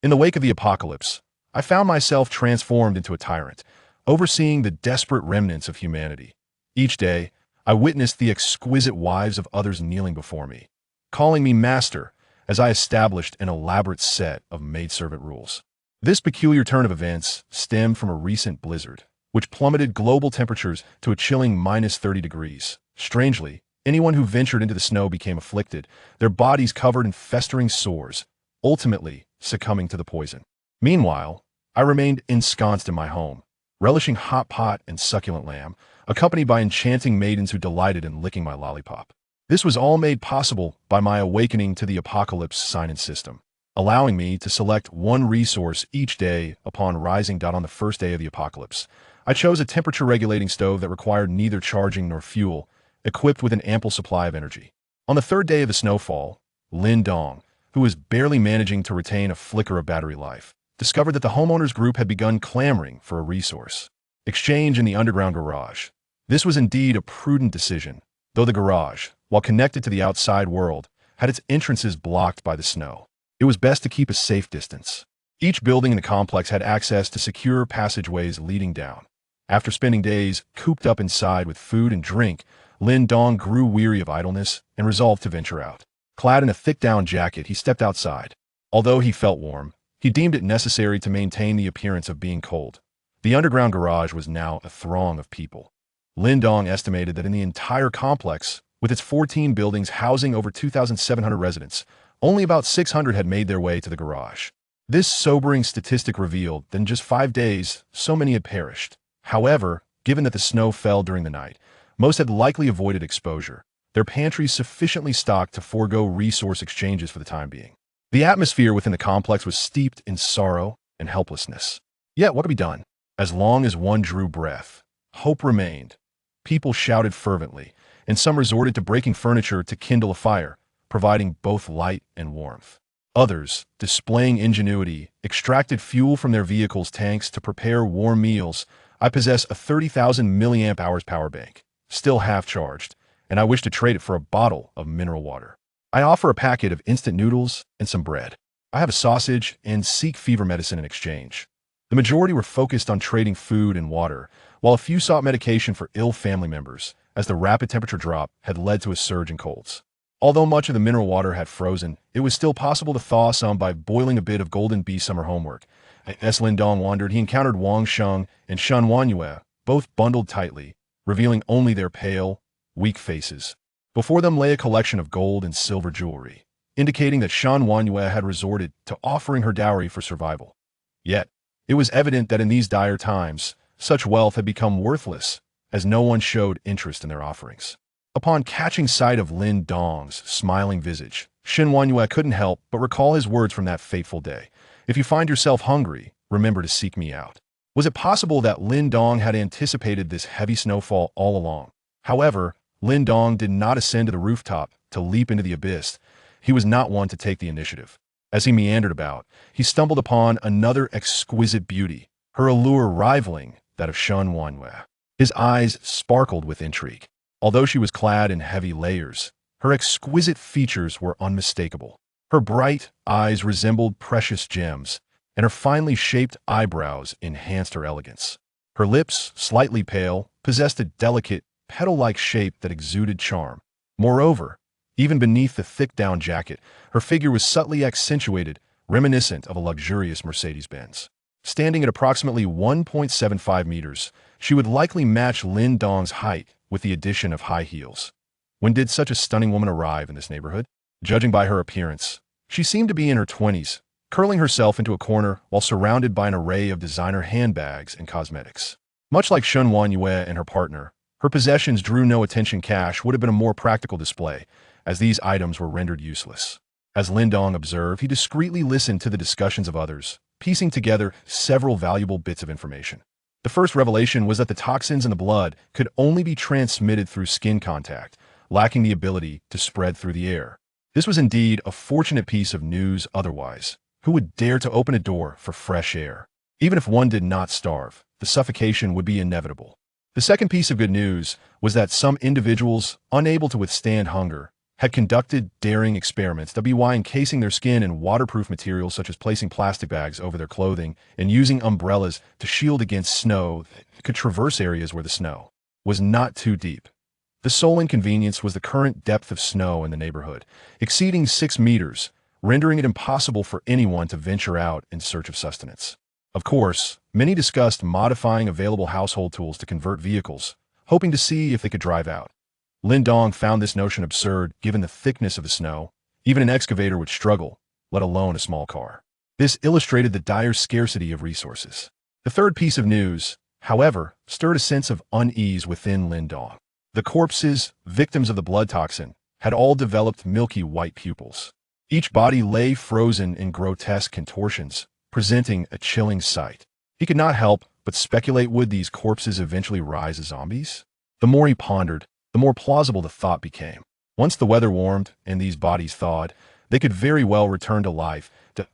In the wake of the apocalypse, I found myself transformed into a tyrant, overseeing the desperate remnants of humanity. Each day, I witnessed the exquisite wives of others kneeling before me, calling me master as I established an elaborate set of maidservant rules. This peculiar turn of events stemmed from a recent blizzard, which plummeted global temperatures to a chilling -30 degrees. Strangely, anyone who ventured into the snow became afflicted, their bodies covered in festering sores, ultimately succumbing to the poison. Meanwhile, I remained ensconced in my home, relishing hot pot and succulent lamb, accompanied by enchanting maidens who delighted in licking my lollipop. This was all made possible by my awakening to the apocalypse sign-in system, allowing me to select one resource each day upon rising. On the first day of the apocalypse, I chose a temperature-regulating stove that required neither charging nor fuel, equipped with an ample supply of energy. On the third day of the snowfall, Lin Dong, who was barely managing to retain a flicker of battery life, discovered that the homeowners group had begun clamoring for a resource: exchange in the underground garage. This was indeed a prudent decision, though the garage, while connected to the outside world, had its entrances blocked by the snow. It was best to keep a safe distance. Each building in the complex had access to secure passageways leading down. After spending days cooped up inside with food and drink, Lin Dong grew weary of idleness and resolved to venture out. Clad in a thick down jacket, he stepped outside. Although he felt warm, he deemed it necessary to maintain the appearance of being cold. The underground garage was now a throng of people. Lin Dong estimated that in the entire complex, with its 14 buildings housing over 2,700 residents, only about 600 had made their way to the garage. This sobering statistic revealed that in just 5 days, so many had perished. However, given that the snow fell during the night, most had likely avoided exposure, their pantries sufficiently stocked to forego resource exchanges for the time being. The atmosphere within the complex was steeped in sorrow and helplessness. Yet what could be done? As long as one drew breath, hope remained. People shouted fervently, and some resorted to breaking furniture to kindle a fire, providing both light and warmth. Others, displaying ingenuity, extracted fuel from their vehicles' tanks to prepare warm meals. I possess a 30,000 milliamp hours power bank, still half charged, and I wish to trade it for a bottle of mineral water. I offer a packet of instant noodles and some bread. I have a sausage and seek fever medicine in exchange. The majority were focused on trading food and water, while a few sought medication for ill family members, as the rapid temperature drop had led to a surge in colds. Although much of the mineral water had frozen, it was still possible to thaw some by boiling a bit of Golden Bee summer homework. As Lin Dong wandered, he encountered Wang Sheng and Shen Wanyue, both bundled tightly, revealing only their pale, weak faces. Before them lay a collection of gold and silver jewelry, indicating that Shen Wanyue had resorted to offering her dowry for survival. Yet, it was evident that in these dire times, such wealth had become worthless, as no one showed interest in their offerings. Upon catching sight of Lin Dong's smiling visage, Shen Wanyue couldn't help but recall his words from that fateful day. If you find yourself hungry, remember to seek me out. Was it possible that Lin Dong had anticipated this heavy snowfall all along? However, Lin Dong did not ascend to the rooftop to leap into the abyss. He was not one to take the initiative. As he meandered about, he stumbled upon another exquisite beauty, her allure rivaling that of Shen Wanyue. His eyes sparkled with intrigue. Although she was clad in heavy layers, her exquisite features were unmistakable. Her bright eyes resembled precious gems, and her finely shaped eyebrows enhanced her elegance. Her lips, slightly pale, possessed a delicate, petal-like shape that exuded charm. Moreover, even beneath the thick down jacket, her figure was subtly accentuated, reminiscent of a luxurious Mercedes-Benz. Standing at approximately 1.75 meters, she would likely match Lin Dong's height with the addition of high heels. When did such a stunning woman arrive in this neighborhood? Judging by her appearance, she seemed to be in her 20s, curling herself into a corner while surrounded by an array of designer handbags and cosmetics. Much like Shen Wanyue and her partner, her possessions drew no attention. Cash would have been a more practical display, as these items were rendered useless. As Lin Dong observed, he discreetly listened to the discussions of others, piecing together several valuable bits of information. The first revelation was that the toxins in the blood could only be transmitted through skin contact, lacking the ability to spread through the air. This was indeed a fortunate piece of news. Otherwise, who would dare to open a door for fresh air? Even if one did not starve, the suffocation would be inevitable. The second piece of good news was that some individuals, unable to withstand hunger, had conducted daring experiments, WY encasing their skin in waterproof materials such as placing plastic bags over their clothing and using umbrellas to shield against snow that could traverse areas where the snow was not too deep. The sole inconvenience was the current depth of snow in the neighborhood, exceeding 6 meters, rendering it impossible for anyone to venture out in search of sustenance. Of course, many discussed modifying available household tools to convert vehicles, hoping to see if they could drive out. Lin Dong found this notion absurd given the thickness of the snow. Even an excavator would struggle, let alone a small car. This illustrated the dire scarcity of resources. The third piece of news, however, stirred a sense of unease within Lin Dong. The corpses, victims of the blood toxin, had all developed milky white pupils. Each body lay frozen in grotesque contortions, presenting a chilling sight. He could not help but speculate, would these corpses eventually rise as zombies? The more he pondered, the more plausible the thought became. Once the weather warmed and these bodies thawed, they could very well return to life. It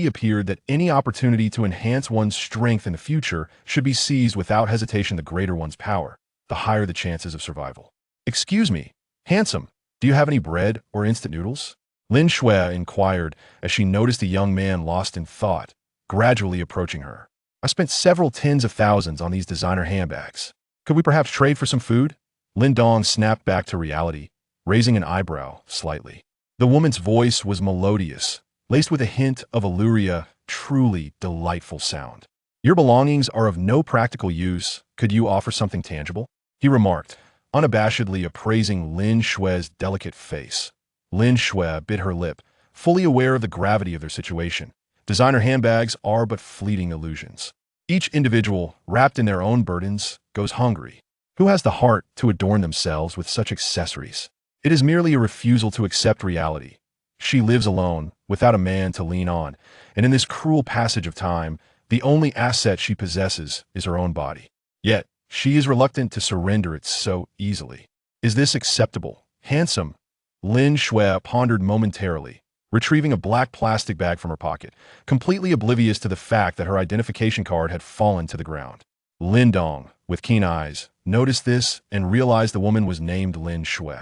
appeared that any opportunity to enhance one's strength in the future should be seized without hesitation. The greater one's power, the higher the chances of survival. "Excuse me, handsome, do you have any bread or instant noodles?" Lin Shui inquired as she noticed a young man lost in thought, gradually approaching her. "I spent several tens of thousands on these designer handbags. Could we perhaps trade for some food?" Lin Dong snapped back to reality, raising an eyebrow slightly. The woman's voice was melodious, laced with a hint of alluria, truly delightful sound. "Your belongings are of no practical use. Could you offer something tangible?" he remarked, unabashedly appraising Lin Shui's delicate face. Lin Shui bit her lip, fully aware of the gravity of their situation. Designer handbags are but fleeting illusions. Each individual, wrapped in their own burdens, goes hungry. Who has the heart to adorn themselves with such accessories? It is merely a refusal to accept reality. She lives alone, without a man to lean on, and in this cruel passage of time, the only asset she possesses is her own body. Yet, she is reluctant to surrender it so easily. Is this acceptable? Handsome? Lin Shui pondered momentarily, retrieving a black plastic bag from her pocket, completely oblivious to the fact that her identification card had fallen to the ground. Lin Dong, with keen eyes, noticed this and realized the woman was named Lin Shui.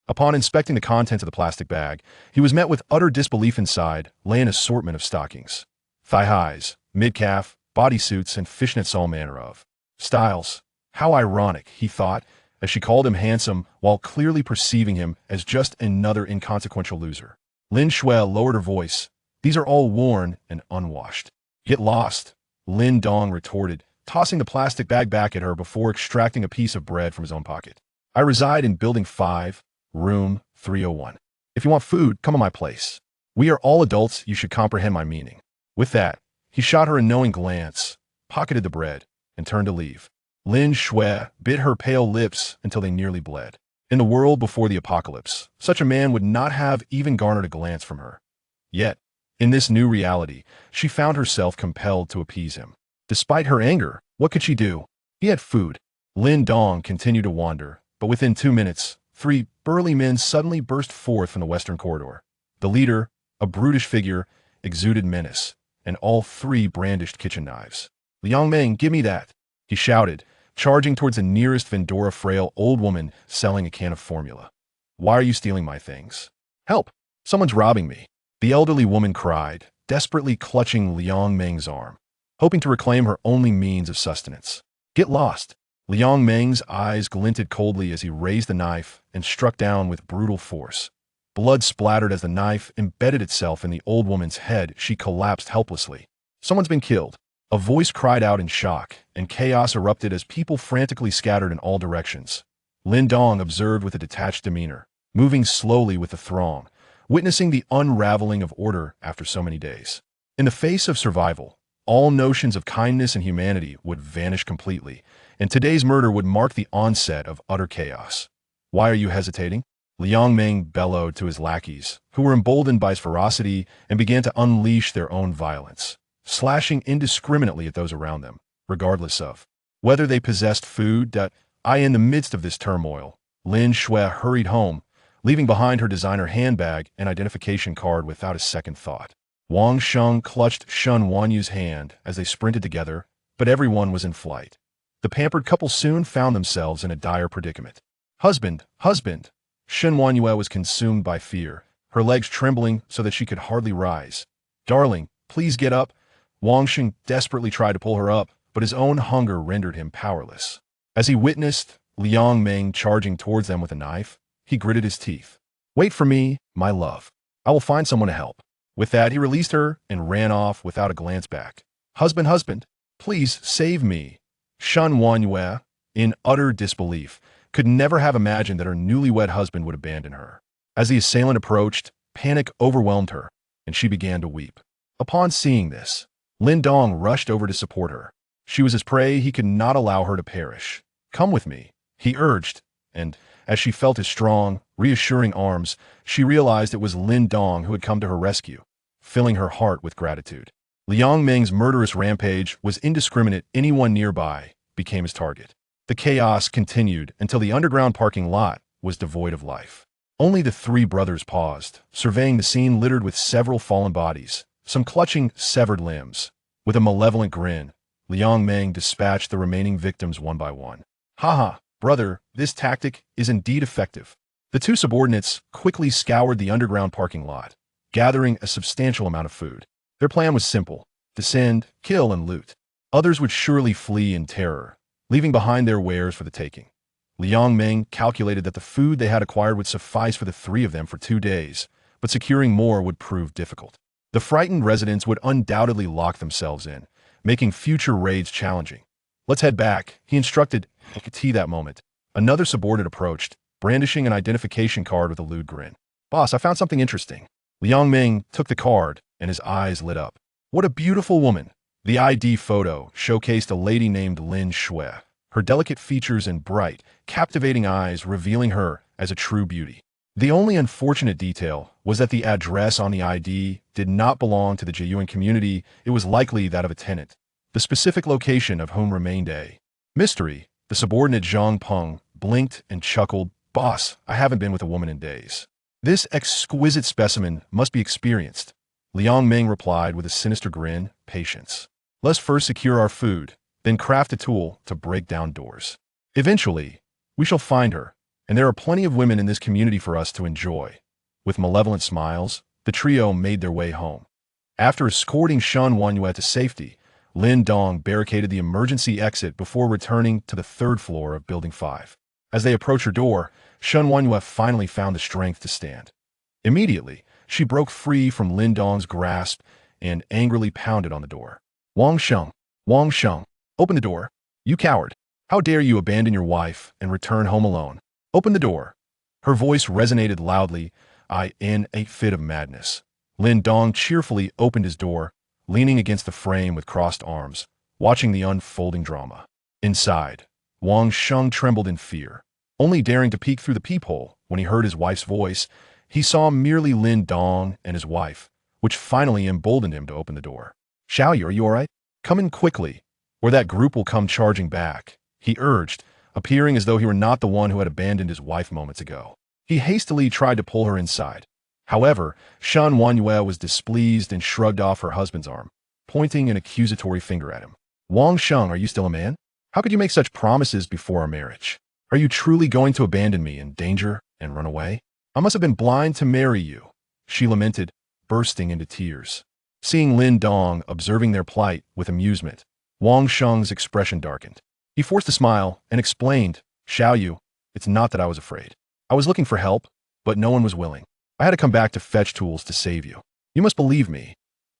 Upon inspecting the contents of the plastic bag, he was met with utter disbelief. Inside lay an assortment of stockings, thigh-highs, mid-calf, bodysuits, and fishnets, all manner of styles. How ironic, he thought, as she called him handsome while clearly perceiving him as just another inconsequential loser. Lin Shui lowered her voice. "These are all worn and unwashed." "Get lost," Lin Dong retorted, tossing the plastic bag back at her before extracting a piece of bread from his own pocket. "I reside in Building 5, Room 301. If you want food, come to my place. We are all adults, you should comprehend my meaning." With that, he shot her a knowing glance, pocketed the bread, and turned to leave. Lin Shui bit her pale lips until they nearly bled. In the world before the apocalypse, such a man would not have even garnered a glance from her. Yet, in this new reality, she found herself compelled to appease him. Despite her anger, what could she do? He had food. Lin Dong continued to wander, but within 2 minutes, 3 burly men suddenly burst forth from the western corridor. The leader, a brutish figure, exuded menace, and all 3 brandished kitchen knives. "Liang Meng, give me that," he shouted, charging towards the nearest vendor, a frail old woman selling a can of formula. "Why are you stealing my things? Help! Someone's robbing me," the elderly woman cried, desperately clutching Liang Meng's arm, hoping to reclaim her only means of sustenance. "Get lost!" Liang Meng's eyes glinted coldly as he raised the knife and struck down with brutal force. Blood splattered as the knife embedded itself in the old woman's head. She collapsed helplessly. "Someone's been killed," a voice cried out in shock, and chaos erupted as people frantically scattered in all directions. Lin Dong observed with a detached demeanor, moving slowly with the throng, witnessing the unraveling of order after so many days. In the face of survival, all notions of kindness and humanity would vanish completely, and today's murder would mark the onset of utter chaos. "Why are you hesitating?" Liang Meng bellowed to his lackeys, who were emboldened by his ferocity and began to unleash their own violence, slashing indiscriminately at those around them, regardless of whether they possessed food. In the midst of this turmoil, Lin Shui hurried home, leaving behind her designer handbag and identification card without a second thought. Wang Sheng clutched Shun Wanyu's hand as they sprinted together, but everyone was in flight. The pampered couple soon found themselves in a dire predicament. Husband! Husband! Shen Wanyue was consumed by fear, her legs trembling so that she could hardly rise. "Darling, please get up." Wang Sheng desperately tried to pull her up, but his own hunger rendered him powerless. As he witnessed Liang Meng charging towards them with a knife, he gritted his teeth. "Wait for me, my love. I will find someone to help." With that, he released her and ran off without a glance back. Husband, please save me." Shen Wanyue, in utter disbelief, could never have imagined that her newlywed husband would abandon her. As the assailant approached, panic overwhelmed her, and she began to weep. Upon seeing this, Lin Dong rushed over to support her. She was his prey, he could not allow her to perish. "Come with me," he urged, and as she felt his strong, reassuring arms, she realized it was Lin Dong who had come to her rescue, filling her heart with gratitude. Liang Meng's murderous rampage was indiscriminate. Anyone nearby became his target. The chaos continued until the underground parking lot was devoid of life. Only the three brothers paused, surveying the scene littered with several fallen bodies, some clutching severed limbs. With a malevolent grin, Liang Meng dispatched the remaining victims one by one. "Haha, brother, this tactic is indeed effective." The two subordinates quickly scoured the underground parking lot, gathering a substantial amount of food. Their plan was simple: descend, kill, and loot. Others would surely flee in terror, leaving behind their wares for the taking. Liang Meng calculated that the food they had acquired would suffice for the three of them for 2 days, but securing more would prove difficult. The frightened residents would undoubtedly lock themselves in, making future raids challenging. "Let's head back," he instructed. That moment, another subordinate approached, brandishing an identification card with a lewd grin. "Boss, I found something interesting." Liang Meng took the card, and his eyes lit up. "What a beautiful woman!" The ID photo showcased a lady named Lin Shui, her delicate features and bright, captivating eyes revealing her as a true beauty. The only unfortunate detail was that the address on the ID did not belong to the Jiyuan community. It was likely that of a tenant, the specific location of whom remained a mystery. The subordinate Zhang Peng blinked and chuckled. "Boss, I haven't been with a woman in days. This exquisite specimen must be experienced." Liang Meng replied with a sinister grin. "Patience. Let's first secure our food, then craft a tool to break down doors. Eventually, we shall find her, and there are plenty of women in this community for us to enjoy." With malevolent smiles, the trio made their way home. After escorting Shen Wanyue to safety, Lin Dong barricaded the emergency exit before returning to the 3rd floor of Building 5. As they approached her door, Shen Wanyue finally found the strength to stand. Immediately, she broke free from Lin Dong's grasp and angrily pounded on the door. Wang Sheng, open the door. You coward. How dare you abandon your wife and return home alone? Open the door." Her voice resonated loudly, in a fit of madness. Lin Dong cheerfully opened his door, leaning against the frame with crossed arms, watching the unfolding drama. Inside, Wang Sheng trembled in fear, only daring to peek through the peephole when he heard his wife's voice. He saw merely Lin Dong and his wife, which finally emboldened him to open the door. "Xiaoyu, are you all right? Come in quickly, or that group will come charging back," he urged, appearing as though he were not the one who had abandoned his wife moments ago. He hastily tried to pull her inside. However, Shen Wanyue was displeased and shrugged off her husband's arm, pointing an accusatory finger at him. "Wang Sheng, are you still a man? How could you make such promises before our marriage? Are you truly going to abandon me in danger and run away? I must have been blind to marry you," she lamented, bursting into tears. Seeing Lin Dong observing their plight with amusement, Wang Sheng's expression darkened. He forced a smile and explained, "Xiaoyu, it's not that I was afraid. I was looking for help, but no one was willing. I had to come back to fetch tools to save you. You must believe me.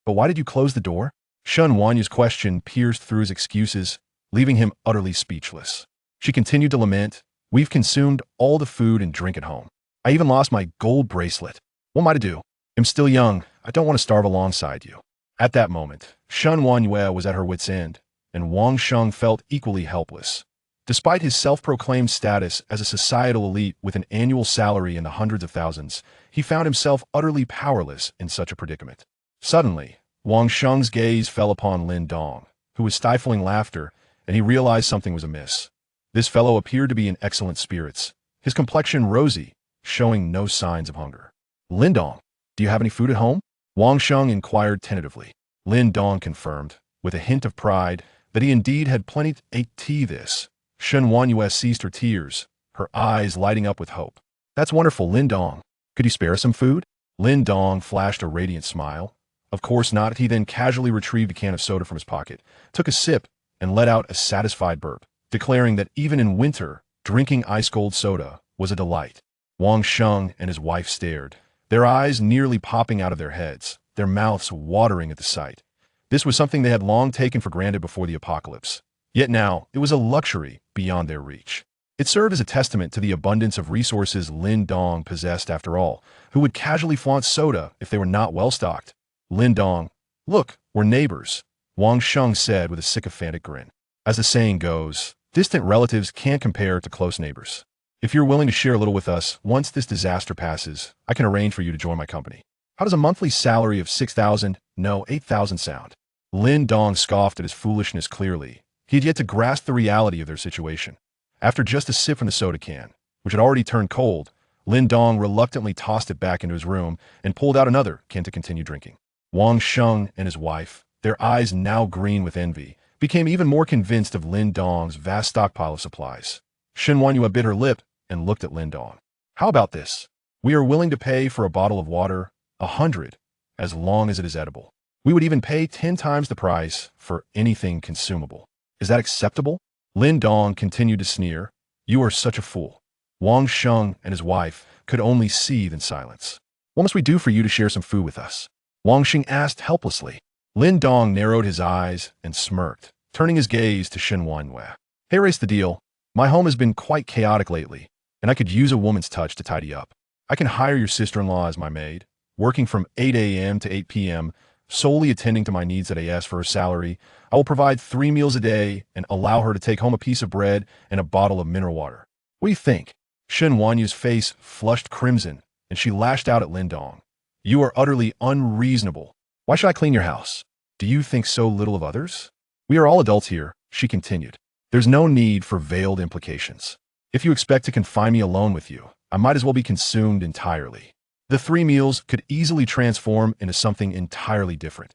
But why did you close the door?" Shen Wanyu's question pierced through his excuses, leaving him utterly speechless. She continued to lament, "We've consumed all the food and drink at home. I even lost my gold bracelet. What am I to do? I'm still young. I don't want to starve alongside you." At that moment, Shen Wanyue was at her wit's end, and Wang Sheng felt equally helpless. Despite his self-proclaimed status as a societal elite with an annual salary in the hundreds of thousands, he found himself utterly powerless in such a predicament. Suddenly, Wang Sheng's gaze fell upon Lin Dong, who was stifling laughter, and he realized something was amiss. This fellow appeared to be in excellent spirits, his complexion rosy, showing no signs of hunger. "Lin Dong, do you have any food at home?" Wang Sheng inquired tentatively. Lin Dong confirmed, with a hint of pride, that he indeed had plenty to eat. This. Shen Wanyue ceased her tears, her eyes lighting up with hope. That's wonderful, Lin Dong. Could you spare us some food? Lin Dong flashed a radiant smile. Of course not. He then casually retrieved a can of soda from his pocket, took a sip, and let out a satisfied burp, declaring that even in winter, drinking ice-cold soda was a delight. Wang Sheng and his wife stared, their eyes nearly popping out of their heads, their mouths watering at the sight. This was something they had long taken for granted before the apocalypse. Yet now, it was a luxury beyond their reach. It served as a testament to the abundance of resources Lin Dong possessed after all. Who would casually flaunt soda if they were not well-stocked? Lin Dong, look, we're neighbors, Wang Sheng said with a sycophantic grin. As the saying goes, distant relatives can't compare to close neighbors. If you're willing to share a little with us, once this disaster passes, I can arrange for you to join my company. How does a monthly salary of 6,000, no, 8,000 sound? Lin Dong scoffed at his foolishness clearly. He had yet to grasp the reality of their situation. After just a sip from the soda can, which had already turned cold, Lin Dong reluctantly tossed it back into his room and pulled out another can to continue drinking. Wang Sheng and his wife, their eyes now green with envy, became even more convinced of Lin Dong's vast stockpile of supplies. Shen Wanyue bit her lip and looked at Lin Dong. How about this? We are willing to pay for a bottle of water 100, as long as it is edible. We would even pay 10 times the price for anything consumable. Is that acceptable? Lin Dong continued to sneer. You are such a fool. Wang Sheng and his wife could only seethe in silence. What must we do for you to share some food with us? Wang Sheng asked helplessly. Lin Dong narrowed his eyes and smirked, turning his gaze to Shen Wanyue. Hey, race the deal. My home has been quite chaotic lately, and I could use a woman's touch to tidy up. I can hire your sister-in-law as my maid, working from 8 a.m. to 8 p.m., solely attending to my needs at AS for her salary. I will provide 3 meals a day and allow her to take home a piece of bread and a bottle of mineral water. What do you think? Shen Wanyu's face flushed crimson, and she lashed out at Lin Dong. You are utterly unreasonable. Why should I clean your house? Do you think so little of others? We are all adults here, she continued. There's no need for veiled implications. If you expect to confine me alone with you, I might as well be consumed entirely. The 3 meals could easily transform into something entirely different.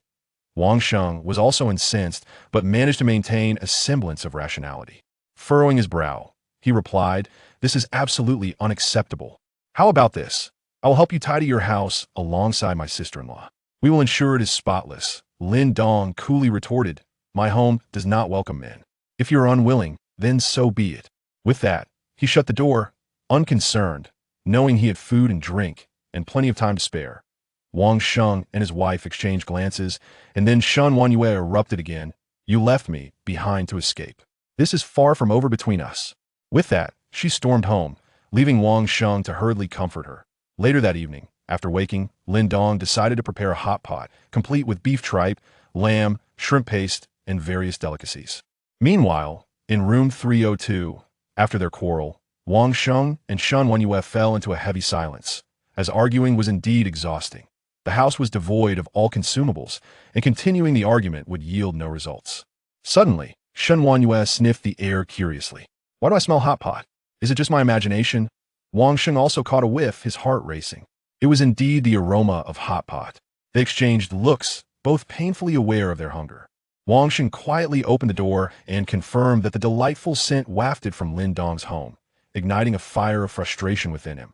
Wang Sheng was also incensed, but managed to maintain a semblance of rationality. Furrowing his brow, he replied, This is absolutely unacceptable. How about this? I will help you tidy your house alongside my sister-in-law. We will ensure it is spotless. Lin Dong coolly retorted, My home does not welcome men. If you are unwilling, then so be it. With that, he shut the door, unconcerned, knowing he had food and drink, and plenty of time to spare. Wang Sheng and his wife exchanged glances, and then Shen Wanyue erupted again. You left me behind to escape. This is far from over between us. With that, she stormed home, leaving Wang Sheng to hurriedly comfort her. Later that evening, after waking, Lin Dong decided to prepare a hot pot, complete with beef tripe, lamb, shrimp paste, and various delicacies. Meanwhile, in room 302, after their quarrel, Wang Sheng and Shen Wanyue fell into a heavy silence, as arguing was indeed exhausting. The house was devoid of all consumables, and continuing the argument would yield no results. Suddenly, Shen Wanyue sniffed the air curiously. Why do I smell hot pot? Is it just my imagination? Wang Sheng also caught a whiff, his heart racing. It was indeed the aroma of hot pot. They exchanged looks, both painfully aware of their hunger. Wang Sheng quietly opened the door and confirmed that the delightful scent wafted from Lin Dong's home, igniting a fire of frustration within him.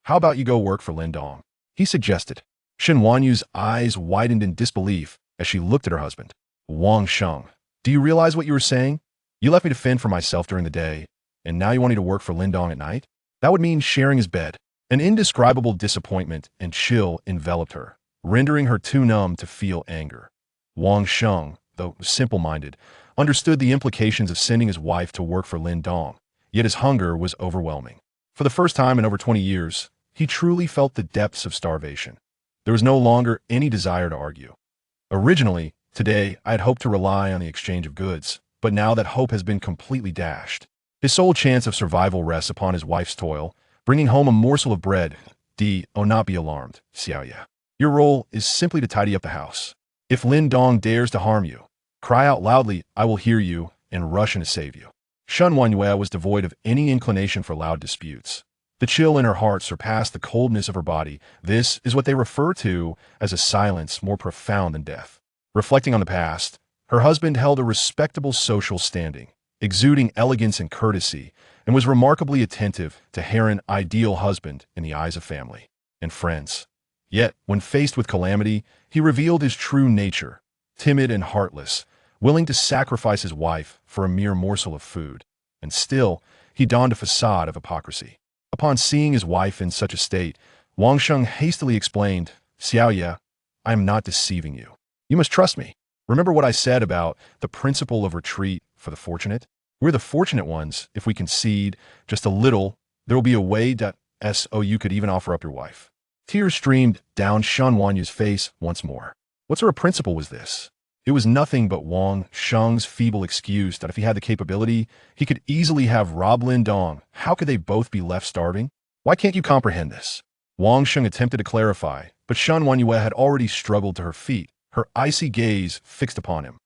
How about you go work for Lin Dong? He suggested. Shen Wanyu's eyes widened in disbelief as she looked at her husband. Wang Sheng, do you realize what you were saying? You left me to fend for myself during the day, and now you want me to work for Lin Dong at night? That would mean sharing his bed. An indescribable disappointment and chill enveloped her, rendering her too numb to feel anger. Wang Sheng, though simple-minded, understood the implications of sending his wife to work for Lin Dong, yet his hunger was overwhelming. For the first time in over 20 years, he truly felt the depths of starvation. There was no longer any desire to argue. Originally, today, I had hoped to rely on the exchange of goods, but now that hope has been completely dashed. His sole chance of survival rests upon his wife's toil, bringing home a morsel of bread. Not be alarmed, Xiaoya. Your role is simply to tidy up the house. If Lin Dong dares to harm you, cry out loudly, I will hear you, and rush in to save you. Shen Wanyue was devoid of any inclination for loud disputes. The chill in her heart surpassed the coldness of her body. This is what they refer to as a silence more profound than death. Reflecting on the past, her husband held a respectable social standing, exuding elegance and courtesy, and was remarkably attentive to Heron, ideal husband in the eyes of family and friends. Yet, when faced with calamity, he revealed his true nature, timid and heartless, willing to sacrifice his wife for a mere morsel of food. And still, he donned a facade of hypocrisy. Upon seeing his wife in such a state, Wang Sheng hastily explained, "Xiaoye, I am not deceiving you. You must trust me. Remember what I said about the principle of retreat for the fortunate? We're the fortunate ones. If we concede just a little, there will be a way that you could even offer up your wife." Tears streamed down Shen Wanyu's face once more. What sort of principle was this? It was nothing but Wang Sheng's feeble excuse that if he had the capability, he could easily have robbed Lin Dong. How could they both be left starving? Why can't you comprehend this? Wang Sheng attempted to clarify, but Shen Wanyue had already struggled to her feet, her icy gaze fixed upon him.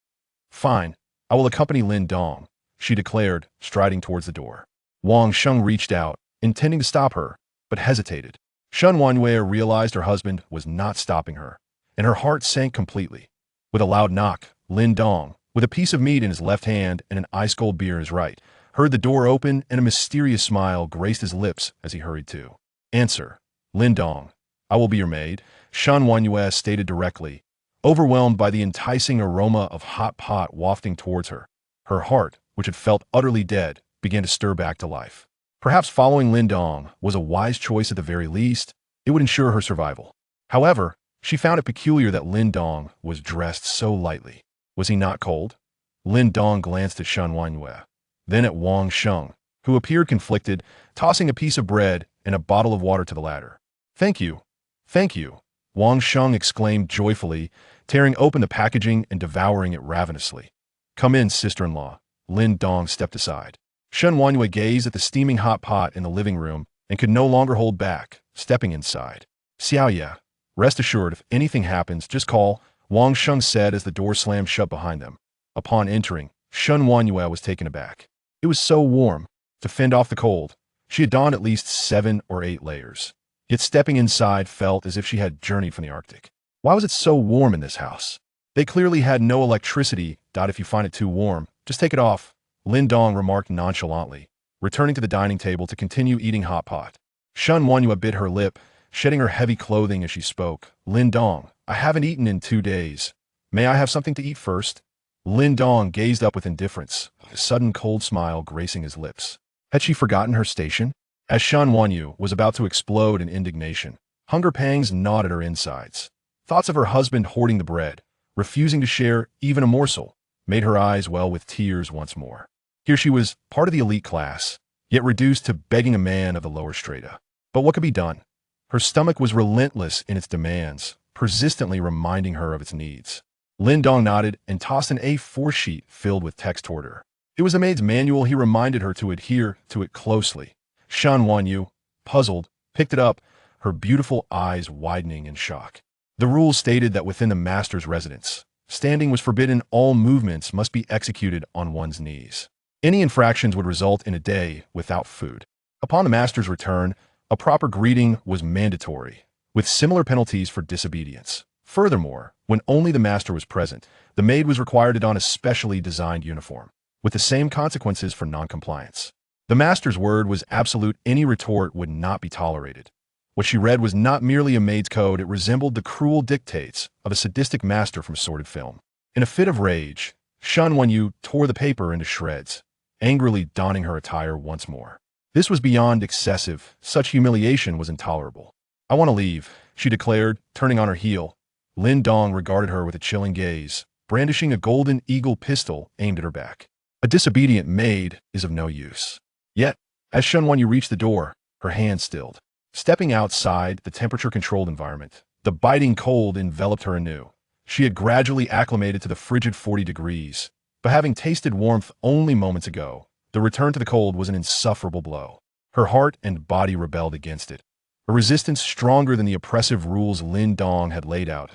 "Fine, I will accompany Lin Dong," she declared, striding towards the door. Wang Sheng reached out, intending to stop her, but hesitated. Shen Wanyue realized her husband was not stopping her, and her heart sank completely. With a loud knock, Lin Dong, with a piece of meat in his left hand and an ice-cold beer in his right, heard the door open and a mysterious smile graced his lips as he hurried to. "Answer, Lin Dong. I will be your maid," Shen Wanyue stated directly, overwhelmed by the enticing aroma of hot pot wafting towards her. Her heart, which had felt utterly dead, began to stir back to life. Perhaps following Lin Dong was a wise choice at the very least. It would ensure her survival. However, she found it peculiar that Lin Dong was dressed so lightly. Was he not cold? Lin Dong glanced at Shen Wanyue, then at Wang Sheng, who appeared conflicted, tossing a piece of bread and a bottle of water to the latter. Thank you. Thank you," Wang Sheng exclaimed joyfully, tearing open the packaging and devouring it ravenously. "Come in, sister-in-law." Lin Dong stepped aside. Shen Wanyue gazed at the steaming hot pot in the living room and could no longer hold back, stepping inside. "Xiaoye, rest assured if anything happens, just call," Wang Sheng said as the door slammed shut behind them. Upon entering, Shen Wanyue was taken aback. It was so warm. To fend off the cold, she had donned at least 7 or 8 layers. Yet stepping inside felt as if she had journeyed from the Arctic. Why was it so warm in this house? They clearly had no electricity. If you find it too warm, just take it off, Lin Dong remarked nonchalantly, returning to the dining table to continue eating hot pot. Shen Wanyue bit her lip, shedding her heavy clothing as she spoke. "Lin Dong, I haven't eaten in 2 days. May I have something to eat first?" Lin Dong gazed up with indifference, a sudden cold smile gracing his lips. Had she forgotten her station? As Shen Wanyue was about to explode in indignation, hunger pangs gnawed at her insides. Thoughts of her husband hoarding the bread, refusing to share even a morsel, made her eyes well with tears once more. Here she was, part of the elite class, yet reduced to begging a man of the lower strata. But what could be done? Her stomach was relentless in its demands, persistently reminding her of its needs. Lin Dong nodded and tossed an A4 sheet filled with text toward her. It was the maid's manual. He reminded her to adhere to it closely. Shen Wanyue, puzzled, picked it up, her beautiful eyes widening in shock. The rules stated that within the master's residence, standing was forbidden. All movements must be executed on one's knees. Any infractions would result in a day without food. Upon the master's return, a proper greeting was mandatory, with similar penalties for disobedience. Furthermore, when only the master was present, the maid was required to don a specially designed uniform, with the same consequences for noncompliance. The master's word was absolute. Any retort would not be tolerated. What she read was not merely a maid's code, it resembled the cruel dictates of a sadistic master from sordid film. In a fit of rage, Shen Wanyue tore the paper into shreds, angrily donning her attire once more. This was beyond excessive. Such humiliation was intolerable. "I want to leave," she declared, turning on her heel. Lin Dong regarded her with a chilling gaze, brandishing a golden eagle pistol aimed at her back. A disobedient maid is of no use. Yet, as Shen Wanyue reached the door, her hand stilled. Stepping outside the temperature-controlled environment, the biting cold enveloped her anew. She had gradually acclimated to the frigid 40 degrees, but having tasted warmth only moments ago, the return to the cold was an insufferable blow. Her heart and body rebelled against it, a resistance stronger than the oppressive rules Lin Dong had laid out.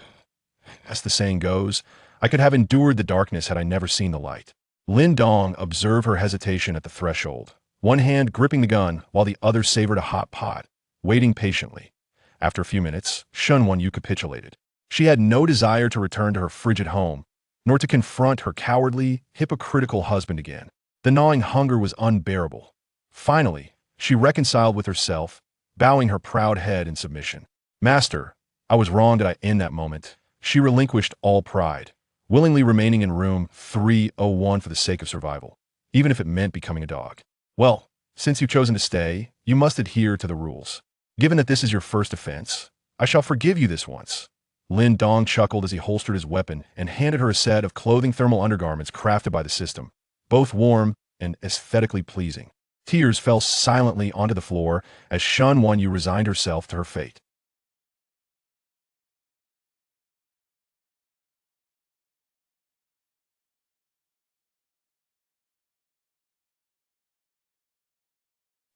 As the saying goes, I could have endured the darkness had I never seen the light. Lin Dong observed her hesitation at the threshold, one hand gripping the gun while the other savored a hot pot, waiting patiently. After a few minutes, Shen Wanyue capitulated. She had no desire to return to her frigid home, nor to confront her cowardly, hypocritical husband again. The gnawing hunger was unbearable. Finally, she reconciled with herself, bowing her proud head in submission. Master, I was wronged in that moment. She relinquished all pride, willingly remaining in room 301 for the sake of survival, even if it meant becoming a dog. Well, since you've chosen to stay, you must adhere to the rules. Given that this is your first offense, I shall forgive you this once. Lin Dong chuckled as he holstered his weapon and handed her a set of clothing thermal undergarments crafted by the system, both warm and aesthetically pleasing. Tears fell silently onto the floor as Shen Wanyu resigned herself to her fate.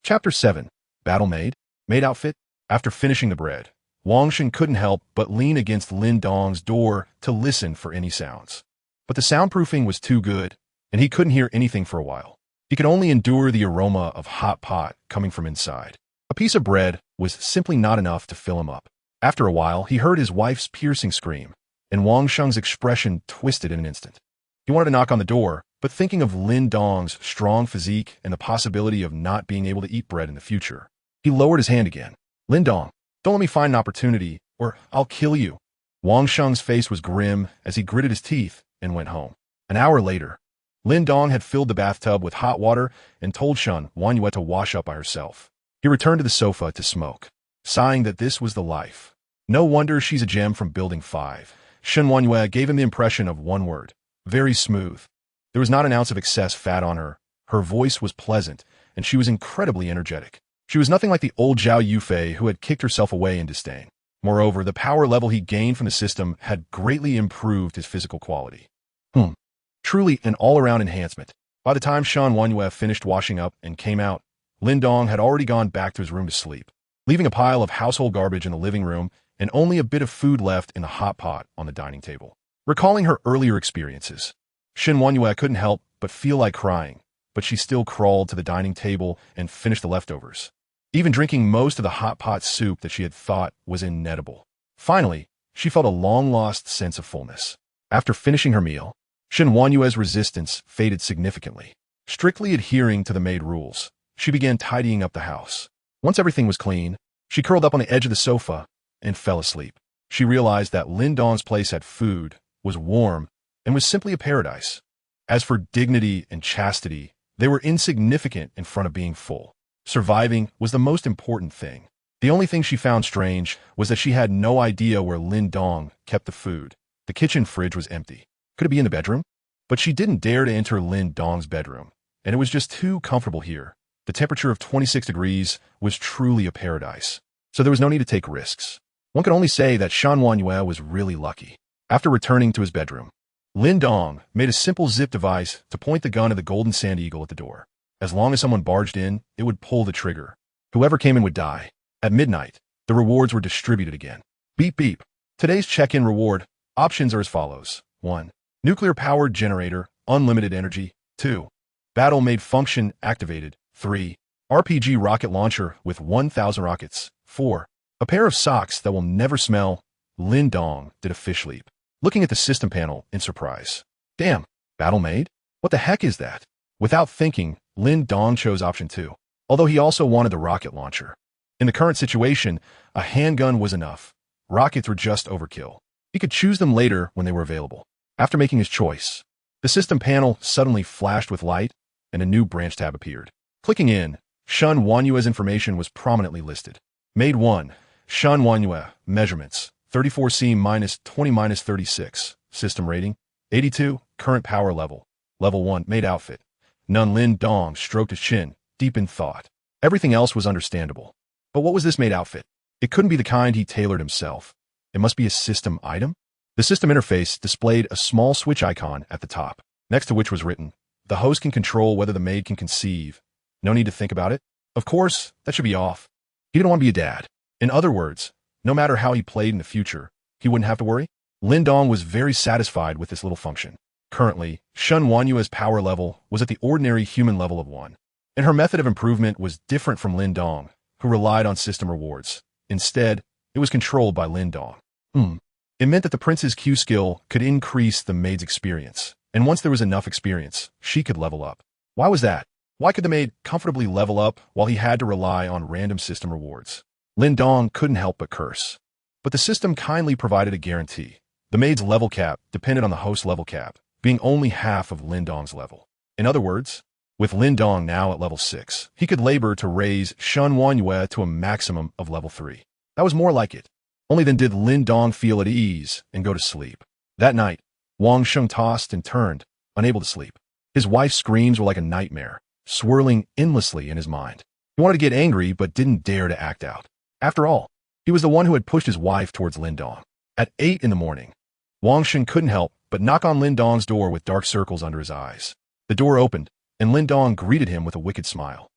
Chapter 7. Battle Maid? Maid outfit? After finishing the bread, Wang Shen couldn't help but lean against Lin Dong's door to listen for any sounds. But the soundproofing was too good, and he couldn't hear anything for a while. He could only endure the aroma of hot pot coming from inside. A piece of bread was simply not enough to fill him up. After a while, he heard his wife's piercing scream, and Wang Sheng's expression twisted in an instant. He wanted to knock on the door, but thinking of Lin Dong's strong physique and the possibility of not being able to eat bread in the future, he lowered his hand again. Lin Dong, don't let me find an opportunity, or I'll kill you. Wang Sheng's face was grim as he gritted his teeth and went home. An hour later, Lin Dong had filled the bathtub with hot water and told Shen Wanyu to wash up by herself. He returned to the sofa to smoke, sighing that this was the life. No wonder she's a gem from Building 5. Shen Wanyu gave him the impression of one word: very smooth. There was not an ounce of excess fat on her. Her voice was pleasant, and she was incredibly energetic. She was nothing like the old Zhao Yufei who had kicked herself away in disdain. Moreover, the power level he gained from the system had greatly improved his physical quality. Truly an all-around enhancement. By the time Shen Wanyu finished washing up and came out, Lin Dong had already gone back to his room to sleep, leaving a pile of household garbage in the living room and only a bit of food left in the hot pot on the dining table. Recalling her earlier experiences, Shen Wanyu couldn't help but feel like crying, but she still crawled to the dining table and finished the leftovers, even drinking most of the hot pot soup that she had thought was inedible. Finally, she felt a long-lost sense of fullness. After finishing her meal, Shen Wanyu's resistance faded significantly. Strictly adhering to the maid rules, she began tidying up the house. Once everything was clean, she curled up on the edge of the sofa and fell asleep. She realized that Lin Dong's place had food, was warm, and was simply a paradise. As for dignity and chastity, they were insignificant in front of being full. Surviving was the most important thing. The only thing she found strange was that she had no idea where Lin Dong kept the food. The kitchen fridge was empty. Could it be in the bedroom? But she didn't dare to enter Lin Dong's bedroom, and it was just too comfortable here. The temperature of 26 degrees was truly a paradise, so there was no need to take risks. One could only say that Shen Wanyu was really lucky. After returning to his bedroom, Lin Dong made a simple zip device to point the gun at the golden sand eagle at the door. As long as someone barged in, it would pull the trigger. Whoever came in would die. At midnight, the rewards were distributed again. Beep beep. Today's check-in reward options are as follows. 1. Nuclear-powered generator, unlimited energy. 2. Battle Maid function activated. 3. RPG rocket launcher with 1,000 rockets. 4. A pair of socks that will never smell. Lin Dong did a fish leap, looking at the system panel in surprise. Damn, Battle Maid? What the heck is that? Without thinking, Lin Dong chose option 2, although he also wanted the rocket launcher. In the current situation, a handgun was enough. Rockets were just overkill. He could choose them later when they were available. After making his choice, the system panel suddenly flashed with light, and a new branch tab appeared. Clicking in, Shen Wanyu's information was prominently listed. Maid 1, Shen Wanyu, measurements, 34C-20-36, system rating, 82, current power level, level 1, maid outfit. None. Lin Dong stroked his chin, deep in thought. Everything else was understandable. But what was this maid outfit? It couldn't be the kind he tailored himself. It must be a system item? The system interface displayed a small switch icon at the top, next to which was written, "The host can control whether the maid can conceive. No need to think about it." Of course, that should be off. He didn't want to be a dad. In other words, no matter how he played in the future, he wouldn't have to worry. Lin Dong was very satisfied with this little function. Currently, Shen Wanyu's power level was at the ordinary human level of 1, and her method of improvement was different from Lin Dong, who relied on system rewards. Instead, it was controlled by Lin Dong. It meant that the prince's Q skill could increase the maid's experience, and once there was enough experience, she could level up. Why was that? Why could the maid comfortably level up while he had to rely on random system rewards? Lin Dong couldn't help but curse. But the system kindly provided a guarantee. The maid's level cap depended on the host's level cap, being only half of Lin Dong's level. In other words, with Lin Dong now at level 6, he could labor to raise Shen to a maximum of level 3. That was more like it. Only then did Lin Dong feel at ease and go to sleep. That night, Wang Sheng tossed and turned, unable to sleep. His wife's screams were like a nightmare, swirling endlessly in his mind. He wanted to get angry but didn't dare to act out. After all, he was the one who had pushed his wife towards Lin Dong. At 8 in the morning, Wang Sheng couldn't help but knock on Lin Dong's door with dark circles under his eyes. The door opened, and Lin Dong greeted him with a wicked smile.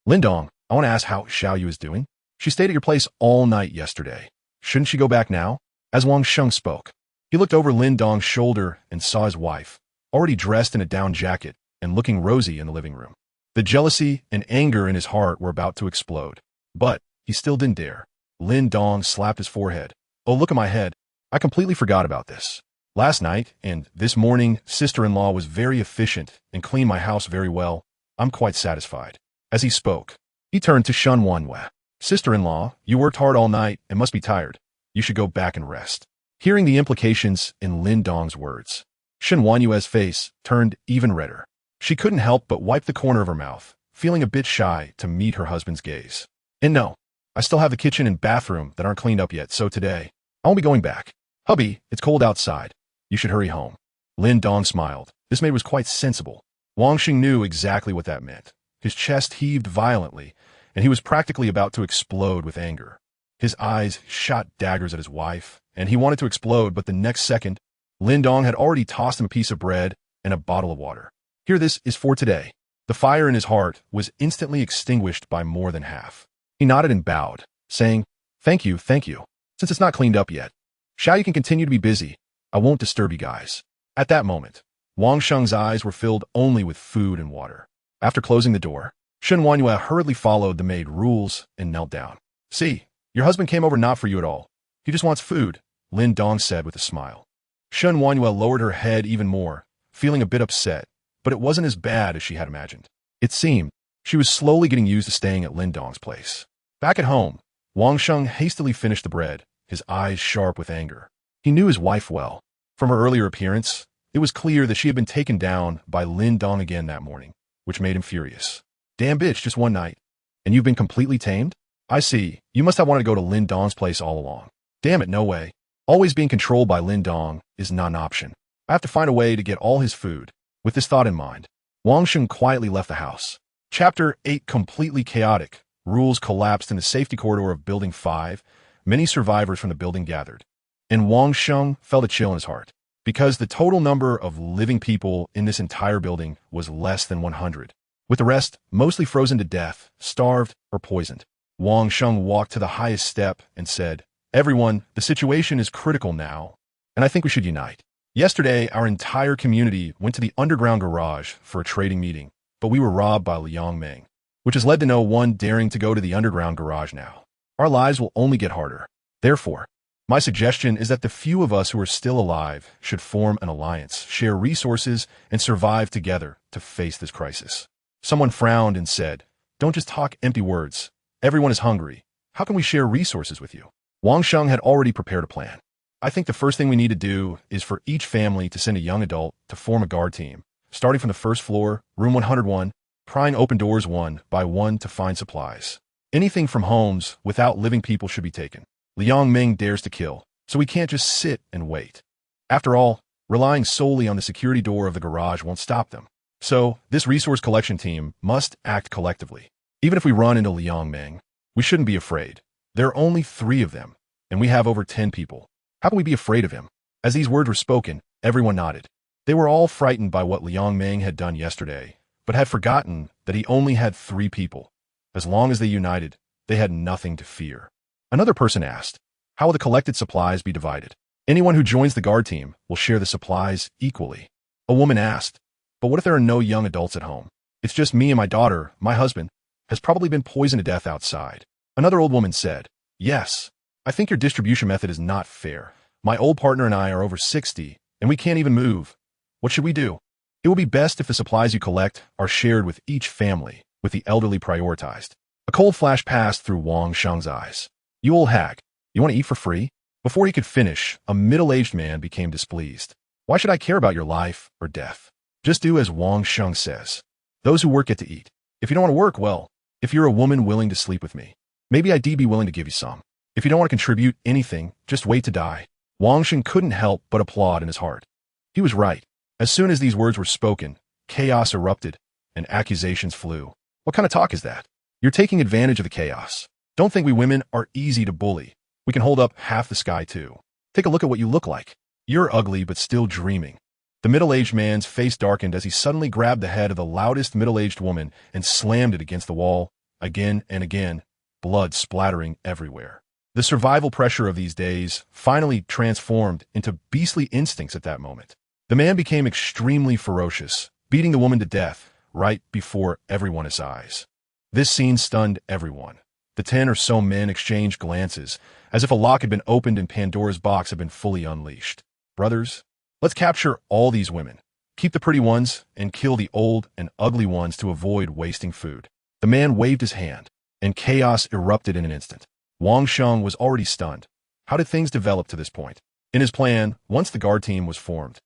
Lin Dong, I want to ask how Xiaoyu is doing. She stayed at your place all night yesterday. Shouldn't she go back now? As Wang Sheng spoke, he looked over Lin Dong's shoulder and saw his wife, already dressed in a down jacket and looking rosy in the living room. The jealousy and anger in his heart were about to explode. But he still didn't dare. Lin Dong slapped his forehead. Oh, look at my head. I completely forgot about this. Last night and this morning, sister-in-law was very efficient and cleaned my house very well. I'm quite satisfied. As he spoke, he turned to Shen Wanhua. Sister-in-law, you worked hard all night and must be tired. You should go back and rest. Hearing the implications in Lin Dong's words, Shen Wanhua's face turned even redder. She couldn't help but wipe the corner of her mouth, feeling a bit shy to meet her husband's gaze. And no, I still have the kitchen and bathroom that aren't cleaned up yet, so today, I won't be going back. Hubby, it's cold outside. You should hurry home. Lin Dong smiled. This maid was quite sensible. Wang Xing knew exactly what that meant. His chest heaved violently, and he was practically about to explode with anger. His eyes shot daggers at his wife, and he wanted to explode, but the next second, Lin Dong had already tossed him a piece of bread and a bottle of water. Here, this is for today. The fire in his heart was instantly extinguished by more than half. He nodded and bowed, saying, Thank you, since it's not cleaned up yet. Xiaoyu can continue to be busy. I won't disturb you guys. At that moment, Wang Sheng's eyes were filled only with food and water. After closing the door, Shen Wanhua hurriedly followed the maid rules and knelt down. See, your husband came over not for you at all. He just wants food, Lin Dong said with a smile. Shen Wanhua lowered her head even more, feeling a bit upset, but it wasn't as bad as she had imagined. It seemed she was slowly getting used to staying at Lin Dong's place. Back at home, Wang Sheng hastily finished the bread, his eyes sharp with anger. He knew his wife well. From her earlier appearance, it was clear that she had been taken down by Lin Dong again that morning, which made him furious. Damn bitch, just one night. And you've been completely tamed? I see. You must have wanted to go to Lin Dong's place all along. Damn it, no way. Always being controlled by Lin Dong is not an option. I have to find a way to get all his food. With this thought in mind, Wang Sheng quietly left the house. Chapter 8 completely chaotic. Rules collapsed in the safety corridor of Building 5. Many survivors from the building gathered. And Wang Sheng felt a chill in his heart, because the total number of living people in this entire building was less than 100, with the rest mostly frozen to death, starved, or poisoned. Wang Sheng walked to the highest step and said, Everyone, the situation is critical now, and I think we should unite. Yesterday, our entire community went to the underground garage for a trading meeting, but we were robbed by Liang Meng, which has led to no one daring to go to the underground garage now. Our lives will only get harder. Therefore, my suggestion is that the few of us who are still alive should form an alliance, share resources, and survive together to face this crisis. Someone frowned and said, Don't just talk empty words. Everyone is hungry. How can we share resources with you? Wang Sheng had already prepared a plan. I think the first thing we need to do is for each family to send a young adult to form a guard team, starting from the first floor, room 101, prying open doors one by one to find supplies. Anything from homes without living people should be taken. Liang Ming dares to kill, so we can't just sit and wait. After all, relying solely on the security door of the garage won't stop them. So, this resource collection team must act collectively. Even if we run into Liang Ming, we shouldn't be afraid. There are only 3 of them, and we have over 10 people. How can we be afraid of him? As these words were spoken, everyone nodded. They were all frightened by what Liang Ming had done yesterday, but had forgotten that he only had 3 people. As long as they united, they had nothing to fear. Another person asked, How will the collected supplies be divided? Anyone who joins the guard team will share the supplies equally. A woman asked, But what if there are no young adults at home? It's just me and my daughter. My husband has probably been poisoned to death outside. Another old woman said, Yes, I think your distribution method is not fair. My old partner and I are over 60, and we can't even move. What should we do? It will be best if the supplies you collect are shared with each family, with the elderly prioritized. A cold flash passed through Wang Sheng's eyes. You old hag, you want to eat for free? Before he could finish, a middle-aged man became displeased. Why should I care about your life or death? Just do as Wang Sheng says. Those who work get to eat. If you don't want to work, well, if you're a woman willing to sleep with me, maybe I'd be willing to give you some. If you don't want to contribute anything, just wait to die. Wang Sheng couldn't help but applaud in his heart. He was right. As soon as these words were spoken, chaos erupted, and accusations flew. What kind of talk is that? You're taking advantage of the chaos. Don't think we women are easy to bully. We can hold up half the sky too. Take a look at what you look like. You're ugly but still dreaming. The middle-aged man's face darkened as he suddenly grabbed the head of the loudest middle-aged woman and slammed it against the wall, again and again, blood splattering everywhere. The survival pressure of these days finally transformed into beastly instincts at that moment. The man became extremely ferocious, beating the woman to death right before everyone's eyes. This scene stunned everyone. The 10 or so men exchanged glances, as if a lock had been opened and Pandora's box had been fully unleashed. Brothers, let's capture all these women. Keep the pretty ones and kill the old and ugly ones to avoid wasting food. The man waved his hand, and chaos erupted in an instant. Wang Sheng was already stunned. How did things develop to this point? In his plan, once the guard team was formed,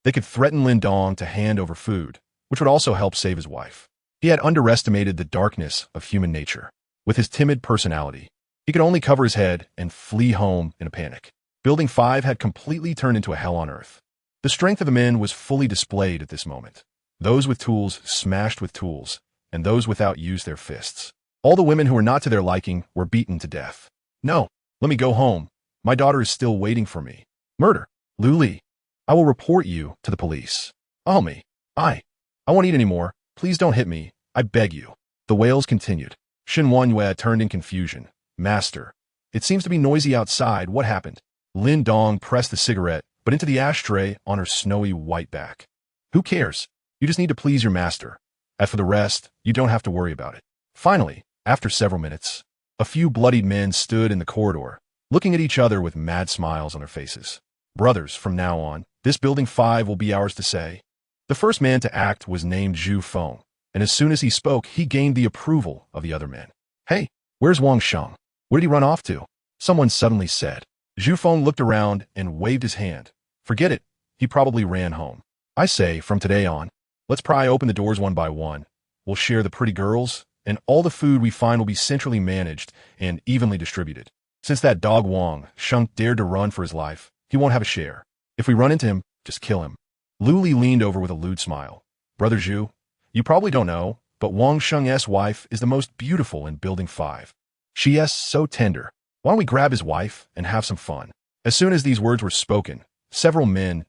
they could threaten Lin Dong to hand over food, which would also help save his wife. He had underestimated the darkness of human nature. With his timid personality, he could only cover his head and flee home in a panic. Building 5 had completely turned into a hell on earth. The strength of the men was fully displayed at this moment. Those with tools smashed with tools, and those without used their fists. All the women who were not to their liking were beaten to death. No, let me go home. My daughter is still waiting for me. Murder. Lu Li. I will report you to the police. Oh me. I won't eat anymore. Please don't hit me. I beg you. The wails continued. Yue turned in confusion. Master. It seems to be noisy outside. What happened? Lin Dong pressed the cigarette, but into the ashtray on her snowy white back. Who cares? You just need to please your master. As for the rest, you don't have to worry about it. Finally, after several minutes, a few bloodied men stood in the corridor, looking at each other with mad smiles on their faces. Brothers, from now on, this building 5 will be ours to say. The first man to act was named Zhu Feng, and as soon as he spoke, he gained the approval of the other men. Hey, where's Wang Sheng? Where did he run off to? Someone suddenly said. Zhu Feng looked around and waved his hand. Forget it. He probably ran home. I say, from today on, let's pry open the doors one by one. We'll share the pretty girls, and all the food we find will be centrally managed and evenly distributed. Since that dog Wang Sheng dared to run for his life, he won't have a share. If we run into him, just kill him. Lu Li leaned over with a lewd smile. Brother Zhu, you probably don't know, but Wang Sheng's wife is the most beautiful in Building 5. She is so tender. Why don't we grab his wife and have some fun? As soon as these words were spoken, several men's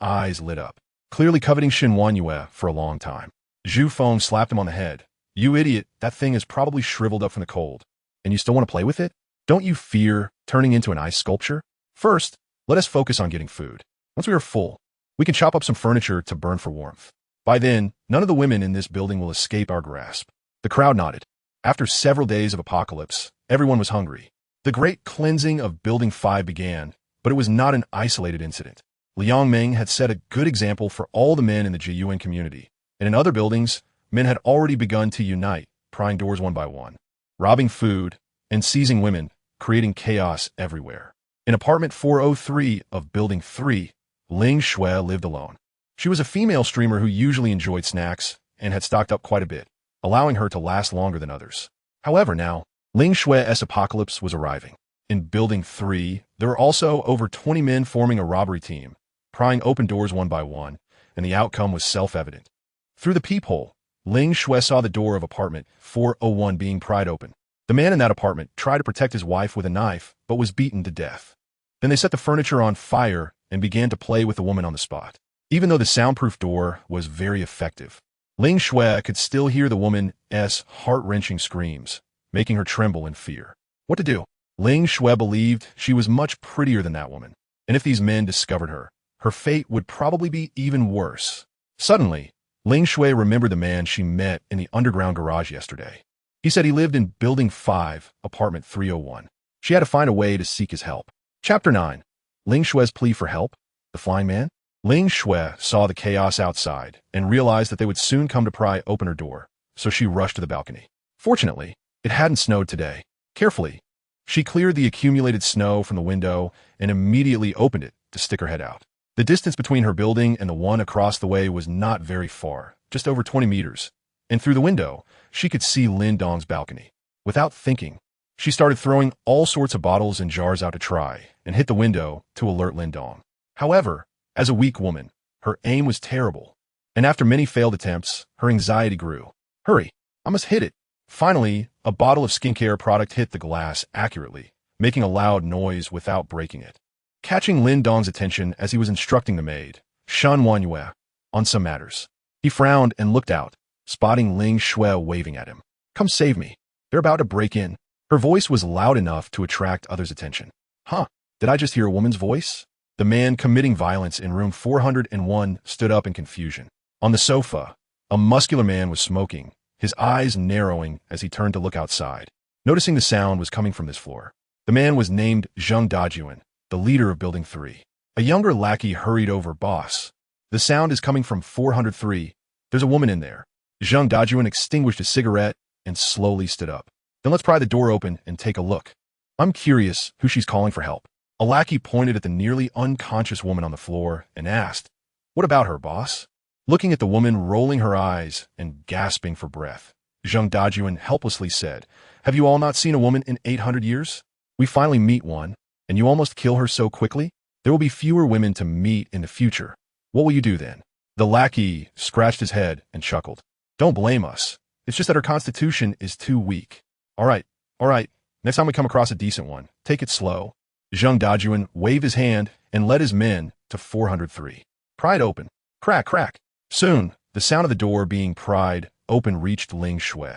eyes lit up, clearly coveting Yue for a long time. Zhu Feng slapped him on the head. You idiot, that thing is probably shriveled up from the cold. And you still want to play with it? Don't you fear turning into an ice sculpture? First, let us focus on getting food. Once we are full, we can chop up some furniture to burn for warmth. By then, none of the women in this building will escape our grasp. The crowd nodded. After several days of apocalypse, everyone was hungry. The great cleansing of Building 5 began, but it was not an isolated incident. Liang Meng had set a good example for all the men in the Jiyuan community, and in other buildings, men had already begun to unite, prying doors one by one, robbing food, and seizing women, creating chaos everywhere. In apartment 403 of Building 3, Ling Shui lived alone. She was a female streamer who usually enjoyed snacks and had stocked up quite a bit, allowing her to last longer than others. However, now, Ling Shui's apocalypse was arriving. In Building 3, there were also over 20 men forming a robbery team, prying open doors one by one, and the outcome was self-evident. Through the peephole, Ling Shui saw the door of apartment 401 being pried open. The man in that apartment tried to protect his wife with a knife, but was beaten to death. Then they set the furniture on fire and began to play with the woman on the spot. Even though the soundproof door was very effective, Ling Shui could still hear the woman's heart-wrenching screams, making her tremble in fear. What to do? Ling Shui believed she was much prettier than that woman, and if these men discovered her, her fate would probably be even worse. Suddenly, Ling Shui remembered the man she met in the underground garage yesterday. He said he lived in Building 5, apartment 301. She had to find a way to seek his help. Chapter 9. Ling Shui's plea for help? The Flying Man? Ling Shui saw the chaos outside and realized that they would soon come to pry open her door, so she rushed to the balcony. Fortunately, it hadn't snowed today. Carefully, she cleared the accumulated snow from the window and immediately opened it to stick her head out. The distance between her building and the one across the way was not very far, just over 20 meters, and through the window, she could see Lin Dong's balcony. Without thinking, she started throwing all sorts of bottles and jars out to try and hit the window to alert Lin Dong. However, as a weak woman, her aim was terrible, and after many failed attempts, her anxiety grew. Hurry, I must hit it. Finally, a bottle of skincare product hit the glass accurately, making a loud noise without breaking it. Catching Lin Dong's attention as he was instructing the maid, Shan on some matters. He frowned and looked out, spotting Ling Shui waving at him. Come save me. They're about to break in. Her voice was loud enough to attract others' attention. Huh, did I just hear a woman's voice? The man committing violence in room 401 stood up in confusion. On the sofa, a muscular man was smoking, his eyes narrowing as he turned to look outside. Noticing the sound was coming from this floor. The man was named ice.When, the leader of Building 3. A younger lackey hurried over. Boss, the sound is coming from 403. There's a woman in there. Ice.When extinguished his cigarette and slowly stood up. Then let's pry the door open and take a look. I'm curious who she's calling for help. A lackey pointed at the nearly unconscious woman on the floor and asked, What about her, boss? Looking at the woman rolling her eyes and gasping for breath, Ice.When helplessly said, Have you all not seen a woman in 800 years? We finally meet one, and you almost kill her so quickly? There will be fewer women to meet in the future. What will you do then? The lackey scratched his head and chuckled. Don't blame us. It's just that her constitution is too weak. All right. Next time we come across a decent one, take it slow. Ice.When waved his hand and led his men to 403. Pried open. Crack, crack. Soon, the sound of the door being pried open reached Ling Shui,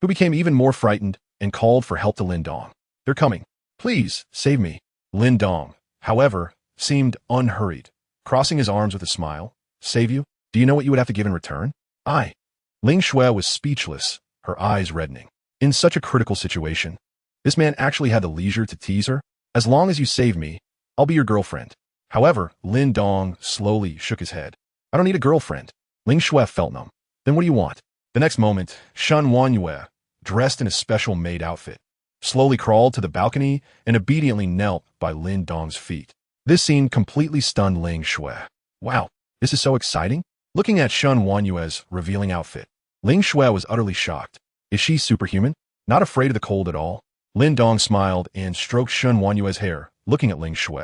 who became even more frightened and called for help to Lin Dong. They're coming. Please, save me. Lin Dong, however, seemed unhurried, crossing his arms with a smile. Save you? Do you know what you would have to give in return? Ling Shui was speechless, her eyes reddening. In such a critical situation, this man actually had the leisure to tease her. As long as you save me, I'll be your girlfriend. However, Lin Dong slowly shook his head. I don't need a girlfriend. Ling Shui felt numb. Then what do you want? The next moment, Shan, dressed in a special maid outfit, slowly crawled to the balcony and obediently knelt by Lin Dong's feet. This scene completely stunned Ling Shui. Wow, this is so exciting. Looking at Shan's revealing outfit, Ling Shui was utterly shocked. Is she superhuman? Not afraid of the cold at all? Lin Dong smiled and stroked Shan's hair, looking at Ling Shui.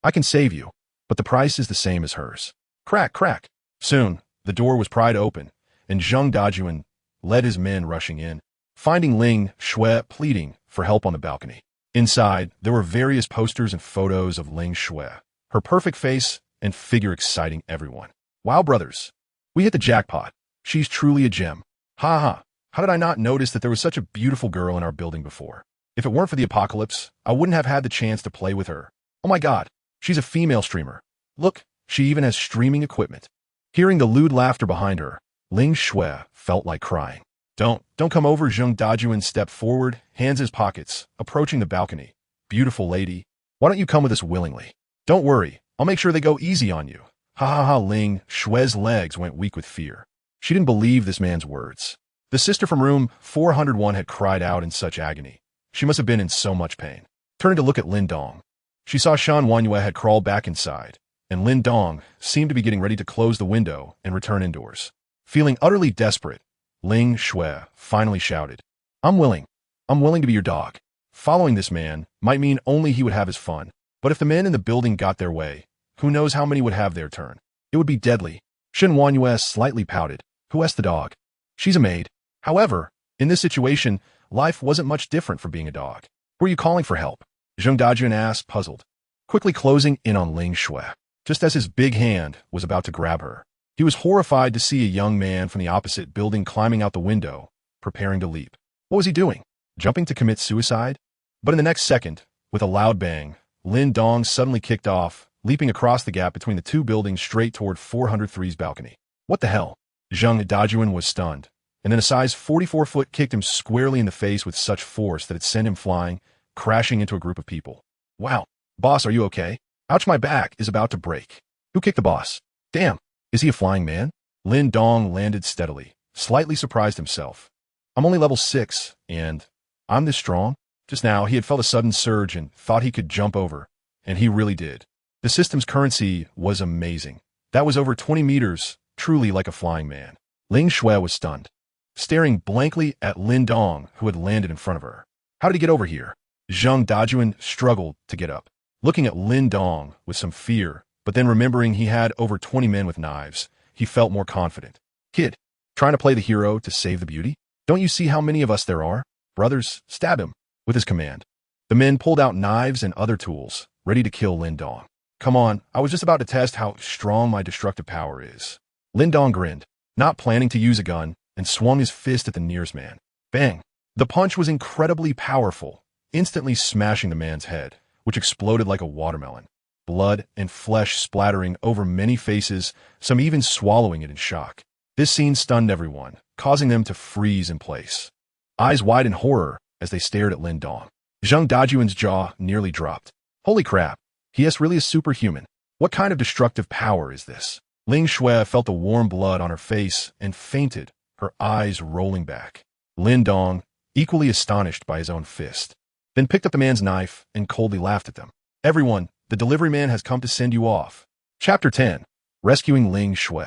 I can save you, but the price is the same as hers. Crack, crack. Soon, the door was pried open, and Ice.When led his men rushing in, finding Ling Shui pleading for help on the balcony. Inside, there were various posters and photos of Ling Shui, her perfect face and figure exciting everyone. Wow, brothers, we hit the jackpot. She's truly a gem. Ha ha. How did I not notice that there was such a beautiful girl in our building before? If it weren't for the apocalypse, I wouldn't have had the chance to play with her. Oh my god, she's a female streamer. Look, she even has streaming equipment. Hearing the lewd laughter behind her, Ling Shui felt like crying. Don't come over. Ice.When stepped forward, hands in his pockets, approaching the balcony. Beautiful lady, why don't you come with us willingly? Don't worry, I'll make sure they go easy on you. Ha ha ha. Ling Shui's legs went weak with fear. She didn't believe this man's words. The sister from room 401 had cried out in such agony. She must have been in so much pain. Turning to look at Lin Dong, she saw Shan had crawled back inside, and Lin Dong seemed to be getting ready to close the window and return indoors. Feeling utterly desperate, Ling Shui finally shouted, I'm willing to be your dog. Following this man might mean only he would have his fun, but if the men in the building got their way, who knows how many would have their turn. It would be deadly. Shan slightly pouted. Who asked the dog? She's a maid. However, in this situation, life wasn't much different from being a dog. Were you calling for help? Ice.When asked, puzzled, quickly closing in on Ling Shui. Just as his big hand was about to grab her, he was horrified to see a young man from the opposite building climbing out the window, preparing to leap. What was he doing? Jumping to commit suicide? But in the next second, with a loud bang, Lin Dong suddenly kicked off, leaping across the gap between the two buildings straight toward 403's balcony. What the hell? Ice.When was stunned, and then a size 44 foot kicked him squarely in the face with such force that it sent him flying, crashing into a group of people. Wow. Boss, are you okay? Ouch, my back is about to break. Who kicked the boss? Damn, is he a flying man? Lin Dong landed steadily, slightly surprised himself. I'm only level 6, and I'm this strong? Just now, he had felt a sudden surge and thought he could jump over, and he really did. The system's currency was amazing. That was over 20 meters, truly like a flying man. Ling Shui was stunned, staring blankly at Lin Dong, who had landed in front of her. How did he get over here? Zhang Dajuan struggled to get up, looking at Lin Dong with some fear, but then remembering he had over 20 men with knives, he felt more confident. Kid, trying to play the hero to save the beauty? Don't you see how many of us there are? Brothers, stab him, with his command. The men pulled out knives and other tools, ready to kill Lin Dong. Come on, I was just about to test how strong my destructive power is. Lin Dong grinned, not planning to use a gun, and swung his fist at the nearest man. Bang! The punch was incredibly powerful, instantly smashing the man's head, which exploded like a watermelon. Blood and flesh splattering over many faces, some even swallowing it in shock. This scene stunned everyone, causing them to freeze in place, eyes wide in horror as they stared at Lin Dong. Zhang Dajuan's jaw nearly dropped. Holy crap, he is really a superhuman. What kind of destructive power is this? Ling Shui felt the warm blood on her face and fainted, her eyes rolling back. Lin Dong, equally astonished by his own fist, then picked up the man's knife and coldly laughed at them. Everyone, the delivery man has come to send you off. Chapter 10. Rescuing Ling Shui.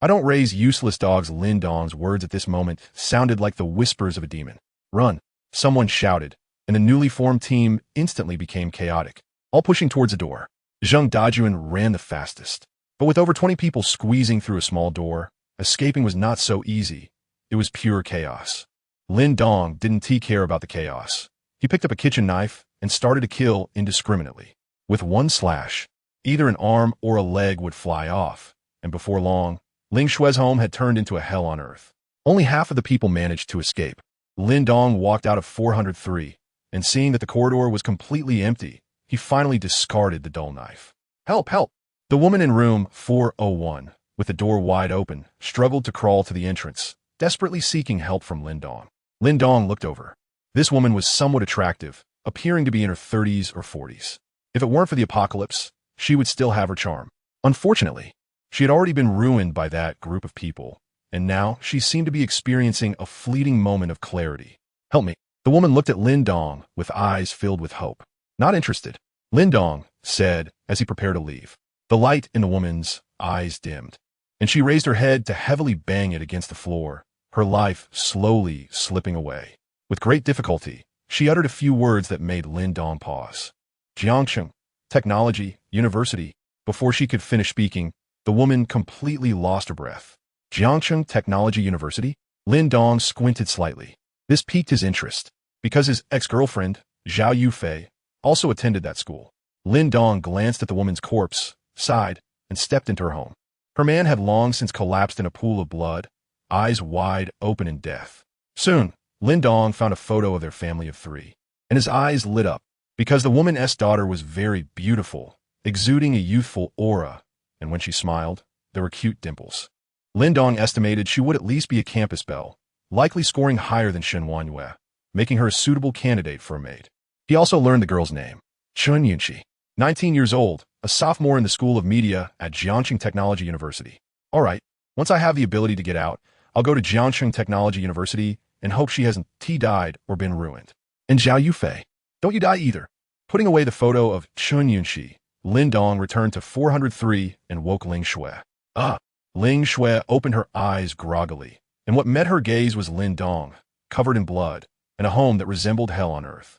I don't raise useless dogs. Lin Dong's words at this moment sounded like the whispers of a demon. Run, someone shouted, and the newly formed team instantly became chaotic, all pushing towards the door. Zhang Dajuan ran the fastest. But with over 20 people squeezing through a small door, escaping was not so easy. It was pure chaos. Lin Dong didn't care about the chaos. He picked up a kitchen knife and started to kill indiscriminately. With one slash, either an arm or a leg would fly off, and before long, Ling Shui's home had turned into a hell on earth. Only half of the people managed to escape. Lin Dong walked out of 403, and seeing that the corridor was completely empty, he finally discarded the dull knife. Help, help! The woman in room 401, with the door wide open, struggled to crawl to the entrance, desperately seeking help from Lin Dong. Lin Dong looked over. This woman was somewhat attractive, appearing to be in her 30s or 40s. If it weren't for the apocalypse, she would still have her charm. Unfortunately, she had already been ruined by that group of people, and now she seemed to be experiencing a fleeting moment of clarity. Help me. The woman looked at Lin Dong with eyes filled with hope. Not interested, Lin Dong said as he prepared to leave. The light in the woman's eyes dimmed, and she raised her head to heavily bang it against the floor, her life slowly slipping away. With great difficulty, she uttered a few words that made Lin Dong pause. Jiangcheng, Technology, University. Before she could finish speaking, the woman completely lost her breath. Jiangcheng Technology University? Lin Dong squinted slightly. This piqued his interest, because his ex-girlfriend, Zhao Yufei, also attended that school. Lin Dong glanced at the woman's corpse, sighed, and stepped into her home. Her man had long since collapsed in a pool of blood, eyes wide open in death. Soon, Lin Dong found a photo of their family of 3, and his eyes lit up, because the woman's daughter was very beautiful, exuding a youthful aura, and when she smiled, there were cute dimples. Lin Dong estimated she would at least be a campus belle, likely scoring higher than Shen Wanyue, making her a suitable candidate for a maid. He also learned the girl's name, Chun Yunqi, 19 years old, a sophomore in the School of Media at Jiangcheng Technology University. All right, once I have the ability to get out, I'll go to Jiangcheng Technology University and hope she hasn't died or been ruined. And Zhao Yufei, don't you die either. Putting away the photo of Chun Yunqi, Lin Dong returned to 403 and woke Ling Shui. Ling Shui opened her eyes groggily, and what met her gaze was Lin Dong, covered in blood, and a home that resembled hell on earth.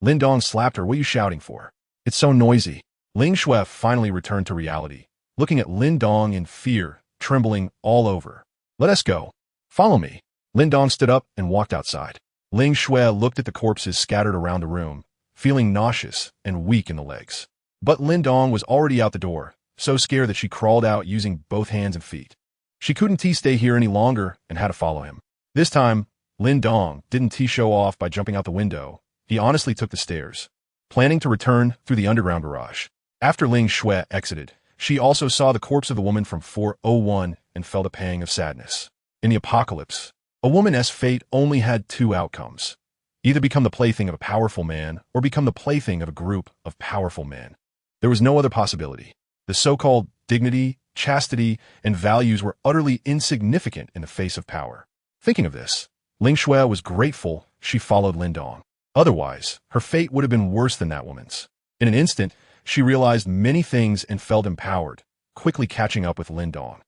Lin Dong slapped her. What are you shouting for? It's so noisy. Ling Shui finally returned to reality, looking at Lin Dong in fear, trembling all over. Let us go. Follow me. Lin Dong stood up and walked outside. Ling Shui looked at the corpses scattered around the room, feeling nauseous and weak in the legs. But Lin Dong was already out the door, so scared that she crawled out using both hands and feet. She couldn't stay here any longer and had to follow him. This time, Lin Dong didn't show off by jumping out the window. He honestly took the stairs, planning to return through the underground garage. After Ling Shui exited, she also saw the corpse of the woman from 401 and felt a pang of sadness. In the apocalypse, a woman's fate only had 2 outcomes. Either become the plaything of a powerful man or become the plaything of a group of powerful men. There was no other possibility. The so-called dignity, chastity, and values were utterly insignificant in the face of power. Thinking of this, Ling Shui was grateful she followed Lin Dong. Otherwise, her fate would have been worse than that woman's. In an instant, she realized many things and felt empowered, quickly catching up with Lin Dong.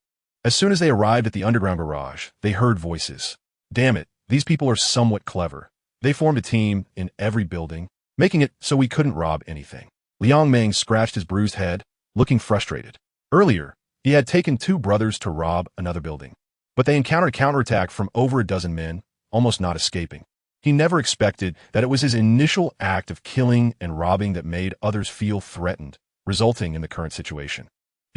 As soon as they arrived at the underground garage, they heard voices. Damn it, these people are somewhat clever. They formed a team in every building, making it so we couldn't rob anything. Liang Meng scratched his bruised head, looking frustrated. Earlier, he had taken 2 brothers to rob another building, but they encountered a counterattack from over a dozen men, almost not escaping. He never expected that it was his initial act of killing and robbing that made others feel threatened, resulting in the current situation.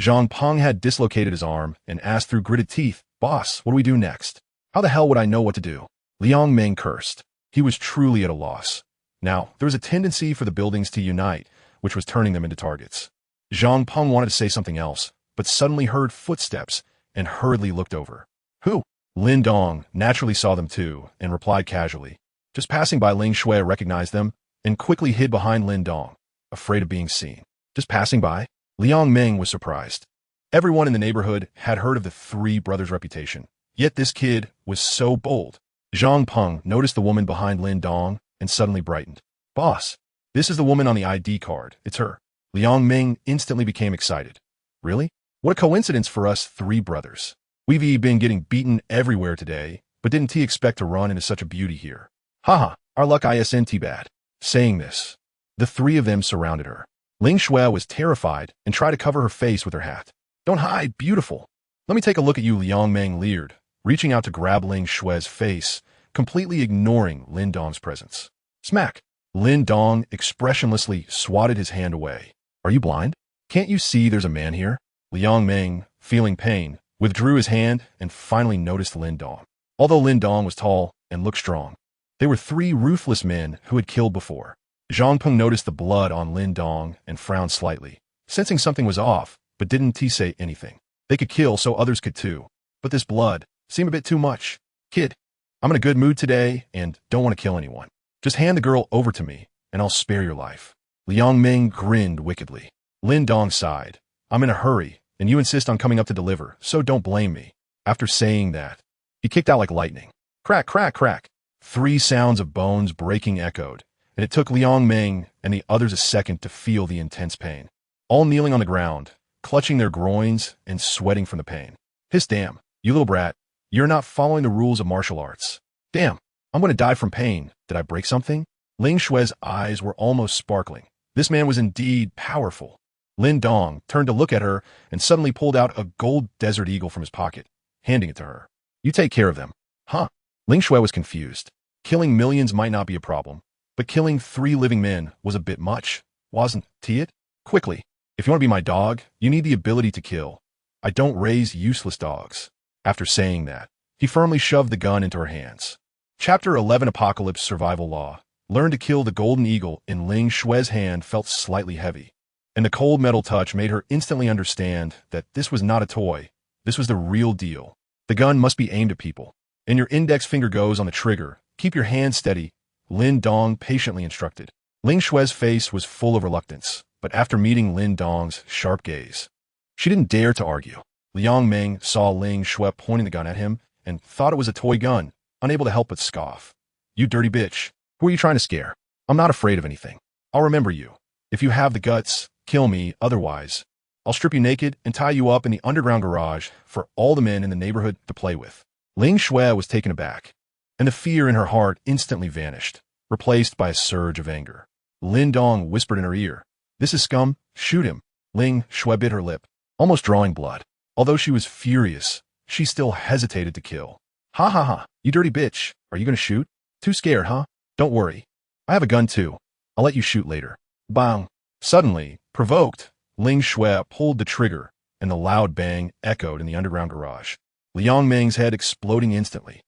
Zhang Peng had dislocated his arm and asked through gritted teeth, "Boss, what do we do next?" "How the hell would I know what to do?" Liang Meng cursed. He was truly at a loss. Now, there was a tendency for the buildings to unite, which was turning them into targets. Zhang Peng wanted to say something else, but suddenly heard footsteps and hurriedly looked over. "Who?" Lin Dong naturally saw them too and replied casually. Just passing by. Ling Shui recognized them and quickly hid behind Lin Dong, afraid of being seen. Just passing by? Liang Meng was surprised. Everyone in the neighborhood had heard of the 3 brothers' reputation, yet this kid was so bold. Zhang Peng noticed the woman behind Lin Dong and suddenly brightened. "Boss, this is the woman on the ID card. It's her." Liang Meng instantly became excited. "Really? What a coincidence for us 3 brothers. We've been getting beaten everywhere today, but didn't he expect to run into such a beauty here? Haha, our luck isn't bad." Saying this, the 3 of them surrounded her. Ling Shui was terrified and tried to cover her face with her hat. "Don't hide, beautiful. Let me take a look at you," Liang Meng leered, reaching out to grab Ling Shui's face, completely ignoring Lin Dong's presence. Smack! Lin Dong expressionlessly swatted his hand away. "Are you blind? Can't you see there's a man here?" Liang Meng, feeling pain, withdrew his hand and finally noticed Lin Dong. Although Lin Dong was tall and looked strong, they were 3 ruthless men who had killed before. Zhang Peng noticed the blood on Lin Dong and frowned slightly, sensing something was off, but didn't say anything. They could kill so others could too, but this blood seemed a bit too much. "Kid, I'm in a good mood today and don't want to kill anyone. Just hand the girl over to me and I'll spare your life." Liang Meng grinned wickedly. Lin Dong sighed. "I'm in a hurry and you insist on coming up to deliver, so don't blame me." After saying that, he kicked out like lightning. Crack, crack, crack. 3 sounds of bones breaking echoed, and it took Liang Meng and the others a second to feel the intense pain. All kneeling on the ground, clutching their groins and sweating from the pain. "Hiss, damn, you little brat. You're not following the rules of martial arts. Damn, I'm going to die from pain. Did I break something?" Ling Shui's eyes were almost sparkling. This man was indeed powerful. Lin Dong turned to look at her and suddenly pulled out a gold desert eagle from his pocket, handing it to her. "You take care of them." "Huh?" Ling Shui was confused. Killing millions might not be a problem, but killing 3 living men was a bit much, wasn't it? "Quickly, if you want to be my dog, you need the ability to kill. I don't raise useless dogs." After saying that, he firmly shoved the gun into her hands. Chapter 11 Apocalypse Survival Law. Learn to kill the golden eagle in Ling Shui's hand felt slightly heavy, and the cold metal touch made her instantly understand that this was not a toy. This was the real deal. The gun must be aimed at people, and your index finger goes on the trigger. Keep your hand steady, Lin Dong patiently instructed. Ling Shui's face was full of reluctance, but after meeting Lin Dong's sharp gaze, she didn't dare to argue. Liang Meng saw Ling Shui pointing the gun at him and thought it was a toy gun, unable to help but scoff. "You dirty bitch. Who are you trying to scare? I'm not afraid of anything. I'll remember you. If you have the guts, kill me, otherwise I'll strip you naked and tie you up in the underground garage for all the men in the neighborhood to play with." Ling Shui was taken aback, and the fear in her heart instantly vanished, replaced by a surge of anger. Lin Dong whispered in her ear, "This is scum, shoot him." Ling Shui bit her lip, almost drawing blood. Although she was furious, she still hesitated to kill. "Ha ha ha, you dirty bitch, are you going to shoot? Too scared, huh? Don't worry, I have a gun too. I'll let you shoot later." Bang! Suddenly, provoked, Ling Shui pulled the trigger, and the loud bang echoed in the underground garage. Liang Meng's head exploding instantly.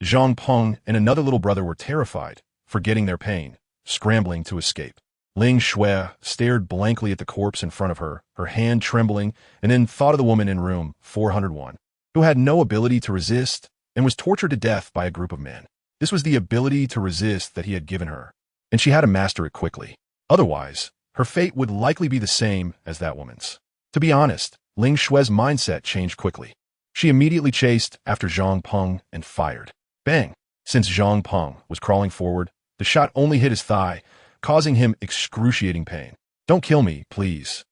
Zhang Peng and another little brother were terrified, forgetting their pain, scrambling to escape. Ling Shui stared blankly at the corpse in front of her, her hand trembling, and then thought of the woman in room 401, who had no ability to resist and was tortured to death by a group of men. This was the ability to resist that he had given her, and she had to master it quickly. Otherwise, her fate would likely be the same as that woman's. To be honest, Ling Shue's mindset changed quickly. She immediately chased after Zhang Peng and fired. Bang! Since Zhang Peng was crawling forward, the shot only hit his thigh, causing him excruciating pain. Don't kill me, please.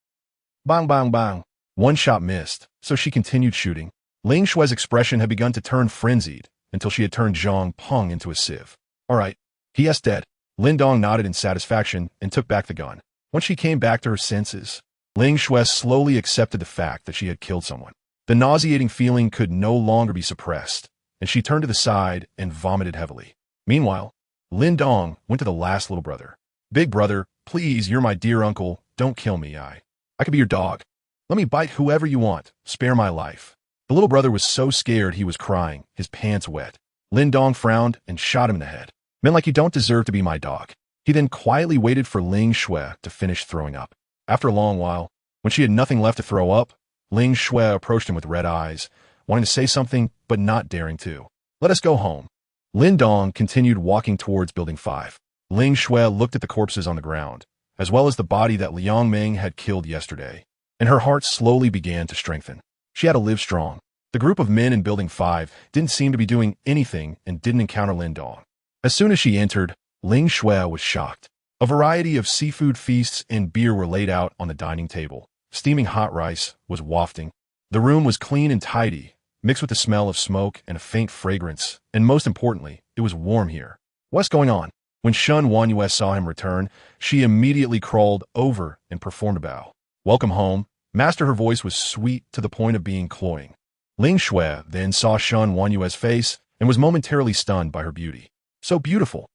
Bang, bang, bang. One shot missed, so she continued shooting. Ling Shue's expression had begun to turn frenzied until she had turned Zhang Peng into a sieve. All right, he is dead. Lin Dong nodded in satisfaction and took back the gun. Once she came back to her senses, Ling Shue slowly accepted the fact that she had killed someone. The nauseating feeling could no longer be suppressed, and she turned to the side and vomited heavily. Meanwhile, Lin Dong went to the last little brother. Big brother, please, you're my dear uncle. Don't kill me. I could be your dog. Let me bite whoever you want. Spare my life. The little brother was so scared he was crying, his pants wet. Lin Dong frowned and shot him in the head. Men like you don't deserve to be my dog. He then quietly waited for Ling Shue to finish throwing up. After a long while, when she had nothing left to throw up, Ling Shue approached him with red eyes, wanting to say something but not daring to. Let us go home. Lin Dong continued walking towards Building 5. Ling Shue looked at the corpses on the ground, as well as the body that Liang Meng had killed yesterday, and her heart slowly began to strengthen. She had to live strong. The group of men in Building 5 didn't seem to be doing anything and didn't encounter Lin Dong. As soon as she entered, Ling Shue was shocked. A variety of seafood feasts and beer were laid out on the dining table. Steaming hot rice was wafting. The room was clean and tidy, mixed with the smell of smoke and a faint fragrance, and most importantly, it was warm here. What's going on? When Shun Wanyue saw him return, she immediately crawled over and performed a bow. Welcome home, master. Her voice was sweet to the point of being cloying. Ling Shue then saw Shun Wanyue's face and was momentarily stunned by her beauty. So beautiful.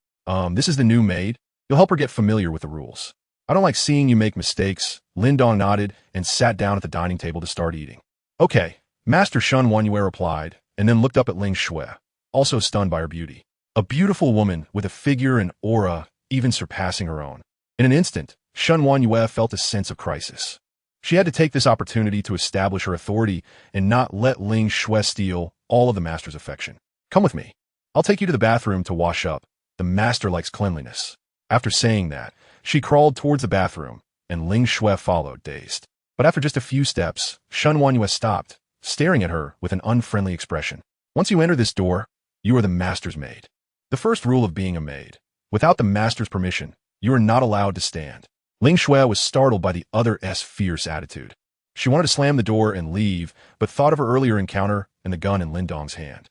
This is the new maid? You'll help her get familiar with the rules. I don't like seeing you make mistakes. Lin Dong nodded and sat down at the dining table to start eating. Okay, Master Shun Wanyue replied, and then looked up at Ling Shue, also stunned by her beauty. A beautiful woman with a figure and aura even surpassing her own. In an instant, Shun Wanyue felt a sense of crisis. She had to take this opportunity to establish her authority and not let Ling Shue steal all of the master's affection. Come with me. I'll take you to the bathroom to wash up. The master likes cleanliness. After saying that, she crawled towards the bathroom, and Ling Shue followed, dazed. But after just a few steps, Shun Wanyue stopped, staring at her with an unfriendly expression. Once you enter this door, you are the master's maid. The first rule of being a maid: without the master's permission, you are not allowed to stand. Ling Shue was startled by the other's fierce attitude. She wanted to slam the door and leave, but thought of her earlier encounter and the gun in Lin Dong's hand.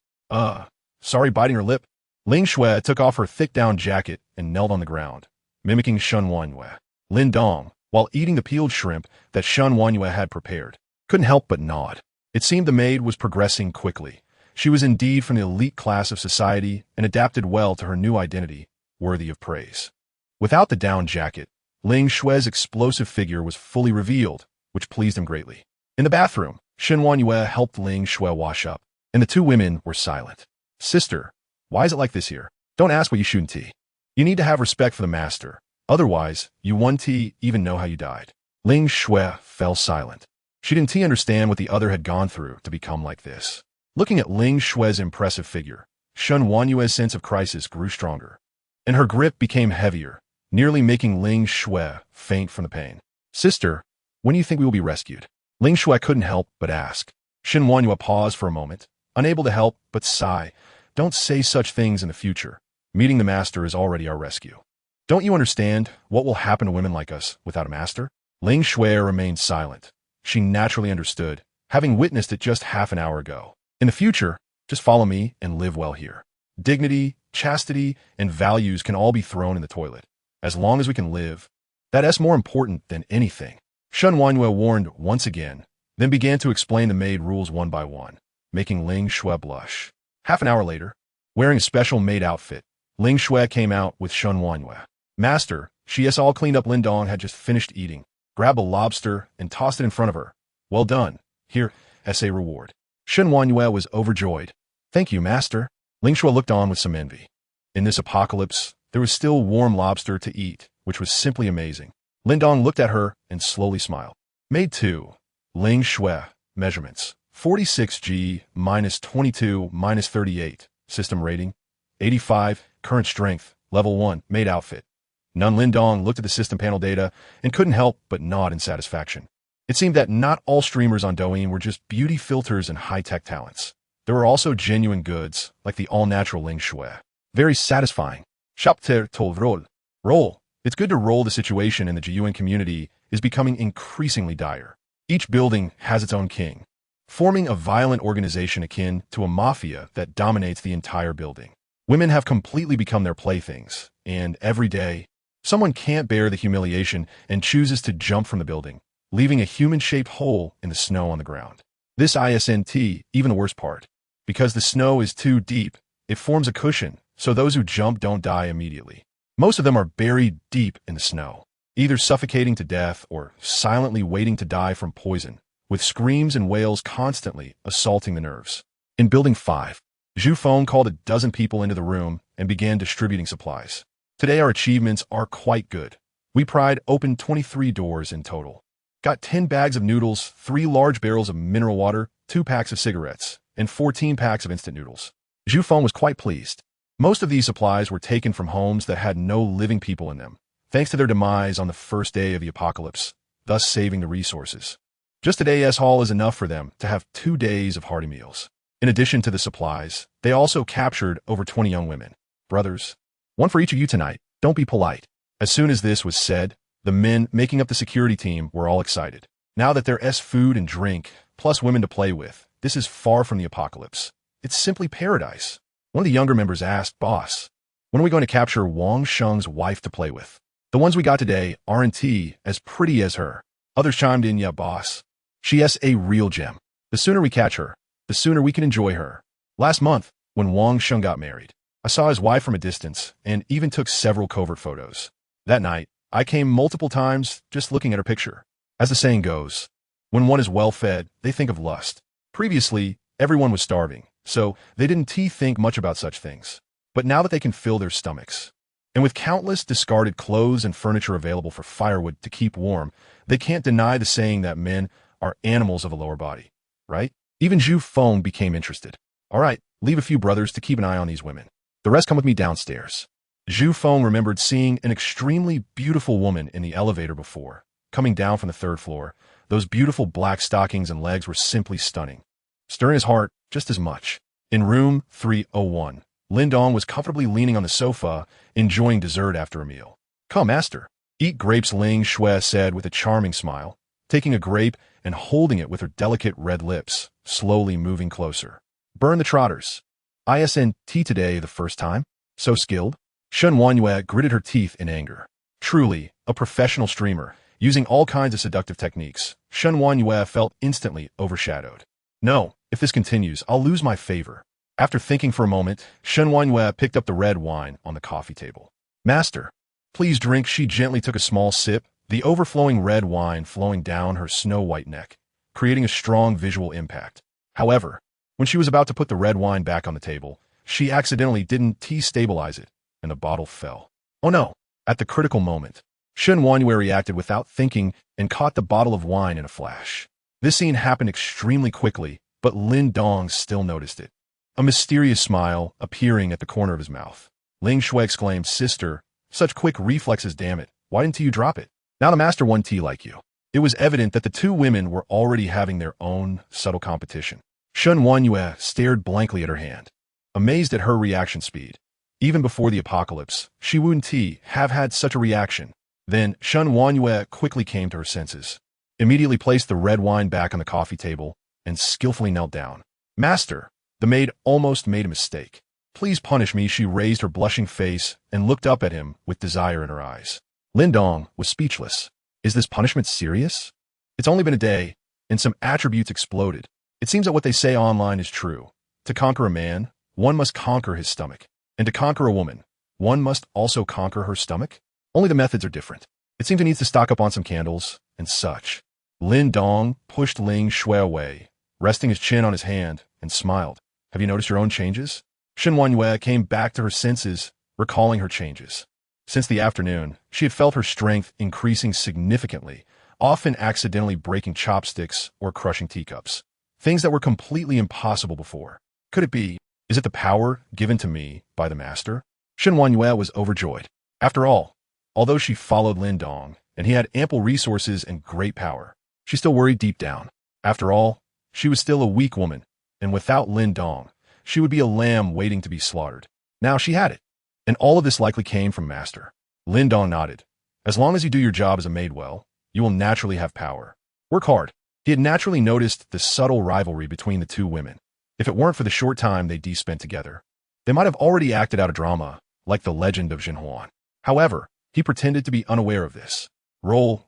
Sorry, biting her lip. Ling Shue took off her thick-down jacket and knelt on the ground, mimicking Shun Wanyue. Lin Dong, while eating the peeled shrimp that Shun Wanyue had prepared, couldn't help but nod. It seemed the maid was progressing quickly. She was indeed from the elite class of society and adapted well to her new identity, worthy of praise. Without the down jacket, Ling Shue's explosive figure was fully revealed, which pleased him greatly. In the bathroom, Shun Wanyue helped Ling Shue wash up, and the two women were silent. Sister, why is it like this here? Don't ask what you shouldn't tea. You need to have respect for the master. Otherwise, you won't even know how you died. Ling Shue fell silent. She didn't understand what the other had gone through to become like this. Looking at Ling Shue's impressive figure, Shun Wanyue's sense of crisis grew stronger, and her grip became heavier, nearly making Ling Shue faint from the pain. Sister, when do you think we will be rescued? Ling Shue couldn't help but ask. Shun Wanyue paused for a moment, unable to help but sigh. Don't say such things in the future. Meeting the master is already our rescue. Don't you understand what will happen to women like us without a master? Ling Shue remained silent. She naturally understood, having witnessed it just half an hour ago. In the future, just follow me and live well here. Dignity, chastity, and values can all be thrown in the toilet. As long as we can live, that's more important than anything. Shun Wanyue warned once again, then began to explain the maid rules one by one, making Ling Shue blush. Half an hour later, wearing a special maid outfit, Ling Shue came out with Shun Wanyue. Master, she has all cleaned up. Lin Dong had just finished eating, grabbed a lobster, and tossed it in front of her. Well done. Here, as a reward. Shun Wanyue was overjoyed. Thank you, master. Ling Shue looked on with some envy. In this apocalypse, there was still warm lobster to eat, which was simply amazing. Lin Dong looked at her and slowly smiled. Maid 2. Ling Shue. Measurements: 46G, -22, -38. System rating: 85. Current strength: level 1. Maid outfit. Lin Dong looked at the system panel data and couldn't help but nod in satisfaction. It seemed that not all streamers on Douyin were just beauty filters and high-tech talents. There were also genuine goods, like the all-natural Ling Shui. Very satisfying. Chapter to roll. Roll. It's good to roll. The situation in the Jiyuan community is becoming increasingly dire. Each building has its own king, forming a violent organization akin to a mafia that dominates the entire building. Women have completely become their playthings, and every day, someone can't bear the humiliation and chooses to jump from the building, leaving a human-shaped hole in the snow on the ground. This isn't even the worst part. Because the snow is too deep, it forms a cushion, so those who jump don't die immediately. Most of them are buried deep in the snow, either suffocating to death or silently waiting to die from poison, with screams and wails constantly assaulting the nerves. In Building 5, Zhu Feng called a dozen people into the room and began distributing supplies. Today our achievements are quite good. We pried open 23 doors in total. Got 10 bags of noodles, 3 large barrels of mineral water, 2 packs of cigarettes, and 14 packs of instant noodles. Zhu Feng was quite pleased. Most of these supplies were taken from homes that had no living people in them, thanks to their demise on the first day of the apocalypse, thus saving the resources. Just today's haul is enough for them to have 2 days of hearty meals. In addition to the supplies, they also captured over 20 young women. Brothers, one for each of you tonight. Don't be polite. As soon as this was said, the men making up the security team were all excited. Now that there's food and drink, plus women to play with, this is far from the apocalypse. It's simply paradise. One of the younger members asked, "Boss, when are we going to capture Wang Sheng's wife to play with? The ones we got today aren't as pretty as her." Others chimed in, "Yeah, boss. She's a real gem. The sooner we catch her, the sooner we can enjoy her." Last month, when Wang Sheng got married, I saw his wife from a distance and even took several covert photos. That night, I came multiple times just looking at her picture. As the saying goes, when one is well-fed, they think of lust. Previously, everyone was starving, so they didn't think much about such things. But now that they can fill their stomachs, and with countless discarded clothes and furniture available for firewood to keep warm, they can't deny the saying that men are animals of a lower body, right? Even Zhu Feng became interested. "All right, leave a few brothers to keep an eye on these women. The rest come with me downstairs." Zhu Feng remembered seeing an extremely beautiful woman in the elevator before. Coming down from the 3rd floor, those beautiful black stockings and legs were simply stunning, stirring his heart just as much. In room 301, Lin Dong was comfortably leaning on the sofa, enjoying dessert after a meal. "Come, master. Eat grapes," Ling Shui said with a charming smile, taking a grape and holding it with her delicate red lips, slowly moving closer. "Burn the trotters. Isn't today the first time? So skilled?" Shen Wanyue gritted her teeth in anger. Truly, a professional streamer, using all kinds of seductive techniques, Shen Wanyue felt instantly overshadowed. "No, if this continues, I'll lose my favor." After thinking for a moment, Shen Wanyue picked up the red wine on the coffee table. "Master, please drink." She gently took a small sip, the overflowing red wine flowing down her snow-white neck, creating a strong visual impact. However, when she was about to put the red wine back on the table, she accidentally didn't stabilize it, and the bottle fell. Oh no! At the critical moment, Shen Wanyue reacted without thinking and caught the bottle of wine in a flash. This scene happened extremely quickly, but Lin Dong still noticed it. A mysterious smile appearing at the corner of his mouth. Ling Shui exclaimed, "Sister, such quick reflexes, damn it. Why didn't you drop it? Now the master won tea like you." It was evident that the two women were already having their own subtle competition. Shen Wanyue stared blankly at her hand, amazed at her reaction speed. Even before the apocalypse, she wouldn't have had such a reaction. Then, Shen Wanyue quickly came to her senses, immediately placed the red wine back on the coffee table, and skillfully knelt down. "Master, the maid almost made a mistake. Please punish me." She raised her blushing face and looked up at him with desire in her eyes. Lin Dong was speechless. Is this punishment serious? It's only been a day, and some attributes exploded. It seems that what they say online is true. To conquer a man, one must conquer his stomach. And to conquer a woman, one must also conquer her stomach? Only the methods are different. It seems he needs to stock up on some candles and such. Lin Dong pushed Ling Shui away, resting his chin on his hand, and smiled. "Have you noticed your own changes?" Shen Wanyue came back to her senses, recalling her changes. Since the afternoon, she had felt her strength increasing significantly, often accidentally breaking chopsticks or crushing teacups. Things that were completely impossible before. Could it be? Is it the power given to me by the master? Shen Wanyue was overjoyed. After all, although she followed Lin Dong, and he had ample resources and great power, She still worried deep down. After all, she was still a weak woman, and without Lin Dong, she would be a lamb waiting to be slaughtered. Now she had it. And all of this likely came from Master. Lin Dong nodded. As long as you do your job as a maid well, you will naturally have power. Work hard. He had naturally noticed the subtle rivalry between the two women. If it weren't for the short time they'd spent together, they might have already acted out a drama, like the legend of Jinhuan. However, he pretended to be unaware of this. Roll.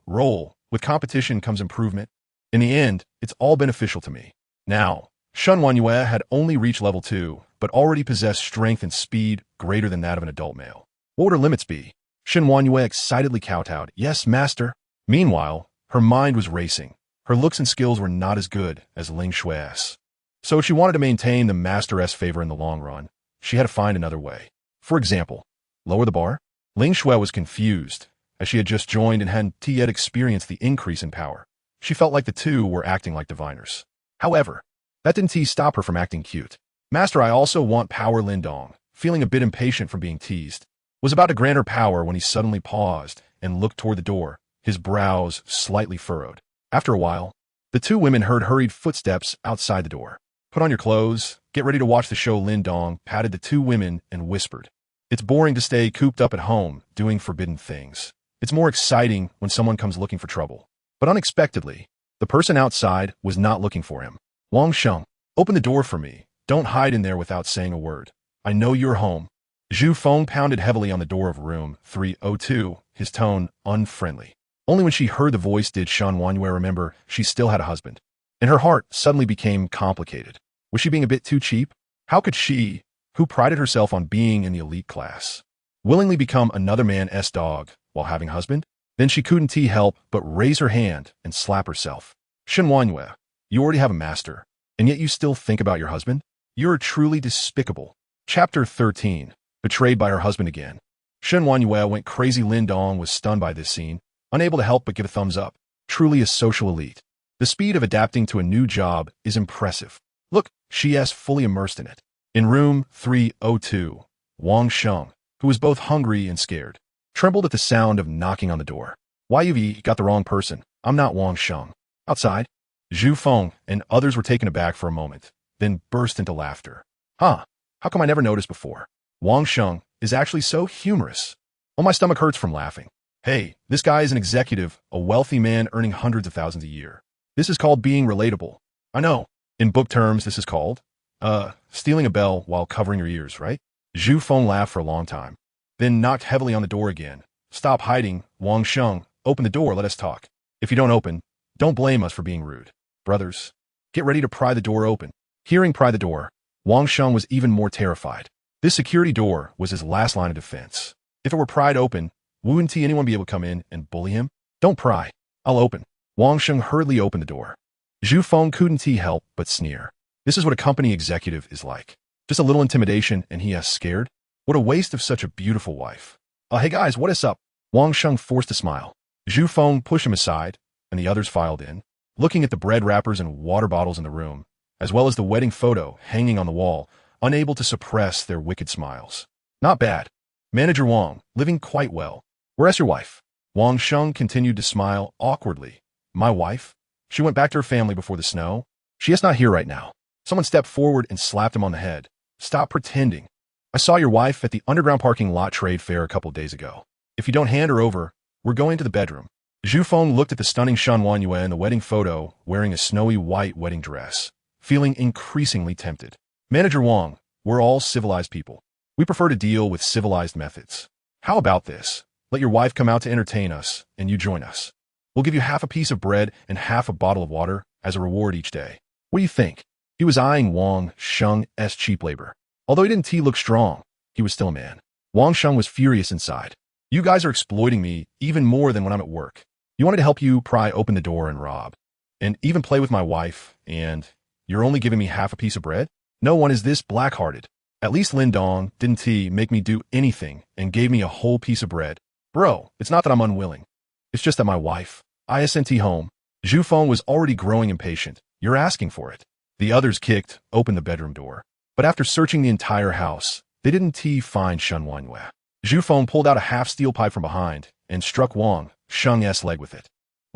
With competition comes improvement. In the end, it's all beneficial to me. Now, Shen Wanyue had only reached level 2, but already possessed strength and speed greater than that of an adult male. What would her limits be? Shen Wanyue excitedly kowtowed. Yes, master. Meanwhile, her mind was racing. Her looks and skills were not as good as Ling Shui's. So if she wanted to maintain the master's favor in the long run, she had to find another way. For example, lower the bar? Ling Shui was confused, as she had just joined and hadn't yet experienced the increase in power. She felt like the two were acting like diviners. However, that didn't stop her from acting cute. Master, I also want power. Lin Dong, feeling a bit impatient from being teased, was about to grant her power when he suddenly paused and looked toward the door, his brows slightly furrowed. After a while, the two women heard hurried footsteps outside the door. Put on your clothes, get ready to watch the show. Lin Dong patted the two women and whispered. It's boring to stay cooped up at home, doing forbidden things. It's more exciting when someone comes looking for trouble. But unexpectedly, the person outside was not looking for him. Wang Sheng, open the door for me. Don't hide in there without saying a word. I know you're home. Zhu Feng pounded heavily on the door of room 302, his tone unfriendly. Only when she heard the voice did Shen Wanyue remember she still had a husband. And her heart suddenly became complicated. Was she being a bit too cheap? How could she, who prided herself on being in the elite class, willingly become another man's dog while having a husband? Then she couldn't help but raise her hand and slap herself. Shen Wanyue, you already have a master, and yet you still think about your husband? You're truly despicable. Chapter 13. Betrayed by her husband again. Shen Wanyue went crazy. Lin Dong was stunned by this scene, unable to help but give a thumbs up. Truly a social elite. The speed of adapting to a new job is impressive. Look, she's fully immersed in it. In room 302, Wang Sheng, who was both hungry and scared, trembled at the sound of knocking on the door. Why, you've got the wrong person. I'm not Wang Sheng. Outside, Zhu Feng and others were taken aback for a moment, then burst into laughter. Huh, how come I never noticed before? Wang Sheng is actually so humorous. Oh, my stomach hurts from laughing. Hey, this guy is an executive, a wealthy man earning hundreds of thousands a year. This is called being relatable. I know. In book terms, this is called, stealing a bell while covering your ears, right? Zhu Feng laughed for a long time, then knocked heavily on the door again. Stop hiding, Wang Sheng. Open the door, let us talk. If you don't open, don't blame us for being rude. Brothers, get ready to pry the door open. Hearing pry the door, Wang Sheng was even more terrified. This security door was his last line of defense. If it were pried open, wouldn't anyone be able to come in and bully him? Don't pry. I'll open. Wang Sheng hurriedly opened the door. Zhu Feng couldn't help but sneer. This is what a company executive is like. Just a little intimidation and he is scared? What a waste of such a beautiful wife. Hey guys, what is up? Wang Sheng forced a smile. Zhu Feng pushed him aside, and the others filed in, looking at the bread wrappers and water bottles in the room, as well as the wedding photo hanging on the wall, unable to suppress their wicked smiles. Not bad. Manager Wang, living quite well. Where's your wife? Wang Sheng continued to smile awkwardly. My wife? She went back to her family before the snow. She is not here right now. Someone stepped forward and slapped him on the head. Stop pretending. I saw your wife at the underground parking lot trade fair a couple days ago. If you don't hand her over, we're going to the bedroom. Zhu Feng looked at the stunning Shen Wanyue in the wedding photo wearing a snowy white wedding dress, feeling increasingly tempted. Manager Wang, we're all civilized people. We prefer to deal with civilized methods. How about this? Let your wife come out to entertain us, and you join us. We'll give you half a piece of bread and half a bottle of water as a reward each day. What do you think? He was eyeing Wang Sheng's cheap labor. Although he didn't look strong, he was still a man. Wang Sheng was furious inside. You guys are exploiting me even more than when I'm at work. You wanted to help you pry open the door and rob, and even play with my wife, and you're only giving me half a piece of bread? No one is this black-hearted. At least Lin Dong didn't make me do anything and gave me a whole piece of bread. Bro, it's not that I'm unwilling. It's just that my wife, isn't home. Zhu Feng was already growing impatient. You're asking for it. The others kicked open the bedroom door. But after searching the entire house, they didn't find Shen Wanyue. Zhu Feng pulled out a half-steel pipe from behind and struck Wang Sheng's leg with it.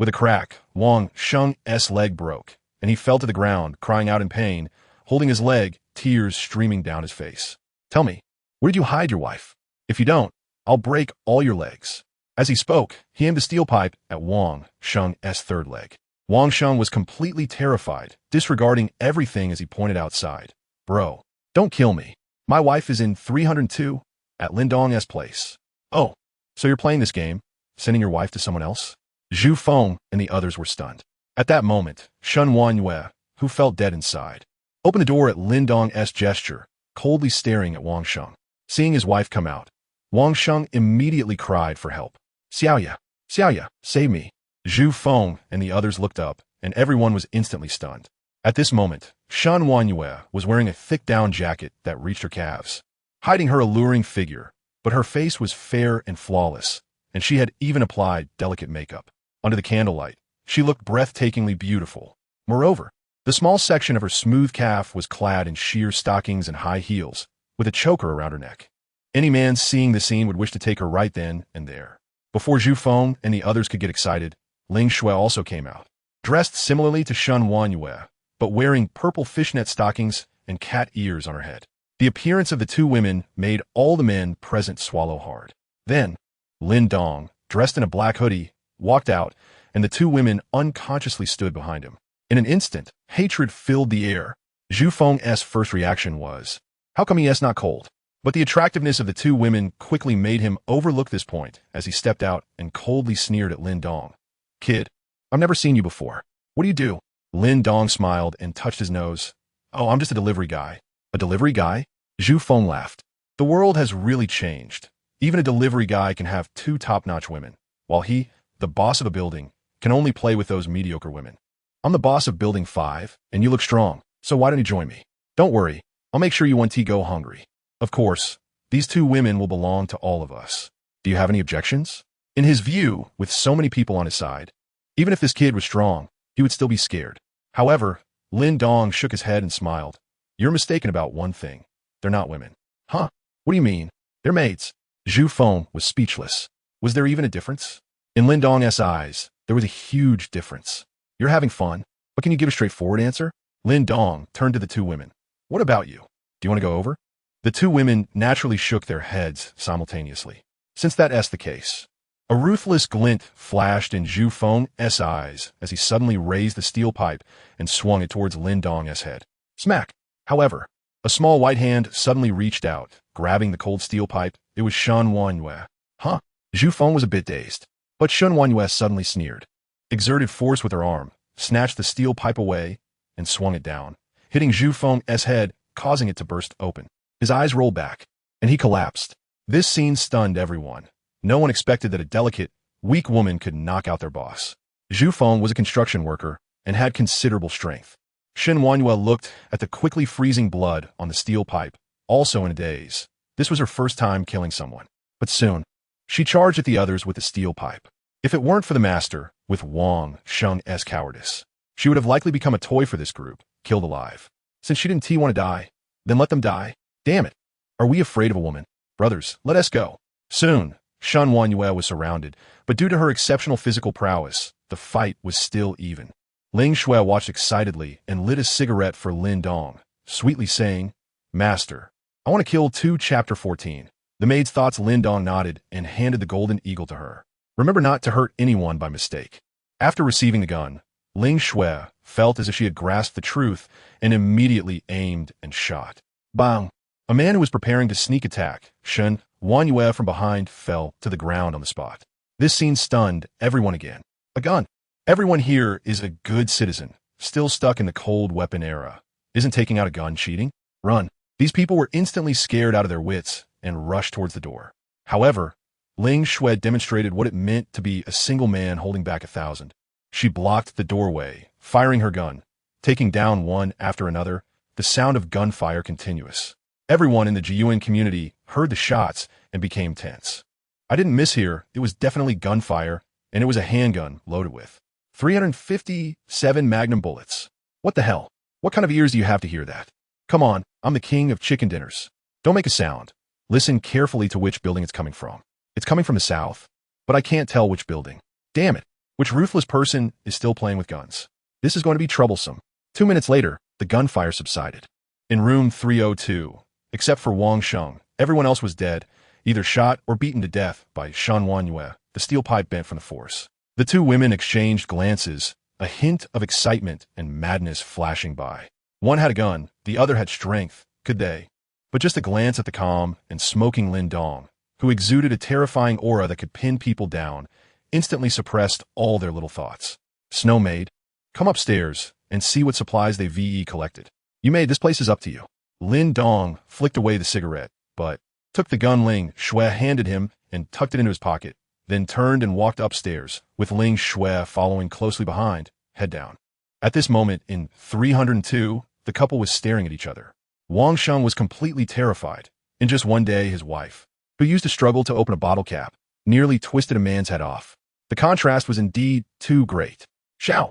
With a crack, Wang Sheng's leg broke, and he fell to the ground, crying out in pain, holding his leg, tears streaming down his face. Tell me, where did you hide your wife? If you don't, I'll break all your legs. As he spoke, he aimed a steel pipe at Wang Sheng's third leg. Wang Sheng was completely terrified, disregarding everything as he pointed outside. Bro, don't kill me. My wife is in 302 at Lin Dong's place. Oh, so you're playing this game, sending your wife to someone else? Zhu Feng and the others were stunned. At that moment, Shen Wanyue, who felt dead inside, opened the door at Lin Dong's gesture, coldly staring at Wang Sheng. Seeing his wife come out, Wang Sheng immediately cried for help. Xiaoya, Xiaoya, save me. Zhu Feng and the others looked up, and everyone was instantly stunned. At this moment, Shen Wanyue was wearing a thick down jacket that reached her calves, hiding her alluring figure, but her face was fair and flawless, and she had even applied delicate makeup. Under the candlelight, she looked breathtakingly beautiful. Moreover, the small section of her smooth calf was clad in sheer stockings and high heels, with a choker around her neck. Any man seeing the scene would wish to take her right then and there. Before Zhu Feng and the others could get excited, Ling Shui also came out, dressed similarly to Shen Wanyue, but wearing purple fishnet stockings and cat ears on her head. The appearance of the two women made all the men present swallow hard. Then, Lin Dong, dressed in a black hoodie, walked out, and the two women unconsciously stood behind him. In an instant, hatred filled the air. Zhu Feng's first reaction was, how come he is not cold? But the attractiveness of the two women quickly made him overlook this point as he stepped out and coldly sneered at Lin Dong. Kid, I've never seen you before. What do you do? Lin Dong smiled and touched his nose. Oh, I'm just a delivery guy. A delivery guy? Zhu Feng laughed. The world has really changed. Even a delivery guy can have two top-notch women, while he, the boss of a building, can only play with those mediocre women. I'm the boss of Building 5, and you look strong, so why don't you join me? Don't worry, I'll make sure you won't go hungry. Of course, these two women will belong to all of us. Do you have any objections? In his view, with so many people on his side, even if this kid was strong, he would still be scared. However, Lin Dong shook his head and smiled. You're mistaken about one thing. They're not women. Huh? What do you mean? They're maids. Zhu Feng was speechless. Was there even a difference? In Lin Dong's eyes, there was a huge difference. You're having fun, but can you give a straightforward answer? Lin Dong turned to the two women. What about you? Do you want to go over? The two women naturally shook their heads simultaneously. Since that's the case, a ruthless glint flashed in Zhu Feng's eyes as he suddenly raised the steel pipe and swung it towards Lin Dong's head. Smack! However, a small white hand suddenly reached out, grabbing the cold steel pipe. It was Shen Wanyue. Huh? Zhu Feng was a bit dazed, but Shen Wanyue suddenly sneered, exerted force with her arm, snatched the steel pipe away, and swung it down, hitting Zhu Feng's head, causing it to burst open. His eyes rolled back, and he collapsed. This scene stunned everyone. No one expected that a delicate, weak woman could knock out their boss. Zhu Feng was a construction worker and had considerable strength. Shen Wanyue looked at the quickly freezing blood on the steel pipe, also in a daze. This was her first time killing someone. But soon, she charged at the others with the steel pipe. If it weren't for the master, with Wang Sheng's cowardice, she would have likely become a toy for this group, killed alive. Since she didn't want to die, then let them die. Damn it. Are we afraid of a woman? Brothers, let us go. Soon, Shen Wanyue was surrounded, but due to her exceptional physical prowess, the fight was still even. Ling Shui watched excitedly and lit a cigarette for Lin Dong, sweetly saying, Master, I want to kill two. Chapter 14. The maid's thoughts. Lin Dong nodded and handed the golden eagle to her. Remember not to hurt anyone by mistake. After receiving the gun, Ling Shui felt as if she had grasped the truth and immediately aimed and shot. Bang! A man who was preparing to sneak attack Shen Wanyue from behind fell to the ground on the spot. This scene stunned everyone again. A gun. Everyone here is a good citizen, still stuck in the cold weapon era. Isn't taking out a gun cheating? Run. These people were instantly scared out of their wits and rushed towards the door. However, Ling Shui demonstrated what it meant to be a single man holding back 1,000. She blocked the doorway, firing her gun, taking down one after another, the sound of gunfire continuous. Everyone in the Jiyuan community heard the shots and became tense. I didn't miss here. It was definitely gunfire, and it was a handgun loaded with 357 Magnum bullets. What the hell? What kind of ears do you have to hear that? Come on, I'm the king of chicken dinners. Don't make a sound. Listen carefully to which building it's coming from. It's coming from the south, but I can't tell which building. Damn it. Which ruthless person is still playing with guns? This is going to be troublesome. 2 minutes later, the gunfire subsided. In room 302, except for Wang Sheng, everyone else was dead, either shot or beaten to death by Shen Wanyue, the steel pipe bent from the force. The two women exchanged glances, a hint of excitement and madness flashing by. One had a gun, the other had strength. Could they? But just a glance at the calm and smoking Lin Dong, who exuded a terrifying aura that could pin people down, instantly suppressed all their little thoughts. Snow Maid, come upstairs and see what supplies they VE collected. You Maid, this place is up to you. Lin Dong flicked away the cigarette, but took the gun Ling Shui handed him and tucked it into his pocket, then turned and walked upstairs, with Ling Shui following closely behind, head down. At this moment, in 302, the couple was staring at each other. Wang Sheng was completely terrified. In just one day, his wife, who used to struggle to open a bottle cap, nearly twisted a man's head off. The contrast was indeed too great. Xiao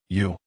you.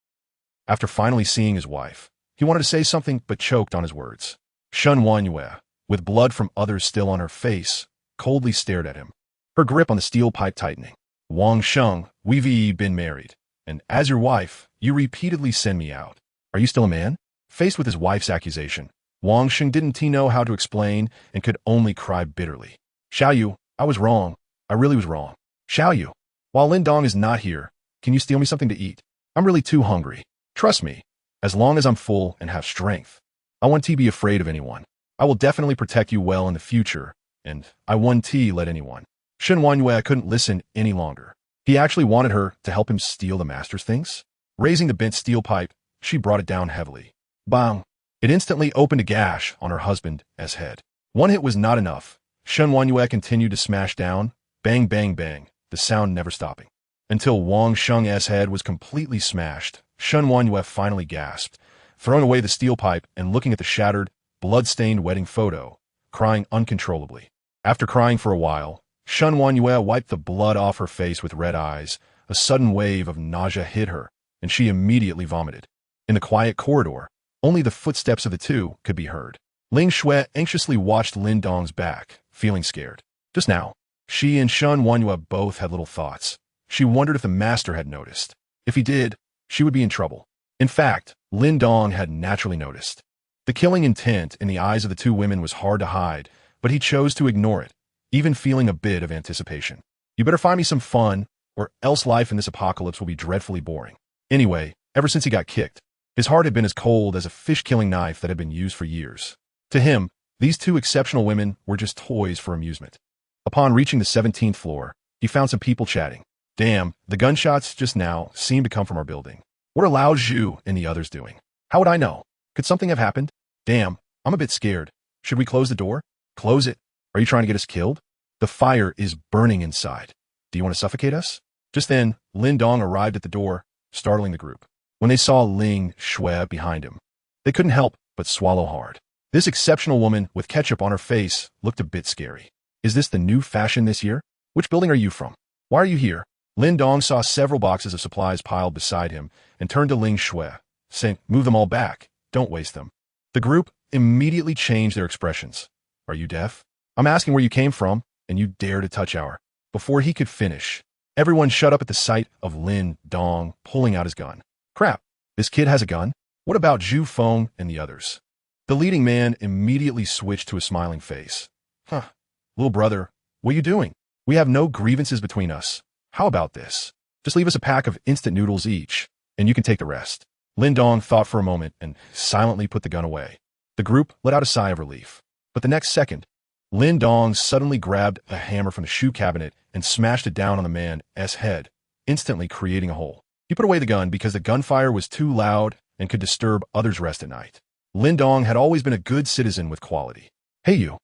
After finally seeing his wife, he wanted to say something but choked on his words. Shen Wanyue, with blood from others still on her face, coldly stared at him, her grip on the steel pipe tightening. Wang Sheng, we've been married, and as your wife, you repeatedly send me out. Are you still a man? Faced with his wife's accusation, Wang Sheng didn't know how to explain and could only cry bitterly. Xiao Yu, I was wrong. I really was wrong. Xiao Yu, while Lin Dong is not here, can you steal me something to eat? I'm really too hungry. Trust me, as long as I'm full and have strength, I won't be afraid of anyone. I will definitely protect you well in the future, and I won't let anyone. Shen Wanyue couldn't listen any longer. He actually wanted her to help him steal the master's things. Raising the bent steel pipe, she brought it down heavily. Bang! It instantly opened a gash on her husband's head. One hit was not enough. Shen Wanyue continued to smash down, bang bang bang, the sound never stopping. Until Wang Sheng's head was completely smashed, Shen Wanyue finally gasped, throwing away the steel pipe and looking at the shattered, blood-stained wedding photo, crying uncontrollably. After crying for a while, Shen Wanyue wiped the blood off her face with red eyes. A sudden wave of nausea hit her, and she immediately vomited. In the quiet corridor, only the footsteps of the two could be heard. Ling Shui anxiously watched Lin Dong's back, feeling scared. Just now, she and Shen Wanyue both had little thoughts. She wondered if the master had noticed. If he did, she would be in trouble. In fact, Lin Dong had naturally noticed. The killing intent in the eyes of the two women was hard to hide, but he chose to ignore it, even feeling a bit of anticipation. You better find me some fun, or else life in this apocalypse will be dreadfully boring. Anyway, ever since he got kicked, his heart had been as cold as a fish-killing knife that had been used for years. To him, these two exceptional women were just toys for amusement. Upon reaching the 17th floor, he found some people chatting. Damn, the gunshots just now seemed to come from our building. What are Lao Zhu and the others doing? How would I know? Could something have happened? Damn, I'm a bit scared. Should we close the door? Close it. Are you trying to get us killed? The fire is burning inside. Do you want to suffocate us? Just then, Lin Dong arrived at the door, startling the group. When they saw Ling Shui behind him, they couldn't help but swallow hard. This exceptional woman with ketchup on her face looked a bit scary. Is this the new fashion this year? Which building are you from? Why are you here? Lin Dong saw several boxes of supplies piled beside him and turned to Ling Shui, saying, move them all back. Don't waste them. The group immediately changed their expressions. Are you deaf? I'm asking where you came from, and you dare to touch our... Before he could finish, everyone shut up at the sight of Lin Dong pulling out his gun. Crap, this kid has a gun? What about Zhu Feng and the others? The leading man immediately switched to a smiling face. Little brother, what are you doing? We have no grievances between us. How about this? Just leave us a pack of instant noodles each, and you can take the rest. Lin Dong thought for a moment and silently put the gun away. The group let out a sigh of relief. But the next second, Lin Dong suddenly grabbed a hammer from the shoe cabinet and smashed it down on the man's head, instantly creating a hole. He put away the gun because the gunfire was too loud and could disturb others' rest at night. Lin Dong had always been a good citizen with quality. Hey you.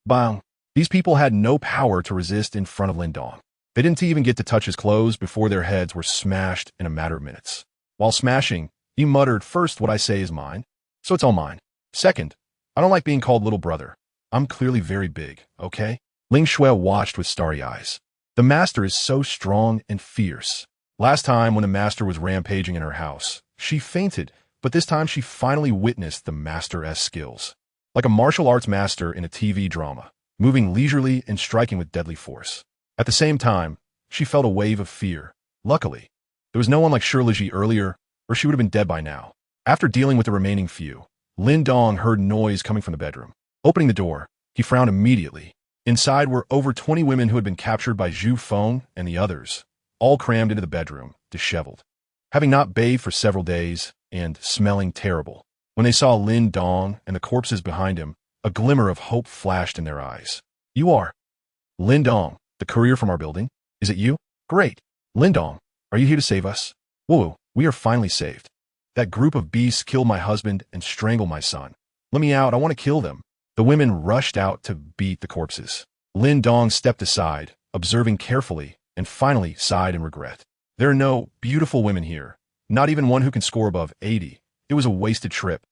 Bang. These people had no power to resist in front of Lin Dong. They didn't even get to touch his clothes before their heads were smashed in a matter of minutes. While smashing, he muttered, first, what I say is mine, so it's all mine. Second, I don't like being called little brother. I'm clearly very big, okay? Ling Shui watched with starry eyes. The master is so strong and fierce. Last time when the master was rampaging in her house, she fainted, but this time she finally witnessed the master's skills. Like a martial arts master in a TV drama, moving leisurely and striking with deadly force. At the same time, she felt a wave of fear. Luckily, there was no one like Shirley earlier, or she would have been dead by now. After dealing with the remaining few, Lin Dong heard noise coming from the bedroom. Opening the door, he frowned immediately. Inside were over 20 women who had been captured by Zhu Feng and the others, all crammed into the bedroom, disheveled. Having not bathed for several days, and smelling terrible. When they saw Lin Dong and the corpses behind him, a glimmer of hope flashed in their eyes. You are Lin Dong, the courier from our building? Is it you? Great. Lin Dong, are you here to save us? Whoa, we are finally saved. That group of beasts killed my husband and strangled my son. Let me out, I want to kill them. The women rushed out to beat the corpses. Lin Dong stepped aside, observing carefully, and finally sighed in regret. There are no beautiful women here, not even one who can score above 80. It was a wasted trip.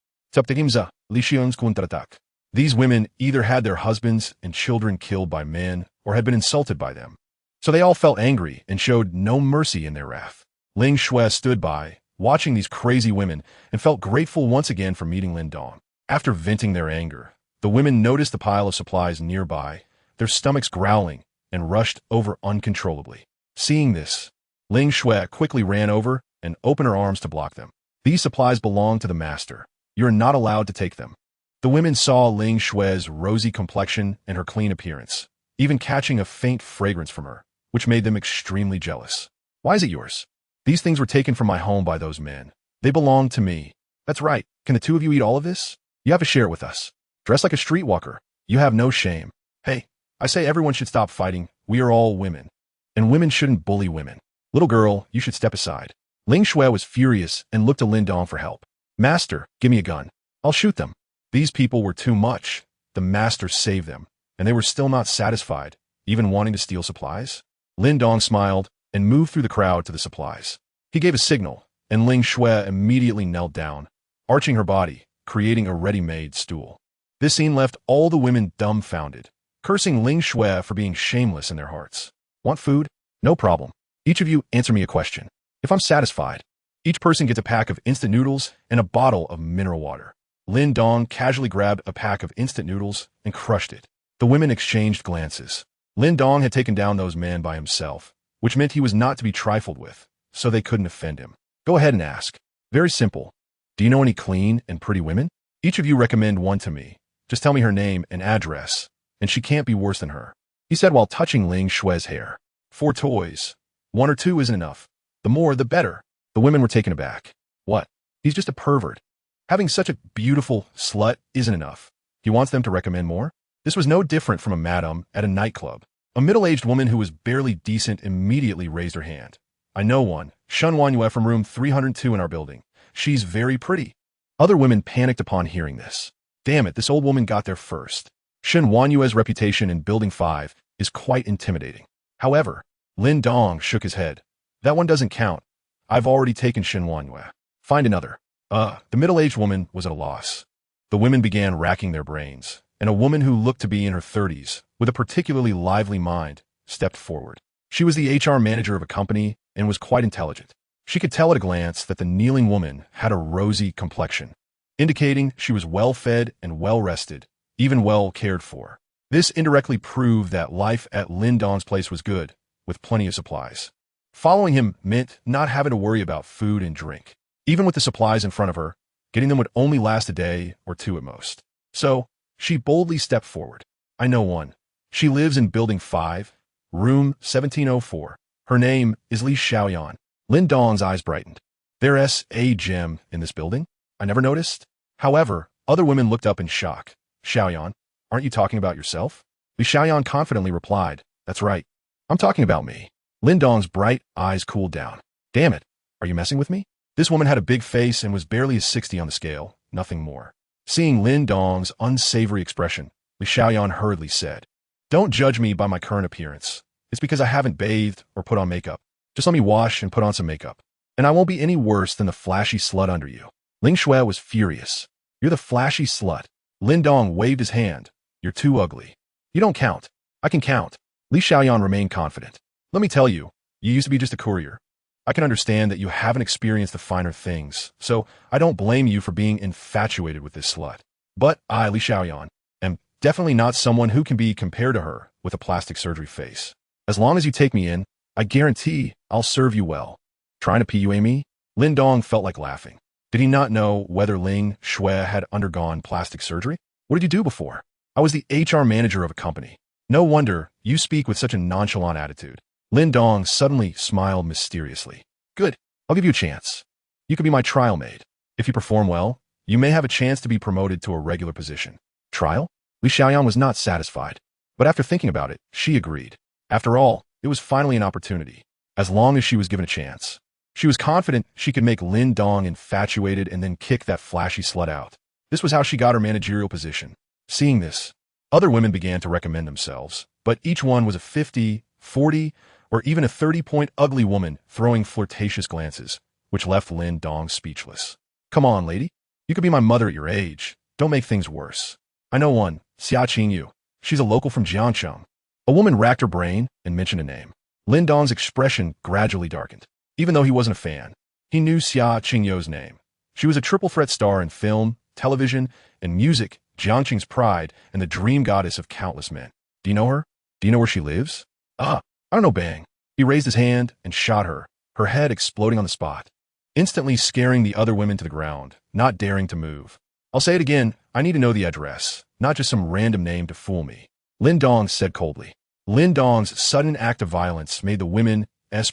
These women either had their husbands and children killed by men or had been insulted by them. So they all felt angry and showed no mercy in their wrath. Ling Shui stood by, watching these crazy women, and felt grateful once again for meeting Lin Dong. After venting their anger, the women noticed the pile of supplies nearby, their stomachs growling, and rushed over uncontrollably. Seeing this, Ling Shui quickly ran over and opened her arms to block them. These supplies belong to the master. You are not allowed to take them. The women saw Ling Shui's rosy complexion and her clean appearance, even catching a faint fragrance from her, which made them extremely jealous. Why is it yours? These things were taken from my home by those men. They belong to me. That's right. Can the two of you eat all of this? You have to share it with us. Dress like a streetwalker. You have no shame. Hey, I say everyone should stop fighting. We are all women. And women shouldn't bully women. Little girl, you should step aside. Ling Shui was furious and looked to Lin Dong for help. Master, give me a gun. I'll shoot them. These people were too much. The master saved them, and they were still not satisfied, even wanting to steal supplies. Lin Dong smiled and moved through the crowd to the supplies. He gave a signal, and Ling Shui immediately knelt down, arching her body, creating a ready-made stool. This scene left all the women dumbfounded, cursing Ling Shui for being shameless in their hearts. Want food? No problem. Each of you answer me a question. If I'm satisfied, each person gets a pack of instant noodles and a bottle of mineral water. Lin Dong casually grabbed a pack of instant noodles and crushed it. The women exchanged glances. Lin Dong had taken down those men by himself, which meant he was not to be trifled with, so they couldn't offend him. Go ahead and ask. Very simple. Do you know any clean and pretty women? Each of you recommend one to me. Just tell me her name and address, and she can't be worse than her, he said while touching Ling Shui's hair. 4 toys. 1 or 2 isn't enough. The more, the better. The women were taken aback. What? He's just a pervert. Having such a beautiful slut isn't enough. He wants them to recommend more? This was no different from a madam at a nightclub. A middle-aged woman who was barely decent immediately raised her hand. I know one, Shen Wanyue from room 302 in our building. She's very pretty. Other women panicked upon hearing this. Damn it, this old woman got there first. Shen Wanyue's reputation in Building 5 is quite intimidating. However, Lin Dong shook his head. That one doesn't count. I've already taken Shen Wanyue. Find another. The middle-aged woman was at a loss. The women began racking their brains, and a woman who looked to be in her 30s, with a particularly lively mind, stepped forward. She was the HR manager of a company and was quite intelligent. She could tell at a glance that the kneeling woman had a rosy complexion, indicating she was well-fed and well-rested, even well cared for. This indirectly proved that life at Lin Dong's place was good, with plenty of supplies. Following him meant not having to worry about food and drink. Even with the supplies in front of her, getting them would only last a day or 2 at most. So, she boldly stepped forward. I know one. She lives in Building 5, room 1704. Her name is Li Xiaoyan. Lin Dong's eyes brightened. There's a gem in this building? I never noticed. However, other women looked up in shock. Xiaoyan, aren't you talking about yourself? Li Xiaoyan confidently replied, That's right. I'm talking about me. Lin Dong's bright eyes cooled down. Damn it. Are you messing with me? This woman had a big face and was barely a 60 on the scale, nothing more. Seeing Lin Dong's unsavory expression, Li Xiaoyan hurriedly said, Don't judge me by my current appearance. It's because I haven't bathed or put on makeup. Just let me wash and put on some makeup, and I won't be any worse than the flashy slut under you. Ling Shui was furious. You're the flashy slut. Lin Dong waved his hand. You're too ugly. You don't count. I can count. Li Xiaoyan remained confident. Let me tell you, you used to be just a courier. I can understand that you haven't experienced the finer things, so I don't blame you for being infatuated with this slut. But I, Li Xiaoyan, am definitely not someone who can be compared to her with a plastic surgery face. As long as you take me in, I guarantee I'll serve you well. Trying to PUA me? Lin Dong felt like laughing. Did he not know whether Ling Shui had undergone plastic surgery? What did you do before? I was the HR manager of a company. No wonder you speak with such a nonchalant attitude. Lin Dong suddenly smiled mysteriously. Good. I'll give you a chance. You could be my trial maid. If you perform well, you may have a chance to be promoted to a regular position. Trial? Li Xiaoyan was not satisfied. But after thinking about it, she agreed. After all, it was finally an opportunity. As long as she was given a chance. She was confident she could make Lin Dong infatuated and then kick that flashy slut out. This was how she got her managerial position. Seeing this, other women began to recommend themselves, but each one was a 50, 40, or even a 30-point ugly woman throwing flirtatious glances, which left Lin Dong speechless. Come on, lady. You could be my mother at your age. Don't make things worse. I know one, Xia Qingyu. She's a local from Jiangcheng. A woman racked her brain and mentioned a name. Lin Dong's expression gradually darkened. Even though he wasn't a fan, he knew Xia Qingyu's name. She was a triple threat star in film, television, and music, Jiangqing's pride, and the dream goddess of countless men. Do you know her? Do you know where she lives? I don't know, bang. He raised his hand and shot her, her head exploding on the spot, instantly scaring the other women to the ground, not daring to move. I'll say it again, I need to know the address, not just some random name to fool me. Lin Dong said coldly. Lin Dong's sudden act of violence made the women's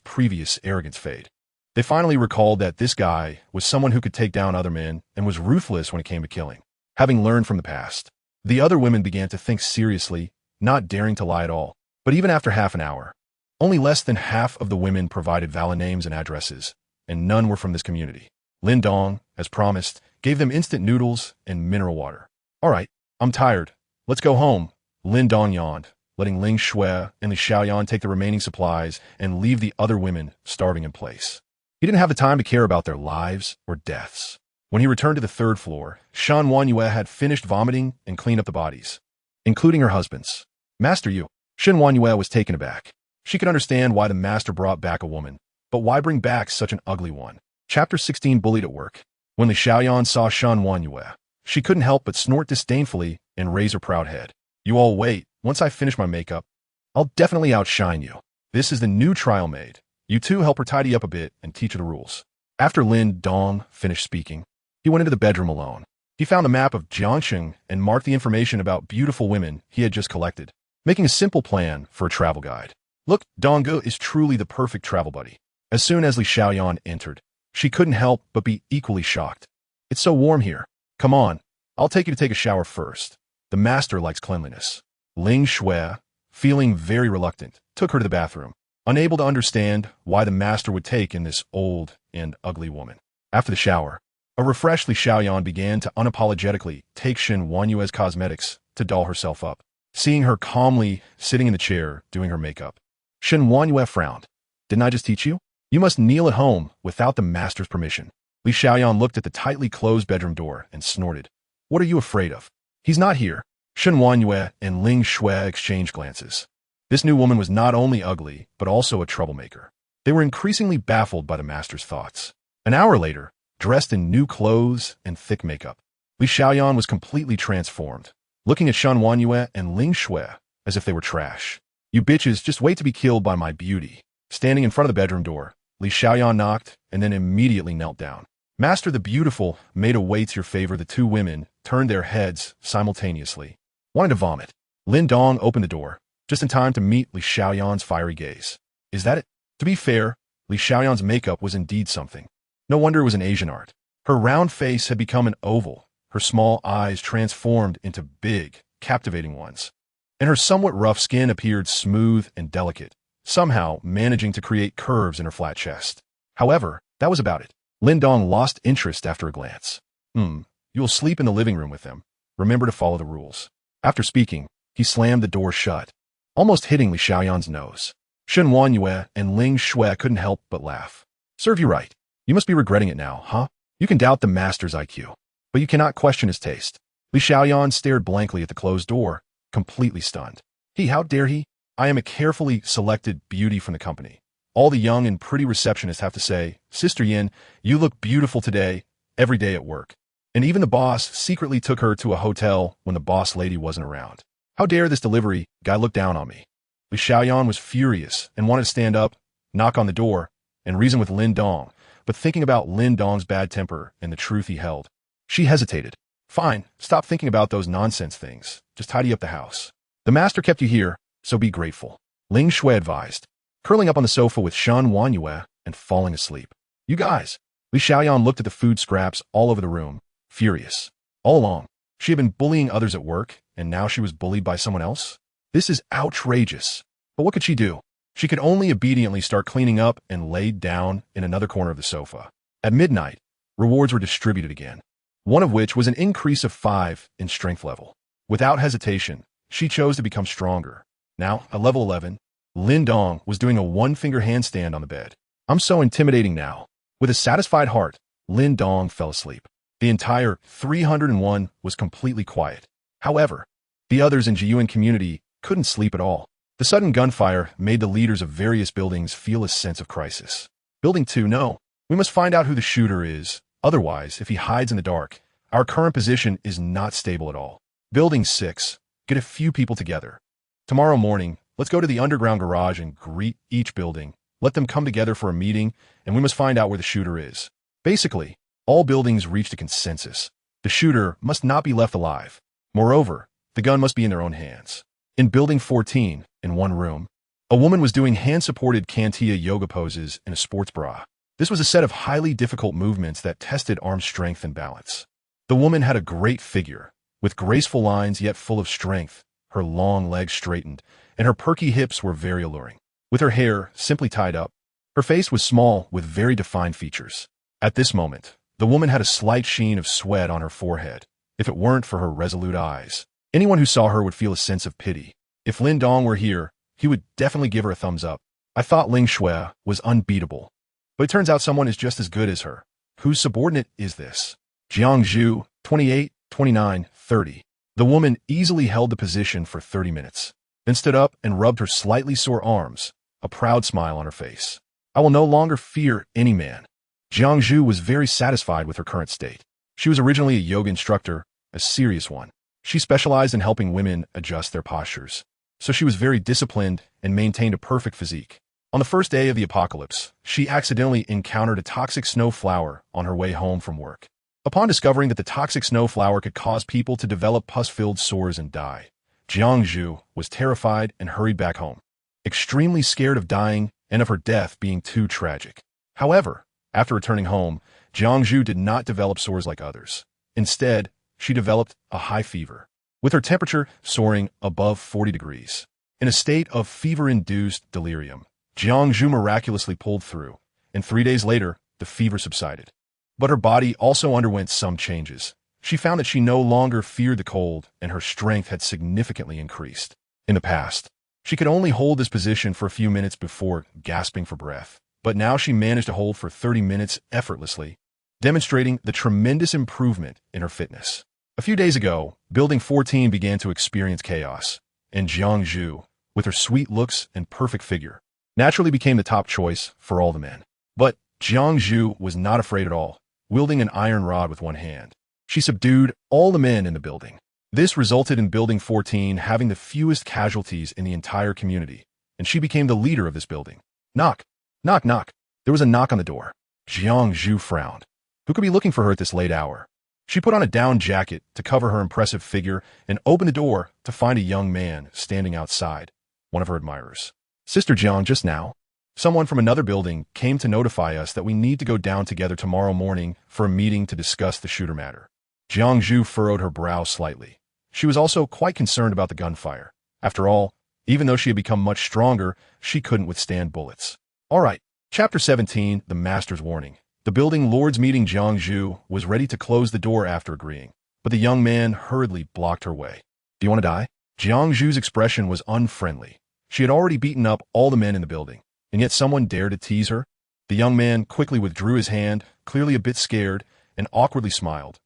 previous arrogance fade. They finally recalled that this guy was someone who could take down other men and was ruthless when it came to killing. Having learned from the past, the other women began to think seriously, not daring to lie at all. But even after half an hour, only less than half of the women provided valid names and addresses, and none were from this community. Lin Dong, as promised, gave them instant noodles and mineral water. All right, I'm tired. Let's go home. Lin Dong yawned, letting Ling Shui and Li Xiaoyan take the remaining supplies and leave the other women starving in place. He didn't have the time to care about their lives or deaths. When he returned to the third floor, Shan Wanyue had finished vomiting and cleaned up the bodies, including her husband's. Master Yu. Shan Wanyue was taken aback. She could understand why the master brought back a woman, but why bring back such an ugly one? Chapter 16 Bullied at Work. When Li Xiaoyan saw Shan Wanyue, she couldn't help but snort disdainfully and raise her proud head. You all wait. Once I finish my makeup, I'll definitely outshine you. This is the new trial maid. You two help her tidy up a bit and teach her the rules. After Lin Dong finished speaking, he went into the bedroom alone. He found a map of Jiangcheng and marked the information about beautiful women he had just collected, making a simple plan for a travel guide. Look, Donggu is truly the perfect travel buddy. As soon as Li Xiaoyan entered, she couldn't help but be equally shocked. It's so warm here. Come on, I'll take you to take a shower first. The master likes cleanliness. Ling Shui, feeling very reluctant, took her to the bathroom, unable to understand why the master would take in this old and ugly woman. After the shower, a refreshed Li Xiaoyan began to unapologetically take Shen Wanyue's cosmetics to doll herself up, seeing her calmly sitting in the chair doing her makeup. Shen Wanyue frowned. Didn't I just teach you? You must kneel at home without the master's permission. Li Xiaoyan looked at the tightly closed bedroom door and snorted. What are you afraid of? He's not here. Shen Wanyue and Ling Shui exchanged glances. This new woman was not only ugly, but also a troublemaker. They were increasingly baffled by the master's thoughts. An hour later, dressed in new clothes and thick makeup, Li Xiaoyan was completely transformed, looking at Shen Wanyue and Ling Shui as if they were trash. You bitches just wait to be killed by my beauty. Standing in front of the bedroom door, Li Xiaoyan knocked and then immediately knelt down. Master the Beautiful made a way to your favor. The two women turned their heads simultaneously, wanting to vomit. Lin Dong opened the door, just in time to meet Li Xiaoyan's fiery gaze. Is that it? To be fair, Li Xiaoyan's makeup was indeed something. No wonder it was an Asian art. Her round face had become an oval, her small eyes transformed into big, captivating ones, and her somewhat rough skin appeared smooth and delicate, somehow managing to create curves in her flat chest. However, that was about it. Lin Dong lost interest after a glance. You will sleep in the living room with them. Remember to follow the rules. After speaking, he slammed the door shut, almost hitting Li Xiaoyan's nose. Shen Wanyue and Ling Shui couldn't help but laugh. Serve you right. You must be regretting it now, huh? You can doubt the master's IQ, but you cannot question his taste. Li Xiaoyan stared blankly at the closed door, completely stunned. How dare he? I am a carefully selected beauty from the company. All the young and pretty receptionists have to say, Sister Yin, you look beautiful today, every day at work. And even the boss secretly took her to a hotel when the boss lady wasn't around. How dare this delivery guy look down on me? Li Xiaoyan was furious and wanted to stand up, knock on the door, and reason with Lin Dong, but thinking about Lin Dong's bad temper and the truth he held, she hesitated. Fine, stop thinking about those nonsense things. Just tidy up the house. The master kept you here, so be grateful. Ling Shui advised, curling up on the sofa with Shan Wanyue and falling asleep. You guys. Li Xiaoyan looked at the food scraps all over the room, furious. All along, she had been bullying others at work, and now she was bullied by someone else? This is outrageous. But what could she do? She could only obediently start cleaning up and laid down in another corner of the sofa. At midnight, rewards were distributed again, one of which was an increase of 5 in strength level. Without hesitation, she chose to become stronger. Now, at level 11, Lin Dong was doing a one-finger handstand on the bed. I'm so intimidating now. With a satisfied heart, Lin Dong fell asleep. The entire 301 was completely quiet. However, the others in Jiyuan community couldn't sleep at all. The sudden gunfire made the leaders of various buildings feel a sense of crisis. Building 2, no. We must find out who the shooter is. Otherwise, if he hides in the dark, our current position is not stable at all. Building 6, get a few people together. Tomorrow morning, let's go to the underground garage and greet each building. Let them come together for a meeting, and we must find out where the shooter is. Basically, all buildings reached a consensus. The shooter must not be left alive. Moreover, the gun must be in their own hands. In Building 14, in one room, a woman was doing hand-supported Kantiya yoga poses in a sports bra. This was a set of highly difficult movements that tested arm strength and balance. The woman had a great figure, with graceful lines yet full of strength, her long legs straightened, and her perky hips were very alluring. With her hair simply tied up, her face was small with very defined features. At this moment, the woman had a slight sheen of sweat on her forehead. If it weren't for her resolute eyes, anyone who saw her would feel a sense of pity. If Lin Dong were here, he would definitely give her a thumbs up. I thought Ling Shui was unbeatable. But it turns out someone is just as good as her. Whose subordinate is this? Jiang Zhu, 28, 29, 30. The woman easily held the position for 30 minutes, then stood up and rubbed her slightly sore arms, a proud smile on her face. I will no longer fear any man. Jiang Zhu was very satisfied with her current state. She was originally a yoga instructor, a serious one. She specialized in helping women adjust their postures, so she was very disciplined and maintained a perfect physique. On the first day of the apocalypse, she accidentally encountered a toxic snow flower on her way home from work. Upon discovering that the toxic snow flower could cause people to develop pus-filled sores and die, Jiang Zhu was terrified and hurried back home, extremely scared of dying and of her death being too tragic. However, after returning home, Jiang Zhu did not develop sores like others. Instead, she developed a high fever, with her temperature soaring above 40 degrees. In a state of fever-induced delirium, Jiang Zhu miraculously pulled through, and 3 days later, the fever subsided. But her body also underwent some changes. She found that she no longer feared the cold, and her strength had significantly increased. In the past, she could only hold this position for a few minutes before gasping for breath, but now she managed to hold for 30 minutes effortlessly, demonstrating the tremendous improvement in her fitness. A few days ago, Building 14 began to experience chaos, and Jiang Zhu, with her sweet looks and perfect figure, naturally became the top choice for all the men. But Jiang Zhu was not afraid at all, wielding an iron rod with one hand. She subdued all the men in the building. This resulted in Building 14 having the fewest casualties in the entire community, and she became the leader of this building. Knock, knock, knock. There was a knock on the door. Jiang Zhu frowned. Who could be looking for her at this late hour? She put on a down jacket to cover her impressive figure and opened the door to find a young man standing outside, one of her admirers. Sister Jiang, just now, someone from another building came to notify us that we need to go down together tomorrow morning for a meeting to discuss the shooter matter. Jiang Zhu furrowed her brow slightly. She was also quite concerned about the gunfire. After all, even though she had become much stronger, she couldn't withstand bullets. All right, Chapter 17, The Master's Warning. The building lord's meeting Jiang Zhu was ready to close the door after agreeing, but the young man hurriedly blocked her way. Do you want to die? Jiang Zhu's expression was unfriendly. She had already beaten up all the men in the building, and yet someone dared to tease her. The young man quickly withdrew his hand, clearly a bit scared, and awkwardly smiled.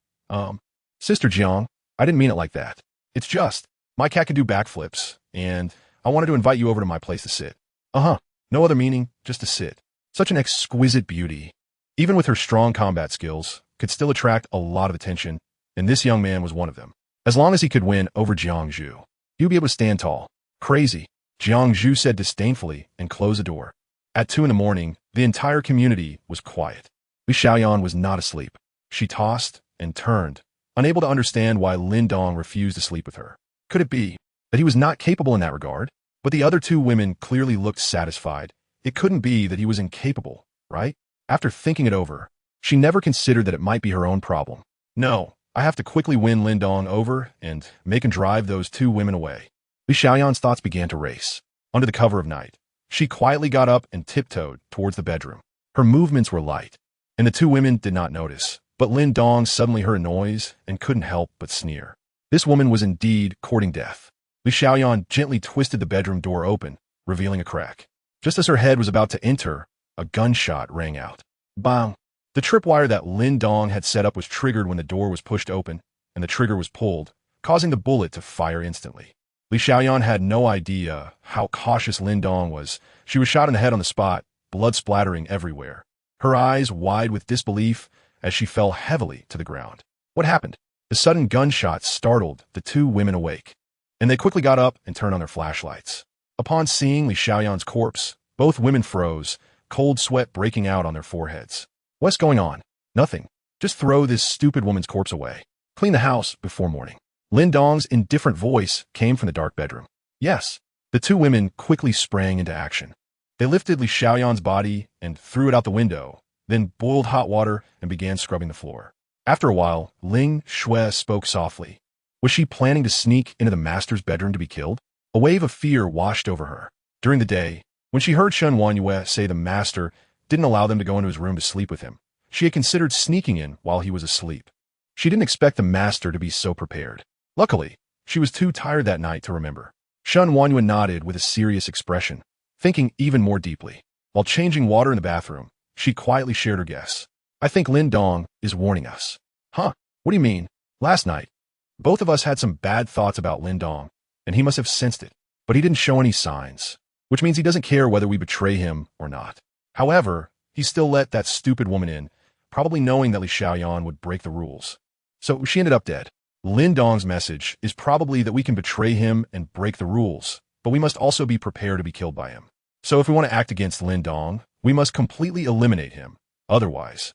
Sister Jiang, I didn't mean it like that. It's just, my cat can do backflips, and I wanted to invite you over to my place to sit. No other meaning, just to sit. Such an exquisite beauty. Even with her strong combat skills, could still attract a lot of attention, and this young man was one of them. As long as he could win over Jiang Zhu, he would be able to stand tall. Crazy, Jiang Zhu said disdainfully and closed the door. At 2 in the morning, the entire community was quiet. Li Xiaoyan was not asleep. She tossed and turned, unable to understand why Lin Dong refused to sleep with her. Could it be that he was not capable in that regard? But the other two women clearly looked satisfied. It couldn't be that he was incapable, right? After thinking it over, she never considered that it might be her own problem. No, I have to quickly win Lin Dong over and make him drive those two women away. Li Xiaoyan's thoughts began to race. Under the cover of night, she quietly got up and tiptoed towards the bedroom. Her movements were light, and the two women did not notice. But Lin Dong suddenly heard a noise and couldn't help but sneer. This woman was indeed courting death. Li Xiaoyan gently twisted the bedroom door open, revealing a crack. Just as her head was about to enter, a gunshot rang out. Bang! The tripwire that Lin Dong had set up was triggered when the door was pushed open, and the trigger was pulled, causing the bullet to fire instantly. Li Xiaoyan had no idea how cautious Lin Dong was. She was shot in the head on the spot, blood splattering everywhere. Her eyes wide with disbelief as she fell heavily to the ground. What happened? The sudden gunshot startled the two women awake, and they quickly got up and turned on their flashlights. Upon seeing Li Xiaoyan's corpse, both women froze, cold sweat breaking out on their foreheads. What's going on? Nothing. Just throw this stupid woman's corpse away. Clean the house before morning. Lin Dong's indifferent voice came from the dark bedroom. Yes. The two women quickly sprang into action. They lifted Li Xiaoyan's body and threw it out the window, then boiled hot water and began scrubbing the floor. After a while, Ling Shui spoke softly. Was she planning to sneak into the master's bedroom to be killed? A wave of fear washed over her. During the day, when she heard Shen Wanyue say the master didn't allow them to go into his room to sleep with him, she had considered sneaking in while he was asleep. She didn't expect the master to be so prepared. Luckily, she was too tired that night to remember. Shen Wanyue nodded with a serious expression, thinking even more deeply. While changing water in the bathroom, she quietly shared her guess. I think Lin Dong is warning us. Huh? What do you mean? Last night, both of us had some bad thoughts about Lin Dong, and he must have sensed it, but he didn't show any signs, which means he doesn't care whether we betray him or not. However, he still let that stupid woman in, probably knowing that Li Xiaoyan would break the rules. So she ended up dead. Lin Dong's message is probably that we can betray him and break the rules, but we must also be prepared to be killed by him. So if we want to act against Lin Dong, we must completely eliminate him. Otherwise,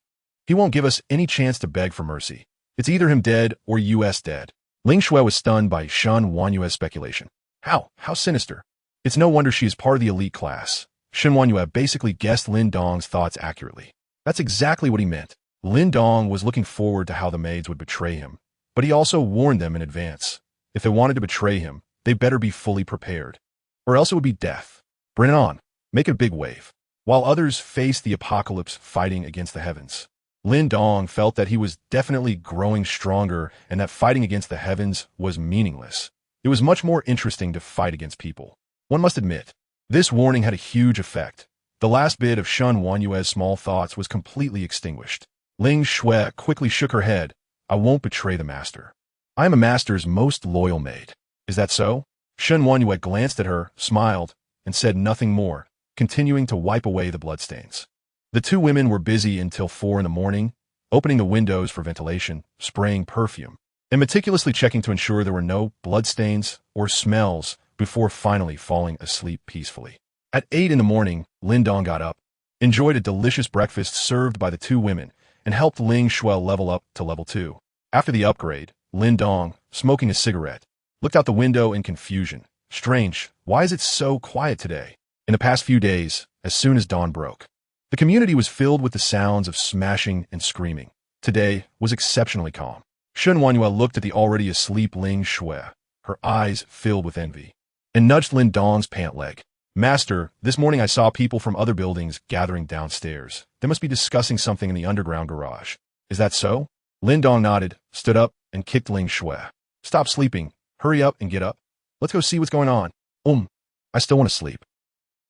he won't give us any chance to beg for mercy. It's either him dead or US dead. Ling Shui was stunned by Shen Wanyue's speculation. How sinister. It's no wonder she is part of the elite class. Shen Wanyue basically guessed Lin Dong's thoughts accurately. That's exactly what he meant. Lin Dong was looking forward to how the maids would betray him, but he also warned them in advance. If they wanted to betray him, they better be fully prepared, or else it would be death. Bring it on. Make a big wave. While others faced the apocalypse fighting against the heavens, Lin Dong felt that he was definitely growing stronger and that fighting against the heavens was meaningless. It was much more interesting to fight against people. One must admit, this warning had a huge effect. The last bit of Shen Wanyue's small thoughts was completely extinguished. Ling Shui quickly shook her head. I won't betray the master. I am a master's most loyal maid. Is that so? Shen Wanyue glanced at her, smiled, and said nothing more, continuing to wipe away the bloodstains. The two women were busy until 4 in the morning, opening the windows for ventilation, spraying perfume, and meticulously checking to ensure there were no bloodstains or smells before finally falling asleep peacefully. At 8 in the morning, Lin Dong got up, enjoyed a delicious breakfast served by the two women, and helped Ling Shui level up to level 2. After the upgrade, Lin Dong, smoking a cigarette, looked out the window in confusion. Strange, why is it so quiet today? In the past few days, as soon as dawn broke, the community was filled with the sounds of smashing and screaming. Today was exceptionally calm. Shen Wanyue looked at the already asleep Ling Shui, her eyes filled with envy, and nudged Lin Dong's pant leg. Master, this morning I saw people from other buildings gathering downstairs. They must be discussing something in the underground garage. Is that so? Lin Dong nodded, stood up, and kicked Ling Shui. Stop sleeping. Hurry up and get up. Let's go see what's going on. I still want to sleep.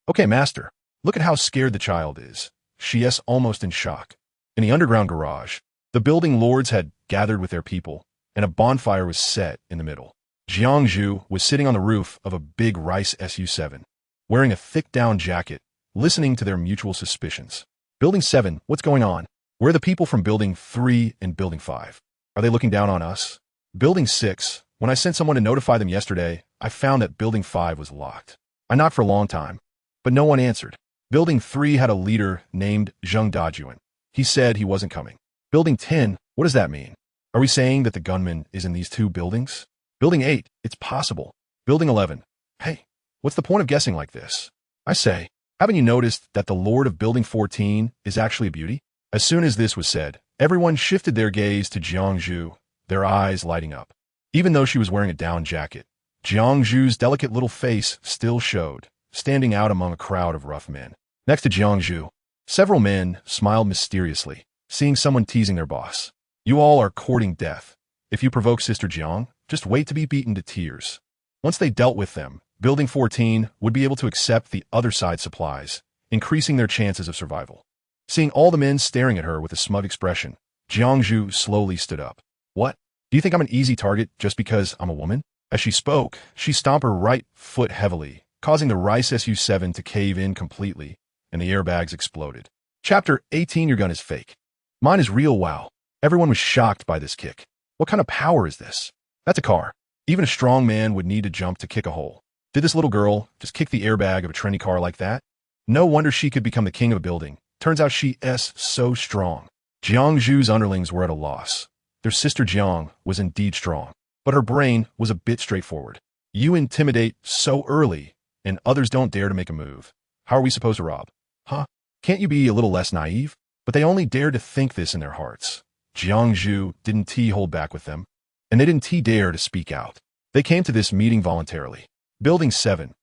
Okay, master. Look at how scared the child is. She is almost in shock. In the underground garage, the building lords had gathered with their people, and a bonfire was set in the middle. Jiang Zhu was sitting on the roof of a big rice SU-7, wearing a thick down jacket, listening to their mutual suspicions. Building 7, what's going on? Where are the people from Building 3 and Building 5? Are they looking down on us? Building 6, when I sent someone to notify them yesterday, I found that Building 5 was locked. I knocked for a long time, but no one answered. Building 3 had a leader named zheng. He said he wasn't coming. Building 10, what does that mean? Are we saying that the gunman is in these 2 buildings? Building 8, it's possible. Building 11, hey, what's the point of guessing like this? I say, haven't you noticed that the lord of Building 14 is actually a beauty? As soon as this was said, everyone shifted their gaze to Jiangzhu, their eyes lighting up. Even though she was wearing a down jacket, Jiangzhu's delicate little face still showed, standing out among a crowd of rough men. Next to Jiangzhu, several men smiled mysteriously, seeing someone teasing their boss. You all are courting death. If you provoke Sister Jiang, just wait to be beaten to tears. Once they dealt with them, Building 14 would be able to accept the other side's supplies, increasing their chances of survival. Seeing all the men staring at her with a smug expression, Jiangzhu slowly stood up. What? Do you think I'm an easy target just because I'm a woman? As she spoke, she stomped her right foot heavily, causing the Rice Su-7 to cave in completely, and the airbags exploded. Chapter 18. Your gun is fake. Mine is real. Wow. Everyone was shocked by this kick. What kind of power is this? That's a car. Even a strong man would need to jump to kick a hole. Did this little girl just kick the airbag of a trendy car like that? No wonder she could become the king of a building. Turns out she is so strong. Jiangzhu's underlings were at a loss. Their sister Jiang was indeed strong, but her brain was a bit straightforward. You intimidate so early, and others don't dare to make a move. How are we supposed to rob? Huh? Can't you be a little less naive? But they only dared to think this in their hearts. Jiangzhu didn't hold back with them, and they didn't dare to speak out. They came to this meeting voluntarily. Building 7.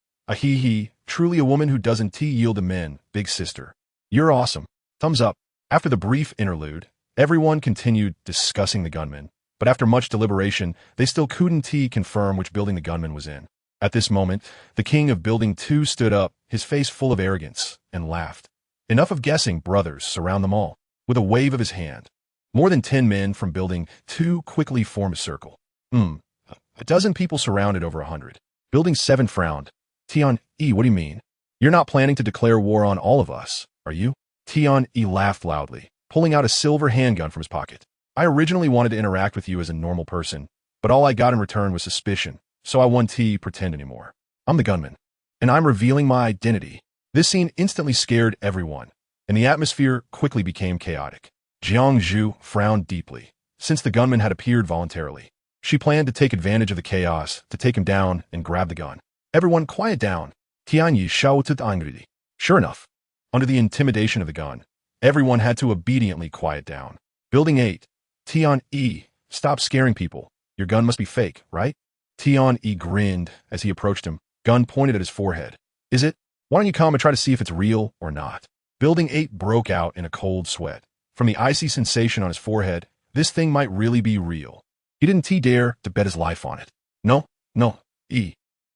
Truly a woman who doesn't yield to men, big sister. You're awesome. Thumbs up. After the brief interlude, everyone continued discussing the gunman, but after much deliberation, they still couldn't confirm which building the gunman was in. At this moment, the king of Building 2 stood up, his face full of arrogance, and laughed. Enough of guessing, brothers, surround them all. With a wave of his hand, more than 10 men from Building 2 quickly formed a circle. A dozen people surrounded over 100. Building 7 frowned. Tian, what do you mean? You're not planning to declare war on all of us, are you? Tian laughed loudly, pulling out a silver handgun from his pocket. I originally wanted to interact with you as a normal person, but all I got in return was suspicion, so I won't pretend anymore. I'm the gunman, and I'm revealing my identity. This scene instantly scared everyone, and the atmosphere quickly became chaotic. Jiangzhu frowned deeply, since the gunman had appeared voluntarily. She planned to take advantage of the chaos to take him down and grab the gun. Everyone quiet down. Tianyi shouted angrily. Sure enough, under the intimidation of the gun, everyone had to obediently quiet down. Building 8. Tian, stop scaring people. Your gun must be fake, right? Tian grinned as he approached him, gun pointed at his forehead. Is it? Why don't you come and try to see if it's real or not? Building 8 broke out in a cold sweat. From the icy sensation on his forehead, this thing might really be real. He didn't dare to bet his life on it. No,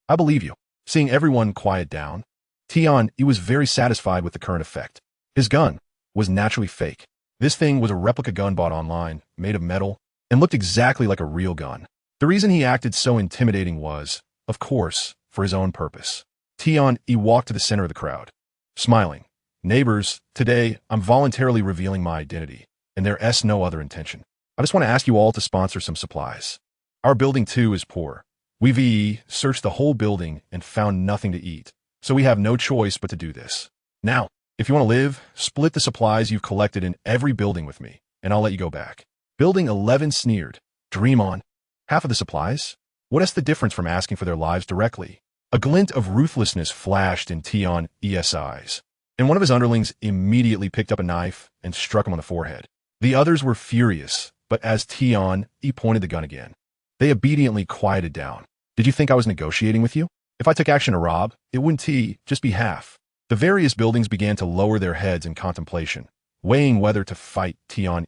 I believe you. Seeing everyone quiet down, Tian was very satisfied with the current effect. His gun was naturally fake. This thing was a replica gun bought online, made of metal, and looked exactly like a real gun. The reason he acted so intimidating was, of course, for his own purpose. Tian walked to the center of the crowd, smiling. Neighbors, today I'm voluntarily revealing my identity, and there's no other intention. I just want to ask you all to sponsor some supplies. Our Building 2 is poor. We've searched the whole building and found nothing to eat, so we have no choice but to do this. Now, if you want to live, split the supplies you've collected in every building with me, and I'll let you go back. Building 11 sneered. Dream on. Half of the supplies? What is the difference from asking for their lives directly? A glint of ruthlessness flashed in Tian's eyes, and one of his underlings immediately picked up a knife and struck him on the forehead. The others were furious, but as Tian pointed the gun again, they obediently quieted down. Did you think I was negotiating with you? If I took action to rob, it wouldn't just be half. The various buildings began to lower their heads in contemplation, weighing whether to fight Tian.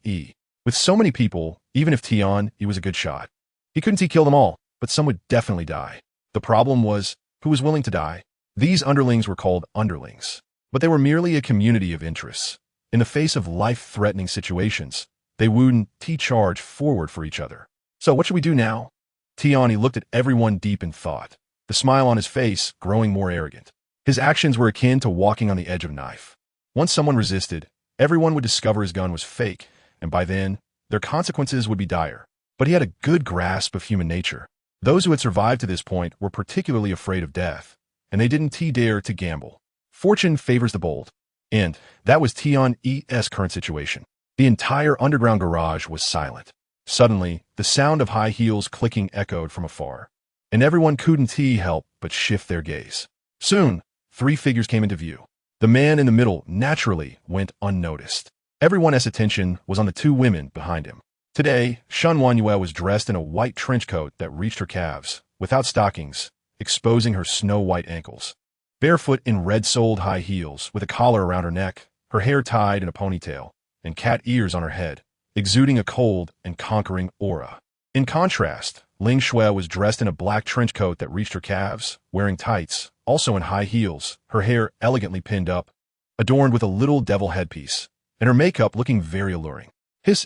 With so many people, even if Tian was a good shot, he couldn't kill them all, but some would definitely die. The problem was, who was willing to die? These underlings were called underlings, but they were merely a community of interests. In the face of life-threatening situations, they wouldn't charge forward for each other. So what should we do now? Tian looked at everyone deep in thought, the smile on his face growing more arrogant. His actions were akin to walking on the edge of a knife. Once someone resisted, everyone would discover his gun was fake, and by then, their consequences would be dire. But he had a good grasp of human nature. Those who had survived to this point were particularly afraid of death, and they didn't dare to gamble. Fortune favors the bold. And that was Tian E's current situation. The entire underground garage was silent. Suddenly, the sound of high heels clicking echoed from afar, and everyone couldn't help but shift their gaze. Soon, 3 figures came into view. The man in the middle naturally went unnoticed. Everyone's attention was on the 2 women behind him. Today, Shenwan was dressed in a white trench coat that reached her calves, without stockings, exposing her snow-white ankles. Barefoot in red-soled high heels, with a collar around her neck, her hair tied in a ponytail, and cat ears on her head, exuding a cold and conquering aura. In contrast, Ling Shui was dressed in a black trench coat that reached her calves, wearing tights, also in high heels, her hair elegantly pinned up, adorned with a little devil headpiece, and her makeup looking very alluring.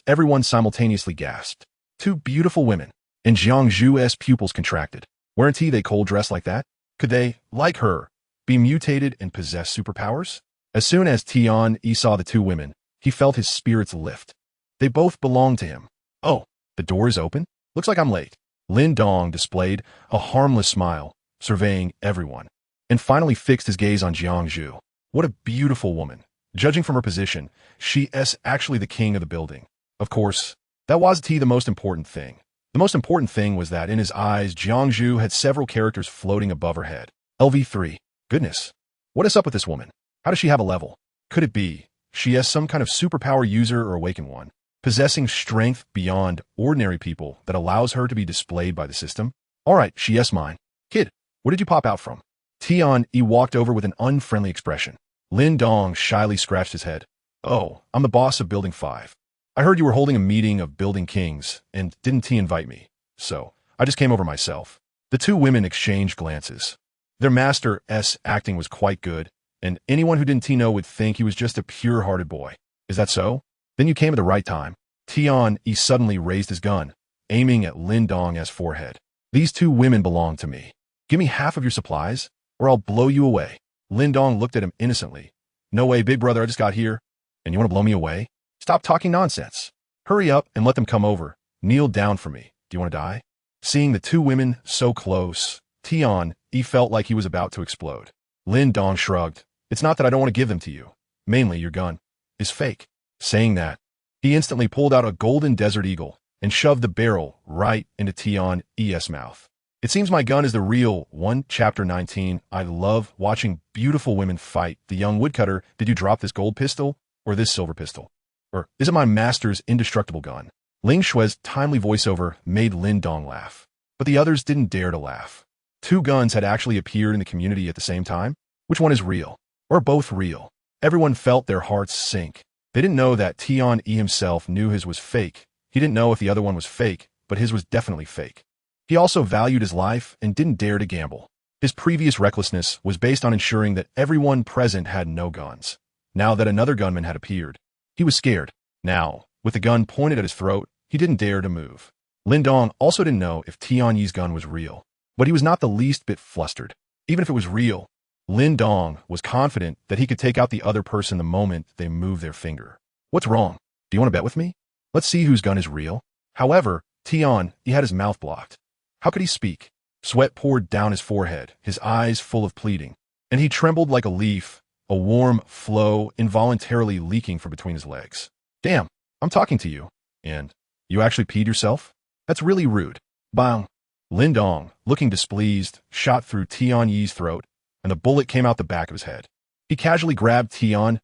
Everyone simultaneously gasped. 2 beautiful women, and Jiang Zhu's pupils contracted. Weren't they cold-dressed like that? Could they, like her, be mutated and possess superpowers? As soon as Tian saw the 2 women, he felt his spirits lift. They both belonged to him. Oh, the door is open? Looks like I'm late. Lin Dong displayed a harmless smile, surveying everyone, and finally fixed his gaze on Jiang Zhu. What a beautiful woman. Judging from her position, she's actually the king of the building. Of course, that wasn't the most important thing. The most important thing was that in his eyes, Jiang Zhu had several characters floating above her head. LV3. Goodness. What is up with this woman? How does she have a level? Could it be she is some kind of superpower user or awakened one, possessing strength beyond ordinary people that allows her to be displayed by the system? Alright, she is mine. Kid, where did you pop out from? Tian walked over with an unfriendly expression. Lin Dong shyly scratched his head. Oh, I'm the boss of Building 5. I heard you were holding a meeting of Building Kings, and didn't invite me, so I just came over myself. The 2 women exchanged glances. Their master's acting was quite good, and anyone who didn't know would think he was just a pure-hearted boy. Is that so? Then you came at the right time. Tian suddenly raised his gun, aiming at Lin Dong's forehead. These 2 women belong to me. Give me half of your supplies, or I'll blow you away. Lin Dong looked at him innocently. No way, big brother, I just got here, and you want to blow me away? Stop talking nonsense. Hurry up and let them come over. Kneel down for me. Do you want to die? Seeing the 2 women so close, Tian felt like he was about to explode. Lin Dong shrugged. It's not that I don't want to give them to you. Mainly, your gun is fake. Saying that, he instantly pulled out a golden desert eagle and shoved the barrel right into Tian's mouth. It seems my gun is the real one. Chapter 19. I love watching beautiful women fight. The young woodcutter, did you drop this gold pistol or this silver pistol? Or is it my master's indestructible gun? Ling Shui's timely voiceover made Lin Dong laugh, but the others didn't dare to laugh. 2 guns had actually appeared in the community at the same time. Which one is real? Or both real? Everyone felt their hearts sink. They didn't know that Tian himself knew his was fake. He didn't know if the other one was fake, but his was definitely fake. He also valued his life and didn't dare to gamble. His previous recklessness was based on ensuring that everyone present had no guns. Now that another gunman had appeared, he was scared. Now, with the gun pointed at his throat, he didn't dare to move. Lin Dong also didn't know if Tian's gun was real, but he was not the least bit flustered. Even if it was real, Lin Dong was confident that he could take out the other person the moment they moved their finger. What's wrong? Do you want to bet with me? Let's see whose gun is real. However, Tian, he had his mouth blocked. How could he speak? Sweat poured down his forehead, his eyes full of pleading, and he trembled like a leaf, a warm flow involuntarily leaking from between his legs. Damn, I'm talking to you. And you actually peed yourself? That's really rude. Bang. Lin Dong, looking displeased, shot through Tian's throat, and the bullet came out the back of his head. He casually grabbed Tian's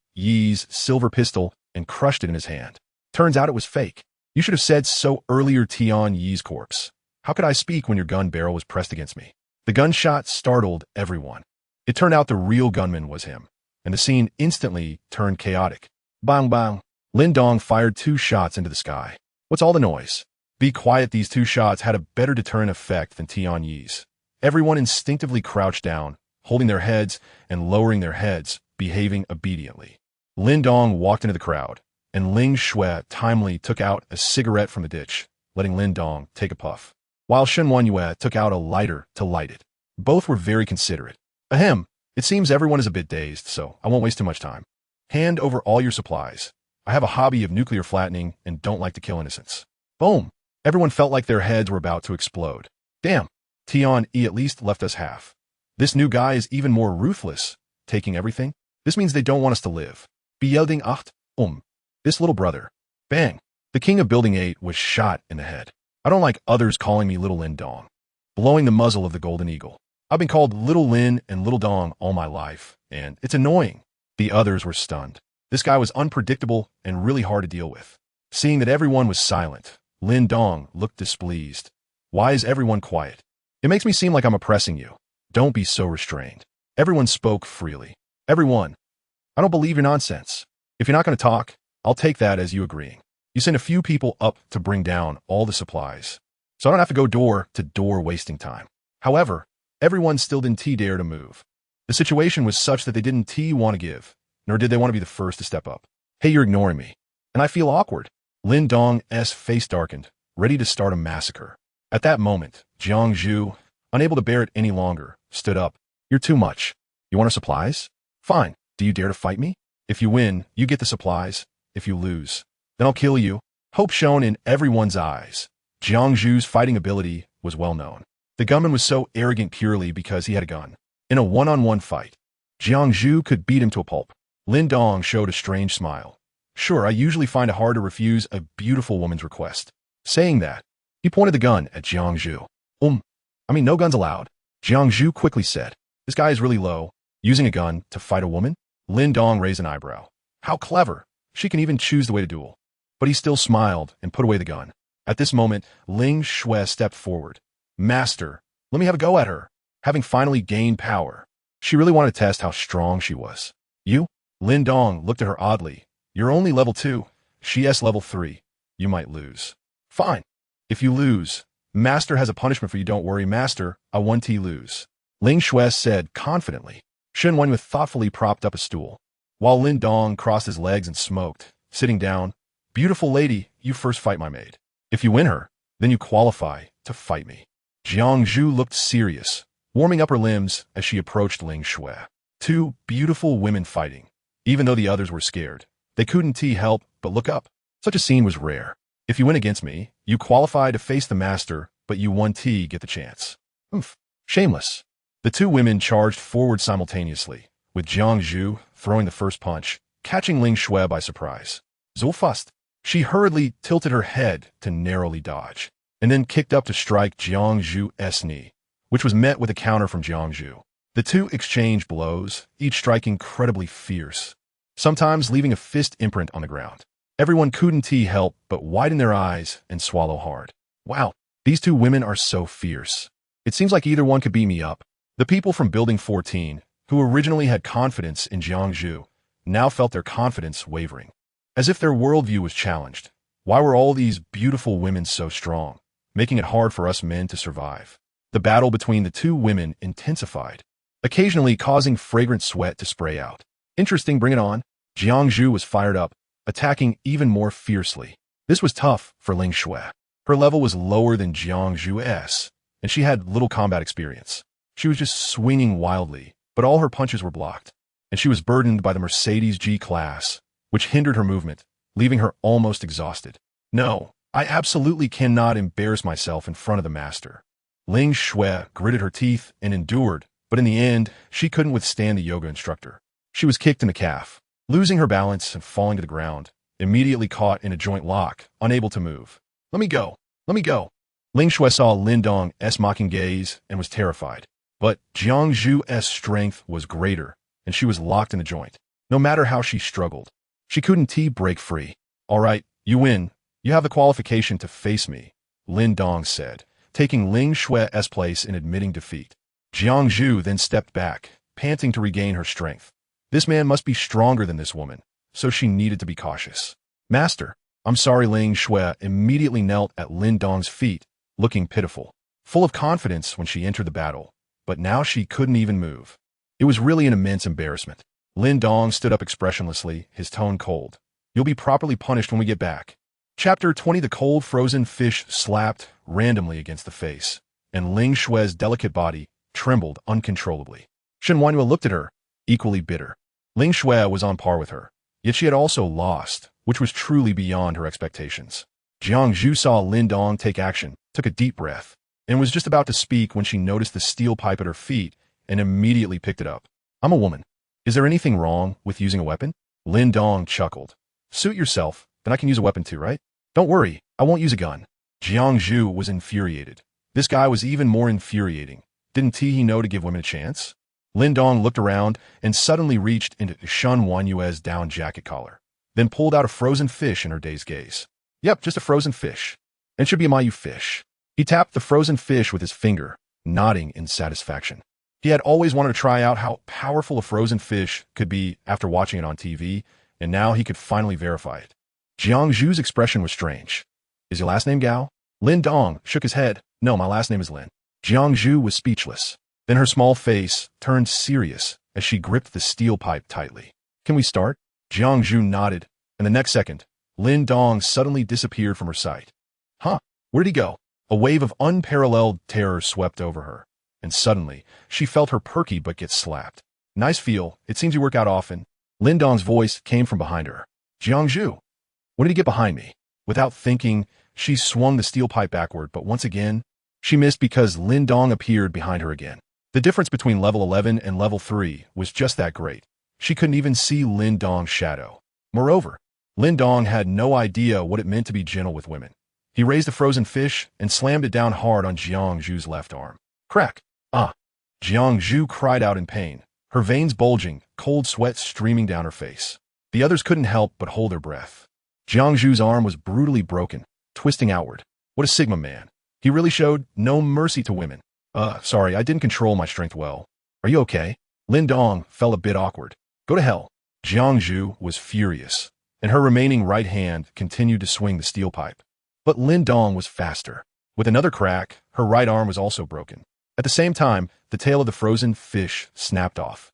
silver pistol and crushed it in his hand. Turns out it was fake. You should have said so earlier, Tian's corpse. How could I speak when your gun barrel was pressed against me? The gunshot startled everyone. It turned out the real gunman was him, and the scene instantly turned chaotic. Bang bang. Lin Dong fired 2 shots into the sky. What's all the noise? Be quiet. These 2 shots had a better deterrent effect than Tian's. Everyone instinctively crouched down, holding their heads and lowering their heads, behaving obediently. Lin Dong walked into the crowd, and Ling Shui timely took out a cigarette from the ditch, letting Lin Dong take a puff, while Shenwan took out a lighter to light it. Both were very considerate. Ahem, it seems everyone is a bit dazed, so I won't waste too much time. Hand over all your supplies. I have a hobby of nuclear flattening and don't like to kill innocents. Boom. Everyone felt like their heads were about to explode. Damn, Tian at least left us half. This new guy is even more ruthless. taking everything? This means they don't want us to live. Beyelding acht, this little brother. Bang. The king of Building 8 was shot in the head. I don't like others calling me Little Lin Dong. Blowing the muzzle of the golden eagle. I've been called Little Lin and Little Dong all my life, and it's annoying. The others were stunned. This guy was unpredictable and really hard to deal with. Seeing that everyone was silent, Lin Dong looked displeased. Why is everyone quiet? It makes me seem like I'm oppressing you. Don't be so restrained. Everyone spoke freely. Everyone. I don't believe your nonsense. If you're not going to talk, I'll take that as you agreeing. You sent a few people up to bring down all the supplies, so I don't have to go door to door wasting time. However, everyone still didn't dare to move. The situation was such that they didn't want to give, nor did they want to be the first to step up. Hey, you're ignoring me, and I feel awkward. Lin Dong's face darkened, ready to start a massacre. At that moment, Jiang Zhu, unable to bear it any longer, stood up. You're too much. You want our supplies? Fine. Do you dare to fight me? If you win, you get the supplies. If you lose, then I'll kill you. Hope shone in everyone's eyes. Jiang Zhu's fighting ability was well known. The gunman was so arrogant purely because he had a gun. In a one-on-one fight, Jiang Zhu could beat him to a pulp. Lin Dong showed a strange smile. Sure, I usually find it hard to refuse a beautiful woman's request. Saying that, he pointed the gun at Jiang Zhu. No guns allowed. Jiang Zhu quickly said, this guy is really low. Using a gun to fight a woman? Lin Dong raised an eyebrow. How clever. She can even choose the way to duel. But he still smiled and put away the gun. At this moment, Ling Shui stepped forward. Master, let me have a go at her. Having finally gained power, she really wanted to test how strong she was. You? Lin Dong looked at her oddly. You're only level 2. She's level 3. You might lose. Fine. If you lose, Master has a punishment for you. Don't worry, Master. I won't lose. Ling Shui said confidently. Shen Wen thoughtfully propped up a stool, while Lin Dong crossed his legs and smoked, sitting down. Beautiful lady, you first fight my maid. If you win her, then you qualify to fight me. Jiang Zhu looked serious, warming up her limbs as she approached Ling Shui. Two beautiful women fighting. Even though the others were scared, they couldn't help but look up. Such a scene was rare. If you win against me, you qualify to face the master, but you won't get the chance. Shameless. The two women charged forward simultaneously, with Jiang Zhu throwing the first punch, catching Ling Shui by surprise. Zulfust. She hurriedly tilted her head to narrowly dodge, and then kicked up to strike Jiang Zhu's knee, which was met with a counter from Jiang Zhu. The two exchanged blows, each striking incredibly fierce, sometimes leaving a fist imprint on the ground. Everyone couldn't help but widen their eyes and swallow hard. Wow, these two women are so fierce. It seems like either one could beat me up. The people from Building 14, who originally had confidence in Jiang Zhu, now felt their confidence wavering, as if their worldview was challenged. Why were all these beautiful women so strong, making it hard for us men to survive? The battle between the two women intensified, occasionally causing fragrant sweat to spray out. Interesting, bring it on. Jiang Zhu was fired up, attacking even more fiercely. This was tough for Ling Shui. Her level was lower than Jiang Zhu's, and she had little combat experience. She was just swinging wildly, but all her punches were blocked, and she was burdened by the Mercedes G-Class, which hindered her movement, leaving her almost exhausted. No, I absolutely cannot embarrass myself in front of the master. Ling Shui gritted her teeth and endured, but in the end, she couldn't withstand the yoga instructor. She was kicked in the calf, losing her balance and falling to the ground, immediately caught in a joint lock, unable to move. Let me go. Let me go. Ling Shui saw Lin Dong's mocking gaze and was terrified. But Jiang Zhu's strength was greater, and she was locked in the joint. No matter how she struggled, she couldn't break free. All right, you win. You have the qualification to face me, Lin Dong said, taking Ling Shui's place in admitting defeat. Jiang Zhu then stepped back, panting to regain her strength. This man must be stronger than this woman, so she needed to be cautious. Master, I'm sorry. Ling Shui immediately knelt at Lin Dong's feet, looking pitiful, full of confidence when she entered the battle. But now she couldn't even move. It was really an immense embarrassment. Lin Dong stood up expressionlessly, his tone cold. You'll be properly punished when we get back. Chapter 20. The cold frozen fish slapped randomly against the face, and Ling Shui's delicate body trembled uncontrollably. Shen Wanhua looked at her, equally bitter. Ling Shui was on par with her, yet she had also lost, which was truly beyond her expectations. Jiang Zhu saw Lin Dong take action, took a deep breath, and was just about to speak when she noticed the steel pipe at her feet and immediately picked it up. I'm a woman. Is there anything wrong with using a weapon? Lin Dong chuckled. Suit yourself, then I can use a weapon too, right? Don't worry, I won't use a gun. Jiang Zhu was infuriated. This guy was even more infuriating. Didn't he know to give women a chance? Lin Dong looked around and suddenly reached into Shen Wanyue's down jacket collar, then pulled out a frozen fish in her dazed gaze. Yep, just a frozen fish. And should be a Mayu fish. He tapped the frozen fish with his finger, nodding in satisfaction. He had always wanted to try out how powerful a frozen fish could be after watching it on TV, and now he could finally verify it. Jiang Zhu's expression was strange. Is your last name Gao? Lin Dong shook his head. No, my last name is Lin. Jiang Zhu was speechless. Then her small face turned serious as she gripped the steel pipe tightly. Can we start? Jiang Zhu nodded, and the next second, Lin Dong suddenly disappeared from her sight. Huh? Where'd he go? A wave of unparalleled terror swept over her, and suddenly, she felt her perky butt get slapped. Nice feel. It seems you work out often. Lin Dong's voice came from behind her. Jiang Zhu. When did he get behind me? Without thinking, she swung the steel pipe backward, but once again, she missed because Lin Dong appeared behind her again. The difference between level 11 and level 3 was just that great. She couldn't even see Lin Dong's shadow. Moreover, Lin Dong had no idea what it meant to be gentle with women. He raised the frozen fish and slammed it down hard on Jiang Zhu's left arm. Crack! Ah! Jiang Zhu cried out in pain, her veins bulging, cold sweat streaming down her face. The others couldn't help but hold their breath. Jiang Zhu's arm was brutally broken, twisting outward. What a Sigma man. He really showed no mercy to women. Sorry, I didn't control my strength well. Are you okay? Lin Dong felt a bit awkward. Go to hell. Jiang Zhu was furious, and her remaining right hand continued to swing the steel pipe. But Lin Dong was faster. With another crack, her right arm was also broken. At the same time, the tail of the frozen fish snapped off.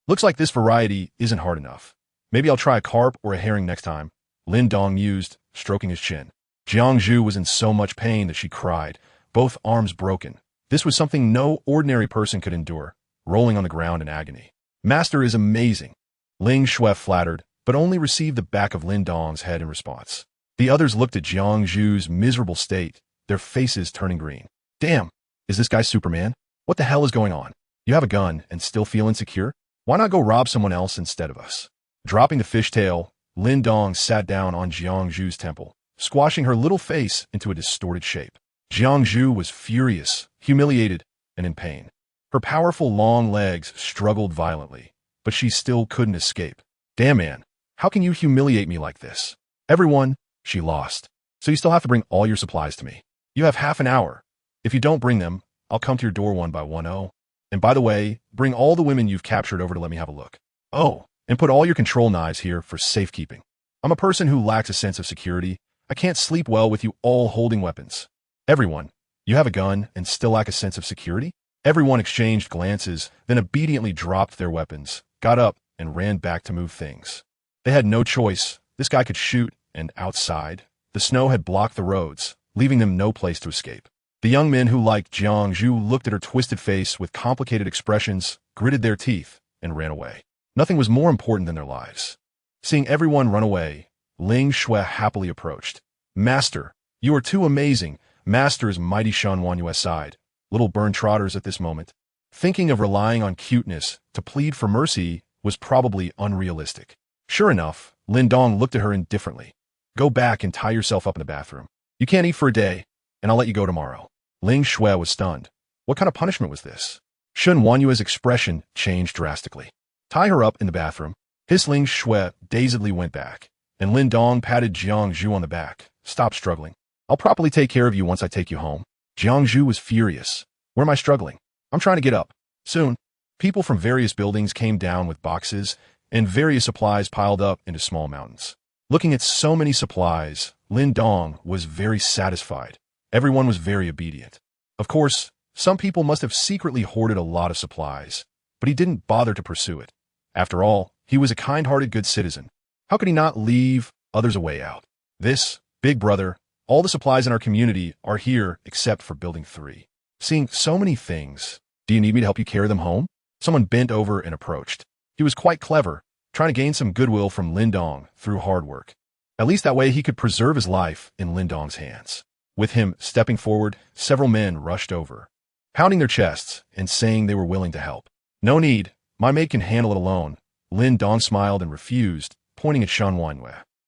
Looks like this variety isn't hard enough. Maybe I'll try a carp or a herring next time, Lin Dong mused, stroking his chin. Jiang Zhu was in so much pain that she cried, both arms broken. This was something no ordinary person could endure, rolling on the ground in agony. Master is amazing. Ling Shui flattered, but only received the back of Lin Dong's head in response. The others looked at Jiang Zhu's miserable state, their faces turning green. Damn, is this guy Superman? What the hell is going on? You have a gun and still feel insecure? Why not go rob someone else instead of us? Dropping the fishtail, Lin Dong sat down on Jiang Zhu's temple, squashing her little face into a distorted shape. Jiang Zhu was furious, humiliated, and in pain. Her powerful long legs struggled violently, but she still couldn't escape. Damn man, how can you humiliate me like this? Everyone, she lost. So you still have to bring all your supplies to me. You have half an hour. If you don't bring them, I'll come to your door one by one. Oh, and by the way, bring all the women you've captured over to let me have a look. Oh, and put all your control knives here for safekeeping. I'm a person who lacks a sense of security. I can't sleep well with you all holding weapons. Everyone, you have a gun and still lack a sense of security? Everyone exchanged glances, then obediently dropped their weapons, got up, and ran back to move things. They had no choice. This guy could shoot, and outside, the snow had blocked the roads, leaving them no place to escape. The young men who liked Jiang Zhu looked at her twisted face with complicated expressions, gritted their teeth, and ran away. Nothing was more important than their lives. Seeing everyone run away, Ling Shui happily approached. Master, you are too amazing. Master's mighty Shen Wanyue sighed, little burn trotters at this moment. Thinking of relying on cuteness to plead for mercy was probably unrealistic. Sure enough, Lin Dong looked at her indifferently. Go back and tie yourself up in the bathroom. You can't eat for a day, and I'll let you go tomorrow. Ling Shui was stunned. What kind of punishment was this? Shen Wanyue's expression changed drastically. Tie her up in the bathroom. His Ling Shui dazedly went back, and Lin Dong patted Jiang Zhu on the back. Stop struggling. I'll properly take care of you once I take you home. Jiang Zhu was furious. Where am I struggling? I'm trying to get up. Soon, people from various buildings came down with boxes, and various supplies piled up into small mountains. Looking at so many supplies, Lin Dong was very satisfied. Everyone was very obedient. Of course, some people must have secretly hoarded a lot of supplies, but he didn't bother to pursue it. After all, he was a kind-hearted good citizen. How could he not leave others a way out? This, big brother, all the supplies in our community are here except for Building 3. Seeing so many things, do you need me to help you carry them home? Someone bent over and approached. He was quite clever, trying to gain some goodwill from Lin Dong through hard work. At least that way he could preserve his life in Lin Dong's hands. With him stepping forward, several men rushed over, pounding their chests and saying they were willing to help. No need, My maid can handle it alone. Lin Dong smiled and refused, pointing at Shen.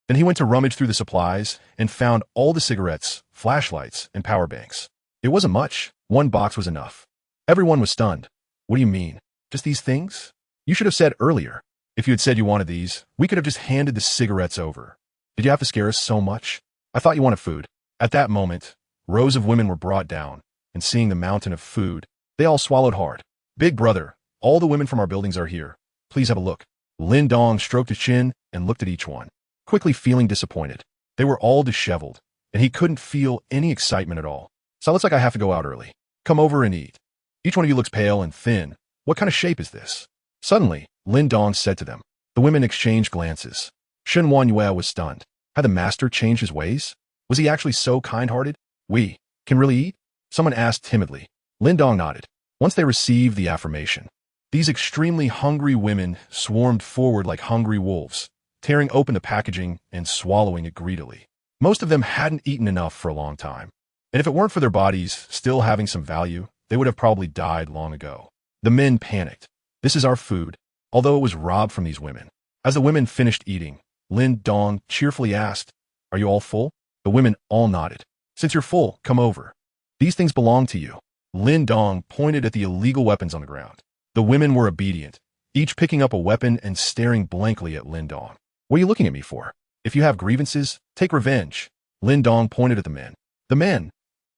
Then he went to rummage through the supplies and found all the cigarettes, flashlights, and power banks. It wasn't much. One box was enough. Everyone was stunned. What do you mean? Just these things? You should have said earlier. If you had said you wanted these, we could have just handed the cigarettes over. Did you have to scare us so much? I thought you wanted food. At that moment, rows of women were brought down, and seeing the mountain of food, they all swallowed hard. Big brother, all the women from our buildings are here. Please have a look. Lin Dong stroked his chin and looked at each one, quickly feeling disappointed. They were all disheveled, and he couldn't feel any excitement at all. So it looks like I have to go out early. Come over and eat. Each one of you looks pale and thin. What kind of shape is this? Suddenly, Lin Dong said to them. The women exchanged glances. Shen was stunned. Had the master changed his ways? Was he actually so kind-hearted? We can really eat? Someone asked timidly. Lin Dong nodded. Once they received the affirmation, these extremely hungry women swarmed forward like hungry wolves, tearing open the packaging and swallowing it greedily. Most of them hadn't eaten enough for a long time, and if it weren't for their bodies still having some value, they would have probably died long ago. The men panicked. This is our food, although it was robbed from these women. As the women finished eating, Lin Dong cheerfully asked, "Are you all full?" The women all nodded. "Since you're full, come over. These things belong to you." Lin Dong pointed at the illegal weapons on the ground. The women were obedient, each picking up a weapon and staring blankly at Lin Dong. "What are you looking at me for? If you have grievances, take revenge." Lin Dong pointed at the men. The men.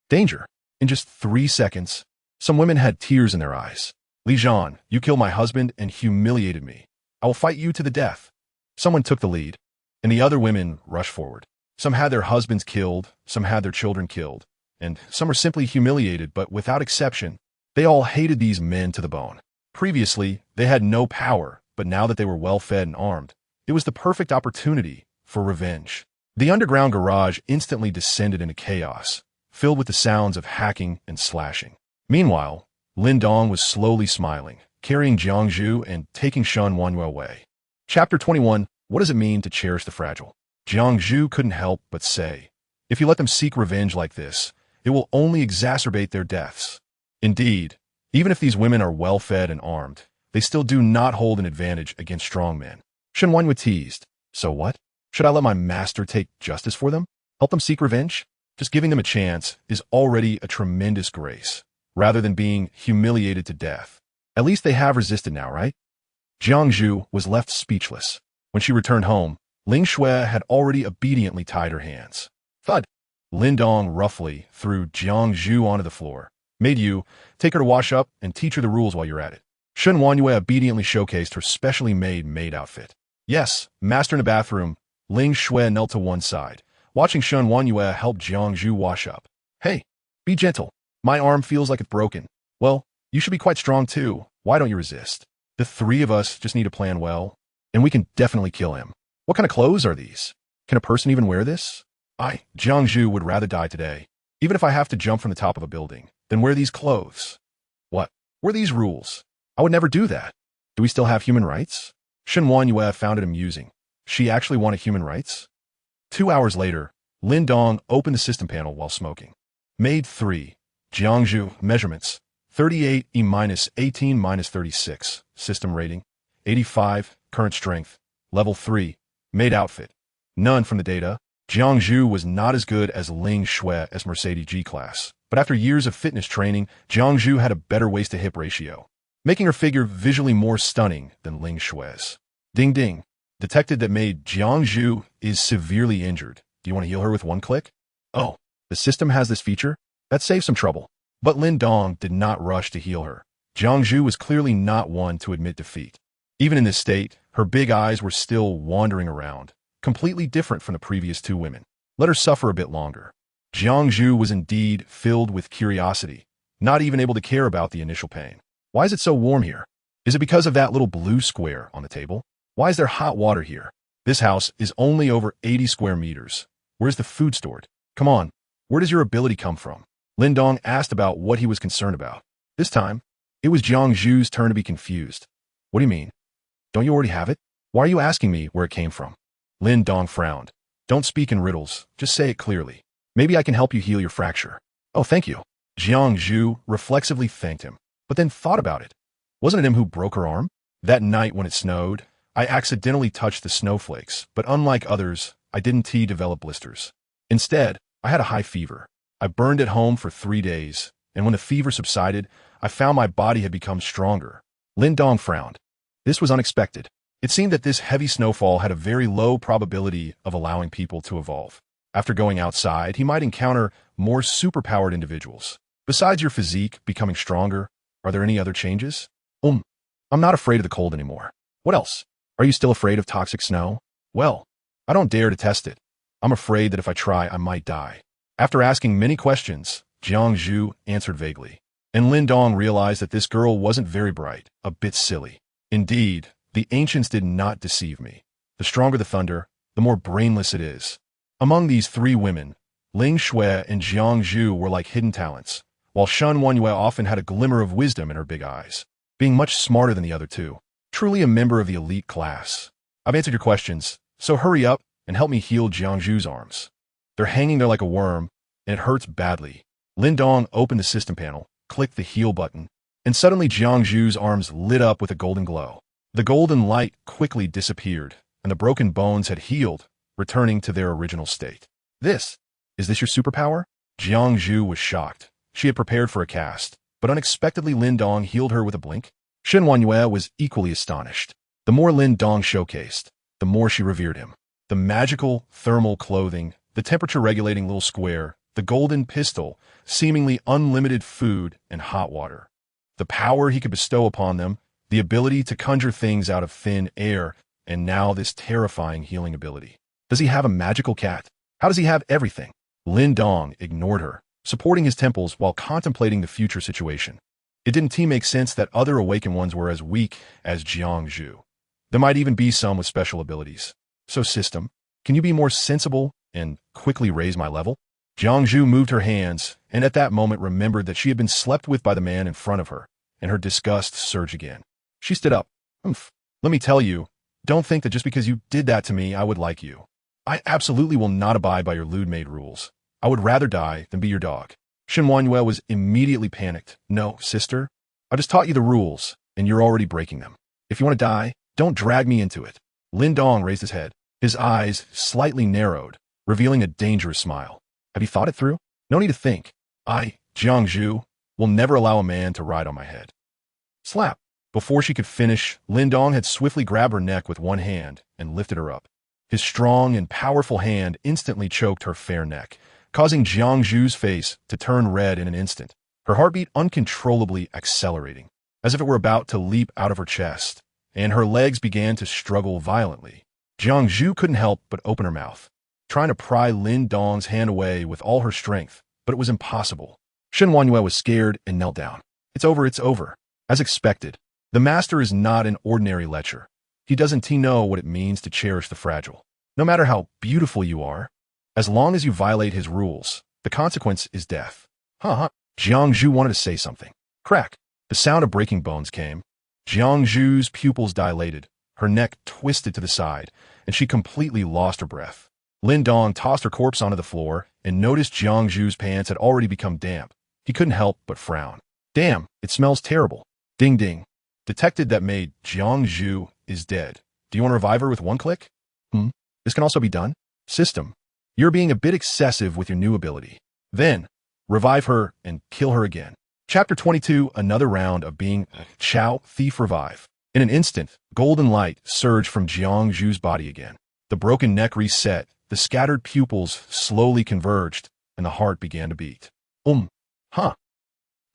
Danger. In just 3 seconds, some women had tears in their eyes. "Li Zhan, you killed my husband and humiliated me. I will fight you to the death." Someone took the lead, and the other women rushed forward. Some had their husbands killed, some had their children killed, and some were simply humiliated, but without exception, they all hated these men to the bone. Previously, they had no power, but now that they were well-fed and armed, it was the perfect opportunity for revenge. The underground garage instantly descended into chaos, filled with the sounds of hacking and slashing. Meanwhile, Lin Dong was slowly smiling, carrying Jiangzhu and taking Shen away. Chapter 21, What does it mean to cherish the fragile? Jiangzhu couldn't help but say, if you let them seek revenge like this, it will only exacerbate their deaths. Indeed, even if these women are well-fed and armed, they still do not hold an advantage against strong men. Shen teased, "So what? Should I let my master take justice for them? Help them seek revenge? Just giving them a chance is already a tremendous grace, rather than being humiliated to death. At least they have resisted now, right?" Jiangzhu was left speechless. When she returned home, Ling Shui had already obediently tied her hands. Thud! Lin Dong roughly threw Jiangzhu onto the floor. "Made you take her to wash up and teach her the rules while you're at it." Shen obediently showcased her specially made maid outfit. Yes, master in the bathroom. Ling Shui knelt to one side, watching Shen help Jiangzhu wash up. "Hey, be gentle. My arm feels like it's broken." "Well, you should be quite strong too. Why don't you resist? The three of us just need to plan well, and we can definitely kill him." "What kind of clothes are these? Can a person even wear this?" Jiangzhu would rather die today, even if I have to jump from the top of a building, than wear these clothes." "What? Were these rules? I would never do that. Do we still have human rights?" Shen found it amusing. She actually wanted human rights? 2 hours later, Lin Dong opened the system panel while smoking. Maid 3. Jiangzhu. Measurements. 38E-18-36. System rating. 85. Current strength. Level 3. Maid outfit. None from the data. Jiangzhu was not as good as Ling Shui as Mercedes G-Class, but after years of fitness training, Jiangzhu had a better waist-to-hip ratio, making her figure visually more stunning than Ling Shui's. Ding ding. Detected that maid Jiangzhu is severely injured. Do you want to heal her with one click? Oh, the system has this feature? That saves some trouble. But Lin Dong did not rush to heal her. Jiangzhu was clearly not one to admit defeat. Even in this state, her big eyes were still wandering around, completely different from the previous two women. Let her suffer a bit longer. Jiangzhu was indeed filled with curiosity, not even able to care about the initial pain. Why is it so warm here? Is it because of that little blue square on the table? Why is there hot water here? This house is only over 80 square meters. Where's the food stored? Come on, where does your ability come from? Lin Dong asked about what he was concerned about. This time, it was Jiangzhu's turn to be confused. What do you mean? Don't you already have it? Why are you asking me where it came from? Lin Dong frowned. Don't speak in riddles, just say it clearly. Maybe I can help you heal your fracture. Oh, thank you. Jiangzhu reflexively thanked him, but then thought about it. Wasn't it him who broke her arm? That night when it snowed, I accidentally touched the snowflakes, but unlike others, I didn't develop blisters. Instead, I had a high fever. I burned at home for 3 days, and when the fever subsided, I found my body had become stronger. Lin Dong frowned. This was unexpected. It seemed that this heavy snowfall had a very low probability of allowing people to evolve. After going outside, he might encounter more superpowered individuals. Besides your physique becoming stronger, are there any other changes? I'm not afraid of the cold anymore. What else? Are you still afraid of toxic snow? Well, I don't dare to test it. I'm afraid that if I try, I might die. After asking many questions, Jiang Zhu answered vaguely. And Lin Dong realized that this girl wasn't very bright, a bit silly. Indeed, the ancients did not deceive me. The stronger the thunder, the more brainless it is. Among these 3 women, Ling Shui and Jiang Zhu were like hidden talents, while Shen Wenyue often had a glimmer of wisdom in her big eyes, being much smarter than the other 2. Truly a member of the elite class. I've answered your questions, so hurry up and help me heal Jiang Zhu's arms. They're hanging there like a worm, and it hurts badly. Lin Dong opened the system panel, clicked the heal button, and suddenly Jiang Zhu's arms lit up with a golden glow. The golden light quickly disappeared, and the broken bones had healed, returning to their original state. Is this your superpower? Jiang Zhu was shocked. She had prepared for a cast, but unexpectedly Lin Dong healed her with a blink. Shen Wenyue was equally astonished. The more Lin Dong showcased, the more she revered him. The magical thermal clothing, the temperature-regulating little square, the golden pistol, seemingly unlimited food and hot water. The power he could bestow upon them, the ability to conjure things out of thin air, and now this terrifying healing ability. Does he have a magical cat? How does he have everything? Lin Dong ignored her, supporting his temples while contemplating the future situation. It didn't make sense that other awakened ones were as weak as Jiang Zhu. There might even be some with special abilities. So system, can you be more sensible and quickly raise my level? Jiang Zhu moved her hands, and at that moment remembered that she had been slept with by the man in front of her, and her disgust surged again. She stood up. Let me tell you, don't think that just because you did that to me, I would like you. I absolutely will not abide by your lewd maid rules. I would rather die than be your dog. Shen Wenyue was immediately panicked. No, sister, I just taught you the rules, and you're already breaking them. If you want to die, don't drag me into it. Lin Dong raised his head. His eyes slightly narrowed, revealing a dangerous smile. Have you thought it through? No need to think. I, Jiang Zhu, will never allow a man to ride on my head. Slap. Before she could finish, Lin Dong had swiftly grabbed her neck with one hand and lifted her up. His strong and powerful hand instantly choked her fair neck, causing Jiang Zhu's face to turn red in an instant, her heartbeat uncontrollably accelerating, as if it were about to leap out of her chest, and her legs began to struggle violently. Jiang Zhu couldn't help but open her mouth, trying to pry Lin Dong's hand away with all her strength, but it was impossible. Shen Wenyue was scared and knelt down. It's over, it's over. As expected, the master is not an ordinary lecher. He doesn't know what it means to cherish the fragile. No matter how beautiful you are, as long as you violate his rules, the consequence is death. Jiang Zhu wanted to say something. Crack. The sound of breaking bones came. Jiang Zhu's pupils dilated, her neck twisted to the side, and she completely lost her breath. Lin Dong tossed her corpse onto the floor and noticed Jiang Zhu's pants had already become damp. He couldn't help but frown. Damn, it smells terrible. Ding ding. Detected that maid Jiang Zhu is dead. Do you want to revive her with one click? This can also be done. System, you're being a bit excessive with your new ability. Then, revive her and kill her again. Chapter 22, another round of being Chao Thief Revive. In an instant, golden light surged from Jiang Zhu's body again. The broken neck reset, the scattered pupils slowly converged, and the heart began to beat. Jiang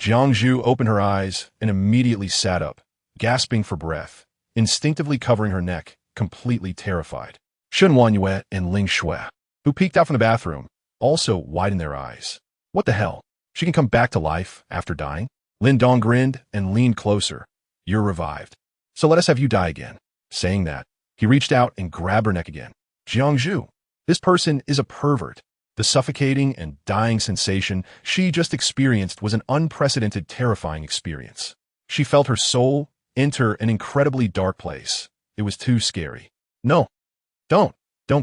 Zhu opened her eyes and immediately sat up, gasping for breath, instinctively covering her neck, completely terrified. Shen Wenyue and Ling Shui, who peeked out from the bathroom, also widened their eyes. What the hell? She can come back to life after dying? Lin Dong grinned and leaned closer. You're revived. So let us have you die again. Saying that, he reached out and grabbed her neck again. Jiang Zhu, this person is a pervert. The suffocating and dying sensation she just experienced was an unprecedented, terrifying experience. She felt her soul enter an incredibly dark place. It was too scary. No. Don't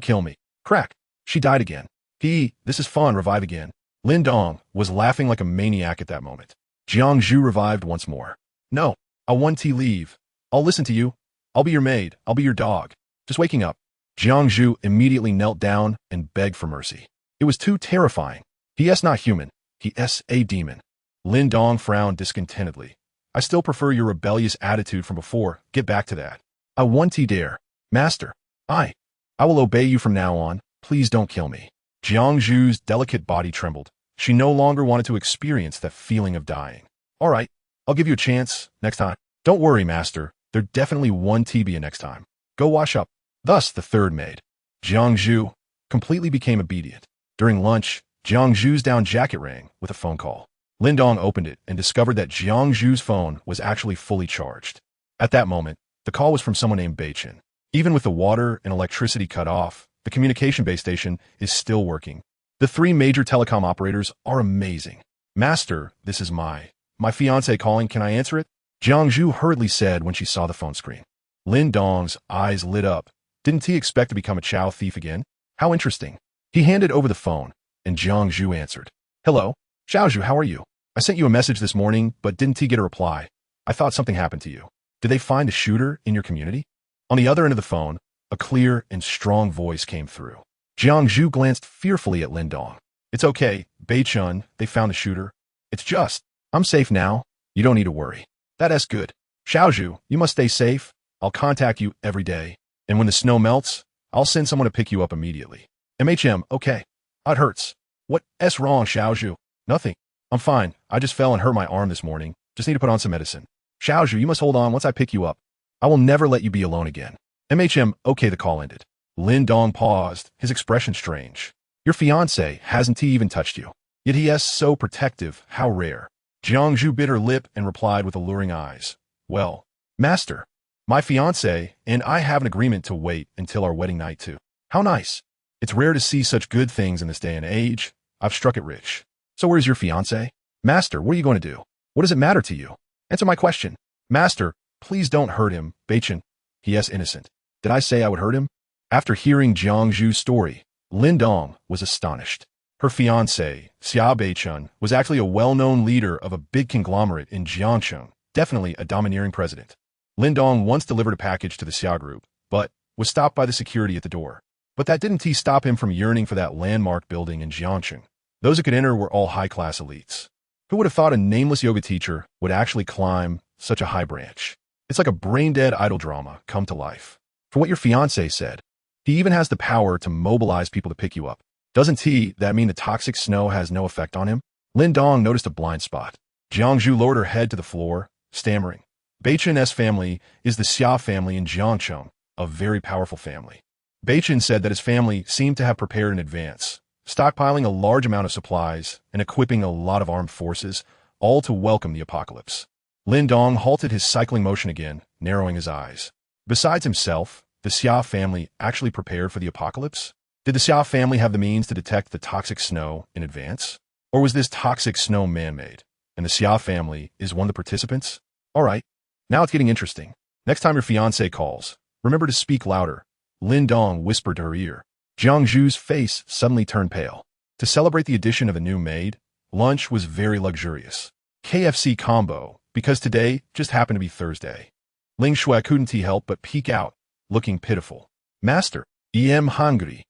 kill me. Crack. She died again. This is fun, revive again. Lin Dong was laughing like a maniac at that moment. Jiang Zhu revived once more. No, I want to leave. I'll listen to you. I'll be your maid. I'll be your dog. Just waking up. Jiangzhu immediately knelt down and begged for mercy. It was too terrifying. He is not human. He is a demon. Lin Dong frowned discontentedly. I still prefer your rebellious attitude from before. Get back to that. I want to dare. Master. I will obey you from now on. Please don't kill me. Jiangzhu's delicate body trembled. She no longer wanted to experience that feeling of dying. All right, I'll give you a chance next time. Don't worry, master. There definitely won't be a next time. Go wash up. Thus, the third maid, Jiangzhu, completely became obedient. During lunch, Jiangzhu's down jacket rang with a phone call. Lin Dong opened it and discovered that Jiangzhu's phone was actually fully charged. At that moment, the call was from someone named Beichin. Even with the water and electricity cut off, the communication base station is still working. The three major telecom operators are amazing. Master, this is my fiancé calling. Can I answer it? Jiangzhu hurriedly said when she saw the phone screen. Lin Dong's eyes lit up. Didn't he expect to become a chow thief again? How interesting. He handed over the phone, and Jiangzhu answered. Hello, Xiaozhu, how are you? I sent you a message this morning, but didn't get a reply. I thought something happened to you. Did they find a shooter in your community? On the other end of the phone, a clear and strong voice came through. Jiangzhu glanced fearfully at Lin Dong. It's okay, Beichin, they found the shooter. It's just, I'm safe now. You don't need to worry. That's good. Xiaozhu, you must stay safe. I'll contact you every day. And when the snow melts, I'll send someone to pick you up immediately. Okay. It hurts. What's wrong, Xiaozhu? Nothing. I'm fine. I just fell and hurt my arm this morning. Just need to put on some medicine. Xiaozhu, you must hold on once I pick you up. I will never let you be alone again. Okay, the call ended. Lin Dong paused, his expression strange. Your fiancé hasn't he even touched you? Yet he is so protective, how rare. Jiangzhu bit her lip and replied with alluring eyes. Well, master, my fiancé and I have an agreement to wait until our wedding night too. How nice. It's rare to see such good things in this day and age. I've struck it rich. So where's your fiancé? Master, what are you going to do? What does it matter to you? Answer my question. Master, please don't hurt him, Beichin. He is innocent. Did I say I would hurt him? After hearing Jiangzhu's story, Lin Dong was astonished. Her fiancé, Xia Beichin, was actually a well-known leader of a big conglomerate in Jiangcheng, definitely a domineering president. Lin Dong once delivered a package to the Xia group, but was stopped by the security at the door. But that didn't stop him from yearning for that landmark building in Jiangcheng. Those who could enter were all high-class elites. Who would have thought a nameless yoga teacher would actually climb such a high branch? It's like a brain-dead idol drama come to life. For what your fiancé said, he even has the power to mobilize people to pick you up. Doesn't that mean the toxic snow has no effect on him? Lin Dong noticed a blind spot. Jiangzhu lowered her head to the floor, stammering. Beichin's family is the Xia family in Jiangcheng, a very powerful family. Beichin said that his family seemed to have prepared in advance, stockpiling a large amount of supplies and equipping a lot of armed forces, all to welcome the apocalypse. Lin Dong halted his cycling motion again, narrowing his eyes. Besides himself, the Xia family actually prepared for the apocalypse? Did the Xia family have the means to detect the toxic snow in advance? Or was this toxic snow man-made, and the Xia family is one of the participants? All right, now it's getting interesting. Next time your fiancé calls, remember to speak louder. Lin Dong whispered to her ear. Jiangzhu's face suddenly turned pale. To celebrate the addition of a new maid, lunch was very luxurious. KFC combo, because today just happened to be Thursday. Ling Shui couldn't help but peek out, looking pitiful. Master, I'm hungry.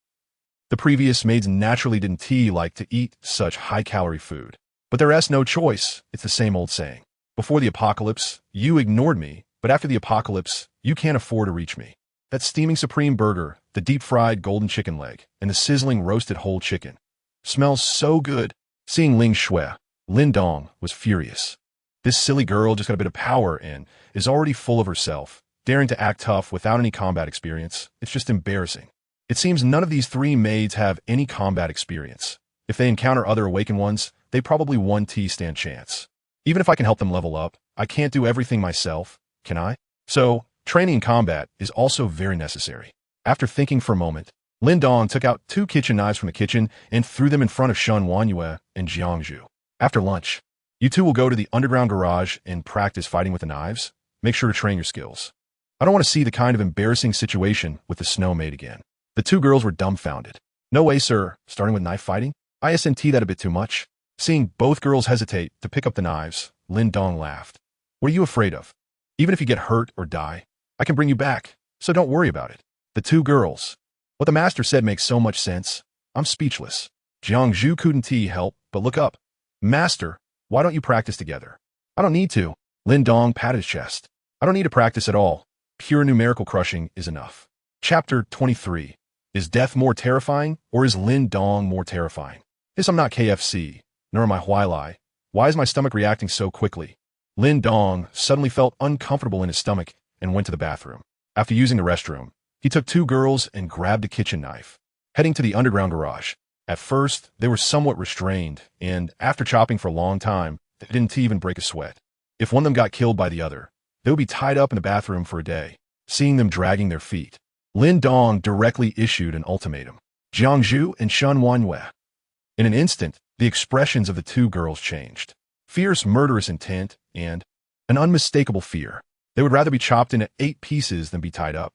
The previous maids naturally didn't like to eat such high-calorie food. But there is no choice, it's the same old saying. Before the apocalypse, you ignored me, but after the apocalypse, you can't afford to reach me. That steaming supreme burger, the deep-fried golden chicken leg, and the sizzling roasted whole chicken. Smells so good. Seeing Ling Shui, Lin Dong was furious. This silly girl just got a bit of power and is already full of herself, daring to act tough without any combat experience. It's just embarrassing. It seems none of these three maids have any combat experience. If they encounter other awakened ones, they probably won't stand chance. Even if I can help them level up, I can't do everything myself, can I? So, training in combat is also very necessary. After thinking for a moment, Lin Dong took out 2 kitchen knives from the kitchen and threw them in front of Shen Wanyue and Jiangzhu. After lunch, you two will go to the underground garage and practice fighting with the knives. Make sure to train your skills. I don't want to see the kind of embarrassing situation with the snow maid again. The 2 girls were dumbfounded. No way, sir, starting with knife fighting? Isn't that a bit too much? Seeing both girls hesitate to pick up the knives, Lin Dong laughed. What are you afraid of? Even if you get hurt or die, I can bring you back, so don't worry about it. The two girls. What the master said makes so much sense. I'm speechless. Jiangzhu couldn't help but look up. Master, why don't you practice together? I don't need to. Lin Dong patted his chest. I don't need to practice at all. Pure numerical crushing is enough. Chapter 23. Is death more terrifying, or is Lin Dong more terrifying? Yes, I'm not KFC, nor am I Huailai. Why is my stomach reacting so quickly? Lin Dong suddenly felt uncomfortable in his stomach and went to the bathroom. After using the restroom, he took two girls and grabbed a kitchen knife, heading to the underground garage. At first, they were somewhat restrained, and after chopping for a long time, they didn't even break a sweat. If one of them got killed by the other, they would be tied up in the bathroom for a day. Seeing them dragging their feet, Lin Dong directly issued an ultimatum. Jiangzhu and Wenwei. In an instant, the expressions of the two girls changed. Fierce, murderous intent and an unmistakable fear. They would rather be chopped into 8 pieces than be tied up.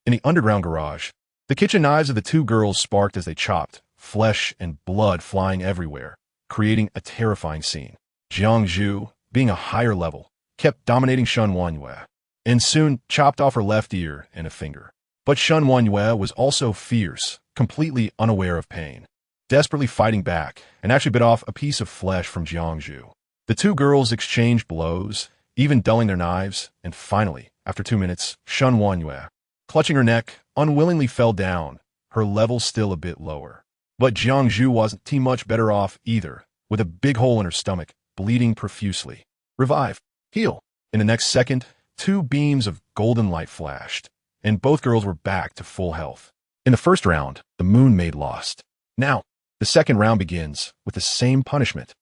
In the underground garage, the kitchen knives of the two girls sparked as they chopped, flesh and blood flying everywhere, creating a terrifying scene. Jiangzhu, being a higher level, kept dominating Wenwei, and soon chopped off her left ear and a finger. But Wenwei was also fierce, completely unaware of pain, desperately fighting back, and actually bit off a piece of flesh from Jiangzhu. The two girls exchanged blows, even dulling their knives, and finally, after 2 minutes, Wenwei, clutching her neck, unwillingly fell down, her level still a bit lower. But Jiangzhu wasn't too much better off either, with a big hole in her stomach, bleeding profusely. Revive. Heal. In the next second, 2 beams of golden light flashed, and both girls were back to full health. In the first round, the moon maid lost. Now, the second round begins with the same punishment.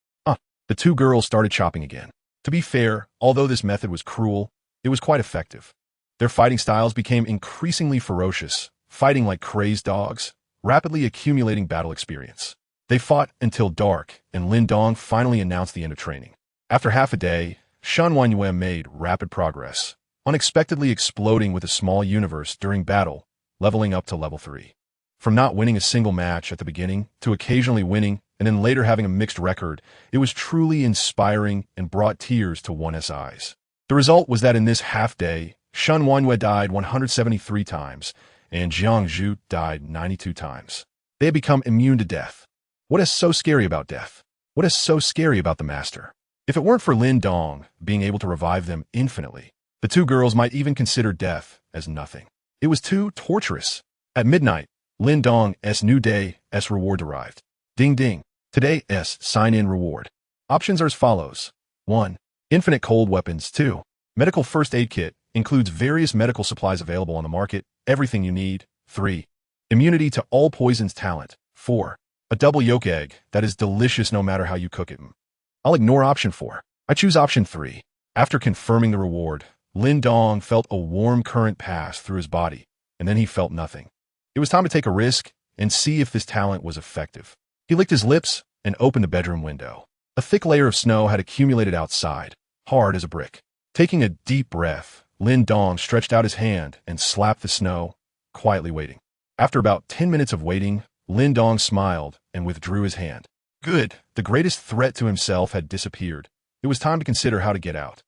The two girls started chopping again. To be fair, although this method was cruel, it was quite effective. Their fighting styles became increasingly ferocious, fighting like crazed dogs, rapidly accumulating battle experience. They fought until dark, and Lin Dong finally announced the end of training. After half a day, Wenwei made rapid progress, unexpectedly exploding with a small universe during battle, leveling up to level 3. From not winning a single match at the beginning to occasionally winning and then later having a mixed record, it was truly inspiring and brought tears to one's eyes. The result was that in this half-day, Wenwei died 173 times, and Jiangzhu died 92 times. They had become immune to death. What is so scary about death? What is so scary about the master? If it weren't for Lin Dong being able to revive them infinitely, the two girls might even consider death as nothing. It was too torturous. At midnight, Lin Dong's new day's reward arrived. Ding ding. Today's sign-in reward. Options are as follows. 1. Infinite cold weapons. 2. Medical first aid kit. Includes various medical supplies available on the market. Everything you need. 3. Immunity to all poisons talent. 4. A double yolk egg that is delicious no matter how you cook it. I'll ignore option 4. I choose option 3. After confirming the reward, Lin Dong felt a warm current pass through his body, and then he felt nothing. It was time to take a risk and see if this talent was effective. He licked his lips and opened the bedroom window. A thick layer of snow had accumulated outside, hard as a brick. Taking a deep breath, Lin Dong stretched out his hand and slapped the snow, quietly waiting. After about 10 minutes of waiting, Lin Dong smiled and withdrew his hand. Good, the greatest threat to himself had disappeared. It was time to consider how to get out.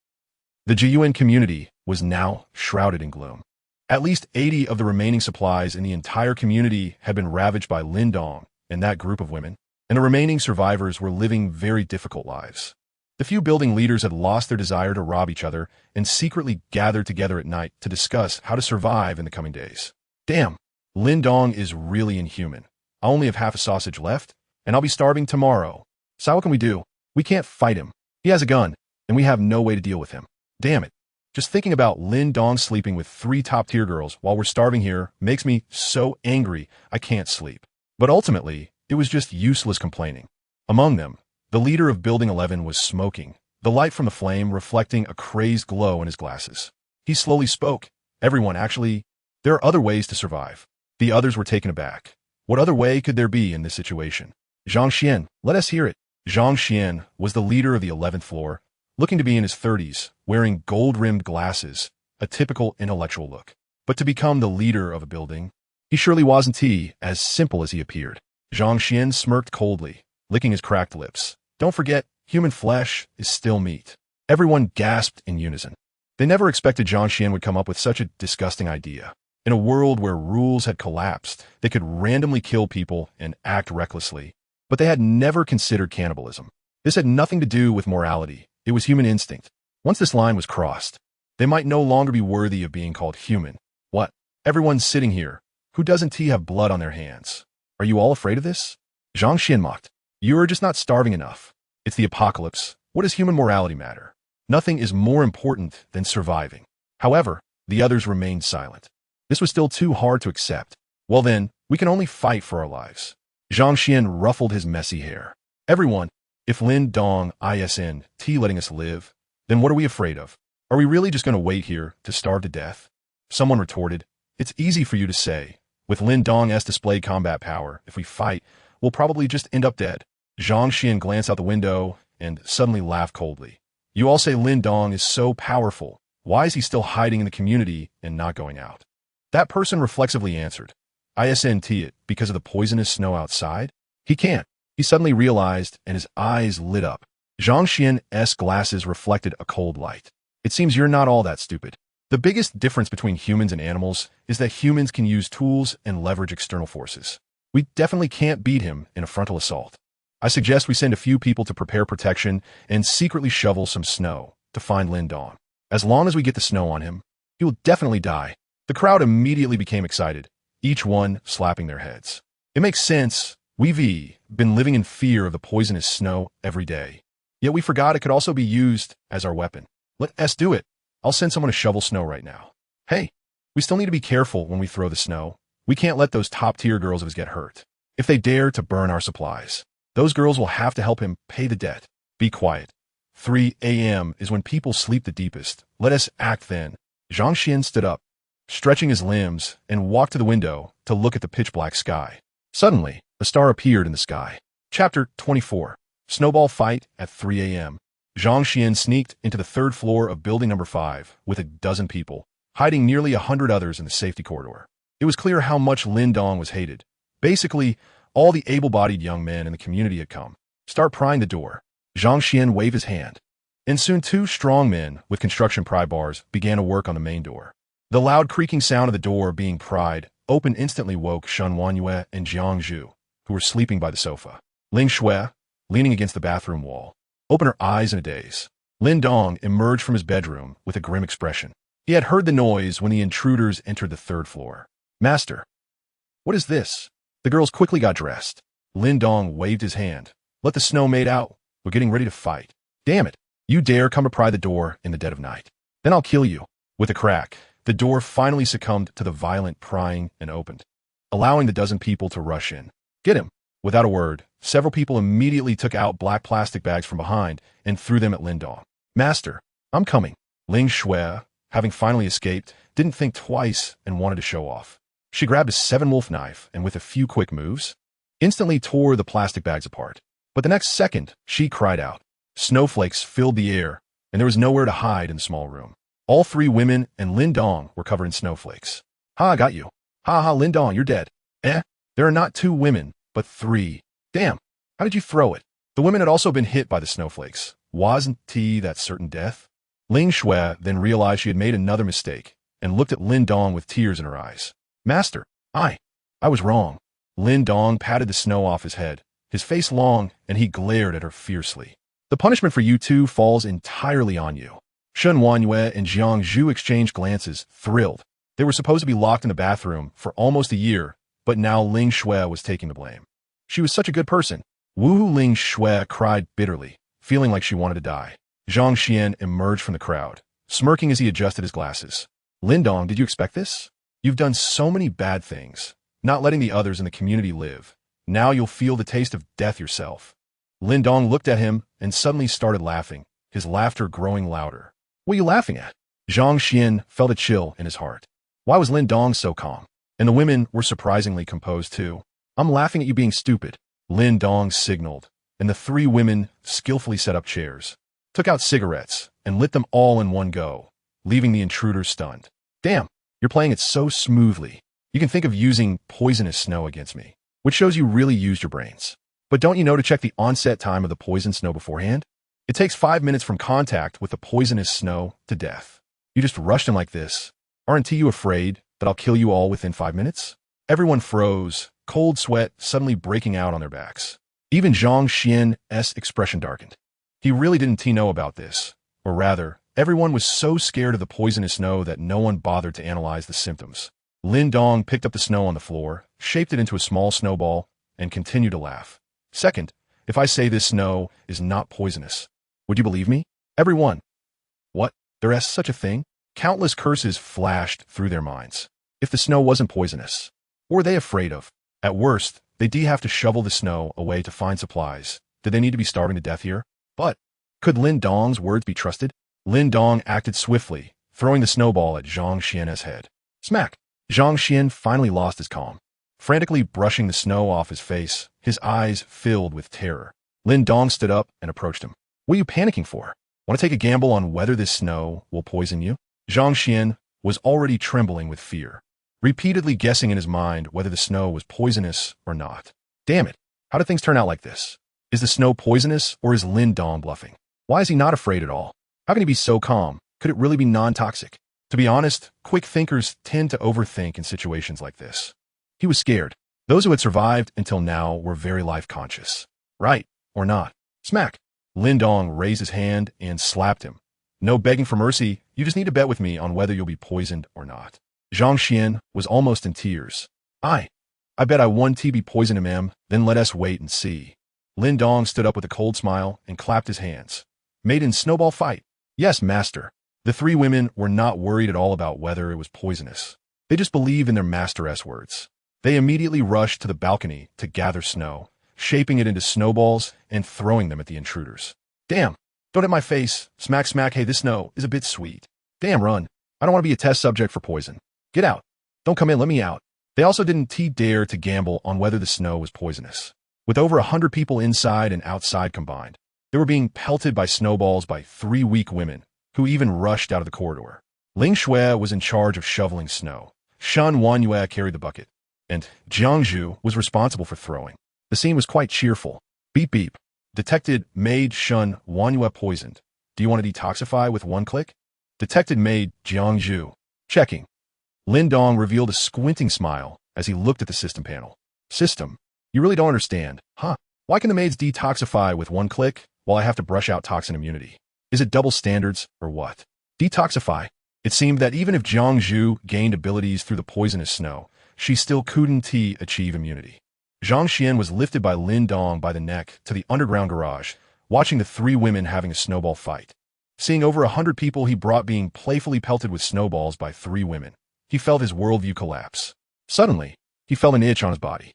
The Jiyuan community was now shrouded in gloom. At least 80 of the remaining supplies in the entire community had been ravaged by Lin Dong and that group of women, and the remaining survivors were living very difficult lives. The few building leaders had lost their desire to rob each other and secretly gathered together at night to discuss how to survive in the coming days. Damn, Lin Dong is really inhuman. I only have half a sausage left, and I'll be starving tomorrow. So what can we do? We can't fight him. He has a gun, and we have no way to deal with him. Damn it. Just thinking about Lin Dong sleeping with 3 top-tier girls while we're starving here makes me so angry I can't sleep. But ultimately, it was just useless complaining. Among them, the leader of Building 11 was smoking, the light from the flame reflecting a crazed glow in his glasses. He slowly spoke. Everyone, actually, there are other ways to survive. The others were taken aback. What other way could there be in this situation? Zhang Xian, let us hear it. Zhang Xian was the leader of the 11th floor, looking to be in his 30s, wearing gold-rimmed glasses, a typical intellectual look. But to become the leader of a building, he surely wasn't as simple as he appeared. Zhang Xian smirked coldly, licking his cracked lips. Don't forget, human flesh is still meat. Everyone gasped in unison. They never expected Zhang Xian would come up with such a disgusting idea. In a world where rules had collapsed, they could randomly kill people and act recklessly. But they had never considered cannibalism. This had nothing to do with morality. It was human instinct. Once this line was crossed, they might no longer be worthy of being called human. What? Everyone's sitting here. Who doesn't have blood on their hands? Are you all afraid of this? Zhang Xian mocked. You are just not starving enough. It's the apocalypse. What does human morality matter? Nothing is more important than surviving. However, the others remained silent. This was still too hard to accept. Well then, we can only fight for our lives. Zhang Xian ruffled his messy hair. Everyone, if Lin Dong, ice.T letting us live, then what are we afraid of? Are we really just going to wait here to starve to death? Someone retorted, it's easy for you to say. With Lin Dong's displayed combat power, if we fight, we'll probably just end up dead. Zhang Xian glanced out the window and suddenly laughed coldly. You all say Lin Dong is so powerful. Why is he still hiding in the community and not going out? That person reflexively answered, ice.T it because of the poisonous snow outside? He can't. He suddenly realized and his eyes lit up. Zhang Xian's glasses reflected a cold light. It seems you're not all that stupid. The biggest difference between humans and animals is that humans can use tools and leverage external forces. We definitely can't beat him in a frontal assault. I suggest we send a few people to prepare protection and secretly shovel some snow to find Lin Dong. As long as we get the snow on him, he will definitely die. The crowd immediately became excited, each one slapping their heads. It makes sense. We've been living in fear of the poisonous snow every day. Yet we forgot it could also be used as our weapon. Let us do it. I'll send someone to shovel snow right now. Hey, we still need to be careful when we throw the snow. We can't let those top-tier girls of his get hurt. If they dare to burn our supplies, those girls will have to help him pay the debt. Be quiet. 3 a.m. is when people sleep the deepest. Let us act then. Zhang Xian stood up, stretching his limbs, and walked to the window to look at the pitch-black sky. Suddenly, a star appeared in the sky. Chapter 24. Snowball Fight at 3 a.m. Zhang Xian sneaked into the third floor of building number 5 with a dozen people, hiding nearly 100 others in the safety corridor. It was clear how much Lin Dong was hated. Basically, all the able-bodied young men in the community had come. Start prying the door. Zhang Xian waved his hand. And soon 2 strong men with construction pry bars began to work on the main door. The loud creaking sound of the door being pried open instantly woke Shen Wanyue and Jiang Zhu, who were sleeping by the sofa. Ling Shui, leaning against the bathroom wall, opened her eyes in a daze. Lin Dong emerged from his bedroom with a grim expression. He had heard the noise when the intruders entered the 3rd floor. Master, what is this? The girls quickly got dressed. Lin Dong waved his hand. Let the snow maid out. We're getting ready to fight. Damn it. You dare come to pry the door in the dead of night. Then I'll kill you. With a crack, the door finally succumbed to the violent prying and opened, allowing the dozen people to rush in. Get him. Without a word, several people immediately took out black plastic bags from behind and threw them at Lin Dong. Master, I'm coming. Ling Shui, having finally escaped, didn't think twice and wanted to show off. She grabbed a 7-wolf knife and with a few quick moves, instantly tore the plastic bags apart. But the next second, she cried out. Snowflakes filled the air, and there was nowhere to hide in the small room. All 3 women and Lin Dong were covered in snowflakes. Ha, I got you. Ha ha, Lin Dong, you're dead. There are not 2 women, but 3. Damn, how did you throw it? The women had also been hit by the snowflakes. Wasn't that certain death? Ling Shui then realized she had made another mistake and looked at Lin Dong with tears in her eyes. Master, I was wrong. Lin Dong patted the snow off his head, his face long, and he glared at her fiercely. The punishment for you 2 falls entirely on you. Shen Wanyue and Jiang Zhu exchanged glances, thrilled. They were supposed to be locked in the bathroom for almost a year, but now Ling Shui was taking the blame. She was such a good person. Woohoo! Ling Shui cried bitterly, feeling like she wanted to die. Zhang Xian emerged from the crowd, smirking as he adjusted his glasses. Lin Dong, did you expect this? You've done so many bad things, not letting the others in the community live. Now you'll feel the taste of death yourself. Lin Dong looked at him and suddenly started laughing, his laughter growing louder. What are you laughing at? Zhang Xian felt a chill in his heart. Why was Lin Dong so calm? And the women were surprisingly composed too. I'm laughing at you being stupid. Lin Dong signaled, and the 3 women skillfully set up chairs, took out cigarettes, and lit them all in one go, leaving the intruders stunned. Damn, you're playing it so smoothly. You can think of using poisonous snow against me, which shows you really used your brains. But don't you know to check the onset time of the poison snow beforehand? It takes 5 minutes from contact with the poisonous snow to death. You just rushed him like this. Aren't you afraid that I'll kill you all within 5 minutes? Everyone froze, cold sweat suddenly breaking out on their backs. Even Zhang Xian's expression darkened. He really didn't know about this. Or rather, everyone was so scared of the poisonous snow that no one bothered to analyze the symptoms. Lin Dong picked up the snow on the floor, shaped it into a small snowball, and continued to laugh. Second, if I say this snow is not poisonous, would you believe me? Everyone. What? There is such a thing? Countless curses flashed through their minds. If the snow wasn't poisonous, what were they afraid of? At worst, they'd have to shovel the snow away to find supplies. Did they need to be starving to death here? But could Lin Dong's words be trusted? Lin Dong acted swiftly, throwing the snowball at Zhang Xian's head. Smack! Zhang Xian finally lost his calm. Frantically brushing the snow off his face, his eyes filled with terror. Lin Dong stood up and approached him. What are you panicking for? Want to take a gamble on whether this snow will poison you? Zhang Xian was already trembling with fear, repeatedly guessing in his mind whether the snow was poisonous or not. Damn it! How did things turn out like this? Is the snow poisonous or is Lin Dong bluffing? Why is he not afraid at all? How can he be so calm? Could it really be non-toxic? To be honest, quick thinkers tend to overthink in situations like this. He was scared. Those who had survived until now were very life-conscious. Right, or not. Smack! Lin Dong raised his hand and slapped him. No begging for mercy, you just need to bet with me on whether you'll be poisoned or not. Zhang Xian was almost in tears. I bet I won to be poisoned him, then let us wait and see. Lin Dong stood up with a cold smile and clapped his hands. Made in snowball fight. Yes, master. The three women were not worried at all about whether it was poisonous. They just believed in their master's words. They immediately rushed to the balcony to gather snow, shaping it into snowballs and throwing them at the intruders. Damn! Don't hit my face. Smack, smack. Hey, this snow is a bit sweet. Damn, run. I don't want to be a test subject for poison. Get out. Don't come in, let me out. They also didn't dare to gamble on whether the snow was poisonous. With over 100 people inside and outside combined, they were being pelted by snowballs by 3 weak women, who even rushed out of the corridor. Ling Shui was in charge of shoveling snow. Shan Wanyue carried the bucket, and Jiangzhu was responsible for throwing. The scene was quite cheerful. Beep beep. Detected Maid Shun Wanyue poisoned. Do you want to detoxify with one click? Detected Maid Jiangzhu. Checking. Lin Dong revealed a squinting smile as he looked at the system panel. System? You really don't understand, huh? Why can the maids detoxify with one click while I have to brush out toxin immunity? Is it double standards or what? Detoxify? It seemed that even if Jiangzhu gained abilities through the poisonous snow, she still couldn't achieve immunity. Zhang Xian was lifted by Lin Dong by the neck to the underground garage, watching the 3 women having a snowball fight. Seeing over 100 people he brought being playfully pelted with snowballs by 3 women, he felt his worldview collapse. Suddenly, he felt an itch on his body.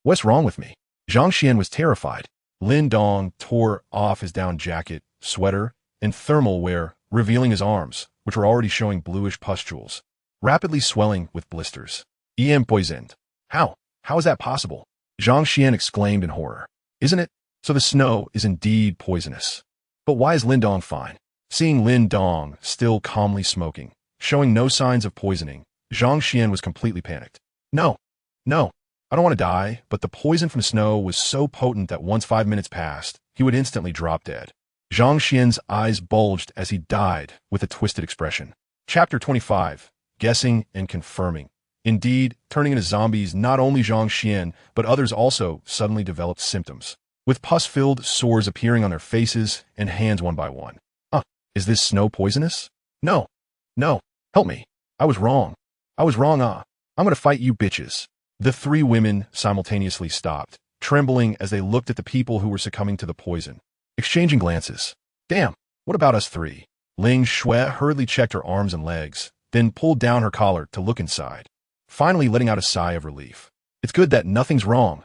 What's wrong with me? Zhang Xian was terrified. Lin Dong tore off his down jacket, sweater, and thermal wear, revealing his arms, which were already showing bluish pustules, rapidly swelling with blisters. EM poisoned. How? How is that possible? Zhang Xian exclaimed in horror. Isn't it? So the snow is indeed poisonous. But why is Lin Dong fine? Seeing Lin Dong still calmly smoking, showing no signs of poisoning, Zhang Xian was completely panicked. No, I don't want to die, but the poison from snow was so potent that once 5 minutes passed, he would instantly drop dead. Zhang Xian's eyes bulged as he died with a twisted expression. Chapter 25. Guessing and Confirming. Indeed, turning into zombies, not only Zhang Xian, but others also suddenly developed symptoms, with pus-filled sores appearing on their faces and hands one by one. Is this snow poisonous? No, help me. I was wrong. I'm gonna fight you bitches. The 3 women simultaneously stopped, trembling as they looked at the people who were succumbing to the poison, exchanging glances. Damn, what about us 3? Ling Shui hurriedly checked her arms and legs, then pulled down her collar to look inside, finally letting out a sigh of relief. It's good that nothing's wrong.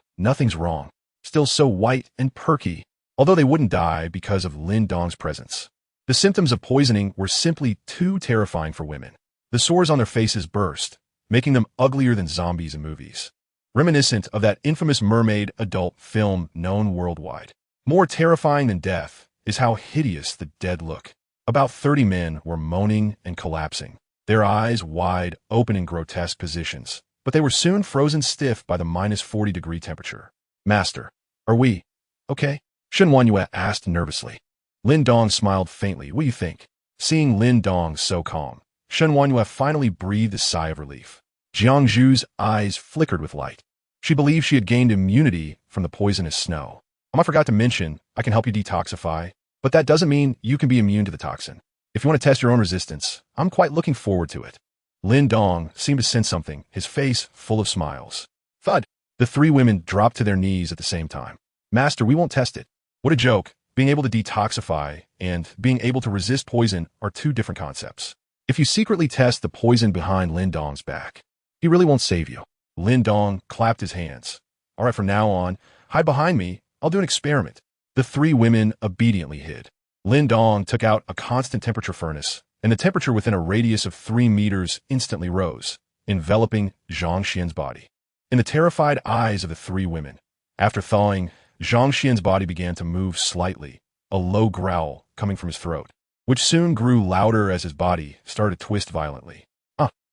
Still so white and perky, although they wouldn't die because of Lin Dong's presence. The symptoms of poisoning were simply too terrifying for women. The sores on their faces burst, making them uglier than zombies in movies, reminiscent of that infamous mermaid adult film known worldwide. More terrifying than death is how hideous the dead look. About 30 men were moaning and collapsing, their eyes wide open in grotesque positions, but they were soon frozen stiff by the -40-degree temperature. Master, are we okay? Shen Wanyue asked nervously. Lin Dong smiled faintly. What do you think? Seeing Lin Dong so calm, Shen Wanyue finally breathed a sigh of relief. Jiang Zhu's eyes flickered with light. She believed she had gained immunity from the poisonous snow. I forgot to mention, I can help you detoxify, but that doesn't mean you can be immune to the toxin. If you want to test your own resistance, I'm quite looking forward to it. Lin Dong seemed to sense something, his face full of smiles. Thud! The three women dropped to their knees at the same time. Master, we won't test it. What a joke. Being able to detoxify and being able to resist poison are two different concepts. If you secretly test the poison behind Lin Dong's back, he really won't save you. Lin Dong clapped his hands. All right, from now on, hide behind me. I'll do an experiment. The three women obediently hid. Lin Dong took out a constant temperature furnace, and the temperature within a radius of 3 meters instantly rose, enveloping Zhang Xian's body. In the terrified eyes of the three women, after thawing, Zhang Xian's body began to move slightly, a low growl coming from his throat, which soon grew louder as his body started to twist violently.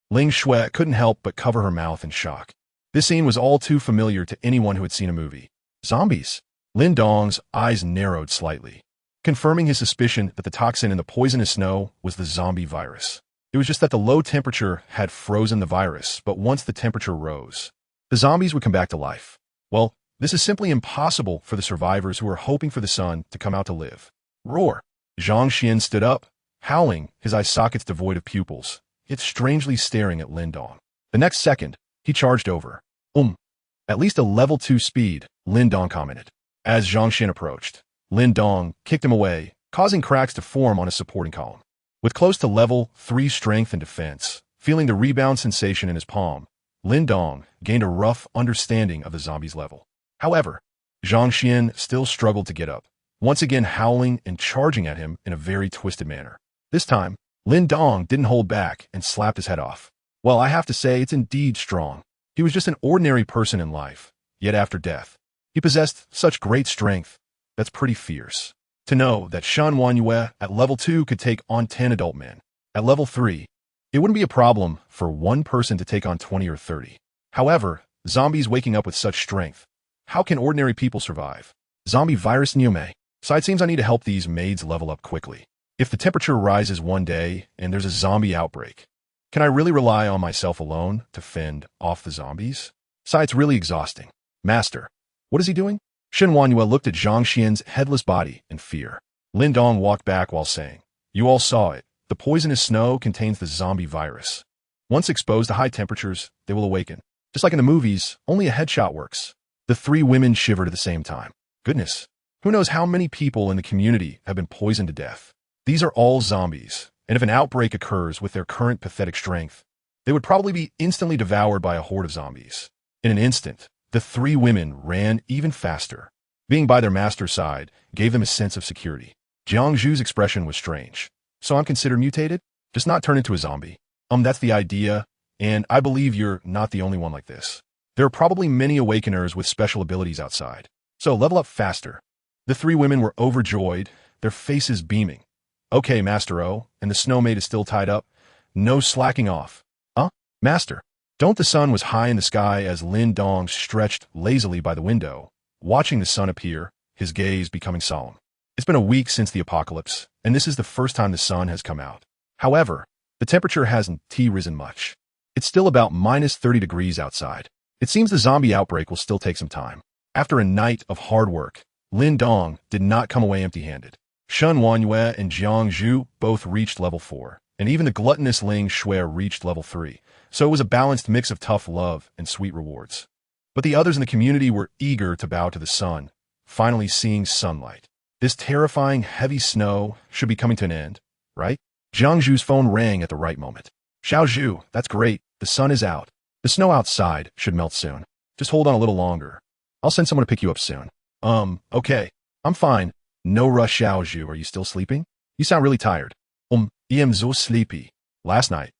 Ling Shui couldn't help but cover her mouth in shock. This scene was all too familiar to anyone who had seen a movie. Zombies. Lin Dong's eyes narrowed slightly, confirming his suspicion that the toxin in the poisonous snow was the zombie virus. It was just that the low temperature had frozen the virus, but once the temperature rose, the zombies would come back to life. Well, this is simply impossible for the survivors who are hoping for the sun to come out to live. Roar! Zhang Xian stood up, howling, his eye sockets devoid of pupils, yet strangely staring at Lin Dong. The next second, he charged over. At least a level 2 speed, Lin Dong commented. As Zhang Xian approached, Lin Dong kicked him away, causing cracks to form on his supporting column. With close to level 3 strength and defense, feeling the rebound sensation in his palm, Lin Dong gained a rough understanding of the zombie's level. However, Zhang Xian still struggled to get up, once again howling and charging at him in a very twisted manner. This time, Lin Dong didn't hold back and slapped his head off. Well, I have to say, it's indeed strong. He was just an ordinary person in life, yet after death, he possessed such great strength. That's pretty fierce. To know that Shen Wanyue at level 2 could take on 10 adult men. At level 3, it wouldn't be a problem for one person to take on 20 or 30. However, zombies waking up with such strength, how can ordinary people survive? Zombie virus Niume. So it seems I need to help these maids level up quickly. If the temperature rises one day and there's a zombie outbreak, can I really rely on myself alone to fend off the zombies? It's really exhausting. Master, what is he doing? Shen Wanyue looked at Zhang Xian's headless body in fear. Lin Dong walked back while saying, You all saw it. The poisonous snow contains the zombie virus. Once exposed to high temperatures, they will awaken. Just like in the movies, only a headshot works. The three women shivered at the same time. Goodness, who knows how many people in the community have been poisoned to death? These are all zombies, and if an outbreak occurs with their current pathetic strength, they would probably be instantly devoured by a horde of zombies. In an instant, the three women ran even faster. Being by their master's side gave them a sense of security. Jiang Zhu's expression was strange. So I'm considered mutated? Just not turn into a zombie. That's the idea, and I believe you're not the only one like this. There are probably many awakeners with special abilities outside. So level up faster. The three women were overjoyed, their faces beaming. Okay, Master O, and the snow maid is still tied up. No slacking off. Master, don't the sun was high in the sky as Lin Dong stretched lazily by the window, watching the sun appear, his gaze becoming solemn. It's been a week since the apocalypse, and this is the first time the sun has come out. However, the temperature hasn't risen much. It's still about minus 30 degrees outside. It seems the zombie outbreak will still take some time. After a night of hard work, Lin Dong did not come away empty-handed. Shen Wanyue and Jiang Zhu both reached level 4, and even the gluttonous Ling Shui reached level 3, so it was a balanced mix of tough love and sweet rewards. But the others in the community were eager to bow to the sun, finally seeing sunlight. This terrifying, heavy snow should be coming to an end, right? Jiang Zhu's phone rang at the right moment. Xiao Zhu, that's great. The sun is out. The snow outside should melt soon. Just hold on a little longer. I'll send someone to pick you up soon. Okay. I'm fine. No rush, Xiao Zhu. Are you still sleeping? You sound really tired. I am so sleepy. Last night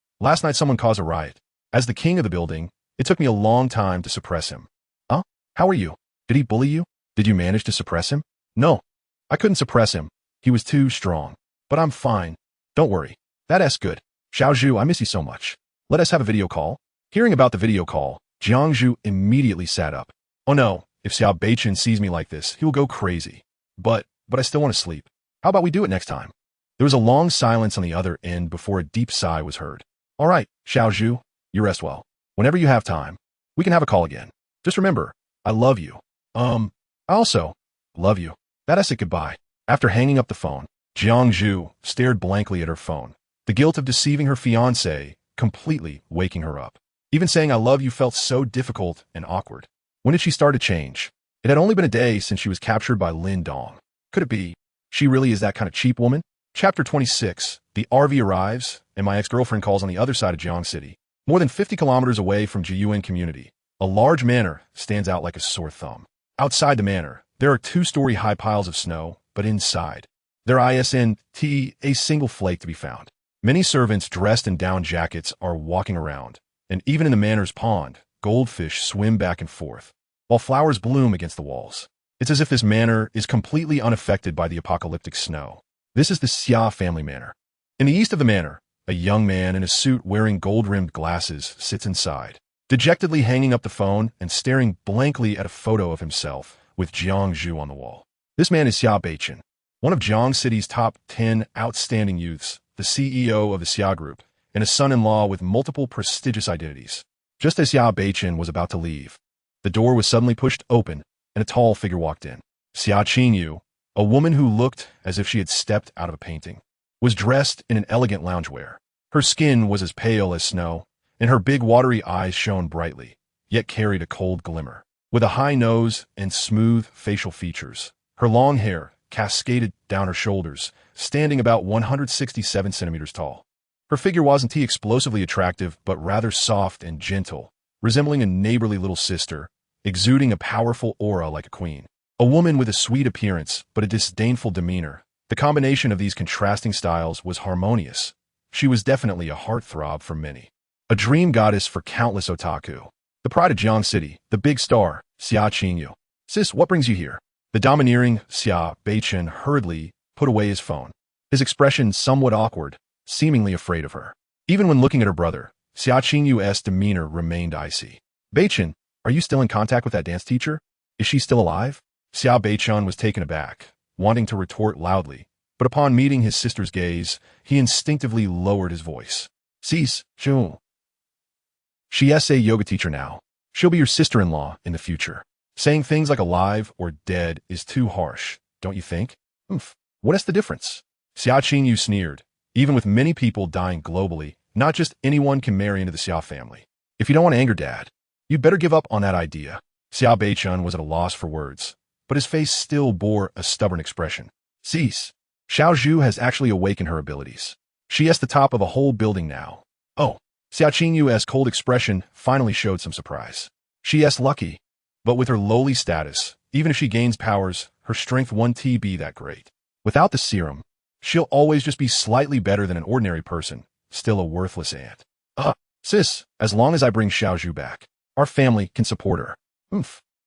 someone caused a riot. As the king of the building, it took me a long time to suppress him. How are you? Did he bully you? Did you manage to suppress him? No. I couldn't suppress him. He was too strong. But I'm fine. Don't worry. That's good. Xiao Zhu, I miss you so much. Let us have a video call. Hearing about the video call, Jiang Zhu immediately sat up. Oh no, if Xiao Beichen sees me like this, he will go crazy. But I still want to sleep. How about we do it next time? There was a long silence on the other end before a deep sigh was heard. All right, Xiaozhu, you rest well. Whenever you have time, we can have a call again. Just remember, I love you. I also love you. That is it, goodbye. After hanging up the phone, Jiangzhu stared blankly at her phone, the guilt of deceiving her fiancé completely waking her up. Even saying I love you felt so difficult and awkward. When did she start to change? It had only been a day since she was captured by Lin Dong. Could it be she really is that kind of cheap woman? Chapter 26. The RV arrives, and my ex-girlfriend calls on the other side of Jiang City. More than 50 kilometers away from ice.When community, a large manor stands out like a sore thumb. Outside the manor, there are 2-story high piles of snow, but inside, there isn't a single flake to be found. Many servants dressed in down jackets are walking around, and even in the manor's pond, goldfish swim back and forth, while flowers bloom against the walls. It's as if this manor is completely unaffected by the apocalyptic snow. This is the Xia family manor. In the east of the manor, a young man in a suit wearing gold-rimmed glasses sits inside, dejectedly hanging up the phone and staring blankly at a photo of himself with Jiangzhu on the wall. This man is Xia Beichen, one of Jiang City's top 10 outstanding youths, the CEO of the Xia Group, and a son-in-law with multiple prestigious identities. Just as Xia Beichen was about to leave, the door was suddenly pushed open and a tall figure walked in. Xia Qingyu, a woman who looked as if she had stepped out of a painting, was dressed in an elegant loungewear. Her skin was as pale as snow, and her big watery eyes shone brightly, yet carried a cold glimmer. With a high nose and smooth facial features, her long hair cascaded down her shoulders, standing about 167 centimeters tall. Her figure wasn't explosively attractive, but rather soft and gentle, resembling a neighborly little sister, exuding a powerful aura like a queen. A woman with a sweet appearance, but a disdainful demeanor. The combination of these contrasting styles was harmonious. She was definitely a heartthrob for many. A dream goddess for countless otaku. The pride of Jiang City, the big star, Xia Qingyu. Sis, what brings you here? The domineering Xia Beichen hurriedly put away his phone, his expression somewhat awkward, seemingly afraid of her. Even when looking at her brother, Xia Qingyu's demeanor remained icy. Beichen, are you still in contact with that dance teacher? Is she still alive? Xia Beichen was taken aback, wanting to retort loudly, but upon meeting his sister's gaze, he instinctively lowered his voice. Sis, Zhu. She's a yoga teacher now. She'll be your sister-in-law in the future. Saying things like alive or dead is too harsh, don't you think? What is the difference? Xia Qingyu sneered. Even with many people dying globally, not just anyone can marry into the Xia family. If you don't want to anger Dad, you'd better give up on that idea. Xia Beichen was at a loss for words, but his face still bore a stubborn expression. Cease. Xiaozhu has actually awakened her abilities. She is the top of a whole building now. Oh, Xia Qingyu's cold expression finally showed some surprise. She is lucky, but with her lowly status, even if she gains powers, her strength won't be that great. Without the serum, she'll always just be slightly better than an ordinary person, still a worthless ant. Sis, as long as I bring Xiaozhu back, our family can support her.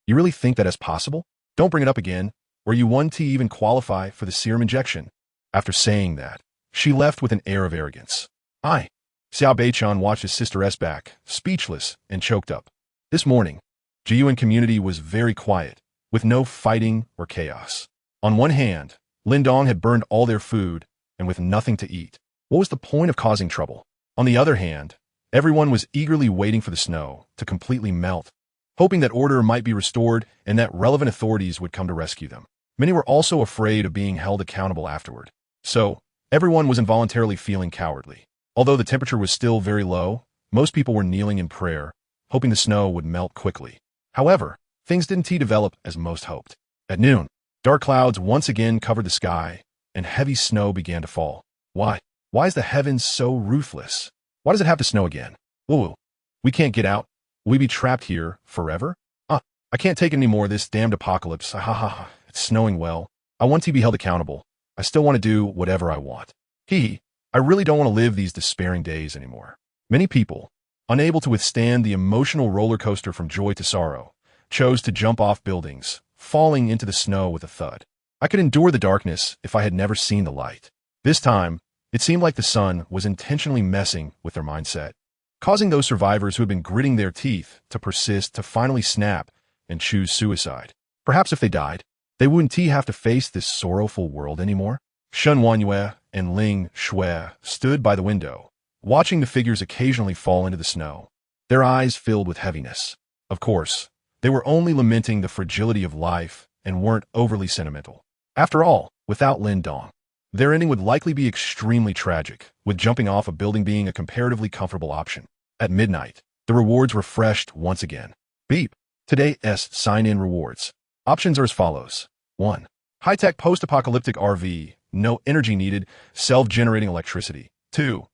You really think that is possible? Don't bring it up again, or you won't even qualify for the serum injection. After saying that, she left with an air of arrogance. Xiao Beichen watched his sister back, speechless and choked up. This morning, Jiyuan community was very quiet, with no fighting or chaos. On one hand, Lin Dong had burned all their food, and with nothing to eat. What was the point of causing trouble? On the other hand, everyone was eagerly waiting for the snow to completely melt, hoping that order might be restored and that relevant authorities would come to rescue them. Many were also afraid of being held accountable afterward. So, everyone was involuntarily feeling cowardly. Although the temperature was still very low, most people were kneeling in prayer, hoping the snow would melt quickly. However, things didn't develop as most hoped. At noon, dark clouds once again covered the sky, and heavy snow began to fall. Why? Why is the heavens so ruthless? Why does it have to snow again? Whoa, we can't get out. Will we be trapped here forever? I can't take any more of this damned apocalypse. It's snowing well. I want to be held accountable. I still want to do whatever I want. I really don't want to live these despairing days anymore. Many people, unable to withstand the emotional roller coaster from joy to sorrow, chose to jump off buildings, falling into the snow with a thud. I could endure the darkness if I had never seen the light. This time, it seemed like the sun was intentionally messing with their mindset, causing those survivors who had been gritting their teeth to persist to finally snap and choose suicide. Perhaps if they died, they wouldn't have to face this sorrowful world anymore. Shun Wanyue and Ling Shui stood by the window, watching the figures occasionally fall into the snow. Their eyes filled with heaviness. Of course, they were only lamenting the fragility of life and weren't overly sentimental. After all, without Lin Dong, their ending would likely be extremely tragic, with jumping off a building being a comparatively comfortable option. At midnight, the rewards refreshed once again. Beep. Today's sign-in rewards. Options are as follows. 1. High-tech post-apocalyptic RV, no energy needed, self-generating electricity. 2.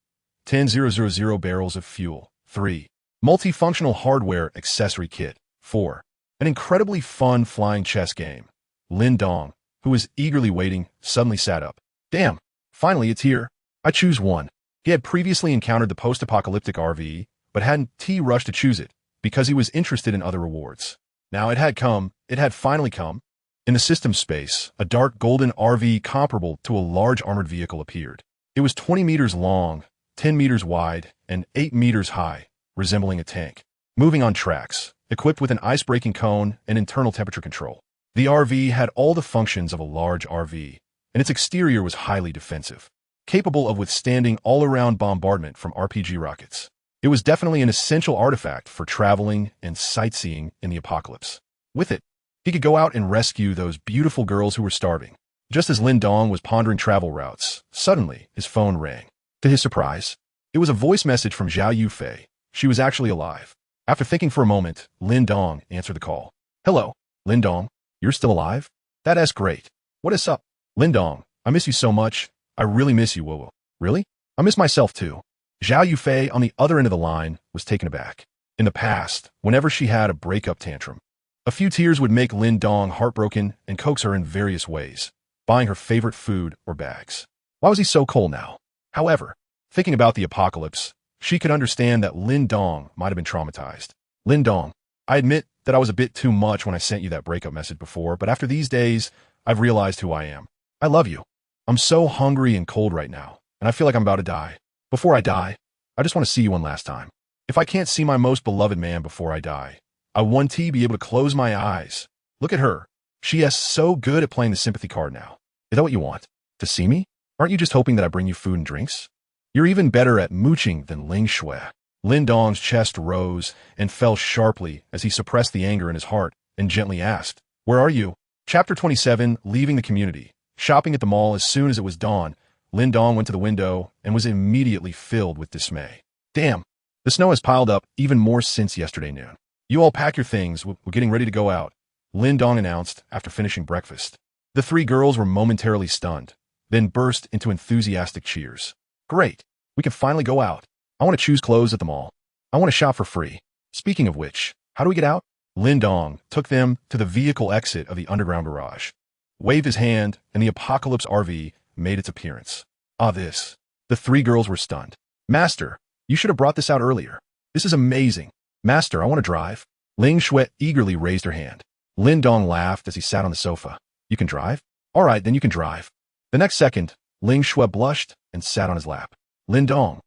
10,000 barrels of fuel. 3. Multifunctional hardware accessory kit. 4. An incredibly fun flying chess game. Lin Dong, who was eagerly waiting, suddenly sat up. Damn, finally it's here. I choose 1. He had previously encountered the post-apocalyptic RV, but hadn't rushed to choose it, because he was interested in other rewards. Now it had finally come. In the system space, a dark golden RV comparable to a large armored vehicle appeared. It was 20 meters long, 10 meters wide, and 8 meters high, resembling a tank. Moving on tracks, equipped with an ice-breaking cone and internal temperature control. The RV had all the functions of a large RV, and its exterior was highly defensive, capable of withstanding all-around bombardment from RPG rockets. It was definitely an essential artifact for traveling and sightseeing in the apocalypse. With it, he could go out and rescue those beautiful girls who were starving. Just as Lin Dong was pondering travel routes, suddenly his phone rang. To his surprise, it was a voice message from Zhao Yufei. She was actually alive. After thinking for a moment, Lin Dong answered the call. Hello, Lin Dong. You're still alive? That's great. What is up? Lin Dong, I miss you so much. I really miss you, Wowo. Really? I miss myself too. Zhao Yufei on the other end of the line was taken aback. In the past, whenever she had a breakup tantrum, a few tears would make Lin Dong heartbroken and coax her in various ways, buying her favorite food or bags. Why was he so cold now? However, thinking about the apocalypse, she could understand that Lin Dong might have been traumatized. Lin Dong, I admit that I was a bit too much when I sent you that breakup message before, but after these days, I've realized who I am. I love you. I'm so hungry and cold right now, and I feel like I'm about to die. Before I die, I just want to see you one last time. If I can't see my most beloved man before I die, I want to be able to close my eyes. Look at her. She is so good at playing the sympathy card now. Is that what you want? To see me? Aren't you just hoping that I bring you food and drinks? You're even better at mooching than Ling Shui. Lin Dong's chest rose and fell sharply as he suppressed the anger in his heart and gently asked, Where are you? Chapter 27, Leaving the Community. Shopping at the mall as soon as it was dawn, Lin Dong went to the window and was immediately filled with dismay. Damn, the snow has piled up even more since yesterday noon. You all pack your things, we're getting ready to go out, Lin Dong announced after finishing breakfast. The 3 girls were momentarily stunned, then burst into enthusiastic cheers. Great, we can finally go out. I want to choose clothes at the mall. I want to shop for free. Speaking of which, how do we get out? Lin Dong took them to the vehicle exit of the underground garage, waved his hand, and the Apocalypse RV made its appearance. The 3 girls were stunned. Master, you should have brought this out earlier. This is amazing. Master, I want to drive. Ling Shui eagerly raised her hand. Lin Dong laughed as he sat on the sofa. You can drive? All right, then you can drive. The next second, Ling Shui blushed and sat on his lap. Lin Dong.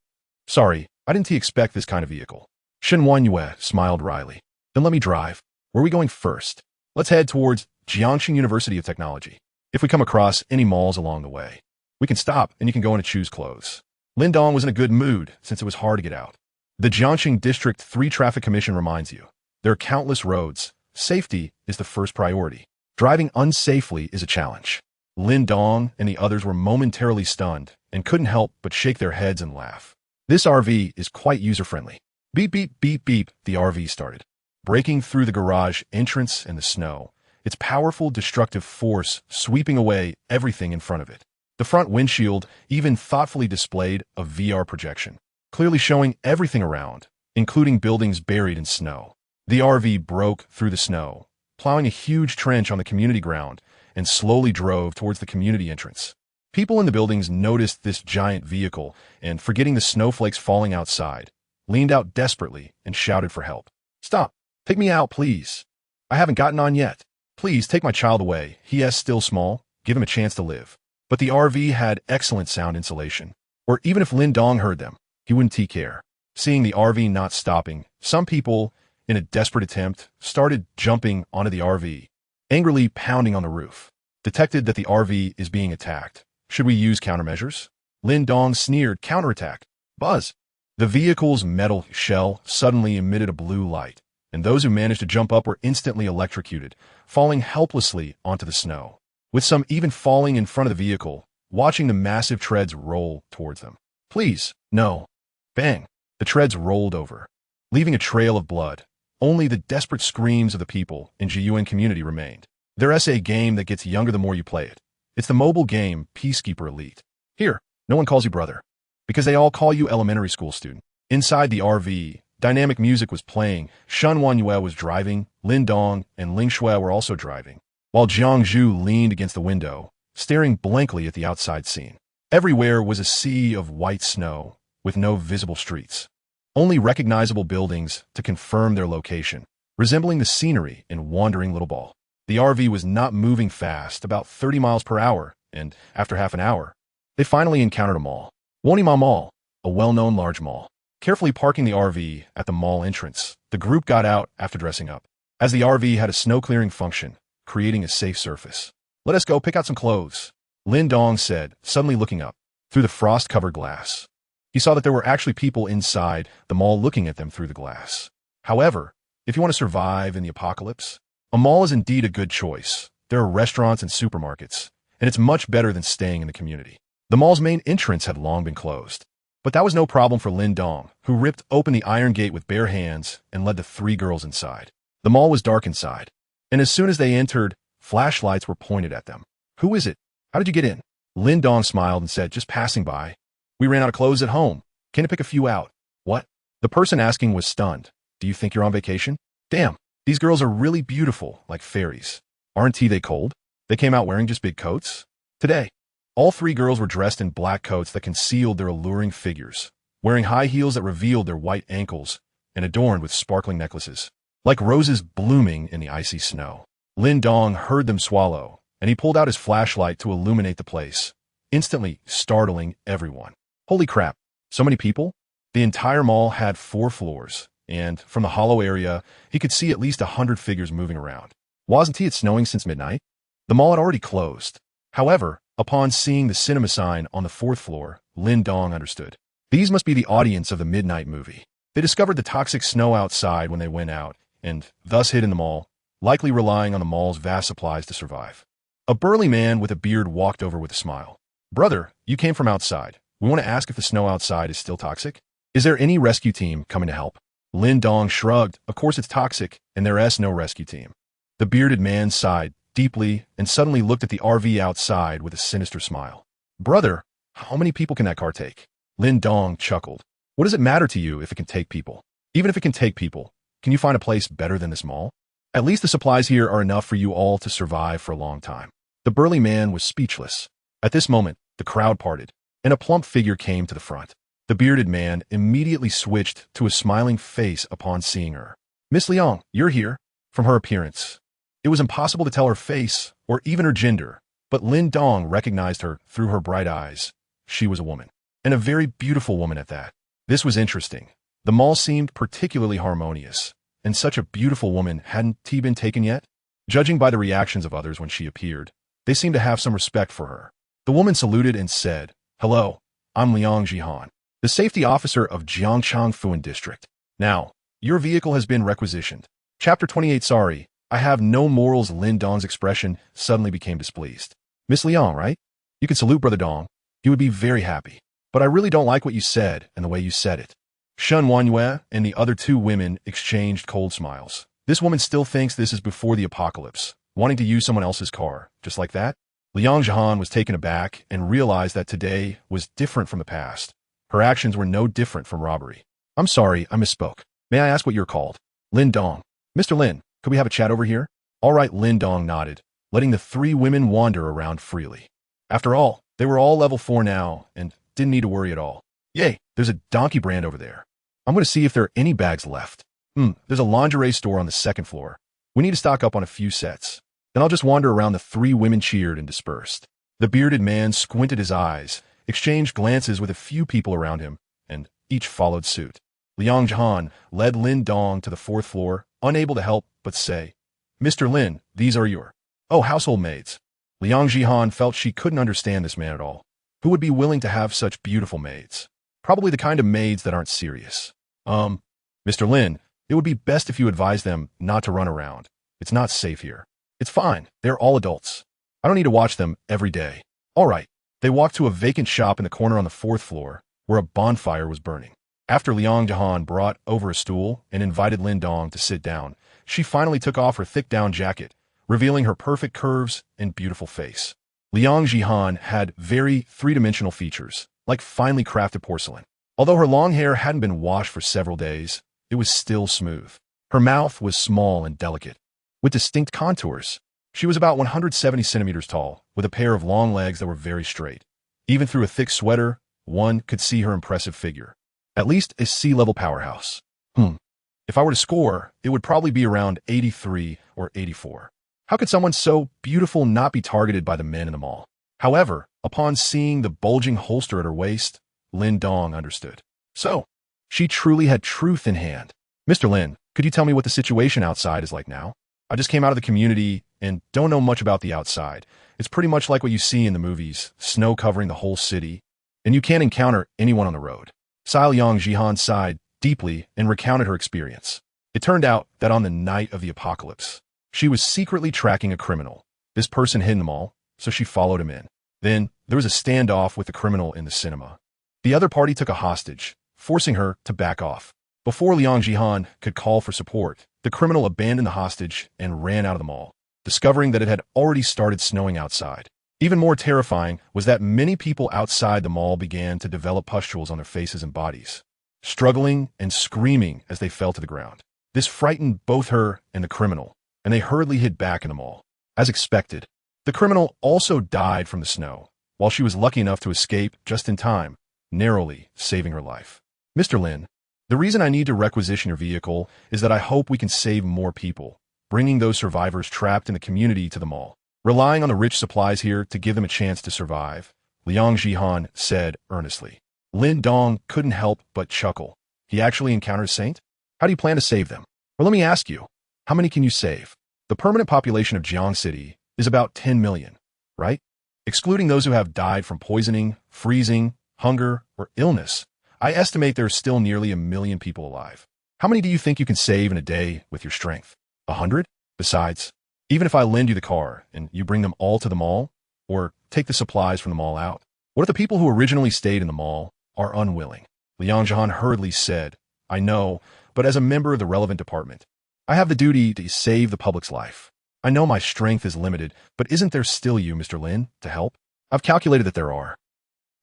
Sorry, I didn't expect this kind of vehicle. Shen Wanyue smiled wryly. Then let me drive. Where are we going first? Let's head towards Jiangxing University of Technology. If we come across any malls along the way, we can stop and you can go in and choose clothes. Lin Dong was in a good mood since it was hard to get out. The Jiangxing District 3 Traffic Commission reminds you, there are countless roads. Safety is the first priority. Driving unsafely is a challenge. Lin Dong and the others were momentarily stunned and couldn't help but shake their heads and laugh. This RV is quite user-friendly. Beep, beep, beep, beep, the RV started. Breaking through the garage entrance and the snow, its powerful destructive force sweeping away everything in front of it. The front windshield even thoughtfully displayed a VR projection, clearly showing everything around, including buildings buried in snow. The RV broke through the snow, plowing a huge trench on the community ground, and slowly drove towards the community entrance. People in the buildings noticed this giant vehicle and, forgetting the snowflakes falling outside, leaned out desperately and shouted for help. Stop! Take me out, please! I haven't gotten on yet. Please take my child away. He is still small. Give him a chance to live. But the RV had excellent sound insulation, or even if Lin Dong heard them, he wouldn't care. Seeing the RV not stopping, some people, in a desperate attempt, started jumping onto the RV, angrily pounding on the roof. Detected that the RV is being attacked. Should we use countermeasures? Lin Dong sneered, counterattack. Buzz. The vehicle's metal shell suddenly emitted a blue light, and those who managed to jump up were instantly electrocuted, falling helplessly onto the snow, with some even falling in front of the vehicle, watching the massive treads roll towards them. Please, no. Bang. The treads rolled over, leaving a trail of blood. Only the desperate screams of the people in ice.When community remained. Their SA game that gets younger the more you play it. It's the mobile game Peacekeeper Elite. Here, no one calls you brother, because they all call you elementary school student. Inside the RV, dynamic music was playing, Shen Wanyue was driving, Lin Dong and Ling Shui were also driving, while Jiang Zhu leaned against the window, staring blankly at the outside scene. Everywhere was a sea of white snow, with no visible streets. Only recognizable buildings to confirm their location, resembling the scenery in Wandering Little Ball. The RV was not moving fast, about 30 miles per hour, and after half an hour, they finally encountered a mall. Wonima Mall, a well-known large mall. Carefully parking the RV at the mall entrance, the group got out after dressing up, as the RV had a snow-clearing function, creating a safe surface. Let us go pick out some clothes, Lin Dong said, suddenly looking up through the frost-covered glass. He saw that there were actually people inside the mall looking at them through the glass. However, if you want to survive in the apocalypse, a mall is indeed a good choice. There are restaurants and supermarkets, and it's much better than staying in the community. The mall's main entrance had long been closed, but that was no problem for Lin Dong, who ripped open the iron gate with bare hands and led the three girls inside. The mall was dark inside, and as soon as they entered, flashlights were pointed at them. Who is it? How did you get in? Lin Dong smiled and said, just passing by. We ran out of clothes at home. Can you pick a few out? What? The person asking was stunned. Do you think you're on vacation? Damn, these girls are really beautiful, like fairies. Aren't they cold? They came out wearing just big coats? Today, all three girls were dressed in black coats that concealed their alluring figures, wearing high heels that revealed their white ankles and adorned with sparkling necklaces, like roses blooming in the icy snow. Lin Dong heard them swallow, and he pulled out his flashlight to illuminate the place, instantly startling everyone. Holy crap, so many people? The entire mall had 4 floors, and from the hollow area, he could see at least 100 figures moving around. Wasn't it snowing since midnight? The mall had already closed. However, upon seeing the cinema sign on the 4th floor, Lin Dong understood. These must be the audience of the midnight movie. They discovered the toxic snow outside when they went out, and thus hid in the mall, likely relying on the mall's vast supplies to survive. A burly man with a beard walked over with a smile. Brother, you came from outside. We want to ask if the snow outside is still toxic. Is there any rescue team coming to help? Lin Dong shrugged. Of course it's toxic, and there is no rescue team. The bearded man sighed deeply and suddenly looked at the RV outside with a sinister smile. Brother, how many people can that car take? Lin Dong chuckled. What does it matter to you if it can take people? Even if it can take people, can you find a place better than this mall? At least the supplies here are enough for you all to survive for a long time. The burly man was speechless. At this moment, the crowd parted, and a plump figure came to the front. The bearded man immediately switched to a smiling face upon seeing her. Miss Liang, you're here. From her appearance, it was impossible to tell her face or even her gender, but Lin Dong recognized her through her bright eyes. She was a woman, and a very beautiful woman at that. This was interesting. The mall seemed particularly harmonious, and such a beautiful woman hadn't been taken yet? Judging by the reactions of others when she appeared, they seemed to have some respect for her. The woman saluted and said, Hello, I'm Liang Jihan, the safety officer of Jiangchang Fuan District. Now, your vehicle has been requisitioned. Chapter 28. Sorry, I have no morals. Lin Dong's expression suddenly became displeased. Miss Liang, right? You can salute Brother Dong. He would be very happy. But I really don't like what you said and the way you said it. Shen Wanyue and the other 2 women exchanged cold smiles. This woman still thinks this is before the apocalypse, wanting to use someone else's car, just like that? Liang Jihan was taken aback and realized that today was different from the past. Her actions were no different from robbery. I'm sorry, I misspoke. May I ask what you're called? Lin Dong. Mr. Lin, could we have a chat over here? All right, Lin Dong nodded, letting the 3 women wander around freely. After all, they were all level 4 now and didn't need to worry at all. Yay, there's a donkey brand over there. I'm going to see if there are any bags left. There's a lingerie store on the 2nd floor. We need to stock up on a few sets. Then I'll just wander around. The 3 women cheered and dispersed. The bearded man squinted his eyes, exchanged glances with a few people around him, and each followed suit. Liang Jihan led Lin Dong to the 4th floor, unable to help but say, Mr. Lin, these are your household maids. Liang Jihan felt she couldn't understand this man at all. Who would be willing to have such beautiful maids? Probably the kind of maids that aren't serious. Mr. Lin, it would be best if you advise them not to run around. It's not safe here. It's fine. They're all adults. I don't need to watch them every day. All right. They walked to a vacant shop in the corner on the 4th floor, where a bonfire was burning. After Liang Jihan brought over a stool and invited Lin Dong to sit down, she finally took off her thick down jacket, revealing her perfect curves and beautiful face. Liang Jihan had very three-dimensional features, like finely crafted porcelain. Although her long hair hadn't been washed for several days, it was still smooth. Her mouth was small and delicate, with distinct contours. She was about 170 centimeters tall, with a pair of long legs that were very straight. Even through a thick sweater, one could see her impressive figure. At least a sea-level powerhouse. If I were to score, it would probably be around 83 or 84. How could someone so beautiful not be targeted by the men in the mall? However, upon seeing the bulging holster at her waist, Lin Dong understood. So, she truly had truth in hand. Mr. Lin, could you tell me what the situation outside is like now? I just came out of the community and don't know much about the outside. It's pretty much like what you see in the movies, snow covering the whole city, and you can't encounter anyone on the road. Liang Jihan sighed deeply and recounted her experience. It turned out that on the night of the apocalypse, she was secretly tracking a criminal. This person hid in the mall, so she followed him in. Then, there was a standoff with the criminal in the cinema. The other party took a hostage, forcing her to back off. Before Liang Jihan could call for support, the criminal abandoned the hostage and ran out of the mall, discovering that it had already started snowing outside. Even more terrifying was that many people outside the mall began to develop pustules on their faces and bodies, struggling and screaming as they fell to the ground. This frightened both her and the criminal, and they hurriedly hid back in the mall. As expected, the criminal also died from the snow, while she was lucky enough to escape just in time, narrowly saving her life. Mr. Lin, the reason I need to requisition your vehicle is that I hope we can save more people, bringing those survivors trapped in the community to the mall. Relying on the rich supplies here to give them a chance to survive, Liang Jihan said earnestly. Lin Dong couldn't help but chuckle. He actually encountered a saint? How do you plan to save them? Or let me ask you, how many can you save? The permanent population of Jiang City is about 10 million, right? Excluding those who have died from poisoning, freezing, hunger, or illness, I estimate there are still nearly 1 million people alive. How many do you think you can save in a day with your strength? 100? Besides, even if I lend you the car and you bring them all to the mall, or take the supplies from the mall out, what if the people who originally stayed in the mall are unwilling? Liang Jihan hurriedly said, I know, but as a member of the relevant department, I have the duty to save the public's life. I know my strength is limited, but isn't there still you, Mr. Lin, to help? I've calculated that there are.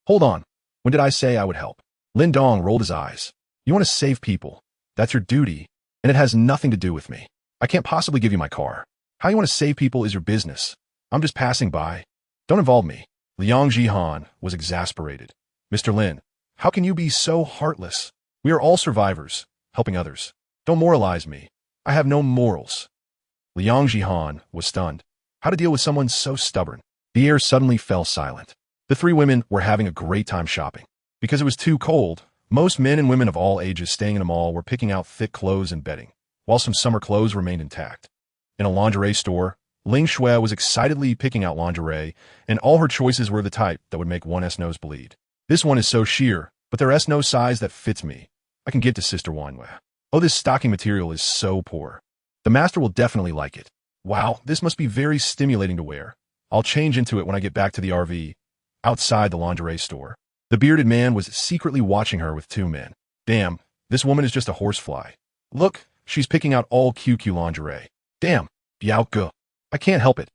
Hold on. When did I say I would help? Lin Dong rolled his eyes. You want to save people. That's your duty, and it has nothing to do with me. I can't possibly give you my car. How you want to save people is your business. I'm just passing by. Don't involve me. Liang Jihan was exasperated. Mr. Lin, how can you be so heartless? We are all survivors, helping others. Don't moralize me. I have no morals. Liang Jihan was stunned. How to deal with someone so stubborn? The air suddenly fell silent. The three women were having a great time shopping. Because it was too cold, most men and women of all ages staying in the mall were picking out thick clothes and bedding, while some summer clothes remained intact. In a lingerie store, Ling Shui was excitedly picking out lingerie, and all her choices were the type that would make one S-nose bleed. This one is so sheer, but their S-nose size that fits me. I can give to Sister Wanwei. Oh, this stocking material is so poor. The master will definitely like it. Wow, this must be very stimulating to wear. I'll change into it when I get back to the RV. Outside the lingerie store, the bearded man was secretly watching her with two men. Damn, this woman is just a horsefly. Look, she's picking out all QQ lingerie. Damn, Biao Ge. I can't help it.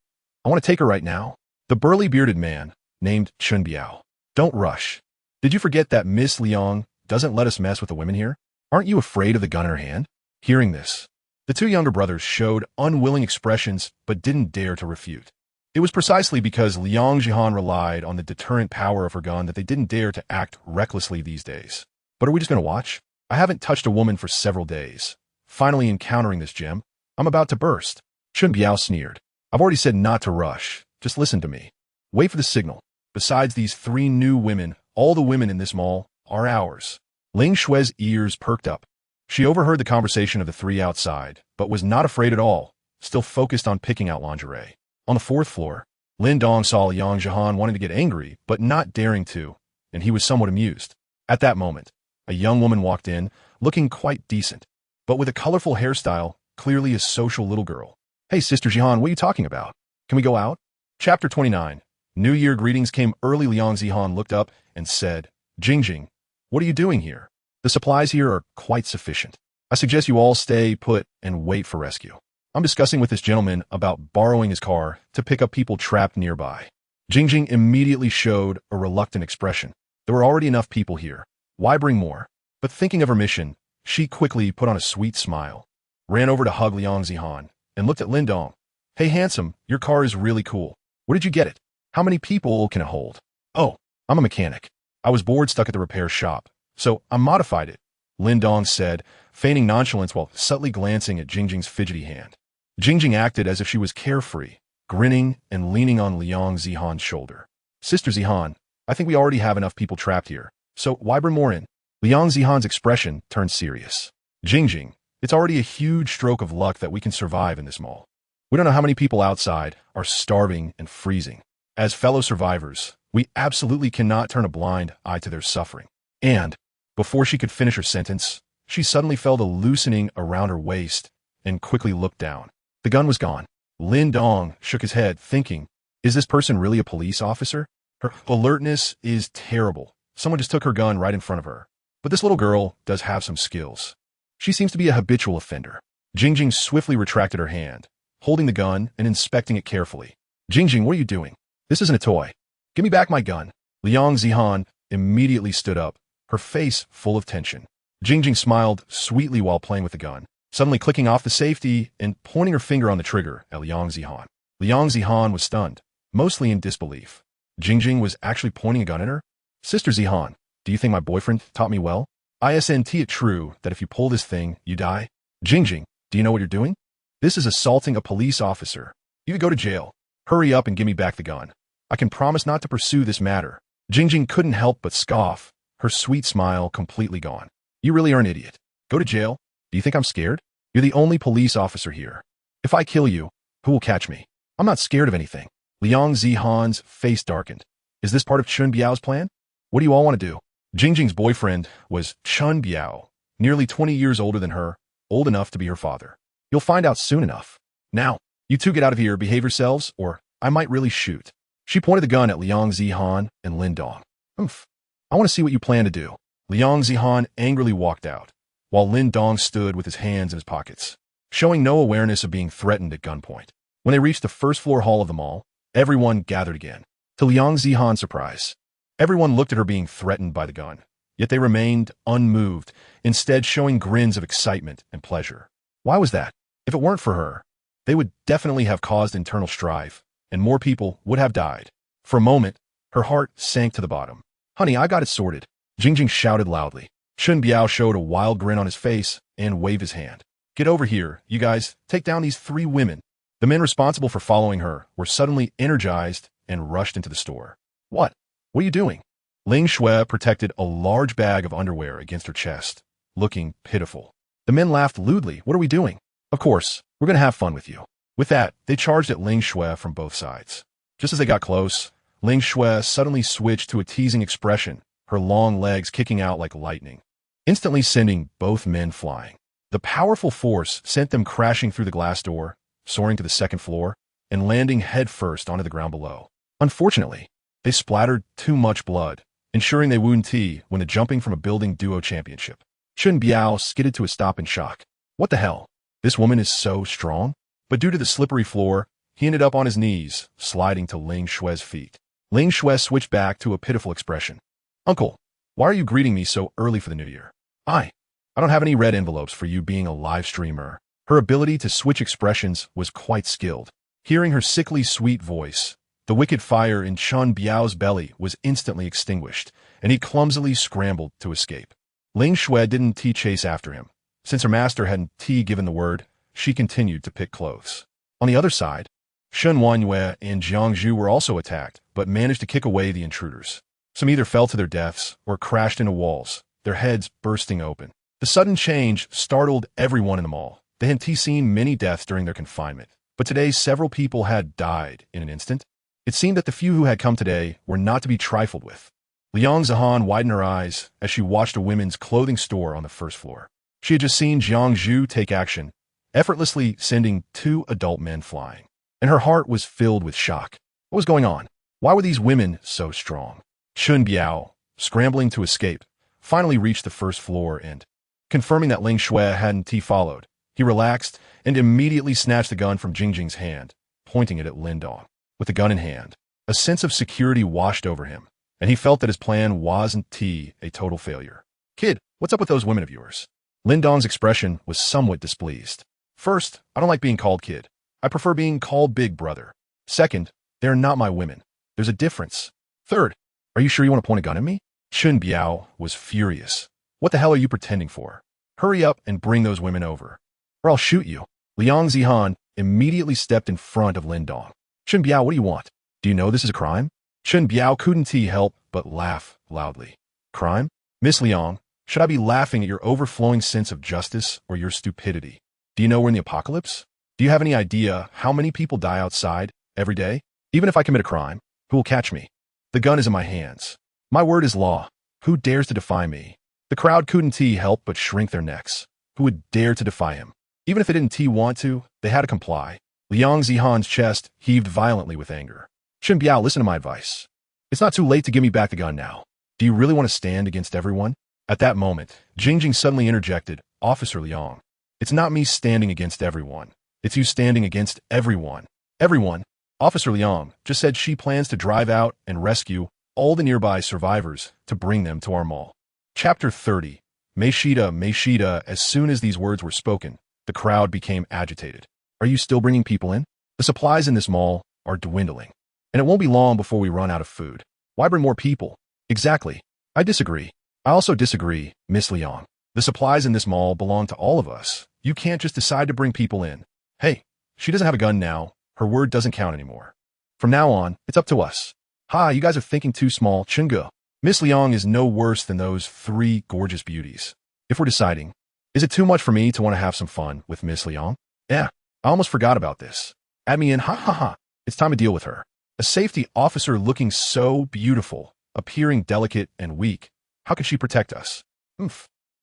I want to take her right now. The burly bearded man, named Chun Biao. Don't rush. Did you forget that Miss Liang doesn't let us mess with the women here? Aren't you afraid of the gun in her hand? Hearing this, the two younger brothers showed unwilling expressions but didn't dare to refute. It was precisely because Liang Jihan relied on the deterrent power of her gun that they didn't dare to act recklessly these days. But are we just going to watch? I haven't touched a woman for several days. Finally encountering this gem, I'm about to burst. Chun Biao sneered. I've already said not to rush. Just listen to me. Wait for the signal. Besides these three new women, all the women in this mall are ours. Ling Shui's ears perked up. She overheard the conversation of the three outside, but was not afraid at all, still focused on picking out lingerie. On the 4th floor, Lin Dong saw Liang Zhihan wanting to get angry, but not daring to, and he was somewhat amused. At that moment, a young woman walked in, looking quite decent, but with a colorful hairstyle, clearly a social little girl. "Hey, Sister Zhihan, what are you talking about? Can we go out?" Chapter 29. New Year greetings came early. Liang Zhihan looked up and said, "Jingjing, what are you doing here? The supplies here are quite sufficient. I suggest you all stay put and wait for rescue. I'm discussing with this gentleman about borrowing his car to pick up people trapped nearby." Jingjing immediately showed a reluctant expression. There were already enough people here. Why bring more? But thinking of her mission, she quickly put on a sweet smile, ran over to hug Liang Zhihan, and looked at Lin Dong. "Hey, handsome, your car is really cool. Where did you get it? How many people can it hold?" "Oh, I'm a mechanic. I was bored stuck at the repair shop, so I modified it," Lin Dong said, feigning nonchalance while subtly glancing at Jingjing's fidgety hand. Jingjing acted as if she was carefree, grinning and leaning on Liang Zhihan's shoulder. "Sister Zhihan, I think we already have enough people trapped here, so why bring more in?" Liang Zhihan's expression turned serious. "Jingjing, it's already a huge stroke of luck that we can survive in this mall. We don't know how many people outside are starving and freezing. As fellow survivors, we absolutely cannot turn a blind eye to their suffering." And, before she could finish her sentence, she suddenly felt a loosening around her waist and quickly looked down. The gun was gone. Lin Dong shook his head, thinking, is this person really a police officer? Her alertness is terrible. Someone just took her gun right in front of her. But this little girl does have some skills. She seems to be a habitual offender. Jingjing swiftly retracted her hand, holding the gun and inspecting it carefully. "Jingjing, what are you doing? This isn't a toy. Give me back my gun." Liang Zhihan immediately stood up, her face full of tension. Jingjing smiled sweetly while playing with the gun, suddenly clicking off the safety and pointing her finger on the trigger at Liang Zhihan. Liang Zhihan was stunned, mostly in disbelief. Jingjing was actually pointing a gun at her? "Sister Zhihan, do you think my boyfriend taught me well? Isn't it true that if you pull this thing, you die? Jingjing, do you know what you're doing? This is assaulting a police officer. You could go to jail. Hurry up and give me back the gun. I can promise not to pursue this matter." Jingjing couldn't help but scoff, her sweet smile completely gone. "You really are an idiot. Go to jail? Do you think I'm scared? You're the only police officer here. If I kill you, who will catch me? I'm not scared of anything." Liang Zhihan's face darkened. "Is this part of Chun Biao's plan? What do you all want to do?" Jingjing's boyfriend was Chun Biao, nearly 20 years older than her, old enough to be her father. "You'll find out soon enough. Now, you two get out of here, behave yourselves, or I might really shoot." She pointed the gun at Liang Zhihan and Lin Dong. "Oomph. I want to see what you plan to do." Liang Zhihan angrily walked out, while Lin Dong stood with his hands in his pockets, showing no awareness of being threatened at gunpoint. When they reached the first-floor hall of the mall, everyone gathered again. To Liang Zhihan's surprise, everyone looked at her being threatened by the gun, yet they remained unmoved, instead showing grins of excitement and pleasure. Why was that? If it weren't for her, they would definitely have caused internal strife, and more people would have died. For a moment, her heart sank to the bottom. "Honey, I got it sorted," Jingjing shouted loudly. Chun Biao showed a wild grin on his face and waved his hand. "Get over here, you guys. Take down these 3 women." The men responsible for following her were suddenly energized and rushed into the store. What are you doing?" Ling Shui protected a large bag of underwear against her chest, looking pitiful. The men laughed lewdly. "What are we doing?" "Of course, we're going to have fun with you." With that, they charged at Ling Shui from both sides. Just as they got close, Ling Shui suddenly switched to a teasing expression, her long legs kicking out like lightning, instantly sending both men flying. The powerful force sent them crashing through the glass door, soaring to the second floor, and landing headfirst onto the ground below. Unfortunately, they splattered too much blood, ensuring they wound T when the jumping from a building duo championship. Chun Biao skidded to a stop in shock. What the hell? This woman is so strong? But due to the slippery floor, he ended up on his knees, sliding to Ling Shui's feet. Ling Shui switched back to a pitiful expression. "Uncle, why are you greeting me so early for the new year? I don't have any red envelopes for you being a live streamer." Her ability to switch expressions was quite skilled. Hearing her sickly sweet voice, the wicked fire in Chun Biao's belly was instantly extinguished, and he clumsily scrambled to escape. Ling Shui didn't chase after him. Since her master hadn't given the word, she continued to pick clothes. On the other side, Shen Wanyue and Jiang Zhu were also attacked, but managed to kick away the intruders. Some either fell to their deaths or crashed into walls, their heads bursting open. The sudden change startled everyone in the mall. They hadn't seen many deaths during their confinement, but today several people had died in an instant. It seemed that the few who had come today were not to be trifled with. Liang Zihan widened her eyes as she watched a women's clothing store on the first floor. She had just seen Jiang Zhu take action, effortlessly sending 2 adult men flying. And her heart was filled with shock. What was going on? Why were these women so strong? Chun Biao, scrambling to escape, finally reached the first floor and, confirming that Ling Shui hadn't followed, he relaxed and immediately snatched the gun from Jingjing's hand, pointing it at Lin Dong. With the gun in hand, a sense of security washed over him, and he felt that his plan wasn't a total failure. Kid, what's up with those women of yours? Lin Dong's expression was somewhat displeased. First, I don't like being called kid. I prefer being called big brother. Second, they're not my women. There's a difference. Third, are you sure you want to point a gun at me? Chun Biao was furious. What the hell are you pretending for? Hurry up and bring those women over, or I'll shoot you. Liang Zihan immediately stepped in front of Lin Dong. Chun Biao, what do you want? Do you know this is a crime? Chun Biao couldn't help but laugh loudly. Crime? Miss Liang, should I be laughing at your overflowing sense of justice or your stupidity? Do you know we're in the apocalypse? Do you have any idea how many people die outside every day? Even if I commit a crime, who will catch me? The gun is in my hands. My word is law. Who dares to defy me? The crowd couldn't help but shrink their necks. Who would dare to defy him? Even if they didn't want to, they had to comply. Liang Zihan's chest heaved violently with anger. Chun Biao, listen to my advice. It's not too late to give me back the gun now. Do you really want to stand against everyone? At that moment, Jingjing suddenly interjected, Officer Liang, it's not me standing against everyone. It's you standing against everyone. Everyone. Officer Liang just said she plans to drive out and rescue all the nearby survivors to bring them to our mall. Chapter 30. Meishida. As soon as these words were spoken, the crowd became agitated. Are you still bringing people in? The supplies in this mall are dwindling, and it won't be long before we run out of food. Why bring more people? Exactly. I disagree. I also disagree, Miss Liang. The supplies in this mall belong to all of us. You can't just decide to bring people in. Hey, she doesn't have a gun now. Her word doesn't count anymore. From now on, it's up to us. Ha, you guys are thinking too small, Chunga. Miss Liang is no worse than those 3 gorgeous beauties. If we're deciding, is it too much for me to want to have some fun with Miss Liang? Yeah. I almost forgot about this. Add me in, ha ha ha. It's time to deal with her. A safety officer looking so beautiful, appearing delicate and weak. How can she protect us?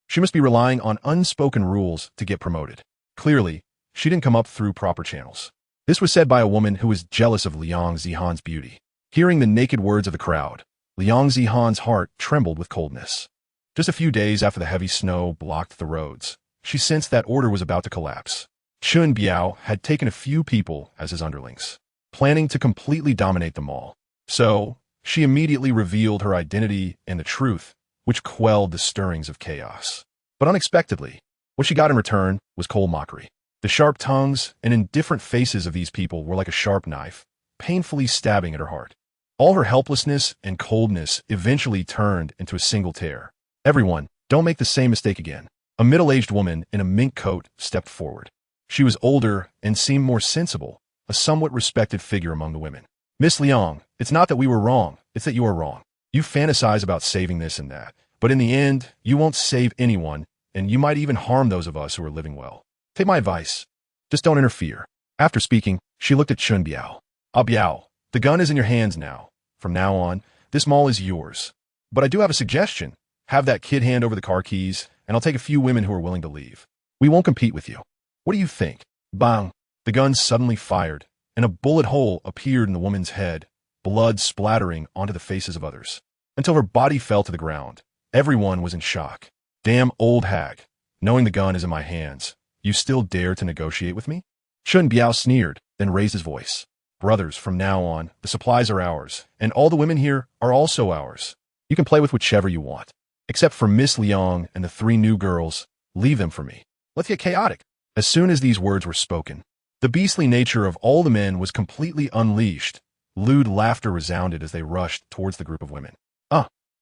She must be relying on unspoken rules to get promoted. Clearly, she didn't come up through proper channels. This was said by a woman who was jealous of Liang Zihan's beauty. Hearing the naked words of the crowd, Liang Zihan's heart trembled with coldness. Just a few days after the heavy snow blocked the roads, she sensed that order was about to collapse. Chun Biao had taken a few people as his underlings, planning to completely dominate them all. So, she immediately revealed her identity and the truth, which quelled the stirrings of chaos. But unexpectedly, what she got in return was cold mockery. The sharp tongues and indifferent faces of these people were like a sharp knife, painfully stabbing at her heart. All her helplessness and coldness eventually turned into a single tear. Everyone, don't make the same mistake again. A middle-aged woman in a mink coat stepped forward. She was older and seemed more sensible, a somewhat respected figure among the women. Miss Liang, it's not that we were wrong, it's that you are wrong. You fantasize about saving this and that, but in the end, you won't save anyone, and you might even harm those of us who are living well. Take my advice. Just don't interfere. After speaking, she looked at Chun Biao. Biao, the gun is in your hands now. From now on, this mall is yours. But I do have a suggestion. Have that kid hand over the car keys, and I'll take a few women who are willing to leave. We won't compete with you. What do you think? Bang! The gun suddenly fired, and a bullet hole appeared in the woman's head, blood splattering onto the faces of others, until her body fell to the ground. Everyone was in shock. Damn old hag. Knowing the gun is in my hands, you still dare to negotiate with me? Chun Biao sneered, then raised his voice. Brothers, from now on, the supplies are ours, and all the women here are also ours. You can play with whichever you want. Except for Miss Liang and the 3 new girls, leave them for me. Let's get chaotic. As soon as these words were spoken, the beastly nature of all the men was completely unleashed. Lewd laughter resounded as they rushed towards the group of women.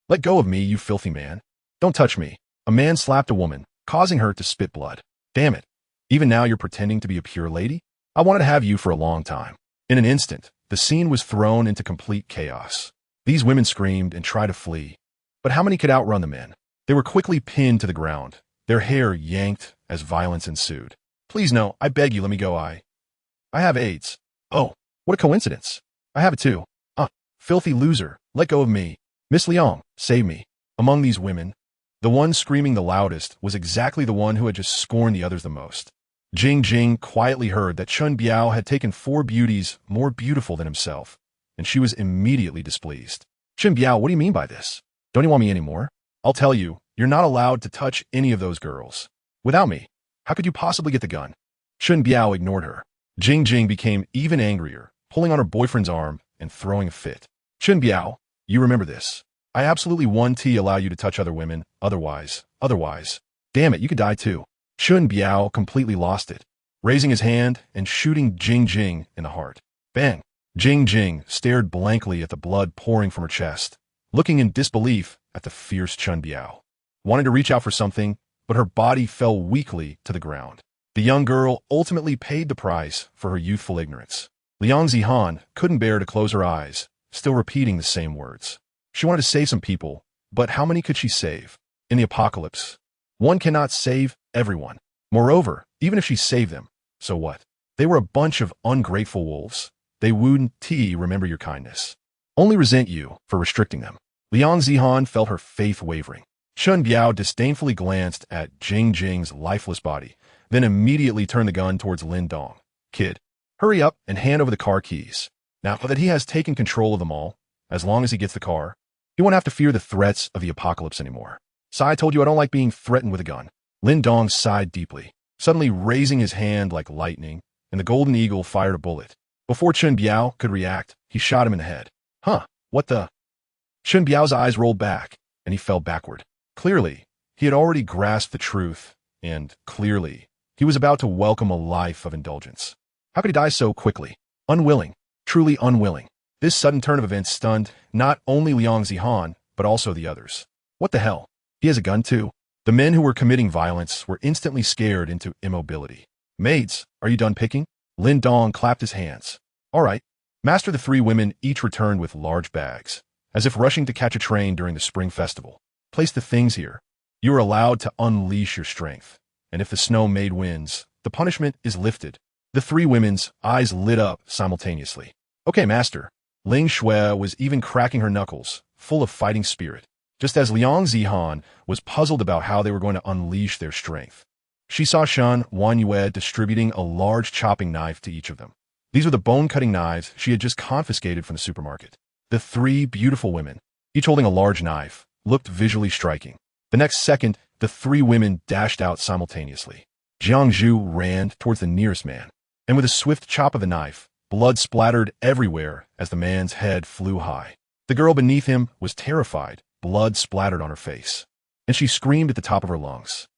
Let go of me, you filthy man. Don't touch me. A man slapped a woman, causing her to spit blood. Damn it. Even now you're pretending to be a pure lady? I wanted to have you for a long time. In an instant, the scene was thrown into complete chaos. These women screamed and tried to flee. But how many could outrun the men? They were quickly pinned to the ground, their hair yanked as violence ensued. Please no, I beg you, let me go. I have AIDS. Oh, what a coincidence. I have it too. Filthy loser, let go of me. Miss Liang, save me. Among these women, the one screaming the loudest was exactly the one who had just scorned the others the most. Jing Jing quietly heard that Chun Biao had taken 4 beauties more beautiful than himself, and she was immediately displeased. Chun Biao, what do you mean by this? Don't you want me anymore? I'll tell you, you're not allowed to touch any of those girls. Without me, how could you possibly get the gun? Chun Biao ignored her. Jing Jing became even angrier, pulling on her boyfriend's arm and throwing a fit. Chun Biao, you remember this. I absolutely won't allow you to touch other women, otherwise. Damn it, you could die too. Chun Biao completely lost it, raising his hand and shooting Jing Jing in the heart. Bang! Jing Jing stared blankly at the blood pouring from her chest, looking in disbelief at the fierce Chun Biao. Wanted to reach out for something, but her body fell weakly to the ground. The young girl ultimately paid the price for her youthful ignorance. Liang Zihan couldn't bear to close her eyes, still repeating the same words. She wanted to save some people, but how many could she save? In the apocalypse, one cannot save everyone. Moreover, even if she saved them, so what? They were a bunch of ungrateful wolves. They wouldn't remember your kindness. Only resent you for restricting them. Liang Zihan felt her faith wavering. Chun Biao disdainfully glanced at Jing Jing's lifeless body, then immediately turned the gun towards Lin Dong. Kid, hurry up and hand over the car keys. Now that he has taken control of them all, as long as he gets the car, he won't have to fear the threats of the apocalypse anymore. Sai told you I don't like being threatened with a gun. Lin Dong sighed deeply, suddenly raising his hand like lightning, and the golden eagle fired a bullet. Before Chun Biao could react, he shot him in the head. Huh, what the? Chun Biao's eyes rolled back, and he fell backward. Clearly, he had already grasped the truth, and clearly, he was about to welcome a life of indulgence. How could he die so quickly? Unwilling, truly unwilling. This sudden turn of events stunned not only Liang Zihan, but also the others. What the hell? He has a gun too? The men who were committing violence were instantly scared into immobility. Maids, are you done picking? Lin Dong clapped his hands. All right. Master. The 3 women each returned with large bags, as if rushing to catch a train during the spring festival. Place the things here. You are allowed to unleash your strength, and if the snow maid wins, the punishment is lifted. The 3 women's eyes lit up simultaneously. Okay, master. Ling Shui was even cracking her knuckles, full of fighting spirit, just as Liang Zihan was puzzled about how they were going to unleash their strength. She saw Shan Wanyue distributing a large chopping knife to each of them. These were the bone-cutting knives she had just confiscated from the supermarket. The 3 beautiful women, each holding a large knife, looked visually striking. The next second, the 3 women dashed out simultaneously. Jiang Zhu ran towards the nearest man, and with a swift chop of the knife, blood splattered everywhere as the man's head flew high. The girl beneath him was terrified, blood splattered on her face, and she screamed at the top of her lungs.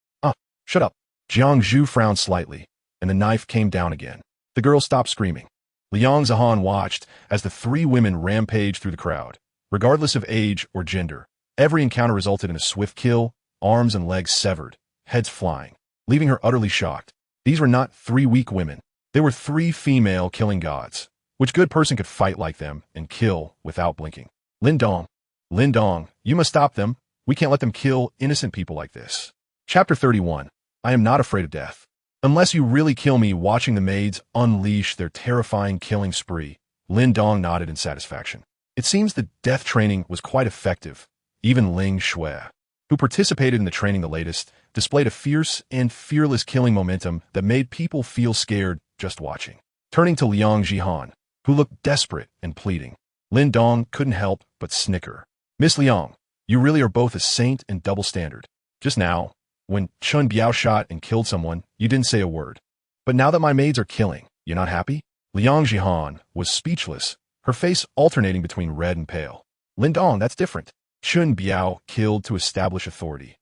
Shut up. Jiang Zhu frowned slightly, and the knife came down again. The girl stopped screaming. Liang Zihan watched as the 3 women rampaged through the crowd. Regardless of age or gender, every encounter resulted in a swift kill, arms and legs severed, heads flying, leaving her utterly shocked. These were not 3 weak women. They were 3 female killing gods. Which good person could fight like them and kill without blinking? Lin Dong, you must stop them. We can't let them kill innocent people like this. Chapter 31. I am not afraid of death. Unless you really kill me watching the maids unleash their terrifying killing spree. Lin Dong nodded in satisfaction. It seems the death training was quite effective. Even Ling Shui, who participated in the training the latest, displayed a fierce and fearless killing momentum that made people feel scared just watching. Turning to Liang Zihan, who looked desperate and pleading, Lin Dong couldn't help but snicker. Miss Liang, you really are both a saint and double standard. Just now, when Chun Biao shot and killed someone, you didn't say a word. But now that my maids are killing, you're not happy? Liang Zihan was speechless, her face alternating between red and pale. Lin Dong, that's different. Chun Biao killed to establish authority.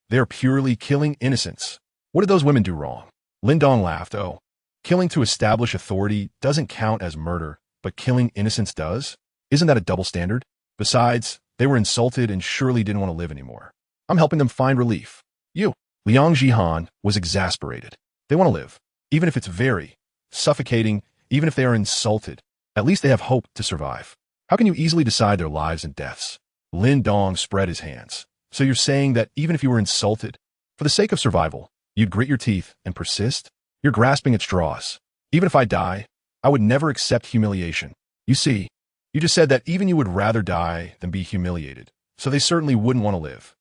They're purely killing innocents. What did those women do wrong? Lin Dong laughed. Oh, killing to establish authority doesn't count as murder, but killing innocents does? Isn't that a double standard? Besides, they were insulted and surely didn't want to live anymore. I'm helping them find relief. You. Liang Zihan was exasperated. They want to live, even if it's very suffocating, even if they are insulted. At least they have hope to survive. How can you easily decide their lives and deaths? Lin Dong spread his hands. So you're saying that even if you were insulted, for the sake of survival, you'd grit your teeth and persist? You're grasping at straws. Even if I die, I would never accept humiliation. You see, You just said that even you would rather die than be humiliated, so they certainly wouldn't want to live.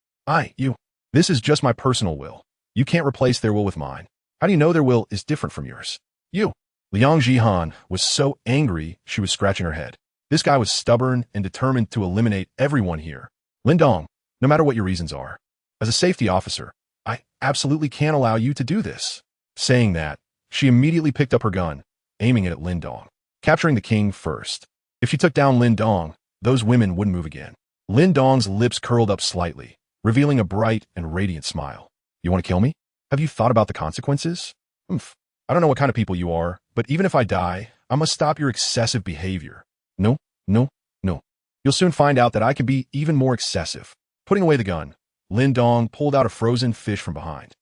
You. This is just my personal will. You can't replace their will with mine. How do you know their will is different from yours? You. Liang Jihan was so angry she was scratching her head. This guy was stubborn and determined to eliminate everyone here. Lin Dong, no matter what your reasons are, as a safety officer, I absolutely can't allow you to do this. Saying that, she immediately picked up her gun, aiming it at Lin Dong, capturing the king first. If she took down Lin Dong, those women wouldn't move again. Lin Dong's lips curled up slightly, revealing a bright and radiant smile. You want to kill me? Have you thought about the consequences? I don't know what kind of people you are, but even if I die, I must stop your excessive behavior. No, no, no. You'll soon find out that I can be even more excessive. Putting away the gun, Lin Dong pulled out a frozen fish from behind.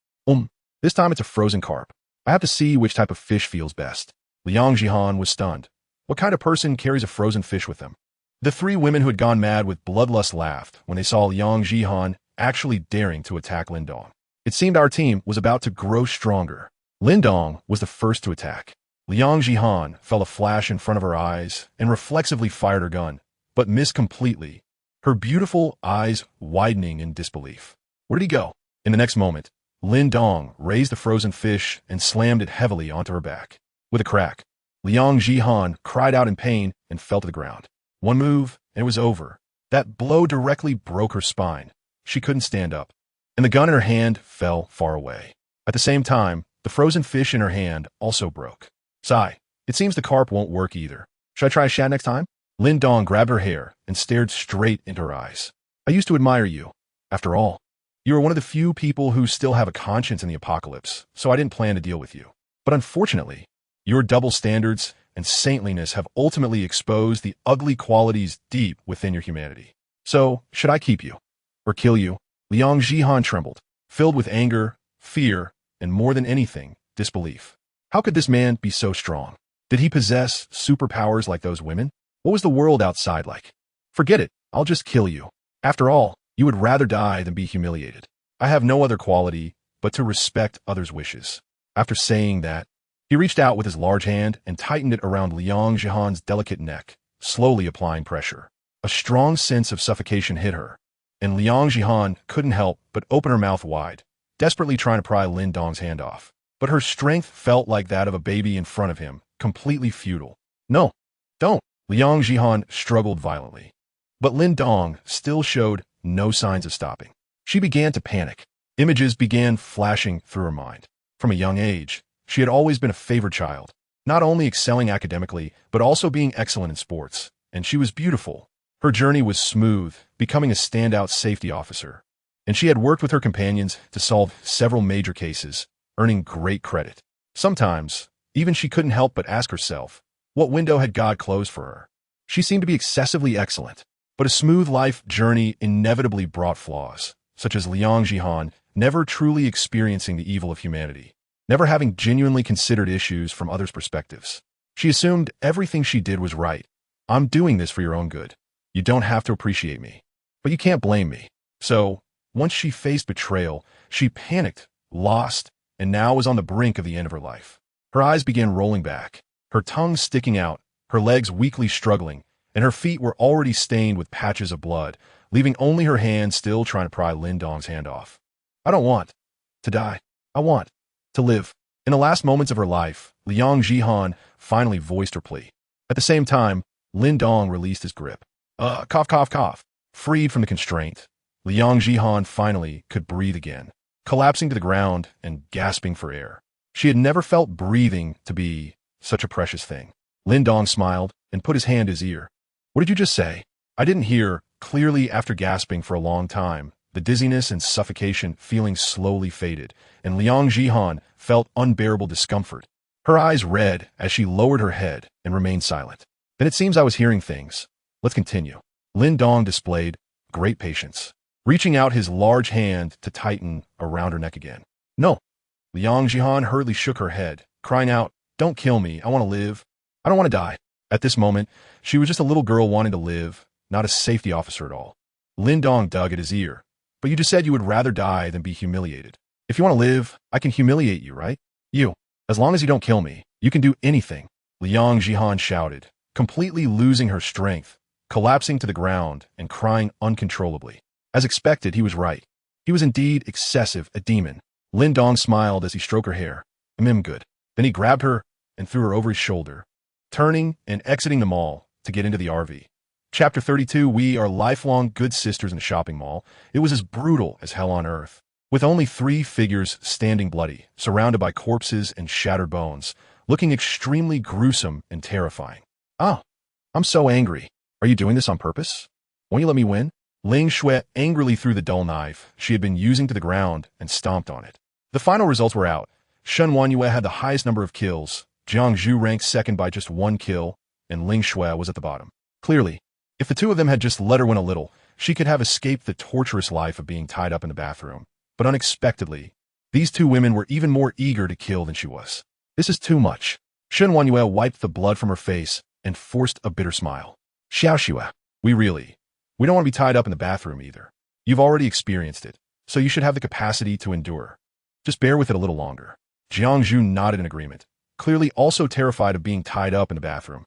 This time it's a frozen carp. I have to see which type of fish feels best. Liang Jihan was stunned. What kind of person carries a frozen fish with them? The three women who had gone mad with bloodlust laughed when they saw Liang Jihan actually daring to attack Lin Dong. It seemed our team was about to grow stronger. Lin Dong was the first to attack. Liang Jihan felt a flash in front of her eyes and reflexively fired her gun, but missed completely, her beautiful eyes widening in disbelief. Where did he go? In the next moment, Lin Dong raised the frozen fish and slammed it heavily onto her back. With a crack, Liang Jihan cried out in pain and fell to the ground. One move, and it was over. That blow directly broke her spine. She couldn't stand up, and the gun in her hand fell far away. At the same time, the frozen fish in her hand also broke. Sigh, it seems the carp won't work either. Should I try a shad next time? Lin Dong grabbed her hair and stared straight into her eyes. I used to admire you. After all, you are one of the few people who still have a conscience in the apocalypse, so I didn't plan to deal with you. But unfortunately, your double standards and saintliness have ultimately exposed the ugly qualities deep within your humanity. So, should I keep you? Or kill you? Liang Jihan trembled, filled with anger, fear, and more than anything, disbelief. How could this man be so strong? Did he possess superpowers like those women? What was the world outside like? Forget it, I'll just kill you. After all, you would rather die than be humiliated. I have no other quality but to respect others' wishes. After saying that, he reached out with his large hand and tightened it around Liang Jihan's delicate neck, slowly applying pressure. A strong sense of suffocation hit her, and Liang Jihan couldn't help but open her mouth wide, desperately trying to pry Lin Dong's hand off. But her strength felt like that of a baby in front of him, completely futile. No, don't. Liang Jihan struggled violently. But Lin Dong still showed no signs of stopping. She began to panic. Images began flashing through her mind. From a young age, she had always been a favored child, not only excelling academically, but also being excellent in sports. And she was beautiful. Her journey was smooth, becoming a standout safety officer. And she had worked with her companions to solve several major cases, earning great credit. Sometimes, even she couldn't help but ask herself, what window had God closed for her? She seemed to be excessively excellent, but a smooth life journey inevitably brought flaws, such as Liang Jihan never truly experiencing the evil of humanity, never having genuinely considered issues from others' perspectives. She assumed everything she did was right. I'm doing this for your own good. You don't have to appreciate me, but you can't blame me. So, once she faced betrayal, she panicked, lost, and now was on the brink of the end of her life. Her eyes began rolling back, her tongue sticking out, her legs weakly struggling, and her feet were already stained with patches of blood, leaving only her hand still trying to pry Lin Dong's hand off. I don't want to die. I want to live. In the last moments of her life, Liang Jihan finally voiced her plea. At the same time, Lin Dong released his grip. Cough, cough, cough. Freed from the constraint, Liang Jihan finally could breathe again, collapsing to the ground and gasping for air. She had never felt breathing to be such a precious thing. Lin Dong smiled and put his hand to his ear. What did you just say? I didn't hear. Clearly, after gasping for a long time, the dizziness and suffocation feeling slowly faded, and Liang Jihan felt unbearable discomfort. Her eyes red as she lowered her head and remained silent. Then it seems I was hearing things. Let's continue. Lin Dong displayed great patience, reaching out his large hand to tighten around her neck again. No. Liang Jihan hurriedly shook her head, crying out, don't kill me, I want to live. I don't want to die. At this moment, she was just a little girl wanting to live, not a safety officer at all. Lin Dong dug at his ear. But you just said you would rather die than be humiliated. If you want to live, I can humiliate you, right? You. As long as you don't kill me, you can do anything. Liang Jihan shouted, completely losing her strength collapsing to the ground and crying uncontrollably. As expected, he was right. He was indeed excessive, a demon. Lin Dong smiled as he stroked her hair. Good. Then he grabbed her and threw her over his shoulder, turning and exiting the mall to get into the RV. Chapter 32. We are lifelong good sisters in a shopping mall. It was as brutal as hell on earth, with only 3 figures standing bloody, surrounded by corpses and shattered bones, looking extremely gruesome and terrifying. Oh, I'm so angry. Are you doing this on purpose? Won't you let me win? Ling Shui angrily threw the dull knife she had been using to the ground and stomped on it. The final results were out. Shen Wanyue had the highest number of kills, Jiang Zhu ranked second by just 1 kill, and Ling Shui was at the bottom. Clearly, if the two of them had just let her win a little, she could have escaped the torturous life of being tied up in the bathroom. But unexpectedly, these 2 women were even more eager to kill than she was. This is too much. Shen Wanyue wiped the blood from her face and forced a bitter smile. Xiaoxue, we don't want to be tied up in the bathroom either. You've already experienced it, so you should have the capacity to endure. Just bear with it a little longer. Jiang Zhu nodded in agreement, clearly also terrified of being tied up in the bathroom.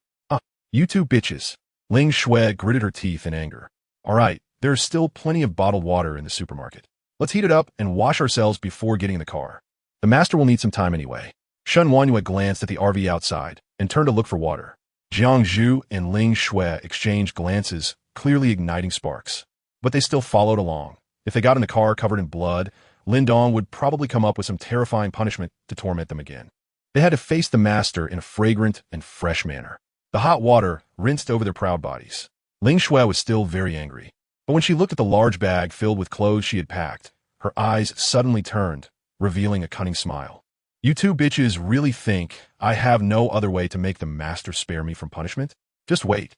You 2 bitches. Ling Shui gritted her teeth in anger. All right, there's still plenty of bottled water in the supermarket. Let's heat it up and wash ourselves before getting in the car. The master will need some time anyway. Shen Wanyue glanced at the RV outside and turned to look for water. Jiang Zhu and Ling Shui exchanged glances, clearly igniting sparks. But they still followed along. If they got in the car covered in blood, Lin Dong would probably come up with some terrifying punishment to torment them again. They had to face the master in a fragrant and fresh manner. The hot water rinsed over their proud bodies. Ling Shui was still very angry. But when she looked at the large bag filled with clothes she had packed, her eyes suddenly turned, revealing a cunning smile. You 2 bitches really think I have no other way to make the master spare me from punishment? Just wait.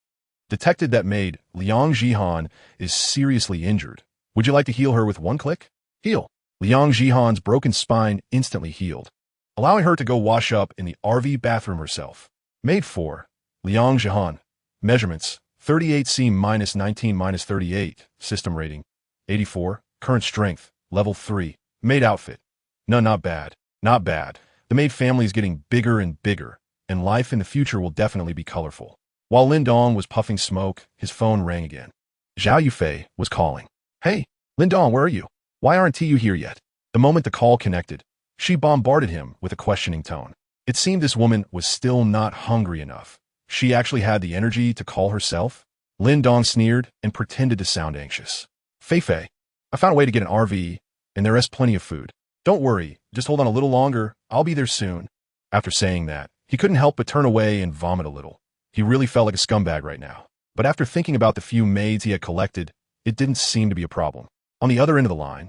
Detected that maid, Liang Jihan, is seriously injured. Would you like to heal her with 1 click? Heal. Liang Jihan's broken spine instantly healed, allowing her to go wash up in the RV bathroom herself. Maid 4, Liang Jihan. Measurements, 38C-19-38. System rating, 84. Current strength, level 3. Maid outfit. No, not bad. Not bad. The maid family is getting bigger and bigger, and life in the future will definitely be colorful. While Lin Dong was puffing smoke, his phone rang again. Zhao Yufei was calling. Hey, Lin Dong, where are you? Why aren't you here yet? The moment the call connected, she bombarded him with a questioning tone. It seemed this woman was still not hungry enough. She actually had the energy to call herself? Lin Dong sneered and pretended to sound anxious. Fei, I found a way to get an RV, and there is plenty of food. Don't worry, just hold on a little longer, I'll be there soon. After saying that, he couldn't help but turn away and vomit a little. He really felt like a scumbag right now. But after thinking about the few maids he had collected, it didn't seem to be a problem. On the other end of the line,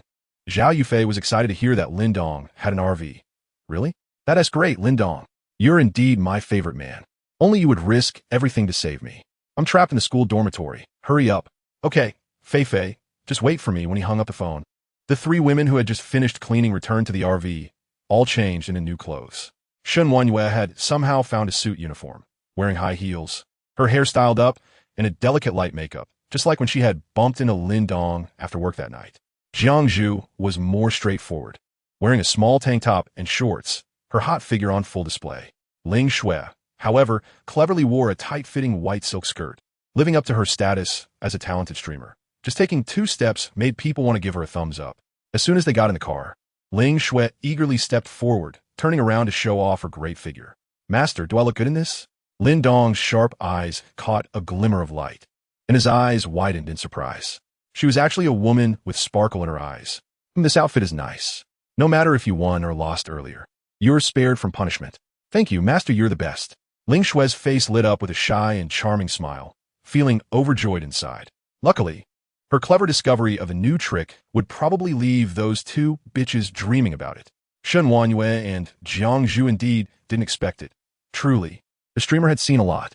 Zhao Yufei was excited to hear that Lin Dong had an RV. Really? That is great, Lin Dong. You're indeed my favorite man. Only you would risk everything to save me. I'm trapped in the school dormitory. Hurry up. Okay, Fei, just wait for me when he hung up the phone. The 3 women who had just finished cleaning returned to the RV, all changed into new clothes. Shen Wanyue had somehow found a suit uniform, wearing high heels, her hair styled up, and a delicate light makeup, just like when she had bumped into Lin Dong after work that night. Jiang Zhu was more straightforward, wearing a small tank top and shorts, her hot figure on full display. Ling Shui, however, cleverly wore a tight-fitting white silk skirt, living up to her status as a talented streamer. Just taking 2 steps made people want to give her a thumbs up. As soon as they got in the car, Ling Shui eagerly stepped forward, turning around to show off her great figure. Master, do I look good in this? Lin Dong's sharp eyes caught a glimmer of light, and his eyes widened in surprise. She was actually a woman with sparkle in her eyes. This outfit is nice. No matter if you won or lost earlier, you're spared from punishment. Thank you, Master, you're the best. Ling Shui's face lit up with a shy and charming smile, feeling overjoyed inside. Luckily, her clever discovery of a new trick would probably leave those 2 bitches dreaming about it. Shen Wanyue and Jiang Zhu indeed didn't expect it. Truly, the streamer had seen a lot.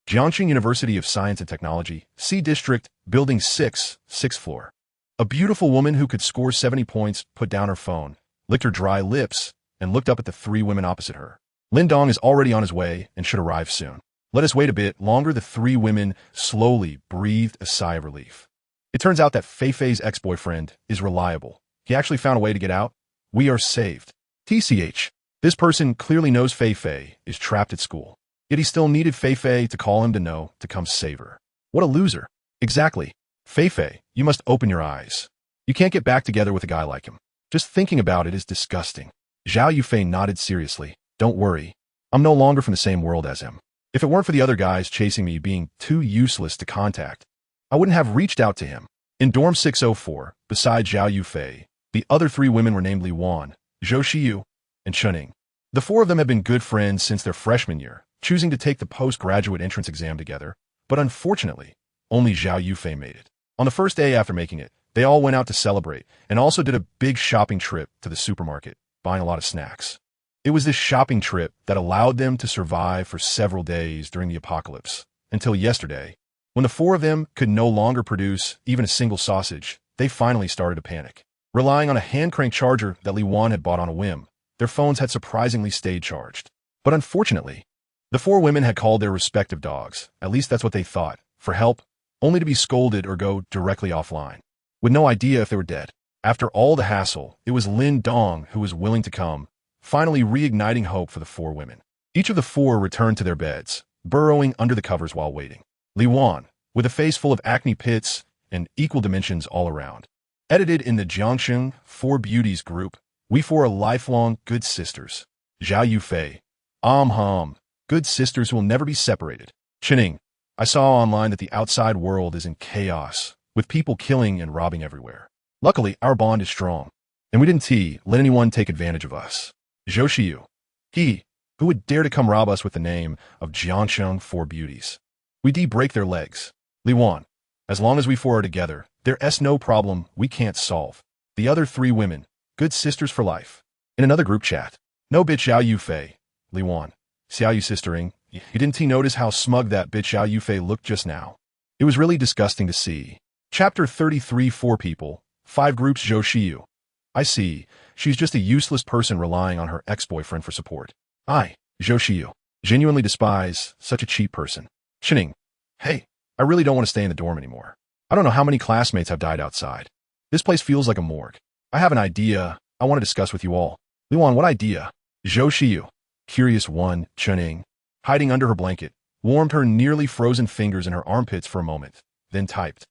Jiangxing University of Science and Technology, C District, Building 6, 6th floor. A beautiful woman who could score 70 points put down her phone, licked her dry lips, and looked up at the 3 women opposite her. Lin Dong is already on his way and should arrive soon. Let us wait a bit longer. The 3 women slowly breathed a sigh of relief. It turns out that Fei's ex-boyfriend is reliable. He actually found a way to get out. We are saved. TCH. This person clearly knows Fei is trapped at school. Yet he still needed Fei to call him to know to come save her. What a loser. Exactly. Fei Fei, you must open your eyes. You can't get back together with a guy like him. Just thinking about it is disgusting. Zhao Yufei nodded seriously. Don't worry. I'm no longer from the same world as him. If it weren't for the other guys chasing me being too useless to contact, I wouldn't have reached out to him. In dorm 604, besides Zhao Yufei, the other 3 women were named Li Wan, Zhou Xiyu, and Chuning. The 4 of them had been good friends since their freshman year, choosing to take the postgraduate entrance exam together, but unfortunately, only Zhao Yufei made it. On the first day after making it, they all went out to celebrate and also did a big shopping trip to the supermarket, buying a lot of snacks. It was this shopping trip that allowed them to survive for several days during the apocalypse, until yesterday, when the 4 of them could no longer produce even a single sausage. They finally started to panic. Relying on a hand-crank charger that Li Wan had bought on a whim, their phones had surprisingly stayed charged. But unfortunately, the 4 women had called their respective dogs, at least that's what they thought, for help, only to be scolded or go directly offline, with no idea if they were dead. After all the hassle, it was Lin Dong who was willing to come, finally reigniting hope for the 4 women. Each of the 4 returned to their beds, burrowing under the covers while waiting. Li Wan, with a face full of acne pits and equal dimensions all around. Edited in the Jiangsheng 4 Beauties group, we 4 are lifelong good sisters. Zhao Yufei, good sisters who will never be separated. Chuning, I saw online that the outside world is in chaos, with people killing and robbing everywhere. Luckily, our bond is strong, and we didn't let anyone take advantage of us. Zhou Xiyu, who would dare to come rob us with the name of Jiangsheng 4 Beauties? We break their legs. Li Wan, as long as we 4 are together, there's no problem we can't solve. The other 3 women, good sisters for life. In another group chat, no bitch Zhao Yufei, Li Wan, Xiao Yu sistering, you didn't notice how smug that bitch Zhao Yufei looked just now? It was really disgusting to see. Chapter 33 4 people, 5 groups Zhou Xiyu. I see, she's just a useless person relying on her ex-boyfriend for support. I, Zhou Xiyu, genuinely despise such a cheap person. Chuning, hey, I really don't want to stay in the dorm anymore. I don't know how many classmates have died outside. This place feels like a morgue. I have an idea I want to discuss with you all. Li Wan, what idea? Zhou Xiyu, curious one, Chuning, hiding under her blanket, warmed her nearly frozen fingers in her armpits for a moment, then typed.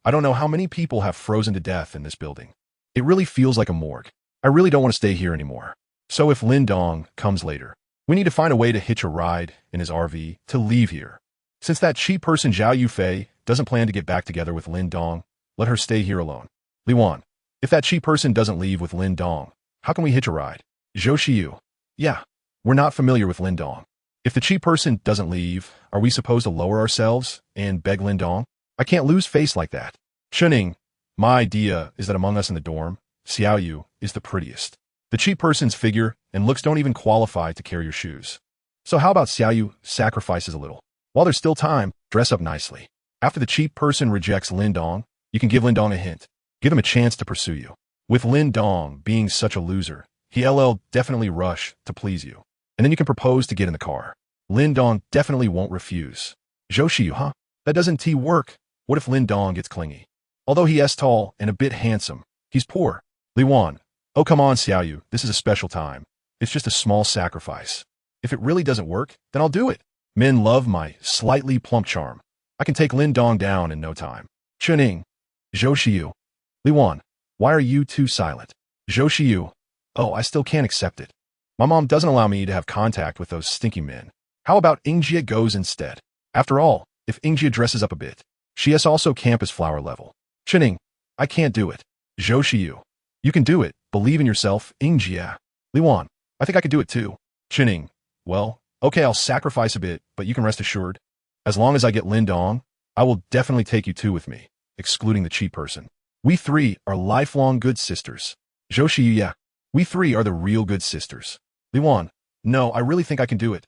I don't know how many people have frozen to death in this building. It really feels like a morgue. I really don't want to stay here anymore. So if Lin Dong comes later, we need to find a way to hitch a ride in his RV to leave here. Since that cheap person Zhao Yufei doesn't plan to get back together with Lin Dong, let her stay here alone. Li Wan, if that cheap person doesn't leave with Lin Dong, how can we hitch a ride? Zhou Xiyu, yeah, we're not familiar with Lin Dong. If the cheap person doesn't leave, are we supposed to lower ourselves and beg Lin Dong? I can't lose face like that. Chuning, my idea is that among us in the dorm, Xiao Yu is the prettiest. The cheap person's figure and looks don't even qualify to carry your shoes. So how about Xiao Yu sacrifices a little? While there's still time, dress up nicely. After the cheap person rejects Lin Dong, you can give Lin Dong a hint. Give him a chance to pursue you. With Lin Dong being such a loser, he'll definitely rush to please you. And then you can propose to get in the car. Lin Dong definitely won't refuse. Zhou Xiyu, huh? That doesn't work. What if Lin Dong gets clingy? Although he is tall and a bit handsome, he's poor. Li Wan, oh come on Xiao Yu, this is a special time. It's just a small sacrifice. If it really doesn't work, then I'll do it. Men love my slightly plump charm. I can take Lin Dong down in no time. Chuning, Zhou Xiyu. Li Wan, why are you too silent? Zhou Xiyu, oh, I still can't accept it. My mom doesn't allow me to have contact with those stinky men. How about Ingjia goes instead? After all, if Ingjia dresses up a bit, she is also campus flower level. Chuning, I can't do it. Zhou Xiyu, you can do it. Believe in yourself, Ingjia. Li Wan, I think I could do it too. Chuning, well, okay, I'll sacrifice a bit, but you can rest assured. As long as I get Lin Dong, I will definitely take you two with me, excluding the cheap person. We 3 are lifelong good sisters. Zhou Xiyu, yeah, we 3 are the real good sisters. Li Wan, no, I really think I can do it.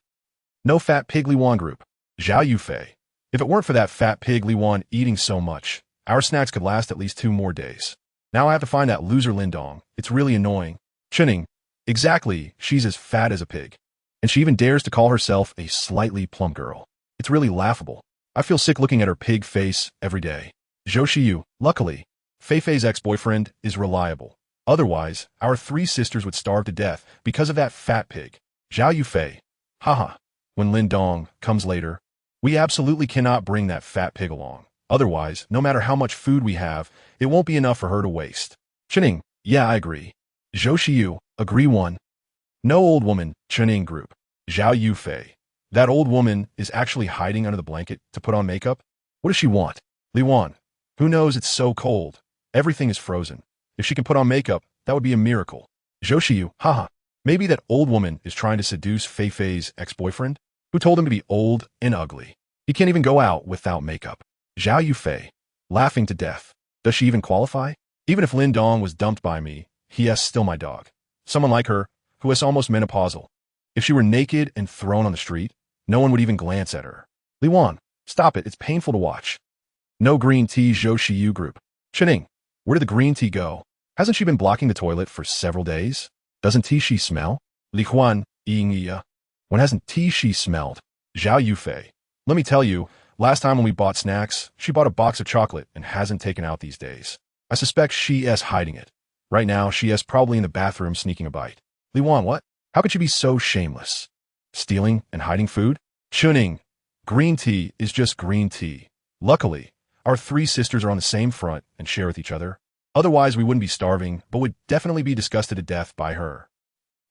No fat pig Li Wan group. Zhao Yufei, if it weren't for that fat pig Li Wan eating so much, our snacks could last at least 2 more days. Now I have to find that loser Lin Dong. It's really annoying. Chuning, exactly, she's as fat as a pig. And she even dares to call herself a slightly plump girl. It's really laughable. I feel sick looking at her pig face every day. Zhou Xiyu, luckily, Fei Fei's ex-boyfriend is reliable. Otherwise, our 3 sisters would starve to death because of that fat pig. Zhao Yufei, haha, when Lin Dong comes later, We absolutely cannot bring that fat pig along. Otherwise, no matter how much food we have, it won't be enough for her to waste. Chening, yeah, I agree. Zhou Shiyu, agree one. No old woman, Chening group. Zhao Yufei. That old woman is actually hiding under the blanket to put on makeup? What does she want? Li Wan. Who knows, it's so cold. Everything is frozen. If she can put on makeup, that would be a miracle. Zhou Shiyu, haha. Maybe that old woman is trying to seduce Fei Fei's ex-boyfriend, who told him to be old and ugly. He can't even go out without makeup. Zhao Yufei, laughing to death. Does she even qualify? Even if Lin Dong was dumped by me, he is still my dog. Someone like her, who is almost menopausal. If she were naked and thrown on the street, no one would even glance at her. Li Wan, stop it, it's painful to watch. No green tea, Zhou Shiyu group. Chening, where did the green tea go? Hasn't she been blocking the toilet for several days? Doesn't tea she smell? Li Huan, Ying Yi. When hasn't tea she smelled? Zhao Yufei. Let me tell you, last time when we bought snacks, she bought a box of chocolate and hasn't taken out these days. I suspect she is hiding it. Right now, she is probably in the bathroom sneaking a bite. Li Wan, what? How could she be so shameless? Stealing and hiding food? Chuning. Green tea is just green tea. Luckily, our three sisters are on the same front and share with each other. Otherwise, we wouldn't be starving, but would definitely be disgusted to death by her.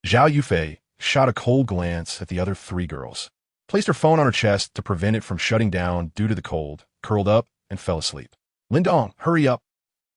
Zhao Yufei shot a cold glance at the other three girls, placed her phone on her chest to prevent it from shutting down due to the cold, curled up, and fell asleep. Lin Dong, hurry up.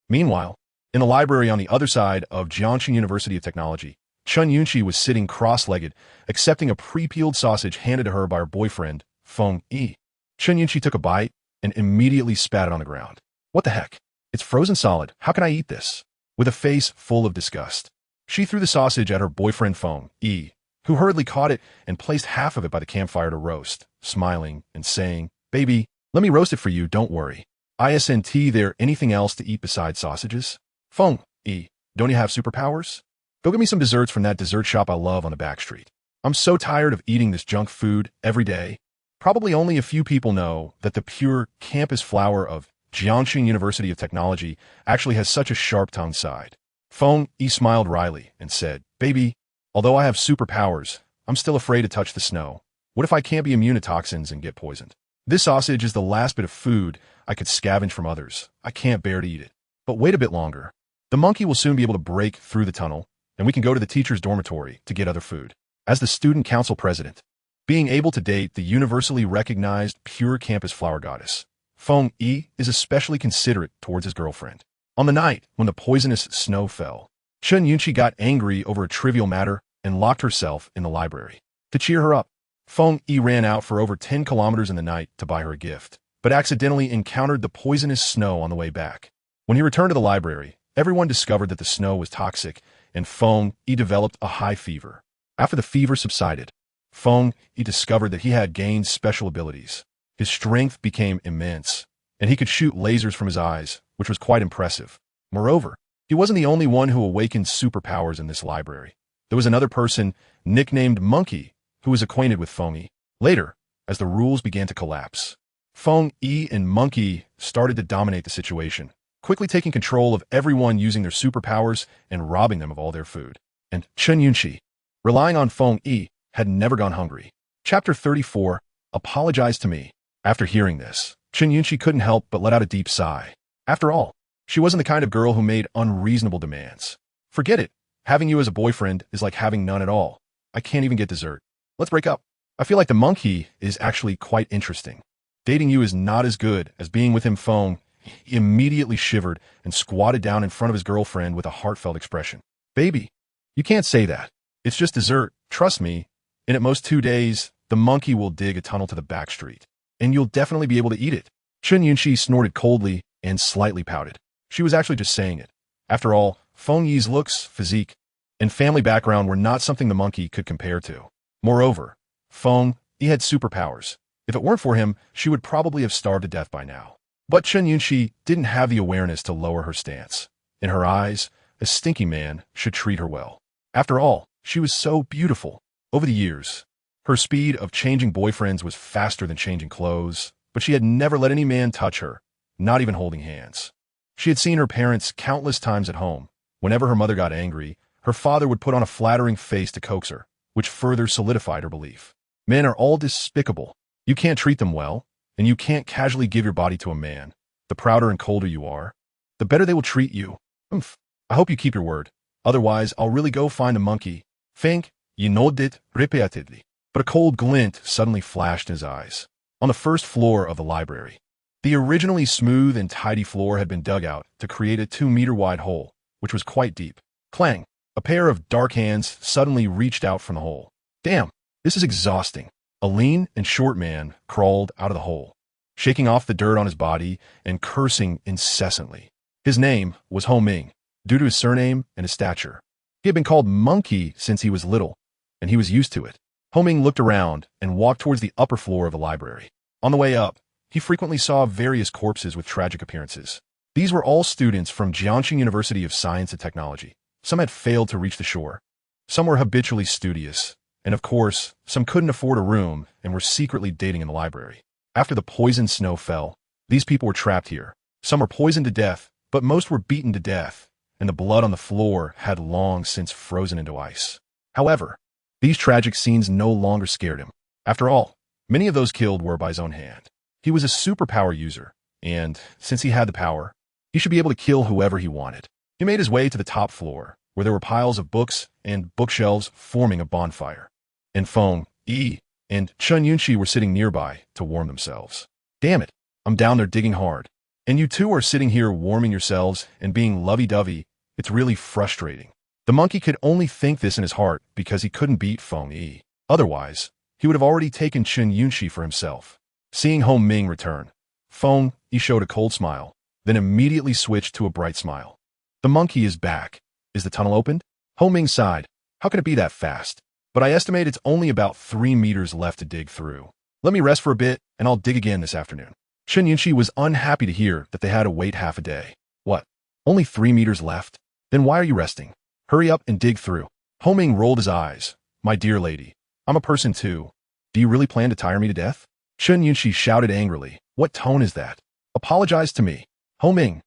Meanwhile, in the library on the other side of Jiangxing University of Technology, Chun Yunqi was sitting cross-legged, accepting a pre-peeled sausage handed to her by her boyfriend, Feng Yi. Chun Yunqi took a bite and immediately spat it on the ground. What the heck? It's frozen solid. How can I eat this? With a face full of disgust, she threw the sausage at her boyfriend Feng Yi, who hurriedly caught it and placed half of it by the campfire to roast, smiling and saying, "Baby, let me roast it for you, don't worry. Isn't there anything else to eat besides sausages?" Feng Yi, don't you have superpowers? Go get me some desserts from that dessert shop I love on the back street. I'm so tired of eating this junk food every day. Probably only a few people know that the pure campus flower of Jiangxing University of Technology actually has such a sharp-tongued side. Feng Yi smiled wryly and said, "Baby, although I have superpowers, I'm still afraid to touch the snow. What if I can't be immune to toxins and get poisoned? This sausage is the last bit of food I could scavenge from others. I can't bear to eat it. But wait a bit longer. The monkey will soon be able to break through the tunnel, and we can go to the teacher's dormitory to get other food." As the student council president, being able to date the universally recognized pure campus flower goddess, Feng Yi is especially considerate towards his girlfriend. On the night when the poisonous snow fell, Chun Yunqi got angry over a trivial matter and locked herself in the library. To cheer her up, Feng Yi ran out for over 10 kilometers in the night to buy her a gift, but accidentally encountered the poisonous snow on the way back. When he returned to the library, everyone discovered that the snow was toxic, and Feng Yi developed a high fever. After the fever subsided, Feng Yi discovered that he had gained special abilities. His strength became immense, and he could shoot lasers from his eyes, which was quite impressive. Moreover, he wasn't the only one who awakened superpowers in this library. There was another person, nicknamed Monkey, who was acquainted with Feng Yi. Later, as the rules began to collapse, Feng Yi and Monkey started to dominate the situation, quickly taking control of everyone using their superpowers and robbing them of all their food. And Chun Yunqi, relying on Feng Yi, had never gone hungry. Chapter 34, Apologize to Me. After hearing this, Chun Yunqi couldn't help but let out a deep sigh. After all, she wasn't the kind of girl who made unreasonable demands. Forget it. Having you as a boyfriend is like having none at all. I can't even get dessert. Let's break up. I feel like the monkey is actually quite interesting. Dating you is not as good as being with him. Feng He immediately shivered and squatted down in front of his girlfriend with a heartfelt expression. "Baby, you can't say that. It's just dessert. Trust me. In at most 2 days, the monkey will dig a tunnel to the back street, and you'll definitely be able to eat it." Chun Yunqi snorted coldly and slightly pouted. She was actually just saying it. After all, Feng Yi's looks, physique, and family background were not something the monkey could compare to. Moreover, Feng Yi had superpowers. If it weren't for him, she would probably have starved to death by now. But Chun Yunqi didn't have the awareness to lower her stance. In her eyes, a stinky man should treat her well. After all, she was so beautiful. Over the years, her speed of changing boyfriends was faster than changing clothes, but she had never let any man touch her, not even holding hands. She had seen her parents countless times at home. Whenever her mother got angry, her father would put on a flattering face to coax her, which further solidified her belief. Men are all despicable. You can't treat them well, and you can't casually give your body to a man. The prouder and colder you are, the better they will treat you. Umph. I hope you keep your word. Otherwise, I'll really go find a monkey. Think, you nodded it repeatedly. But a cold glint suddenly flashed in his eyes. On the first floor of the library, the originally smooth and tidy floor had been dug out to create a 2-meter-wide hole, which was quite deep. Clang! A pair of dark hands suddenly reached out from the hole. Damn, this is exhausting. A lean and short man crawled out of the hole, shaking off the dirt on his body and cursing incessantly. His name was Ho Ming, due to his surname and his stature. He had been called Monkey since he was little, and he was used to it. Ho Ming looked around and walked towards the upper floor of the library. On the way up, he frequently saw various corpses with tragic appearances. These were all students from Jiangxing University of Science and Technology. Some had failed to reach the shore. Some were habitually studious. And of course, some couldn't afford a room and were secretly dating in the library. After the poisoned snow fell, these people were trapped here. Some were poisoned to death, but most were beaten to death, and the blood on the floor had long since frozen into ice. However, these tragic scenes no longer scared him. After all, many of those killed were by his own hand. He was a superpower user, and since he had the power, he should be able to kill whoever he wanted. He made his way to the top floor, where there were piles of books and bookshelves forming a bonfire. And Feng, Yi, and Chun Yunxi were sitting nearby to warm themselves. Damn it, I'm down there digging hard. And you two are sitting here warming yourselves and being lovey-dovey. It's really frustrating. The monkey could only think this in his heart because he couldn't beat Feng Yi. Otherwise, he would have already taken Chun Yunxi for himself. Seeing Ho Ming return, Feng Yi showed a cold smile, then immediately switched to a bright smile. The monkey is back. Is the tunnel opened? Ho Ming sighed. How can it be that fast? But I estimate it's only about 3 meters left to dig through. Let me rest for a bit, and I'll dig again this afternoon. Chun Yunxi was unhappy to hear that they had to wait half a day. What? Only 3 meters left? Then why are you resting? Hurry up and dig through. Ho Ming rolled his eyes. My dear lady, I'm a person too. Do you really plan to tire me to death? Chun Yunxi shouted angrily. What tone is that? Apologize to me. Ho Ming.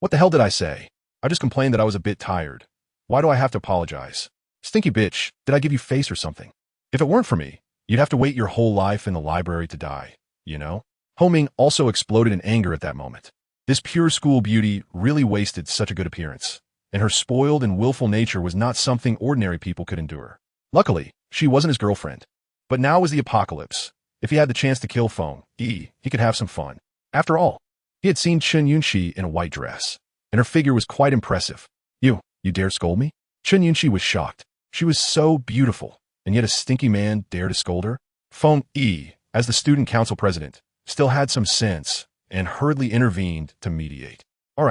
What the hell did I say? I just complained that I was a bit tired. Why do I have to apologize? Stinky bitch, did I give you face or something? If it weren't for me, you'd have to wait your whole life in the library to die, you know? Ho Ming also exploded in anger at that moment. This pure school beauty really wasted such a good appearance, and her spoiled and willful nature was not something ordinary people could endure. Luckily, she wasn't his girlfriend. But now was the apocalypse. If he had the chance to kill Feng Yi, he could have some fun. After all, he had seen Chun Yunxi in a white dress, and her figure was quite impressive. You dare scold me? Chun Yunxi was shocked. She was so beautiful, and yet a stinky man dared to scold her? Feng Yi, as the student council president, still had some sense and hurriedly intervened to mediate. All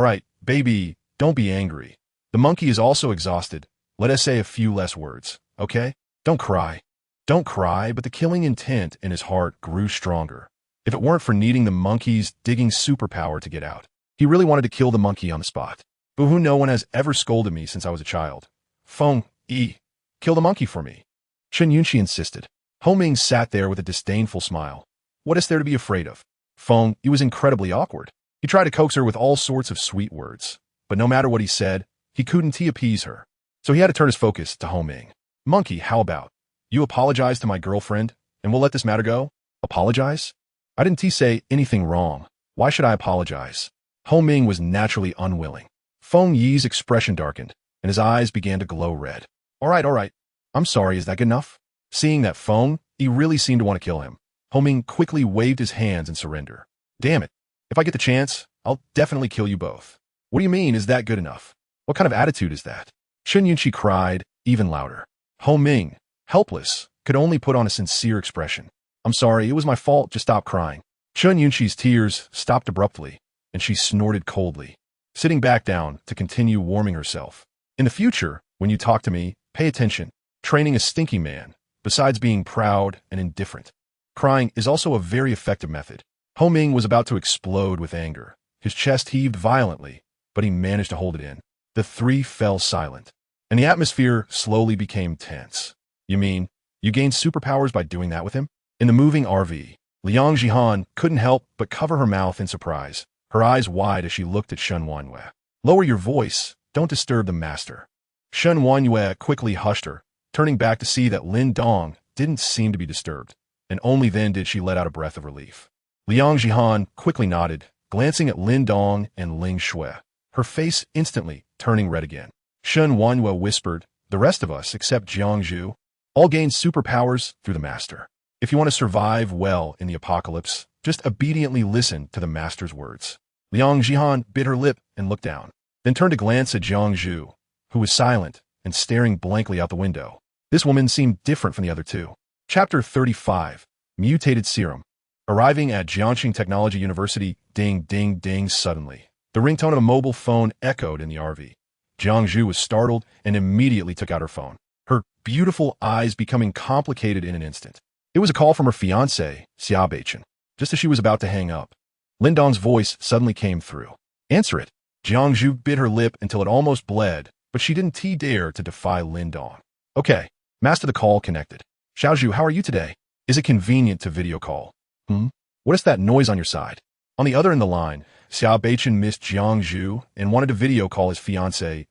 right, baby, don't be angry. The monkey is also exhausted. Let us say a few less words, okay? Don't cry. Don't cry, but the killing intent in his heart grew stronger. If it weren't for needing the monkey's digging superpower to get out, he really wanted to kill the monkey on the spot. But who no one has ever scolded me since I was a child. Feng Yi, kill the monkey for me. Chun Yunxi insisted. Ho Ming sat there with a disdainful smile. What is there to be afraid of? Feng Yi was incredibly awkward. He tried to coax her with all sorts of sweet words, but no matter what he said, he couldn't appease her. So he had to turn his focus to Ho Ming. Monkey, how about? You apologize to my girlfriend, and we'll let this matter go? Apologize? I didn't say anything wrong. Why should I apologize? Ho Ming was naturally unwilling. Feng Yi's expression darkened, and his eyes began to glow red. All right. I'm sorry, is that good enough? Seeing that Feng Yi really seemed to want to kill him, Ho Ming quickly waved his hands in surrender. Damn it. If I get the chance, I'll definitely kill you both. What do you mean, is that good enough? What kind of attitude is that? Chun Yunxi cried, even louder. Ho Ming, helpless, could only put on a sincere expression. I'm sorry, it was my fault, just stop crying. Chun Yunxi's tears stopped abruptly, and she snorted coldly, sitting back down to continue warming herself. In the future, when you talk to me, pay attention. Training a stinky man, besides being proud and indifferent. Crying is also a very effective method. Ho Ming was about to explode with anger. His chest heaved violently, but he managed to hold it in. The three fell silent, and the atmosphere slowly became tense. You mean, you gained superpowers by doing that with him? In the moving RV, Liang Jihan couldn't help but cover her mouth in surprise, her eyes wide as she looked at Shen Wanyue. Lower your voice, don't disturb the master. Shen Wanyue quickly hushed her, turning back to see that Lin Dong didn't seem to be disturbed. and only then did she let out a breath of relief. Liang Jihan quickly nodded, glancing at Lin Dong and Ling Shui, her face instantly turning red again. Shen Wanhua whispered, "The rest of us, except Jiang Zhu, all gain superpowers through the master. If you want to survive well in the apocalypse, just obediently listen to the master's words." Liang Jihan bit her lip and looked down, then turned to glance at Jiang Zhu, who was silent and staring blankly out the window. This woman seemed different from the other two. Chapter 35, Mutated Serum. Arriving at Jiangxing Technology University, ding, ding, ding, suddenly. The ringtone of a mobile phone echoed in the RV. Jiang Zhu was startled and immediately took out her phone, her beautiful eyes becoming complicated in an instant. It was a call from her fiancé, Xiaobeichin. Just as she was about to hang up, Lin Dong's voice suddenly came through. "Answer it." Jiang Zhu bit her lip until it almost bled, but she didn't dare to defy Lin Dong. "Okay." Master the call connected. "Xiaozhu, how are you today? Is it convenient to video call?" What is that noise on your side?" On the other end of the line, Xiaobeichin missed Jiang Zhu and wanted to video call his fiancée,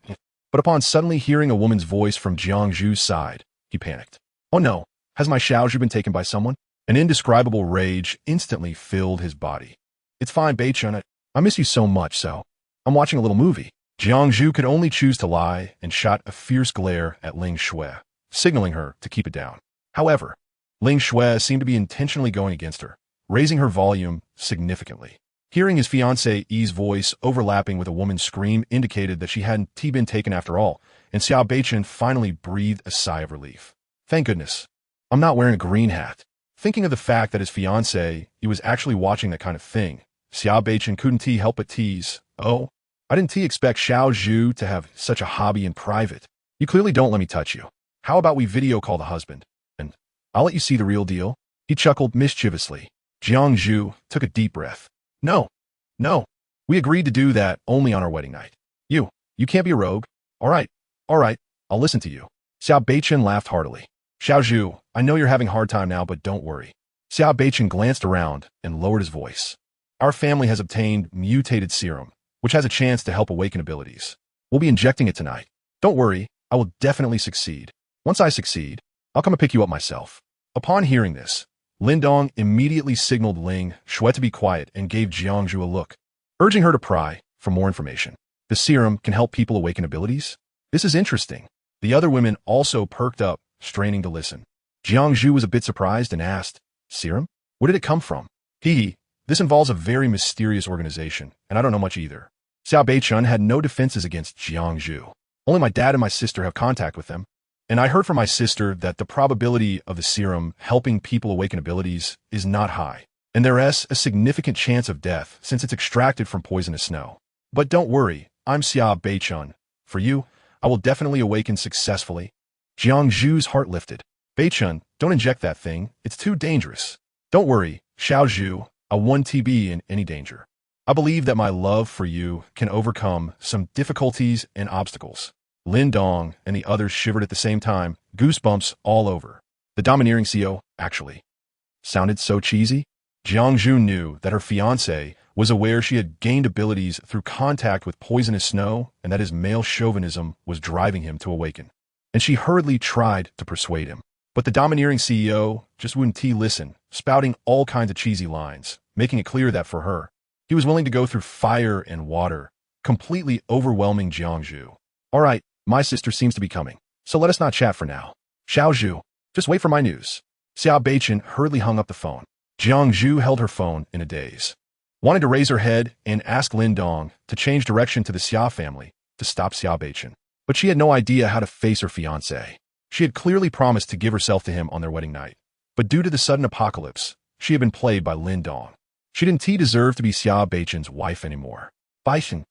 but upon suddenly hearing a woman's voice from Jiang Zhu's side, he panicked. "Oh no, has my Xiaozhu been taken by someone?" An indescribable rage instantly filled his body. "It's fine, Beichun. I miss you so much, so I'm watching a little movie." Jiang Zhu could only choose to lie and shot a fierce glare at Ling Shui, signaling her to keep it down. However, Ling Shui seemed to be intentionally going against her, raising her volume significantly. Hearing his fiancée's voice overlapping with a woman's scream indicated that she hadn't been taken after all, and Xiaobeichin finally breathed a sigh of relief. "Thank goodness. I'm not wearing a green hat." Thinking of the fact that his fiancé was actually watching that kind of thing, Xiaobeichin couldn't help but tease, "Oh, I didn't expect Xiao Zhu to have such a hobby in private. You clearly don't let me touch you. How about we video call the husband, and I'll let you see the real deal?" He chuckled mischievously. Jiang Zhu took a deep breath. No. We agreed to do that only on our wedding night. You can't be a rogue. All right, I'll listen to you." Xiaobeichin laughed heartily. "Xiao Zhu, I know you're having a hard time now, but don't worry." Xiaobeichin glanced around and lowered his voice. "Our family has obtained mutated serum, which has a chance to help awaken abilities. We'll be injecting it tonight. Don't worry, I will definitely succeed. Once I succeed, I'll come and pick you up myself." Upon hearing this, Lin Dong immediately signaled Ling Shui to be quiet and gave Jiang Zhu a look, urging her to pry for more information. "The serum can help people awaken abilities? This is interesting." The other women also perked up, straining to listen. Jiang Zhu was a bit surprised and asked, "Serum? Where did it come from?" This involves a very mysterious organization, and I don't know much either." Xiaobeichin had no defenses against Jiang Zhu. "Only my dad and my sister have contact with them. And I heard from my sister that the probability of the serum helping people awaken abilities is not high, and there is a significant chance of death since it's extracted from poisonous snow. But don't worry, I'm Xiaobeichin. For you, I will definitely awaken successfully." Jiang Zhu's heart lifted. "Beichun, don't inject that thing. It's too dangerous." "Don't worry, Xiao Zhu, I won't be in any danger. I believe that my love for you can overcome some difficulties and obstacles." Lin Dong and the others shivered at the same time, goosebumps all over. The domineering CEO, actually, sounded so cheesy. Jiang Zhu knew that her fiancé was aware she had gained abilities through contact with poisonous snow and that his male chauvinism was driving him to awaken. And she hurriedly tried to persuade him. But the domineering CEO just wouldn't listen, spouting all kinds of cheesy lines, making it clear that for her, he was willing to go through fire and water, completely overwhelming Jiang Zhu. "All right, my sister seems to be coming, so let us not chat for now. Xiao Zhu, just wait for my news." Xiaobeichin hurriedly hung up the phone. Jiang Zhu held her phone in a daze, wanting to raise her head and ask Lin Dong to change direction to the Xia family to stop Xiaobeichin. But she had no idea how to face her fiancé. She had clearly promised to give herself to him on their wedding night, but due to the sudden apocalypse, she had been played by Lin Dong. She didn't deserve to be Xiaobeichin's wife anymore. Beichun,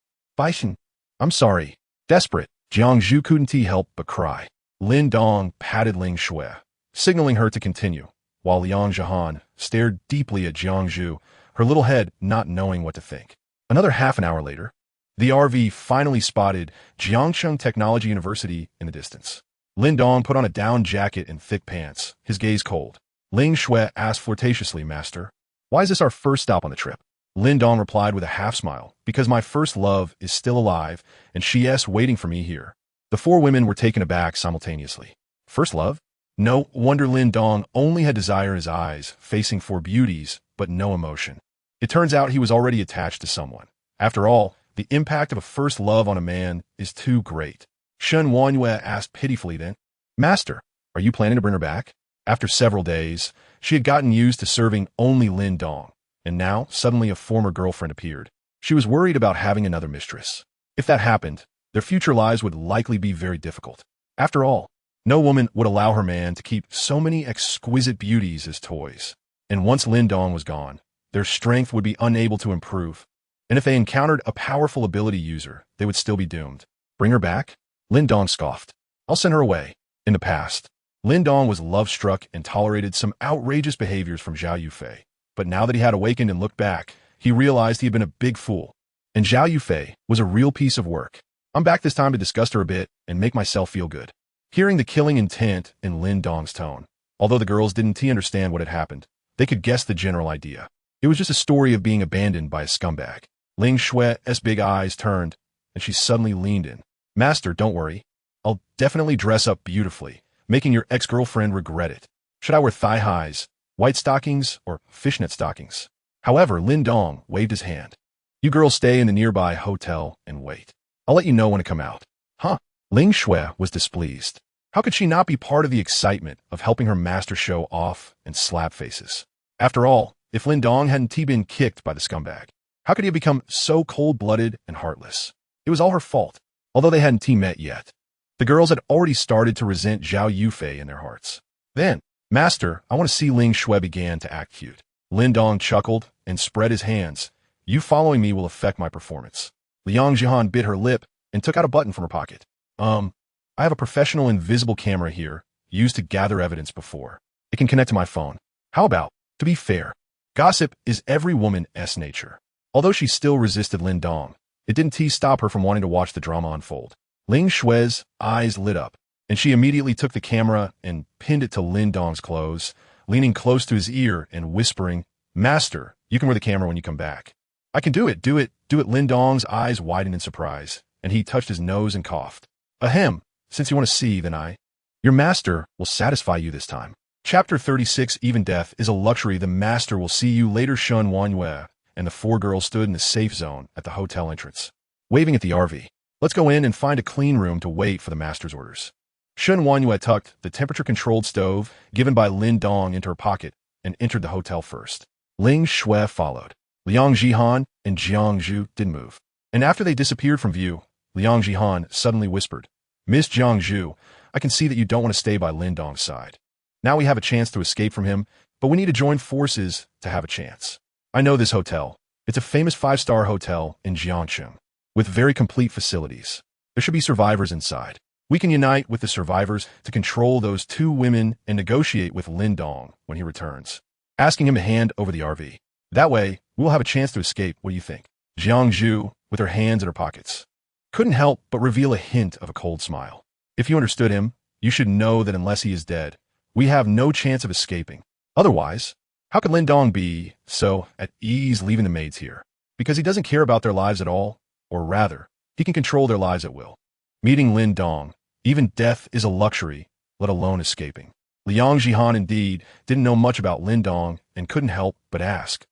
I'm sorry." Desperate, Jiang Zhu couldn't help but cry. Lin Dong patted Ling Shui, signaling her to continue, while Liang Jihan stared deeply at Jiang Zhu, her little head not knowing what to think. Another half an hour later, the RV finally spotted Jiangxing Technology University in the distance. Lin Dong put on a down jacket and thick pants, his gaze cold. Ling Shui asked flirtatiously, "Master, why is this our first stop on the trip?" Lin Dong replied with a half-smile, "Because my first love is still alive, and she's waiting for me here." The four women were taken aback simultaneously. "First love? No wonder Lin Dong only had desire in his eyes, facing four beauties, but no emotion. It turns out he was already attached to someone. After all, the impact of a first love on a man is too great. Shen Wanyue asked pitifully then, Master, are you planning to bring her back? After several days, she had gotten used to serving only Lin Dong, and now suddenly a former girlfriend appeared. She was worried about having another mistress. If that happened, their future lives would likely be very difficult. After all, no woman would allow her man to keep so many exquisite beauties as toys. And once Lin Dong was gone, their strength would be unable to improve. And if they encountered a powerful ability user, they would still be doomed. Bring her back? Lin Dong scoffed. I'll send her away. In the past, Lin Dong was love-struck and tolerated some outrageous behaviors from Zhao Yufei. But now that he had awakened and looked back, he realized he had been a big fool. And Zhao Yufei was a real piece of work. I'm back this time to disgust her a bit and make myself feel good. Hearing the killing intent in Lin Dong's tone, although the girls didn't understand what had happened, they could guess the general idea. It was just a story of being abandoned by a scumbag. Ling Xue's big eyes turned, and she suddenly leaned in. Master, don't worry. I'll definitely dress up beautifully, making your ex-girlfriend regret it. Should I wear thigh highs, white stockings, or fishnet stockings? However, Lin Dong waved his hand. You girls stay in the nearby hotel and wait. I'll let you know when to come out. Huh? Ling Xue was displeased. How could she not be part of the excitement of helping her master show off and slap faces? After all, if Lin Dong hadn't been kicked by the scumbag, how could he have become so cold-blooded and heartless? It was all her fault, although they hadn't met yet. The girls had already started to resent Zhao Yufei in their hearts. Then, Master, I want to see. Ling Xue began to act cute. Lin Dong chuckled and spread his hands. You following me will affect my performance. Liang Jihan bit her lip and took out a button from her pocket. I have a professional invisible camera here, used to gather evidence before. It can connect to my phone. How about, to be fair, gossip is every woman's nature. Although she still resisted Lin Dong, it didn't stop her from wanting to watch the drama unfold. Ling Xue's eyes lit up, and she immediately took the camera and pinned it to Lin Dong's clothes, leaning close to his ear and whispering, Master, you can wear the camera when you come back. I can do it. Lin Dong's eyes widened in surprise, and he touched his nose and coughed. Ahem, since you want to see, then your master will satisfy you this time. Chapter 36. Even death is a luxury. The master will see you later. Shen Wanyue and the four girls stood in the safe zone at the hotel entrance, waving at the RV. Let's go in and find a clean room to wait for the master's orders. Shen Wanyue tucked the temperature-controlled stove given by Lin Dong into her pocket and entered the hotel first. Ling Xue followed. Liang Jihan and Jiang Zhu didn't move. And after they disappeared from view, Liang Jihan suddenly whispered, Miss Jiang Zhu, I can see that you don't want to stay by Lin Dong's side. Now we have a chance to escape from him, but we need to join forces to have a chance. I know this hotel. It's a famous 5-star hotel in Jiangcheng, with very complete facilities. There should be survivors inside. We can unite with the survivors to control those two women and negotiate with Lin Dong when he returns, asking him to hand over the RV. That way, we'll have a chance to escape. What do you think? Jiang Zhu, with her hands in her pockets, couldn't help but reveal a hint of a cold smile. If you understood him, you should know that unless he is dead, we have no chance of escaping. Otherwise, how could Lin Dong be so at ease leaving the maids here? Because he doesn't care about their lives at all, or rather, he can control their lives at will. Meeting Lin Dong, even death is a luxury, let alone escaping. Liang Jihan indeed didn't know much about Lin Dong and couldn't help but ask,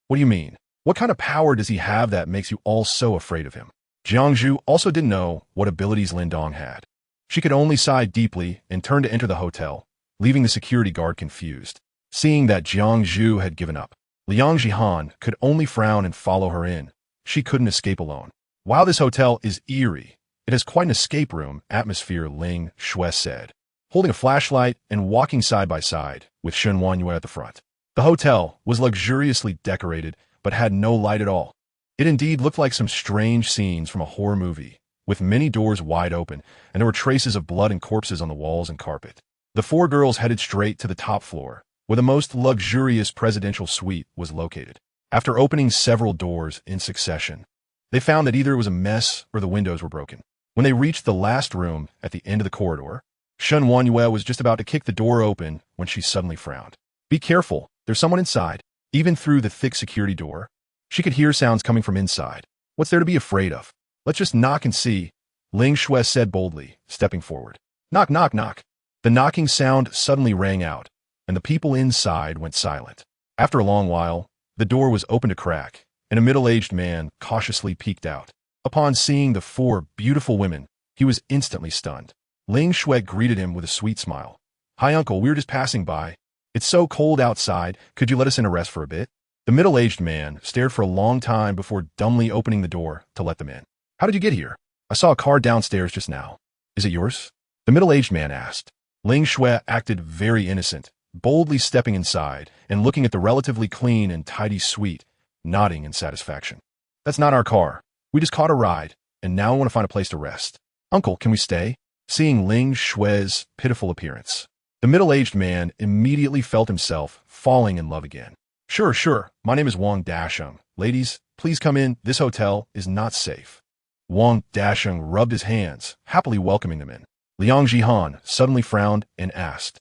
what do you mean? What kind of power does he have that makes you all so afraid of him? Jiang Zhu also didn't know what abilities Lin Dong had. She could only sigh deeply and turn to enter the hotel, leaving the security guard confused. Seeing that Jiang Zhu had given up, Liang Jihan could only frown and follow her in. She couldn't escape alone. While this hotel is eerie, it has quite an escape room atmosphere, Ling Xue said, holding a flashlight and walking side by side with Shen Wanyue at the front. The hotel was luxuriously decorated, but had no light at all. It indeed looked like some strange scenes from a horror movie, with many doors wide open, and there were traces of blood and corpses on the walls and carpet. The four girls headed straight to the top floor, where the most luxurious presidential suite was located. After opening several doors in succession, they found that either it was a mess or the windows were broken. When they reached the last room at the end of the corridor, Shen Wanyue was just about to kick the door open when she suddenly frowned. Be careful, there's someone inside. Even through the thick security door, she could hear sounds coming from inside. What's there to be afraid of? Let's just knock and see, Ling Xue said boldly, stepping forward. Knock, knock, knock. The knocking sound suddenly rang out, and the people inside went silent. After a long while, the door was opened a crack, and a middle-aged man cautiously peeked out. Upon seeing the four beautiful women, he was instantly stunned. Ling Shui greeted him with a sweet smile. "Hi, uncle, we were just passing by. It's so cold outside, could you let us in to rest for a bit?" The middle-aged man stared for a long time before dumbly opening the door to let them in. "How did you get here? I saw a car downstairs just now. Is it yours?" The middle-aged man asked. Ling Shui acted very innocent, boldly stepping inside and looking at the relatively clean and tidy suite, nodding in satisfaction. "That's not our car. We just caught a ride, and now I want to find a place to rest. Uncle, can we stay?" Seeing Ling Shui's pitiful appearance, the middle-aged man immediately felt himself falling in love again. Sure. My name is Wang Dasheng. Ladies, please come in. This hotel is not safe." Wang Dasheng rubbed his hands, happily welcoming them in. Liang Jihan suddenly frowned and asked,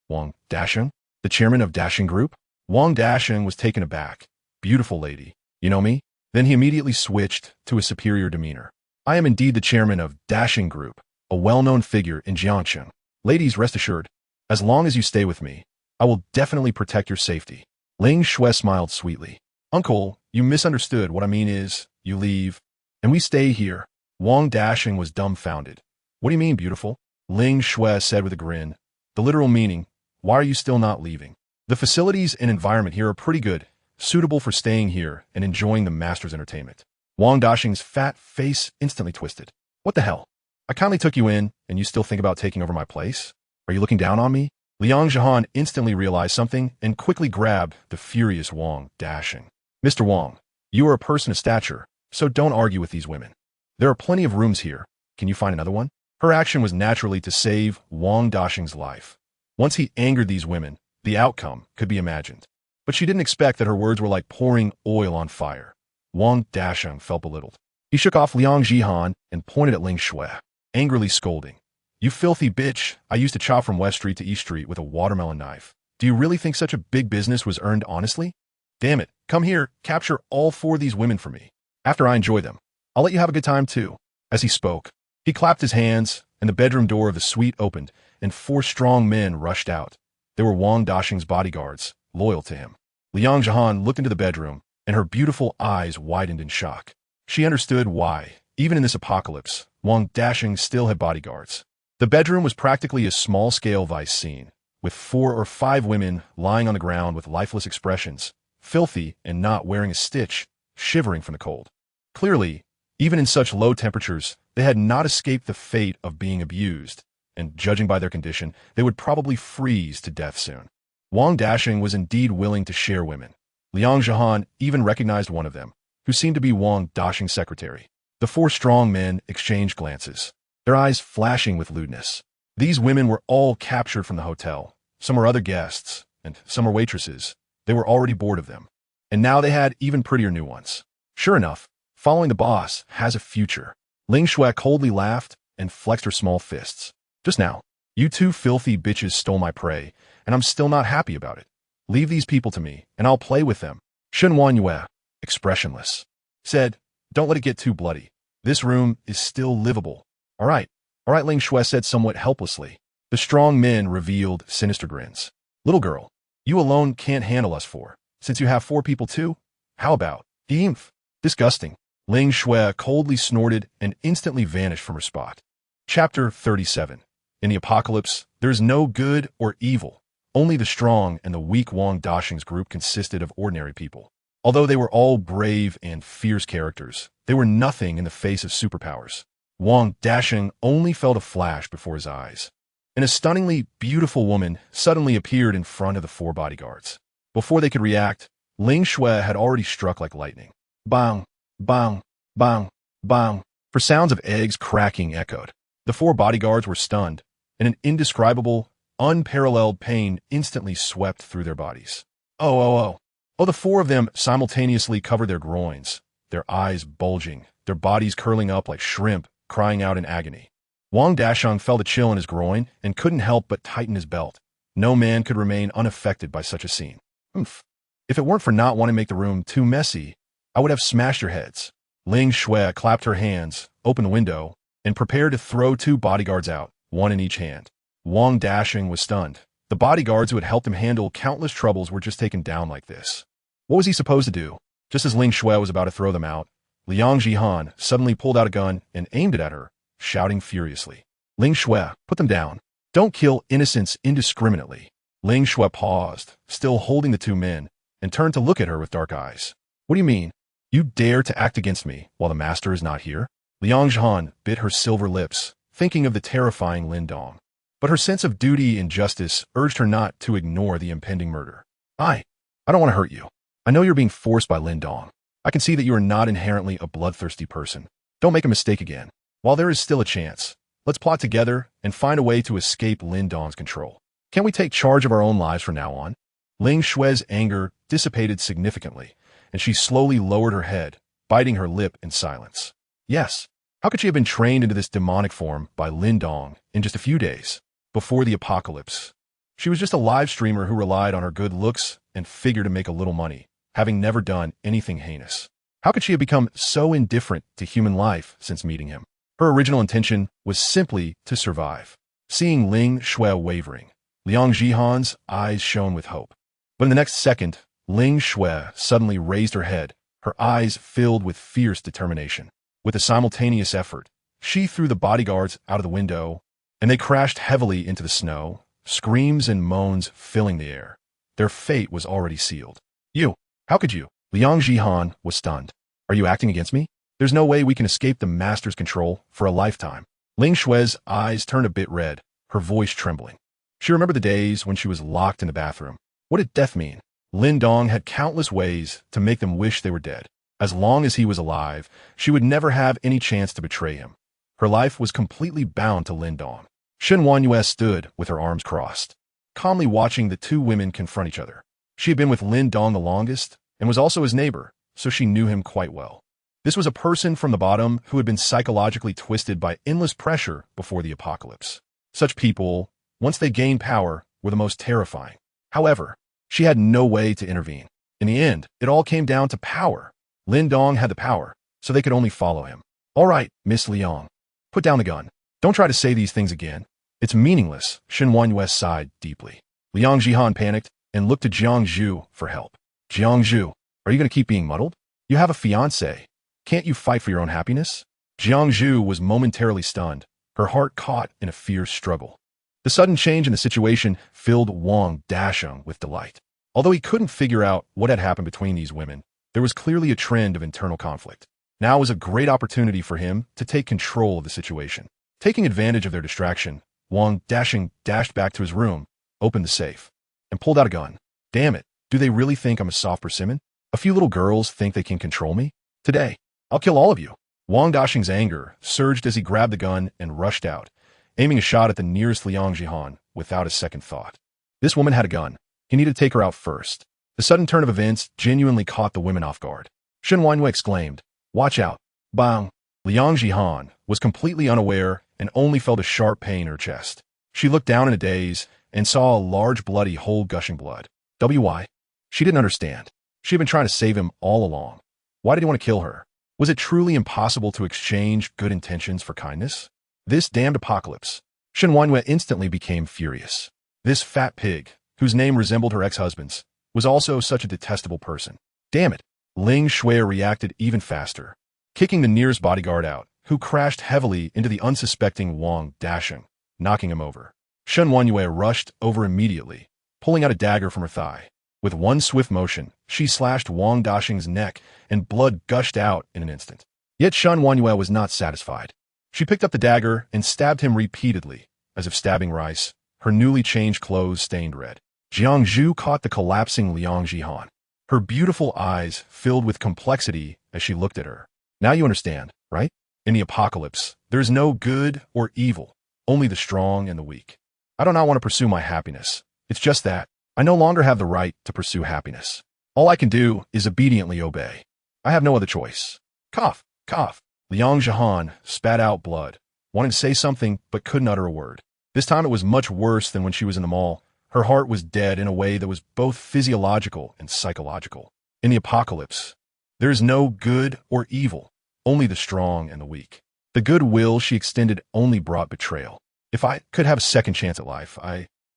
"Wang Dasheng? The chairman of Dasheng Group?" Wang Dasheng was taken aback. "Beautiful lady. You know me?" Then he immediately switched to a superior demeanor. "I am indeed the chairman of Dasheng Group, a well-known figure in Jiangcheng. Ladies, rest assured, as long as you stay with me, I will definitely protect your safety." Ling Shui smiled sweetly. "Uncle, you misunderstood. What I mean is, you leave, and we stay here." Wang Dasheng was dumbfounded. "What do you mean, beautiful?" Ling Shui said with a grin. "The literal meaning, why are you still not leaving? The facilities and environment here are pretty good, suitable for staying here and enjoying the master's entertainment." Wang Dasheng's fat face instantly twisted. "What the hell? I kindly took you in, and you still think about taking over my place? Are you looking down on me?" Liang Jihan instantly realized something and quickly grabbed the furious Wang Dasheng. "Mr. Wang, you are a person of stature, so don't argue with these women. There are plenty of rooms here. Can you find another one?" Her action was naturally to save Wang Dasheng's life. Once he angered these women, the outcome could be imagined. But she didn't expect that her words were like pouring oil on fire. Wang Dasheng felt belittled. He shook off Liang Jihan and pointed at Ling Shui, angrily scolding. "You filthy bitch, I used to chop from West Street to East Street with a watermelon knife. Do you really think such a big business was earned honestly? Damn it, come here, capture all four of these women for me. After I enjoy them, I'll let you have a good time too." As he spoke, he clapped his hands, and the bedroom door of the suite opened, and four strong men rushed out. They were Wang Dasheng's bodyguards, loyal to him. Liang Jihan looked into the bedroom, and her beautiful eyes widened in shock. She understood why, even in this apocalypse, Wang Dasheng still had bodyguards. The bedroom was practically a small-scale vice scene, with 4 or 5 women lying on the ground with lifeless expressions, filthy and not wearing a stitch, shivering from the cold. Clearly, even in such low temperatures, they had not escaped the fate of being abused, and judging by their condition, they would probably freeze to death soon. Wang Dasheng was indeed willing to share women. Liang Jihan even recognized one of them, who seemed to be Wang Dasheng's secretary. The 4 strong men exchanged glances, their eyes flashing with lewdness. These women were all captured from the hotel. Some were other guests, and some were waitresses. They were already bored of them. And now they had even prettier new ones. Sure enough, following the boss has a future. Ling Shui coldly laughed and flexed her small fists. "Just now, you 2 filthy bitches stole my prey, and I'm still not happy about it. Leave these people to me, and I'll play with them." Shen Wanyue, expressionless, said, "Don't let it get too bloody. This room is still livable." All right, Ling Shui said somewhat helplessly. The strong men revealed sinister grins. "Little girl, you alone can't handle us 4, since you have 4 people too? How about Eemph? Disgusting." Ling Shui coldly snorted and instantly vanished from her spot. Chapter 37. In the apocalypse, there is no good or evil. Only the strong and the weak. Wang Dasheng's group consisted of ordinary people. Although they were all brave and fierce characters, they were nothing in the face of superpowers. Wang Dasheng only felt a flash before his eyes, and a stunningly beautiful woman suddenly appeared in front of the 4 bodyguards. Before they could react, Ling Shui had already struck like lightning. Bang, bang, bang, bang, for sounds of eggs cracking echoed. The 4 bodyguards were stunned, and an indescribable, unparalleled pain instantly swept through their bodies. Oh, the 4 of them simultaneously covered their groins, their eyes bulging, their bodies curling up like shrimp, crying out in agony. Wang Dasheng felt a chill in his groin and couldn't help but tighten his belt. No man could remain unaffected by such a scene. Oomph. If it weren't for not wanting to make the room too messy, I would have smashed your heads. Ling Shui clapped her hands, opened the window, and prepared to throw 2 bodyguards out, 1 in each hand. Wang Dashing was stunned. The bodyguards who had helped him handle countless troubles were just taken down like this. What was he supposed to do? Just as Ling Shui was about to throw them out, Liang Jihan suddenly pulled out a gun and aimed it at her, shouting furiously. Ling Shui, put them down. Don't kill innocents indiscriminately. Ling Shui paused, still holding the two men, and turned to look at her with dark eyes. What do you mean? You dare to act against me while the master is not here? Liang Jihan bit her silver lips, thinking of the terrifying Lin Dong. But her sense of duty and justice urged her not to ignore the impending murder. I don't want to hurt you. I know you're being forced by Lin Dong. I can see that you are not inherently a bloodthirsty person. Don't make a mistake again. While there is still a chance, let's plot together and find a way to escape Lin Dong's control. Can't we take charge of our own lives from now on? Ling Shui's anger dissipated significantly, and she slowly lowered her head, biting her lip in silence. Yes. How could she have been trained into this demonic form by Lin Dong in just a few days before the apocalypse? She was just a live streamer who relied on her good looks and figure to make a little money, having never done anything heinous. How could she have become so indifferent to human life since meeting him? Her original intention was simply to survive. Seeing Ling Shui wavering, Liang Jihan's eyes shone with hope. But in the next second, Ling Shui suddenly raised her head, her eyes filled with fierce determination. With a simultaneous effort, she threw the bodyguards out of the window, and they crashed heavily into the snow, screams and moans filling the air. Their fate was already sealed. You! How could you? Liang Jihan was stunned. Are you acting against me? There's no way we can escape the master's control for a lifetime. Ling Shui's eyes turned a bit red, her voice trembling. She remembered the days when she was locked in the bathroom. What did death mean? Lin Dong had countless ways to make them wish they were dead. As long as he was alive, she would never have any chance to betray him. Her life was completely bound to Lin Dong. Shen Wanyue stood with her arms crossed, calmly watching the two women confront each other. She had been with Lin Dong the longest and was also his neighbor, so she knew him quite well. This was a person from the bottom who had been psychologically twisted by endless pressure before the apocalypse. Such people, once they gained power, were the most terrifying. However, she had no way to intervene. In the end, it all came down to power. Lin Dong had the power, so they could only follow him. All right, Miss Liang. Put down the gun. Don't try to say these things again. It's meaningless, Shen Wanyue sighed deeply. Liang Jihan panicked and looked to Jiang Zhu for help. Jiang Zhu, are you going to keep being muddled? You have a fiancé. Can't you fight for your own happiness? Jiang Zhu was momentarily stunned, her heart caught in a fierce struggle. The sudden change in the situation filled Wang Dasheng with delight. Although he couldn't figure out what had happened between these women, there was clearly a trend of internal conflict. Now was a great opportunity for him to take control of the situation. Taking advantage of their distraction, Wang Dasheng dashed back to his room, opened the safe, and pulled out a gun. Damn it, do they really think I'm a soft persimmon? A few little girls think they can control me? Today, I'll kill all of you. Wang Dasheng's anger surged as he grabbed the gun and rushed out, aiming a shot at the nearest Liang Jihan without a second thought. This woman had a gun. He needed to take her out first. The sudden turn of events genuinely caught the women off guard. Shen Wanyue exclaimed, "Watch out." Bang! Liang Jihan was completely unaware and only felt a sharp pain in her chest. She looked down in a daze and saw a large bloody hole gushing blood. Why? She didn't understand. She had been trying to save him all along. Why did he want to kill her? Was it truly impossible to exchange good intentions for kindness? This damned apocalypse. Shen Wanyue instantly became furious. This fat pig, whose name resembled her ex-husband's, was also such a detestable person. Damn it. Ling Shui reacted even faster, kicking the nearest bodyguard out, who crashed heavily into the unsuspecting Wang Dasheng, knocking him over. Shen Wanyue rushed over immediately, pulling out a dagger from her thigh. With one swift motion, she slashed Wang Dasheng's neck, and blood gushed out in an instant. Yet Shen Wanyue was not satisfied. She picked up the dagger and stabbed him repeatedly, as if stabbing rice, her newly changed clothes stained red. Jiang Zhu caught the collapsing Liang Jihan. Her beautiful eyes filled with complexity as she looked at her. Now you understand, right? In the apocalypse, there is no good or evil, only the strong and the weak. I do not want to pursue my happiness. It's just that I no longer have the right to pursue happiness. All I can do is obediently obey. I have no other choice. Cough, cough. Liang Jihan spat out blood, wanting to say something but couldn't utter a word. This time it was much worse than when she was in the mall. Her heart was dead in a way that was both physiological and psychological. In the apocalypse, there is no good or evil, only the strong and the weak. The good will she extended only brought betrayal. If I could have a second chance at life,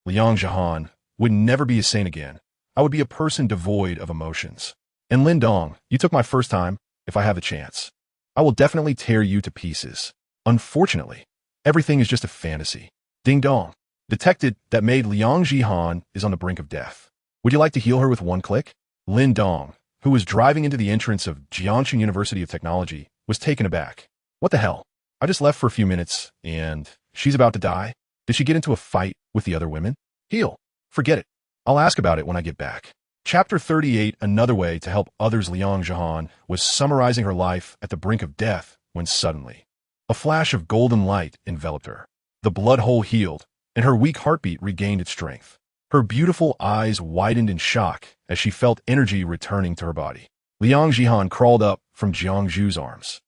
Liang Zhihan, would never be a saint again. I would be a person devoid of emotions. And Lin Dong, you took my first time. If I have the chance, I will definitely tear you to pieces. Unfortunately, everything is just a fantasy. Ding dong. Detected that maid Liang Zhihan is on the brink of death. Would you like to heal her with one click? Lin Dong, who was driving into the entrance of Jiangsu University of Technology, was taken aback. What the hell? I just left for a few minutes, and she's about to die? Did she get into a fight with the other women? Heal. Forget it. I'll ask about it when I get back. Chapter 38, Another Way to Help Others. Liang Zhihan was summarizing her life at the brink of death when suddenly, a flash of golden light enveloped her. The blood hole healed, and her weak heartbeat regained its strength. Her beautiful eyes widened in shock as she felt energy returning to her body. Liang Zhihan crawled up from Jiangzhu's arms.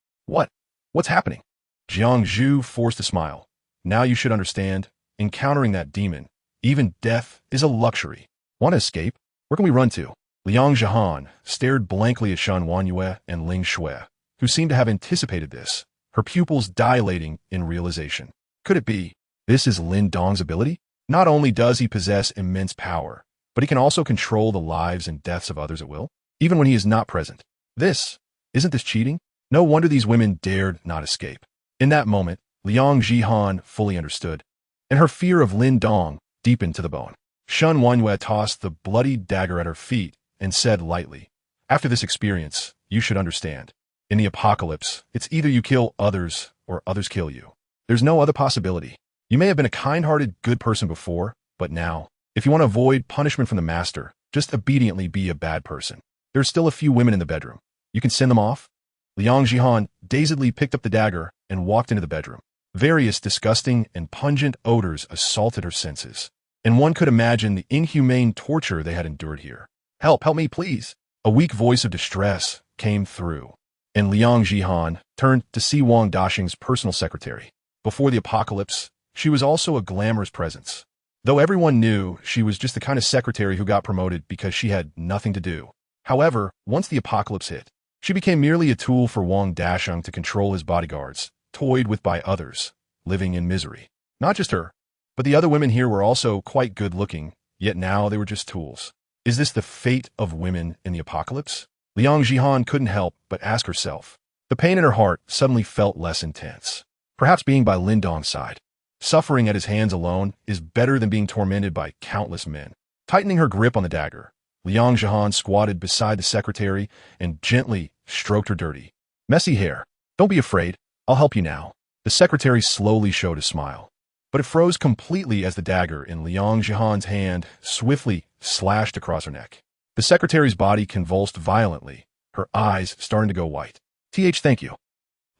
What's happening? Jiangzhu forced a smile. Now you should understand, encountering that demon, even death is a luxury. Want to escape? Where can we run to? Liang Zhihan stared blankly at Shen Wanyue and Ling Shui, who seemed to have anticipated this, her pupils dilating in realization. Could it be? This is Lin Dong's ability? Not only does he possess immense power, but he can also control the lives and deaths of others at will, even when he is not present. Isn't this cheating? No wonder these women dared not escape. In that moment, Liang Zhihan fully understood, and her fear of Lin Dong deepened to the bone. Shen Wanyue tossed the bloody dagger at her feet and said lightly, after this experience, you should understand. In the apocalypse, it's either you kill others or others kill you. There's no other possibility. You may have been a kind-hearted, good person before, but now, if you want to avoid punishment from the master, just obediently be a bad person. There's still a few women in the bedroom. You can send them off? Liang Zhihan dazedly picked up the dagger and walked into the bedroom. Various disgusting and pungent odors assaulted her senses, and one could imagine the inhumane torture they had endured here. Help me, please. A weak voice of distress came through, and Liang Zhihan turned to see Wang Daxing's personal secretary. Before the apocalypse, she was also a glamorous presence, though everyone knew she was just the kind of secretary who got promoted because she had nothing to do. However, once the apocalypse hit, she became merely a tool for Wang Daxing to control his bodyguards, toyed with by others, living in misery. Not just her, but the other women here were also quite good-looking, yet now they were just tools. Is this the fate of women in the apocalypse? Liang Zhihan couldn't help but ask herself. The pain in her heart suddenly felt less intense. Perhaps being by Lin Dong's side, suffering at his hands alone, is better than being tormented by countless men. Tightening her grip on the dagger, Liang Zhihan squatted beside the secretary and gently stroked her dirty, messy hair. Don't be afraid. I'll help you now. The secretary slowly showed a smile, but it froze completely as the dagger in Liang Zhihan's hand swiftly slashed across her neck. The secretary's body convulsed violently, her eyes starting to go white. Thank you.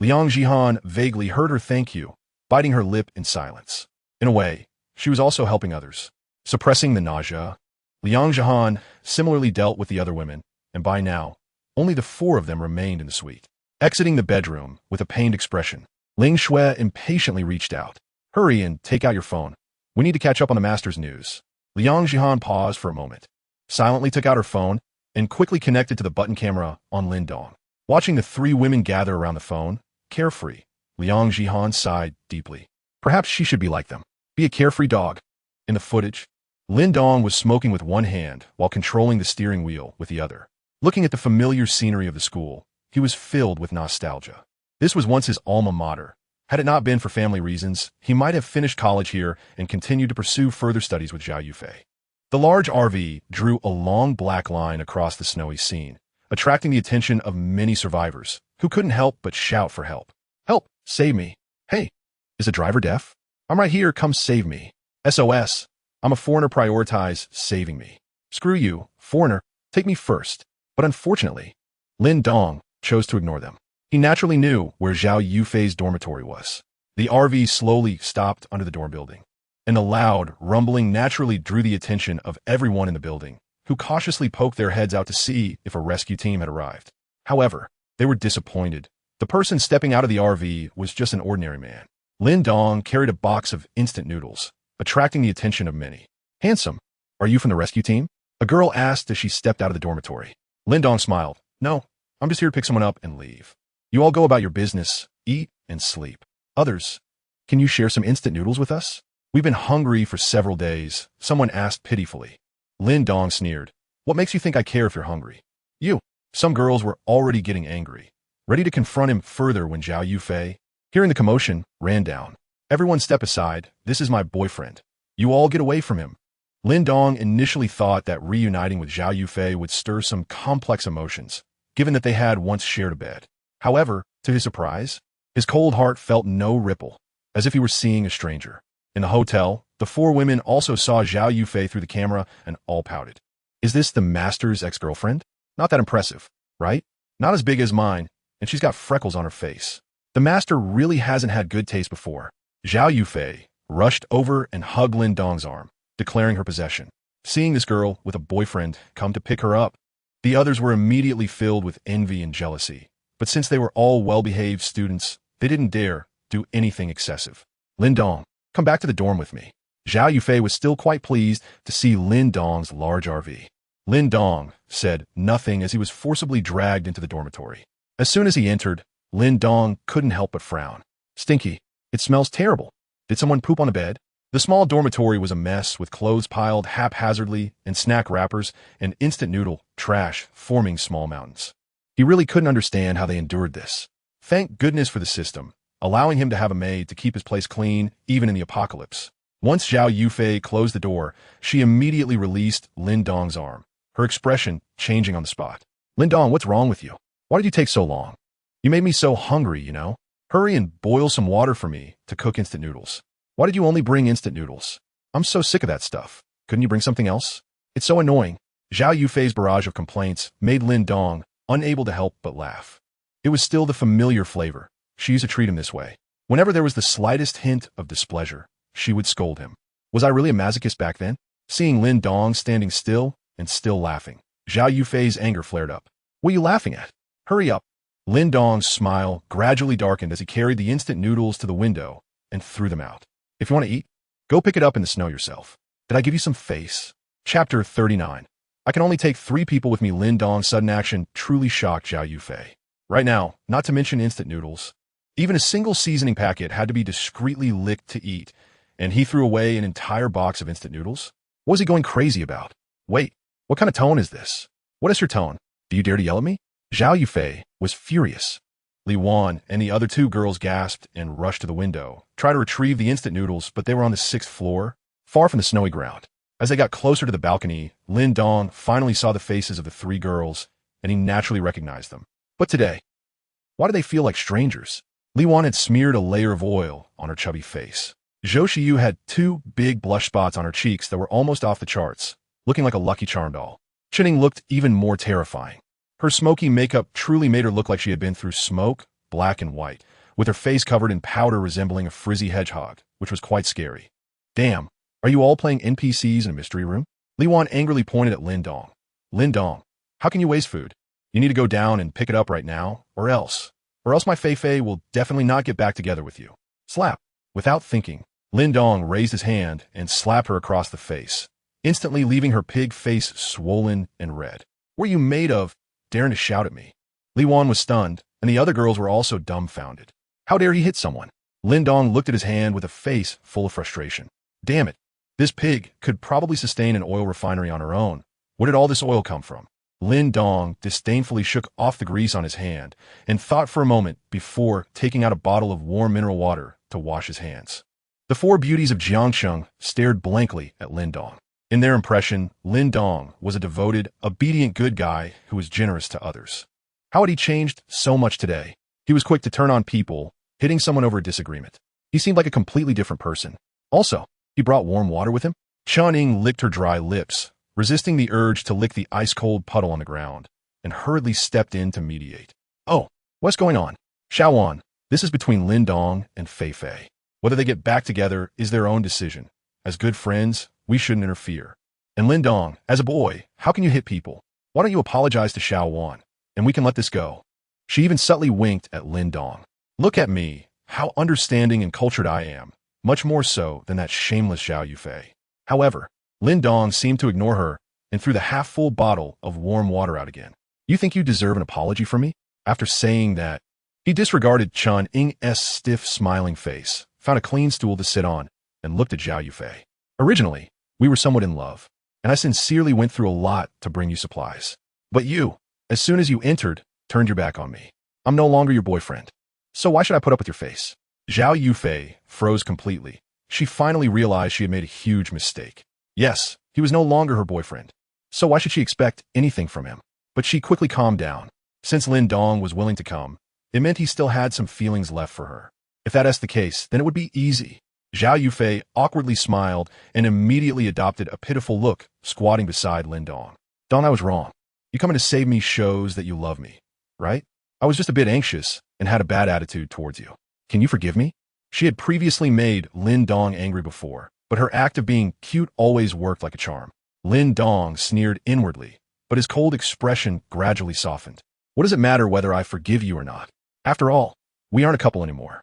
Liang Zhihan vaguely heard her thank you, biting her lip in silence. In a way, she was also helping others. Suppressing the nausea, Liang Zhihan similarly dealt with the other women, and by now, only the four of them remained in the suite. Exiting the bedroom with a pained expression, Ling Shui impatiently reached out. Hurry and take out your phone. We need to catch up on the master's news. Liang Zhihan paused for a moment, silently took out her phone, and quickly connected to the button camera on Lin Dong. Watching the three women gather around the phone, carefree, Liang Zhihan sighed deeply. Perhaps she should be like them. Be a carefree dog. In the footage, Lin Dong was smoking with one hand while controlling the steering wheel with the other. Looking at the familiar scenery of the school, he was filled with nostalgia. This was once his alma mater. Had it not been for family reasons, he might have finished college here and continued to pursue further studies with Zhao Yufei. The large RV drew a long black line across the snowy scene, attracting the attention of many survivors, who couldn't help but shout for help. Help! Save me! Hey, is the driver deaf? I'm right here, come save me. SOS! I'm a foreigner, prioritize saving me. Screw you, foreigner, take me first. But unfortunately, Lin Dong chose to ignore them. He naturally knew where Zhao Yufei's dormitory was. The RV slowly stopped under the dorm building, and a loud rumbling naturally drew the attention of everyone in the building, who cautiously poked their heads out to see if a rescue team had arrived. However, they were disappointed. The person stepping out of the RV was just an ordinary man. Lin Dong carried a box of instant noodles, attracting the attention of many. Handsome, are you from the rescue team? A girl asked as she stepped out of the dormitory. Lin Dong smiled. No, I'm just here to pick someone up and leave. You all go about your business, eat and sleep. Others, Can you share some instant noodles with us? We've been hungry for several days, someone asked pitifully. Lin Dong sneered. What makes you think I care if you're hungry? You. Some girls were already getting angry, ready to confront him further when Zhao Yufei, hearing the commotion, ran down. Everyone step aside, this is my boyfriend. You all get away from him. Lin Dong initially thought that reuniting with Zhao Yufei would stir some complex emotions, given that they had once shared a bed. However, to his surprise, his cold heart felt no ripple, as if he were seeing a stranger. In the hotel, the four women also saw Zhao Yufei through the camera and all pouted. Is this the master's ex-girlfriend? Not that impressive, right? Not as big as mine, and she's got freckles on her face. The master really hasn't had good taste before. Zhao Yufei rushed over and hugged Lin Dong's arm, declaring her possession. Seeing this girl with a boyfriend come to pick her up, the others were immediately filled with envy and jealousy. But since they were all well-behaved students, they didn't dare do anything excessive. Lin Dong, come back to the dorm with me. Zhao Yufei was still quite pleased to see Lin Dong's large RV. Lin Dong said nothing as he was forcibly dragged into the dormitory. As soon as he entered, Lin Dong couldn't help but frown. Stinky. It smells terrible. Did someone poop on a bed? The small dormitory was a mess with clothes piled haphazardly and snack wrappers and instant noodle trash forming small mountains. He really couldn't understand how they endured this. Thank goodness for the system, allowing him to have a maid to keep his place clean even in the apocalypse. Once Zhao Yufei closed the door, she immediately released Lin Dong's arm, her expression changing on the spot. Lin Dong, what's wrong with you? Why did you take so long? You made me so hungry, you know? Hurry and boil some water for me to cook instant noodles. Why did you only bring instant noodles? I'm so sick of that stuff. Couldn't you bring something else? It's so annoying. Zhao Yufei's barrage of complaints made Lin Dong unable to help but laugh. It was still the familiar flavor. She used to treat him this way. Whenever there was the slightest hint of displeasure, she would scold him. Was I really a masochist back then? Seeing Lin Dong standing still and still laughing, Zhao Yufei's anger flared up. What are you laughing at? Hurry up. Lin Dong's smile gradually darkened as he carried the instant noodles to the window and threw them out. If you want to eat, go pick it up in the snow yourself. Did I give you some face? Chapter 39. I can only take 3 people with me. Lin Dong's sudden action truly shocked Zhao Yufei. Right now, not to mention instant noodles, even a single seasoning packet had to be discreetly licked to eat, and he threw away an entire box of instant noodles? What was he going crazy about? Wait, what kind of tone is this? What is your tone? Do you dare to yell at me? Zhao Yufei was furious. Li Wan and the other 2 girls gasped and rushed to the window, tried to retrieve the instant noodles, but they were on the 6th floor, far from the snowy ground. As they got closer to the balcony, Lin Dong finally saw the faces of the 3 girls, and he naturally recognized them. But today, why do they feel like strangers? Li Wan had smeared a layer of oil on her chubby face. Zhou Xiyu had 2 big blush spots on her cheeks that were almost off the charts, looking like a Lucky Charm doll. Qining looked even more terrifying. Her smoky makeup truly made her look like she had been through smoke, black and white, with her face covered in powder resembling a frizzy hedgehog, which was quite scary. Damn, are you all playing NPCs in a mystery room? Li Wan angrily pointed at Lin Dong. Lin Dong, how can you waste food? You need to go down and pick it up right now, or else my Fei will definitely not get back together with you. Slap. Without thinking, Lin Dong raised his hand and slapped her across the face, instantly leaving her pig face swollen and red. What are you made of, daring to shout at me? Li Wan was stunned, and the other girls were also dumbfounded. How dare he hit someone? Lin Dong looked at his hand with a face full of frustration. Damn it. This pig could probably sustain an oil refinery on her own. Where did all this oil come from? Lin Dong disdainfully shook off the grease on his hand and thought for a moment before taking out a bottle of warm mineral water to wash his hands. The 4 beauties of Jiangsheng stared blankly at Lin Dong. In their impression, Lin Dong was a devoted, obedient good guy who was generous to others. How had he changed so much today? He was quick to turn on people, hitting someone over a disagreement. He seemed like a completely different person. Also, he brought warm water with him. Qining licked her dry lips, resisting the urge to lick the ice-cold puddle on the ground, and hurriedly stepped in to mediate. Oh, what's going on? Xiaowan, this is between Lin Dong and Fei Fei. Whether they get back together is their own decision. As good friends, we shouldn't interfere. And Lin Dong, as a boy, how can you hit people? Why don't you apologize to Xiaowan, and we can let this go? She even subtly winked at Lin Dong. Look at me, how understanding and cultured I am, much more so than that shameless Zhao Yufei. However, Lin Dong seemed to ignore her and threw the half-full bottle of warm water out again. You think you deserve an apology from me? After saying that, he disregarded Chen Ying's stiff, smiling face, found a clean stool to sit on, and looked at Zhao Yufei. Originally, we were somewhat in love, and I sincerely went through a lot to bring you supplies. But you, as soon as you entered, turned your back on me. I'm no longer your boyfriend. So why should I put up with your face? Zhao Yufei froze completely. She finally realized she had made a huge mistake. Yes, he was no longer her boyfriend. So why should she expect anything from him? But she quickly calmed down. Since Lin Dong was willing to come, it meant he still had some feelings left for her. If that's the case, then it would be easy. Zhao Yufei awkwardly smiled and immediately adopted a pitiful look, squatting beside Lin Dong. Dong, I was wrong. You coming to save me shows that you love me, right? I was just a bit anxious and had a bad attitude towards you. Can you forgive me? She had previously made Lin Dong angry before, but her act of being cute always worked like a charm. Lin Dong sneered inwardly, but his cold expression gradually softened. What does it matter whether I forgive you or not? After all, we aren't a couple anymore.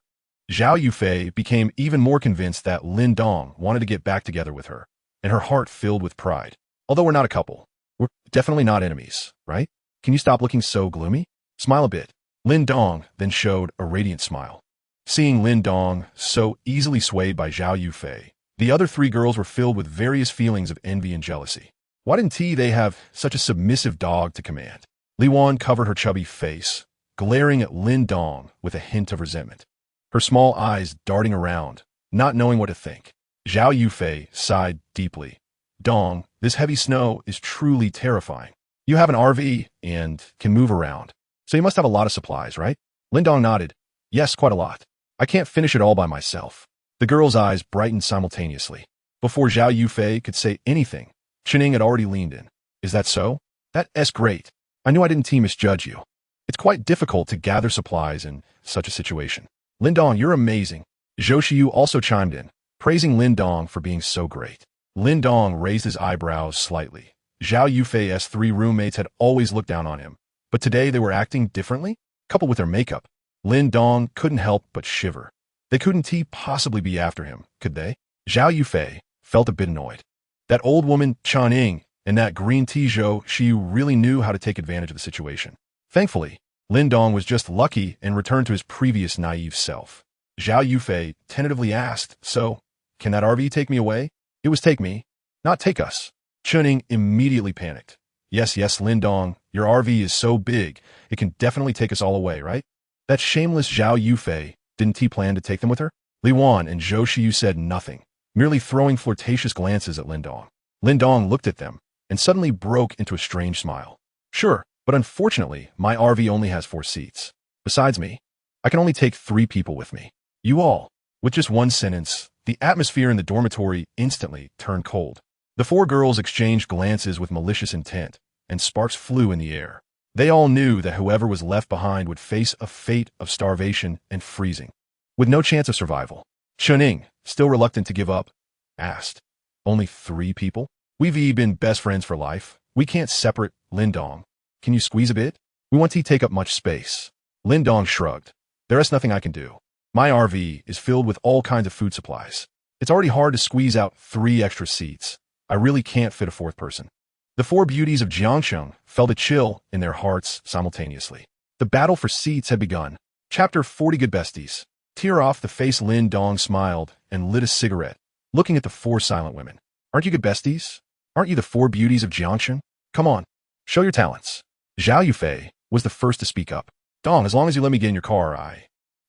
Zhao Yufei became even more convinced that Lin Dong wanted to get back together with her, and her heart filled with pride. Although we're not a couple, we're definitely not enemies, right? Can you stop looking so gloomy? Smile a bit. Lin Dong then showed a radiant smile. Seeing Lin Dong so easily swayed by Zhao Yufei, the other three girls were filled with various feelings of envy and jealousy. Why didn't they have such a submissive dog to command? Li Wan covered her chubby face, glaring at Lin Dong with a hint of resentment. Her small eyes darting around, not knowing what to think. Zhao Yufei sighed deeply. Dong, this heavy snow is truly terrifying. You have an RV and can move around, so you must have a lot of supplies, right? Lin Dong nodded. Yes, quite a lot. I can't finish it all by myself. The girl's eyes brightened simultaneously. Before Zhao Yufei could say anything, Chening had already leaned in. Is that so? That's great. I knew I didn't misjudge you. It's quite difficult to gather supplies in such a situation. Lin Dong, you're amazing. Zhou Xiyu also chimed in, praising Lin Dong for being so great. Lin Dong raised his eyebrows slightly. Zhao Yufei's three roommates had always looked down on him, but today they were acting differently, coupled with their makeup. Lin Dong couldn't help but shiver. They couldn't possibly be after him, could they? Zhao Yufei felt a bit annoyed. That old woman, Chan Ying, and that green tea Zhou Xiyu really knew how to take advantage of the situation. Thankfully, Lin Dong was just lucky and returned to his previous naive self. Zhao Yufei tentatively asked, so, can that RV take me away? It was take me, not take us. Chuning immediately panicked. Yes, Lin Dong, your RV is so big, it can definitely take us all away, right? That shameless Zhao Yufei, didn't he plan to take them with her? Li Wan and Zhou Xiyu said nothing, merely throwing flirtatious glances at Lin Dong. Lin Dong looked at them and suddenly broke into a strange smile. Sure, but unfortunately, my RV only has 4 seats. Besides me, I can only take 3 people with me. You all. With just one sentence, the atmosphere in the dormitory instantly turned cold. The 4 girls exchanged glances with malicious intent, and sparks flew in the air. They all knew that whoever was left behind would face a fate of starvation and freezing, with no chance of survival. Chuning, still reluctant to give up, asked, only 3 people? We've been best friends for life. We can't separate. Lin Dong, can you squeeze a bit? We want to take up much space. Lin Dong shrugged. There is nothing I can do. My RV is filled with all kinds of food supplies. It's already hard to squeeze out 3 extra seats. I really can't fit a 4th person. The 4 beauties of Jiangsheng felt a chill in their hearts simultaneously. The battle for seats had begun. Chapter 40 Good Besties. Tear off the face, Lin Dong smiled and lit a cigarette, looking at the 4 silent women. Aren't you good besties? Aren't you the 4 beauties of Jiangsheng? Come on, show your talents. Zhao Yufei was the first to speak up. Dong, as long as you let me get in your car,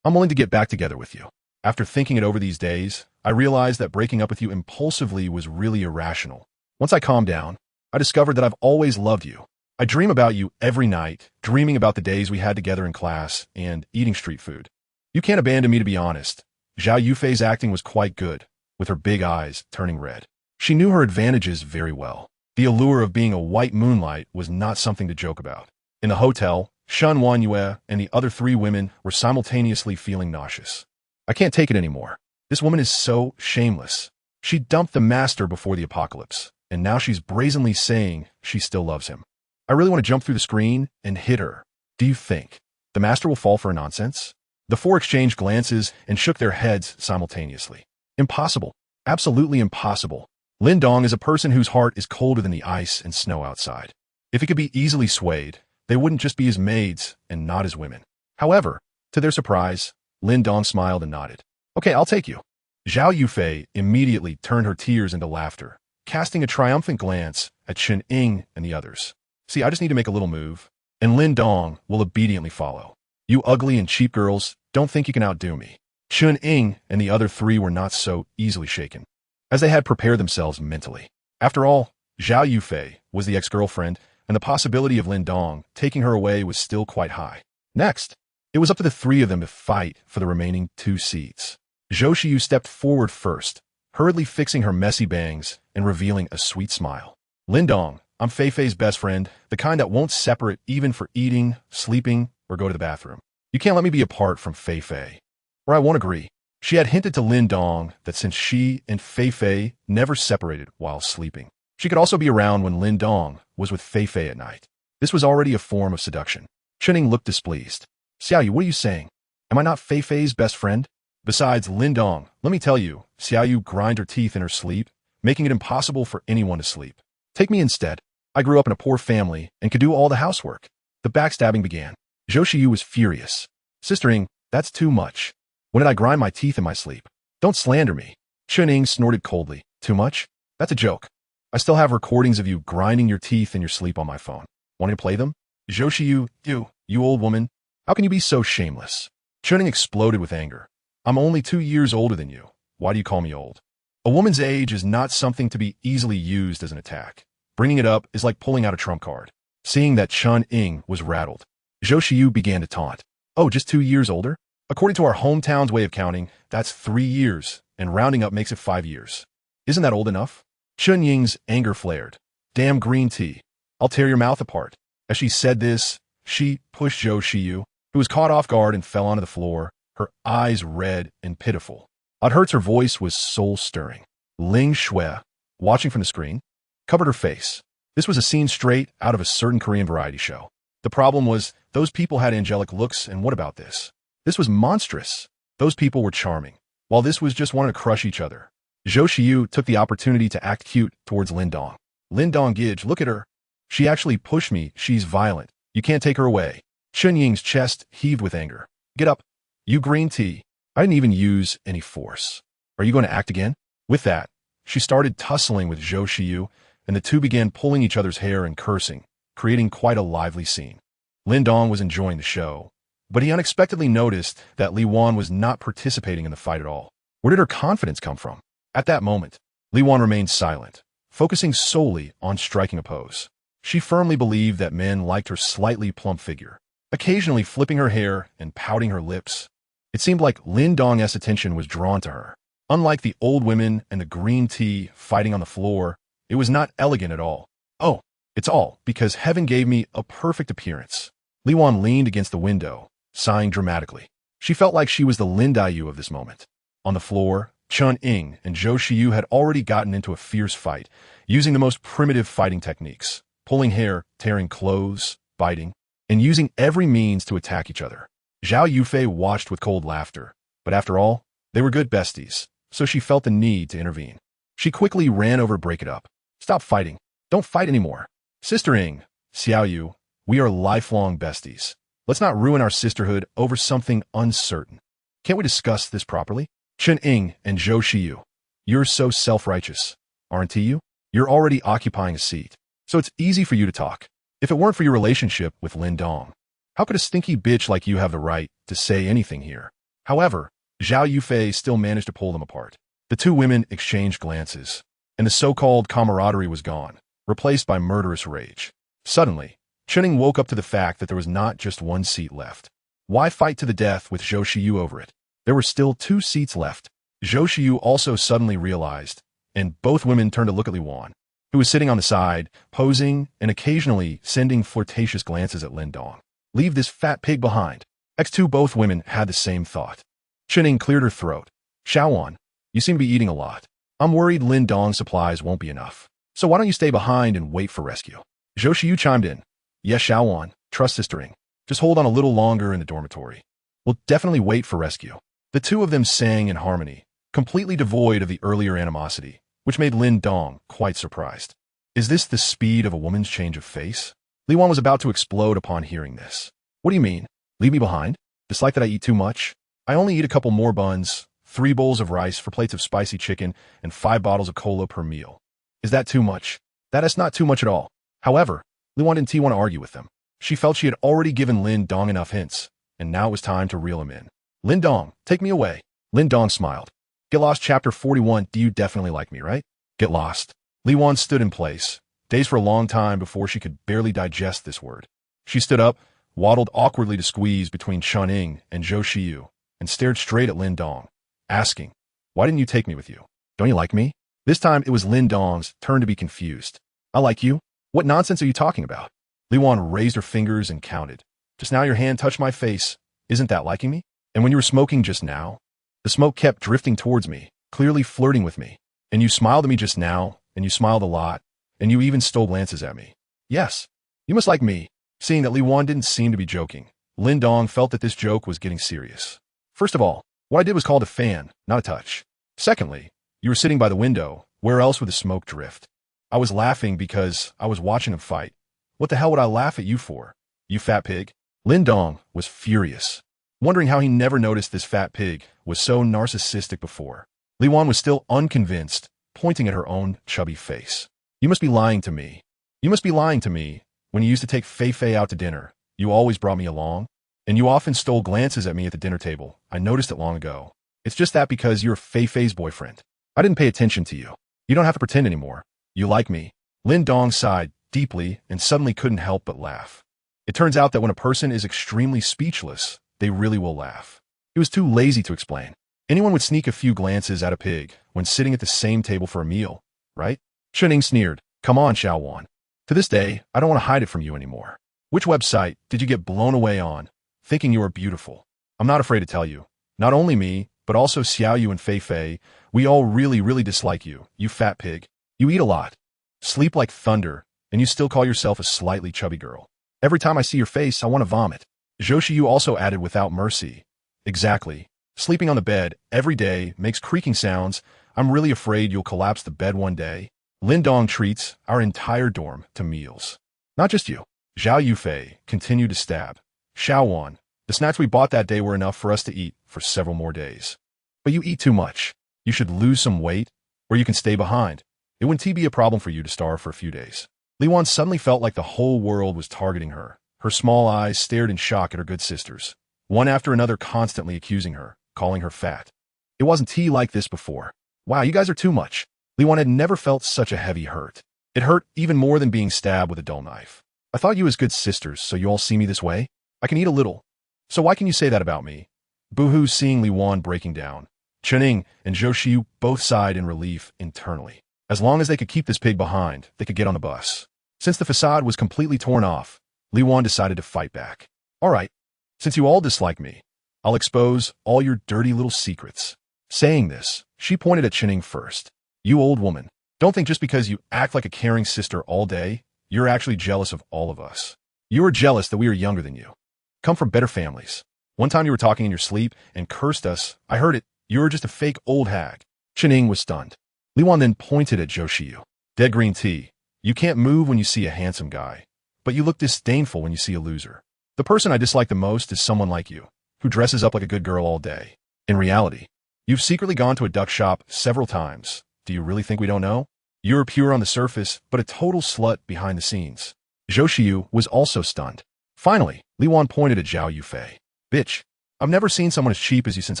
I'm willing to get back together with you. After thinking it over these days, I realized that breaking up with you impulsively was really irrational. Once I calmed down, I discovered that I've always loved you. I dream about you every night, dreaming about the days we had together in class and eating street food. You can't abandon me, to be honest. Zhao Yufei's acting was quite good, with her big eyes turning red. She knew her advantages very well. The allure of being a white moonlight was not something to joke about. In the hotel, Shen Wanyue and the other 3 women were simultaneously feeling nauseous. I can't take it anymore. This woman is so shameless. She dumped the master before the apocalypse, and now she's brazenly saying she still loves him. I really want to jump through the screen and hit her. Do you think the master will fall for her nonsense? The 4 exchanged glances and shook their heads simultaneously. Impossible. Absolutely impossible. Lin Dong is a person whose heart is colder than the ice and snow outside. If he could be easily swayed, they wouldn't just be his maids and not his women. However, to their surprise, Lin Dong smiled and nodded. Okay, I'll take you. Zhao Yufei immediately turned her tears into laughter, casting a triumphant glance at Chen Ying and the others. See, I just need to make a little move, and Lin Dong will obediently follow. You ugly and cheap girls, don't think you can outdo me. Chen Ying and the other three were not so easily shaken, as they had prepared themselves mentally. After all, Zhao Yufei was the ex-girlfriend, and the possibility of Lin Dong taking her away was still quite high. Next, it was up to the three of them to fight for the remaining 2 seats. Zhou Xiyu stepped forward first, hurriedly fixing her messy bangs and revealing a sweet smile. Lin Dong, I'm Fei Fei's best friend, the kind that won't separate even for eating, sleeping, or go to the bathroom. You can't let me be apart from Fei Fei, or I won't agree. She had hinted to Lin Dong that since she and Fei Fei never separated while sleeping, she could also be around when Lin Dong was with Fei Fei at night. This was already a form of seduction. Chening looked displeased. Xiaoyu, what are you saying? Am I not Fei Fei's best friend? Besides, Lin Dong, let me tell you, Xiaoyu grind her teeth in her sleep, making it impossible for anyone to sleep. Take me instead. I grew up in a poor family and could do all the housework. The backstabbing began. Zhou Xiyu was furious. Sister Ying, that's too much. When did I grind my teeth in my sleep? Don't slander me. Chen Ying snorted coldly. Too much? That's a joke. I still have recordings of you grinding your teeth in your sleep on my phone. Want to play them? Zhou Xiyu, you old woman. How can you be so shameless? Chen Ying exploded with anger. I'm only 2 years older than you. Why do you call me old? A woman's age is not something to be easily used as an attack. Bringing it up is like pulling out a trump card. Seeing that Chen Ying was rattled, Zhou Xiyu began to taunt. Oh, just 2 years older? According to our hometown's way of counting, that's 3 years, and rounding up makes it 5 years. Isn't that old enough? Chen Ying's anger flared. Damn green tea. I'll tear your mouth apart. As she said this, she pushed Zhou Xiyu, who was caught off guard and fell onto the floor, her eyes red and pitiful. Her voice was soul-stirring. Ling Shui, watching from the screen, covered her face. This was a scene straight out of a certain Korean variety show. The problem was, those people had angelic looks, and what about this? This was monstrous. Those people were charming, while this was just wanting to crush each other. Zhou Xiyu took the opportunity to act cute towards Lin Dong. Lin Dong Gidge, look at her. She actually pushed me. She's violent. You can't take her away. Chen Ying's chest heaved with anger. Get up. You green tea. I didn't even use any force. Are you going to act again? With that, she started tussling with Zhou Xiyu, and the two began pulling each other's hair and cursing, creating quite a lively scene. Lin Dong was enjoying the show, but he unexpectedly noticed that Li Wan was not participating in the fight at all. Where did her confidence come from? At that moment, Li Wan remained silent, focusing solely on striking a pose. She firmly believed that men liked her slightly plump figure, occasionally flipping her hair and pouting her lips. It seemed like Lin Dong's attention was drawn to her. Unlike the old women and the green tea fighting on the floor, it was not elegant at all. Oh, it's all because heaven gave me a perfect appearance. Li Wan leaned against the window, sighing dramatically. She felt like she was the Lin Dayu of this moment. On the floor, Chen Ying and Zhou Xiyu had already gotten into a fierce fight, using the most primitive fighting techniques, pulling hair, tearing clothes, biting, and using every means to attack each other. Zhao Yufei watched with cold laughter, but after all, they were good besties, so she felt the need to intervene. She quickly ran over to break it up. Stop fighting. Don't fight anymore. Sister Ying, Xiaoyu, we are lifelong besties. Let's not ruin our sisterhood over something uncertain. Can't we discuss this properly? Chen Ying and Zhou Xiyu, you're so self-righteous, aren't you? You're already occupying a seat, so it's easy for you to talk. If it weren't for your relationship with Lin Dong, how could a stinky bitch like you have the right to say anything here? However, Zhao Yufei still managed to pull them apart. The two women exchanged glances, and the so-called camaraderie was gone, replaced by murderous rage. Suddenly, Chen Ying woke up to the fact that there was not just one seat left. Why fight to the death with Zhou Xiyu over it? There were still 2 seats left. Zhou Xiyu also suddenly realized, and both women turned to look at Li Wan, who was sitting on the side, posing and occasionally sending flirtatious glances at Lin Dong. Leave this fat pig behind. X2 both women had the same thought. Chen Ying cleared her throat. Xiaowan, you seem to be eating a lot. I'm worried Lin Dong's supplies won't be enough. So why don't you stay behind and wait for rescue? Zhou Xiyu chimed in. Yes, Xiaowan, trust Sister Ying. Just hold on a little longer in the dormitory. We'll definitely wait for rescue. The two of them sang in harmony, completely devoid of the earlier animosity, which made Lin Dong quite surprised. Is this the speed of a woman's change of face? Li Wan was about to explode upon hearing this. What do you mean? Leave me behind? Dislike that I eat too much? I only eat a couple more buns, 3 bowls of rice, 4 plates of spicy chicken, and 5 bottles of cola per meal. Is that too much? That is not too much at all. However, Lin didn't want to argue with them. She felt she had already given Lin Dong enough hints, and now it was time to reel him in. Lin Dong, take me away. Lin Dong smiled. Get Lost Chapter 41. Do you definitely like me, right? Get lost. Li stood in place, dazed for a long time before she could barely digest this word. She stood up, waddled awkwardly to squeeze between Chun-Ing and Zhou Shiyu, and stared straight at Lin Dong, asking, "Why didn't you take me with you? Don't you like me?" This time it was Lin Dong's turn to be confused. "I like you? What nonsense are you talking about?" Li raised her fingers and counted. "Just now your hand touched my face. Isn't that liking me? And when you were smoking just now, the smoke kept drifting towards me, clearly flirting with me. And you smiled at me just now, and you smiled a lot, and you even stole glances at me. Yes, you must like me." Seeing that Li didn't seem to be joking, Lin Dong felt that this joke was getting serious. "First of all, what I did was called a fan, not a touch. Secondly, you were sitting by the window. Where else would the smoke drift? I was laughing because I was watching him fight. What the hell would I laugh at you for, you fat pig?" Lin Dong was furious, wondering how he never noticed this fat pig was so narcissistic before. Li was still unconvinced, pointing at her own chubby face. "You must be lying to me. You must be lying to me. When you used to take Fei out to dinner, you always brought me along, and you often stole glances at me at the dinner table. I noticed it long ago. It's just that because you're Fei's boyfriend. I didn't pay attention to you. You don't have to pretend anymore. You like me." Lin Dong sighed deeply and suddenly couldn't help but laugh. It turns out that when a person is extremely speechless, they really will laugh. He was too lazy to explain. Anyone would sneak a few glances at a pig when sitting at the same table for a meal, right? Chun-Ing sneered. "Come on, Xiaowan. To this day, I don't want to hide it from you anymore. Which website did you get blown away on, thinking you were beautiful? I'm not afraid to tell you. Not only me, but also Xiaoyu and Fei, we all really dislike you, you fat pig. You eat a lot, sleep like thunder, and you still call yourself a slightly chubby girl. Every time I see your face, I want to vomit." Zhou Shiyu also added without mercy. "Exactly. Sleeping on the bed every day makes creaking sounds. I'm really afraid you'll collapse the bed one day." Lin Dong treats our entire dorm to meals. "Not just you." Zhao Yufei continued to stab. "Xiaowan, the snacks we bought that day were enough for us to eat for several more days. But you eat too much. You should lose some weight, or you can stay behind. It wouldn't be a problem for you to starve for a few days." Li suddenly felt like the whole world was targeting her. Her small eyes stared in shock at her good sisters, one after another constantly accusing her, calling her fat. It wasn't tea like this before. "Wow, you guys are too much." Li had never felt such a heavy hurt. It hurt even more than being stabbed with a dull knife. "I thought you as good sisters, so you all see me this way? I can eat a little. So why can you say that about me?" Boohoo, seeing Li breaking down. Chun-Ing and Zhou Shiyu both sighed in relief internally. As long as they could keep this pig behind, they could get on the bus. Since the facade was completely torn off, Li decided to fight back. "All right, since you all dislike me, I'll expose all your dirty little secrets." Saying this, she pointed at Chun-Ing first. "You old woman, don't think just because you act like a caring sister all day, you're actually jealous of all of us. You are jealous that we are younger than you. Come from better families. One time you were talking in your sleep and cursed us. I heard it. You were just a fake old hag." Chun-Ing was stunned. Li then pointed at Zhou Shiyu. "Dead green tea. You can't move when you see a handsome guy, but you look disdainful when you see a loser. The person I dislike the most is someone like you, who dresses up like a good girl all day. In reality, you've secretly gone to a duck shop several times. Do you really think we don't know? You're pure on the surface, but a total slut behind the scenes." Zhou Shiyu was also stunned. Finally, Li pointed at Zhao Yufei. "Bitch, I've never seen someone as cheap as you since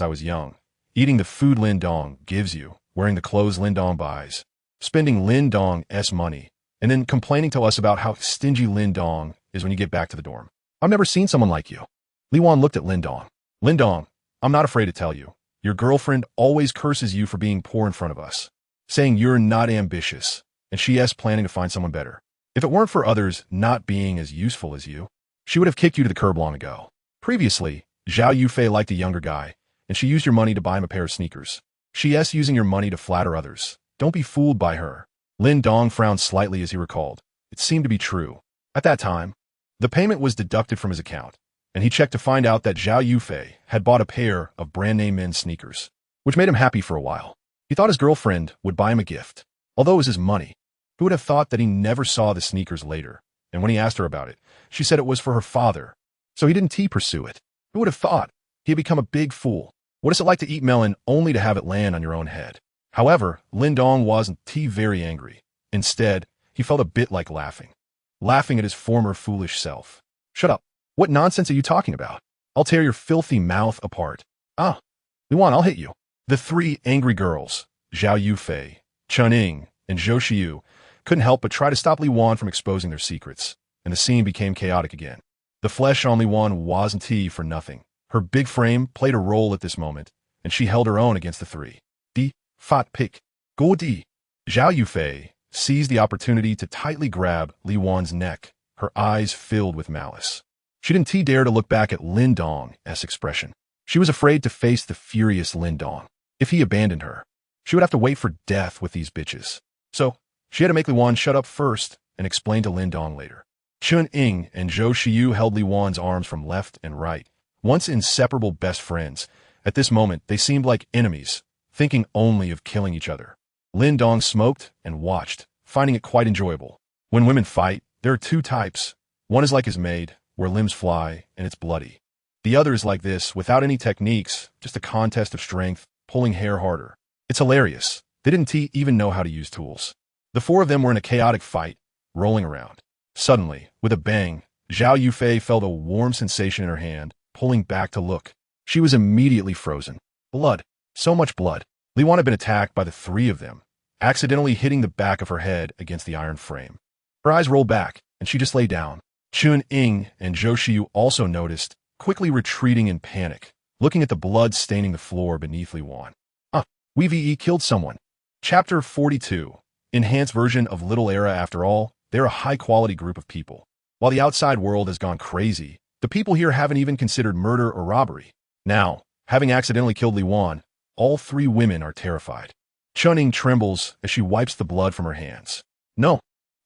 I was young. Eating the food Lin Dong gives you, wearing the clothes Lin Dong buys, spending Lin Dong's money, and then complaining to us about how stingy Lin Dong is when you get back to the dorm. I've never seen someone like you." Li looked at Lin Dong. "Lin Dong, I'm not afraid to tell you. Your girlfriend always curses you for being poor in front of us, saying you're not ambitious, and she's planning to find someone better. If it weren't for others not being as useful as you, she would have kicked you to the curb long ago. Previously, Zhao Yufei liked a younger guy, and she used your money to buy him a pair of sneakers. She's using your money to flatter others. Don't be fooled by her." Lin Dong frowned slightly as he recalled. It seemed to be true. At that time, the payment was deducted from his account, and he checked to find out that Zhao Yufei had bought a pair of brand-name men's sneakers, which made him happy for a while. He thought his girlfriend would buy him a gift, although it was his money. Who would have thought that he never saw the sneakers later, and when he asked her about it, she said it was for her father, so he didn't pursue it. Who would have thought? He had become a big fool. What is it like to eat melon only to have it land on your own head? However, Lin Dong wasn't very angry. Instead, he felt a bit like laughing at his former foolish self. Shut up. What nonsense are you talking about? I'll tear your filthy mouth apart. Ah, Luan, I'll hit you. The three angry girls, Zhao Yufei, Chun Ying, and Zhou Xiyu, couldn't help but try to stop Li Wan from exposing their secrets, and the scene became chaotic again. The flesh on Li Wan wasn't for nothing. Her big frame played a role at this moment, and she held her own against the three. Di, Fat Pick, Go Di. Zhao Yufei seized the opportunity to tightly grab Li Wan's neck, her eyes filled with malice. She didn't dare to look back at Lin Dong's expression. She was afraid to face the furious Lin Dong. If he abandoned her, she would have to wait for death with these bitches. So, she had to make Li Wan shut up first and explain to Lin Dong later. Chun Ying and Zhou Xiyu held Li Wan's arms from left and right, once inseparable best friends. At this moment, they seemed like enemies, thinking only of killing each other. Lin Dong smoked and watched, finding it quite enjoyable. When women fight, there are two types. One is like his maid, where limbs fly and it's bloody. The other is like this, without any techniques, just a contest of strength, pulling hair harder. It's hilarious. They didn't even know how to use tools. The four of them were in a chaotic fight, rolling around. Suddenly, with a bang, Zhao Yufei felt a warm sensation in her hand, pulling back to look. She was immediately frozen. Blood. So much blood. Li Wan had been attacked by the three of them, accidentally hitting the back of her head against the iron frame. Her eyes rolled back, and she just lay down. Chun Ying and Zhou Xiyu also noticed, quickly retreating in panic, looking at the blood staining the floor beneath Li Wan. We killed someone. Chapter 42. Enhanced version of Little Era. After all, they're a high-quality group of people. While the outside world has gone crazy, the people here haven't even considered murder or robbery. Now, having accidentally killed Li Wan, all three women are terrified. Chun Ying trembles as she wipes the blood from her hands. No,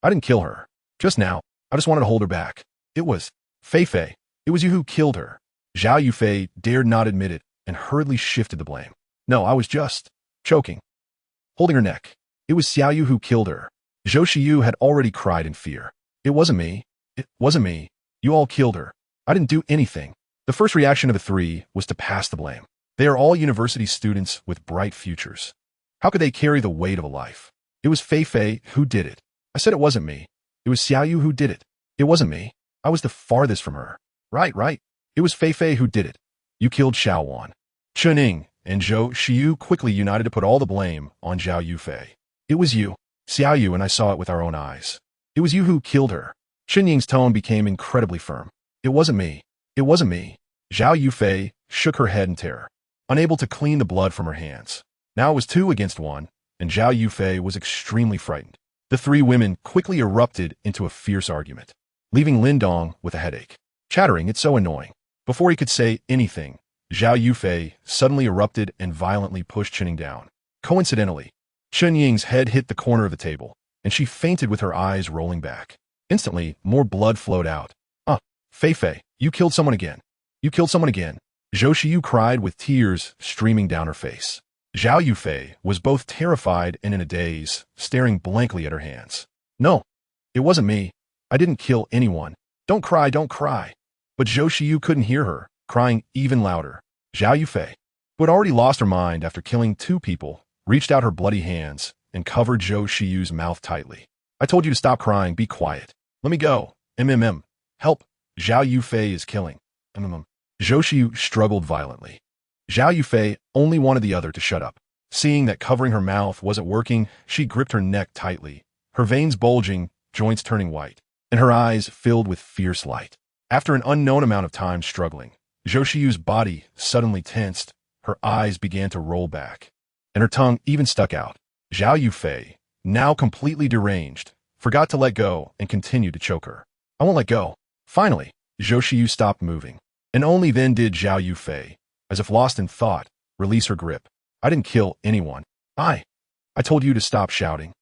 I didn't kill her. Just now, I just wanted to hold her back. It was Fei. It was you who killed her. Zhao Yufei dared not admit it and hurriedly shifted the blame. No, I was just choking, holding her neck. It was Xiaoyu who killed her. Zhou Xiyu had already cried in fear. It wasn't me. It wasn't me. You all killed her. I didn't do anything. The first reaction of the three was to pass the blame. They are all university students with bright futures. How could they carry the weight of a life? It was Fei who did it. I said it wasn't me. It was Xiaoyu who did it. It wasn't me. I was the farthest from her. Right. It was Fei who did it. You killed Xiao Wan. Chun Ying and Zhou Xiyu quickly united to put all the blame on Zhao Yufei. It was you, Xiaoyu, and I saw it with our own eyes. It was you who killed her. Chun Ying's tone became incredibly firm. It wasn't me. It wasn't me. Zhao Yufei shook her head in terror, unable to clean the blood from her hands. Now it was 2 against 1, and Zhao Yufei was extremely frightened. The three women quickly erupted into a fierce argument, leaving Lin Dong with a headache. Chattering, it's so annoying. Before he could say anything, Zhao Yufei suddenly erupted and violently pushed Chun Ying down. Coincidentally, Chun Ying's head hit the corner of the table, and she fainted with her eyes rolling back. Instantly, more blood flowed out. Fei, you killed someone again. You killed someone again. Zhou Xiyu cried with tears streaming down her face. Zhao Yufei was both terrified and in a daze, staring blankly at her hands. No, it wasn't me. I didn't kill anyone. Don't cry. But Zhou Xiyu couldn't hear her, crying even louder. Zhao Yufei, who had already lost her mind after killing 2 people, reached out her bloody hands and covered Zhou Shiyu's mouth tightly. I told you to stop crying. Be quiet. Let me go. Help. Zhao Yufei is killing. Zhou Xiyu struggled violently. Zhao Yufei only wanted the other to shut up. Seeing that covering her mouth wasn't working, she gripped her neck tightly, her veins bulging, joints turning white, and her eyes filled with fierce light. After an unknown amount of time struggling, Zhou Shiyu's body suddenly tensed, her eyes began to roll back, and her tongue even stuck out. Zhao Yufei, now completely deranged, forgot to let go and continued to choke her. I won't let go. Finally, Zhou Xiyu stopped moving, and only then did Zhao Yufei, as if lost in thought, release her grip. I didn't kill anyone. I told you to stop shouting.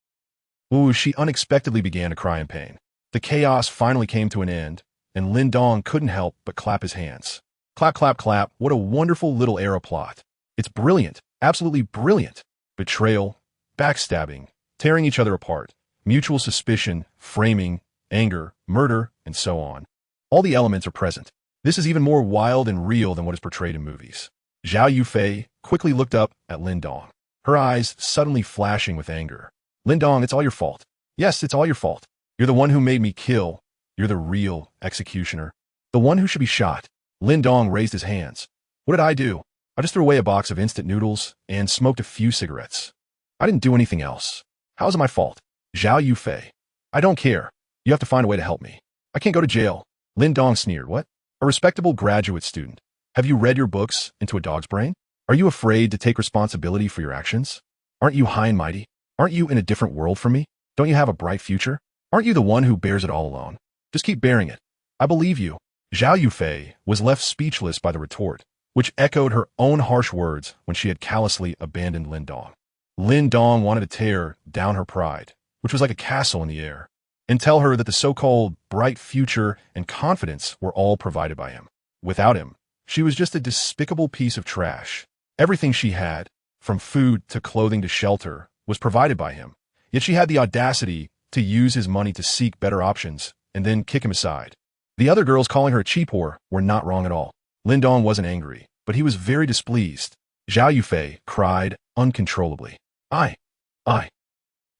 Ooh, she unexpectedly began to cry in pain. The chaos finally came to an end, and Lin Dong couldn't help but clap his hands. Clap, clap, clap, what a wonderful little era plot. It's brilliant, absolutely brilliant. Betrayal, backstabbing, tearing each other apart, mutual suspicion, framing, anger, murder, and so on. All the elements are present. This is even more wild and real than what is portrayed in movies. Zhao Yufei quickly looked up at Lin Dong, her eyes suddenly flashing with anger. Lin Dong, it's all your fault. Yes, it's all your fault. You're the one who made me kill. You're the real executioner. The one who should be shot. Lin Dong raised his hands. What did I do? I just threw away a box of instant noodles and smoked a few cigarettes. I didn't do anything else. How is it my fault? Zhao Yufei. I don't care. You have to find a way to help me. I can't go to jail. Lin Dong sneered. What? A respectable graduate student. Have you read your books into a dog's brain? Are you afraid to take responsibility for your actions? Aren't you high and mighty? Aren't you in a different world from me? Don't you have a bright future? Aren't you the one who bears it all alone? Just keep bearing it. I believe you. Zhao Yufei was left speechless by the retort, which echoed her own harsh words when she had callously abandoned Lin Dong. Lin Dong wanted to tear down her pride, which was like a castle in the air, and tell her that the so-called bright future and confidence were all provided by him. Without him, she was just a despicable piece of trash. Everything she had, from food to clothing to shelter, was provided by him. Yet she had the audacity to use his money to seek better options and then kick him aside. The other girls calling her a cheap whore were not wrong at all. Lin Dong wasn't angry, but he was very displeased. Zhao Yufei cried uncontrollably. I.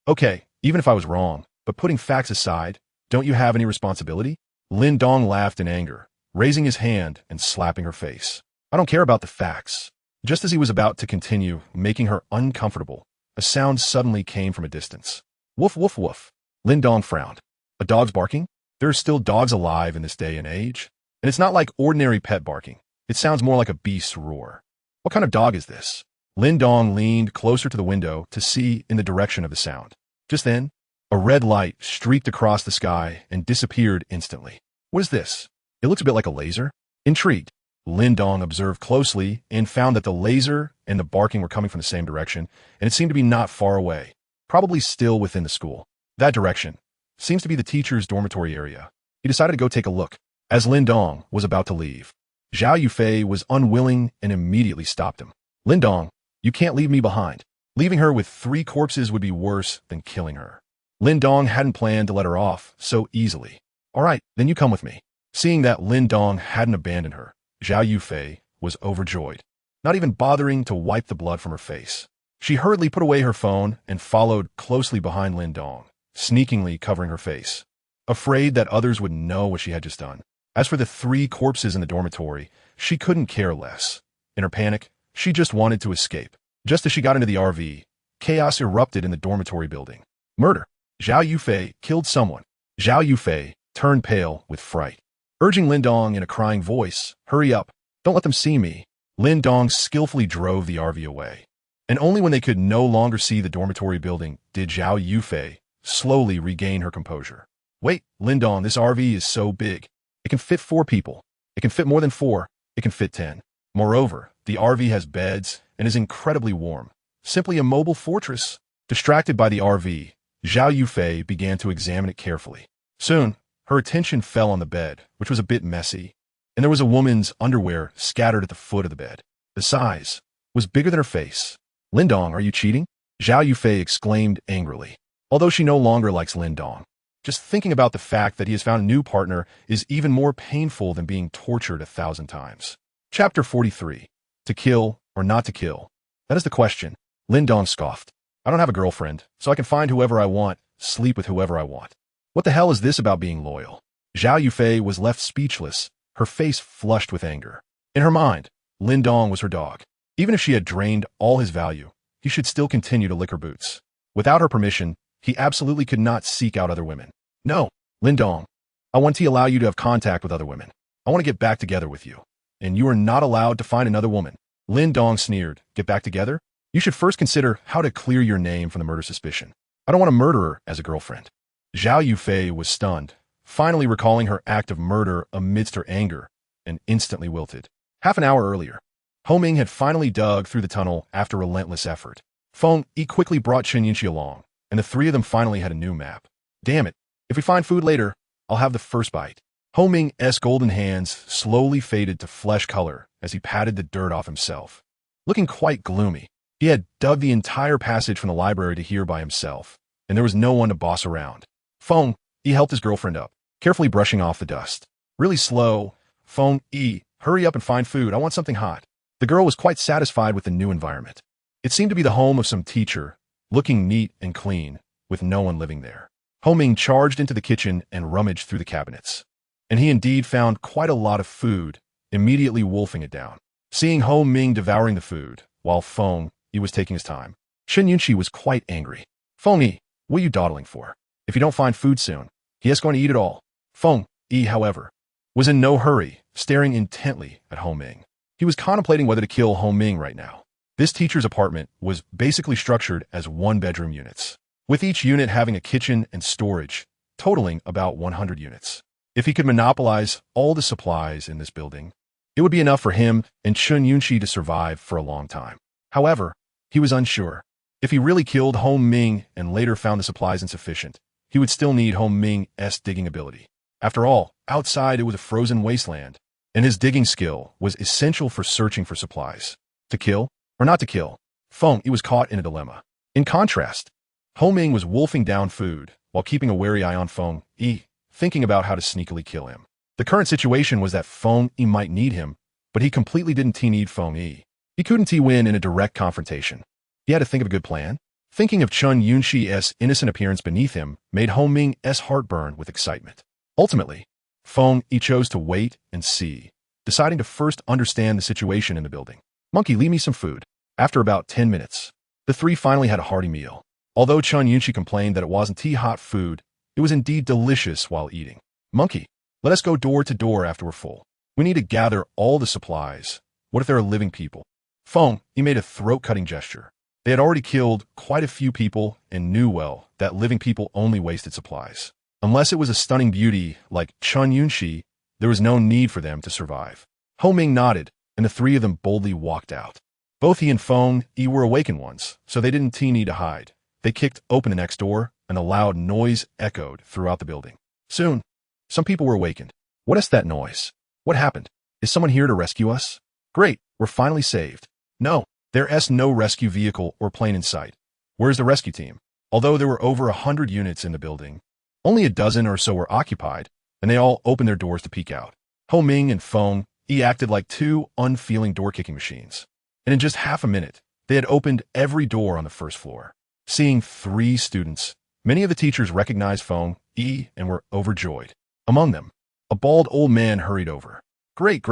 Okay, even if I was wrong, but putting facts aside, don't you have any responsibility? Lin Dong laughed in anger, raising his hand and slapping her face. I don't care about the facts. Just as he was about to continue, making her uncomfortable, a sound suddenly came from a distance. Woof, woof, woof. Lin Dong frowned. A dog's barking? There are still dogs alive in this day and age. And it's not like ordinary pet barking. It sounds more like a beast's roar. What kind of dog is this? Lin Dong leaned closer to the window to see in the direction of the sound. Just then, a red light streaked across the sky and disappeared instantly. What is this? It looks a bit like a laser. Intrigued, Lin Dong observed closely and found that the laser and the barking were coming from the same direction, and it seemed to be not far away, probably still within the school. That direction seems to be the teacher's dormitory area. He decided to go take a look. As Lin Dong was about to leave, Zhao Yufei was unwilling and immediately stopped him. Lin Dong, you can't leave me behind. Leaving her with 3 corpses would be worse than killing her. Lin Dong hadn't planned to let her off so easily. All right, then you come with me. Seeing that Lin Dong hadn't abandoned her, Zhao Yufei was overjoyed, not even bothering to wipe the blood from her face. She hurriedly put away her phone and followed closely behind Lin Dong, sneakingly covering her face, afraid that others would know what she had just done. As for the 3 corpses in the dormitory, she couldn't care less. In her panic, she just wanted to escape. Just as she got into the RV, chaos erupted in the dormitory building. Murder. Zhao Yufei killed someone. Zhao Yufei turned pale with fright, urging Lin Dong in a crying voice, hurry up, don't let them see me. Lin Dong skillfully drove the RV away. And only when they could no longer see the dormitory building did Zhao Yufei slowly regain her composure. Wait, Lin Dong, this RV is so big. It can fit 4 people. It can fit more than 4. It can fit 10. Moreover, the RV has beds and is incredibly warm. Simply a mobile fortress. Distracted by the RV, Zhao Yufei began to examine it carefully. Soon, her attention fell on the bed, which was a bit messy, and there was a woman's underwear scattered at the foot of the bed. The size was bigger than her face. Lin Dong, are you cheating? Zhao Yufei exclaimed angrily, although she no longer likes Lin Dong. Just thinking about the fact that he has found a new partner is even more painful than being tortured 1,000 times. Chapter 43. To kill or not to kill? That is the question. Lin Dong scoffed. I don't have a girlfriend, so I can find whoever I want, sleep with whoever I want. What the hell is this about being loyal? Zhao Yufei was left speechless, her face flushed with anger. In her mind, Lin Dong was her dog. Even if she had drained all his value, he should still continue to lick her boots. Without her permission, he absolutely could not seek out other women. No, Lin Dong, I want to allow you to have contact with other women. I want to get back together with you. And you are not allowed to find another woman. Lin Dong sneered. Get back together? You should first consider how to clear your name from the murder suspicion. I don't want a murderer as a girlfriend. Zhao Yufei was stunned, finally recalling her act of murder amidst her anger, and instantly wilted. Half an hour earlier, Ho Ming had finally dug through the tunnel after relentless effort. Feng Yi quickly brought Chen Yinxi along, and the 3 of them finally had a new map. Damn it, if we find food later, I'll have the first bite. Ho Ming's golden hands slowly faded to flesh color as he patted the dirt off himself. Looking quite gloomy, he had dug the entire passage from the library to here by himself, and there was no one to boss around. Feng Yi helped his girlfriend up, carefully brushing off the dust. Really slow. Feng Yi, hurry up and find food. I want something hot. The girl was quite satisfied with the new environment. It seemed to be the home of some teacher, looking neat and clean, with no one living there. Ho Ming charged into the kitchen and rummaged through the cabinets. And he indeed found quite a lot of food, immediately wolfing it down. Seeing Ho Ming devouring the food, while Feng Yi was taking his time, Shen Yunqi was quite angry. Feng Yi, what are you dawdling for? If you don't find food soon, he is going to eat it all. Feng Yi, however, was in no hurry, staring intently at Ho Ming. He was contemplating whether to kill Ho Ming right now. This teacher's apartment was basically structured as one-bedroom units, with each unit having a kitchen and storage, totaling about 100 units. If he could monopolize all the supplies in this building, it would be enough for him and Shen Yunqi to survive for a long time. However, he was unsure. If he really killed Ho Ming and later found the supplies insufficient, he would still need Ho Ming's digging ability. After all, outside it was a frozen wasteland, and his digging skill was essential for searching for supplies. To kill or not to kill? Feng Yi was caught in a dilemma. In contrast, Ho Ming was wolfing down food while keeping a wary eye on Feng Yi, thinking about how to sneakily kill him. The current situation was that Feng Yi might need him, but he completely didn't need Feng Yi. He couldn't win in a direct confrontation. He had to think of a good plan. Thinking of Shen Yunqi's innocent appearance beneath him made Ho Ming's heart burn with excitement. Ultimately, Feng Yi chose to wait and see, deciding to first understand the situation in the building. Monkey, leave me some food. After about 10 minutes, the three finally had a hearty meal. Although Shen Yunqi complained that it wasn't hot food, it was indeed delicious while eating. Monkey, let us go door to door after we're full. We need to gather all the supplies. What if there are living people? Feng Yi made a throat-cutting gesture. They had already killed quite a few people and knew well that living people only wasted supplies. Unless it was a stunning beauty like Shen Yunqi, there was no need for them to survive. Ho Ming nodded, and the three of them boldly walked out. Both he and Feng Yi were awakened ones, so they didn't need to hide. They kicked open the next door, and a loud noise echoed throughout the building. Soon, some people were awakened. What is that noise? What happened? Is someone here to rescue us? Great, we're finally saved. No, there's no rescue vehicle or plane in sight. Where's the rescue team? Although there were over 100 units in the building, only a dozen or so were occupied, and they all opened their doors to peek out. Ho Ming and Feng Yi acted like two unfeeling door-kicking machines. And in just half a minute, they had opened every door on the first floor. Seeing 3 students, many of the teachers recognized Feng Yi and were overjoyed. Among them, a bald old man hurried over. Great.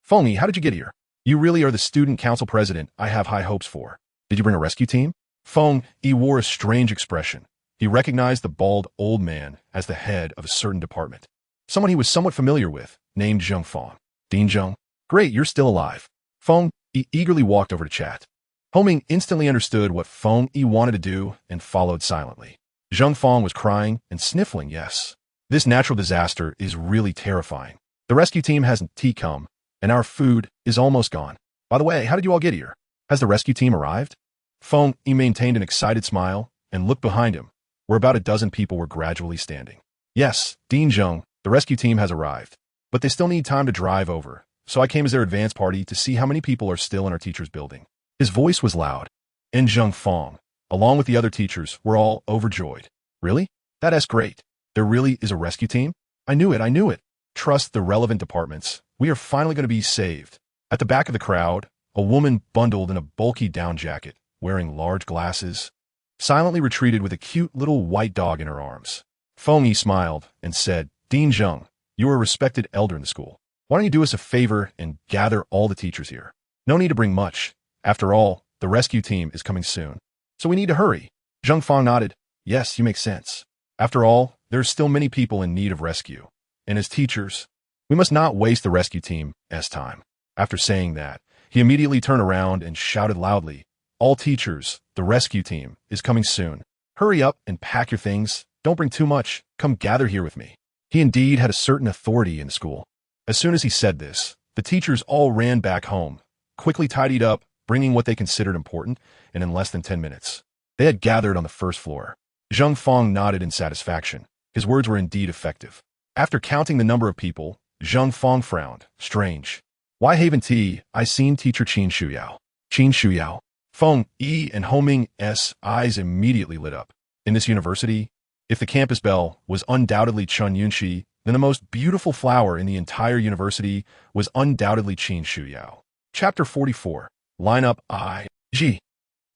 Feng Yi, how did you get here? You really are the student council president I have high hopes for. Did you bring a rescue team? Feng Yi wore a strange expression. He recognized the bald old man as the head of a certain department. Someone he was somewhat familiar with, named Zheng Fang. Dean Zheng. Great, you're still alive. Feng Yi eagerly walked over to chat. Ho Ming instantly understood what Feng Yi wanted to do and followed silently. Zheng Fang was crying and sniffling, yes. This natural disaster is really terrifying. The rescue team hasn't come, and our food is almost gone. By the way, how did you all get here? Has the rescue team arrived? Feng Yi maintained an excited smile and looked behind him, where about a dozen people were gradually standing. Yes, Dean Zheng, the rescue team has arrived, but they still need time to drive over, so I came as their advance party to see how many people are still in our teacher's building. His voice was loud, and Zheng Fang, along with the other teachers, were all overjoyed. Really? That's great. There really is a rescue team? I knew it. Trust the relevant departments. We are finally going to be saved. At the back of the crowd, a woman bundled in a bulky down jacket, wearing large glasses, silently retreated with a cute little white dog in her arms. Feng Yi smiled and said, Dean Zheng, you are a respected elder in the school. Why don't you do us a favor and gather all the teachers here? No need to bring much. After all, the rescue team is coming soon. So we need to hurry. Zheng Fang nodded. Yes, you make sense. After all, there are still many people in need of rescue. And as teachers, we must not waste the rescue team's time. After saying that, he immediately turned around and shouted loudly, all teachers, the rescue team is coming soon. Hurry up and pack your things. Don't bring too much. Come gather here with me. He indeed had a certain authority in the school. As soon as he said this, the teachers all ran back home, quickly tidied up, bringing what they considered important, and in less than 10 minutes, they had gathered on the first floor. Zheng Fang nodded in satisfaction. His words were indeed effective. After counting the number of people, Zheng Fang frowned. Strange. Why haven't I seen teacher Qin Shuyao? Qin Shuyao. Feng Yi and Ho Ming's eyes immediately lit up. In this university, if the campus belle was undoubtedly Shen Yunqi, then the most beautiful flower in the entire university was undoubtedly Qin Shuyao. Chapter 44. Line up I.G.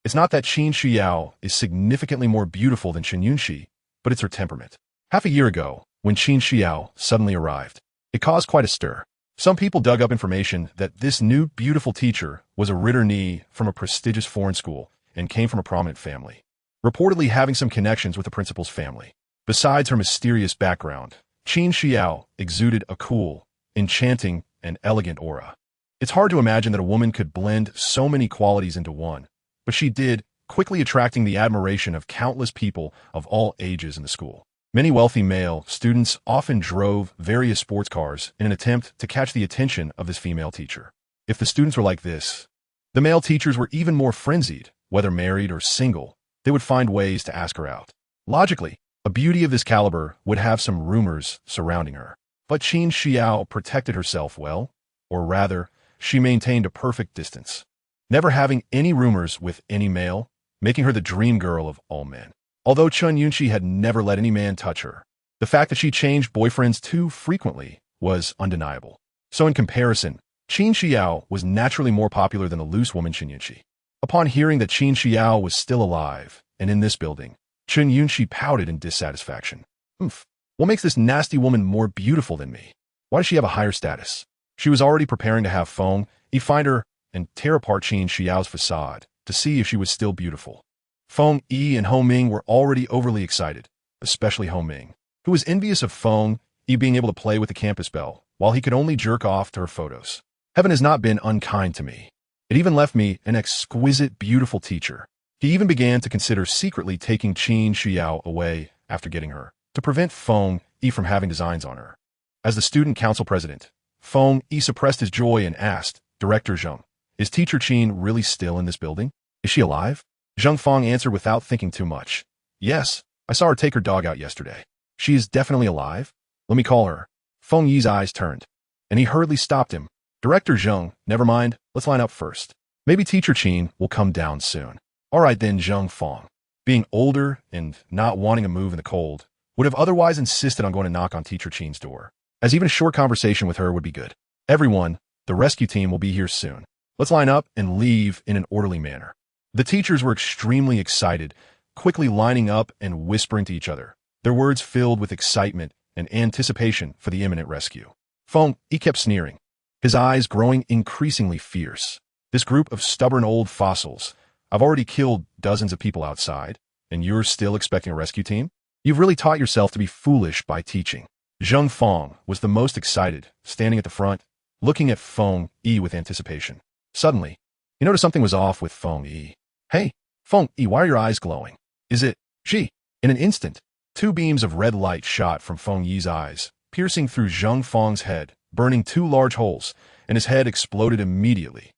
It's not that Qin Shiyao is significantly more beautiful than Chen Yunxi, but it's her temperament. Half a year ago, when Qin Shiyao suddenly arrived, it caused quite a stir. Some people dug up information that this new beautiful teacher was a Ritter Ni from a prestigious foreign school and came from a prominent family, reportedly having some connections with the principal's family. Besides her mysterious background, Qin Shiyao exuded a cool, enchanting, and elegant aura. It's hard to imagine that a woman could blend so many qualities into one, but she did, quickly attracting the admiration of countless people of all ages in the school. Many wealthy male students often drove various sports cars in an attempt to catch the attention of this female teacher. If the students were like this, the male teachers were even more frenzied. Whether married or single, they would find ways to ask her out. Logically, a beauty of this caliber would have some rumors surrounding her. But Qin Xiao protected herself well, or rather, she maintained a perfect distance, never having any rumors with any male, making her the dream girl of all men. Although Chen Yunxi had never let any man touch her, the fact that she changed boyfriends too frequently was undeniable. So in comparison, Qin Xiao was naturally more popular than the loose woman Chen Yunxi. Upon hearing that Qin Xiao was still alive and in this building, Chen Yunxi pouted in dissatisfaction. What makes this nasty woman more beautiful than me? Why does she have a higher status? She was already preparing to have Feng Yi find her and tear apart Qin Xiao's facade to see if she was still beautiful. Feng Yi and Ho Ming were already overly excited, especially Ho Ming, who was envious of Feng Yi being able to play with the campus belle, while he could only jerk off to her photos. Heaven has not been unkind to me. It even left me an exquisite, beautiful teacher. He even began to consider secretly taking Qin Xiao away after getting her, to prevent Feng Yi from having designs on her. As the student council president, Feng Yi suppressed his joy and asked, Director Zheng, is teacher Qin really still in this building? Is she alive? Zheng Feng answered without thinking too much. Yes, I saw her take her dog out yesterday. She is definitely alive. Let me call her. Feng Yi's eyes turned, and he hurriedly stopped him. Director Zheng, never mind, let's line up first. Maybe teacher Qin will come down soon. All right then, Zheng Feng, being older and not wanting to move in the cold, would have otherwise insisted on going to knock on teacher Qin's door, as even a short conversation with her would be good. Everyone, the rescue team will be here soon. Let's line up and leave in an orderly manner. The teachers were extremely excited, quickly lining up and whispering to each other, their words filled with excitement and anticipation for the imminent rescue. Feng Yi kept sneering, his eyes growing increasingly fierce. This group of stubborn old fossils. I've already killed dozens of people outside, and you're still expecting a rescue team? You've really taught yourself to be foolish by teaching. Zheng Feng was the most excited, standing at the front, looking at Feng Yi with anticipation. Suddenly, he noticed something was off with Feng Yi. Hey, Feng Yi, why are your eyes glowing? Is it she? In an instant, two beams of red light shot from Feng Yi's eyes, piercing through Zheng Feng's head, burning two large holes, and his head exploded immediately.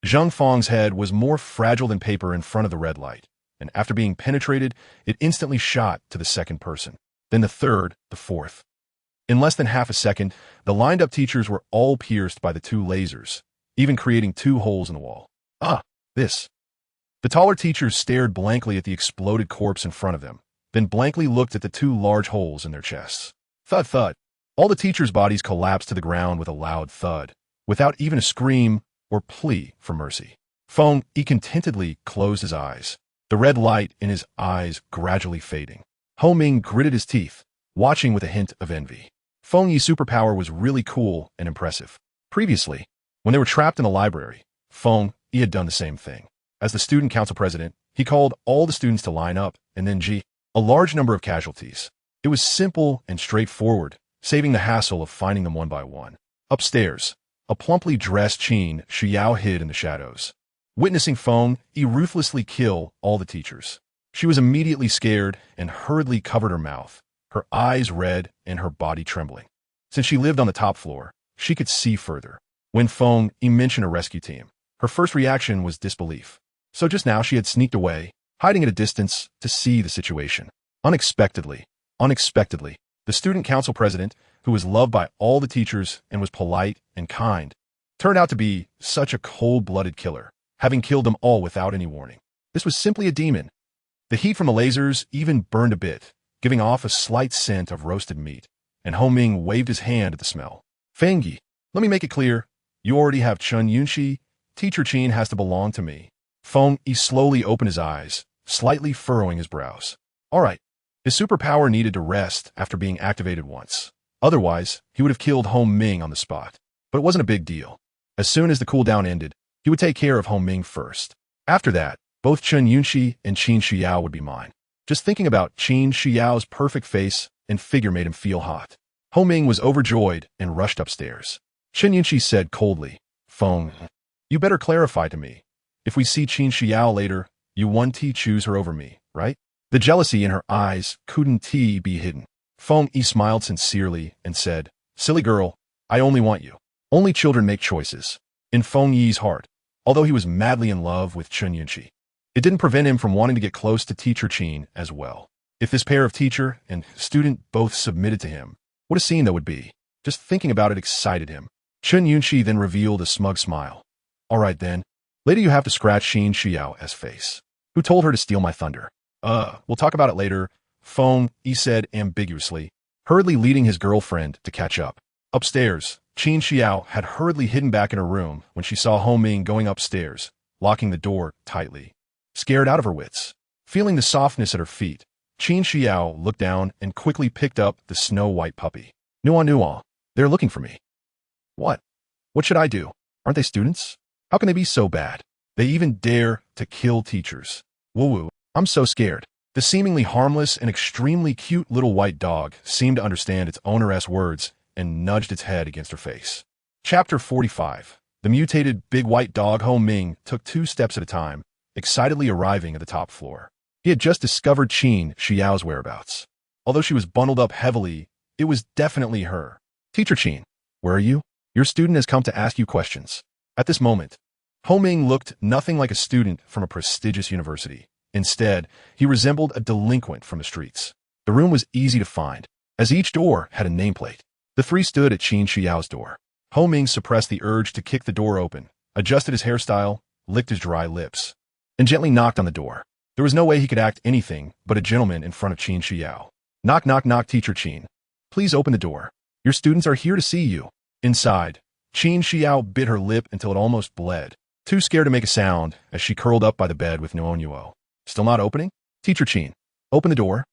Zheng Feng's head was more fragile than paper in front of the red light, and after being penetrated, it instantly shot to the second person, then the third, the fourth. In less than half a second, the lined-up teachers were all pierced by the two lasers, even creating two holes in the wall. This. The taller teachers stared blankly at the exploded corpse in front of them, then blankly looked at the two large holes in their chests. Thud, thud. All the teachers' bodies collapsed to the ground with a loud thud, without even a scream or plea for mercy. Feng Yi contentedly closed his eyes, the red light in his eyes gradually fading. Ho Ming gritted his teeth, watching with a hint of envy. Feng Yi's superpower was really cool and impressive. Previously, when they were trapped in the library, Feng Yi had done the same thing. As the student council president, he called all the students to line up, and then a large number of casualties. It was simple and straightforward, saving the hassle of finding them one by one. Upstairs, a plumply dressed Qin Xiao hid in the shadows, witnessing Feng Yi ruthlessly kill all the teachers. She was immediately scared and hurriedly covered her mouth, her eyes red and her body trembling. Since she lived on the top floor, she could see further. When Feng Yi mentioned a rescue team, her first reaction was disbelief. So just now she had sneaked away, hiding at a distance to see the situation. Unexpectedly, the student council president, who was loved by all the teachers and was polite and kind, turned out to be such a cold-blooded killer, having killed them all without any warning. This was simply a demon. The heat from the lasers even burned a bit, giving off a slight scent of roasted meat, and Ho Ming waved his hand at the smell. Feng Yi, let me make it clear, you already have Chen Yunxi Teacher Qin has to belong to me. Feng Yi slowly opened his eyes, slightly furrowing his brows. All right. His superpower needed to rest after being activated once. Otherwise, he would have killed Hong Ming on the spot. But it wasn't a big deal. As soon as the cooldown ended, he would take care of Hong Ming first. After that, both Chen Yunxi and Qin Shiao would be mine. Just thinking about Qin Shiao's perfect face and figure made him feel hot. Hong Ming was overjoyed and rushed upstairs. Chen Yunxi said coldly, Feng, you better clarify to me. If we see Qin Shiao later, you want to choose her over me, right? The jealousy in her eyes couldn't be hidden. Feng Yi smiled sincerely and said, silly girl, I only want you. Only children make choices. In Feng Yi's heart, although he was madly in love with Chen Yunxi, it didn't prevent him from wanting to get close to Teacher Qin as well. If this pair of teacher and student both submitted to him, what a scene that would be. Just thinking about it excited him. Chen Yunxi then revealed a smug smile. All right then, later you have to scratch Qin Shiao's face. Who told her to steal my thunder? We'll talk about it later, Feng Yi said ambiguously, hurriedly leading his girlfriend to catch up. Upstairs, Qin Shiao had hurriedly hidden back in her room when she saw Hong Ming going upstairs, locking the door tightly. Scared out of her wits. Feeling the softness at her feet, Qin Shiao looked down and quickly picked up the snow-white puppy. Nuan, they're looking for me. What? What should I do? Aren't they students? How can they be so bad? They even dare to kill teachers. Woo-woo, I'm so scared. The seemingly harmless and extremely cute little white dog seemed to understand its owner's words and nudged its head against her face. Chapter 45. The mutated big white dog Hong Ming took 2 steps at a time, excitedly arriving at the top floor. He had just discovered Qin Shiao's whereabouts. Although she was bundled up heavily, it was definitely her. Teacher Qin, where are you? Your student has come to ask you questions. At this moment, Hong Ming looked nothing like a student from a prestigious university. Instead, he resembled a delinquent from the streets. The room was easy to find, as each door had a nameplate. The 3 stood at Qin Shiao's door. Hong Ming suppressed the urge to kick the door open, adjusted his hairstyle, licked his dry lips, and gently knocked on the door. There was no way he could act anything but a gentleman in front of Qin Shiao. Knock, knock, knock, Teacher Qin. Please open the door. Your students are here to see you. Inside, Qin Shiao bit her lip until it almost bled, too scared to make a sound as she curled up by the bed with Nuan. Still not opening? Teacher Qin, open the door.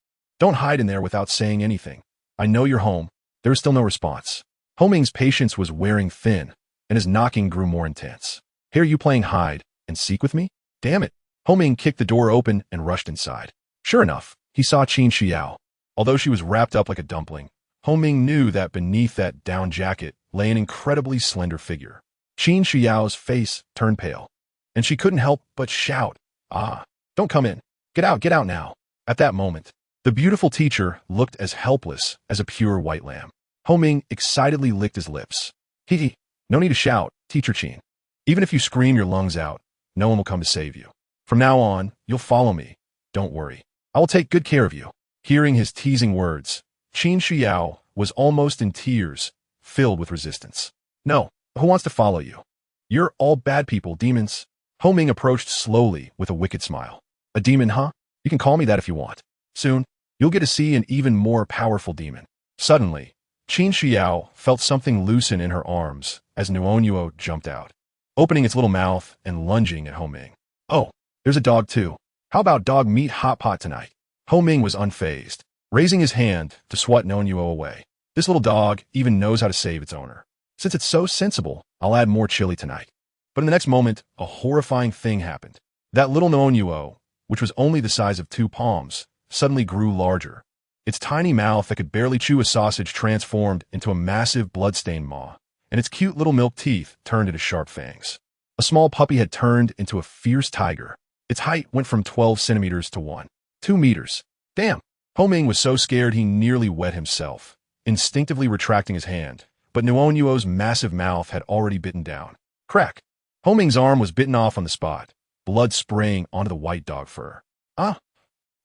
Don't hide in there without saying anything. I know you're home. There is still no response. Hong Ming's patience was wearing thin, and his knocking grew more intense. Here you playing hide and seek with me? Damn it. Hong Ming kicked the door open and rushed inside. Sure enough, he saw Qin Shiao. Although she was wrapped up like a dumpling, Hong Ming knew that beneath that down jacket lay an incredibly slender figure. Qin Shiao's face turned pale, and she couldn't help but shout, Ah, don't come in. Get out now. At that moment, the beautiful teacher looked as helpless as a pure white lamb. Hong Ming excitedly licked his lips. Hee, no need to shout, Teacher Qin. Even if you scream your lungs out, no one will come to save you. From now on, you'll follow me. Don't worry. I will take good care of you. Hearing his teasing words, Qin Shiao was almost in tears, filled with resistance. No, who wants to follow you? You're all bad people, demons. Hong Ming approached slowly with a wicked smile. A demon, huh? You can call me that if you want. Soon, you'll get to see an even more powerful demon. Suddenly, Qin Shiao felt something loosen in her arms as Nuan jumped out, opening its little mouth and lunging at Hong Ming. Oh, there's a dog too. How about dog meat hot pot tonight? Hong Ming was unfazed, raising his hand to swat Nuan away. This little dog even knows how to save its owner. Since it's so sensible, I'll add more chili tonight. But in the next moment, a horrifying thing happened. That little Nuan, which was only the size of 2 palms, suddenly grew larger. Its tiny mouth that could barely chew a sausage transformed into a massive blood-stained maw, and its cute little milk teeth turned into sharp fangs. A small puppy had turned into a fierce tiger. Its height went from 12 centimeters to 2 meters. Damn! Hong Ming was so scared he nearly wet himself, instinctively retracting his hand, but Nuan massive mouth had already bitten down. Crack! Hong Ming's arm was bitten off on the spot, blood spraying onto the white dog fur. Ah!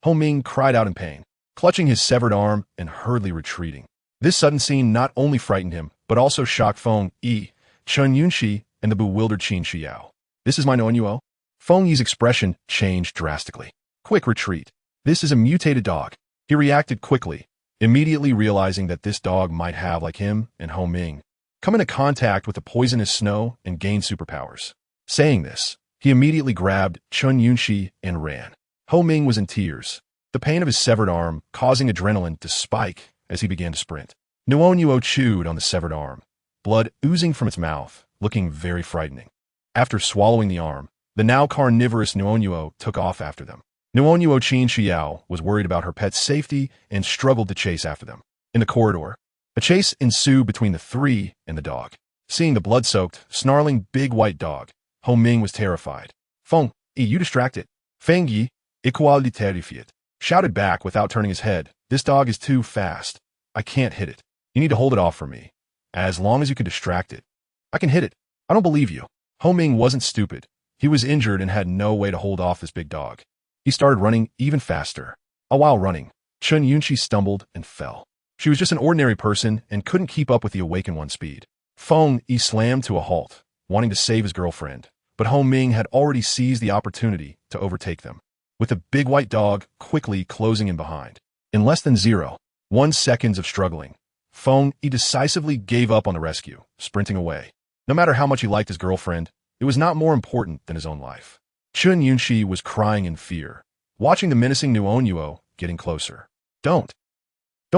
Hong Ming cried out in pain, clutching his severed arm and hurriedly retreating. This sudden scene not only frightened him, but also shocked Feng Yi, Chen Yunxi, and the bewildered Qin Shiao. This is my Nuan? Feng Yi's expression changed drastically. Quick retreat. This is a mutated dog. He reacted quickly, immediately realizing that this dog might have, like him and Hong Ming, come into contact with the poisonous snow and gain superpowers. Saying this, he immediately grabbed Chun Yunshi and ran. Ho Ming was in tears, the pain of his severed arm causing adrenaline to spike as he began to sprint. Nuo chewed on the severed arm, blood oozing from its mouth, looking very frightening. After swallowing the arm, the now carnivorous Nuo took off after them. Nuo Qin Xiao was worried about her pet's safety and struggled to chase after them. In the corridor, a chase ensued between the three and the dog. Seeing the blood-soaked, snarling big white dog, Ho Ming was terrified. Feng Yi, you distracted. Feng Yi, equality terrified, shouted back without turning his head. This dog is too fast. I can't hit it. You need to hold it off for me. As long as you can distract it. I can hit it. I don't believe you. Ho Ming wasn't stupid. He was injured and had no way to hold off this big dog. He started running even faster. While running, Chun Yunshi stumbled and fell. She was just an ordinary person and couldn't keep up with the awakened one's speed. Feng Yi slammed to a halt, wanting to save his girlfriend, but Ho Ming had already seized the opportunity to overtake them, with the big white dog quickly closing in behind. In less than 0.1 seconds of struggling, Feng Yi decisively gave up on the rescue, sprinting away. No matter how much he liked his girlfriend, it was not more important than his own life. Chun Yunshi was crying in fear, watching the menacing Nuo getting closer. Don't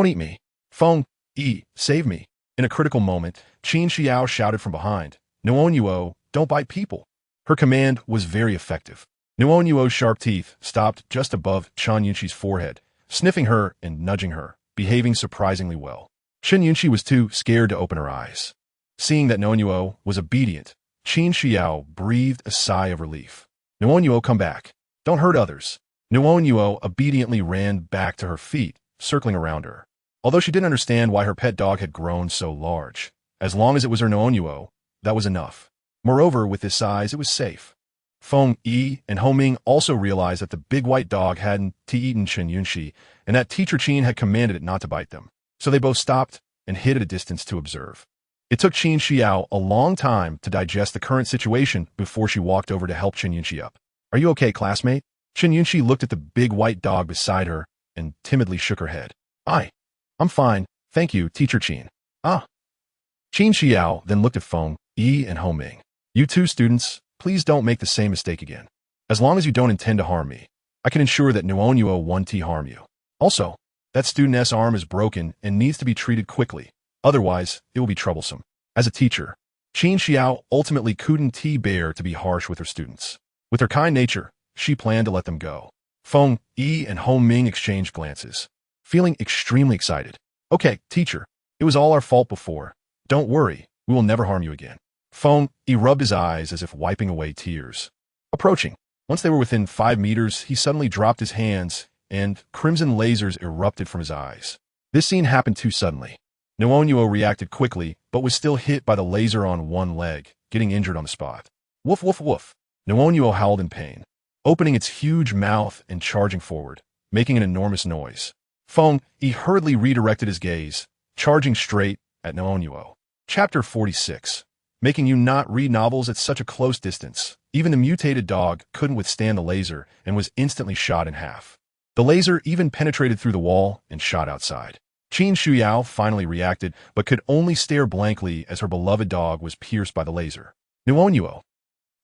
eat me. Feng Yi, save me. In a critical moment, Qin Xiao shouted from behind, Nuo, don't bite people. Her command was very effective. Nuo's sharp teeth stopped just above Chun Yunshi's forehead, sniffing her and nudging her, behaving surprisingly well. Chun Yunshi was too scared to open her eyes. Seeing that Nuo was obedient, Qin Xiao breathed a sigh of relief. Nuo, come back. Don't hurt others. Nuo obediently ran back to her feet, circling around her. Although she didn't understand why her pet dog had grown so large, as long as it was her Nuo, that was enough. Moreover, with this size, it was safe. Feng Yi and Ho Ming also realized that the big white dog hadn't eaten Chun Yunshi, and that Teacher Qin had commanded it not to bite them. So they both stopped and hid at a distance to observe. It took Qin Xiao a long time to digest the current situation before she walked over to help Chun Yunshi up. Are you okay, classmate? Chun Yunshi looked at the big white dog beside her and timidly shook her head. I'm fine, thank you, Teacher Qin. Qin Xiao then looked at Feng Yi and Ho Ming. You two students, please don't make the same mistake again. As long as you don't intend to harm me, I can ensure that Nuo won't harm you. Also, that student's arm is broken and needs to be treated quickly. Otherwise, it will be troublesome. As a teacher, Qin Xiao ultimately couldn't bear to be harsh with her students. With her kind nature, she planned to let them go. Feng Yi and Ho Ming exchanged glances, feeling extremely excited. Okay, teacher, it was all our fault before. Don't worry, we will never harm you again. Feng Yi rubbed his eyes as if wiping away tears. Approaching, once they were within 5 meters, he suddenly dropped his hands and crimson lasers erupted from his eyes. This scene happened too suddenly. Nuo reacted quickly, but was still hit by the laser on one leg, getting injured on the spot. Woof, woof, woof. Nuo howled in pain, opening its huge mouth and charging forward, making an enormous noise. Feng Yi hurriedly redirected his gaze, charging straight at Nuo. Chapter 46. Making you not read novels at such a close distance. Even the mutated dog couldn't withstand the laser and was instantly shot in half. The laser even penetrated through the wall and shot outside. Qin Xiao finally reacted, but could only stare blankly as her beloved dog was pierced by the laser. Nuo.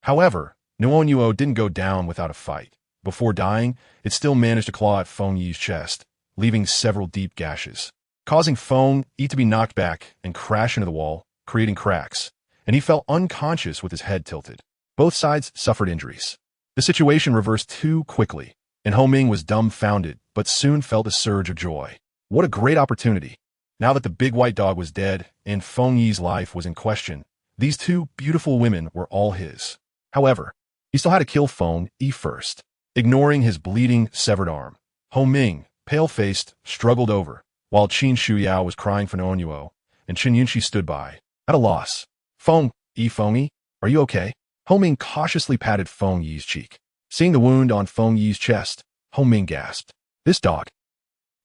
However, Nuo didn't go down without a fight. Before dying, it still managed to claw at Feng Yi's chest, leaving several deep gashes, causing Feng Yi to be knocked back and crash into the wall, creating cracks, and he fell unconscious with his head tilted. Both sides suffered injuries. The situation reversed too quickly, and Ho Ming was dumbfounded, but soon felt a surge of joy. What a great opportunity! Now that the big white dog was dead and Feng Yi's life was in question, these two beautiful women were all his. However, he still had to kill Feng Yi first. Ignoring his bleeding, severed arm, Ho Ming, pale-faced, struggled over, while Qin Xiao was crying for Nuo, and Chun Yunshi stood by, at a loss. Feng Yi, are you okay? Ho Ming cautiously patted Feng Yi's cheek. Seeing the wound on Feng Yi's chest, Ho Ming gasped. This dog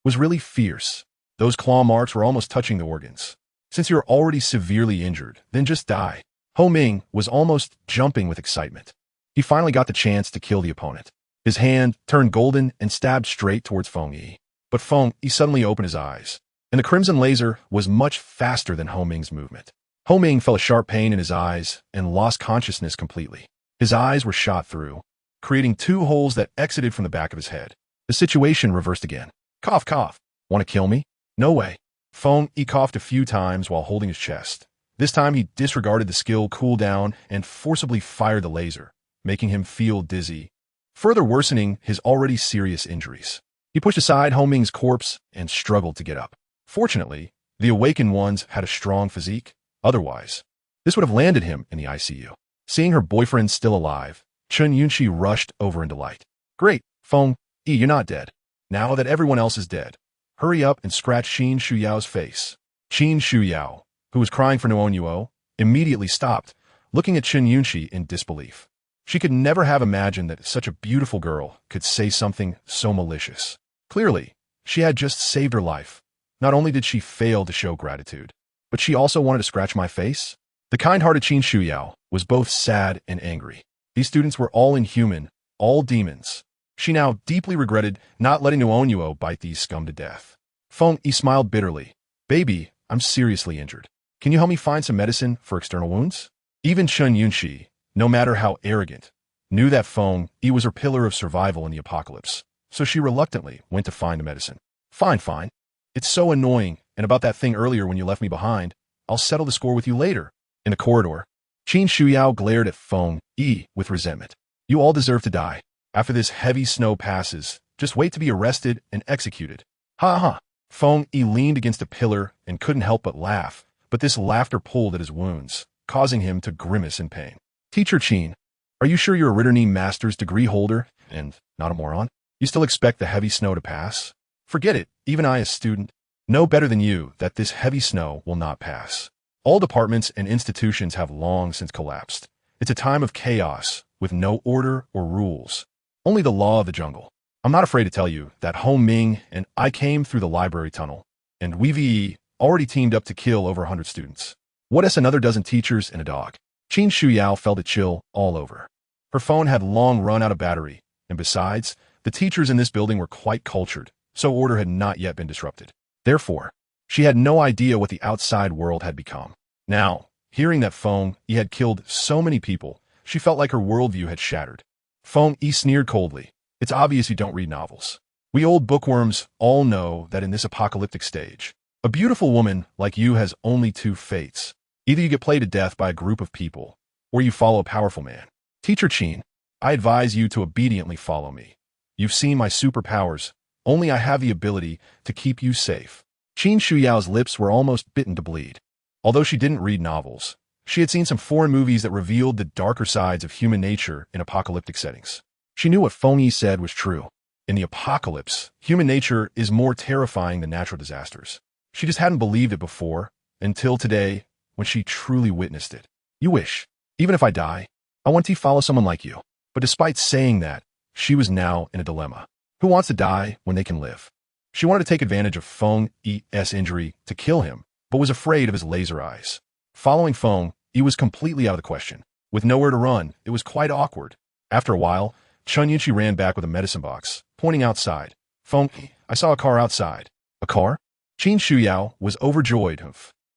was really fierce. Those claw marks were almost touching the organs. Since you're already severely injured, then just die. Ho Ming was almost jumping with excitement. He finally got the chance to kill the opponent. His hand turned golden and stabbed straight towards Feng Yi. But Feng Yi suddenly opened his eyes, and the crimson laser was much faster than Ho Ming's movement. Ho Ming felt a sharp pain in his eyes and lost consciousness completely. His eyes were shot through, creating two holes that exited from the back of his head. The situation reversed again. Cough, cough. Want to kill me? No way. Feng Yi coughed a few times while holding his chest. This time he disregarded the skill cooldown and forcibly fired the laser, making him feel dizzy, further worsening his already serious injuries. He pushed aside Ho Ming's corpse and struggled to get up. Fortunately, the awakened ones had a strong physique. Otherwise, this would have landed him in the ICU. Seeing her boyfriend still alive, Chen Yunxi rushed over in delight. Great, Feng Yi, you're not dead. Now that everyone else is dead, hurry up and scratch Qin Shuyao's face. Qin Shuyao, who was crying for Nuonyuo, immediately stopped, looking at Chen Yunxi in disbelief. She could never have imagined that such a beautiful girl could say something so malicious. Clearly, she had just saved her life. Not only did she fail to show gratitude, but she also wanted to scratch my face? The kind-hearted Qin Shuyao was both sad and angry. These students were all inhuman, all demons. She now deeply regretted not letting Nuonyuo bite these scum to death. Feng Yi smiled bitterly. Baby, I'm seriously injured. Can you help me find some medicine for external wounds? Even Chen Yunxi, no matter how arrogant, knew that Feng Yi was her pillar of survival in the apocalypse, so she reluctantly went to find the medicine. Fine, fine. It's so annoying, and about that thing earlier when you left me behind, I'll settle the score with you later. In the corridor, Qin Shuyao glared at Feng Yi with resentment. You all deserve to die. After this heavy snow passes, just wait to be arrested and executed. Ha ha. Feng Yi leaned against a pillar and couldn't help but laugh, but this laughter pulled at his wounds, causing him to grimace in pain. Teacher Qin, are you sure you're a Ritterny master's degree holder and not a moron? You still expect the heavy snow to pass? Forget it, even I, a student, know better than you that this heavy snow will not pass. All departments and institutions have long since collapsed. It's a time of chaos, with no order or rules. Only the law of the jungle. I'm not afraid to tell you that Ho Ming and I came through the library tunnel, and we already teamed up to kill over 100 students. What is another dozen teachers and a dog? Qin Shuyao felt a chill all over. Her phone had long run out of battery, and besides, the teachers in this building were quite cultured, so order had not yet been disrupted. Therefore, she had no idea what the outside world had become. Now, hearing that Feng Yi had killed so many people, she felt like her worldview had shattered. Feng Yi sneered coldly. It's obvious you don't read novels. We old bookworms all know that in this apocalyptic stage, a beautiful woman like you has only two fates. Either you get played to death by a group of people, or you follow a powerful man. Teacher Qin, I advise you to obediently follow me. You've seen my superpowers. Only I have the ability to keep you safe. Qin Shuyao's lips were almost bitten to bleed. Although she didn't read novels, she had seen some foreign movies that revealed the darker sides of human nature in apocalyptic settings. She knew what Feng Yi said was true. In the apocalypse, human nature is more terrifying than natural disasters. She just hadn't believed it before, until today, when she truly witnessed it. You wish, even if I die, I want to follow someone like you. But despite saying that, she was now in a dilemma. Who wants to die when they can live? She wanted to take advantage of Feng Yi's injury to kill him, but was afraid of his laser eyes. Following Feng Yi was completely out of the question. With nowhere to run, it was quite awkward. After a while, Chen Yunxi ran back with a medicine box, pointing outside. Feng Yi, I saw a car outside. A car? Qin Shuyao was overjoyed.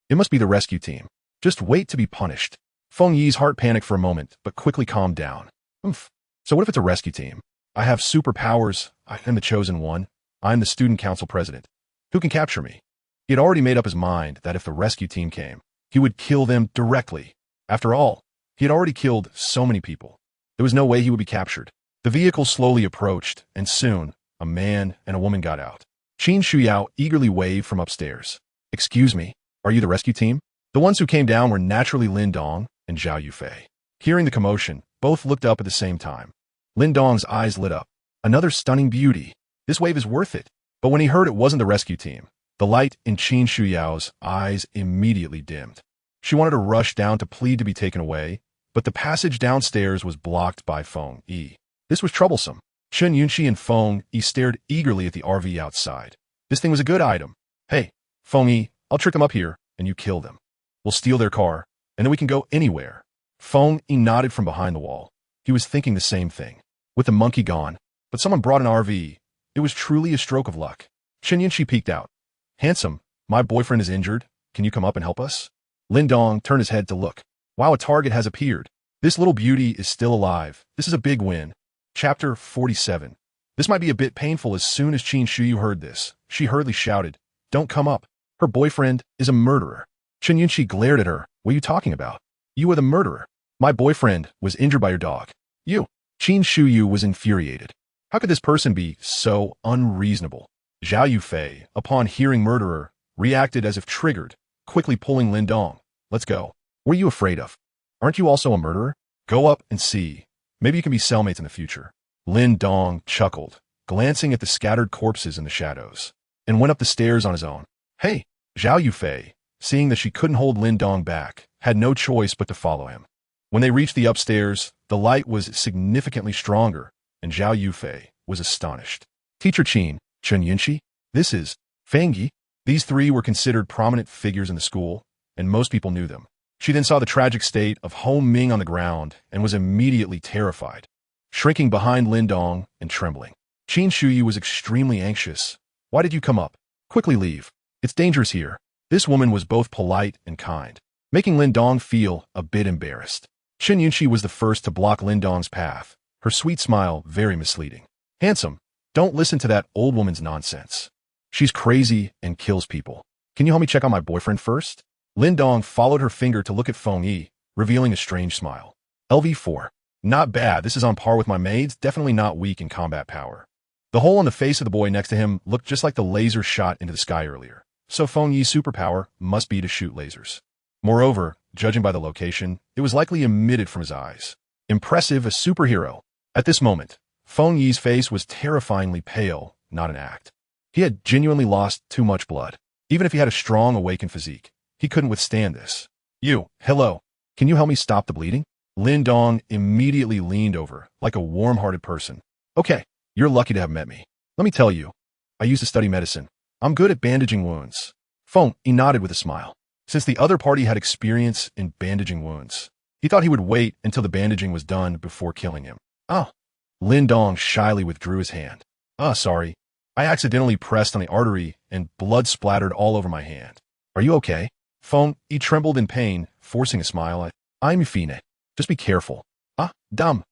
It must be the rescue team. Just wait to be punished. Feng Yi's heart panicked for a moment, but quickly calmed down. So what if it's a rescue team? I have superpowers. I am the chosen one. I'm the student council president. Who can capture me? He had already made up his mind that if the rescue team came, he would kill them directly. After all, he had already killed so many people. There was no way he would be captured. The vehicle slowly approached, and soon, a man and a woman got out. Qin Shuyao eagerly waved from upstairs. Excuse me, are you the rescue team? The ones who came down were naturally Lin Dong and Zhao Yufei. Hearing the commotion, both looked up at the same time. Lin Dong's eyes lit up. Another stunning beauty. This wave is worth it. But when he heard it wasn't the rescue team, the light in Qin Shuyao's eyes immediately dimmed. She wanted to rush down to plead to be taken away, but the passage downstairs was blocked by Feng Yi. This was troublesome. Chen Yunxi and Feng Yi stared eagerly at the RV outside. This thing was a good item. Hey, Feng Yi, I'll trick them up here, and you kill them. We'll steal their car, and then we can go anywhere. Feng Yi nodded from behind the wall. He was thinking the same thing. With the monkey gone, but someone brought an RV. It was truly a stroke of luck. Chen Yunxi peeked out. Handsome, my boyfriend is injured. Can you come up and help us? Lin Dong turned his head to look. Wow, a target has appeared. This little beauty is still alive. This is a big win. Chapter 47. This might be a bit painful. As soon as Qin Shuyu heard this, she hurriedly shouted, "Don't come up. Her boyfriend is a murderer." Chen Yunqi glared at her. "What are you talking about? You are the murderer. My boyfriend was injured by your dog. You." Qin Shuyu was infuriated. How could this person be so unreasonable? Zhao Yufei, upon hearing murderer, reacted as if triggered, quickly pulling Lin Dong. "Let's go. What are you afraid of? Aren't you also a murderer? Go up and see. Maybe you can be cellmates in the future." Lin Dong chuckled, glancing at the scattered corpses in the shadows, and went up the stairs on his own. Hey, Zhao Yufei, seeing that she couldn't hold Lin Dong back, had no choice but to follow him. When they reached the upstairs, the light was significantly stronger, and Zhao Yufei was astonished. "Teacher Qin, Chen Yunqi, this is Fang Yi." These three were considered prominent figures in the school, and most people knew them. She then saw the tragic state of Hong Ming on the ground and was immediately terrified, shrinking behind Lin Dong and trembling. Qin Shuyu was extremely anxious. "Why did you come up? Quickly leave. It's dangerous here." This woman was both polite and kind, making Lin Dong feel a bit embarrassed. Chen Yunqi was the first to block Lin Dong's path, her sweet smile very misleading. "Handsome, don't listen to that old woman's nonsense. She's crazy and kills people. Can you help me check on my boyfriend first?" Lin Dong followed her finger to look at Feng Yi, revealing a strange smile. "LV4. Not bad. This is on par with my maids, definitely not weak in combat power." The hole on the face of the boy next to him looked just like the laser shot into the sky earlier, so Feng Yi's superpower must be to shoot lasers. Moreover, judging by the location, it was likely emitted from his eyes. Impressive, a superhero. At this moment, Feng Yi's face was terrifyingly pale, not an act. He had genuinely lost too much blood. Even if he had a strong, awakened physique, he couldn't withstand this. "You, hello. Can you help me stop the bleeding?" Lin Dong immediately leaned over, like a warm-hearted person. "Okay, you're lucky to have met me. Let me tell you, I used to study medicine. I'm good at bandaging wounds." Feng Yi nodded with a smile. Since the other party had experience in bandaging wounds, he thought he would wait until the bandaging was done before killing him. "Oh." Lin Dong shyly withdrew his hand. Sorry. I accidentally pressed on the artery and blood splattered all over my hand. Are you okay?" Feng Yi trembled in pain, forcing a smile. "I'm fine. Just be careful." Dumb."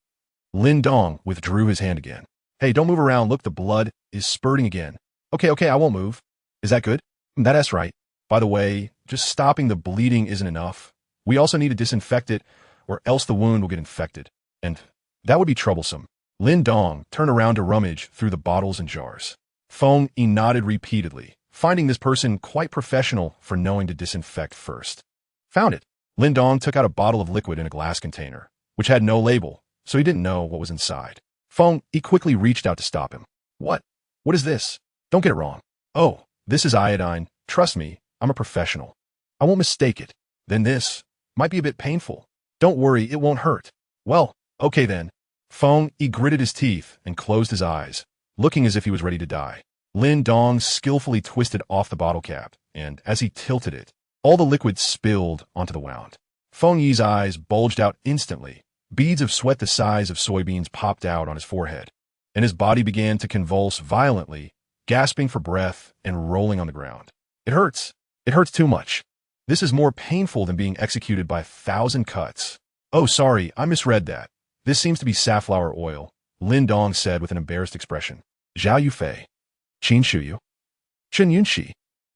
Lin Dong withdrew his hand again. "Hey, don't move around. Look, the blood is spurting again." Okay, I won't move. Is that good?" That's right. By the way, just stopping the bleeding isn't enough. We also need to disinfect it, or else the wound will get infected. And that would be troublesome." Lin Dong turned around to rummage through the bottles and jars. Feng Yi nodded repeatedly, finding this person quite professional for knowing to disinfect first. "Found it." Lin Dong took out a bottle of liquid in a glass container, which had no label, so he didn't know what was inside. Feng Yi quickly reached out to stop him. What is this? Don't get it wrong. "Oh, this is iodine. Trust me, I'm a professional. I won't mistake it." "Then this might be a bit painful." "Don't worry, it won't hurt." "Well, okay then." Feng Yi gritted his teeth and closed his eyes, looking as if he was ready to die. Lin Dong skillfully twisted off the bottle cap, and as he tilted it, all the liquid spilled onto the wound. Feng Yi's eyes bulged out instantly. Beads of sweat the size of soybeans popped out on his forehead, and his body began to convulse violently, gasping for breath and rolling on the ground. "It hurts. It hurts too much. This is more painful than being executed by 1,000 cuts." "Oh, sorry, I misread that. This seems to be safflower oil," Lin Dong said with an embarrassed expression. "Zhao Yufei. Qin Shuyu. Chen Yunqi."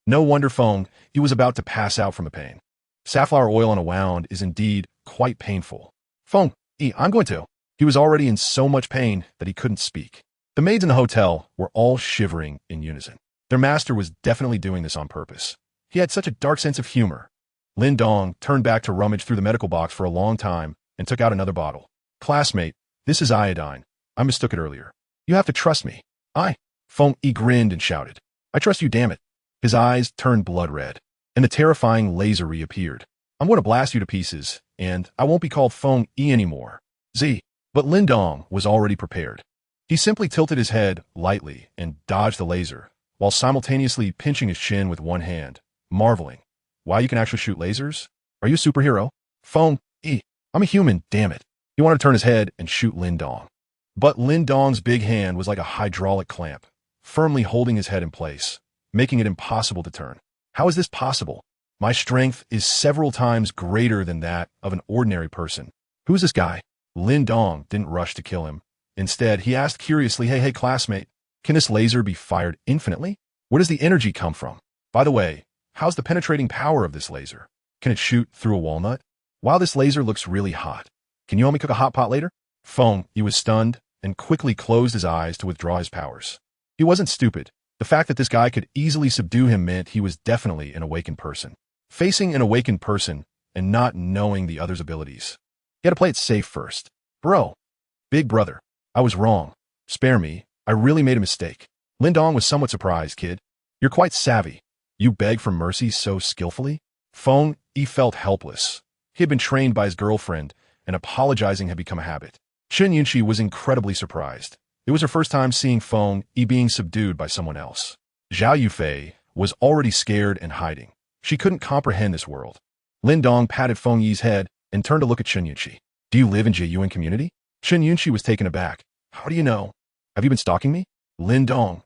No wonder Feng Yi was about to pass out from the pain. Safflower oil on a wound is indeed quite painful. "Feng Yi, I'm going to." He was already in so much pain that he couldn't speak. The maids in the hotel were all shivering in unison. Their master was definitely doing this on purpose. He had such a dark sense of humor. Lin Dong turned back to rummage through the medical box for a long time and took out another bottle. "Classmate, this is iodine. I mistook it earlier. You have to trust me." Feng Yi grinned and shouted. "I trust you, damn it." His eyes turned blood red, and the terrifying laser reappeared. "I'm going to blast you to pieces, and I won't be called Feng Yi anymore. Z." But Lin Dong was already prepared. He simply tilted his head lightly and dodged the laser, while simultaneously pinching his chin with one hand, marveling. "Wow, you can actually shoot lasers? Are you a superhero?" "Feng Yi, I'm a human, damn it." He wanted to turn his head and shoot Lin Dong. But Lin Dong's big hand was like a hydraulic clamp, firmly holding his head in place, making it impossible to turn. "How is this possible? My strength is several times greater than that of an ordinary person." Who's this guy? Lin Dong didn't rush to kill him. Instead, he asked curiously, hey, classmate, can this laser be fired infinitely? Where does the energy come from? By the way, how's the penetrating power of this laser? Can it shoot through a walnut? Wow, this laser looks really hot. Can you help me cook a hot pot later? He was stunned and quickly closed his eyes to withdraw his powers. He wasn't stupid. The fact that this guy could easily subdue him meant he was definitely an awakened person. Facing an awakened person and not knowing the other's abilities. He had to play it safe first. Bro. Big brother. I was wrong. Spare me. I really made a mistake. Lin Dong was somewhat surprised, kid. You're quite savvy. You beg for mercy so skillfully? He felt helpless. He had been trained by his girlfriend, and apologizing had become a habit. Chen Yunqi was incredibly surprised. It was her first time seeing being subdued by someone else. Zhao Yufei was already scared and hiding. She couldn't comprehend this world. Lin Dong patted Feng Yi's head and turned to look at Chen Yunqi. Do you live in Jiyuan community? Chen Yunqi was taken aback. How do you know? Have you been stalking me? Lin Dong.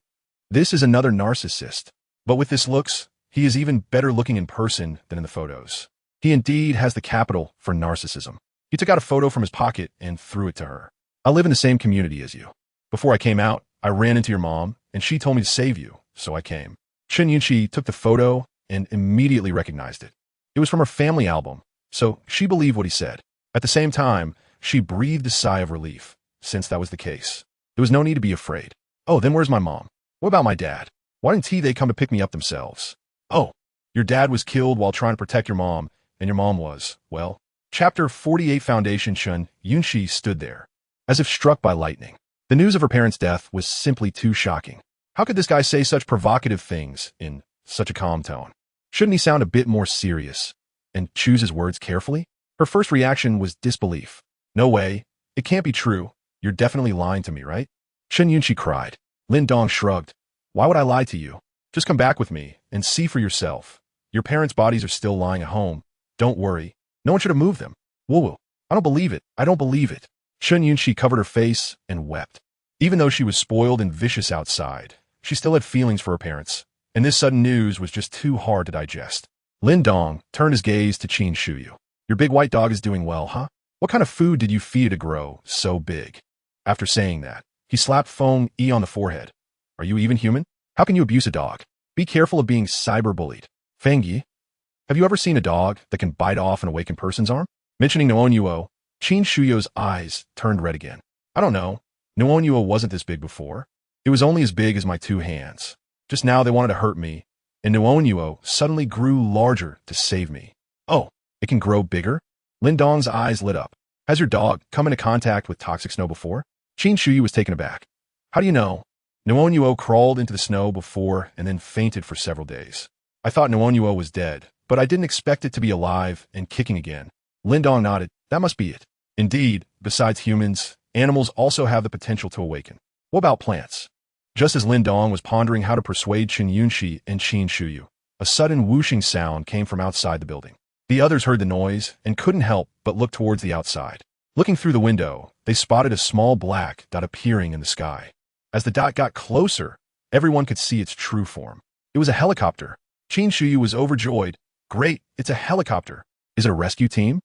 This is another narcissist. But with this looks, he is even better looking in person than in the photos. He indeed has the capital for narcissism. He took out a photo from his pocket and threw it to her. I live in the same community as you. Before I came out, I ran into your mom, and she told me to save you, so I came. Chen Yunqi took the photo and immediately recognized it. It was from her family album, so she believed what he said. At the same time, she breathed a sigh of relief, since that was the case. There was no need to be afraid. Oh, then where's my mom? What about my dad? Why didn't they come to pick me up themselves? Oh, your dad was killed while trying to protect your mom, and your mom was, well. Chapter 48 Foundation. Chen Yunqi stood there, as if struck by lightning. The news of her parents' death was simply too shocking. How could this guy say such provocative things in such a calm tone? Shouldn't he sound a bit more serious and choose his words carefully? Her first reaction was disbelief. No way. It can't be true. You're definitely lying to me, right? Chen Yunqi cried. Lin Dong shrugged. Why would I lie to you? Just come back with me and see for yourself. Your parents' bodies are still lying at home. Don't worry. No one should have moved them. Woo-woo. I don't believe it. I don't believe it. Chen Yunqi covered her face and wept. Even though she was spoiled and vicious outside, she still had feelings for her parents, and this sudden news was just too hard to digest. Lin Dong turned his gaze to Qin Shuyu. Your big white dog is doing well, huh? What kind of food did you feed it to grow so big? After saying that, he slapped Feng Yi on the forehead. Are you even human? How can you abuse a dog? Be careful of being cyberbullied. Feng Yi, have you ever seen a dog that can bite off an awakened person's arm? Mentioning Nuonyuo, Qin Shuyu's eyes turned red again. I don't know. Nuonyuo wasn't this big before. It was only as big as my two hands. Just now they wanted to hurt me, and Nuonyuo suddenly grew larger to save me. Oh, it can grow bigger? Lin Dong's eyes lit up. Has your dog come into contact with toxic snow before? Qin Shuyu was taken aback. How do you know? Nuonyuo crawled into the snow before and then fainted for several days. I thought Nuonyuo was dead, but I didn't expect it to be alive and kicking again. Lin Dong nodded. That must be it. Indeed, besides humans, animals also have the potential to awaken. What about plants? Just as Lin Dong was pondering how to persuade Chen Yunqi and Qin Shuyu, a sudden whooshing sound came from outside the building. The others heard the noise and couldn't help but look towards the outside. Looking through the window, they spotted a small black dot appearing in the sky. As the dot got closer, everyone could see its true form. It was a helicopter. Qin Shuyu was overjoyed. Great, it's a helicopter. Is it a rescue team?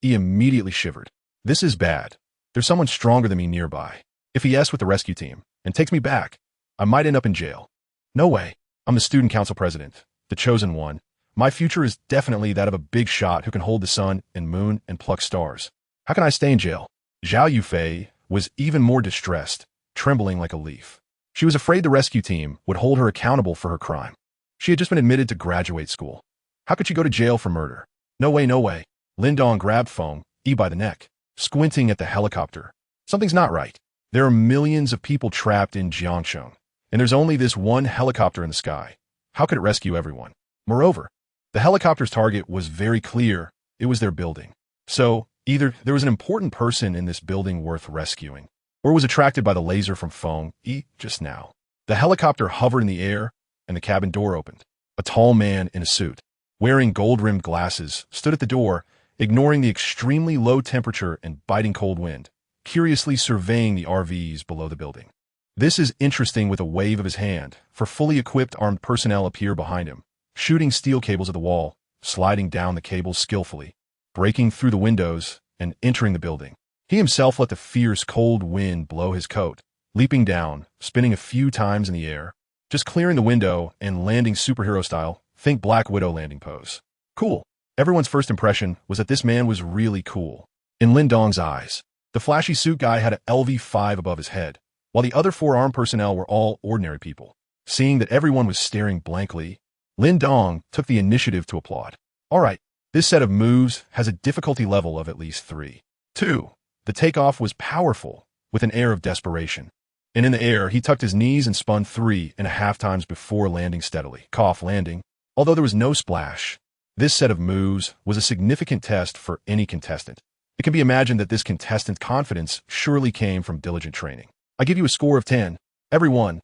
He immediately shivered. This is bad. There's someone stronger than me nearby. If he yes with the rescue team and takes me back, I might end up in jail. No way. I'm the student council president, the chosen one. My future is definitely that of a big shot who can hold the sun and moon and pluck stars. How can I stay in jail? Zhao Yufei was even more distressed, trembling like a leaf. She was afraid the rescue team would hold her accountable for her crime. She had just been admitted to graduate school. How could she go to jail for murder? No way, no way. Lin Dong grabbed Feng Yi by the neck, squinting at the helicopter. Something's not right. There are millions of people trapped in Jiangsheng, and there's only this one helicopter in the sky. How could it rescue everyone? Moreover, the helicopter's target was very clear. It was their building. So, either there was an important person in this building worth rescuing, or was attracted by the laser from Feng Yi just now. The helicopter hovered in the air, and the cabin door opened. A tall man in a suit, wearing gold-rimmed glasses, stood at the door, ignoring the extremely low temperature and biting cold wind, curiously surveying the RVs below the building. This is interesting. With a wave of his hand, for fully equipped armed personnel appear behind him, shooting steel cables at the wall, sliding down the cables skillfully, breaking through the windows, and entering the building. He himself let the fierce, cold wind blow his coat, leaping down, spinning a few times in the air, just clearing the window and landing superhero style, think Black Widow landing pose. Cool. Everyone's first impression was that this man was really cool. In Lin Dong's eyes, the flashy suit guy had a LV-5 above his head, while the other four armed personnel were all ordinary people. Seeing that everyone was staring blankly, Lin Dong took the initiative to applaud. All right, this set of moves has a difficulty level of at least 3. 2. The takeoff was powerful, with an air of desperation. And in the air, he tucked his knees and spun 3.5 times before landing steadily. Cough landing. Although there was no splash, this set of moves was a significant test for any contestant. It can be imagined that this contestant's confidence surely came from diligent training. I give you a score of 10. Everyone.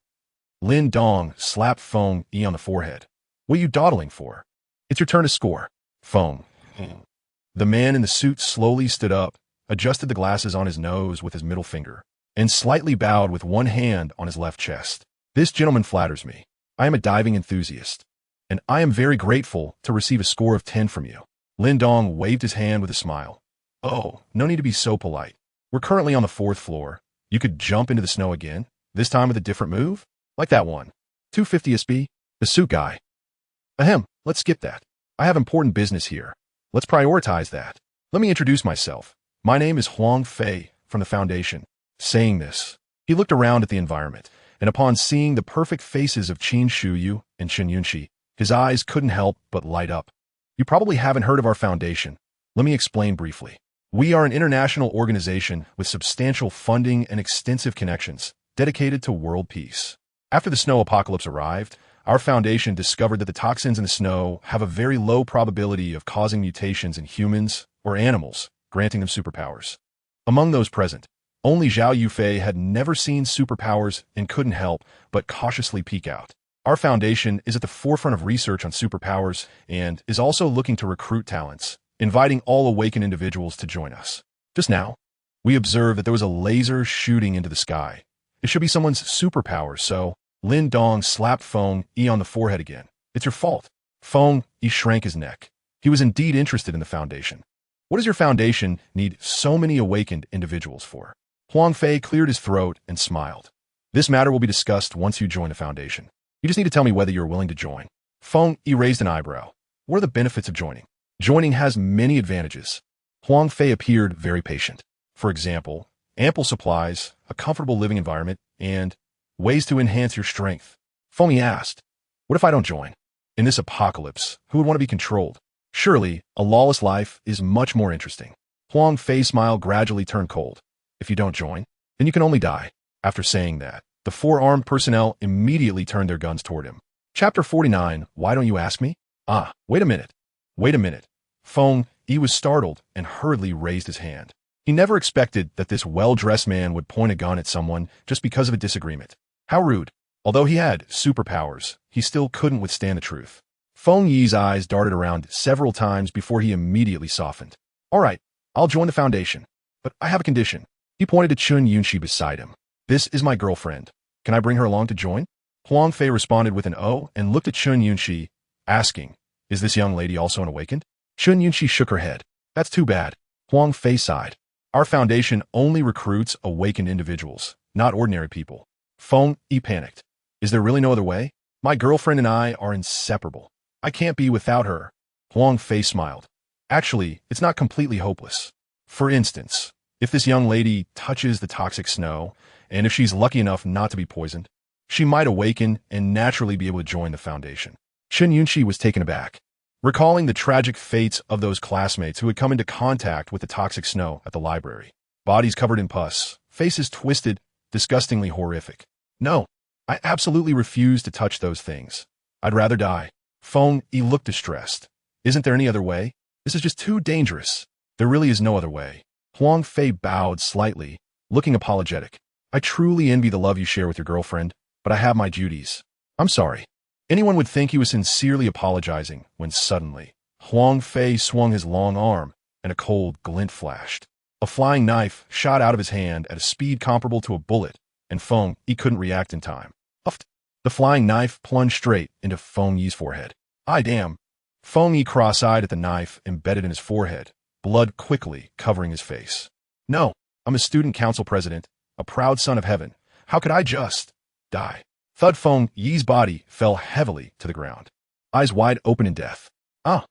Lin Dong slapped Feng Yi on the forehead. What are you dawdling for? It's your turn to score. Feng. The man in the suit slowly stood up, adjusted the glasses on his nose with his middle finger, and slightly bowed with one hand on his left chest. This gentleman flatters me. I am a diving enthusiast, and I am very grateful to receive a score of 10 from you. Lin Dong waved his hand with a smile. Oh, no need to be so polite. We're currently on the 4th floor. You could jump into the snow again, this time with a different move? Like that one. 250 SB? The suit guy. Ahem, let's skip that. I have important business here. Let's prioritize that. Let me introduce myself. My name is Huang Fei from the Foundation. Saying this, he looked around at the environment, and upon seeing the perfect faces of Qin Shuyu and Chen Yunxi, his eyes couldn't help but light up. You probably haven't heard of our foundation. Let me explain briefly. We are an international organization with substantial funding and extensive connections, dedicated to world peace. After the snow apocalypse arrived, our foundation discovered that the toxins in the snow have a very low probability of causing mutations in humans or animals, granting them superpowers. Among those present, only Zhao Yufei had never seen superpowers and couldn't help but cautiously peek out. Our foundation is at the forefront of research on superpowers and is also looking to recruit talents, inviting all awakened individuals to join us. Just now, we observed that there was a laser shooting into the sky. It should be someone's superpower, so Lin Dong slapped Feng Yi on the forehead again. It's your fault. Feng Yi shrank his neck. He was indeed interested in the foundation. What does your foundation need so many awakened individuals for? Huang Fei cleared his throat and smiled. This matter will be discussed once you join the foundation. You just need to tell me whether you're willing to join. Feng Yi raised an eyebrow. What are the benefits of joining? Joining has many advantages. Huang Fei appeared very patient. For example, ample supplies, a comfortable living environment, and ways to enhance your strength. Feng Yi asked, what if I don't join? In this apocalypse, who would want to be controlled? Surely, a lawless life is much more interesting. Huang Fei's smile gradually turned cold. If you don't join, then you can only die. After saying that, the 4 armed personnel immediately turned their guns toward him. Chapter 49, Why Don't You Ask Me? Ah, wait a minute. Wait a minute. Feng Yi was startled and hurriedly raised his hand. He never expected that this well-dressed man would point a gun at someone just because of a disagreement. How rude. Although he had superpowers, he still couldn't withstand the truth. Feng Yi's eyes darted around several times before he immediately softened. All right, I'll join the foundation, but I have a condition. He pointed to Chen Yunxi beside him. This is my girlfriend. Can I bring her along to join? Huang Fei responded with an O and looked at Chen Yunxi, asking, is this young lady also an awakened? Chen Yunxi shook her head. That's too bad. Huang Fei sighed. Our foundation only recruits awakened individuals, not ordinary people. Feng Yi panicked. Is there really no other way? My girlfriend and I are inseparable. I can't be without her. Huang Fei smiled. Actually, it's not completely hopeless. For instance, if this young lady touches the toxic snow, and if she's lucky enough not to be poisoned, she might awaken and naturally be able to join the foundation. Chen Yunxi was taken aback, recalling the tragic fates of those classmates who had come into contact with the toxic snow at the library. Bodies covered in pus, faces twisted, disgustingly horrific. No, I absolutely refuse to touch those things. I'd rather die. Feng Yi looked distressed. Isn't there any other way? This is just too dangerous. There really is no other way. Huang Fei bowed slightly, looking apologetic. I truly envy the love you share with your girlfriend, but I have my duties. I'm sorry. Anyone would think he was sincerely apologizing when suddenly, Huang Fei swung his long arm and a cold glint flashed. A flying knife shot out of his hand at a speed comparable to a bullet, and Feng Yi couldn't react in time. Uffed. The flying knife plunged straight into Feng Yi's forehead. Damn. Feng Yi cross-eyed at the knife embedded in his forehead, blood quickly covering his face. No, I'm a student council president, a proud son of heaven. How could I just die? Thud Feng Yi's body fell heavily to the ground, eyes wide open in death. Ah!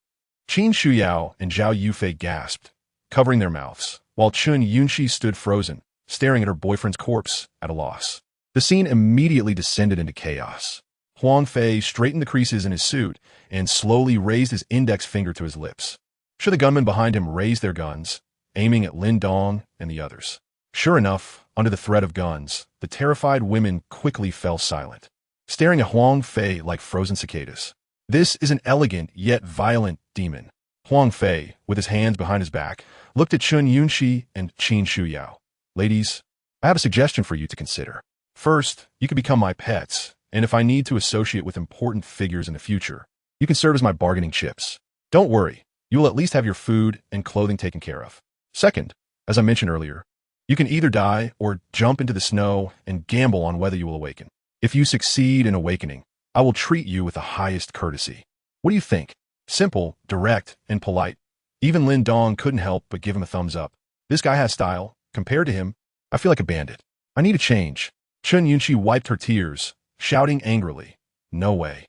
Qin Shuyao and Zhao Yufei gasped, covering their mouths, while Chun Yunxi stood frozen, staring at her boyfriend's corpse at a loss. The scene immediately descended into chaos. Huang Fei straightened the creases in his suit and slowly raised his index finger to his lips. Sure, the gunmen behind him raised their guns, aiming at Lin Dong and the others. Sure enough, under the threat of guns, the terrified women quickly fell silent, staring at Huang Fei like frozen cicadas. This is an elegant yet violent demon. Huang Fei, with his hands behind his back, looked at Chun Yunxi and Qin Shuyao. Ladies, I have a suggestion for you to consider. First, you can become my pets, and if I need to associate with important figures in the future, you can serve as my bargaining chips. Don't worry, you will at least have your food and clothing taken care of. Second, as I mentioned earlier, you can either die or jump into the snow and gamble on whether you will awaken. If you succeed in awakening, I will treat you with the highest courtesy. What do you think? Simple, direct, and polite. Even Lin Dong couldn't help but give him a thumbs up. This guy has style. Compared to him, I feel like a bandit. I need a change. Chun Yunxi wiped her tears, shouting angrily, "No way.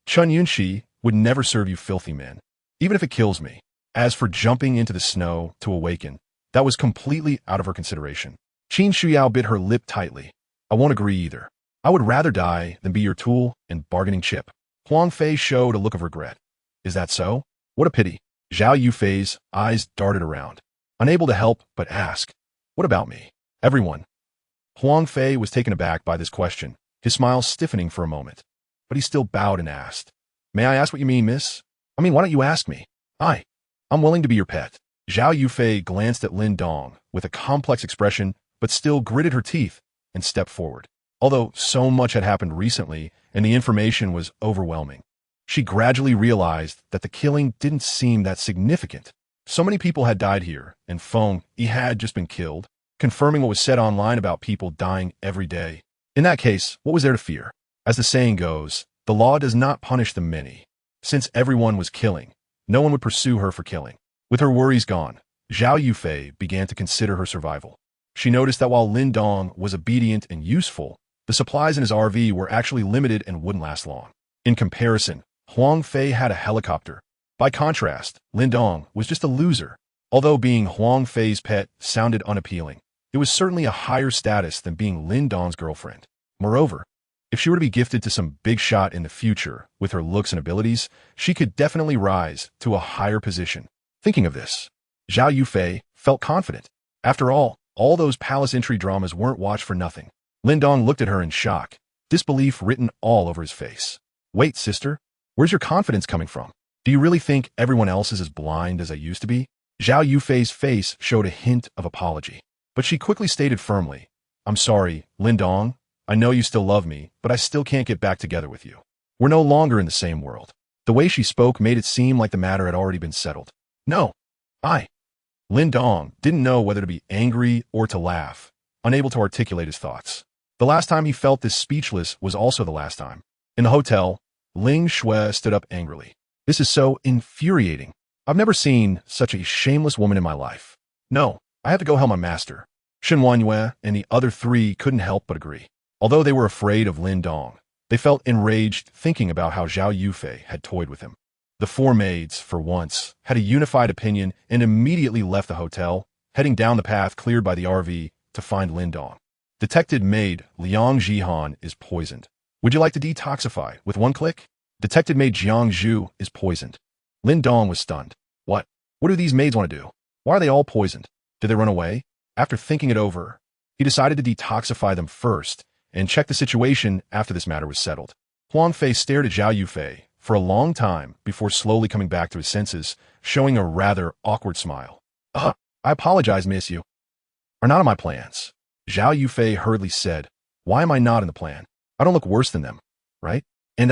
Chun Yunxi, would never serve you filthy men, even if it kills me." As for jumping into the snow to awaken, that was completely out of her consideration. Qin Shuyao bit her lip tightly. I won't agree either. I would rather die than be your tool and bargaining chip. Huang Fei showed a look of regret. Is that so? What a pity. Zhao Yufei's eyes darted around, unable to help but ask, what about me? Everyone. Huang Fei was taken aback by this question, his smile stiffening for a moment. But he still bowed and asked, May I ask what you mean, miss? I mean, why don't you ask me? I'm willing to be your pet. Zhao Yufei glanced at Lin Dong with a complex expression, but still gritted her teeth and stepped forward. Although so much had happened recently and the information was overwhelming, she gradually realized that the killing didn't seem that significant. So many people had died here, and Feng Yi had just been killed, confirming what was said online about people dying every day. In that case, what was there to fear? As the saying goes, the law does not punish the many. Since everyone was killing, no one would pursue her for killing. With her worries gone, Zhao Yufei began to consider her survival. She noticed that while Lin Dong was obedient and useful, the supplies in his RV were actually limited and wouldn't last long. In comparison, Huang Fei had a helicopter. By contrast, Lin Dong was just a loser. Although being Huang Fei's pet sounded unappealing, it was certainly a higher status than being Lin Dong's girlfriend. Moreover, if she were to be gifted to some big shot in the future with her looks and abilities, she could definitely rise to a higher position. Thinking of this, Zhao Yufei felt confident. After all those palace entry dramas weren't watched for nothing. Lin Dong looked at her in shock, disbelief written all over his face. Wait, sister, where's your confidence coming from? Do you really think everyone else is as blind as I used to be? Zhao Yufei's face showed a hint of apology, but she quickly stated firmly, I'm sorry, Lin Dong. I know you still love me, but I still can't get back together with you. We're no longer in the same world. The way she spoke made it seem like the matter had already been settled. No, Lin Dong didn't know whether to be angry or to laugh, unable to articulate his thoughts. The last time he felt this speechless was also the last time. In the hotel, Ling Shui stood up angrily. This is so infuriating. I've never seen such a shameless woman in my life. No, I have to go help my master. Shen Wanyue and the other three couldn't help but agree. Although they were afraid of Lin Dong, they felt enraged thinking about how Zhao Yufei had toyed with him. The four maids, for once, had a unified opinion and immediately left the hotel, heading down the path cleared by the RV to find Lin Dong. Detected maid Liang Jihan is poisoned. Would you like to detoxify with one click? Detected maid Jiang Zhu is poisoned. Lin Dong was stunned. What do these maids want to do? Why are they all poisoned? Did they run away? After thinking it over, he decided to detoxify them first and check the situation after this matter was settled. Huang Fei stared at Zhao Yufei for a long time before slowly coming back to his senses, showing a rather awkward smile. I apologize, miss, you are not in my plans. Zhao Yufei hurriedly said, Why am I not in the plan? I don't look worse than them, right? And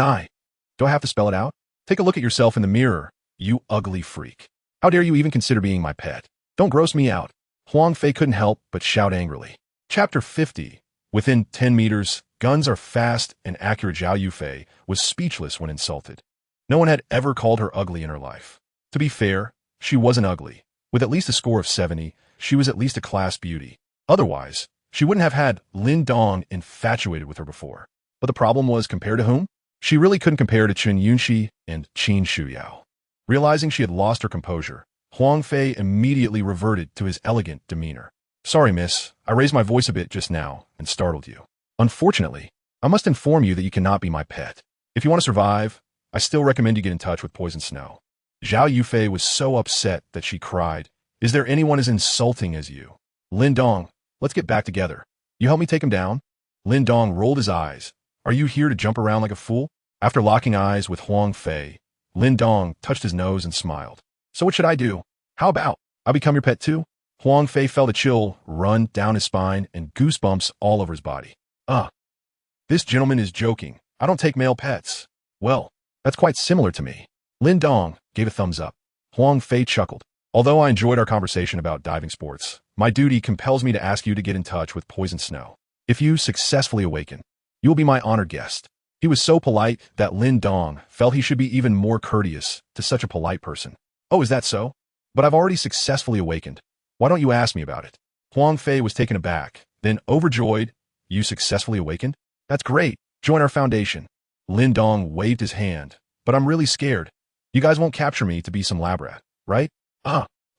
do I have to spell it out? Take a look at yourself in the mirror, you ugly freak. How dare you even consider being my pet? Don't gross me out. Huang Fei couldn't help but shout angrily. Chapter 50. Within 10 meters, guns are fast and accurate. Zhao Yufei was speechless when insulted. No one had ever called her ugly in her life. To be fair, she wasn't ugly, With at least a score of 70, she was at least a class beauty. Otherwise, she wouldn't have had Lin Dong infatuated with her before. But the problem was, compared to whom? She really couldn't compare to Chen Yunxi and Qin Shuyao. Realizing she had lost her composure, Huang Fei immediately reverted to his elegant demeanor. Sorry, miss, I raised my voice a bit just now and startled you. Unfortunately, I must inform you that you cannot be my pet. If you want to survive, I still recommend you get in touch with Poison Snow. Zhao Yufei was so upset that she cried, Is there anyone as insulting as you? Lin Dong, let's get back together. You help me take him down? Lin Dong rolled his eyes. Are you here to jump around like a fool? After locking eyes with Huang Fei, Lin Dong touched his nose and smiled. So what should I do? How about I become your pet too? Huang Fei felt a chill run down his spine and goosebumps all over his body. This gentleman is joking. I don't take male pets. Well, that's quite similar to me. Lin Dong gave a thumbs up. Huang Fei chuckled. Although I enjoyed our conversation about diving sports, my duty compels me to ask you to get in touch with Poison Snow. If you successfully awaken, you will be my honored guest. He was so polite that Lin Dong felt he should be even more courteous to such a polite person. Oh, is that so? But I've already successfully awakened. Why don't you ask me about it? Huang Fei was taken aback, then overjoyed. You successfully awakened? That's great. Join our foundation. Lin Dong waved his hand. But I'm really scared. You guys won't capture me to be some lab rat, right?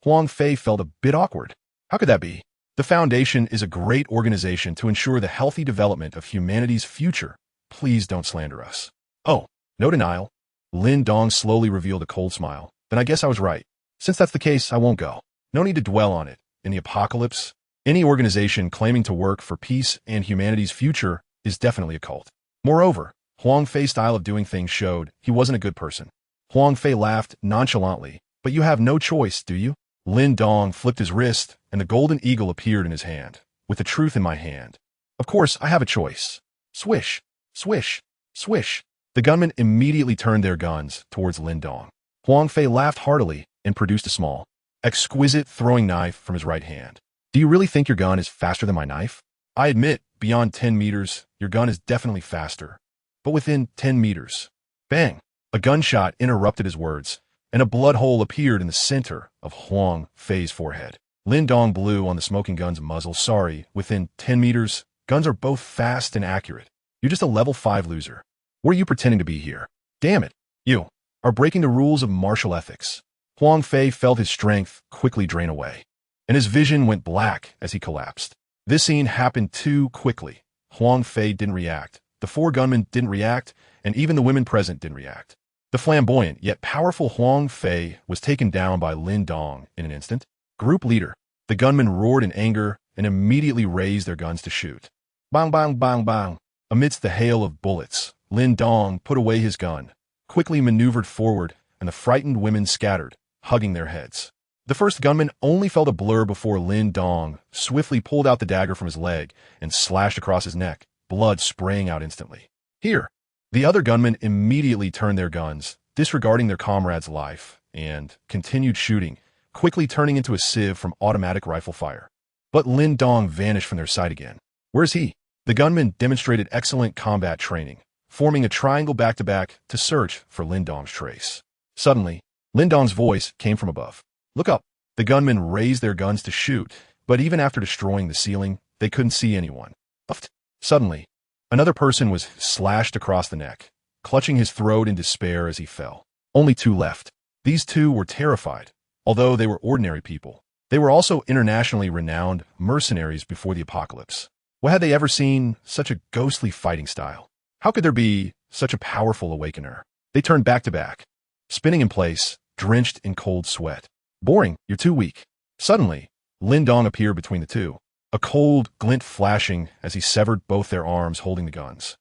Huang Fei felt a bit awkward. How could that be? The Foundation is a great organization to ensure the healthy development of humanity's future. Please don't slander us. Oh, no denial. Lin Dong slowly revealed a cold smile. Then I guess I was right. Since that's the case, I won't go. No need to dwell on it. In the apocalypse, any organization claiming to work for peace and humanity's future is definitely a cult. Moreover, Huang Fei's style of doing things showed he wasn't a good person. Huang Fei laughed nonchalantly. But you have no choice, do you? Lin Dong flipped his wrist, and the golden eagle appeared in his hand, with the truth in my hand. Of course, I have a choice. Swish, swish, swish. The gunmen immediately turned their guns towards Lin Dong. Huang Fei laughed heartily and produced a small, exquisite throwing knife from his right hand. Do you really think your gun is faster than my knife? I admit, beyond 10 meters, your gun is definitely faster. But within 10 meters. Bang! A gunshot interrupted his words, and a blood hole appeared in the center of Huang Fei's forehead. Lin Dong blew on the smoking gun's muzzle. Sorry, within 10 meters, guns are both fast and accurate. You're just a level 5 loser. What are you pretending to be here? Damn it, you are breaking the rules of martial ethics. Huang Fei felt his strength quickly drain away, and his vision went black as he collapsed. This scene happened too quickly. Huang Fei didn't react, the 4 gunmen didn't react, and even the women present didn't react. The flamboyant yet powerful Huang Fei was taken down by Lin Dong in an instant. Group leader. The gunmen roared in anger and immediately raised their guns to shoot. Bang, bang, bang, bang. Amidst the hail of bullets, Lin Dong put away his gun, quickly maneuvered forward, and the frightened women scattered, hugging their heads. The first gunman only felt a blur before Lin Dong swiftly pulled out the dagger from his leg and slashed across his neck, blood spraying out instantly. Here! The other gunmen immediately turned their guns, disregarding their comrade's life, and continued shooting, quickly turning into a sieve from automatic rifle fire. But Lin Dong vanished from their sight again. Where's he? The gunmen demonstrated excellent combat training, forming a triangle back-to-back to search for Lin Dong's trace. Suddenly, Lin Dong's voice came from above. Look up! The gunmen raised their guns to shoot, but even after destroying the ceiling, they couldn't see anyone. Suddenly, another person was slashed across the neck, clutching his throat in despair as he fell. Only 2 left. These 2 were terrified. Although they were ordinary people, they were also internationally renowned mercenaries before the apocalypse. What had they ever seen such a ghostly fighting style? How could there be such a powerful awakener? They turned back to back, spinning in place, drenched in cold sweat. Boring, you're too weak. Suddenly, Lin Dong appeared between the 2. A cold glint flashing as he severed both their arms holding the guns.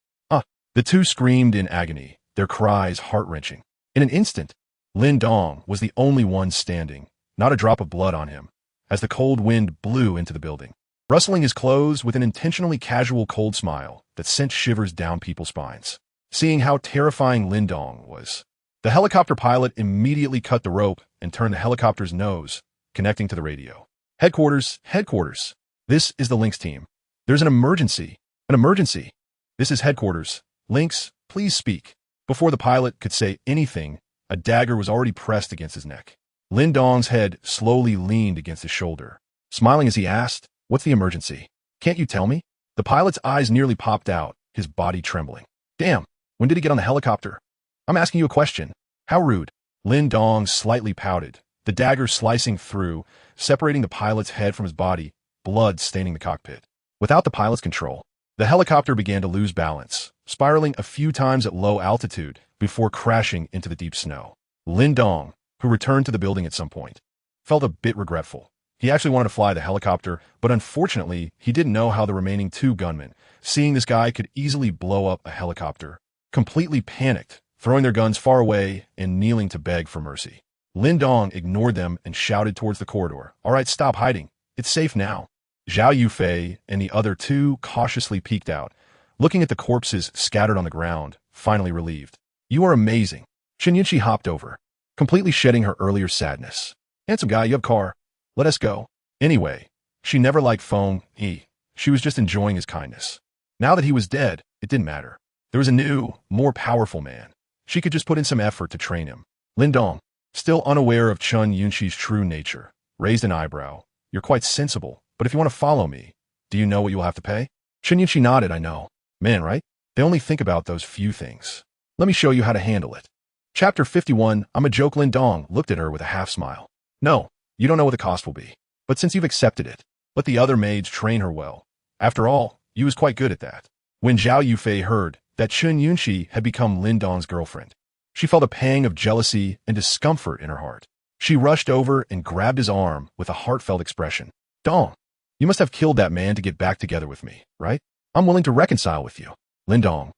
The 2 screamed in agony, their cries heart-wrenching. In an instant, Lin Dong was the only one standing, not a drop of blood on him, as the cold wind blew into the building, rustling his clothes with an intentionally casual cold smile that sent shivers down people's spines. Seeing how terrifying Lin Dong was, the helicopter pilot immediately cut the rope and turned the helicopter's nose, connecting to the radio. Headquarters, headquarters. This is the Lynx team. There's an emergency. An emergency. This is headquarters. Lynx, please speak. Before the pilot could say anything, a dagger was already pressed against his neck. Lin Dong's head slowly leaned against his shoulder. Smiling as he asked, "What's the emergency? Can't you tell me?" The pilot's eyes nearly popped out, his body trembling. "Damn, when did he get on the helicopter? I'm asking you a question." "How rude." Lin Dong slightly pouted, the dagger slicing through, separating the pilot's head from his body, blood staining the cockpit. Without the pilot's control, the helicopter began to lose balance, spiraling a few times at low altitude before crashing into the deep snow. Lin Dong, who returned to the building at some point, felt a bit regretful. He actually wanted to fly the helicopter, but unfortunately, he didn't know how the remaining two gunmen, seeing this guy could easily blow up a helicopter, completely panicked, throwing their guns far away and kneeling to beg for mercy. Lin Dong ignored them and shouted towards the corridor, "All right, stop hiding. It's safe now." Zhao Yufei and the other two cautiously peeked out, looking at the corpses scattered on the ground, finally relieved. "You are amazing." Chen Yunqi hopped over, completely shedding her earlier sadness. "Handsome guy, you have car. Let us go." Anyway, she never liked Feng Yi. She was just enjoying his kindness. Now that he was dead, it didn't matter. There was a new, more powerful man. She could just put in some effort to train him. Lin Dong, still unaware of Chen Yunqi's true nature, raised an eyebrow. "You're quite sensible, but if you want to follow me, do you know what you'll have to pay?" Chen Yunqi nodded. "I know." "Man, right? They only think about those few things. Let me show you how to handle it." Chapter 51, I'm a joke. Lin Dong looked at her with a half smile. "No, you don't know what the cost will be. But since you've accepted it, let the other maids train her well. After all, you was quite good at that." When Zhao Yufei heard that Chen Yunqi had become Lin Dong's girlfriend, she felt a pang of jealousy and discomfort in her heart. She rushed over and grabbed his arm with a heartfelt expression. "Dong, you must have killed that man to get back together with me, right? I'm willing to reconcile with you." Lin Dong,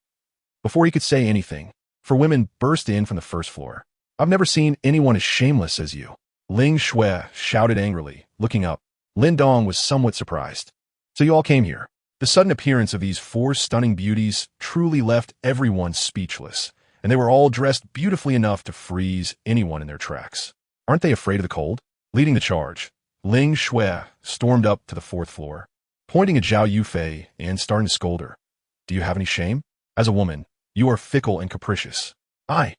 before he could say anything, four women burst in from the first floor. "I've never seen anyone as shameless as you." Ling Shui shouted angrily, looking up. Lin Dong was somewhat surprised. "So you all came here." The sudden appearance of these four stunning beauties truly left everyone speechless, and they were all dressed beautifully enough to freeze anyone in their tracks. "Aren't they afraid of the cold?" Leading the charge, Ling Shui stormed up to the fourth floor, pointing at Zhao Yufei and starting to scold her. "Do you have any shame? As a woman, you are fickle and capricious. I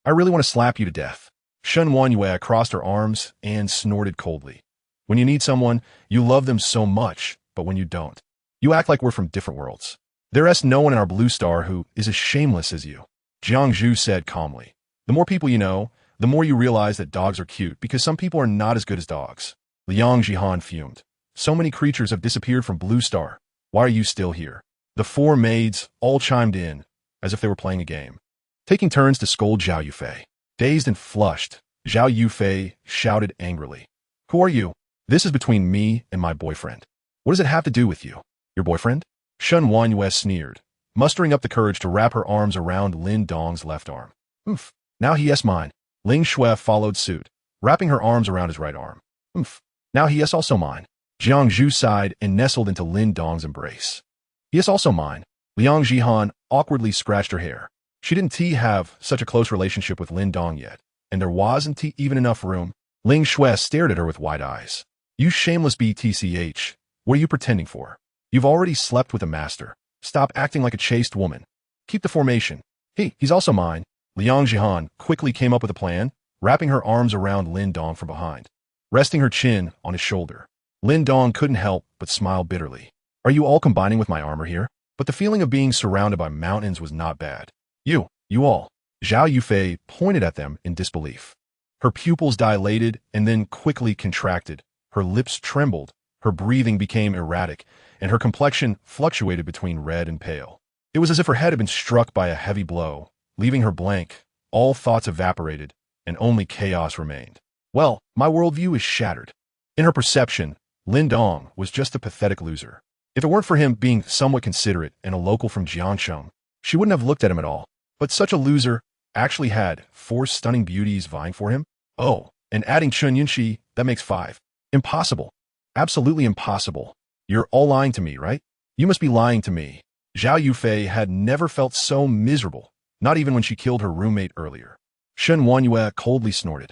really want to slap you to death." Shen Wanyue crossed her arms and snorted coldly. "When you need someone, you love them so much, but when you don't, you act like we're from different worlds. There's no one in our blue star who is as shameless as you." Jiang Zhu said calmly. "The more people you know, the more you realize that dogs are cute because some people are not as good as dogs." Liang Jihan fumed. "So many creatures have disappeared from Blue Star. Why are you still here?" The four maids all chimed in, as if they were playing a game, taking turns to scold Zhao Yufei. Dazed and flushed, Zhao Yufei shouted angrily. "Who are you?" "This is between me and my boyfriend." "What does it have to do with you?" "Your boyfriend?" Shen Wanyue sneered, mustering up the courage to wrap her arms around Lin Dong's left arm. "Oof. Now he is mine." Ling Shui followed suit, wrapping her arms around his right arm. "Oof. Now he is also mine." Jiang Zhu sighed and nestled into Lin Dong's embrace. "He is also mine." Liang Jihan awkwardly scratched her hair. She didn't have such a close relationship with Lin Dong yet, and there wasn't even enough room. Ling Shui stared at her with wide eyes. "You shameless BTCH, what are you pretending for? You've already slept with a master. Stop acting like a chaste woman. Keep the formation." He's also mine." Liang Jihan quickly came up with a plan, wrapping her arms around Lin Dong from behind, resting her chin on his shoulder. Lin Dong couldn't help but smile bitterly. "Are you all combining with my armor here?" But the feeling of being surrounded by mountains was not bad. You all." Zhao Yufei pointed at them in disbelief. Her pupils dilated and then quickly contracted. Her lips trembled, her breathing became erratic, and her complexion fluctuated between red and pale. It was as if her head had been struck by a heavy blow, leaving her blank. All thoughts evaporated, and only chaos remained. "Well, my worldview is shattered." In her perception, Lin Dong was just a pathetic loser. If it weren't for him being somewhat considerate and a local from Jiangsheng, she wouldn't have looked at him at all. But such a loser actually had four stunning beauties vying for him? Oh, and adding Chen Yunqi, that makes 5. Impossible. Absolutely impossible. You're all lying to me, right? You must be lying to me. Zhao Yufei had never felt so miserable, not even when she killed her roommate earlier. Shen Wanyue coldly snorted.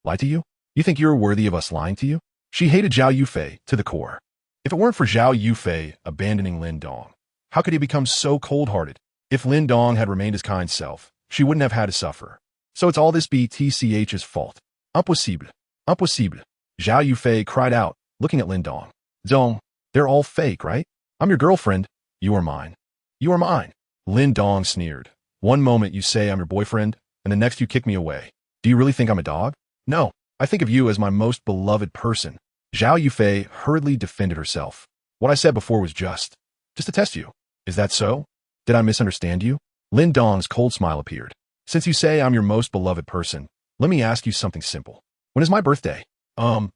"Lie to you? You think you're worthy of us lying to you?" She hated Zhao Yufei to the core. If it weren't for Zhao Yufei abandoning Lin Dong, how could he become so cold-hearted? If Lin Dong had remained his kind self, she wouldn't have had to suffer. So it's all this BTCH's fault. Impossible. Impossible. Zhao Yufei cried out, looking at Lin Dong. Dong, they're all fake, right? I'm your girlfriend. You are mine. You are mine. Lin Dong sneered. One moment you say I'm your boyfriend, and the next you kick me away. Do you really think I'm a dog? No, I think of you as my most beloved person. Zhao Yufei hurriedly defended herself. What I said before was just to test you. Is that so? Did I misunderstand you? Lin Dong's cold smile appeared. Since you say I'm your most beloved person, let me ask you something simple. When is my birthday? Zhao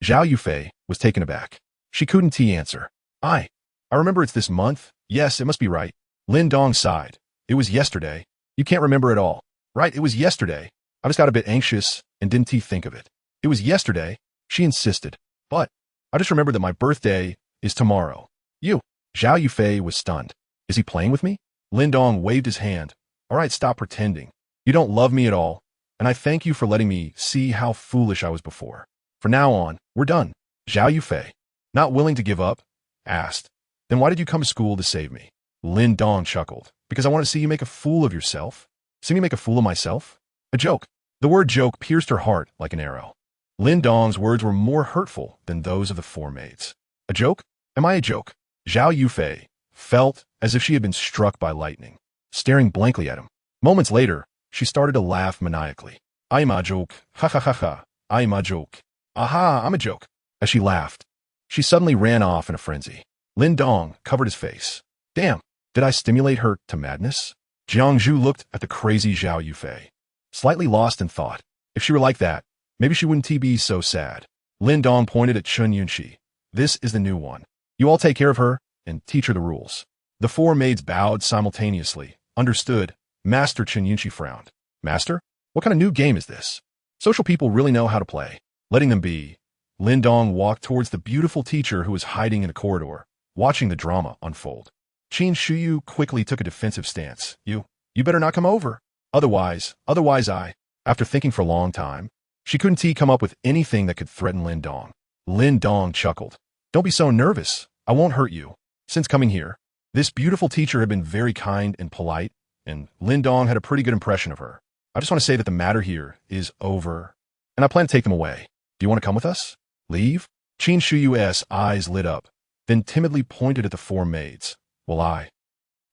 Yufei was taken aback. She couldn't answer. I remember it's this month. Yes, it must be right. Lin Dong sighed. It was yesterday. You can't remember it all. Right, it was yesterday. I just got a bit anxious and didn't think of it. It was yesterday, she insisted. But I just remembered that my birthday is tomorrow. You. Zhao Yufei was stunned. Is he playing with me? Lin Dong waved his hand. All right, stop pretending. You don't love me at all, and I thank you for letting me see how foolish I was before. From now on, we're done. Zhao Yufei, not willing to give up, asked, then why did you come to school to save me? Lin Dong chuckled. Because I want to see you make a fool of yourself. See me make a fool of myself? A joke. The word joke pierced her heart like an arrow. Lin Dong's words were more hurtful than those of the four maids. A joke? Am I a joke? Zhao Yufei felt as if she had been struck by lightning, staring blankly at him. Moments later, she started to laugh maniacally. I'm a joke. Ha ha ha ha. I'm a joke. Aha, I'm a joke. As she laughed, she suddenly ran off in a frenzy. Lin Dong covered his face. Damn, did I stimulate her to madness? Jiang Zhu looked at the crazy Zhao Yufei, slightly lost in thought. If she were like that, maybe she wouldn't be so sad. Lin Dong pointed at Chun Yunxi. This is the new one. You all take care of her and teach her the rules. The four maids bowed simultaneously. Understood. Master Chun Yunxi frowned. Master? What kind of new game is this? Social people really know how to play. Letting them be. Lin Dong walked towards the beautiful teacher who was hiding in a corridor, watching the drama unfold. Qin Shuyu quickly took a defensive stance. You better not come over. Otherwise I. After thinking for a long time, she couldn't come up with anything that could threaten Lin Dong. Lin Dong chuckled. Don't be so nervous. I won't hurt you. Since coming here, this beautiful teacher had been very kind and polite, and Lin Dong had a pretty good impression of her. I just want to say that the matter here is over, and I plan to take them away. Do you want to come with us? Leave? Qin Shuyu's eyes lit up, then timidly pointed at the four maids. Will I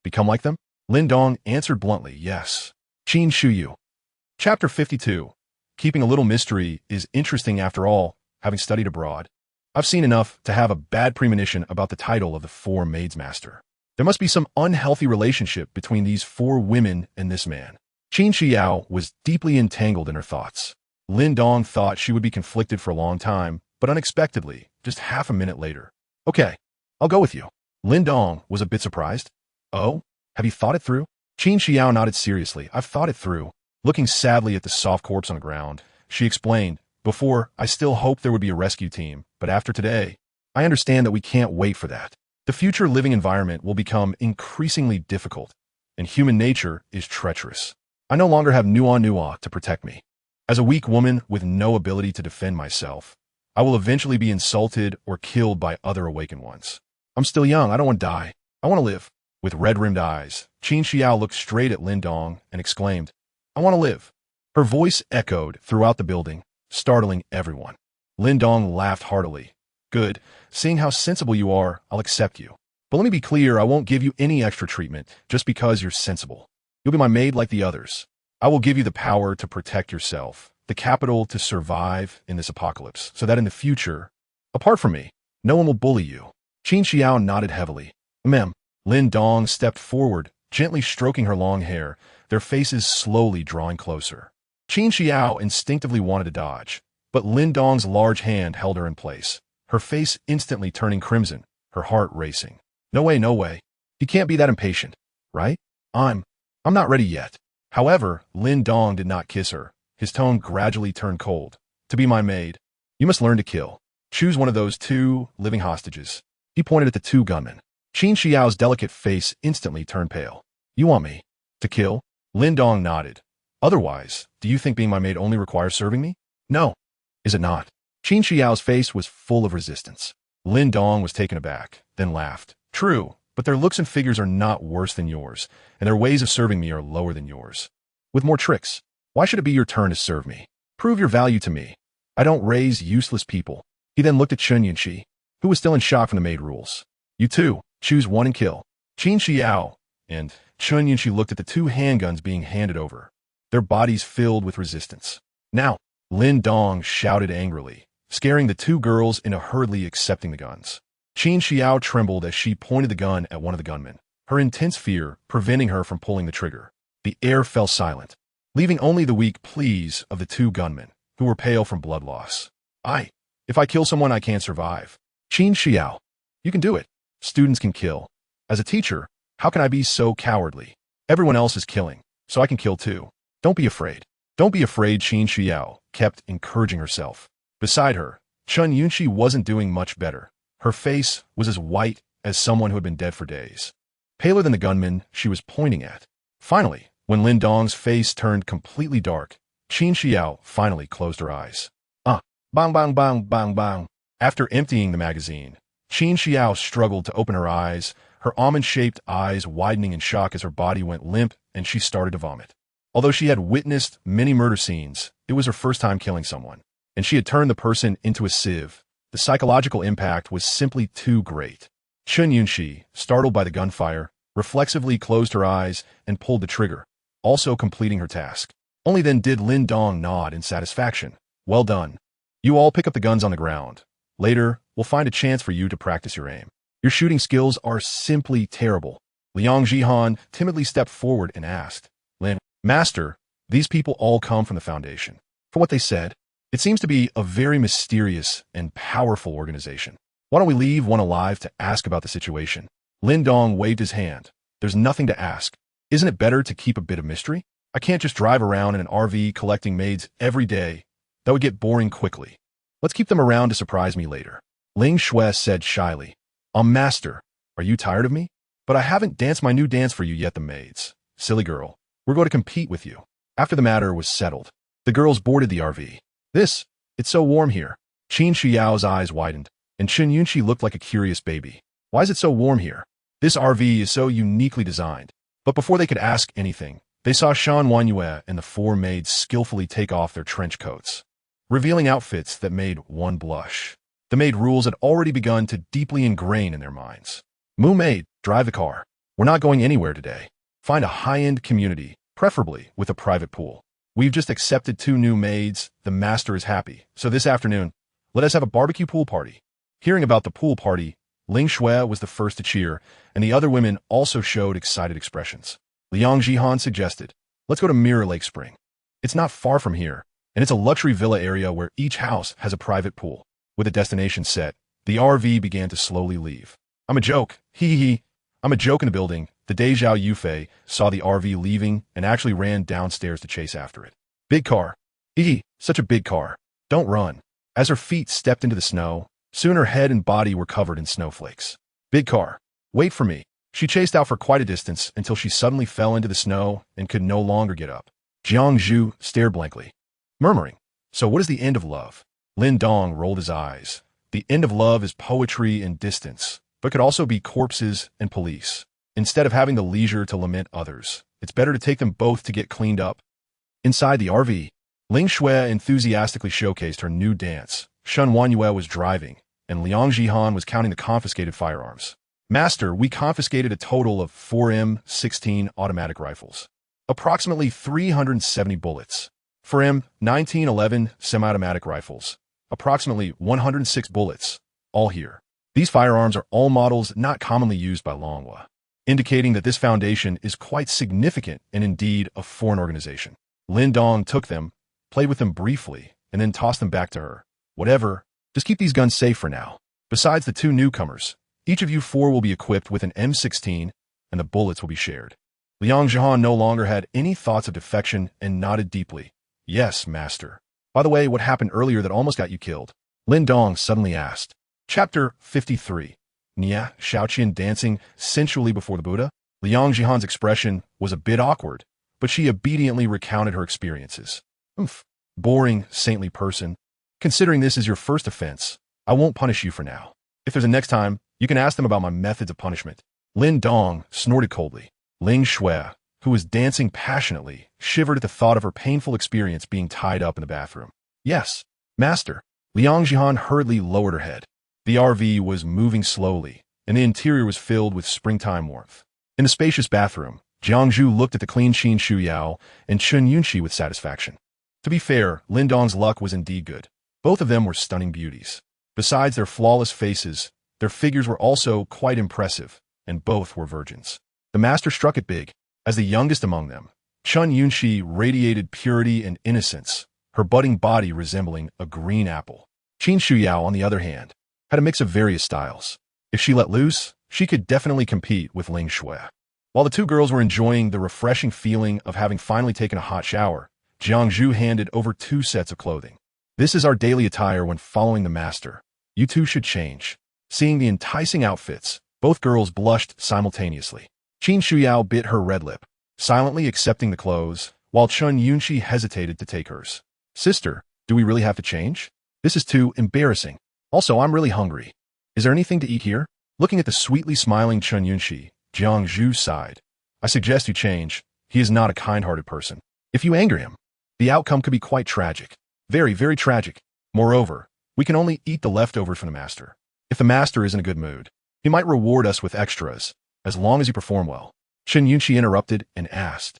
become like them? Lin Dong answered bluntly, yes. Qin Shuyu. Chapter 52. Keeping a little mystery is interesting after all, having studied abroad. I've seen enough to have a bad premonition about the title of the four maids master. There must be some unhealthy relationship between these four women and this man. Qin Xiao was deeply entangled in her thoughts. Lin Dong thought she would be conflicted for a long time, but unexpectedly, just half a minute later. Okay, I'll go with you. Lin Dong was a bit surprised. Oh, have you thought it through? Qin Xiao nodded seriously. I've thought it through. Looking sadly at the soft corpse on the ground, she explained, before, I still hoped there would be a rescue team, but after today, I understand that we can't wait for that. The future living environment will become increasingly difficult, and human nature is treacherous. I no longer have Nua to protect me. As a weak woman with no ability to defend myself, I will eventually be insulted or killed by other awakened ones. I'm still young. I don't want to die. I want to live. With red-rimmed eyes, Qin Xiao looked straight at Lin Dong and exclaimed, I want to live. Her voice echoed throughout the building, startling everyone. Lin Dong laughed heartily. Good. Seeing how sensible you are, I'll accept you. But let me be clear, I won't give you any extra treatment just because you're sensible. You'll be my maid like the others. I will give you the power to protect yourself, the capital to survive in this apocalypse, so that in the future, apart from me, no one will bully you. Qin Xiao nodded heavily. Ma'am. Lin Dong stepped forward, gently stroking her long hair, their faces slowly drawing closer. Qin Xiao instinctively wanted to dodge, but Lin Dong's large hand held her in place, her face instantly turning crimson, her heart racing. No way, no way. You can't be that impatient, right? I'm not ready yet. However, Lin Dong did not kiss her. His tone gradually turned cold. To be my maid, you must learn to kill. Choose one of those two living hostages. He pointed at the two gunmen. Qin Xiao's delicate face instantly turned pale. You want me to kill? Lin Dong nodded. Otherwise, do you think being my maid only requires serving me? No. Is it not? Qin Xiao's face was full of resistance. Lin Dong was taken aback, then laughed. True, but their looks and figures are not worse than yours, and their ways of serving me are lower than yours. With more tricks. Why should it be your turn to serve me? Prove your value to me. I don't raise useless people. He then looked at Chun Yunqi, who was still in shock from the maid rules. You two, choose one and kill. Qin Xiao and Chun Yunqi looked at the two handguns being handed over, their bodies filled with resistance. Now, Lin Dong shouted angrily, scaring the two girls into hurriedly accepting the guns. Qin Xiao trembled as she pointed the gun at one of the gunmen, her intense fear preventing her from pulling the trigger. The air fell silent, leaving only the weak pleas of the two gunmen, who were pale from blood loss. If I kill someone, I can't survive. Qin Xiao, you can do it. Students can kill. As a teacher, how can I be so cowardly? Everyone else is killing, so I can kill too. Don't be afraid. Don't be afraid, Qin Xiao kept encouraging herself. Beside her, Chun Yunqi wasn't doing much better. Her face was as white as someone who had been dead for days. Paler than the gunman she was pointing at. Finally, when Lin Dong's face turned completely dark, Qin Xiao finally closed her eyes. Bang bang bang bang bang. After emptying the magazine, Qin Xiao struggled to open her eyes, her almond-shaped eyes widening in shock as her body went limp and she started to vomit. Although she had witnessed many murder scenes, it was her first time killing someone, and she had turned the person into a sieve. The psychological impact was simply too great. Chun Yunqi, startled by the gunfire, reflexively closed her eyes and pulled the trigger, also completing her task. Only then did Lin Dong nod in satisfaction. Well done. You all pick up the guns on the ground. Later, we'll find a chance for you to practice your aim. Your shooting skills are simply terrible. Liang Jihan timidly stepped forward and asked, Lin, Master, these people all come from the Foundation. From what they said, it seems to be a very mysterious and powerful organization. Why don't we leave one alive to ask about the situation? Lin Dong waved his hand. There's nothing to ask. Isn't it better to keep a bit of mystery? I can't just drive around in an RV collecting maids every day. That would get boring quickly. Let's keep them around to surprise me later. Ling Shui said shyly, Master, are you tired of me? But I haven't danced my new dance for you yet, the maids. Silly girl, we're going to compete with you. After the matter was settled, the girls boarded the RV. It's so warm here. Qin Xiao's eyes widened, and Chun Yunqi looked like a curious baby. Why is it so warm here? This RV is so uniquely designed. But before they could ask anything, they saw Shan Wanyue and the four maids skillfully take off their trench coats, revealing outfits that made one blush. The maid rules had already begun to deeply ingrain in their minds. Mu maid, drive the car. We're not going anywhere today. Find a high-end community, preferably with a private pool. We've just accepted 2 new maids. The master is happy. So this afternoon, let us have a barbecue pool party. Hearing about the pool party, Ling Shui was the first to cheer, and the other women also showed excited expressions. Liang Jihan suggested, let's go to Mirror Lake Spring. It's not far from here, and it's a luxury villa area where each house has a private pool. With a destination set, the RV began to slowly leave. I'm a joke. Hee. I'm a joke in the building. The day Zhao Yufei saw the RV leaving and actually ran downstairs to chase after it. Big car. Hee, such a big car. Don't run. As her feet stepped into the snow, soon her head and body were covered in snowflakes. Big car. Wait for me. She chased out for quite a distance until she suddenly fell into the snow and could no longer get up. Jiang Zhu stared blankly, murmuring, so what is the end of love? Lin Dong rolled his eyes. The end of love is poetry and distance, but could also be corpses and police. Instead of having the leisure to lament others, it's better to take them both to get cleaned up. Inside the RV, Ling Shui enthusiastically showcased her new dance. Shan Wanyue was driving, and Liang Jihan was counting the confiscated firearms. Master, we confiscated a total of 4 M16 automatic rifles, approximately 370 bullets. 4 M1911 semi-automatic rifles, approximately 106 bullets, all here. These firearms are all models not commonly used by Longhua, indicating that this foundation is quite significant and indeed a foreign organization. Lin Dong took them, played with them briefly, and then tossed them back to her. Whatever, just keep these guns safe for now. Besides the 2 newcomers, each of you 4 will be equipped with an M16, and the bullets will be shared. Liang Jihan no longer had any thoughts of defection and nodded deeply. Yes, master. By the way, what happened earlier that almost got you killed? Lin Dong suddenly asked. Chapter 53. Nia Shaoqian dancing sensually before the Buddha? Liang Jihan's expression was a bit awkward, but she obediently recounted her experiences. Boring, saintly person. Considering this is your first offense, I won't punish you for now. If there's a next time, you can ask them about my methods of punishment. Lin Dong snorted coldly. Ling Shui, who was dancing passionately, shivered at the thought of her painful experience being tied up in the bathroom. Yes, Master. Liang Jihan hurriedly lowered her head. The RV was moving slowly, and the interior was filled with springtime warmth. In the spacious bathroom, Jiangzhu looked at the clean Qin Shuyao and Chun Yunxi with satisfaction. To be fair, Lin Dong's luck was indeed good. Both of them were stunning beauties. Besides their flawless faces, their figures were also quite impressive, and both were virgins. The master struck it big. As the youngest among them, Chun Yunxi radiated purity and innocence, her budding body resembling a green apple. Qin Shuyao, on the other hand, had a mix of various styles. If she let loose, she could definitely compete with Ling Shui. While the two girls were enjoying the refreshing feeling of having finally taken a hot shower, Jiangzhu handed over 2 sets of clothing. This is our daily attire when following the master. You two should change. Seeing the enticing outfits, both girls blushed simultaneously. Qin Shuyao bit her red lip, silently accepting the clothes, while Chun Yunxi hesitated to take hers. Sister, do we really have to change? This is too embarrassing. Also, I'm really hungry. Is there anything to eat here? Looking at the sweetly smiling Chun Yunxi, Jiangzhu sighed. I suggest you change. He is not a kind-hearted person. If you anger him, the outcome could be quite tragic. Very, very tragic. Moreover, we can only eat the leftovers from the master. If the master is in a good mood, he might reward us with extras, as long as you perform well. Chun Yunxi interrupted and asked,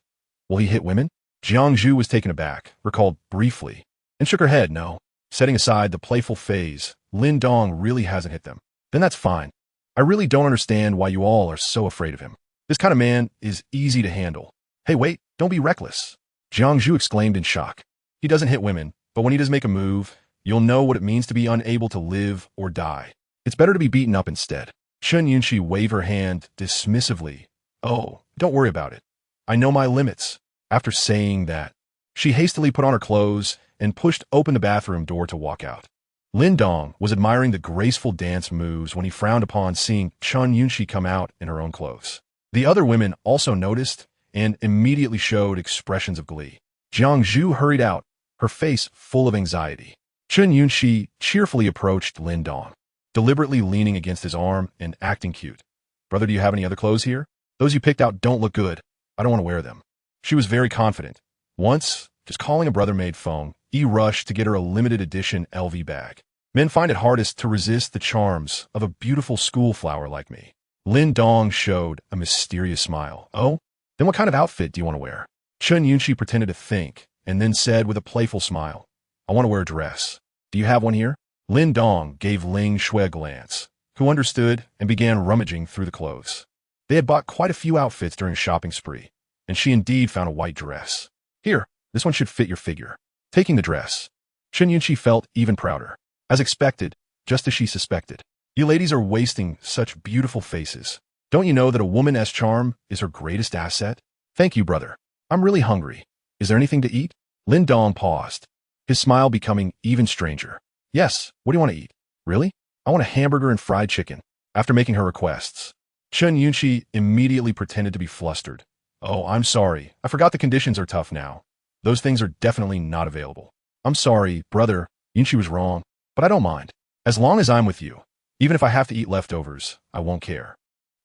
will he hit women? Jiangzhu was taken aback, recalled briefly, and shook her head no. Setting aside the playful phase, Lin Dong really hasn't hit them. Then that's fine. I really don't understand why you all are so afraid of him. This kind of man is easy to handle. Hey wait, don't be reckless. Jiangzhu exclaimed in shock. He doesn't hit women, but when he does make a move, you'll know what it means to be unable to live or die. It's better to be beaten up instead. Chun Yunxi waved her hand dismissively. Oh, don't worry about it. I know my limits. After saying that, she hastily put on her clothes and pushed open the bathroom door to walk out. Lin Dong was admiring the graceful dance moves when he frowned upon seeing Chun Yunxi come out in her own clothes. The other women also noticed and immediately showed expressions of glee. Jiangzhu hurried out, her face full of anxiety. Chun Yunxi cheerfully approached Lin Dong, deliberately leaning against his arm and acting cute. Brother, do you have any other clothes here? Those you picked out don't look good. I don't want to wear them. She was very confident. Once, just calling a brother made phone, he rushed to get her a limited edition LV bag. Men find it hardest to resist the charms of a beautiful school flower like me. Lin Dong showed a mysterious smile. Oh? Then what kind of outfit do you want to wear? Chun Yunxi pretended to think, and then said with a playful smile, I want to wear a dress. Do you have one here? Lin Dong gave Ling Shui a glance, who understood and began rummaging through the clothes. They had bought quite a few outfits during a shopping spree, and she indeed found a white dress. Here, this one should fit your figure. Taking the dress, Chun Yunxi felt even prouder. As expected, just as she suspected. You ladies are wasting such beautiful faces. Don't you know that a woman's charm is her greatest asset? Thank you, brother. I'm really hungry. Is there anything to eat? Lin Dong paused, his smile becoming even stranger. Yes, what do you want to eat? Really? I want a hamburger and fried chicken. After making her requests, Chun Yunxi immediately pretended to be flustered. Oh, I'm sorry. I forgot the conditions are tough now. Those things are definitely not available. I'm sorry, brother. Yunxi was wrong, but I don't mind. As long as I'm with you, even if I have to eat leftovers, I won't care.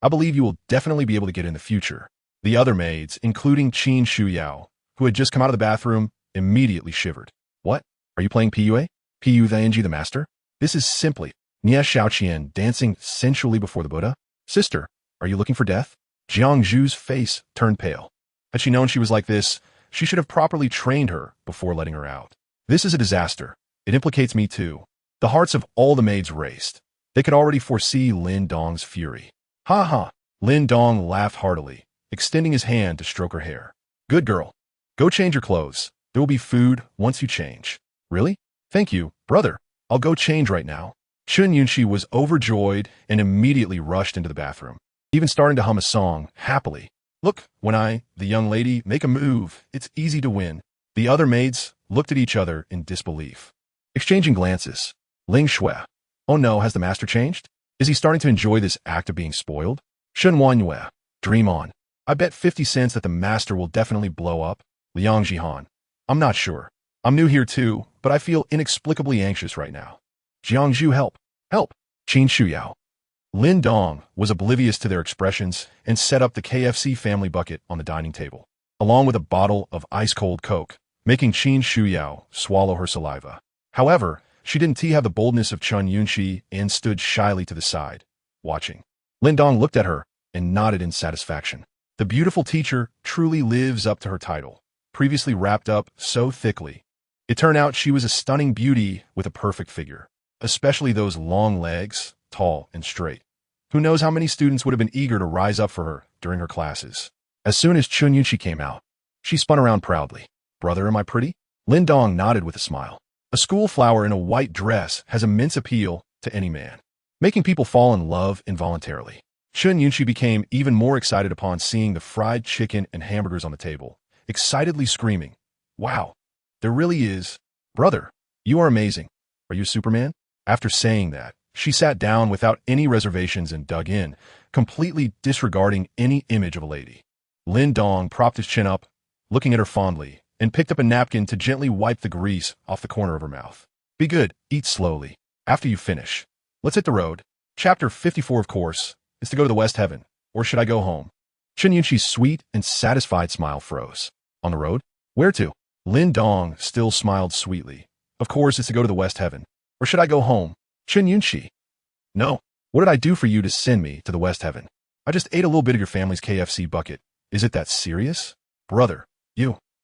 I believe you will definitely be able to get in the future. The other maids, including Qin Shuyao, who had just come out of the bathroom, immediately shivered. What? Are you playing PUA? Pu the the master? This is simply Nia Shaoqian dancing sensually before the Buddha? Sister, are you looking for death? Jiangzhu's face turned pale. Had she known she was like this, she should have properly trained her before letting her out. This is a disaster. It implicates me too. The hearts of all the maids raced. They could already foresee Lin Dong's fury. Ha ha! Lin Dong laughed heartily, extending his hand to stroke her hair. Good girl. Go change your clothes. There will be food once you change. Really? Thank you, brother. I'll go change right now. Chun Yunxi was overjoyed and immediately rushed into the bathroom, even starting to hum a song, happily. Look, when the young lady, make a move, it's easy to win. The other maids looked at each other in disbelief, exchanging glances. Ling Shui. Oh no, has the master changed? Is he starting to enjoy this act of being spoiled? Shen Wanyue. Dream on. I bet 50 cents that the master will definitely blow up. Liang Jihan. I'm not sure. I'm new here too, but I feel inexplicably anxious right now. Jiangzhu, help. Help. Qin Shuyao. Lin Dong was oblivious to their expressions and set up the KFC family bucket on the dining table, along with a bottle of ice-cold Coke, making Qin Shuyao swallow her saliva. However, She didn't have the boldness of Chun Yunshi and stood shyly to the side, watching. Lin Dong looked at her and nodded in satisfaction. The beautiful teacher truly lives up to her title, previously wrapped up so thickly. It turned out she was a stunning beauty with a perfect figure, especially those long legs, tall and straight. Who knows how many students would have been eager to rise up for her during her classes. As soon as Chun Yunshi came out, she spun around proudly. "Brother, am I pretty?" Lin Dong nodded with a smile. A school flower in a white dress has immense appeal to any man, making people fall in love involuntarily. Chun Yunshi became even more excited upon seeing the fried chicken and hamburgers on the table, excitedly screaming, "Wow, there really is. Brother, you are amazing. Are you Superman?" After saying that, she sat down without any reservations and dug in, completely disregarding any image of a lady. Lin Dong propped his chin up, looking at her fondly, and picked up a napkin to gently wipe the grease off the corner of her mouth. "Be good, eat slowly. After you finish, let's hit the road." Chapter 54, of course, is to go to the West Heaven, or should I go home? Chun Yunshi's sweet and satisfied smile froze. "On the road? Where to?" Lin Dong still smiled sweetly. "Of course it's to go to the West Heaven. Or should I go home?" Chun Yunshi. "No. What did I do for you to send me to the West Heaven? I just ate a little bit of your family's KFC bucket. Is it that serious?" "Brother,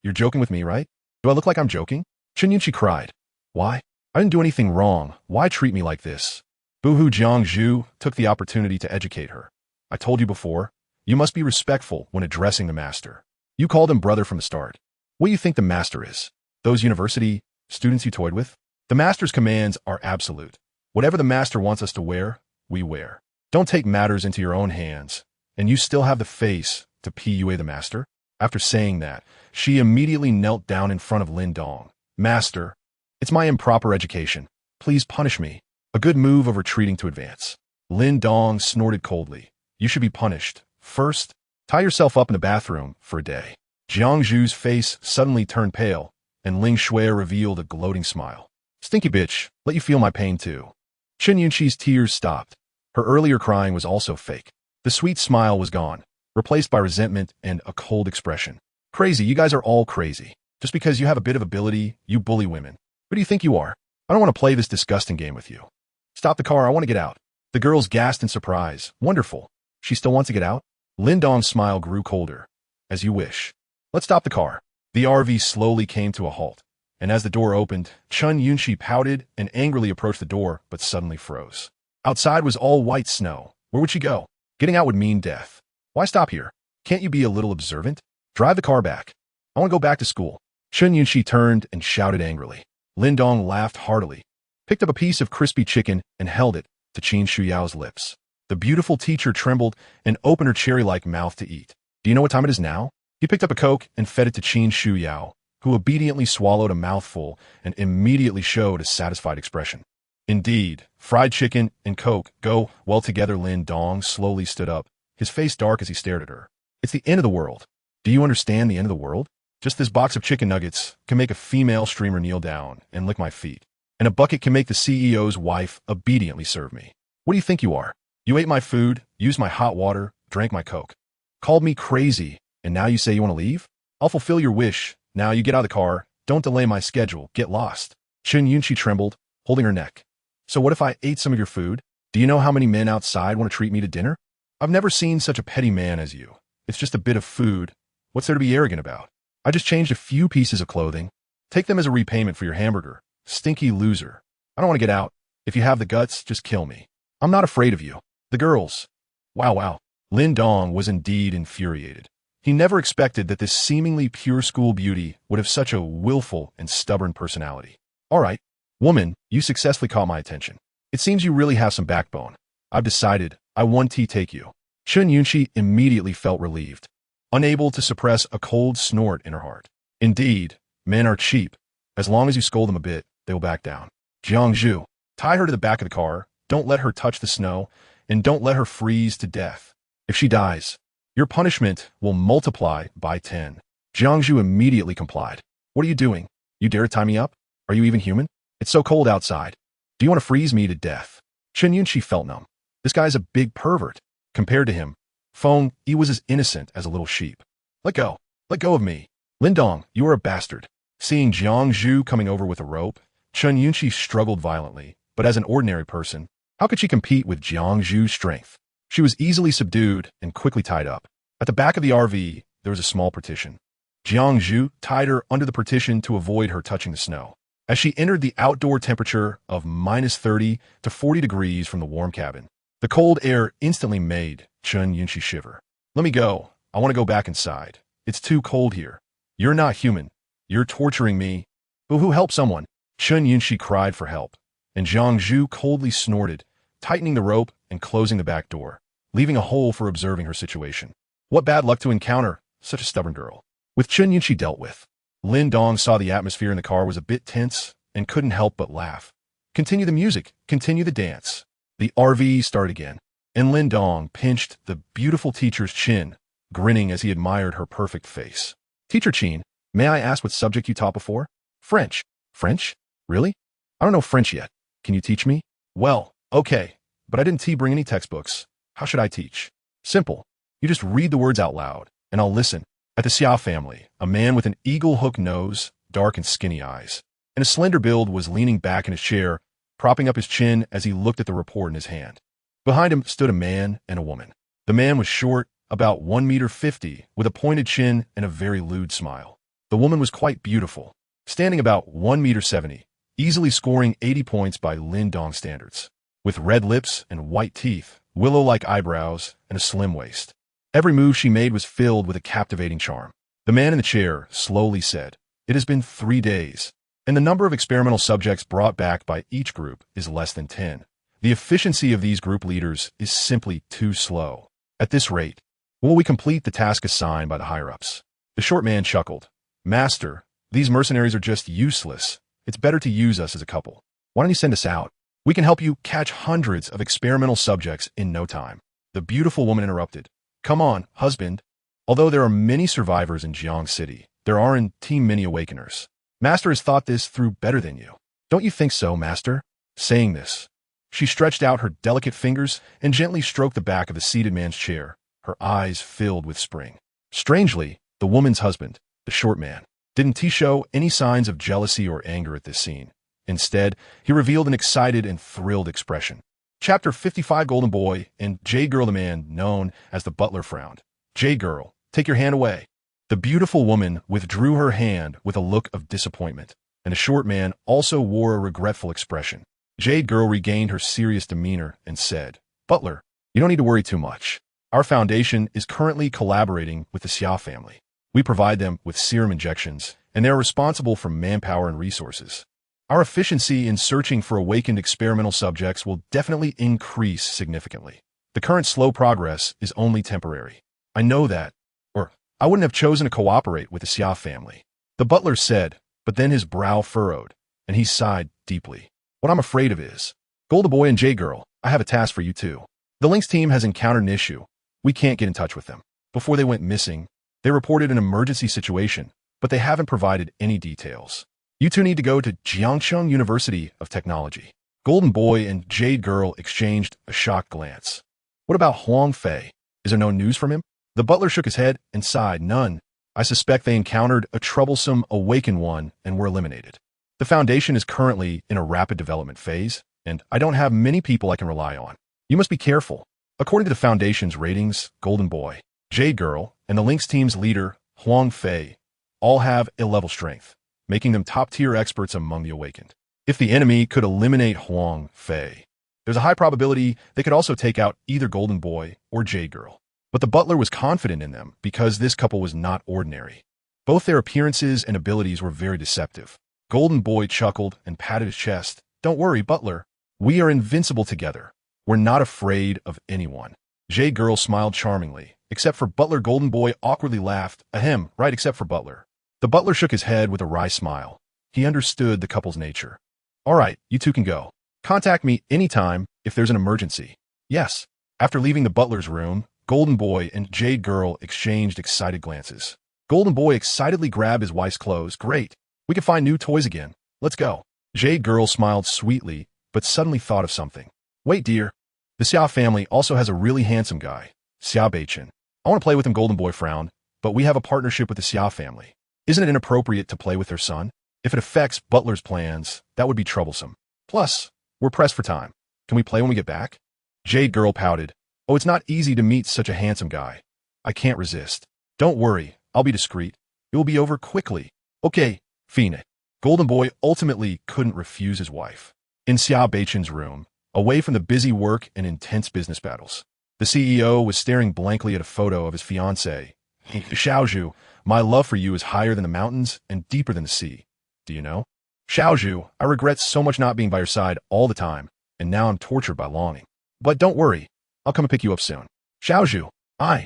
you're joking with me, right? Do I look like I'm joking?" Chun Yunshi cried. "Why? I didn't do anything wrong. Why treat me like this?" Boohoo Jiangzhu took the opportunity to educate her. "I told you before, you must be respectful when addressing the master. You called him brother from the start. What do you think the master is? Those university students you toyed with? The master's commands are absolute. Whatever the master wants us to wear, we wear. Don't take matters into your own hands, and you still have the face to PUA the master?" After saying that, she immediately knelt down in front of Lin Dong. "Master, it's my improper education. Please punish me." A good move of retreating to advance. Lin Dong snorted coldly. "You should be punished. First, tie yourself up in the bathroom for a day." Jiangzhu's face suddenly turned pale, and Ling Shui revealed a gloating smile. "Stinky bitch, let you feel my pain too." Chun Yunshi's tears stopped. Her earlier crying was also fake. The sweet smile was gone, replaced by resentment and a cold expression. "Crazy, you guys are all crazy. Just because you have a bit of ability, you bully women. Who do you think you are? I don't want to play this disgusting game with you. Stop the car, I want to get out." The girls gasped in surprise. "Wonderful. She still wants to get out?" Lin Dong's smile grew colder. "As you wish. Let's stop the car." The RV slowly came to a halt, and as the door opened, Chun Yunshi pouted and angrily approached the door, but suddenly froze. Outside was all white snow. Where would she go? Getting out would mean death. "Why stop here? Can't you be a little observant? Drive the car back. I want to go back to school." Chun Yunshi turned and shouted angrily. Lin Dong laughed heartily, picked up a piece of crispy chicken and held it to Qin Shuyao's lips. The beautiful teacher trembled and opened her cherry-like mouth to eat. "Do you know what time it is now?" He picked up a Coke and fed it to Qin Shuyao, who obediently swallowed a mouthful and immediately showed a satisfied expression. Indeed, fried chicken and Coke go well together. Lin Dong slowly stood up, his face dark as he stared at her. "It's the end of the world. Do you understand the end of the world? Just this box of chicken nuggets can make a female streamer kneel down and lick my feet, and a bucket can make the CEO's wife obediently serve me. What do you think you are? You ate my food, used my hot water, drank my Coke, called me crazy, and now you say you want to leave? I'll fulfill your wish. Now you get out of the car. Don't delay my schedule. Get lost." Chun Yunshi trembled, holding her neck. "So what if I ate some of your food? Do you know how many men outside want to treat me to dinner? I've never seen such a petty man as you. It's just a bit of food. What's there to be arrogant about? I just changed a few pieces of clothing. Take them as a repayment for your hamburger. Stinky loser. I don't want to get out. If you have the guts, just kill me. I'm not afraid of you." The girls. Wow. Lin Dong was indeed infuriated. He never expected that this seemingly pure school beauty would have such a willful and stubborn personality. "All right, woman, you successfully caught my attention. It seems you really have some backbone. I've decided I want to take you." Chun Yunshi immediately felt relieved, unable to suppress a cold snort in her heart. Indeed, men are cheap. As long as you scold them a bit, they will back down. "Jiangzhu, tie her to the back of the car. Don't let her touch the snow, and don't let her freeze to death. If she dies, your punishment will multiply by 10. Jiangzhu immediately complied. "What are you doing? You dare to tie me up? Are you even human? It's so cold outside. Do you want to freeze me to death?" Chun Yunshi felt numb. This guy's a big pervert. Compared to him, Feng Yi was as innocent as a little sheep. Let go of me. Lin Dong, you are a bastard." Seeing Jiangzhu coming over with a rope, Chun Yunxi struggled violently, but as an ordinary person, how could she compete with Jiang Zhu's strength? She was easily subdued and quickly tied up. At the back of the RV, there was a small partition. Jiang Zhu tied her under the partition to avoid her touching the snow. As she entered the outdoor temperature of -30 to 40 degrees from the warm cabin, the cold air instantly made Chun Yunxi shiver. Let me go. I want to go back inside. It's too cold here. You're not human. You're torturing me. But who help someone? Chun Yunxi cried for help, and Jiang Zhu coldly snorted, tightening the rope and closing the back door, leaving a hole for observing her situation. What bad luck to encounter such a stubborn girl. With Chun Yunxi dealt with, Lin Dong saw the atmosphere in the car was a bit tense and couldn't help but laugh. Continue the music, continue the dance. The RV started again, and Lin Dong pinched the beautiful teacher's chin, grinning as he admired her perfect face. Teacher Chin, may I ask what subject you taught before? French. French? Really? I don't know French yet. Can you teach me? Well, okay, but I didn't bring any textbooks. How should I teach? Simple. You just read the words out loud, and I'll listen. At the Xiao family, a man with an eagle-hook nose, dark and skinny eyes, and a slender build was leaning back in his chair, propping up his chin as he looked at the report in his hand. Behind him stood a man and a woman. The man was short, about 1.50 meters, with a pointed chin and a very lewd smile. The woman was quite beautiful, standing about 1.70 meters, easily scoring 80 points by Lin Dong standards, with red lips and white teeth, willow-like eyebrows, and a slim waist. Every move she made was filled with a captivating charm. The man in the chair slowly said, "It has been 3 days, and the number of experimental subjects brought back by each group is less than 10. The efficiency of these group leaders is simply too slow. At this rate, will we complete the task assigned by the higher-ups?" The short man chuckled. "Master, these mercenaries are just useless. It's better to use us as a couple. Why don't you send us out? We can help you catch hundreds of experimental subjects in no time." The beautiful woman interrupted. "Come on, husband. Although there are many survivors in Jiang City, there aren't many awakeners. Master has thought this through better than you. Don't you think so, Master?" Saying this, she stretched out her delicate fingers and gently stroked the back of the seated man's chair, her eyes filled with spring. Strangely, the woman's husband, the short man, didn't show any signs of jealousy or anger at this scene. Instead, he revealed an excited and thrilled expression. Chapter 55 Golden Boy and Jade Girl. The man known as the butler frowned. "Jade Girl, take your hand away." The beautiful woman withdrew her hand with a look of disappointment, and the short man also wore a regretful expression. Jade Girl regained her serious demeanor and said, "Butler, you don't need to worry too much. Our foundation is currently collaborating with the Xiao family. We provide them with serum injections, and they are responsible for manpower and resources. Our efficiency in searching for awakened experimental subjects will definitely increase significantly. The current slow progress is only temporary. I know that, or I wouldn't have chosen to cooperate with the Xia family." The butler said, but then his brow furrowed, and he sighed deeply. "What I'm afraid of is, Golden Boy and Jade Girl, I have a task for you too. The Lynx team has encountered an issue. We can't get in touch with them. Before they went missing, they reported an emergency situation, but they haven't provided any details. You two need to go to Jiangcheng University of Technology." Golden Boy and Jade Girl exchanged a shocked glance. "What about Huang Fei? Is there no news from him?" The butler shook his head and sighed. "None. I suspect they encountered a troublesome awakened one and were eliminated. The Foundation is currently in a rapid development phase, and I don't have many people I can rely on. You must be careful. According to the Foundation's ratings, Golden Boy, Jade Girl, and the Lynx team's leader, Huang Fei, all have A-level strength, making them top-tier experts among the awakened. If the enemy could eliminate Huang Fei, there's a high probability they could also take out either Golden Boy or Jade Girl. But the butler was confident in them because this couple was not ordinary. Both their appearances and abilities were very deceptive. Golden Boy chuckled and patted his chest. "Don't worry, butler. We are invincible together. We're not afraid of anyone." Jade Girl smiled charmingly, except for butler. Golden Boy awkwardly laughed. "Ahem, right, except for butler." The butler shook his head with a wry smile. He understood the couple's nature. "All right, you two can go. Contact me anytime if there's an emergency." "Yes." After leaving the butler's room, Golden Boy and Jade Girl exchanged excited glances. Golden Boy excitedly grabbed his wife's clothes. "Great. We can find new toys again. Let's go." Jade Girl smiled sweetly, but suddenly thought of something. "Wait, dear. The Xiao family also has a really handsome guy, Xiao Beichen. I want to play with him." Golden Boy frowned, "but we have a partnership with the Xiao family. Isn't it inappropriate to play with their son?" If it affects Butler's plans, that would be troublesome. Plus, we're pressed for time. Can we play when we get back? Jade Girl pouted. Oh, it's not easy to meet such a handsome guy. I can't resist. Don't worry, I'll be discreet. It will be over quickly. Okay, Phoenix. Golden Boy ultimately couldn't refuse his wife. In Xia Beichen's room, away from the busy work and intense business battles, the CEO was staring blankly at a photo of his fiancée. Xiaozhu, my love for you is higher than the mountains and deeper than the sea. Do you know? Xiaozhu, I regret so much not being by your side all the time, and now I'm tortured by longing. But don't worry, I'll come and pick you up soon. Xiaozhu, I.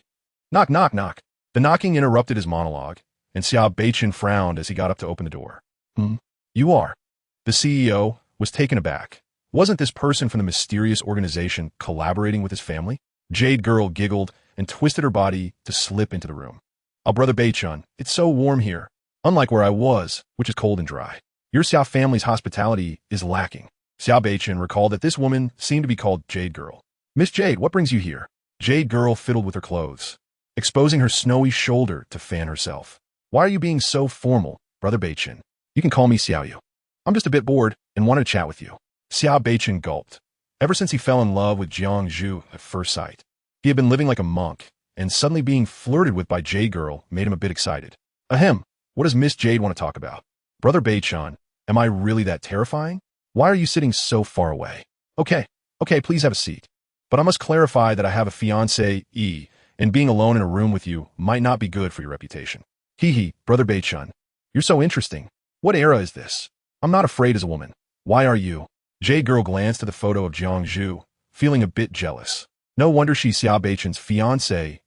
Knock, knock, knock. The knocking interrupted his monologue, and Xia Beichen frowned as he got up to open the door. You are. The CEO was taken aback. Wasn't this person from the mysterious organization collaborating with his family? Jade Girl giggled and twisted her body to slip into the room. Oh, Brother Beichun, it's so warm here. Unlike where I was, which is cold and dry. Your Xia family's hospitality is lacking. Xia Beichen recalled that this woman seemed to be called Jade Girl. Miss Jade, what brings you here? Jade Girl fiddled with her clothes, exposing her snowy shoulder to fan herself. Why are you being so formal, Brother Beichen? You can call me Xiaoyu. I'm just a bit bored and wanted to chat with you. Xia Beichen gulped. Ever since he fell in love with Jiang Zhu at first sight, he had been living like a monk, and suddenly being flirted with by Jade Girl made him a bit excited. Ahem, what does Miss Jade want to talk about? Brother Beichun, am I really that terrifying? Why are you sitting so far away? Okay, please have a seat. But I must clarify that I have a fiancée, and being alone in a room with you might not be good for your reputation. Hee, Brother Beichun, you're so interesting. What era is this? I'm not afraid as a woman. Why are you? Jade Girl glanced at the photo of Jiang Zhu, feeling a bit jealous. No wonder she's Xia Beichen's fiancée.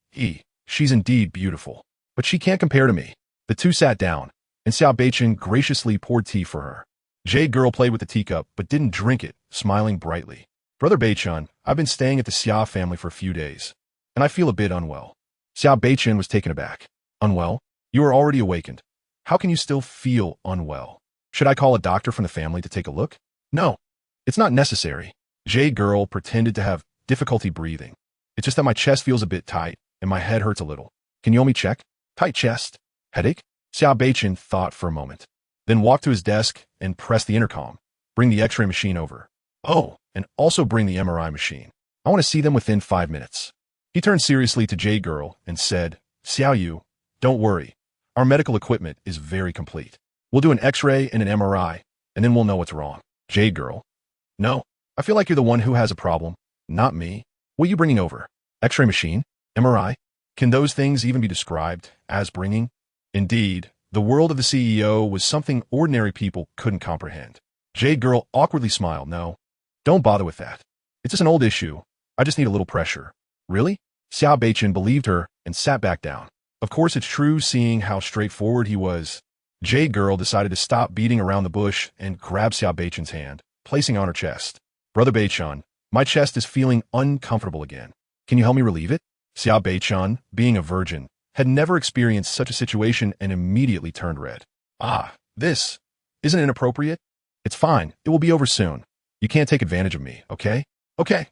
She's indeed beautiful. But she can't compare to me. The two sat down, and Xia Beichen graciously poured tea for her. Jade Girl played with the teacup, but didn't drink it, smiling brightly. Brother Beichun, I've been staying at the Xia family for a few days, and I feel a bit unwell. Xia Beichen was taken aback. Unwell? You are already awakened. How can you still feel unwell? Should I call a doctor from the family to take a look? No, it's not necessary. Jade Girl pretended to have difficulty breathing. It's just that my chest feels a bit tight, and my head hurts a little. Can you help me check? Tight chest? Headache? Xia Beichen thought for a moment, then walked to his desk and pressed the intercom. Bring the x-ray machine over. Oh, and also bring the MRI machine. I want to see them within 5 minutes. He turned seriously to Jade Girl and said, Xiaoyu, don't worry. Our medical equipment is very complete. We'll do an x-ray and an MRI, and then we'll know what's wrong. Jade Girl. No, I feel like you're the one who has a problem, not me. What are you bringing over? X-ray machine? MRI? Can those things even be described as bringing? Indeed, the world of the CEO was something ordinary people couldn't comprehend. Jade Girl awkwardly smiled. No, don't bother with that. It's just an old issue. I just need a little pressure. Really? Xia Beichen believed her and sat back down. Of course it's true, seeing how straightforward he was. Jade Girl decided to stop beating around the bush and grab Xia Beichen's hand, placing on her chest. Brother Beichen, my chest is feeling uncomfortable again. Can you help me relieve it? Xia Beichen, being a virgin, had never experienced such a situation and immediately turned red. This isn't inappropriate? It's fine. It will be over soon. You can't take advantage of me, okay? Okay.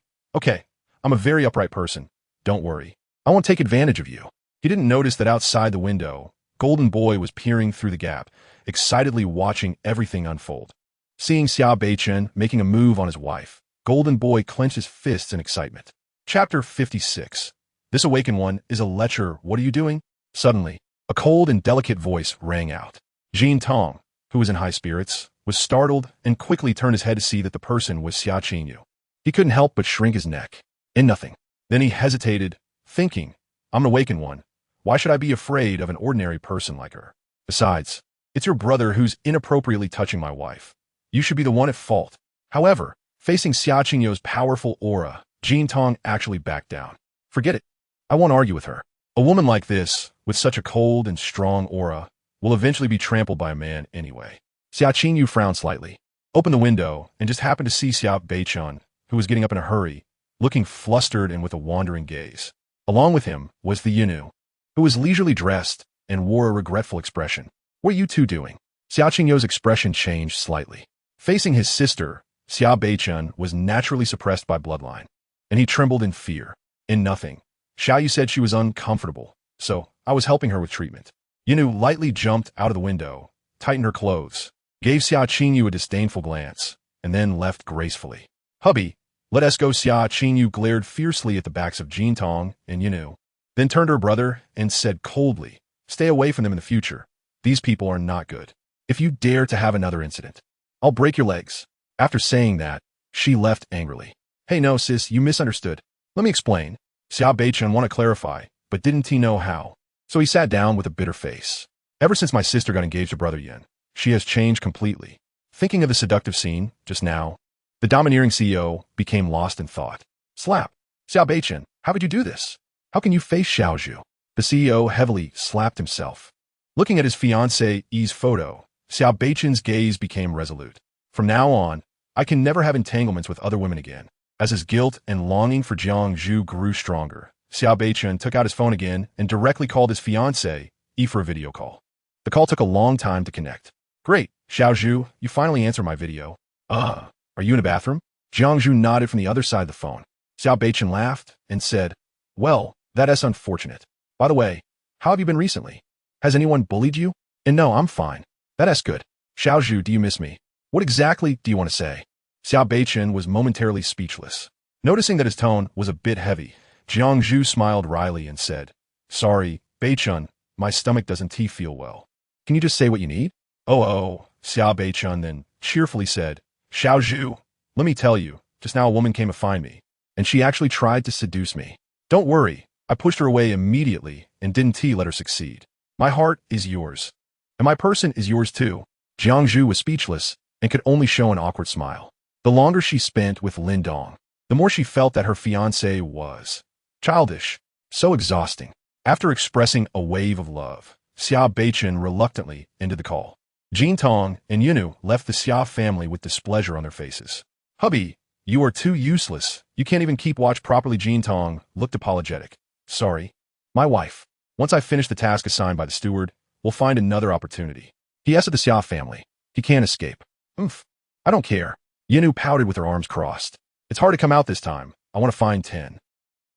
I'm a very upright person. Don't worry. I won't take advantage of you. He didn't notice that outside the window, Golden Boy was peering through the gap, excitedly watching everything unfold. Seeing Xia Beichen making a move on his wife, Golden Boy clenched his fists in excitement. Chapter 56. This awakened one is a lecher. What are you doing? Suddenly, a cold and delicate voice rang out. Jin Tong, who was in high spirits, was startled and quickly turned his head to see that the person was Xia Qinyu. He couldn't help but shrink his neck. In nothing. Then he hesitated, thinking, I'm an awakened one. Why should I be afraid of an ordinary person like her? Besides, it's your brother who's inappropriately touching my wife. You should be the one at fault. However, facing Xia Qingyu's powerful aura, Jin Tong actually backed down. Forget it. I won't argue with her. A woman like this, with such a cold and strong aura, will eventually be trampled by a man anyway. Xia Qinyu frowned slightly, opened the window, and just happened to see Xia Beichen, who was getting up in a hurry, looking flustered and with a wandering gaze. Along with him was the Yinu, who was leisurely dressed and wore a regretful expression. What are you two doing? Xia Qingyu's expression changed slightly. Facing his sister, Xia Beichen was naturally suppressed by bloodline, and he trembled in fear. In nothing. Xiaoyu said she was uncomfortable, so I was helping her with treatment. Yinu lightly jumped out of the window, tightened her clothes, gave Xia Qingyu a disdainful glance, and then left gracefully. Hubby, let us go. Xia Qingyu glared fiercely at the backs of Jin Tong and Yunu, then turned to her brother and said coldly, stay away from them in the future. These people are not good. If you dare to have another incident, I'll break your legs. After saying that, she left angrily. Hey no sis, you misunderstood. Let me explain. Xia Beichun wanted to clarify, but didn't he know how? So he sat down with a bitter face. Ever since my sister got engaged to Brother Yin, she has changed completely. Thinking of the seductive scene, just now, the domineering CEO became lost in thought. Slap. Xia Beichun, how would you do this? How can you face Xiaozhu? The CEO heavily slapped himself. Looking at his fiancée's photo, Xia Beichun's gaze became resolute. From now on, I can never have entanglements with other women again. As his guilt and longing for Jiangzhu grew stronger, Xia Beichun took out his phone again and directly called his fiancée for a video call. The call took a long time to connect. Great, Xiaozhu, you finally answered my video. Are you in the bathroom? Jiangzhu nodded from the other side of the phone. Xia Beichun laughed and said, well, that's unfortunate. By the way, how have you been recently? Has anyone bullied you? And no, I'm fine. That's good. Xiaozhu, do you miss me? What exactly do you want to say? Xia Beichun was momentarily speechless. Noticing that his tone was a bit heavy, Jiangzhu smiled wryly and said, sorry, Beichun, my stomach doesn't feel well. Can you just say what you need? Oh, Xia Beichun then cheerfully said, Xiaozhu, let me tell you, just now a woman came to find me, and she actually tried to seduce me. Don't worry, I pushed her away immediately and didn't let her succeed. My heart is yours. And my person is yours too. Jiangzhu was speechless and could only show an awkward smile. The longer she spent with Lin Dong, the more she felt that her fiancé was childish, so exhausting. After expressing a wave of love, Xia Beichun reluctantly ended the call. Jin Tong and Yunu left the Xia family with displeasure on their faces. Hubby, you are too useless. You can't even keep watch properly. Jin Tong looked apologetic. Sorry. My wife. Once I finish the task assigned by the steward, we'll find another opportunity. He asked the Xia family. He can't escape. Oof. I don't care. Yinu pouted with her arms crossed. It's hard to come out this time. I want to find 10.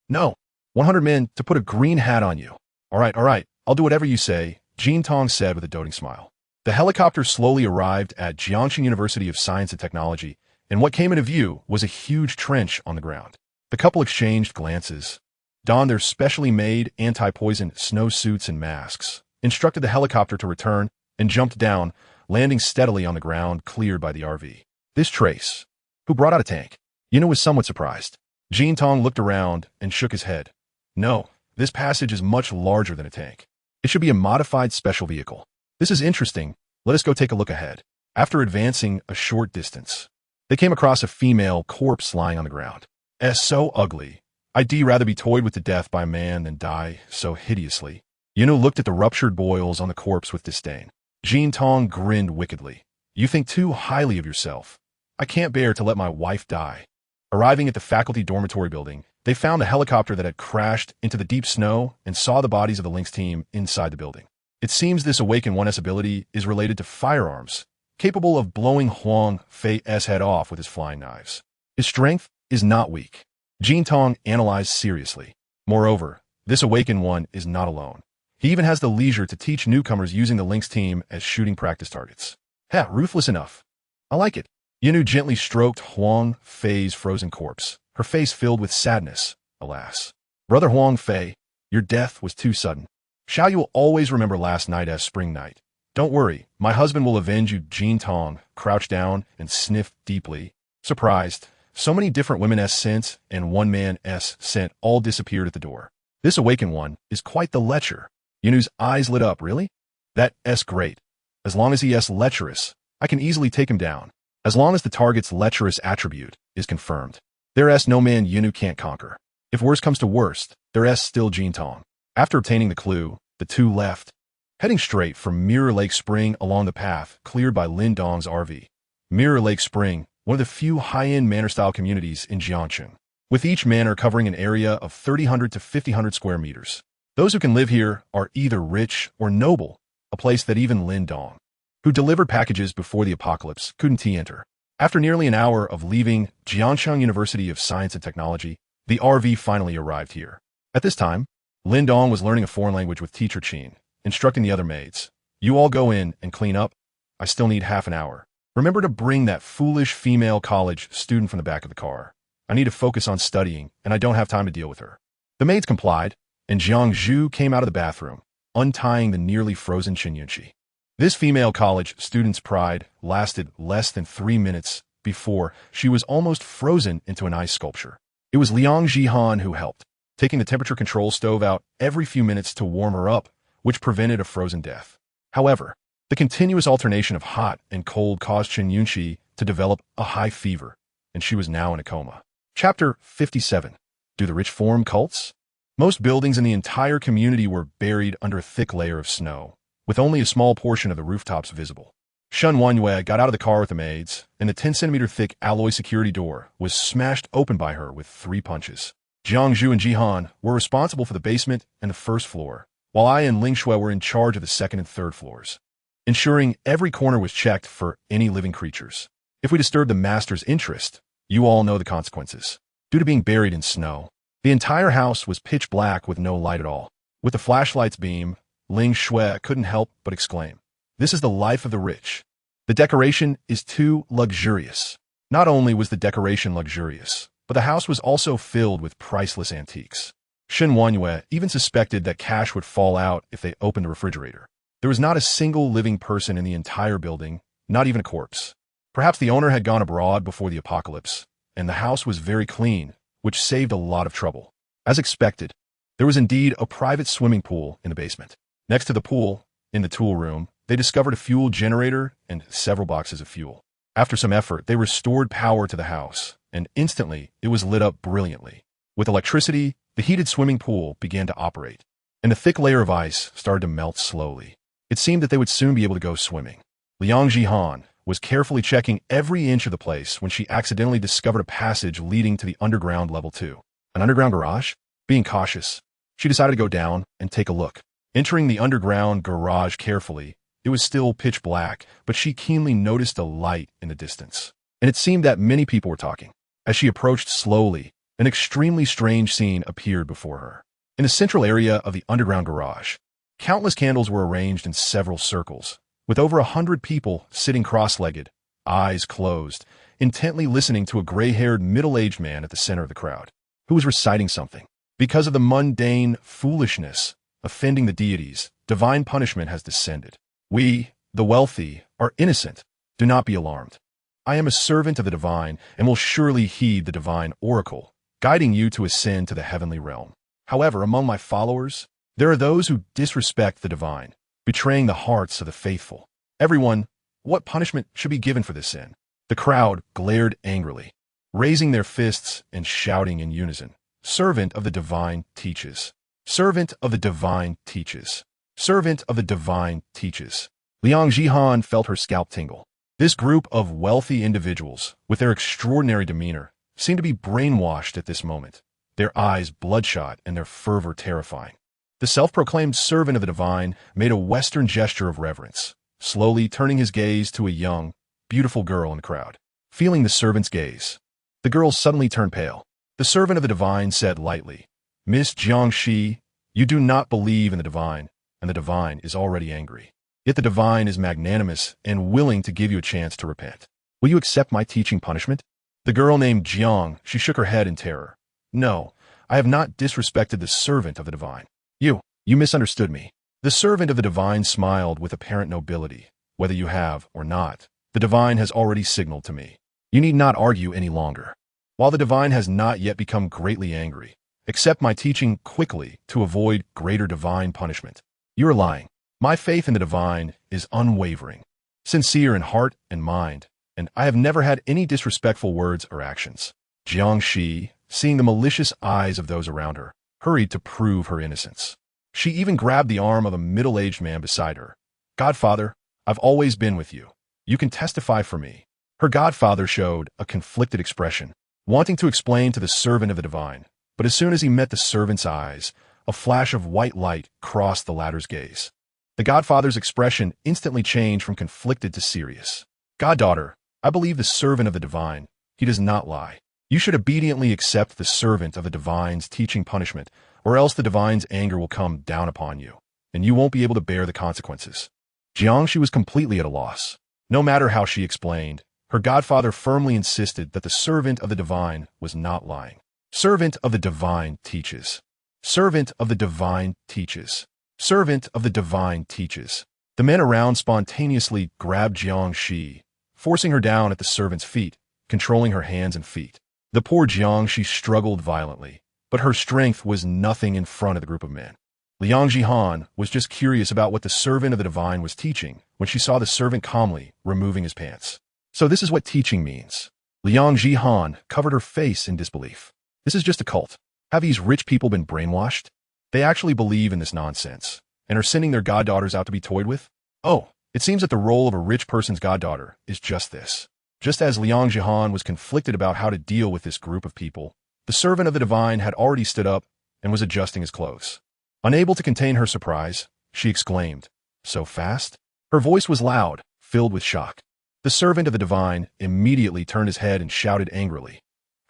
No. 100 men to put a green hat on you. All right. I'll do whatever you say, Jin Tong said with a doting smile. The helicopter slowly arrived at Jiangxing University of Science and Technology, and what came into view was a huge trench on the ground. The couple exchanged glances, donned their specially made anti-poison snowsuits and masks, instructed the helicopter to return, and jumped down, landing steadily on the ground cleared by the RV. This trace. Who brought out a tank? Yuna was somewhat surprised. Jin Tong looked around and shook his head. No, this passage is much larger than a tank. It should be a modified special vehicle. This is interesting. Let us go take a look ahead. After advancing a short distance, they came across a female corpse lying on the ground. So ugly. I'd rather be toyed with to death by a man than die so hideously. Yunu looked at the ruptured boils on the corpse with disdain. Jin Tong grinned wickedly. You think too highly of yourself. I can't bear to let my wife die. Arriving at the faculty dormitory building, they found a helicopter that had crashed into the deep snow and saw the bodies of the Lynx team inside the building. It seems this Awaken 1's ability is related to firearms, capable of blowing Huang Fei's head off with his flying knives. His strength is not weak. Jin Tong analyzed seriously. Moreover, this Awaken 1 is not alone. He even has the leisure to teach newcomers using the Lynx team as shooting practice targets. Ruthless enough. I like it. Yunu gently stroked Huang Fei's frozen corpse, her face filled with sadness. Alas. Brother Huang Fei, your death was too sudden. Xiao Yu will always remember last night as spring night. Don't worry, my husband will avenge you. Jin Tong crouched down and sniffed deeply. Surprised, so many different women's scents and one man's scent all disappeared at the door. This Awakened 1 is quite the lecher. Yunu's eyes lit up. Really? That's great. As long as he is lecherous, I can easily take him down. As long as the target's lecherous attribute is confirmed. There's no man Yunu can't conquer. If worst comes to worst, there's still Jin Tong. After obtaining the clue, the two left, heading straight for Mirror Lake Spring along the path cleared by Lin Dong's RV. Mirror Lake Spring, one of the few high-end manor-style communities in Jiangxing, with each manor covering an area of 300 to 500 square meters. Those who can live here are either rich or noble, a place that even Lin Dong, who delivered packages before the apocalypse, couldn't enter. After nearly an hour of leaving Jiangxing University of Science and Technology, the RV finally arrived here. At this time, Lin Dong was learning a foreign language with teacher Qin, instructing the other maids. You all go in and clean up. I still need half an hour. Remember to bring that foolish female college student from the back of the car. I need to focus on studying, and I don't have time to deal with her. The maids complied, and Jiang Zhu came out of the bathroom, untying the nearly frozen Qinyunqi. This female college student's pride lasted less than 3 minutes before she was almost frozen into an ice sculpture. It was Liang Jihan who helped, taking the temperature control stove out every few minutes to warm her up, which prevented a frozen death. However, the continuous alternation of hot and cold caused Qinyunqi to develop a high fever, and she was now in a coma. Chapter 57. Do the rich form cults? Most buildings in the entire community were buried under a thick layer of snow, with only a small portion of the rooftops visible. Shen Wanyue got out of the car with the maids, and the 10-centimeter thick alloy security door was smashed open by her with 3 punches. Jiang Zhu and Jihan were responsible for the basement and the first floor, while I and Ling Shui were in charge of the second and third floors, ensuring every corner was checked for any living creatures. If we disturbed the master's interest, you all know the consequences. Due to being buried in snow, the entire house was pitch black with no light at all. With the flashlight's beam, Ling Shui couldn't help but exclaim, "This is the life of the rich. The decoration is too luxurious." Not only was the decoration luxurious, but the house was also filled with priceless antiques. Shen Wanyue even suspected that cash would fall out if they opened the refrigerator. There was not a single living person in the entire building, not even a corpse. Perhaps the owner had gone abroad before the apocalypse, and the house was very clean, which saved a lot of trouble. As expected, there was indeed a private swimming pool in the basement. Next to the pool, in the tool room, they discovered a fuel generator and several boxes of fuel. After some effort, they restored power to the house, and instantly it was lit up brilliantly. With electricity, the heated swimming pool began to operate, and the thick layer of ice started to melt slowly. It seemed that they would soon be able to go swimming. Liang Jihan was carefully checking every inch of the place when she accidentally discovered a passage leading to the underground level 2. An underground garage? Being cautious, she decided to go down and take a look. Entering the underground garage carefully, it was still pitch black, but she keenly noticed a light in the distance, and it seemed that many people were talking. As she approached slowly, an extremely strange scene appeared before her. In the central area of the underground garage, countless candles were arranged in several circles, with over 100 people sitting cross-legged, eyes closed, intently listening to a gray-haired middle-aged man at the center of the crowd, who was reciting something. Because of the mundane foolishness offending the deities, divine punishment has descended. We, the wealthy, are innocent. Do not be alarmed. I am a servant of the divine and will surely heed the divine oracle, guiding you to ascend to the heavenly realm. However, among my followers, there are those who disrespect the divine, betraying the hearts of the faithful. Everyone, what punishment should be given for this sin? The crowd glared angrily, raising their fists and shouting in unison, "Servant of the divine teaches. Servant of the divine teaches. Servant of the divine teaches." Liang Jihan felt her scalp tingle. This group of wealthy individuals, with their extraordinary demeanor, seemed to be brainwashed at this moment, their eyes bloodshot and their fervor terrifying. The self-proclaimed servant of the divine made a Western gesture of reverence, slowly turning his gaze to a young, beautiful girl in the crowd. Feeling the servant's gaze, the girl suddenly turned pale. The servant of the divine said lightly, "Miss Jiangxi, you do not believe in the divine, and the divine is already angry. Yet the divine is magnanimous and willing to give you a chance to repent. Will you accept my teaching punishment?" The girl named Jiang, she shook her head in terror. "No, I have not disrespected the servant of the divine. You misunderstood me." The servant of the divine smiled with apparent nobility. "Whether you have or not, the divine has already signaled to me. You need not argue any longer. While the divine has not yet become greatly angry, accept my teaching quickly to avoid greater divine punishment." "You are lying. My faith in the divine is unwavering, sincere in heart and mind, and I have never had any disrespectful words or actions." Jiangxi, seeing the malicious eyes of those around her, hurried to prove her innocence. She even grabbed the arm of a middle-aged man beside her. "Godfather, I've always been with you. You can testify for me." Her godfather showed a conflicted expression, wanting to explain to the servant of the divine, but as soon as he met the servant's eyes, a flash of white light crossed the latter's gaze. The godfather's expression instantly changed from conflicted to serious. "Goddaughter, I believe the servant of the divine. He does not lie. You should obediently accept the servant of the divine's teaching punishment, or else the divine's anger will come down upon you, and you won't be able to bear the consequences." Jiang, she was completely at a loss. No matter how she explained, her godfather firmly insisted that the servant of the divine was not lying. Servant of the divine teaches. Servant of the divine teaches. Servant of the divine teaches. The men around spontaneously grabbed Jiang Shi, forcing her down at the servant's feet, controlling her hands and feet. The poor Jiang Shi struggled violently, but her strength was nothing in front of the group of men. Liang Jihan was just curious about what the servant of the divine was teaching when she saw the servant calmly removing his pants. So this is what teaching means. Liang Jihan covered her face in disbelief. This is just a cult. Have these rich people been brainwashed? They actually believe in this nonsense and are sending their goddaughters out to be toyed with? Oh, it seems that the role of a rich person's goddaughter is just this. Just as Liang Jihan was conflicted about how to deal with this group of people, the servant of the divine had already stood up and was adjusting his clothes. Unable to contain her surprise, she exclaimed, "So fast?" Her voice was loud, filled with shock. The servant of the divine immediately turned his head and shouted angrily,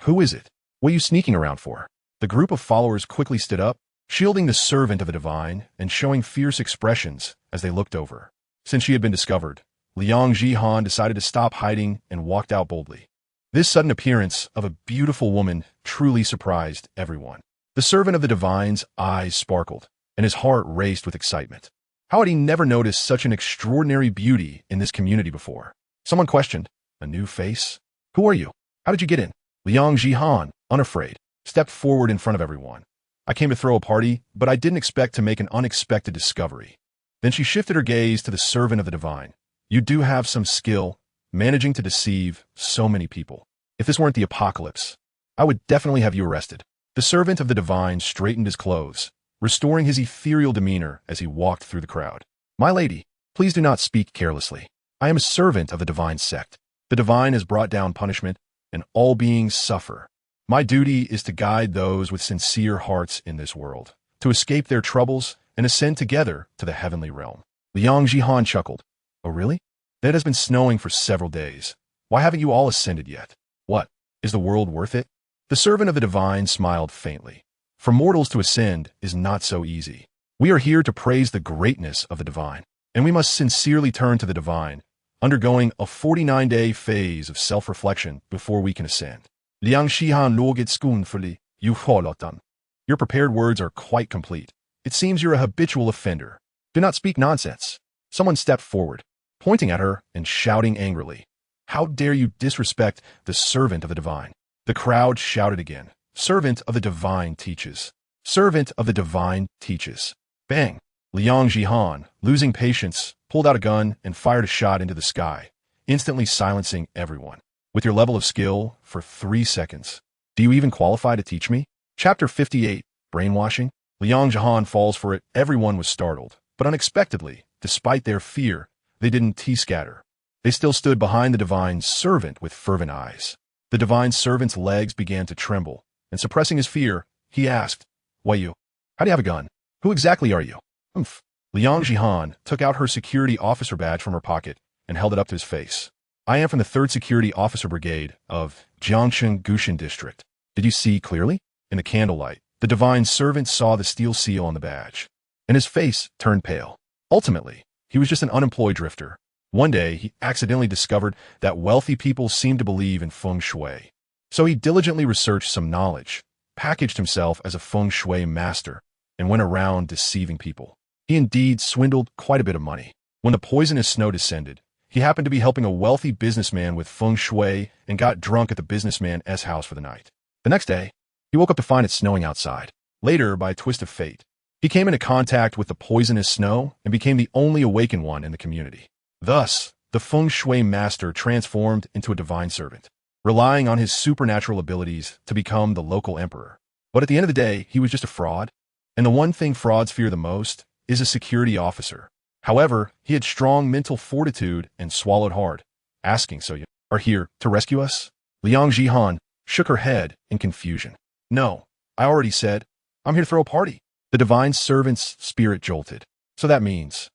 "Who is it? What are you sneaking around for?" The group of followers quickly stood up, shielding the servant of the divine and showing fierce expressions as they looked over. Since she had been discovered, Liang Jihan decided to stop hiding and walked out boldly. This sudden appearance of a beautiful woman truly surprised everyone. The servant of the divine's eyes sparkled, and his heart raced with excitement. How had he never noticed such an extraordinary beauty in this community before? Someone questioned, "A new face? Who are you? How did you get in?" Liang Jihan, unafraid, stepped forward in front of everyone. "I came to throw a party, but I didn't expect to make an unexpected discovery." Then she shifted her gaze to the servant of the divine. "You do have some skill, managing to deceive so many people. If this weren't the apocalypse, I would definitely have you arrested." The servant of the divine straightened his clothes, restoring his ethereal demeanor as he walked through the crowd. "My lady, please do not speak carelessly. I am a servant of the divine sect. The divine has brought down punishment, and all beings suffer. My duty is to guide those with sincere hearts in this world, to escape their troubles and ascend together to the heavenly realm." Liang Jihan chuckled. "Oh really? It has been snowing for several days. Why haven't you all ascended yet? What? Is the world worth it?" The servant of the divine smiled faintly. "For mortals to ascend is not so easy. We are here to praise the greatness of the divine, and we must sincerely turn to the divine, undergoing a 49-day phase of self-reflection before we can ascend." Liang Shihan loget scornfully, "You charlatan. Your prepared words are quite complete. It seems you're a habitual offender. Do not speak nonsense." Someone stepped forward, pointing at her and shouting angrily, "How dare you disrespect the servant of the divine?" The crowd shouted again, "Servant of the divine teaches. Servant of the divine teaches." Bang! Liang Jihan, losing patience, pulled out a gun and fired a shot into the sky, instantly silencing everyone. "With your level of skill, for 3 seconds. Do you even qualify to teach me?" Chapter 58, Brainwashing. Liang Jihan falls for it. Everyone was startled, but unexpectedly, despite their fear, they didn't tea-scatter. They still stood behind the divine servant with fervent eyes. The divine servant's legs began to tremble, and suppressing his fear, he asked, "Why you? How do you have a gun? Who exactly are you?" "Humph." Liang Jihan took out her security officer badge from her pocket and held it up to his face. "I am from the 3rd Security Officer Brigade of Jiangcheng Gushan District. Did you see clearly?" In the candlelight, the divine servant saw the steel seal on the badge, and his face turned pale. Ultimately, he was just an unemployed drifter. One day, he accidentally discovered that wealthy people seemed to believe in feng shui. So he diligently researched some knowledge, packaged himself as a feng shui master, and went around deceiving people. He indeed swindled quite a bit of money. When the poisonous snow descended, he happened to be helping a wealthy businessman with feng shui and got drunk at the businessman's house for the night. The next day, he woke up to find it snowing outside. Later, by a twist of fate, he came into contact with the poisonous snow and became the only awakened one in the community. Thus, the feng shui master transformed into a divine servant, relying on his supernatural abilities to become the local emperor. But at the end of the day, he was just a fraud, and the one thing frauds fear the most is a security officer. However, he had strong mental fortitude and swallowed hard, asking, "So you are here to rescue us?" Liang Jihan shook her head in confusion. "No, I already said, I'm here to throw a party." The divine servant's spirit jolted. "So that means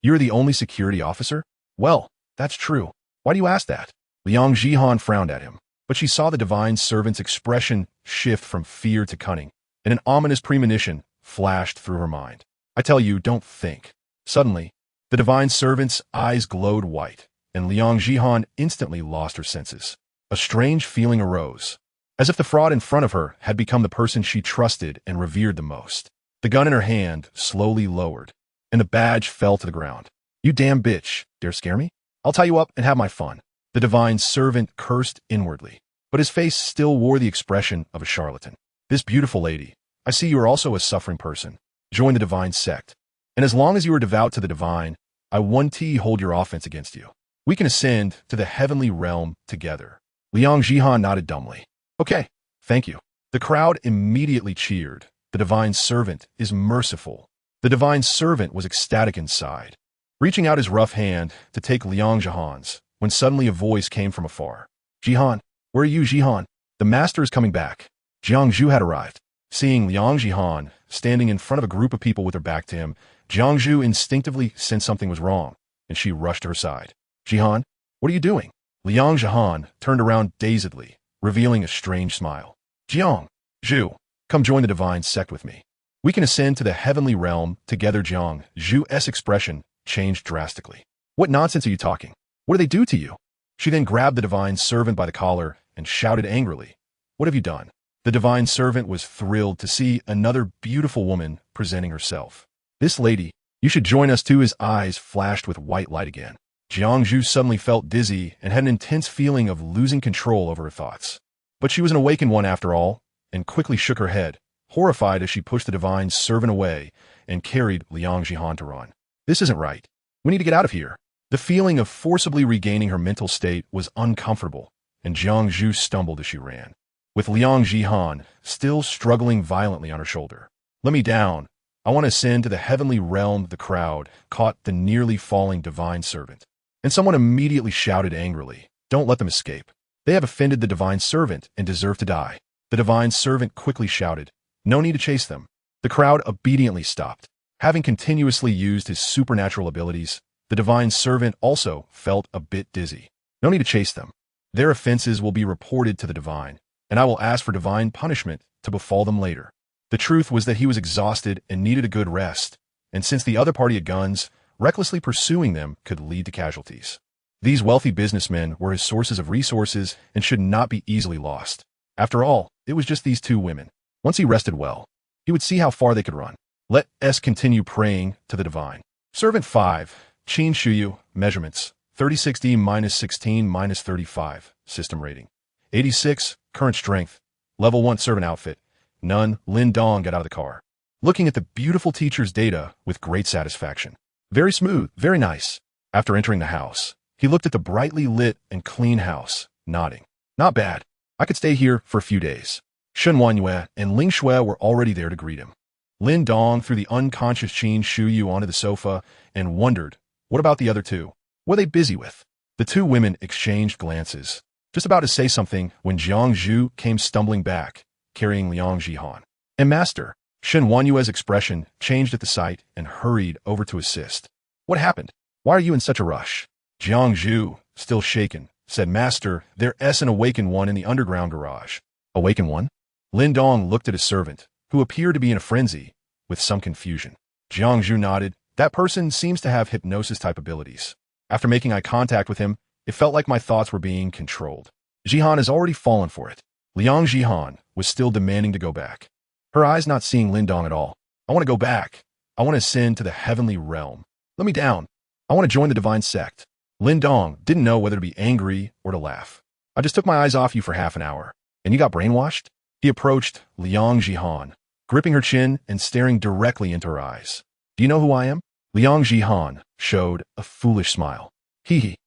you're the only security officer?" "Well, that's true. Why do you ask that?" Liang Jihan frowned at him, but she saw the divine servant's expression shift from fear to cunning, and an ominous premonition flashed through her mind. "I tell you, don't think." Suddenly, the divine servant's eyes glowed white, and Liang Jihan instantly lost her senses. A strange feeling arose, as if the fraud in front of her had become the person she trusted and revered the most. The gun in her hand slowly lowered, and the badge fell to the ground. "You damn bitch, dare scare me? I'll tie you up and have my fun." The divine servant cursed inwardly, but his face still wore the expression of a charlatan. "This beautiful lady, I see you are also a suffering person. Join the divine sect. And as long as you are devout to the divine, I 1T hold your offense against you. We can ascend to the heavenly realm together." Liang Jihan nodded dumbly. "Okay, thank you." The crowd immediately cheered. The divine servant is merciful. The divine servant was ecstatic inside, reaching out his rough hand to take Liang Jihan's, when suddenly a voice came from afar. "Jihan, where are you, Jihan? The master is coming back." Jiang Zhu had arrived. Seeing Liang Jihan standing in front of a group of people with her back to him, Jiang Zhu instinctively sensed something was wrong, and she rushed to her side. "Jihan, what are you doing?" Liang Jihan turned around dazedly, revealing a strange smile. "Jiang Zhu, come join the divine sect with me. We can ascend to the heavenly realm together." Jiang Zhu's expression changed drastically. "What nonsense are you talking? What do they do to you?" She then grabbed the divine servant by the collar and shouted angrily, "What have you done?" The divine servant was thrilled to see another beautiful woman presenting herself. "This lady, you should join us too." His eyes flashed with white light again. Jiang Zhu suddenly felt dizzy and had an intense feeling of losing control over her thoughts. But she was an awakened one after all, and quickly shook her head, horrified as she pushed the divine servant away and carried Liang Jihan to run. "This isn't right. We need to get out of here." The feeling of forcibly regaining her mental state was uncomfortable, and Jiang Zhu stumbled as she ran, with Liang Jihan still struggling violently on her shoulder. "Let me down. I want to ascend to the heavenly realm." The crowd caught the nearly falling divine servant, and someone immediately shouted angrily, "Don't let them escape. They have offended the divine servant and deserve to die." The divine servant quickly shouted, "No need to chase them." The crowd obediently stopped. Having continuously used his supernatural abilities, the divine servant also felt a bit dizzy. "No need to chase them. Their offenses will be reported to the divine, and I will ask for divine punishment to befall them later." The truth was that he was exhausted and needed a good rest, and since the other party had guns, recklessly pursuing them could lead to casualties. These wealthy businessmen were his sources of resources and should not be easily lost. After all, it was just these two women. Once he rested well, he would see how far they could run. Let us continue praying to the divine. Servant 5, Qin Shuyu, measurements, 3060-16-35, system rating. 86, current strength, level 1 servant outfit, none. Lin Dong got out of the car, looking at the beautiful teacher's data with great satisfaction. Very smooth, very nice. After entering the house, he looked at the brightly lit and clean house, nodding. Not bad. I could stay here for a few days. Shen Wanyue and Ling Shui were already there to greet him. Lin Dong threw the unconscious Qin Shuyu onto the sofa and wondered, what about the other two? What are they busy with? The two women exchanged glances, just about to say something when Jiang Zhu came stumbling back, carrying Liang Jihan. "And master," Shen Wanyue's expression changed at the sight and hurried over to assist. "What happened? Why are you in such a rush?" Jiang Zhu, still shaken, said, "Master, there's an awakened one in the underground garage." "Awakened one?" Lin Dong looked at his servant, who appeared to be in a frenzy, with some confusion. Jiang Zhu nodded. "That person seems to have hypnosis-type abilities. After making eye contact with him, it felt like my thoughts were being controlled. Jihan has already fallen for it." Liang Jihan was still demanding to go back, her eyes not seeing Lin Dong at all. "I want to go back. I want to ascend to the heavenly realm. Let me down. I want to join the divine sect." Lin Dong didn't know whether to be angry or to laugh. "I just took my eyes off you for half an hour, and you got brainwashed?" He approached Liang Jihan, gripping her chin and staring directly into her eyes. "Do you know who I am?" Liang Jihan showed a foolish smile. Hee hee.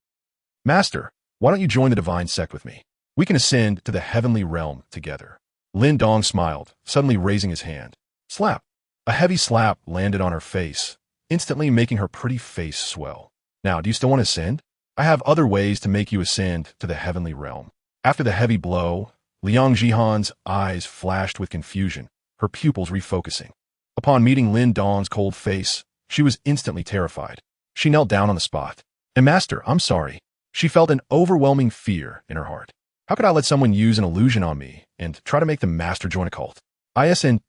"Master, why don't you join the divine sect with me? We can ascend to the heavenly realm together." Lin Dong smiled, suddenly raising his hand. Slap. A heavy slap landed on her face, instantly making her pretty face swell. "Now, do you still want to ascend? I have other ways to make you ascend to the heavenly realm." After the heavy blow, Liang Jihan's eyes flashed with confusion, her pupils refocusing. Upon meeting Lin Dong's cold face, she was instantly terrified. She knelt down on the spot. "And master, I'm sorry." She felt an overwhelming fear in her heart. How could I let someone use an illusion on me and try to make the master join a cult? Isn't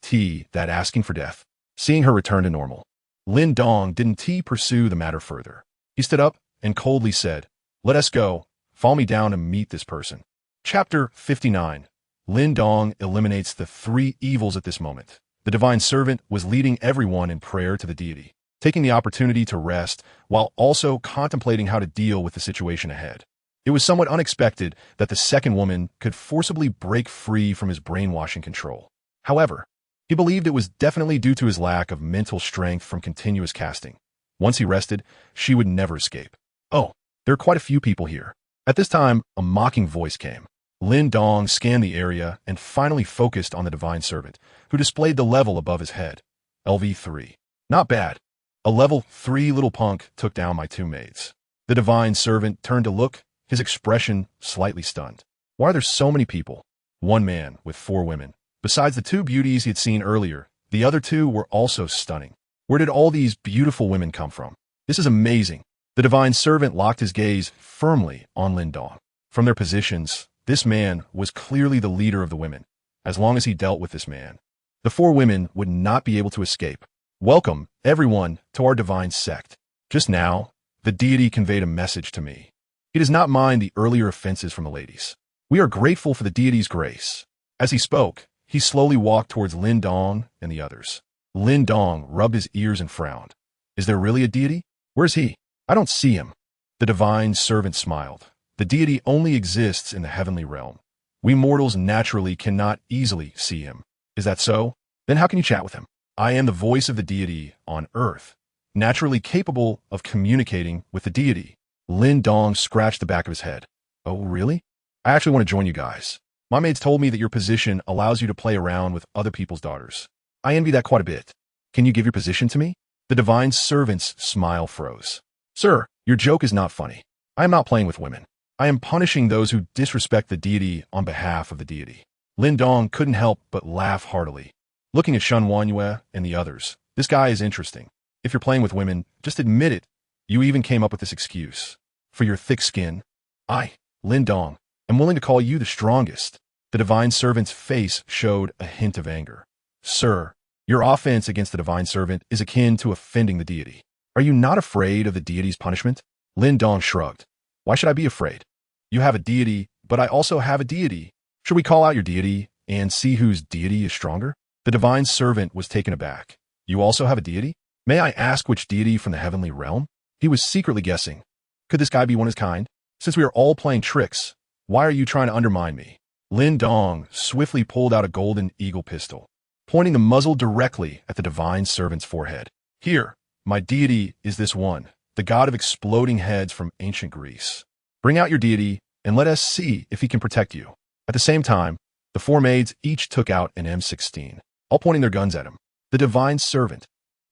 that asking for death? Seeing her return to normal, Lin Dong didn't pursue the matter further. He stood up and coldly said, Let us go. Follow me down to meet this person. Chapter 59. Lin Dong eliminates the three evils at this moment. The divine servant was leading everyone in prayer to the deity, taking the opportunity to rest while also contemplating how to deal with the situation ahead. It was somewhat unexpected that the second woman could forcibly break free from his brainwashing control. However, he believed it was definitely due to his lack of mental strength from continuous casting. Once he rested, she would never escape. Oh, there are quite a few people here. At this time, a mocking voice came. Lin Dong scanned the area and finally focused on the divine servant, who displayed the level above his head. LV3. Not bad. A level 3 little punk took down my two maids. The divine servant turned to look, his expression slightly stunned. Why are there so many people? One man with 4 women. Besides the 2 beauties he had seen earlier, the other 2 were also stunning. Where did all these beautiful women come from? This is amazing. The divine servant locked his gaze firmly on Lin Dong. From their positions, this man was clearly the leader of the women. As long as he dealt with this man, the 4 women would not be able to escape. Welcome, everyone, to our divine sect. Just now, the deity conveyed a message to me. He does not mind the earlier offenses from the ladies. We are grateful for the deity's grace. As he spoke, he slowly walked towards Lin Dong and the others. Lin Dong rubbed his ears and frowned. Is there really a deity? Where's he? I don't see him. The divine servant smiled. The deity only exists in the heavenly realm. We mortals naturally cannot easily see him. Is that so? Then how can you chat with him? I am the voice of the deity on earth, naturally capable of communicating with the deity. Lin Dong scratched the back of his head. Oh, really? I actually want to join you guys. My maids told me that your position allows you to play around with other people's daughters. I envy that quite a bit. Can you give your position to me? The divine servant's smile froze. Sir, your joke is not funny. I am not playing with women. I am punishing those who disrespect the deity on behalf of the deity. Lin Dong couldn't help but laugh heartily. Looking at Shen Wanyue and the others, this guy is interesting. If you're playing with women, just admit it. You even came up with this excuse. For your thick skin, I, Lin Dong, am willing to call you the strongest. The divine servant's face showed a hint of anger. Sir, your offense against the divine servant is akin to offending the deity. Are you not afraid of the deity's punishment? Lin Dong shrugged. Why should I be afraid? You have a deity, but I also have a deity. Should we call out your deity and see whose deity is stronger? The divine servant was taken aback. You also have a deity? May I ask which deity from the heavenly realm? He was secretly guessing. Could this guy be one of his kind? Since we are all playing tricks, why are you trying to undermine me? Lin Dong swiftly pulled out a golden eagle pistol, pointing the muzzle directly at the divine servant's forehead. Here, my deity is this one, the god of exploding heads from ancient Greece. Bring out your deity and let us see if he can protect you. At the same time, the 4 maids each took out an M16, all pointing their guns at him. The divine servant.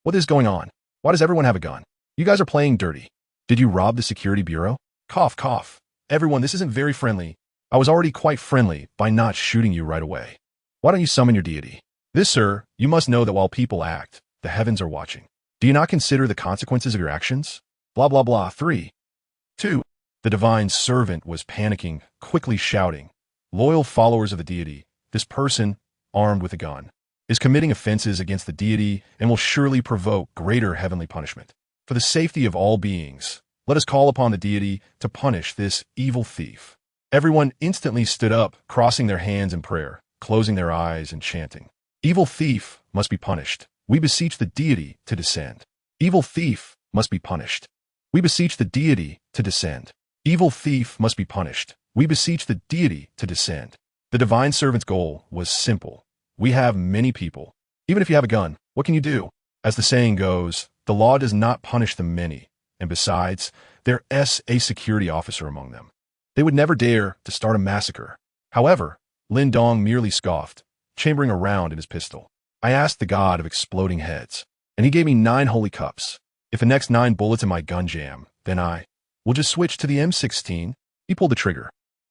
What is going on? Why does everyone have a gun? You guys are playing dirty. Did you rob the security bureau? Cough, cough. Everyone, this isn't very friendly. I was already quite friendly by not shooting you right away. Why don't you summon your deity? This, sir, you must know that while people act, the heavens are watching. Do you not consider the consequences of your actions? Blah, blah, blah. 3, 2. The divine servant was panicking, quickly shouting. Loyal followers of the deity, this person, armed with a gun, is committing offenses against the deity and will surely provoke greater heavenly punishment. For the safety of all beings, let us call upon the deity to punish this evil thief. Everyone instantly stood up, crossing their hands in prayer, closing their eyes and chanting. Evil thief must be punished. We beseech the deity to descend. Evil thief must be punished. We beseech the deity to descend. Evil thief must be punished. We beseech the deity to descend. The divine servant's goal was simple. We have many people. Even if you have a gun, what can you do? As the saying goes, the law does not punish the many, and besides, there's a security officer among them. They would never dare to start a massacre. However, Lin Dong merely scoffed, chambering a round in his pistol. I asked the god of exploding heads, and he gave me 9 holy cups. If the next 9 bullets in my gun jam, then I will just switch to the M16. He pulled the trigger.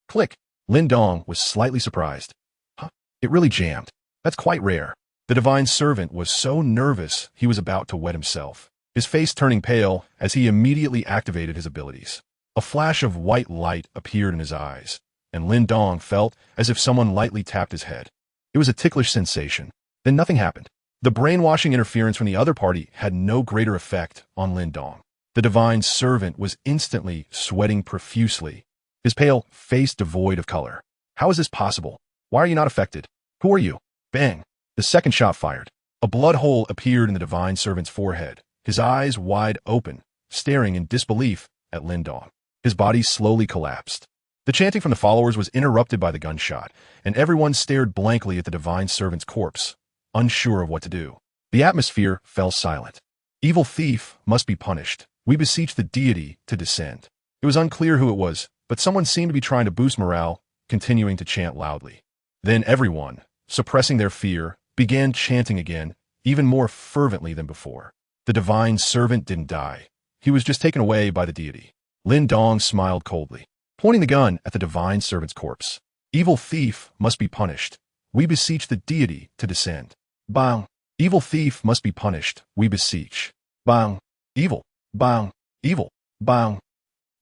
Click. Lin Dong was slightly surprised. Huh? It really jammed. That's quite rare. The divine servant was so nervous he was about to wet himself, his face turning pale as he immediately activated his abilities. A flash of white light appeared in his eyes, and Lin Dong felt as if someone lightly tapped his head. It was a ticklish sensation. Then nothing happened. The brainwashing interference from the other party had no greater effect on Lin Dong. The divine servant was instantly sweating profusely, his pale face devoid of color. How is this possible? Why are you not affected? Who are you? Bang! The second shot fired. A blood hole appeared in the divine servant's forehead, his eyes wide open, staring in disbelief at Lin Dong. His body slowly collapsed. The chanting from the followers was interrupted by the gunshot, and everyone stared blankly at the divine servant's corpse, unsure of what to do. The atmosphere fell silent. Evil thief must be punished. We beseech the deity to descend. It was unclear who it was, but someone seemed to be trying to boost morale, continuing to chant loudly. Then everyone, suppressing their fear, began chanting again, even more fervently than before. The divine servant didn't die. He was just taken away by the deity. Lin Dong smiled coldly, pointing the gun at the divine servant's corpse. Evil thief must be punished. We beseech the deity to descend. Bang! Evil thief must be punished. We beseech. Bang! Evil. Bang! Evil. Bang!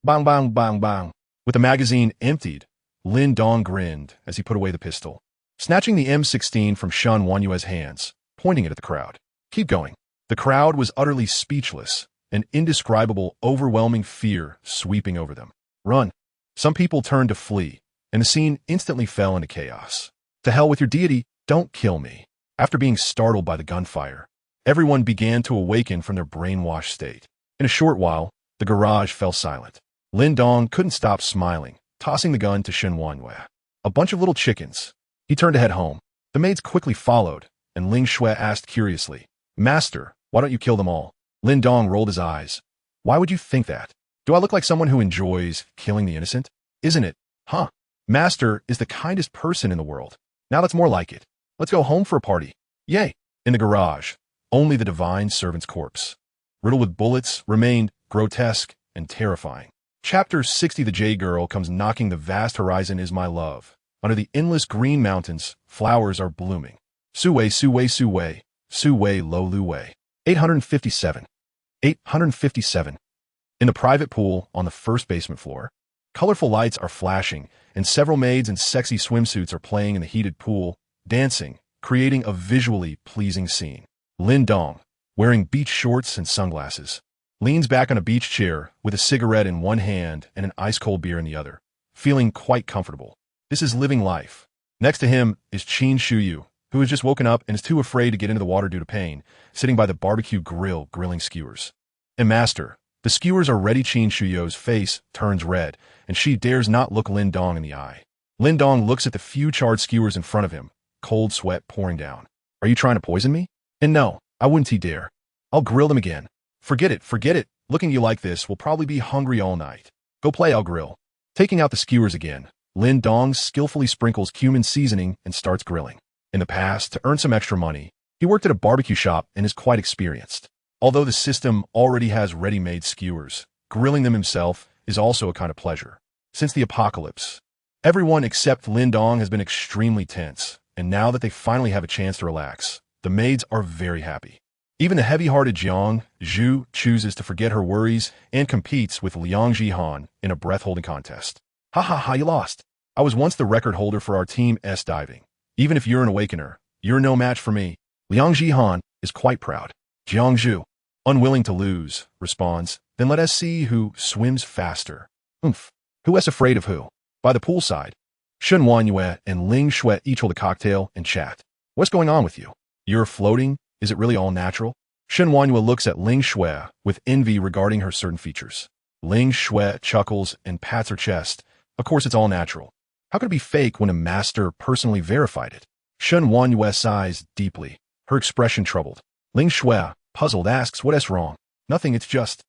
Bang, bang, bang, bang. With the magazine emptied, Lin Dong grinned as he put away the pistol, snatching the M16 from Shen Wanyue's hands, pointing it at the crowd. Keep going. The crowd was utterly speechless, an indescribable, overwhelming fear sweeping over them. Run. Some people turned to flee, and the scene instantly fell into chaos. To hell with your deity, don't kill me. After being startled by the gunfire, everyone began to awaken from their brainwashed state. In a short while, the garage fell silent. Lin Dong couldn't stop smiling, tossing the gun to Shen Wanyue. A bunch of little chickens. He turned to head home. The maids quickly followed, and Ling Shui asked curiously, Master, why don't you kill them all? Lin Dong rolled his eyes. Why would you think that? Do I look like someone who enjoys killing the innocent? Isn't it? Huh. Master is the kindest person in the world. Now that's more like it. Let's go home for a party. Yay. In the garage, only the divine servant's corpse, riddled with bullets, remained grotesque and terrifying. Chapter 60. The Jade Girl comes knocking. The vast horizon is my love. Under the endless green mountains, flowers are blooming. Suwei, Suwei, Suwei, Suwei, Lo Lu Wei. 857. 857. In the private pool on the first basement floor, colorful lights are flashing, and several maids in sexy swimsuits are playing in the heated pool, dancing, creating a visually pleasing scene. Lin Dong, wearing beach shorts and sunglasses, leans back on a beach chair with a cigarette in one hand and an ice-cold beer in the other, feeling quite comfortable. This is living life. Next to him is Qin Shuyu, who has just woken up and is too afraid to get into the water due to pain, sitting by the barbecue grill grilling skewers. And Master, the skewers are ready. Qin Shuyu's face turns red, and she dares not look Lin Dong in the eye. Lin Dong looks at the few charred skewers in front of him, cold sweat pouring down. Are you trying to poison me? And no, I wouldn't he dare. I'll grill them again. Forget it, forget it. Looking at you like this will probably be hungry all night. Go play, I'll grill. Taking out the skewers again, Lin Dong skillfully sprinkles cumin seasoning and starts grilling. In the past, to earn some extra money, he worked at a barbecue shop and is quite experienced. Although the system already has ready-made skewers, grilling them himself is also a kind of pleasure. Since the apocalypse, everyone except Lin Dong has been extremely tense, and now that they finally have a chance to relax, the maids are very happy. Even the heavy-hearted Jiang Zhu chooses to forget her worries and competes with Liang Jihan in a breath-holding contest. Ha ha ha, you lost. I was once the record holder for our team S diving. Even if you're an awakener, you're no match for me. Liang Jihan is quite proud. Jiang Zhu, unwilling to lose, responds, then let us see who swims faster. Oomph. Who is afraid of who? By the poolside, Shen Wanyue and Ling Shui each hold a cocktail and chat. What's going on with you? You're floating? Is it really all natural? Shen Wanyue looks at Ling Shui with envy regarding her certain features. Ling Shui chuckles and pats her chest. Of course it's all natural. How could it be fake when a master personally verified it? Shen Wanyue sighs deeply, her expression troubled. Ling Shui, puzzled, asks, what is wrong? Nothing, it's just.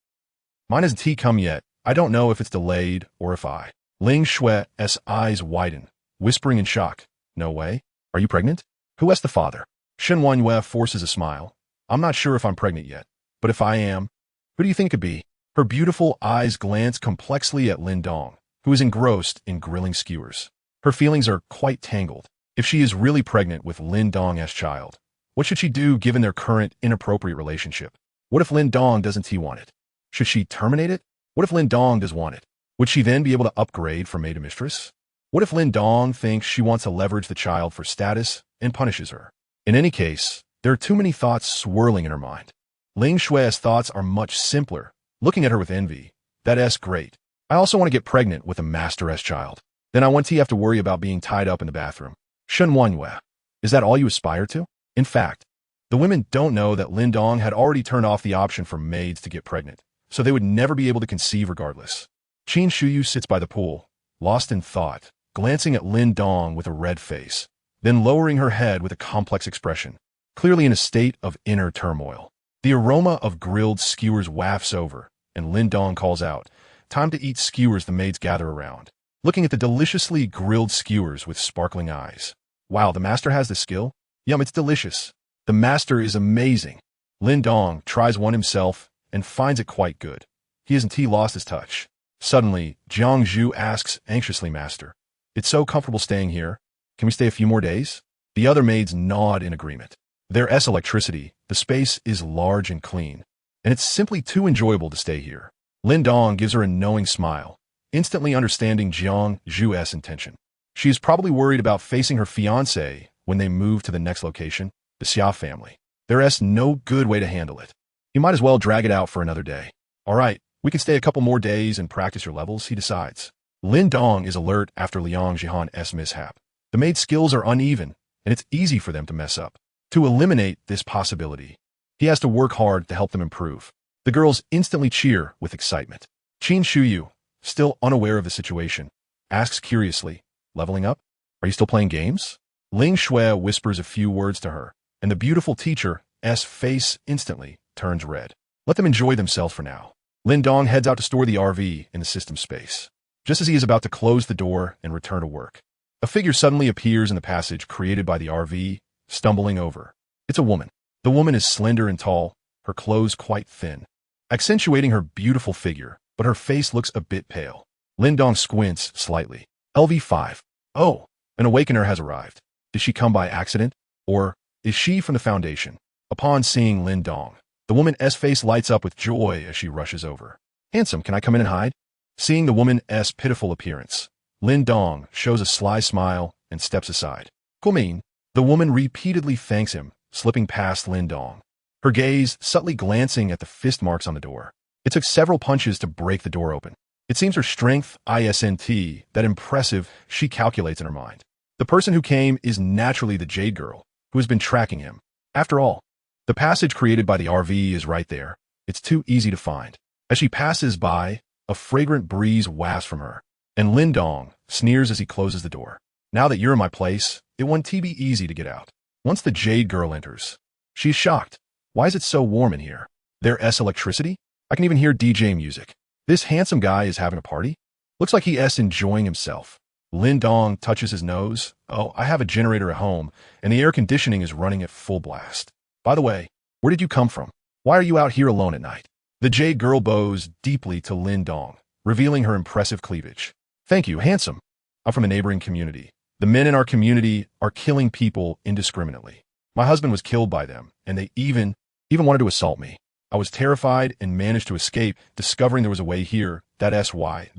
Mine hasn't tea come yet. I don't know if it's delayed or if I. Ling Shui's eyes widen, whispering in shock. No way. Are you pregnant? Who is the father? Shen Wanyue forces a smile. I'm not sure if I'm pregnant yet, but if I am, who do you think it could be? Her beautiful eyes glance complexly at Lin Dong, who is engrossed in grilling skewers. Her feelings are quite tangled. If she is really pregnant with Lin Dong's child, what should she do given their current inappropriate relationship? What if Lin Dong doesn't want it? Should she terminate it? What if Lin Dong does want it? Would she then be able to upgrade from maid to mistress? What if Lin Dong thinks she wants to leverage the child for status and punishes her? In any case, there are too many thoughts swirling in her mind. Ling Shui's thoughts are much simpler. looking at her with envy. That's great. I also want to get pregnant with a master-S child. Then I won't have to worry about being tied up in the bathroom. Shenwanhua. Is that all you aspire to? In fact, the women don't know that Lin Dong had already turned off the option for maids to get pregnant, so they would never be able to conceive regardless. Qin Shuyu sits by the pool, lost in thought, glancing at Lin Dong with a red face, then lowering her head with a complex expression, clearly in a state of inner turmoil. The aroma of grilled skewers wafts over, and Lin Dong calls out, "Time to eat skewers." The maids gather around, looking at the deliciously grilled skewers with sparkling eyes. Wow, the master has the skill? Yum, it's delicious. The master is amazing. Lin Dong tries one himself and finds it quite good. He lost his touch. Suddenly, Jiang Zhu asks anxiously, "Master, it's so comfortable staying here. Can we stay a few more days?" The other maids nod in agreement. There's electricity, the space is large and clean, and it's simply too enjoyable to stay here. Lin Dong gives her a knowing smile, instantly understanding Jiang Zhu's intention. She is probably worried about facing her fiancé when they move to the next location, the Xia family. There's no good way to handle it. You might as well drag it out for another day. All right, we can stay a couple more days and practice your levels, he decides. Lin Dong is alert after Liang Jihan's mishap. The maid's skills are uneven, and it's easy for them to mess up. To eliminate this possibility, he has to work hard to help them improve. The girls instantly cheer with excitement. Qin Shuyu, still unaware of the situation, asks curiously, "Leveling up? Are you still playing games?" Ling Shui whispers a few words to her, and the beautiful teacher's face instantly turns red. Let them enjoy themselves for now. Lin Dong heads out to store the RV in the system space. Just as he is about to close the door and return to work, a figure suddenly appears in the passage created by the RV, stumbling over. It's a woman. The woman is slender and tall, her clothes quite thin, accentuating her beautiful figure, but her face looks a bit pale. Lin Dong squints slightly. LV5. Oh, an awakener has arrived. Did she come by accident? Or is she from the Foundation? Upon seeing Lin Dong, the woman's face lights up with joy as she rushes over. "Handsome, can I come in and hide?" Seeing the woman's pitiful appearance, Lin Dong shows a sly smile and steps aside. "Gumin." The woman repeatedly thanks him, slipping past Lin Dong, her gaze subtly glancing at the fist marks on the door. It took several punches to break the door open. It seems her strength isn't that impressive, she calculates in her mind. The person who came is naturally the Jade Girl, who has been tracking him. After all, the passage created by the RV is right there. It's too easy to find. As she passes by, a fragrant breeze wafts from her, and Lin Dong sneers as he closes the door. "Now that you're in my place, it won't be easy to get out." Once the Jade Girl enters, she's shocked. Why is it so warm in here? There's electricity? I can even hear DJ music. This handsome guy is having a party? Looks like he's enjoying himself. Lin Dong touches his nose. "Oh, I have a generator at home, and the air conditioning is running at full blast. By the way, where did you come from? Why are you out here alone at night?" The Jade Girl bows deeply to Lin Dong, revealing her impressive cleavage. "Thank you, handsome. I'm from a neighboring community. The men in our community are killing people indiscriminately. My husband was killed by them, and they even wanted to assault me. I was terrified and managed to escape, discovering there was a way here. That's why.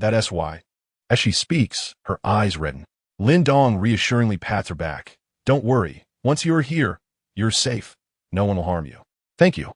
As she speaks, her eyes redden. Lin Dong reassuringly pats her back. "Don't worry. Once you're here, you're safe. No one will harm you." Thank you.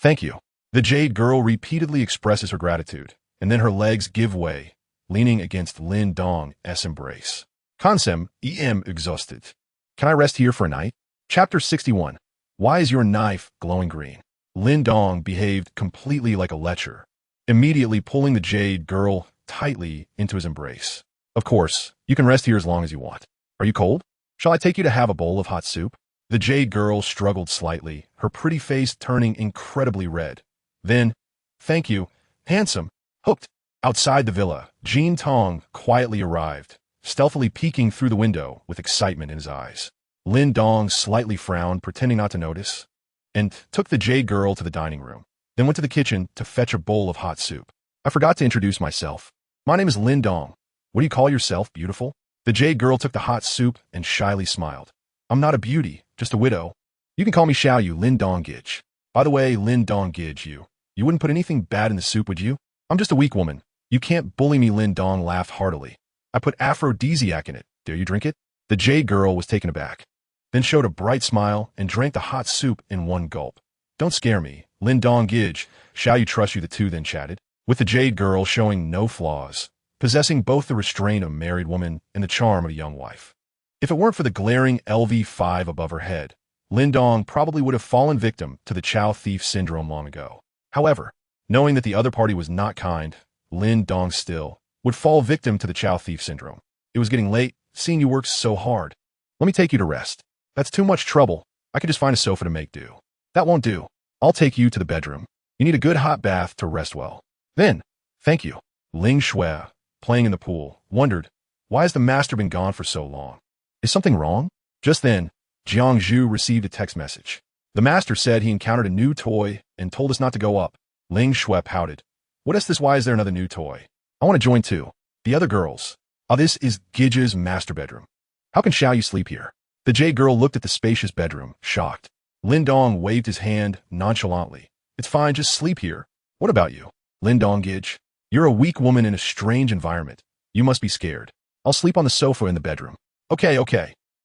The Jade Girl repeatedly expresses her gratitude, and then her legs give way, leaning against Lin Dong's embrace. Consem, exhausted. "Can I rest here for a night?" Chapter 61. Why is your knife glowing green? Lin Dong behaved completely like a lecher, immediately pulling the Jade Girl tightly into his embrace. "Of course, you can rest here as long as you want. Are you cold? Shall I take you to have a bowl of hot soup?" The Jade Girl struggled slightly, her pretty face turning incredibly red. Then, "Thank you, handsome." Hooked. Outside the villa, Jean Tong quietly arrived, stealthily peeking through the window with excitement in his eyes. Lin Dong slightly frowned, pretending not to notice, and took the Jade Girl to the dining room, then went to the kitchen to fetch a bowl of hot soup. "I forgot to introduce myself. My name is Lin Dong. What do you call yourself, beautiful?" The Jade Girl took the hot soup and shyly smiled. "I'm not a beauty, just a widow. You can call me Xiaoyu, Lin Dong Gij. By the way, Lin Dong Gij, you wouldn't put anything bad in the soup, would you? I'm just a weak woman. You can't bully me." Lin Dong laughed heartily. "I put aphrodisiac in it. Dare you drink it?" The Jade Girl was taken aback, then showed a bright smile and drank the hot soup in one gulp. "Don't scare me," Lin Dong Gij, shall you trust you, the two then chatted, with the jade girl showing no flaws, possessing both the restraint of a married woman and the charm of a young wife. If it weren't for the glaring LV5 above her head, Lin Dong probably would have fallen victim to the Chow thief syndrome long ago. However, knowing that the other party was not kind, Lin Dong still would fall victim to the Chow thief syndrome. It was getting late, seeing you work so hard. Let me take you to rest. That's too much trouble. I could just find a sofa to make do. That won't do. I'll take you to the bedroom. You need a good hot bath to rest well. Then, thank you. Ling Shui, playing in the pool, wondered, why has the master been gone for so long? Is something wrong? Just then, Jiang Zhu received a text message. The master said he encountered a new toy and told us not to go up. Ling Shui pouted. What is this? Why is there another new toy? I want to join too. The other girls. Oh, this is Gij's master bedroom. How can Xiao Yu sleep here? The jade girl looked at the spacious bedroom, shocked. Lin Dong waved his hand nonchalantly. It's fine, just sleep here. What about you? Lin Dong Gij. You're a weak woman in a strange environment. You must be scared. I'll sleep on the sofa in the bedroom. Okay.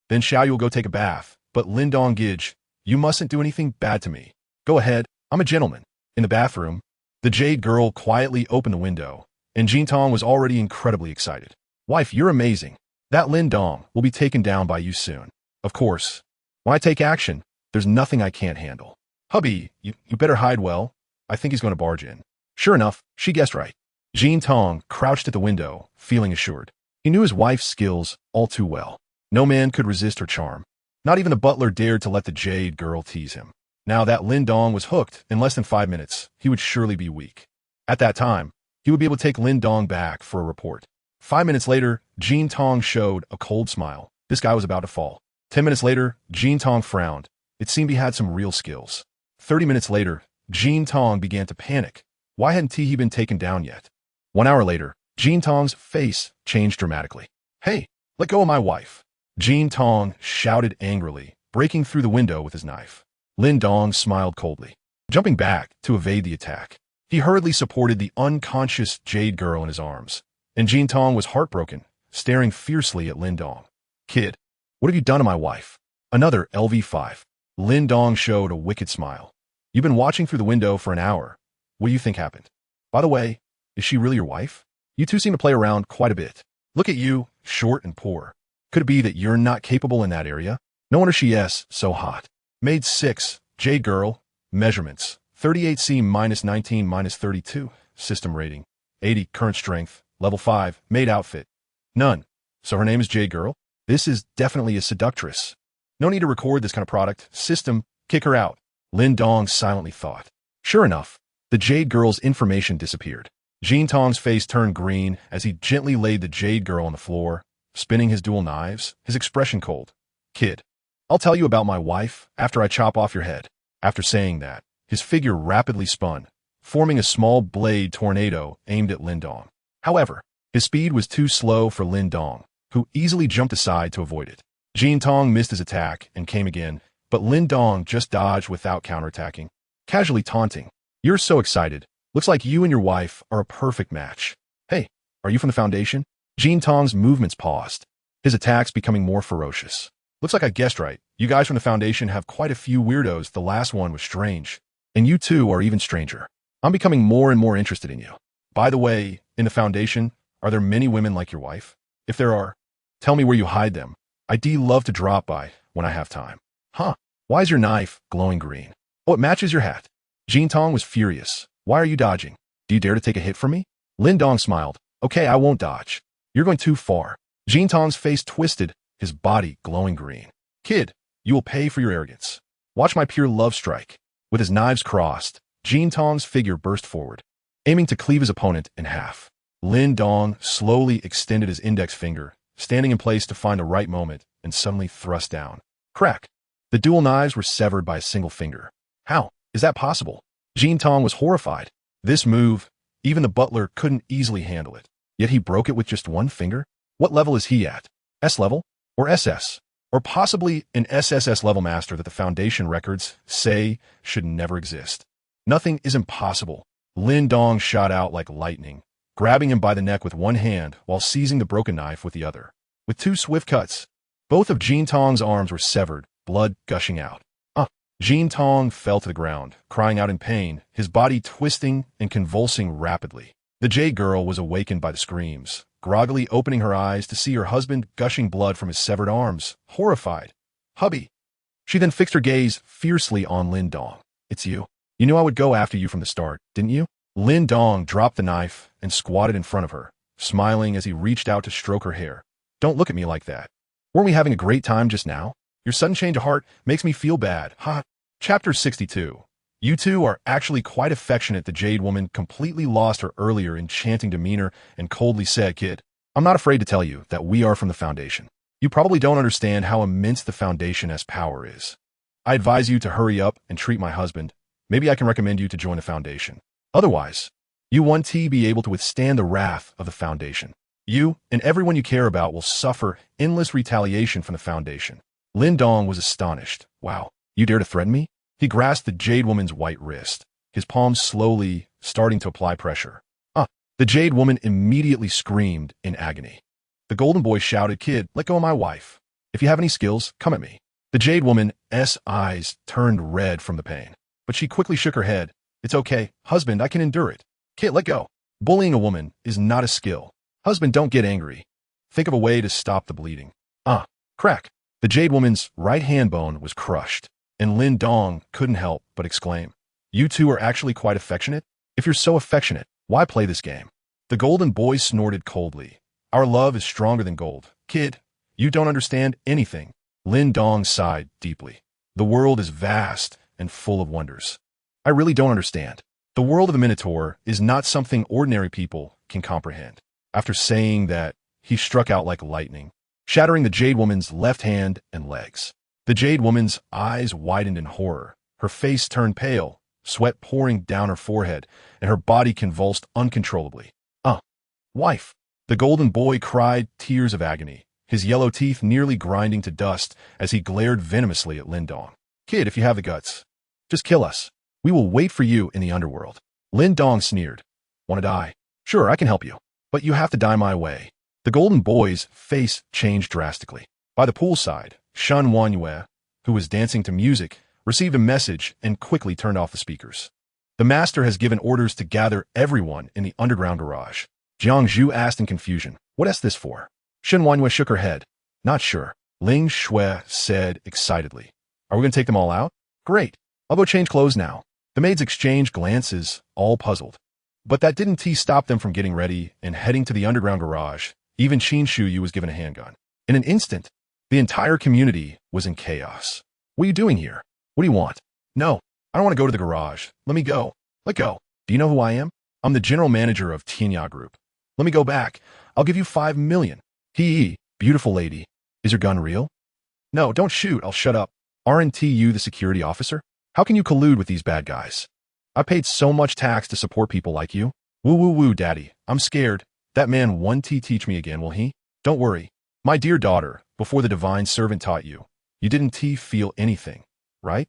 Then Xiao Yu will go take a bath. But Lin Dong Gij, you mustn't do anything bad to me. Go ahead, I'm a gentleman. In the bathroom, the jade girl quietly opened the window, and Jin Tong was already incredibly excited. Wife, you're amazing. That Lin Dong will be taken down by you soon. Of course. When I take action, there's nothing I can't handle. Hubby, you better hide well. I think he's going to barge in. Sure enough, she guessed right. Jin Tong crouched at the window, feeling assured. He knew his wife's skills all too well. No man could resist her charm. Not even the butler dared to let the jade girl tease him. Now that Lin Dong was hooked, in less than 5 minutes, he would surely be weak. At that time, he would be able to take Lin Dong back for a report. 5 minutes later, Jin Tong showed a cold smile. This guy was about to fall. 10 minutes later, Jin Tong frowned. It seemed he had some real skills. 30 minutes later, Jin Tong began to panic. Why hadn't he been taken down yet? 1 hour later, Jin Tong's face changed dramatically. Hey, let go of my wife. Jin Tong shouted angrily, breaking through the window with his knife. Lin Dong smiled coldly, jumping back to evade the attack. He hurriedly supported the unconscious jade girl in his arms, and Jin Tong was heartbroken, staring fiercely at Lin Dong. Kid, what have you done to my wife? Another LV5. Lin Dong showed a wicked smile. You've been watching through the window for an hour. What do you think happened? By the way, is she really your wife? You two seem to play around quite a bit. Look at you, short and poor. Could it be that you're not capable in that area? No wonder she is so hot. Maids 6, jade girl, measurements, 38C-19-32, system rating, 80, current strength, level 5, maid outfit, none. So her name is Jade Girl? This is definitely a seductress. No need to record this kind of product. System, kick her out. Lin Dong silently thought. Sure enough, the Jade Girl's information disappeared. Jin Tong's face turned green as he gently laid the Jade Girl on the floor, spinning his dual knives, his expression cold. Kid, I'll tell you about my wife after I chop off your head. After saying that, his figure rapidly spun, forming a small blade tornado aimed at Lin Dong. However, his speed was too slow for Lin Dong, who easily jumped aside to avoid it. Jin Tong missed his attack and came again, but Lin Dong just dodged without counterattacking, casually taunting. You're so excited. Looks like you and your wife are a perfect match. Hey, are you from the Foundation? Jin Tong's movements paused, his attacks becoming more ferocious. Looks like I guessed right. You guys from the Foundation have quite a few weirdos. The last one was strange. And you two are even stranger. I'm becoming more and more interested in you. By the way, in the Foundation, are there many women like your wife? If there are, tell me where you hide them. I'd love to drop by when I have time. Huh? Why is your knife glowing green? Oh, it matches your hat. Jin Tong was furious. Why are you dodging? Do you dare to take a hit from me? Lin Dong smiled. Okay, I won't dodge. You're going too far. Jin Tong's face twisted, his body glowing green. Kid, you will pay for your arrogance. Watch my pure love strike. With his knives crossed, Jin Tong's figure burst forward, aiming to cleave his opponent in half. Lin Dong slowly extended his index finger, standing in place to find the right moment, and suddenly thrust down. Crack! The dual knives were severed by a single finger. How is that possible? Jin Tong was horrified. This move, even the butler couldn't easily handle it. Yet he broke it with just one finger? What level is he at? S level? Or SS? Or possibly an SSS level master that the Foundation records say should never exist. Nothing is impossible. Lin Dong shot out like lightning, grabbing him by the neck with one hand while seizing the broken knife with the other. With two swift cuts, both of Jin Tong's arms were severed, blood gushing out. Jean Tong fell to the ground, crying out in pain, his body twisting and convulsing rapidly. The jade girl was awakened by the screams, groggily opening her eyes to see her husband gushing blood from his severed arms, horrified. "Hubby!" She then fixed her gaze fiercely on Lin Dong. "It's you. You knew I would go after you from the start, didn't you?" Lin Dong dropped the knife and squatted in front of her, smiling as he reached out to stroke her hair. "Don't look at me like that. Weren't we having a great time just now? Your sudden change of heart makes me feel bad, huh?" Chapter 62. You two are actually quite affectionate. The Jade Woman completely lost her earlier enchanting demeanor and coldly said, "Kid, I'm not afraid to tell you that we are from the Foundation. You probably don't understand how immense the Foundation's power is. I advise you to hurry up and treat my husband. Maybe I can recommend you to join the Foundation. Otherwise, you won't be able to withstand the wrath of the Foundation. You and everyone you care about will suffer endless retaliation from the Foundation." Lin Dong was astonished. "Wow, you dare to threaten me?" He grasped the Jade Woman's white wrist, his palms slowly starting to apply pressure. The Jade Woman immediately screamed in agony. The Golden Boy shouted, "Kid, let go of my wife. If you have any skills, come at me." The Jade Woman's eyes turned red from the pain, but she quickly shook her head. "It's okay, husband, I can endure it. Kid, let go. Bullying a woman is not a skill. Husband, don't get angry. Think of a way to stop the bleeding." Crack. The Jade Woman's right hand bone was crushed, and Lin Dong couldn't help but exclaim, "You two are actually quite affectionate? If you're so affectionate, why play this game?" The Golden Boy snorted coldly. "Our love is stronger than gold. Kid, you don't understand anything." Lin Dong sighed deeply. "The world is vast and full of wonders. I really don't understand. The world of the Minotaur is not something ordinary people can comprehend." After saying that, he struck out like lightning, shattering the Jade Woman's left hand and legs. The Jade Woman's eyes widened in horror. Her face turned pale, sweat pouring down her forehead, and her body convulsed uncontrollably. Wife!" The Golden Boy cried tears of agony, his yellow teeth nearly grinding to dust as he glared venomously at Lin Dong. "Kid, if you have the guts, just kill us. We will wait for you in the underworld." Lin Dong sneered. "Want to die? Sure, I can help you. But you have to die my way." The Golden Boy's face changed drastically. By the poolside, Shen Wanyue, who was dancing to music, received a message and quickly turned off the speakers. "The master has given orders to gather everyone in the underground garage." Jiang Zhu asked in confusion, "What is this for?" Shen Wanyue shook her head. "Not sure." Ling Shui said excitedly, "Are we going to take them all out? Great. I'll go change clothes now." The maids exchanged glances, all puzzled. But that didn't stop them from getting ready and heading to the underground garage. Even Qin Shuyu was given a handgun. In an instant, the entire community was in chaos. "What are you doing here? What do you want?" "No, I don't want to go to the garage. Let me go." "Let go. Do you know who I am? I'm the general manager of Tianya Group. Let me go back. I'll give you 5 million. Beautiful lady. Is your gun real?" "No, don't shoot. I'll shut up. Aren't you the security officer? How can you collude with these bad guys? I paid so much tax to support people like you." "Woo woo woo, daddy. I'm scared. That man won't teach me again, will he?" "Don't worry. My dear daughter, before the divine servant taught you, you didn't feel anything, right?"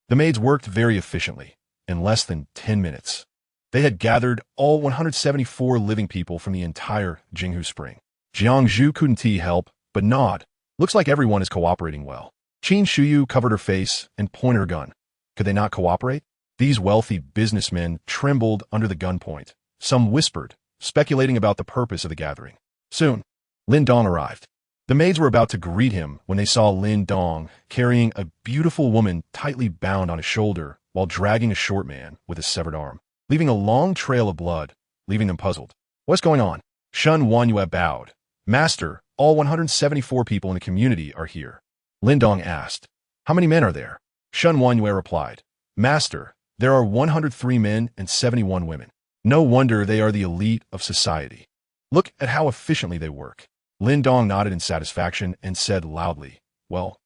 The maids worked very efficiently. In less than 10 minutes, they had gathered all 174 living people from the entire Jinghu Spring. Jiang Zhu couldn't help but nod. "Looks like everyone is cooperating well." Qin Shuyu covered her face and pointed her gun. Could they not cooperate? These wealthy businessmen trembled under the gunpoint. Some whispered, speculating about the purpose of the gathering. Soon, Lin Dong arrived. The maids were about to greet him when they saw Lin Dong carrying a beautiful woman tightly bound on his shoulder while dragging a short man with a severed arm, leaving a long trail of blood, leaving them puzzled. "What's going on?" Shen Wanyue bowed. "Master, all 174 people in the community are here." Lin Dong asked, "How many men are there?" Shen Wanyue replied, "Master, there are 103 men and 71 women. No wonder they are the elite of society. Look at how efficiently they work." Lin Dong nodded in satisfaction and said loudly, "Well,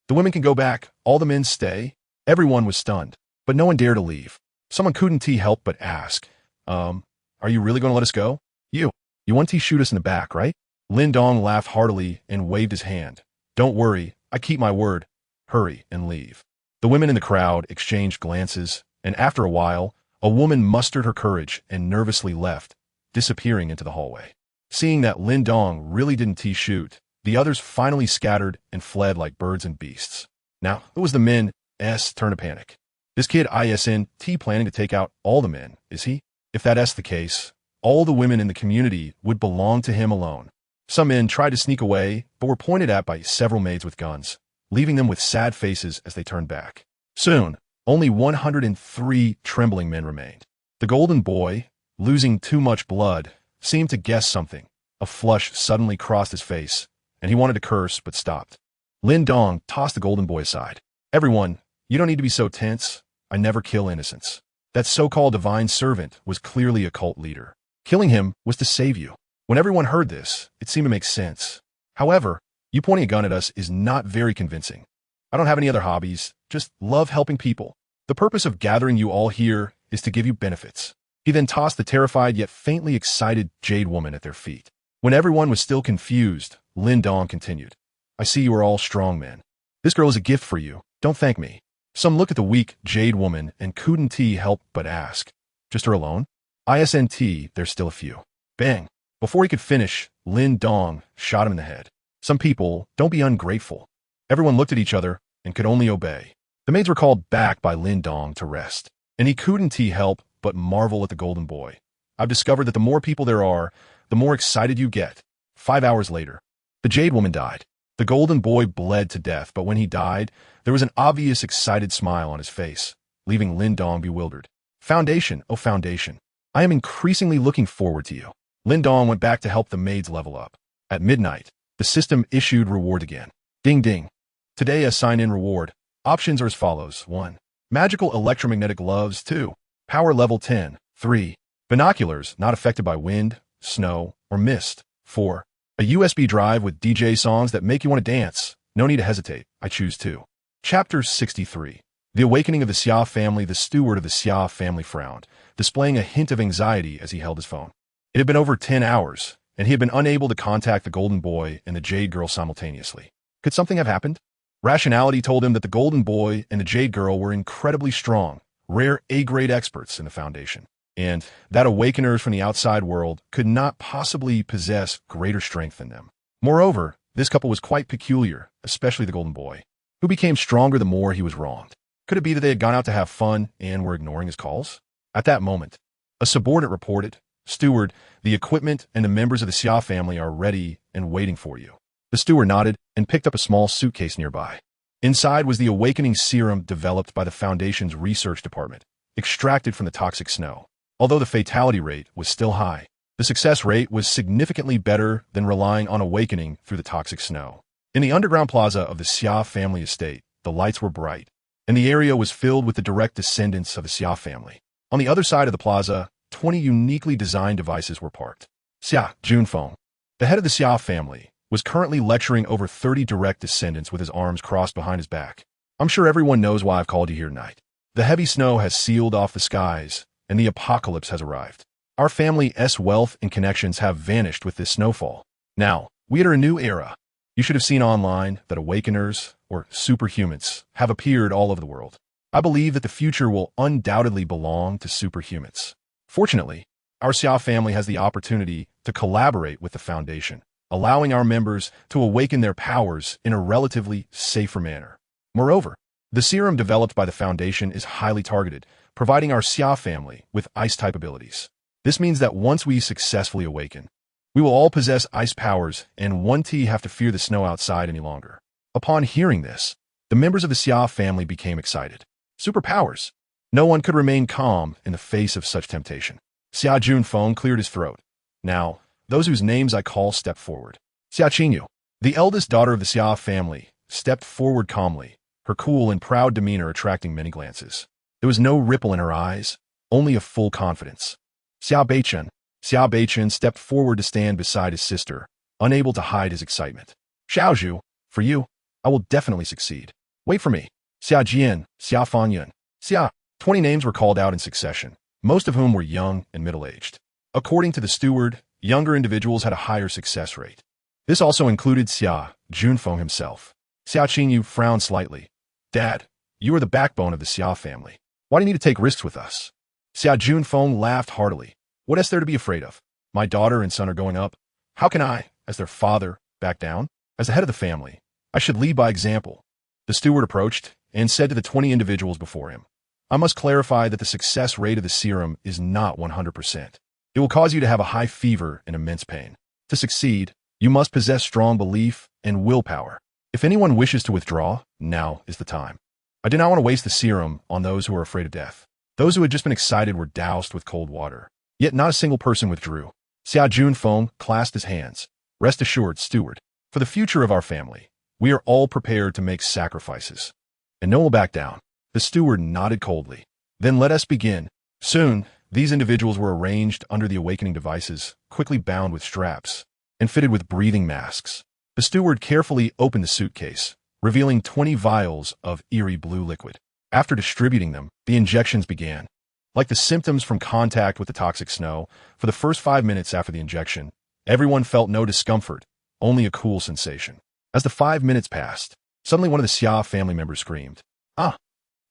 the women can go back, all the men stay." Everyone was stunned, but no one dared to leave. Someone couldn't help but ask, Are you really going to let us go? You want to shoot us in the back, right?" Lin Dong laughed heartily and waved his hand. "Don't worry, I keep my word. Hurry and leave." The women in the crowd exchanged glances, and after a while, a woman mustered her courage and nervously left, disappearing into the hallway. Seeing that Lin Dong really didn't shoot, the others finally scattered and fled like birds and beasts. Now, it was the men S turn to panic. This kid ISNT planning to take out all the men, is he? If that's the case, all the women in the community would belong to him alone. Some men tried to sneak away, but were pointed at by several maids with guns, leaving them with sad faces as they turned back. Soon, only 103 trembling men remained. The golden boy, losing too much blood, seemed to guess something. A flush suddenly crossed his face, and he wanted to curse but stopped. Lin Dong tossed the golden boy aside. Everyone, you don't need to be so tense. I never kill innocents. That so-called divine servant was clearly a cult leader. Killing him was to save you. When everyone heard this, it seemed to make sense. However, you pointing a gun at us is not very convincing. I don't have any other hobbies, just love helping people. The purpose of gathering you all here is to give you benefits. He then tossed the terrified yet faintly excited jade woman at their feet. When everyone was still confused, Lin Dong continued. I see you are all strong men. This girl is a gift for you. Don't thank me. Some looked at the weak jade woman and couldn't help but ask. Just her alone? ISNT, there's still a few. Bang. Before he could finish, Lin Dong shot him in the head. Some people, don't be ungrateful. Everyone looked at each other and could only obey. The maids were called back by Lin Dong to rest, and he couldn't help but marvel at the golden boy. I've discovered that the more people there are, the more excited you get. 5 hours later, the jade woman died. The golden boy bled to death, but when he died, there was an obvious excited smile on his face, leaving Lin Dong bewildered. Foundation, oh Foundation, I am increasingly looking forward to you. Lin Dong went back to help the maids level up. At midnight, the system issued reward again. Ding ding. Today a sign-in reward. Options are as follows. 1. Magical electromagnetic gloves. 2. Power level 10. 3. Binoculars not affected by wind, snow, or mist. 4. A USB drive with DJ songs that make you want to dance. No need to hesitate. I choose 2. Chapter 63. The awakening of the Xia family. The steward of the Xia family frowned, displaying a hint of anxiety as he held his phone. It had been over 10 hours, and he had been unable to contact the golden boy and the jade girl simultaneously. Could something have happened? Rationality told him that the golden boy and the jade girl were incredibly strong, rare A-grade experts in the Foundation, and that awakeners from the outside world could not possibly possess greater strength than them. Moreover, this couple was quite peculiar, especially the golden boy, who became stronger the more he was wronged. Could it be that they had gone out to have fun and were ignoring his calls? At that moment, a subordinate reported, Steward, the equipment and the members of the Xia family are ready and waiting for you. The steward nodded and picked up a small suitcase nearby. Inside was the awakening serum developed by the Foundation's research department, extracted from the toxic snow. Although the fatality rate was still high, the success rate was significantly better than relying on awakening through the toxic snow. In the underground plaza of the Xia family estate, the lights were bright, and the area was filled with the direct descendants of the Xia family. On the other side of the plaza, 20 uniquely designed devices were parked. Xia Junfeng, the head of the Xia family, was currently lecturing over 30 direct descendants with his arms crossed behind his back. I'm sure everyone knows why I've called you here tonight. The heavy snow has sealed off the skies, and the apocalypse has arrived. Our family's wealth and connections have vanished with this snowfall. Now, we enter a new era. You should have seen online that awakeners, or superhumans, have appeared all over the world. I believe that the future will undoubtedly belong to superhumans. Fortunately, our Xia family has the opportunity to collaborate with the Foundation, allowing our members to awaken their powers in a relatively safer manner. Moreover, the serum developed by the Foundation is highly targeted, providing our Xia family with ice-type abilities. This means that once we successfully awaken, we will all possess ice powers and won't have to fear the snow outside any longer. Upon hearing this, the members of the Xia family became excited. Superpowers! No one could remain calm in the face of such temptation. Xia Junfeng cleared his throat. Now, those whose names I call stepped forward. Xia Qingyu, the eldest daughter of the Xia family, stepped forward calmly, her cool and proud demeanor attracting many glances. There was no ripple in her eyes, only a full confidence. Xia Beichen stepped forward to stand beside his sister, unable to hide his excitement. Xiaozhu, for you, I will definitely succeed. Wait for me. Xia Jian, Xia Fanyan, Xia. 20 names were called out in succession, most of whom were young and middle-aged. According to the steward, younger individuals had a higher success rate. This also included Xia Junfeng himself. Xia Qingyu frowned slightly. Dad, you are the backbone of the Xia family. Why do you need to take risks with us? Xia Junfeng laughed heartily. What is there to be afraid of? My daughter and son are going up. How can I, as their father, back down? As the head of the family, I should lead by example. The steward approached, and said to the 20 individuals before him, "I must clarify that the success rate of the serum is not 100%. It will cause you to have a high fever and immense pain. To succeed, you must possess strong belief and willpower. If anyone wishes to withdraw, now is the time." I did not want to waste the serum on those who were afraid of death. Those who had just been excited were doused with cold water. Yet not a single person withdrew. Hsiao clasped his hands. "Rest assured, steward. For the future of our family, we are all prepared to make sacrifices. And no one will back down." The steward nodded coldly. "Then let us begin." Soon, these individuals were arranged under the awakening devices, quickly bound with straps, and fitted with breathing masks. The steward carefully opened the suitcase, revealing 20 vials of eerie blue liquid. After distributing them, the injections began. Like the symptoms from contact with the toxic snow, for the first 5 minutes after the injection, everyone felt no discomfort, only a cool sensation. As the 5 minutes passed, suddenly one of the Xia family members screamed, "Ah,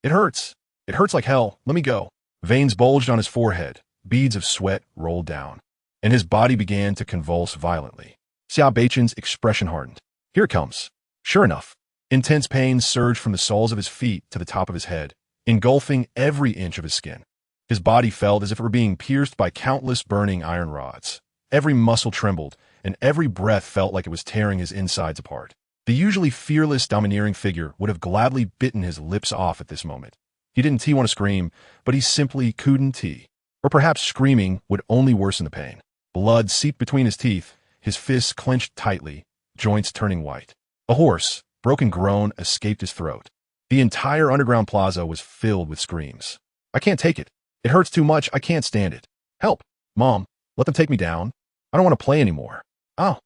it hurts. It hurts like hell. Let me go." Veins bulged on his forehead, beads of sweat rolled down, and his body began to convulse violently. Xia Beichen's expression hardened. "Here it comes." Sure enough, intense pain surged from the soles of his feet to the top of his head, engulfing every inch of his skin. His body felt as if it were being pierced by countless burning iron rods. Every muscle trembled, and every breath felt like it was tearing his insides apart. The usually fearless, domineering figure would have gladly bitten his lips off at this moment. He didn't want to scream, but he simply couldn't. Or perhaps screaming would only worsen the pain. Blood seeped between his teeth, his fists clenched tightly, joints turning white. A hoarse, broken groan escaped his throat. The entire underground plaza was filled with screams. "I can't take it. It hurts too much. I can't stand it. Help. Mom, let them take me down. I don't want to play anymore." "Oh,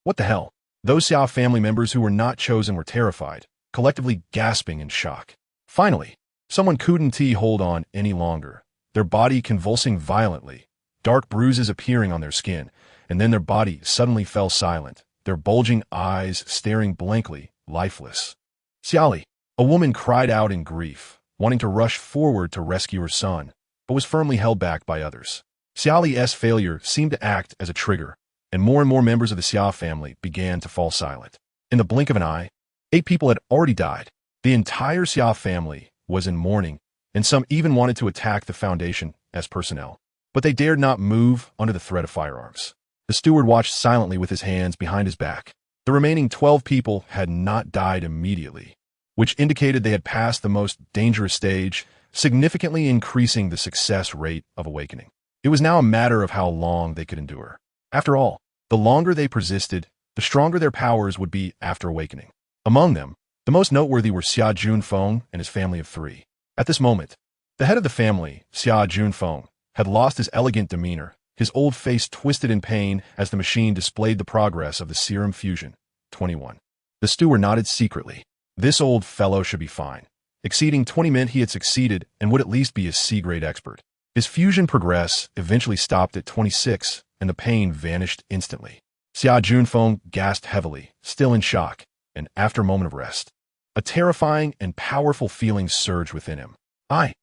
what the hell?" Those Xia family members who were not chosen were terrified, collectively gasping in shock. Finally, someone couldn't hold on any longer, their body convulsing violently, dark bruises appearing on their skin, and then their body suddenly fell silent, their bulging eyes staring blankly, lifeless. "Xiaoli," a woman cried out in grief, wanting to rush forward to rescue her son, but was firmly held back by others. Xiaoli's failure seemed to act as a trigger, and more members of the Xia family began to fall silent. In the blink of an eye, 8 people had already died. The entire Xia family was in mourning, and some even wanted to attack the Foundation as personnel. But they dared not move under the threat of firearms. The steward watched silently with his hands behind his back. The remaining 12 people had not died immediately, which indicated they had passed the most dangerous stage, significantly increasing the success rate of awakening. It was now a matter of how long they could endure. After all, the longer they persisted, the stronger their powers would be after awakening. Among them, the most noteworthy were Xia Junfeng and his family of 3. At this moment, the head of the family, Xia Junfeng, had lost his elegant demeanor, his old face twisted in pain as the machine displayed the progress of the serum fusion. 21. The steward nodded secretly. This old fellow should be fine. Exceeding 20 meant he had succeeded and would at least be a C-grade expert. His fusion progress eventually stopped at 26, and the pain vanished instantly. Xia Junfeng gasped heavily, still in shock, and after a moment of rest, a terrifying and powerful feeling surged within him. I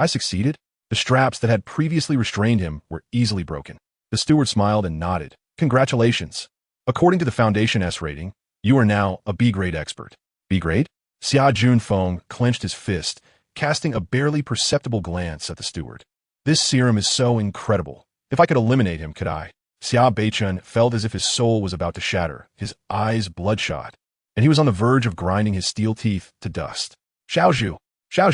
succeeded. The straps that had previously restrained him were easily broken. The steward smiled and nodded. "Congratulations. According to the Foundation S rating, you are now a B-grade expert." "B-grade?" Xia Junfeng clenched his fist, casting a barely perceptible glance at the steward. "This serum is so incredible. If I could eliminate him, could I?" Xia Beichen felt as if his soul was about to shatter, his eyes bloodshot, and he was on the verge of grinding his steel teeth to dust. Xiaozhu,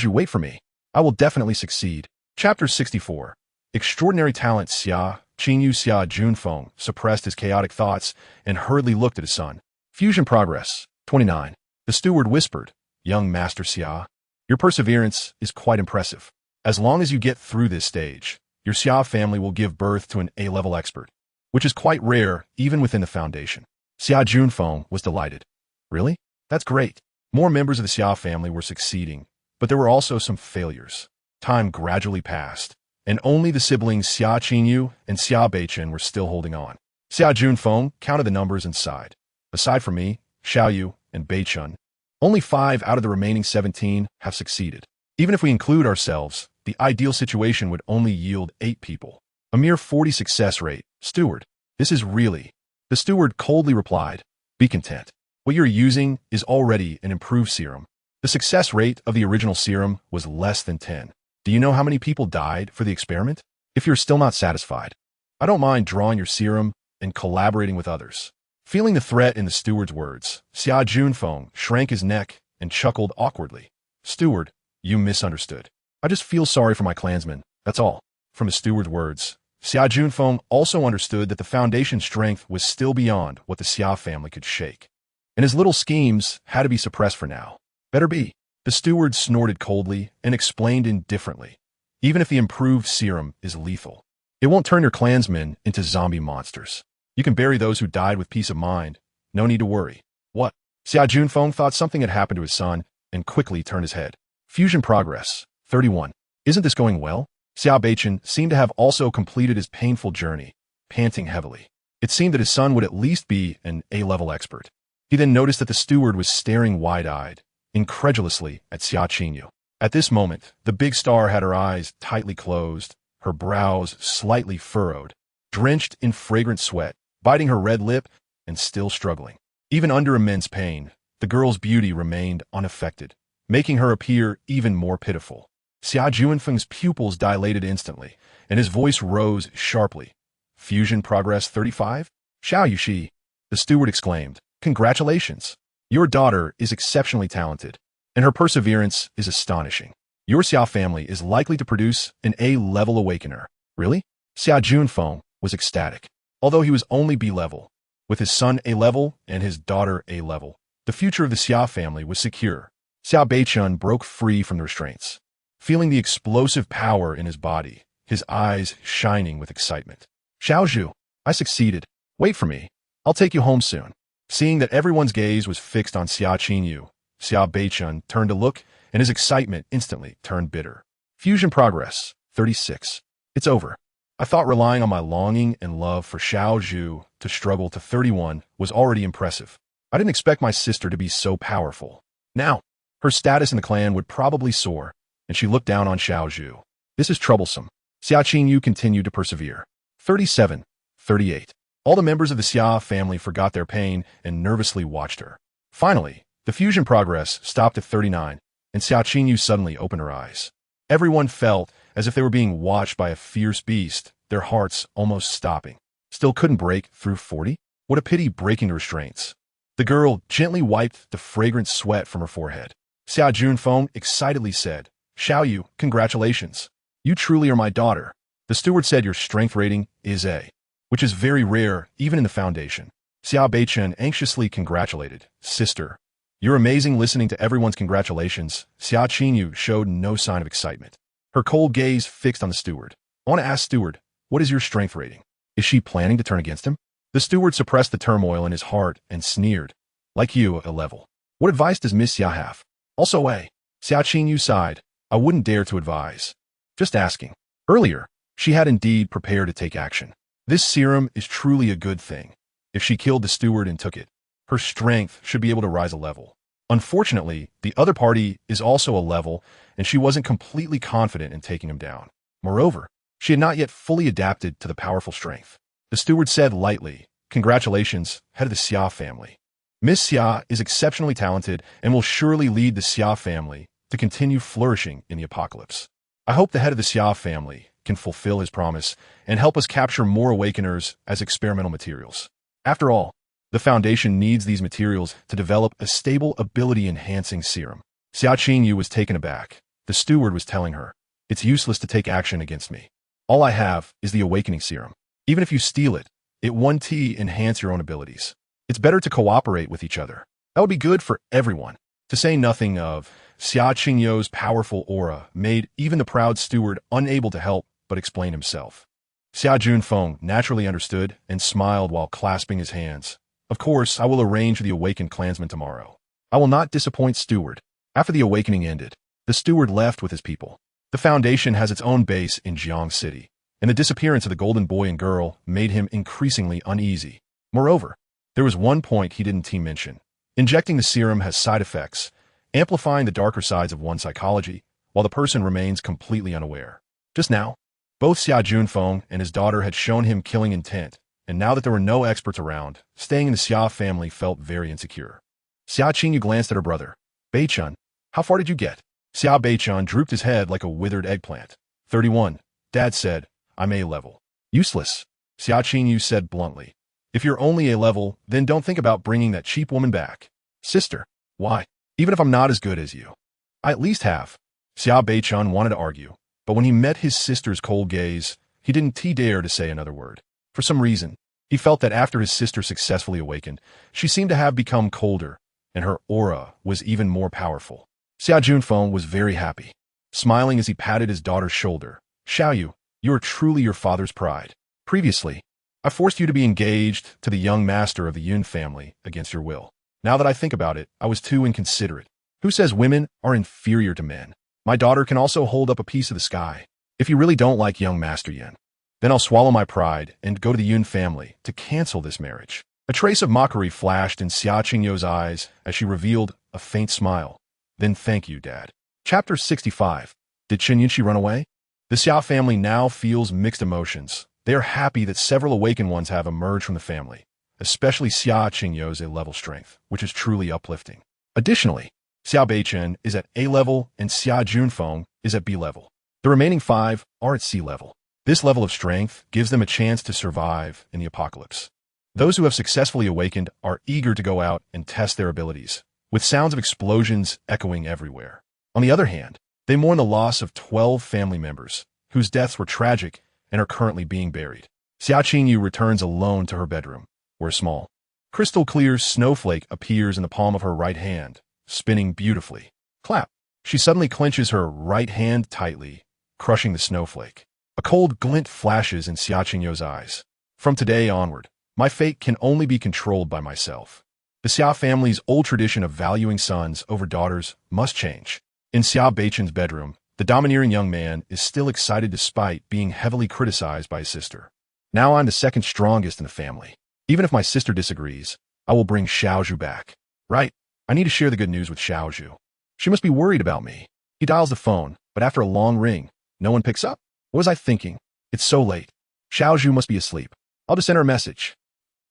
wait for me. I will definitely succeed." Chapter 64. Extraordinary talent. Xia Junfeng suppressed his chaotic thoughts and hurriedly looked at his son. "Fusion progress. 29. The steward whispered, "Young Master Xia, your perseverance is quite impressive. As long as you get through this stage, your Xia family will give birth to an A-level expert, which is quite rare even within the Foundation." Xia Junfeng was delighted. "Really? That's great." More members of the Xia family were succeeding, but there were also some failures. Time gradually passed, and only the siblings Xia Qingyu and Xia Beichen were still holding on. Xia Junfeng counted the numbers and sighed. "Aside from me, Xiaoyu, and Beichen, only 5 out of the remaining 17 have succeeded. Even if we include ourselves, the ideal situation would only yield 8 people. A mere 40 success rate. Steward, this is really..." The steward coldly replied, "Be content. What you're using is already an improved serum. The success rate of the original serum was less than 10. Do you know how many people died for the experiment? If you're still not satisfied, I don't mind drawing your serum and collaborating with others. Feeling the threat in the steward's words, Xia Junfeng shrank his neck and chuckled awkwardly. Steward, you misunderstood. I just feel sorry for my clansmen, that's all. From the steward's words, Xia Junfeng also understood that the Foundation's strength was still beyond what the Xia family could shake. And his little schemes had to be suppressed for now. Better be. The steward snorted coldly and explained indifferently. Even if the improved serum is lethal, it won't turn your clansmen into zombie monsters. You can bury those who died with peace of mind. No need to worry. What? Xia Junfeng thought something had happened to his son and quickly turned his head. Fusion progress. 31. Isn't this going well? Xia Beichen seemed to have also completed his painful journey, panting heavily. It seemed that his son would at least be an A-level expert. He then noticed that the steward was staring wide-eyed, incredulously at Xia Qingyu. At this moment, the big star had her eyes tightly closed, her brows slightly furrowed, drenched in fragrant sweat, biting her red lip and still struggling. Even under immense pain, the girl's beauty remained unaffected, making her appear even more pitiful. Xia Junfeng's pupils dilated instantly, and his voice rose sharply. Fusion progress 35? Xiao Yuxi, the steward exclaimed. Congratulations! Your daughter is exceptionally talented, and her perseverance is astonishing. Your Xia family is likely to produce an A-level awakener. Really? Xia Junfeng was ecstatic. Although he was only B-level, with his son A-level and his daughter A-level, the future of the Xia family was secure. Xia Beichun broke free from the restraints, feeling the explosive power in his body, his eyes shining with excitement. Xiao Zhu, I succeeded. Wait for me. I'll take you home soon. Seeing that everyone's gaze was fixed on Xia Qingyu, Xia Beichun turned to look, and his excitement instantly turned bitter. Fusion progress, 36. It's over. I thought relying on my longing and love for Xiao Zhu to struggle to 31 was already impressive. I didn't expect my sister to be so powerful. Now, her status in the clan would probably soar, and she looked down on Xiao Zhu. This is troublesome. Xia Qingyu continued to persevere. 37, 38. All the members of the Xia family forgot their pain and nervously watched her. Finally, the fusion progress stopped at 39, and Xia Qingyu suddenly opened her eyes. Everyone felt as if they were being watched by a fierce beast, their hearts almost stopping. Still couldn't break through 40? What a pity breaking the restraints. The girl gently wiped the fragrant sweat from her forehead. Xia Junfeng excitedly said, Xiao Yu, congratulations. You truly are my daughter. The steward said your strength rating is A, which is very rare even in the Foundation. Xia Beichen anxiously congratulated, Sister. You're amazing. Listening to everyone's congratulations, Xia Qingyu showed no sign of excitement. Her cold gaze fixed on the steward. I want to ask Steward, what is your strength rating? Is she planning to turn against him? The steward suppressed the turmoil in his heart and sneered. Like you, a level. What advice does Miss Xia have? Also A. Xia Qingyu sighed. I wouldn't dare to advise. Just asking. Earlier, she had indeed prepared to take action. This serum is truly a good thing. If she killed the steward and took it, her strength should be able to rise a level. Unfortunately, the other party is also a level, and she wasn't completely confident in taking him down. Moreover, she had not yet fully adapted to the powerful strength. The steward said lightly, Congratulations, head of the Xia family. Miss Xia is exceptionally talented and will surely lead the Xia family to continue flourishing in the apocalypse. I hope the head of the Xia family can fulfill his promise and help us capture more awakeners as experimental materials. After all, the Foundation needs these materials to develop a stable ability-enhancing serum. Xia Qingyu was taken aback. The steward was telling her, It's useless to take action against me. All I have is the awakening serum. Even if you steal it, it won't enhance your own abilities. It's better to cooperate with each other. That would be good for everyone. To say nothing of Xia Qingyu's powerful aura made even the proud steward unable to help but explain himself. Xia Junfeng naturally understood and smiled while clasping his hands. Of course, I will arrange for the awakened clansmen tomorrow. I will not disappoint Steward. After the awakening ended, the steward left with his people. The Foundation has its own base in Jiang City, and the disappearance of the golden boy and girl made him increasingly uneasy. Moreover, there was one point he didn't mention. Injecting the serum has side effects, amplifying the darker sides of one's psychology, while the person remains completely unaware. Just now, both Xia Junfeng and his daughter had shown him killing intent, and now that there were no experts around, staying in the Xia family felt very insecure. Xia Qingyu glanced at her brother. Beichun, How far did you get? Xiao Beichun drooped his head like a withered eggplant. 31. Dad said, I'm A-level. Useless. Xiao Qingyu said bluntly. If you're only A-level, then don't think about bringing that cheap woman back. Sister. Why? Even if I'm not as good as you. I at least have. Xiao Beichun wanted to argue, but when he met his sister's cold gaze, he didn't dare to say another word. For some reason, he felt that after his sister successfully awakened, she seemed to have become colder, and her aura was even more powerful. Xiao Junfeng was very happy, smiling as he patted his daughter's shoulder. Xiaoyu, you are truly your father's pride. Previously, I forced you to be engaged to the young master of the Yun family against your will. Now that I think about it, I was too inconsiderate. Who says women are inferior to men? My daughter can also hold up a piece of the sky. If you really don't like young Master Yin, then I'll swallow my pride and go to the Yun family to cancel this marriage. A trace of mockery flashed in Xia Qingyu's eyes as she revealed a faint smile. Then thank you, Dad. Chapter 65. Did Chen Yunqi run away? The Xiao family now feels mixed emotions. They are happy that several awakened ones have emerged from the family, especially Xia Qingyu's A-level strength, which is truly uplifting. Additionally, Xiao Beichen is at A-level and Xia Junfeng is at B-level. The remaining 5 are at C-level. This level of strength gives them a chance to survive in the apocalypse. Those who have successfully awakened are eager to go out and test their abilities, with sounds of explosions echoing everywhere. On the other hand, they mourn the loss of 12 family members, whose deaths were tragic and are currently being buried. Xiao Qingyu returns alone to her bedroom, where a small, crystal-clear snowflake appears in the palm of her right hand, spinning beautifully. Clap! She suddenly clenches her right hand tightly, crushing the snowflake. A cold glint flashes in Xia Qingyu's eyes. From today onward, my fate can only be controlled by myself. The Xia family's old tradition of valuing sons over daughters must change. In Xiao Beichen's bedroom, the domineering young man is still excited despite being heavily criticized by his sister. Now I'm the second strongest in the family. Even if my sister disagrees, I will bring Xiaozhu back. Right, I need to share the good news with Xiaozhu. She must be worried about me. He dials the phone, but after a long ring, no one picks up. What was I thinking? It's so late. Xiaozhu must be asleep. I'll just send her a message.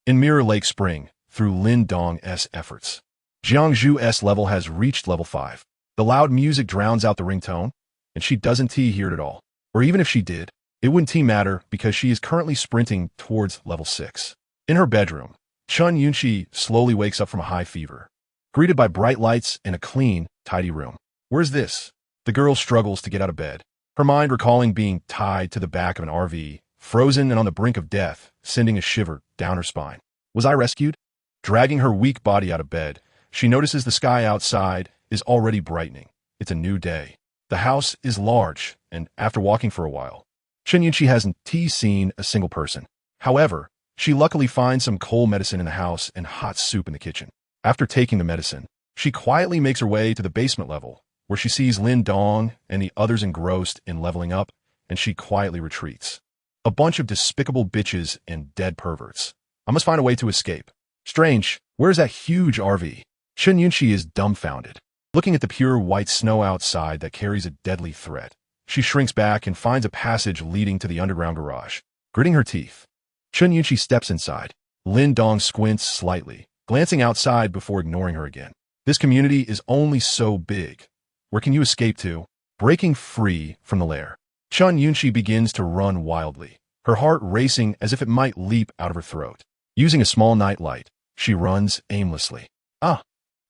In Mirror Lake Spring, through Lin Dong's efforts, Jiangzhu's level has reached level 5. The loud music drowns out the ringtone, and she doesn't hear it at all. Or even if she did, it wouldn't matter because she is currently sprinting towards level 6. In her bedroom, Chen Yunqi slowly wakes up from a high fever, greeted by bright lights and a clean, tidy room. Where's this? The girl struggles to get out of bed, her mind recalling being tied to the back of an RV, frozen and on the brink of death, sending a shiver down her spine. Was I rescued? Dragging her weak body out of bed, she notices the sky outside is already brightening. It's a new day. The house is large, and after walking for a while, Chen Yunqi hasn't seen a single person. However, she luckily finds some cold medicine in the house and hot soup in the kitchen. After taking the medicine, she quietly makes her way to the basement level, where she sees Lin Dong and the others engrossed in leveling up, and she quietly retreats. A bunch of despicable bitches and dead perverts. I must find a way to escape. Strange, where's that huge RV? Chen Yunqi is dumbfounded, looking at the pure white snow outside that carries a deadly threat. She shrinks back and finds a passage leading to the underground garage. Gritting her teeth, Chen Yunqi steps inside. Lin Dong squints slightly, glancing outside before ignoring her again. This community is only so big. Where can you escape to? Breaking free from the lair, Chen Yunqi begins to run wildly, her heart racing as if it might leap out of her throat. Using a small nightlight, she runs aimlessly.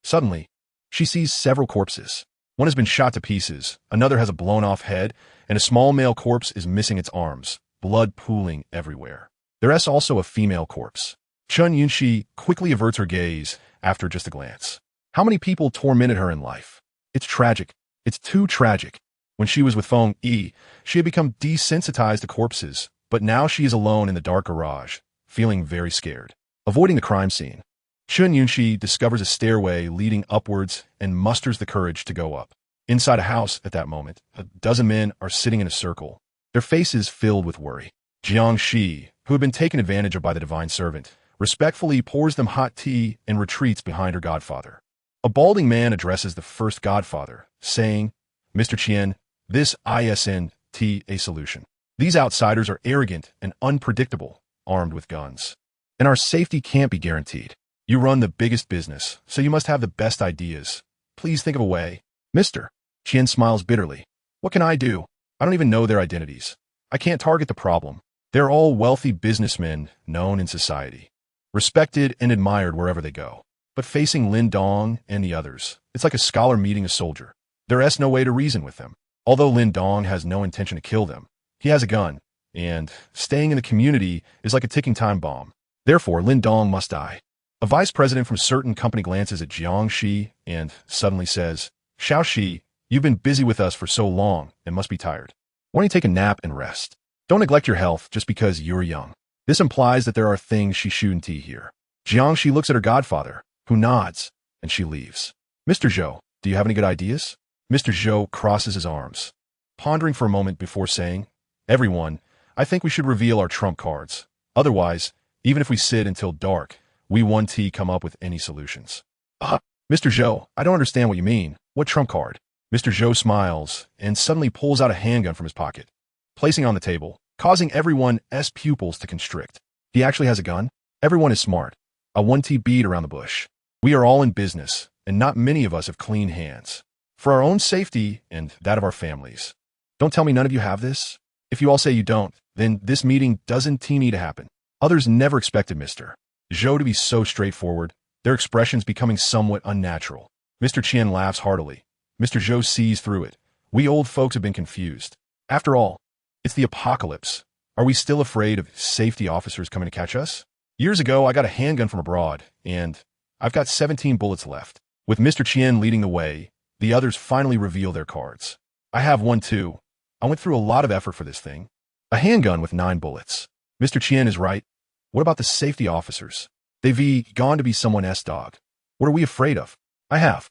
Suddenly, she sees several corpses. One has been shot to pieces, another has a blown-off head, and a small male corpse is missing its arms, blood pooling everywhere. There is also a female corpse. Chen Yunqi quickly averts her gaze after just a glance. How many people tormented her in life? It's tragic. It's too tragic. When she was with Feng Yi, she had become desensitized to corpses, but now she is alone in the dark garage, feeling very scared. Avoiding the crime scene, Chen Yunqi discovers a stairway leading upwards and musters the courage to go up. Inside a house at that moment, a dozen men are sitting in a circle, their faces filled with worry. Jiang Shi, who had been taken advantage of by the divine servant, respectfully pours them hot tea and retreats behind her godfather. A balding man addresses the first godfather, saying, Mr. Qian, this isn't a solution. These outsiders are arrogant and unpredictable, armed with guns. And our safety can't be guaranteed. You run the biggest business, so you must have the best ideas. Please think of a way. Mister. Qian smiles bitterly. What can I do? I don't even know their identities. I can't target the problem. They're all wealthy businessmen known in society, respected and admired wherever they go. But facing Lin Dong and the others, it's like a scholar meeting a soldier. There's no way to reason with them. Although Lin Dong has no intention to kill them, he has a gun, and staying in the community is like a ticking time bomb. Therefore, Lin Dong must die. A vice president from a certain company glances at Jiang Shi and suddenly says, Xiao Shi, you've been busy with us for so long and must be tired. Why don't you take a nap and rest? Don't neglect your health just because you're young. This implies that there are things she shouldn't hear. Jiang Shi looks at her godfather, who nods, and she leaves. Mr. Zhou, do you have any good ideas? Mr. Zhou crosses his arms, pondering for a moment before saying, Everyone, I think we should reveal our trump cards. Otherwise, even if we sit until dark, we won't come up with any solutions. Mr. Zhou, I don't understand what you mean. What trump card? Mr. Zhou smiles and suddenly pulls out a handgun from his pocket, placing it on the table, causing everyone's pupils to constrict. He actually has a gun? Everyone is smart. A 1T bead around the bush. We are all in business, and not many of us have clean hands. For our own safety and that of our families. Don't tell me none of you have this. If you all say you don't, then this meeting doesn't need to happen. Others never expected Mr. Zhou to be so straightforward, their expressions becoming somewhat unnatural. Mr. Qian laughs heartily. Mr. Zhou sees through it. We old folks have been confused. After all, it's the apocalypse. Are we still afraid of safety officers coming to catch us? Years ago, I got a handgun from abroad, and I've got 17 bullets left. With Mr. Qian leading the way, the others finally reveal their cards. I have one too. I went through a lot of effort for this thing. A handgun with 9 bullets. Mr. Qian is right. What about the safety officers? They've gone to be someone's dog. What are we afraid of? I have.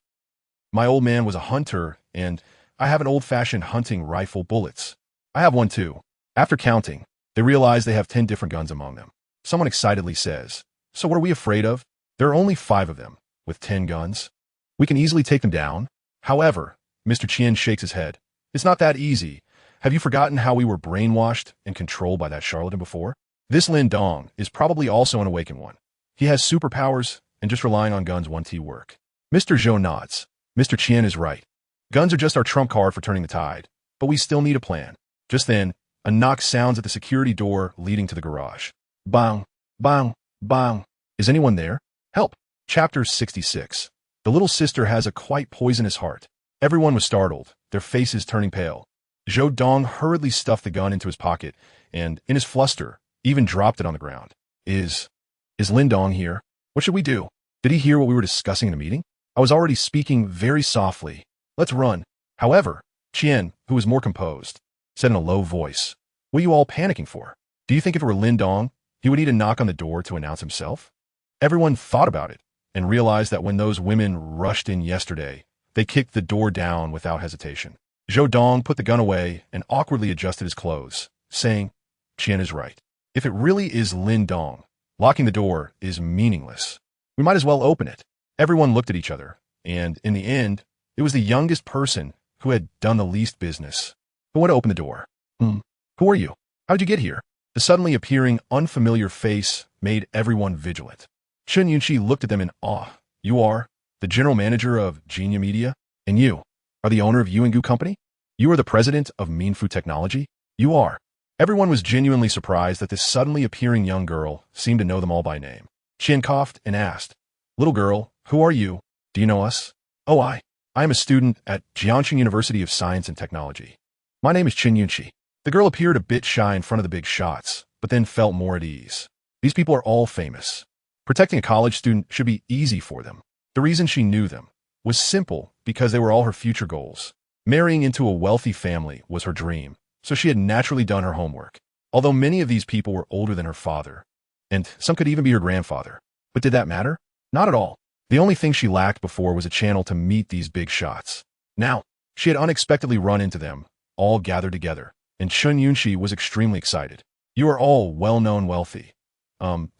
My old man was a hunter, and I have an old-fashioned hunting rifle bullets. I have one too. After counting, they realize they have 10 different guns among them. Someone excitedly says, So what are we afraid of? There are only 5 of them, with 10 guns. We can easily take them down. However, Mr. Qian shakes his head. It's not that easy. Have you forgotten how we were brainwashed and controlled by that charlatan before? This Lin Dong is probably also an awakened one. He has superpowers, and just relying on guns won't work. Mr. Zhou nods. Mr. Qian is right. Guns are just our trump card for turning the tide, but we still need a plan. Just then, a knock sounds at the security door leading to the garage. Bang, bang, bang. Is anyone there? Help. Chapter 66. The little sister has a quite poisonous heart. Everyone was startled, their faces turning pale. Zhou Dong hurriedly stuffed the gun into his pocket and, in his fluster, even dropped it on the ground. Is Lin Dong here? What should we do? Did he hear what we were discussing in the meeting? I was already speaking very softly. Let's run. However, Qian, who was more composed, said in a low voice, What are you all panicking for? Do you think if it were Lin Dong, he would need to knock on the door to announce himself? Everyone thought about it and realized that when those women rushed in yesterday, they kicked the door down without hesitation. Zhou Dong put the gun away and awkwardly adjusted his clothes, saying, Qian is right. If it really is Lin Dong, locking the door is meaningless. We might as well open it. Everyone looked at each other, and in the end, it was the youngest person who had done the least business who went to open the door. Who are you? How did you get here? The suddenly appearing unfamiliar face made everyone vigilant. Chen Yunqi looked at them in awe. You are the general manager of Genia Media? And you are the owner of Yuangu Company? You are the president of Minfu Technology? You are. Everyone was genuinely surprised that this suddenly appearing young girl seemed to know them all by name. Qian coughed and asked, Little girl, who are you? Do you know us? Oh, I am a student at Jiangxing University of Science and Technology. My name is Chen Yunqi. The girl appeared a bit shy in front of the big shots, but then felt more at ease. These people are all famous. Protecting a college student should be easy for them. The reason she knew them was simple because they were all her future goals. Marrying into a wealthy family was her dream, so she had naturally done her homework. Although many of these people were older than her father, and some could even be her grandfather. But did that matter? Not at all. The only thing she lacked before was a channel to meet these big shots. Now, she had unexpectedly run into them, all gathered together, and Chen Yunqi was extremely excited. You are all well-known wealthy.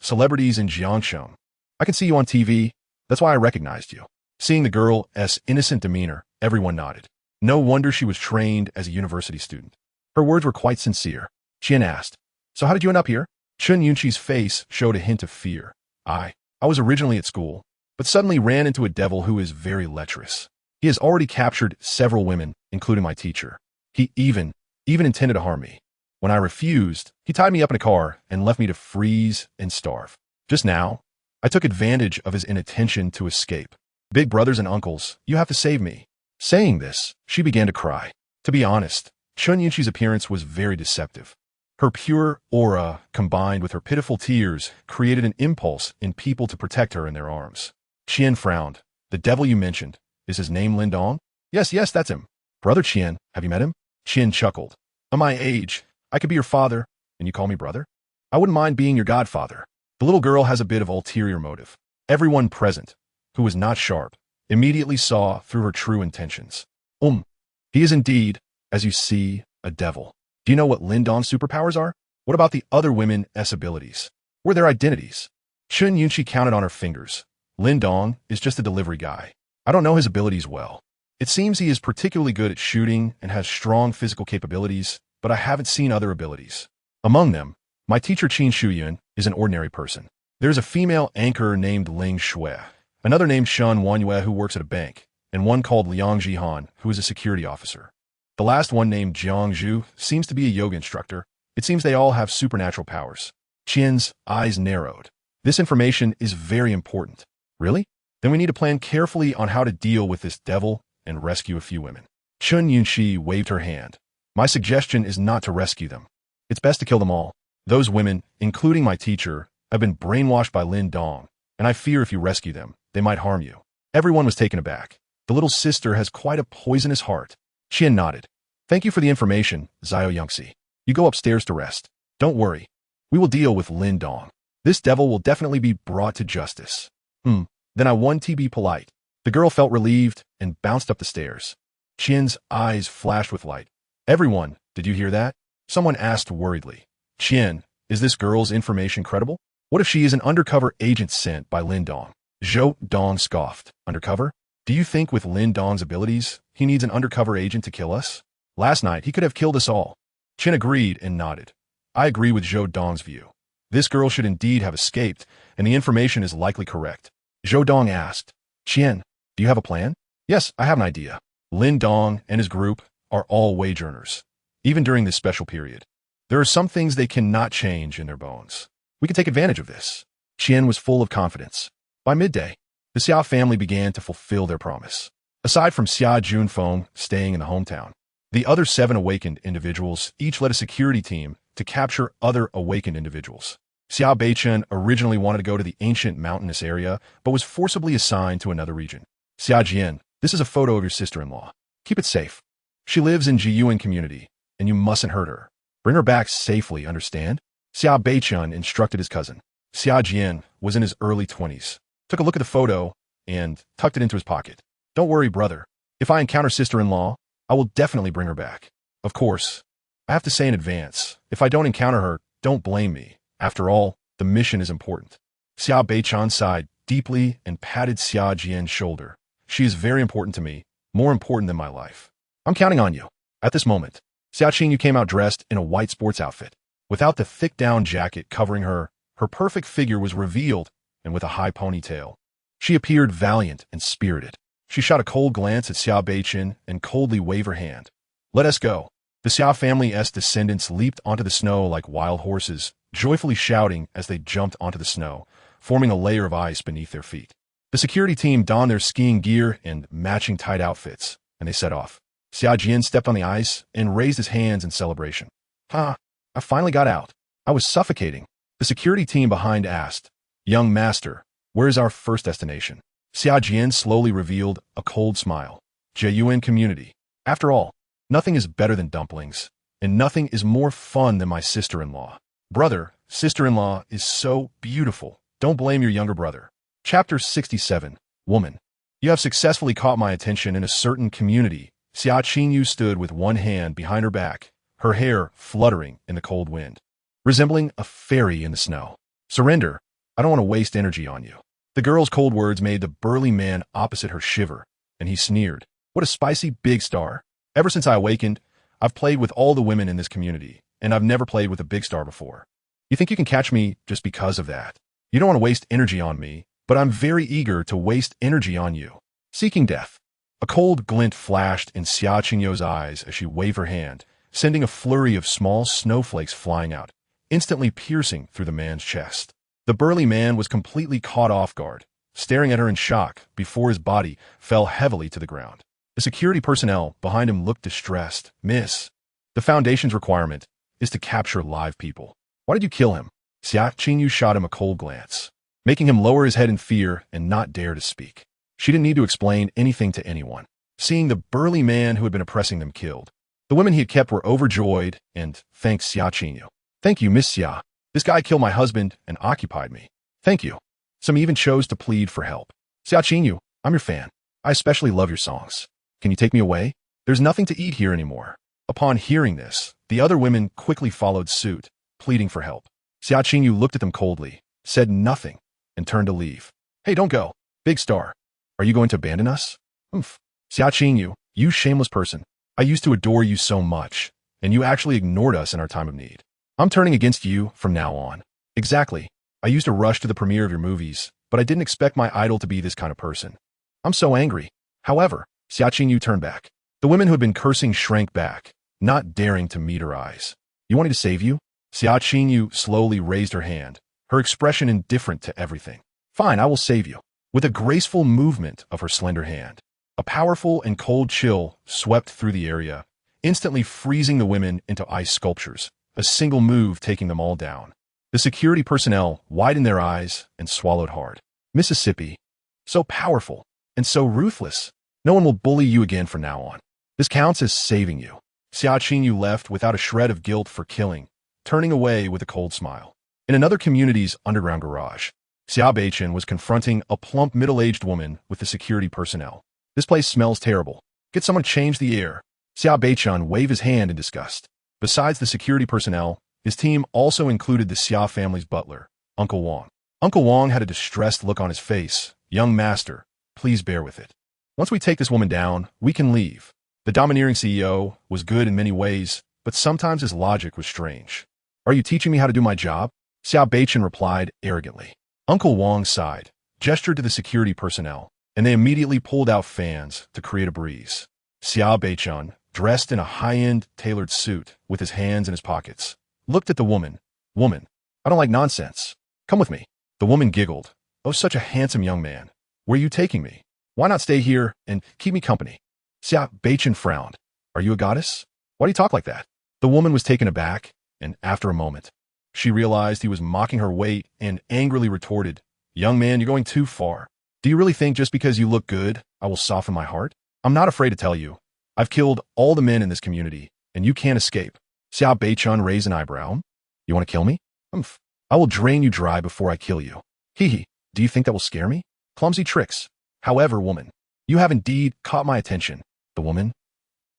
Celebrities in Jiangsheng. I can see you on TV. That's why I recognized you. Seeing the girl's innocent demeanor, everyone nodded. No wonder she was trained as a university student. Her words were quite sincere. Qian asked, So how did you end up here? Chen Yunqi's face showed a hint of fear. I was originally at school, but suddenly ran into a devil who is very lecherous. He has already captured several women, including my teacher. He even intended to harm me. When I refused, he tied me up in a car and left me to freeze and starve. Just now, I took advantage of his inattention to escape. Big brothers and uncles, you have to save me. Saying this, she began to cry. To be honest, Chun Yunqi's appearance was very deceptive. Her pure aura, combined with her pitiful tears, created an impulse in people to protect her in their arms. Qian frowned. The devil you mentioned, is his name Lin Dong? Yes, that's him. Brother Qian, have you met him? Qian chuckled. At my age, I could be your father, and you call me brother? I wouldn't mind being your godfather. The little girl has a bit of ulterior motive. Everyone present, who was not sharp, immediately saw through her true intentions. He is indeed, as you see, a devil. Do you know what Lin Dong's superpowers are? What about the other women's abilities? What are their identities? Chun Yunqi counted on her fingers. Lin Dong is just a delivery guy. I don't know his abilities well. It seems he is particularly good at shooting and has strong physical capabilities, but I haven't seen other abilities. Among them, my teacher Qin Shuyuan is an ordinary person. There's a female anchor named Ling Shui, another named Shen Wanyue who works at a bank, and one called Liang Jihan who is a security officer. The last one named Jiang Zhu seems to be a yoga instructor. It seems they all have supernatural powers. Qian's eyes narrowed. This information is very important. Really? Then we need to plan carefully on how to deal with this devil and rescue a few women. Chun Yunqi waved her hand. My suggestion is not to rescue them. It's best to kill them all. Those women, including my teacher, have been brainwashed by Lin Dong, and I fear if you rescue them, they might harm you. Everyone was taken aback. The little sister has quite a poisonous heart. Qian nodded. Thank you for the information, Xiao Yangxi. You go upstairs to rest. Don't worry. We will deal with Lin Dong. This devil will definitely be brought to justice. Then I want to be polite. The girl felt relieved and bounced up the stairs. Qian's eyes flashed with light. Everyone, did you hear that? Someone asked worriedly. Qian, is this girl's information credible? What if she is an undercover agent sent by Lin Dong? Zhou Dong scoffed. Undercover? Do you think with Lin Dong's abilities, he needs an undercover agent to kill us? Last night, he could have killed us all. Qian agreed and nodded. I agree with Zhou Dong's view. This girl should indeed have escaped, and the information is likely correct. Zhou Dong asked, Qian, do you have a plan? Yes, I have an idea. Lin Dong and his group are all wage earners, even during this special period. There are some things they cannot change in their bones. We can take advantage of this. Qian was full of confidence. By midday, the Xia family began to fulfill their promise. Aside from Xia Junfeng staying in the hometown, the other 7 awakened individuals each led a security team to capture other awakened individuals. Xia Beichen originally wanted to go to the ancient mountainous area, but was forcibly assigned to another region. Xia Jian, this is a photo of your sister-in-law. Keep it safe. She lives in Jiyuan community, and you mustn't hurt her. Bring her back safely, understand? Xia Beichen instructed his cousin. Xia Jian was in his early 20s, took a look at the photo, and tucked it into his pocket. Don't worry, brother. If I encounter sister-in-law, I will definitely bring her back. Of course, I have to say in advance, if I don't encounter her, don't blame me. After all, the mission is important. Xia Beichen sighed deeply and patted Xia Jian's shoulder. She is very important to me, more important than my life. I'm counting on you. At this moment, Xia Qingyu came out dressed in a white sports outfit. Without the thick down jacket covering her, her perfect figure was revealed and with a high ponytail. She appeared valiant and spirited. She shot a cold glance at Xia Beichen and coldly waved her hand. Let us go. The Xia family's descendants leaped onto the snow like wild horses, joyfully shouting as they jumped onto the snow, forming a layer of ice beneath their feet. The security team donned their skiing gear and matching tight outfits, and they set off. Xia Jian stepped on the ice and raised his hands in celebration. I finally got out. I was suffocating. The security team behind asked, Young master, where is our first destination? Xia Jian slowly revealed a cold smile. Jiyuan community. After all, nothing is better than dumplings, and nothing is more fun than my sister-in-law. Brother, sister-in-law is so beautiful. Don't blame your younger brother. Chapter 67. Woman. You have successfully caught my attention in a certain community. Xia Qingyu stood with one hand behind her back, her hair fluttering in the cold wind, resembling a fairy in the snow. Surrender. I don't want to waste energy on you. The girl's cold words made the burly man opposite her shiver, and he sneered. What a spicy big star. Ever since I awakened, I've played with all the women in this community, and I've never played with a big star before. You think you can catch me just because of that? You don't want to waste energy on me, but I'm very eager to waste energy on you. Seeking death. A cold glint flashed in Xia Qingyu's eyes as she waved her hand, sending a flurry of small snowflakes flying out, instantly piercing through the man's chest. The burly man was completely caught off guard, staring at her in shock before his body fell heavily to the ground. The security personnel behind him looked distressed. "Miss, the Foundation's requirement is to capture live people. Why did you kill him?" Xia Qingyu shot him a cold glance, making him lower his head in fear and not dare to speak. She didn't need to explain anything to anyone. Seeing the burly man who had been oppressing them killed, the women he had kept were overjoyed and thanked Xia Qingyu. "Thank you, Miss Xia. This guy killed my husband and occupied me. Thank you." Some even chose to plead for help. "Xia Qingyu, I'm your fan. I especially love your songs. Can you take me away? There's nothing to eat here anymore." Upon hearing this, the other women quickly followed suit, pleading for help. Xia Qingyu looked at them coldly, said nothing, and turned to leave. "Hey, don't go. Big star. Are you going to abandon us?" "Oomph. Xia Qingyu, you shameless person. I used to adore you so much, and you actually ignored us in our time of need. I'm turning against you from now on." "Exactly. I used to rush to the premiere of your movies, but I didn't expect my idol to be this kind of person. I'm so angry." However, Xia Qingyu turned back. The women who had been cursing shrank back, not daring to meet her eyes. "You want me to save you?" Xia Qingyu slowly raised her hand, her expression indifferent to everything. "Fine, I will save you." With a graceful movement of her slender hand, a powerful and cold chill swept through the area, instantly freezing the women into ice sculptures, a single move taking them all down. The security personnel widened their eyes and swallowed hard. "Mississippi, so powerful and so ruthless. No one will bully you again from now on. This counts as saving you." Xia Qingyu left without a shred of guilt for killing, turning away with a cold smile. In another community's underground garage, Xia Beichen was confronting a plump middle-aged woman with the security personnel. "This place smells terrible. Get someone to change the air." Xia Beichen waved his hand in disgust. Besides the security personnel, his team also included the Xia family's butler, Uncle Wang. Uncle Wang had a distressed look on his face. "Young master, please bear with it. Once we take this woman down, we can leave." The domineering CEO was good in many ways, but sometimes his logic was strange. "Are you teaching me how to do my job?" Xia Beichen replied arrogantly. Uncle Wang sighed, gestured to the security personnel, and they immediately pulled out fans to create a breeze. Xia Beichen, dressed in a high-end tailored suit with his hands in his pockets, looked at the woman. "Woman, I don't like nonsense. Come with me." The woman giggled. "Oh, such a handsome young man. Where are you taking me? Why not stay here and keep me company?" Xia Beichen frowned. "Are you a goddess? Why do you talk like that?" The woman was taken aback, and after a moment, she realized he was mocking her weight and angrily retorted, "Young man, you're going too far. Do you really think just because you look good, I will soften my heart? I'm not afraid to tell you. I've killed all the men in this community, and you can't escape." Xia Beichen raised an eyebrow. "You want to kill me? Humph. I will drain you dry before I kill you. Hee hee. Do you think that will scare me? Clumsy tricks. However, woman, you have indeed caught my attention." The woman?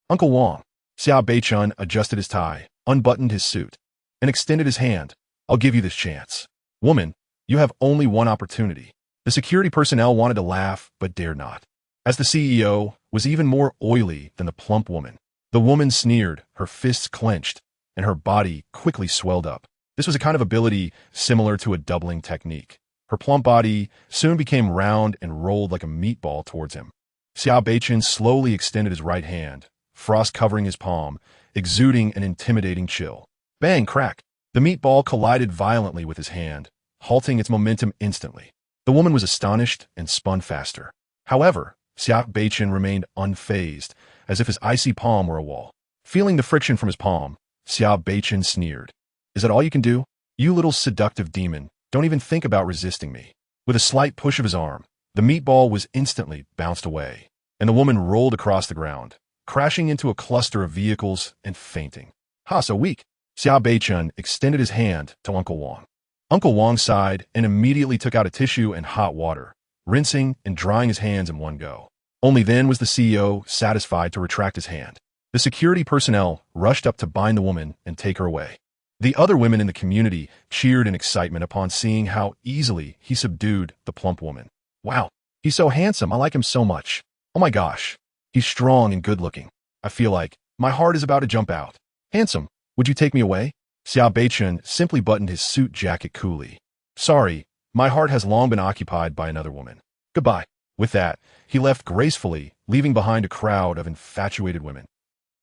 "Uncle Wang." Xia Beichen adjusted his tie, unbuttoned his suit, and extended his hand. "I'll give you this chance. Woman, you have only one opportunity." The security personnel wanted to laugh, but dared not, as the CEO was even more oily than the plump woman. The woman sneered, her fists clenched, and her body quickly swelled up. This was a kind of ability similar to a doubling technique. Her plump body soon became round and rolled like a meatball towards him. Xia Beichen slowly extended his right hand, frost covering his palm, exuding an intimidating chill. Bang, crack! The meatball collided violently with his hand, halting its momentum instantly. The woman was astonished and spun faster. However, Xia Beichen remained unfazed, as if his icy palm were a wall. Feeling the friction from his palm, Xia Beichen sneered. "Is that all you can do? You little seductive demon, don't even think about resisting me." With a slight push of his arm, the meatball was instantly bounced away, and the woman rolled across the ground, crashing into a cluster of vehicles and fainting. "Ha, so weak." Xia Beichen extended his hand to Uncle Wang. Uncle Wang sighed and immediately took out a tissue and hot water, rinsing and drying his hands in one go. Only then was the CEO satisfied to retract his hand. The security personnel rushed up to bind the woman and take her away. The other women in the community cheered in excitement upon seeing how easily he subdued the plump woman. "Wow, he's so handsome. I like him so much. Oh my gosh, he's strong and good-looking. I feel like my heart is about to jump out. Handsome, would you take me away?" Xia Beichen simply buttoned his suit jacket coolly. "Sorry, my heart has long been occupied by another woman. Goodbye." With that, he left gracefully, leaving behind a crowd of infatuated women.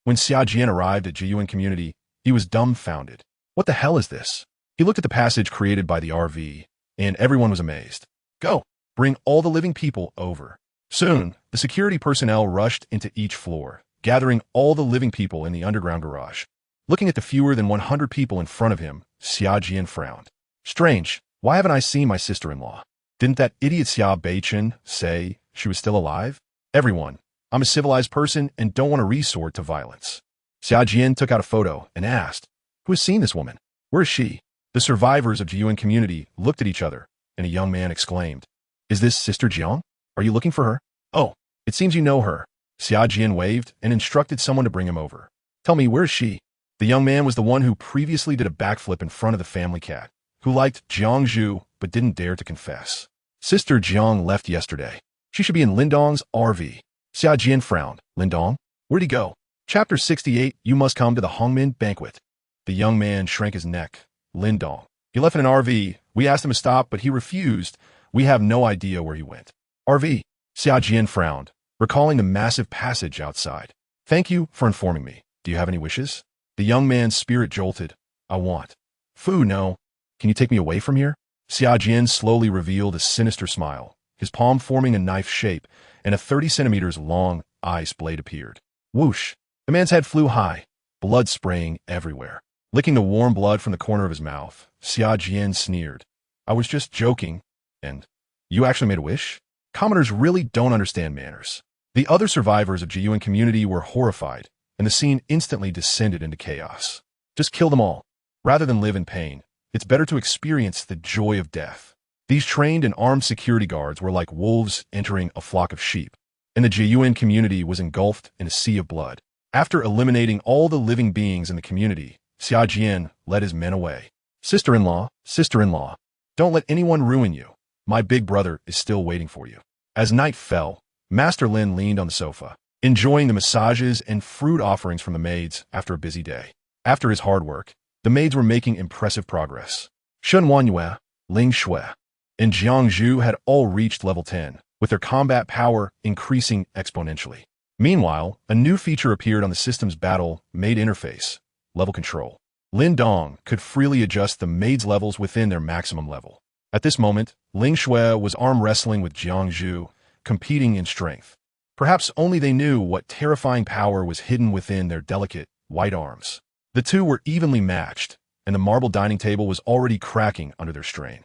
When Xiaojian arrived at Jiyuan community, he was dumbfounded. What the hell is this? He looked at the passage created by the RV, and everyone was amazed. Go! Bring all the living people over. Soon, the security personnel rushed into each floor, gathering all the living people in the underground garage. Looking at the fewer than 100 people in front of him, Xiaojian frowned. Strange, why haven't I seen my sister-in-law? Didn't that idiot Xia Beichen say she was still alive? Everyone, I'm a civilized person and don't want to resort to violence. Xiaojian took out a photo and asked, who has seen this woman? Where is she? The survivors of Jiyuan community looked at each other, and a young man exclaimed, is this Sister Jiang? Are you looking for her? Oh, it seems you know her. Xiaojian waved and instructed someone to bring him over. Tell me, where is she? The young man was the one who previously did a backflip in front of the family cat, who liked Jiang Zhu but didn't dare to confess. Sister Jiang left yesterday. She should be in Lin Dong's RV. Xiaojian frowned. Lin Dong? Where'd he go? Chapter 68, you must come to the Hongmin banquet. The young man shrank his neck. Lin Dong. He left in an RV. We asked him to stop, but he refused. We have no idea where he went. RV. Xiaojian frowned, recalling the massive passage outside. Thank you for informing me. Do you have any wishes? The young man's spirit jolted. I want food, no. Can you take me away from here? Xiaojian slowly revealed a sinister smile, his palm forming a knife shape, and a 30 centimeters long ice blade appeared. Whoosh! The man's head flew high, blood spraying everywhere. Licking the warm blood from the corner of his mouth, Xiaojian sneered. I was just joking. And you actually made a wish? Commoners really don't understand manners. The other survivors of Jiyuan community were horrified, and the scene instantly descended into chaos. Just kill them all. Rather than live in pain, it's better to experience the joy of death. These trained and armed security guards were like wolves entering a flock of sheep, and the Jiyuan community was engulfed in a sea of blood. After eliminating all the living beings in the community, Xiaojian led his men away. Sister-in-law, sister-in-law, don't let anyone ruin you. My big brother is still waiting for you. As night fell, Master Lin leaned on the sofa, enjoying the massages and fruit offerings from the maids after a busy day. After his hard work, the maids were making impressive progress. Shen Wanyue, Ling Shui, and Jiang Zhu had all reached level 10, with their combat power increasing exponentially. Meanwhile, a new feature appeared on the system's battle maid interface, level control. Lin Dong could freely adjust the maids' levels within their maximum level. At this moment, Ling Shui was arm wrestling with Jiang Zhu, competing in strength. Perhaps only they knew what terrifying power was hidden within their delicate, white arms. The two were evenly matched, and the marble dining table was already cracking under their strain.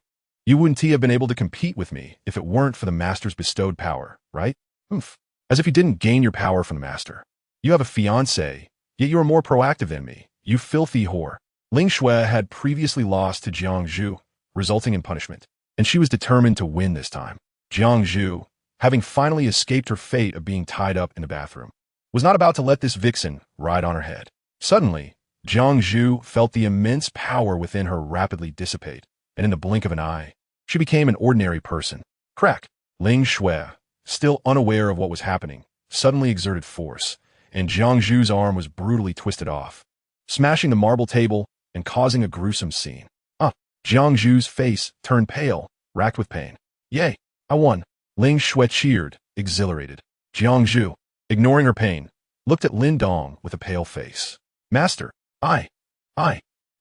You wouldn't have been able to compete with me if it weren't for the master's bestowed power, right? Oof. As if you didn't gain your power from the master. You have a fiancé, yet you are more proactive than me, you filthy whore. Ling Shui had previously lost to Jiang Zhu, resulting in punishment, and she was determined to win this time. Jiang Zhu, having finally escaped her fate of being tied up in the bathroom, was not about to let this vixen ride on her head. Suddenly, Jiang Zhu felt the immense power within her rapidly dissipate, and in the blink of an eye, she became an ordinary person. Crack! Ling Shui, still unaware of what was happening, suddenly exerted force, and Jiang Zhu's arm was brutally twisted off, smashing the marble table and causing a gruesome scene. Jiang Zhu's face turned pale, racked with pain. Yay! I won! Ling Shui cheered, exhilarated. Jiang Zhu, ignoring her pain, looked at Lin Dong with a pale face. Master,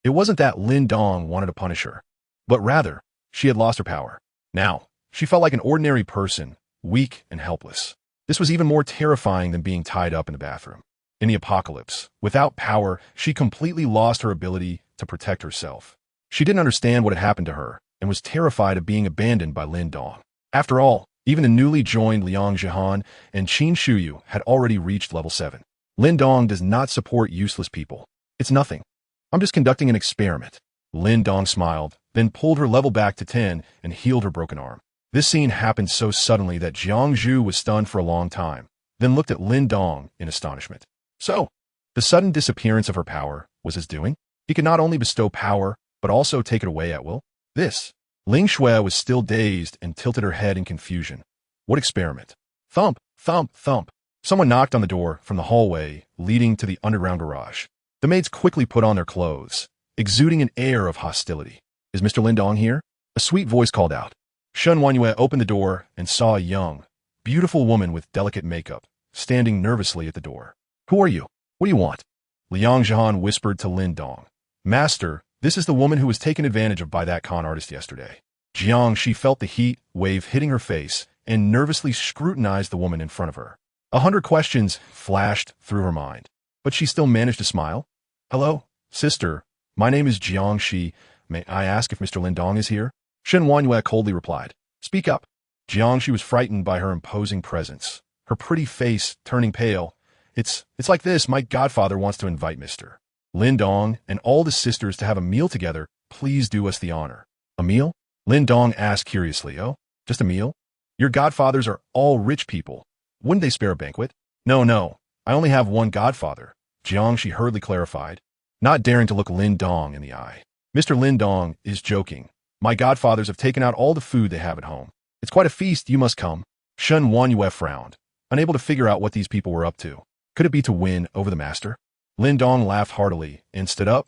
It wasn't that Lin Dong wanted to punish her, but rather, she had lost her power. Now, she felt like an ordinary person, weak and helpless. This was even more terrifying than being tied up in the bathroom. In the apocalypse, without power, she completely lost her ability to protect herself. She didn't understand what had happened to her and was terrified of being abandoned by Lin Dong. After all, even the newly joined Liang Zhihan and Qin Shuyu had already reached level 7. Lin Dong does not support useless people. It's nothing. I'm just conducting an experiment. Lin Dong smiled, then pulled her level back to 10 and healed her broken arm. This scene happened so suddenly that Jiang Zhu was stunned for a long time, then looked at Lin Dong in astonishment. So, the sudden disappearance of her power was his doing? He could not only bestow power, but also take it away at will? Ling Shui was still dazed and tilted her head in confusion. What experiment? Thump, thump, thump. Someone knocked on the door from the hallway leading to the underground garage. The maids quickly put on their clothes, exuding an air of hostility. Is Mr. Lin Dong here? A sweet voice called out. Shen Wanyue opened the door and saw a young, beautiful woman with delicate makeup, standing nervously at the door. Who are you? What do you want? Liang Zhan whispered to Lin Dong. Master, this is the woman who was taken advantage of by that con artist yesterday. Jiang, she felt the heat wave hitting her face and nervously scrutinized the woman in front of her. 100 questions flashed through her mind, but she still managed to smile. Hello, sister. My name is Jiang Shi. May I ask if Mr. Lin Dong is here? Shen Wanyue coldly replied. Speak up. Jiang Shi was frightened by her imposing presence, her pretty face turning pale. It's like this. My godfather wants to invite Mr. Lin Dong and all the sisters to have a meal together. Please do us the honor. A meal? Lin Dong asked curiously. Oh, just a meal? Your godfathers are all rich people. Wouldn't they spare a banquet? No. I only have one godfather. Jiang Shi hurriedly clarified, not daring to look Lin Dong in the eye. Mr. Lin Dong is joking. My godfathers have taken out all the food they have at home. It's quite a feast. You must come. Shen Wanyue frowned, unable to figure out what these people were up to. Could it be to win over the master? Lin Dong laughed heartily and stood up.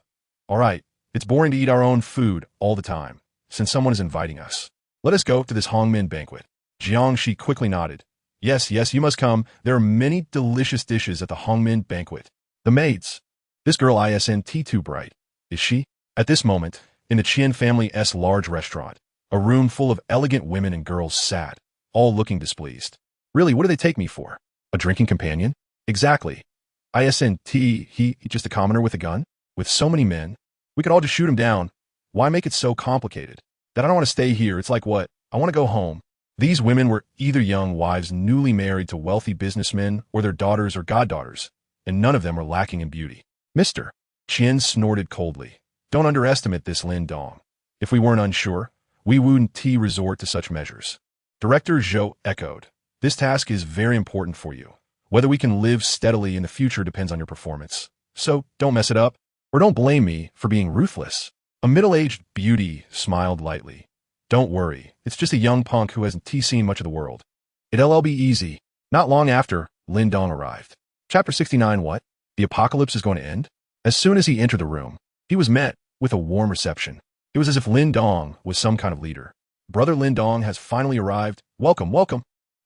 All right, it's boring to eat our own food all the time, since someone is inviting us. Let us go to this Hongmen banquet. Jiang Shi quickly nodded. Yes, you must come. There are many delicious dishes at the Hongmen banquet. The maids. This girl isn't too bright, is she? At this moment, in the Qian family's large restaurant, a room full of elegant women and girls sat, all looking displeased. Really, what do they take me for? A drinking companion? Exactly. Isn't he just a commoner with a gun? With so many men? We could all just shoot him down. Why make it so complicated? That I don't want to stay here. It's like what? I want to go home. These women were either young wives newly married to wealthy businessmen or their daughters or goddaughters, and none of them were lacking in beauty. Mr. Qian snorted coldly. Don't underestimate this Lin Dong. If we weren't unsure, we wouldn't resort to such measures. Director Zhou echoed. This task is very important for you. Whether we can live steadily in the future depends on your performance. So don't mess it up, or don't blame me for being ruthless. A middle-aged beauty smiled lightly. Don't worry, it's just a young punk who hasn't seen much of the world. It'll be easy. Not long after, Lin Dong arrived. Chapter 69. What? The apocalypse is going to end? As soon as he entered the room, he was met with a warm reception. It was as if Lin Dong was some kind of leader. Brother Lin Dong has finally arrived. Welcome.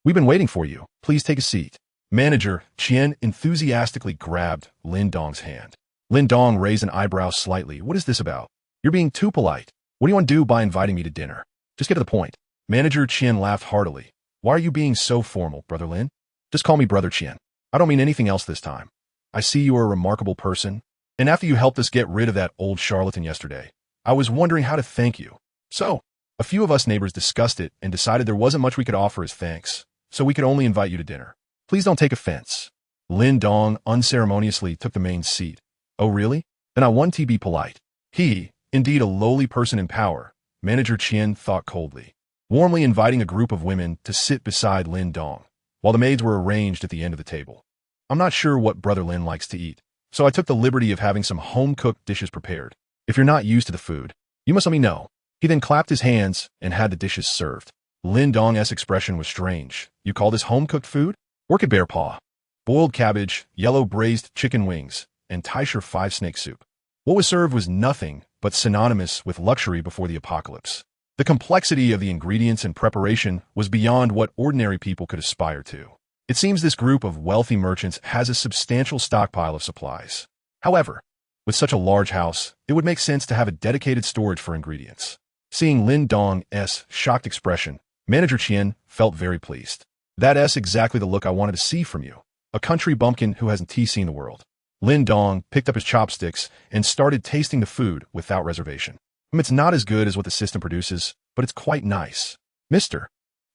We've been waiting for you. Please take a seat. Manager Qian enthusiastically grabbed Lin Dong's hand. Lin Dong raised an eyebrow slightly. What is this about? You're being too polite. What do you want to do by inviting me to dinner? Just get to the point. Manager Qian laughed heartily. Why are you being so formal, Brother Lin? Just call me Brother Qian. I don't mean anything else this time. I see you are a remarkable person, and after you helped us get rid of that old charlatan yesterday, I was wondering how to thank you. So, a few of us neighbors discussed it and decided there wasn't much we could offer as thanks, so we could only invite you to dinner. Please don't take offense. Lin Dong unceremoniously took the main seat. Oh really? Then I want to be polite. He, indeed a lowly person in power, Manager Qian thought coldly, warmly inviting a group of women to sit beside Lin Dong, while the maids were arranged at the end of the table. I'm not sure what Brother Lin likes to eat, so I took the liberty of having some home-cooked dishes prepared. If you're not used to the food, you must let me know. He then clapped his hands and had the dishes served. Lin Dong's expression was strange. You call this home-cooked food? Orchid bear paw, boiled cabbage, yellow braised chicken wings, and Taisher 5-snake soup. What was served was nothing but synonymous with luxury before the apocalypse. The complexity of the ingredients and preparation was beyond what ordinary people could aspire to. It seems this group of wealthy merchants has a substantial stockpile of supplies. However, with such a large house, it would make sense to have a dedicated storage for ingredients. Seeing Lin Dong's shocked expression, Manager Qian felt very pleased. That's exactly the look I wanted to see from you. A country bumpkin who hasn't seen the world. Lin Dong picked up his chopsticks and started tasting the food without reservation. It's not as good as what the system produces, but it's quite nice. Mr.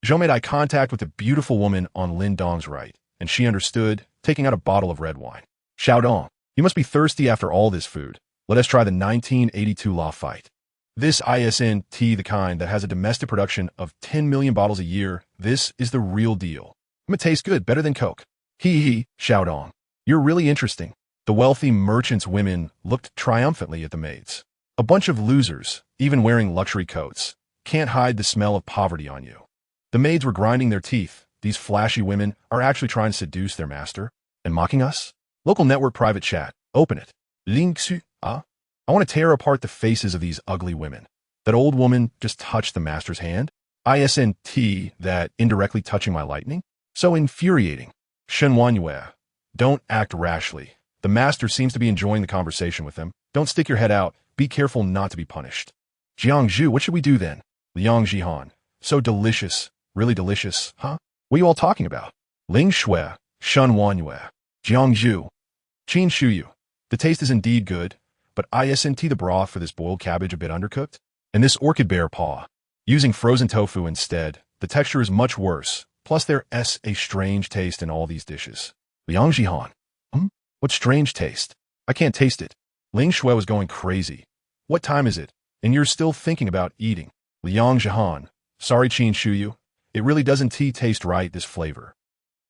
Zhou made eye contact with the beautiful woman on Lin Dong's right, and she understood, taking out a bottle of red wine. Xiaodong, you must be thirsty after all this food. Let us try the 1982 law fight. This isn't the kind that has a domestic production of 10 million bottles a year. This is the real deal. It tastes good, better than Coke. Xiaodong. You're really interesting. The wealthy merchant's women looked triumphantly at the maids. A bunch of losers, even wearing luxury coats, can't hide the smell of poverty on you. The maids were grinding their teeth. These flashy women are actually trying to seduce their master and mocking us. Local network private chat. Open it. I want to tear apart the faces of these ugly women. That old woman just touched the master's hand. Isn't that indirectly touching my lightning? So infuriating. Shenwanyue. Don't act rashly. The master seems to be enjoying the conversation with them. Don't stick your head out. Be careful not to be punished. Jiangzhu, what should we do then? Liang Jihan. So delicious. Really delicious, huh? What are you all talking about? Ling Shui. Shenwanyue. Jiangzhu. Qin Shuyu. The taste is indeed good, but isn't the broth for this boiled cabbage a bit undercooked? And this orchid bear paw. Using frozen tofu instead, the texture is much worse, plus there's a strange taste in all these dishes. Liang Jihan. What strange taste? I can't taste it. Ling Shui was going crazy. What time is it? And you're still thinking about eating. Liang Jihan. Sorry, Qin Shuyu. It really doesn't taste right, this flavor.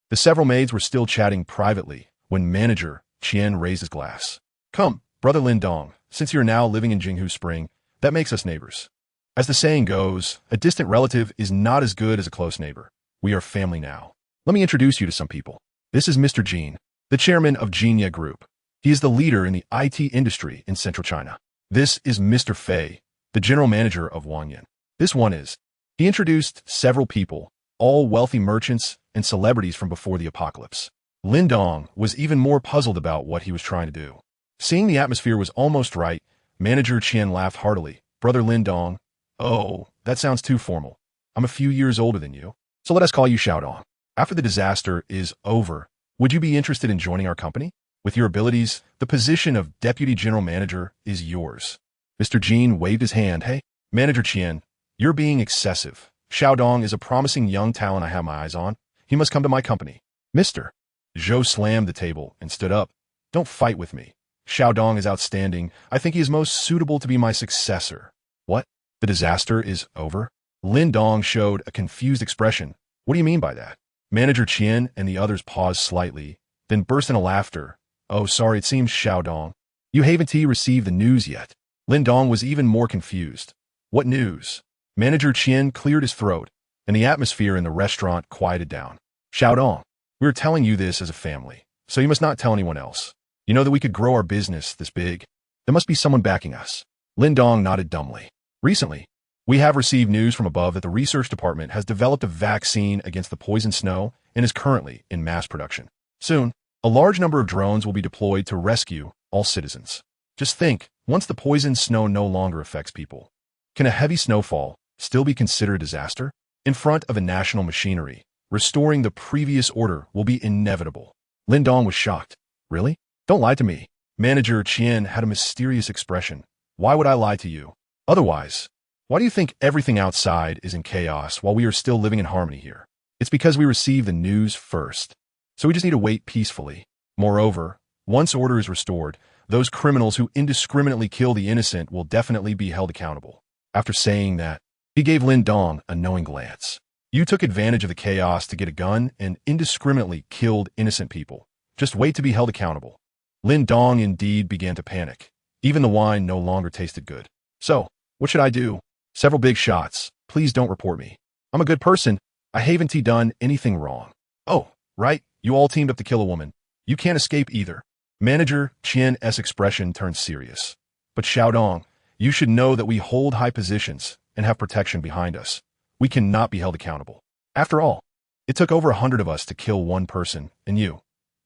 The several maids were still chatting privately when manager Qian raised his glass. Come, brother Lin Dong, since you're now living in Jinghu Spring, that makes us neighbors. As the saying goes, a distant relative is not as good as a close neighbor. We are family now. Let me introduce you to some people. This is Mr. Jin, the chairman of Jinya Group. He is the leader in the IT industry in central China. This is Mr. Fei, the general manager of Wanyan. This one is. He introduced several people, all wealthy merchants and celebrities from before the apocalypse. Lin Dong was even more puzzled about what he was trying to do. Seeing the atmosphere was almost right, manager Qian laughed heartily. Brother Lin Dong, oh, that sounds too formal. I'm a few years older than you, so let us call you Xiaodong. After the disaster is over, would you be interested in joining our company? With your abilities, the position of deputy general manager is yours. Mr. Jin waved his hand. Hey, Manager Qian, you're being excessive. Xiaodong is a promising young talent I have my eyes on. He must come to my company. Mr. Zhou slammed the table and stood up. Don't fight with me. Xiaodong is outstanding. I think he is most suitable to be my successor. What? The disaster is over? Lin Dong showed a confused expression. What do you mean by that? Manager Qian and the others paused slightly, then burst into laughter. Oh, sorry, it seems Xiaodong. You haven't received the news yet. Lin Dong was even more confused. What news? Manager Qian cleared his throat, and the atmosphere in the restaurant quieted down. Xiaodong, we're telling you this as a family, so you must not tell anyone else. You know that we could grow our business this big. There must be someone backing us. Lin Dong nodded dumbly. Recently, we have received news from above that the research department has developed a vaccine against the poison snow and is currently in mass production. Soon, a large number of drones will be deployed to rescue all citizens. Just think, once the poison snow no longer affects people, can a heavy snowfall still be considered a disaster? In front of a national machinery, restoring the previous order will be inevitable. Lin Dong was shocked. Really? Don't lie to me. Manager Qian had a mysterious expression. Why would I lie to you? Otherwise, why do you think everything outside is in chaos while we are still living in harmony here? It's because we received the news first. So we just need to wait peacefully. Moreover, once order is restored, those criminals who indiscriminately kill the innocent will definitely be held accountable. After saying that, he gave Lin Dong a knowing glance. You took advantage of the chaos to get a gun and indiscriminately killed innocent people. Just wait to be held accountable. Lin Dong indeed began to panic. Even the wine no longer tasted good. So, what should I do? Several big shots. Please don't report me. I'm a good person. I haven't done anything wrong. Oh, right. You all teamed up to kill a woman. You can't escape either. Manager Qian's expression turned serious. But Xiaodong, you should know that we hold high positions and have protection behind us. We cannot be held accountable. After all, it took over 100 of us to kill one person, and you.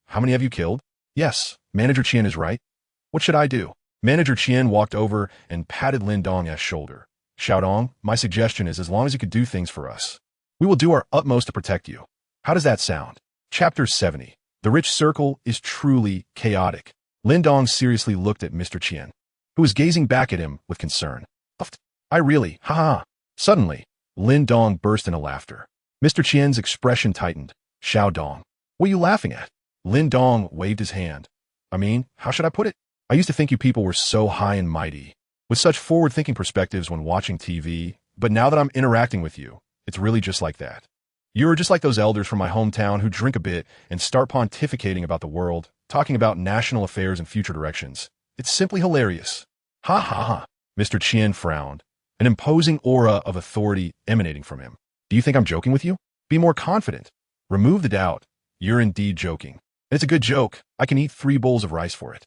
How many have you killed? Yes, Manager Qian is right. What should I do? Manager Qian walked over and patted Lin Dong's shoulder. Xiaodong, my suggestion is as long as you could do things for us, we will do our utmost to protect you. How does that sound? Chapter 70. The rich circle is truly chaotic. Lin Dong seriously looked at Mr. Qian, who was gazing back at him with concern. I really, ha. Suddenly, Lin Dong burst into laughter. Mr. Qian's expression tightened. Xiaodong, what are you laughing at? Lin Dong waved his hand. I mean, how should I put it? I used to think you people were so high and mighty, with such forward-thinking perspectives when watching TV, but now that I'm interacting with you, it's really just like that. You're just like those elders from my hometown who drink a bit and start pontificating about the world, talking about national affairs and future directions. It's simply hilarious. Ha. Mr. Qian frowned, an imposing aura of authority emanating from him. Do you think I'm joking with you? Be more confident. Remove the doubt. You're indeed joking. And it's a good joke. I can eat 3 bowls of rice for it.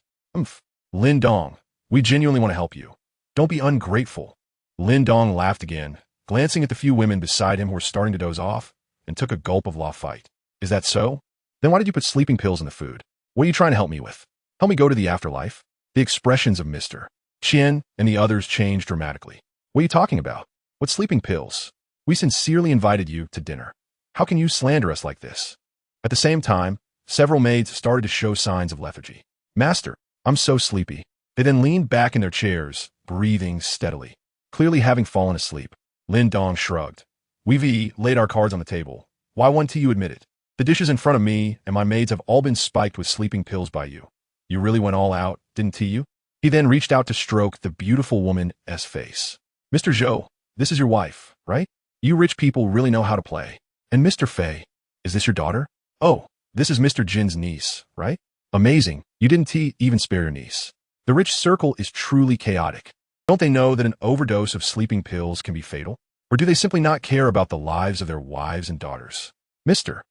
Lin Dong, we genuinely want to help you. Don't be ungrateful. Lin Dong laughed again, glancing at the few women beside him who were starting to doze off, and took a gulp of la fight. Is that so? Then why did you put sleeping pills in the food? What are you trying to help me with? Help me go to the afterlife? The expressions of Mr. Qian and the others changed dramatically. What are you talking about? What sleeping pills? We sincerely invited you to dinner. How can you slander us like this? At the same time, several maids started to show signs of lethargy. Master, I'm so sleepy. They then leaned back in their chairs, breathing steadily. Clearly having fallen asleep, Lin Dong shrugged. We've laid our cards on the table. Why won't you admit it? The dishes in front of me and my maids have all been spiked with sleeping pills by you. You really went all out, didn't you? He then reached out to stroke the beautiful woman's face. Mr. Zhou, this is your wife, right? You rich people really know how to play. And Mr. Fei, is this your daughter? Oh, this is Mr. Jin's niece, right? Amazing. You didn't even spare your niece. The rich circle is truly chaotic. Don't they know that an overdose of sleeping pills can be fatal? Or do they simply not care about the lives of their wives and daughters? Mr.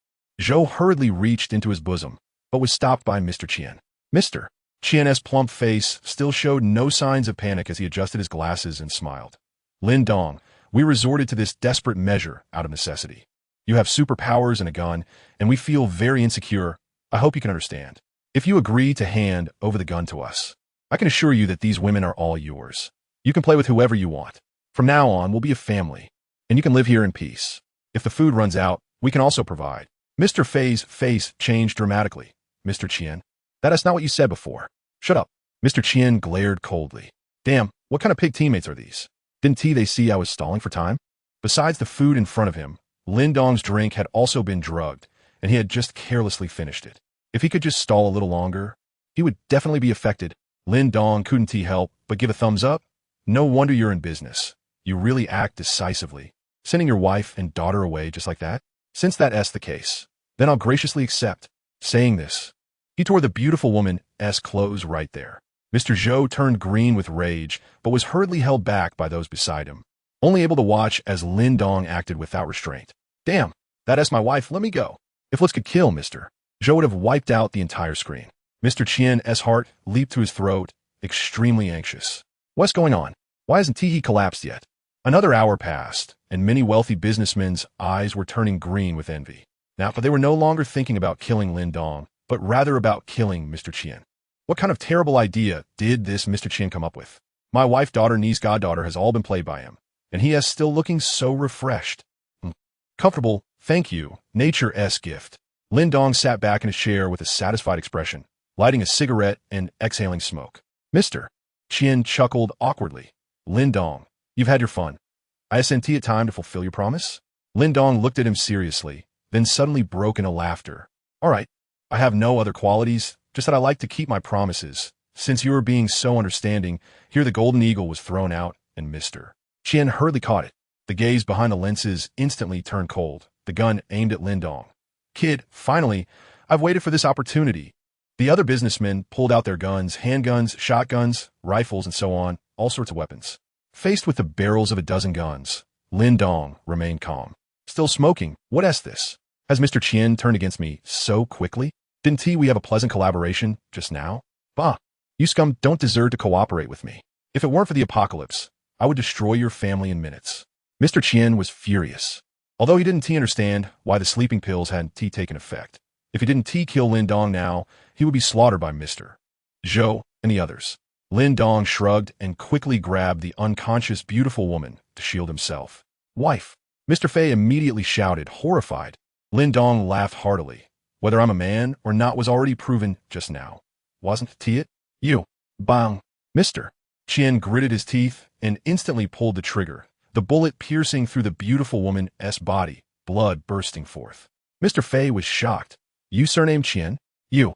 Zhou hurriedly reached into his bosom, but was stopped by Mr. Qian. Mr. Qian's plump face still showed no signs of panic as he adjusted his glasses and smiled. Lin Dong, we resorted to this desperate measure out of necessity. You have superpowers and a gun, and we feel very insecure. I hope you can understand. If you agree to hand over the gun to us, I can assure you that these women are all yours. You can play with whoever you want. From now on, we'll be a family, and you can live here in peace. If the food runs out, we can also provide. Mr. Fei's face changed dramatically. Mr. Qian, that is not what you said before. Shut up. Mr. Qian glared coldly. Damn, what kind of pig teammates are these? Didn't they see I was stalling for time? Besides the food in front of him, Lin Dong's drink had also been drugged, and he had just carelessly finished it. If he could just stall a little longer, he would definitely be affected. Lin Dong couldn't help but give a thumbs up. No wonder you're in business. You really act decisively, sending your wife and daughter away just like that? Since that's the case, then I'll graciously accept. Saying this, he tore the beautiful woman's clothes right there. Mr. Zhou turned green with rage, but was hurriedly held back by those beside him, only able to watch as Lin Dong acted without restraint. Damn, that's my wife, let me go. If looks could kill Mr. Zhou would have wiped out the entire screen. Mr. Qian's heart leaped to his throat, extremely anxious. What's going on? Why hasn't he collapsed yet? Another hour passed, and many wealthy businessmen's eyes were turning green with envy. Now, but they were no longer thinking about killing Lin Dong, but rather about killing Mr. Qian. What kind of terrible idea did this Mr. Qian come up with? My wife, daughter, niece, goddaughter has all been played by him, and he is still looking so refreshed. Comfortable, thank you, nature's gift. Lin Dong sat back in his chair with a satisfied expression, lighting a cigarette and exhaling smoke. Mr. Qian chuckled awkwardly. Lin Dong, you've had your fun. Isn't it time to fulfill your promise? Lin Dong looked at him seriously, then suddenly broke into laughter. All right, I have no other qualities, just that I like to keep my promises. Since you are being so understanding, here the golden eagle was thrown out, and Mr. Qian hurriedly caught it. The gaze behind the lenses instantly turned cold, the gun aimed at Lin Dong. Kid, finally, I've waited for this opportunity. The other businessmen pulled out their guns, handguns, shotguns, rifles, and so on, all sorts of weapons. Faced with the barrels of a dozen guns, Lin Dong remained calm. Still smoking, what's this? Has Mr. Qian turned against me so quickly? Didn't we have a pleasant collaboration just now? Bah, you scum don't deserve to cooperate with me. If it weren't for the apocalypse, I would destroy your family in minutes. Mr. Qian was furious. Although he didn't understand why the sleeping pills hadn't taken effect. If he didn't kill Lin Dong now, he would be slaughtered by Mr. Zhou and the others. Lin Dong shrugged and quickly grabbed the unconscious beautiful woman to shield himself. Wife! Mr. Fei immediately shouted, horrified. Lin Dong laughed heartily. Whether I'm a man or not was already proven just now. Wasn't it? You. Bang. Mr. Qian gritted his teeth and instantly pulled the trigger, the bullet piercing through the beautiful woman's body, blood bursting forth. Mr. Fei was shocked. You surnamed Qian? You.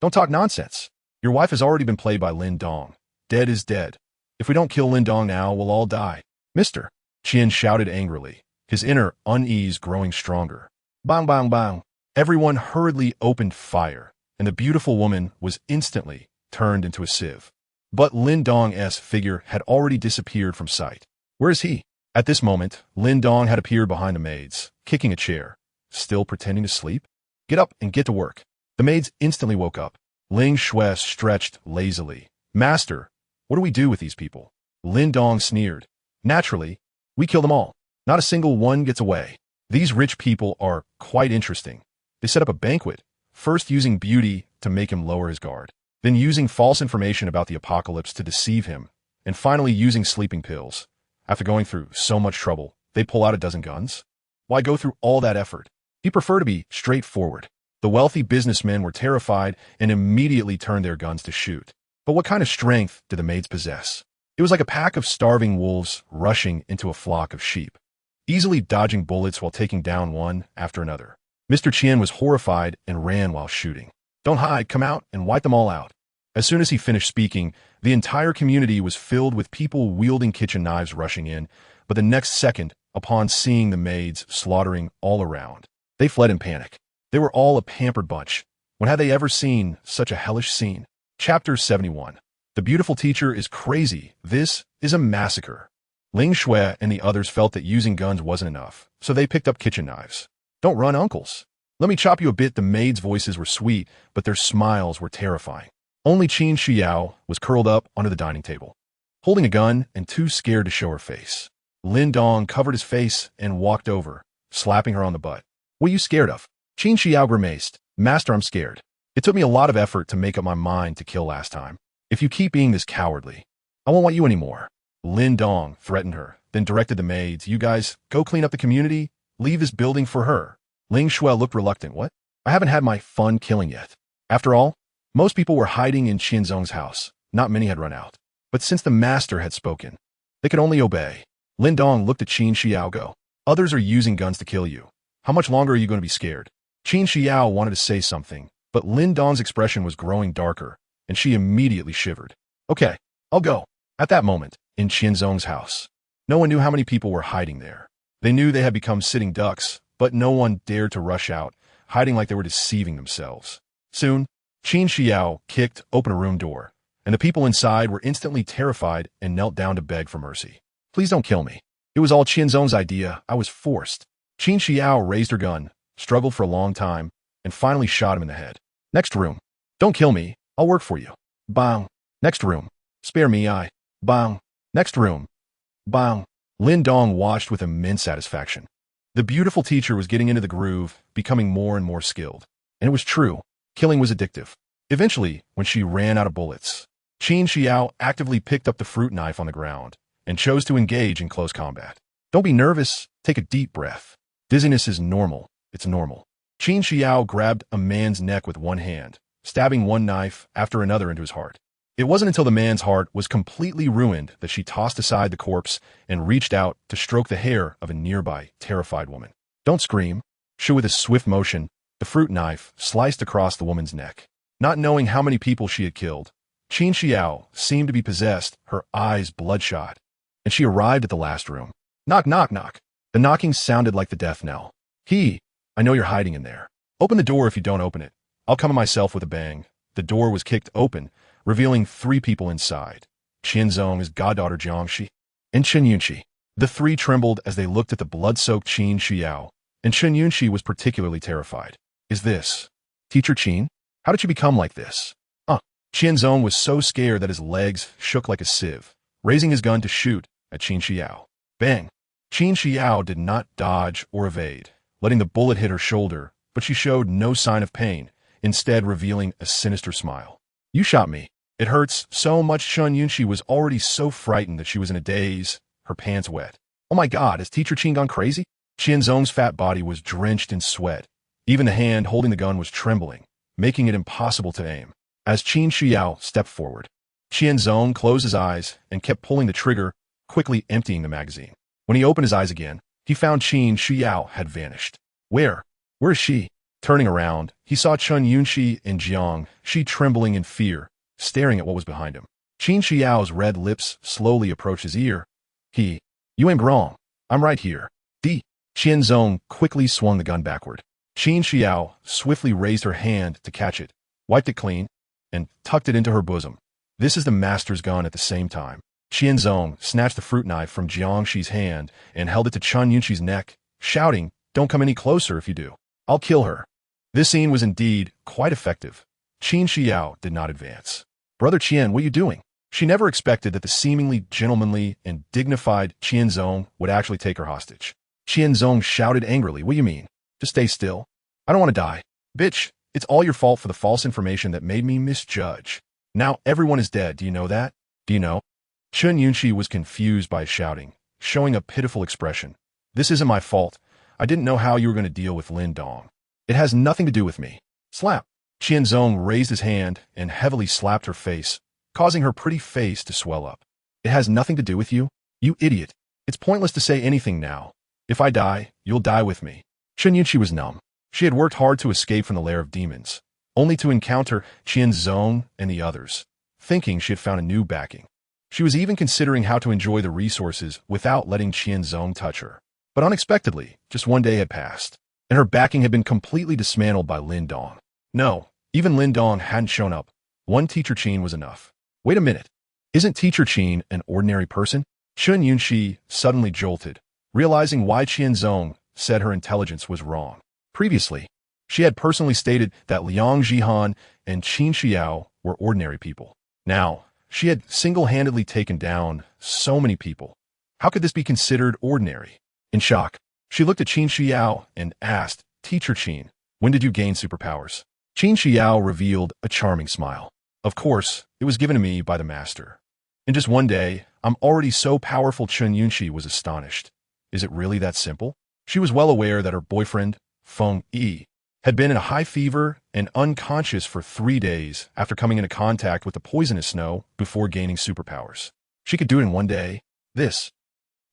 Don't talk nonsense. Your wife has already been played by Lin Dong. Dead is dead. If we don't kill Lin Dong now, we'll all die. Mr. Qian shouted angrily, his inner unease growing stronger. Bang, bang, bang. Everyone hurriedly opened fire, and the beautiful woman was instantly turned into a sieve. But Lin Dong's figure had already disappeared from sight. Where is he? At this moment, Lin Dong had appeared behind the maids, kicking a chair. Still pretending to sleep? Get up and get to work. The maids instantly woke up. Ling Shui stretched lazily. Master, what do we do with these people? Lin Dong sneered. Naturally, we kill them all. Not a single one gets away. These rich people are quite interesting. They set up a banquet, first using beauty to make him lower his guard, then using false information about the apocalypse to deceive him, and finally using sleeping pills. After going through so much trouble, they'd pull out a dozen guns? Why go through all that effort? He'd prefer to be straightforward. The wealthy businessmen were terrified and immediately turned their guns to shoot. But what kind of strength did the maids possess? It was like a pack of starving wolves rushing into a flock of sheep, easily dodging bullets while taking down one after another. Mr. Qian was horrified and ran while shooting. "Don't hide, come out and wipe them all out." As soon as he finished speaking, the entire community was filled with people wielding kitchen knives rushing in, but the next second, upon seeing the maids slaughtering all around, they fled in panic. They were all a pampered bunch. When had they ever seen such a hellish scene? Chapter 71. The beautiful teacher is crazy. This is a massacre. Ling Shui and the others felt that using guns wasn't enough, so they picked up kitchen knives. "Don't run, uncles. Let me chop you a bit." The maids' voices were sweet, but their smiles were terrifying. Only Qin Xiao was curled up under the dining table, holding a gun and too scared to show her face. Lin Dong covered his face and walked over, slapping her on the butt. "What are you scared of?" Qin Xiao grimaced. "Master, I'm scared. It took me a lot of effort to make up my mind to kill last time. If you keep being this cowardly, I won't want you anymore." Lin Dong threatened her, then directed the maids, "You guys, go clean up the community. Leave this building for her." Ling Shui looked reluctant. "What? I haven't had my fun killing yet." After all, most people were hiding in Qianzong's house. Not many had run out. But since the master had spoken, they could only obey. Lin Dong looked at Qin Xiao. "Go. Others are using guns to kill you. How much longer are you going to be scared?" Qin Xiao wanted to say something, but Lin Dong's expression was growing darker, and she immediately shivered. "Okay, I'll go." At that moment, in Qianzong's house, no one knew how many people were hiding there. They knew they had become sitting ducks, but no one dared to rush out, hiding like they were deceiving themselves. Soon, Qin Xiao kicked open a room door, and the people inside were instantly terrified and knelt down to beg for mercy. "Please don't kill me. It was all Qianzong's idea. I was forced." Qin Xiao raised her gun, struggled for a long time, and finally shot him in the head. "Next room. Don't kill me. I'll work for you." Bang. "Next room. Spare me, I." Bang. "Next room." Bang. Lin Dong watched with immense satisfaction. The beautiful teacher was getting into the groove, becoming more and more skilled. And it was true. Killing was addictive. Eventually, when she ran out of bullets, Qin Xiao actively picked up the fruit knife on the ground and chose to engage in close combat. "Don't be nervous. Take a deep breath. Dizziness is normal. It's normal." Qin Xiao grabbed a man's neck with one hand, stabbing one knife after another into his heart. It wasn't until the man's heart was completely ruined that she tossed aside the corpse and reached out to stroke the hair of a nearby, terrified woman. "Don't scream." With a swift motion, the fruit knife sliced across the woman's neck. Not knowing how many people she had killed, Qin Xiao seemed to be possessed, her eyes bloodshot, and she arrived at the last room. Knock, knock, knock. The knocking sounded like the death knell. I know you're hiding in there. Open the door if you don't open it. I'll come myself." With a bang, the door was kicked open, revealing 3 people inside. Qianzong's goddaughter Jiangxi and Chen Yunqi. The 3 trembled as they looked at the blood-soaked Qin Xiao, and Chen Yunqi was particularly terrified. "Is this Teacher Qin? How did you become like this?" Qianzong was so scared that his legs shook like a sieve, raising his gun to shoot at Qin Xiao. Bang! Qin Xiao did not dodge or evade, letting the bullet hit her shoulder, but she showed no sign of pain, instead revealing a sinister smile. "You shot me. It hurts so much." Chen Yunqi was already so frightened that she was in a daze, her pants wet. "Oh my God, has Teacher Qin gone crazy?" Qianzong's fat body was drenched in sweat. Even the hand holding the gun was trembling, making it impossible to aim. As Qin Xiao stepped forward, Qianzong closed his eyes and kept pulling the trigger, quickly emptying the magazine. When he opened his eyes again, he found Qin Xiao had vanished. Where is she?" Turning around, he saw Chen Yunqi and Jiangxi trembling in fear, staring at what was behind him. Qin Xiao's red lips slowly approached his ear. "You aimed wrong. I'm right here." Qianzong quickly swung the gun backward. Qin Xiao swiftly raised her hand to catch it, wiped it clean, and tucked it into her bosom. "This is the master's gun." At the same time, Qianzong snatched the fruit knife from Jiangxi's hand and held it to Chen Yunqi's neck, shouting, "Don't come any closer. If you do, I'll kill her." This scene was indeed quite effective. Qin Xiao did not advance. "Brother Qian, what are you doing?" She never expected that the seemingly gentlemanly and dignified Qianzong would actually take her hostage. Qianzong shouted angrily, "What do you mean? Just stay still. I don't want to die." Bitch, it's all your fault for the false information that made me misjudge. Now everyone is dead, do you know that? Do you know? Chun Yunshi was confused by his shouting, showing a pitiful expression. This isn't my fault. I didn't know how you were going to deal with Lin Dong. It has nothing to do with me. Slap. Qianzong raised his hand and heavily slapped her face, causing her pretty face to swell up. It has nothing to do with you? You idiot. It's pointless to say anything now. If I die, you'll die with me. Chun Yunshi was numb. She had worked hard to escape from the lair of demons, only to encounter Qianzong and the others, thinking she had found a new backing. She was even considering how to enjoy the resources without letting Qianzong touch her. But unexpectedly, just one day had passed, and her backing had been completely dismantled by Lin Dong. No, even Lin Dong hadn't shown up. One teacher Qin was enough. Wait a minute. Isn't teacher Qin an ordinary person? Chun Yunshi suddenly jolted, realizing why Qianzong said her intelligence was wrong. Previously, she had personally stated that Liang Jihan and Qin Xiao were ordinary people. Now, she had single-handedly taken down so many people. How could this be considered ordinary? In shock, she looked at Qin Xiao and asked, Teacher Qin, when did you gain superpowers? Qin Xiao revealed a charming smile. Of course, it was given to me by the master. In just one day, I'm already so powerful. Chun Yunshi was astonished. Is it really that simple? She was well aware that her boyfriend, Feng Yi, had been in a high fever and unconscious for 3 days after coming into contact with the poisonous snow before gaining superpowers. She could do it in one day. This.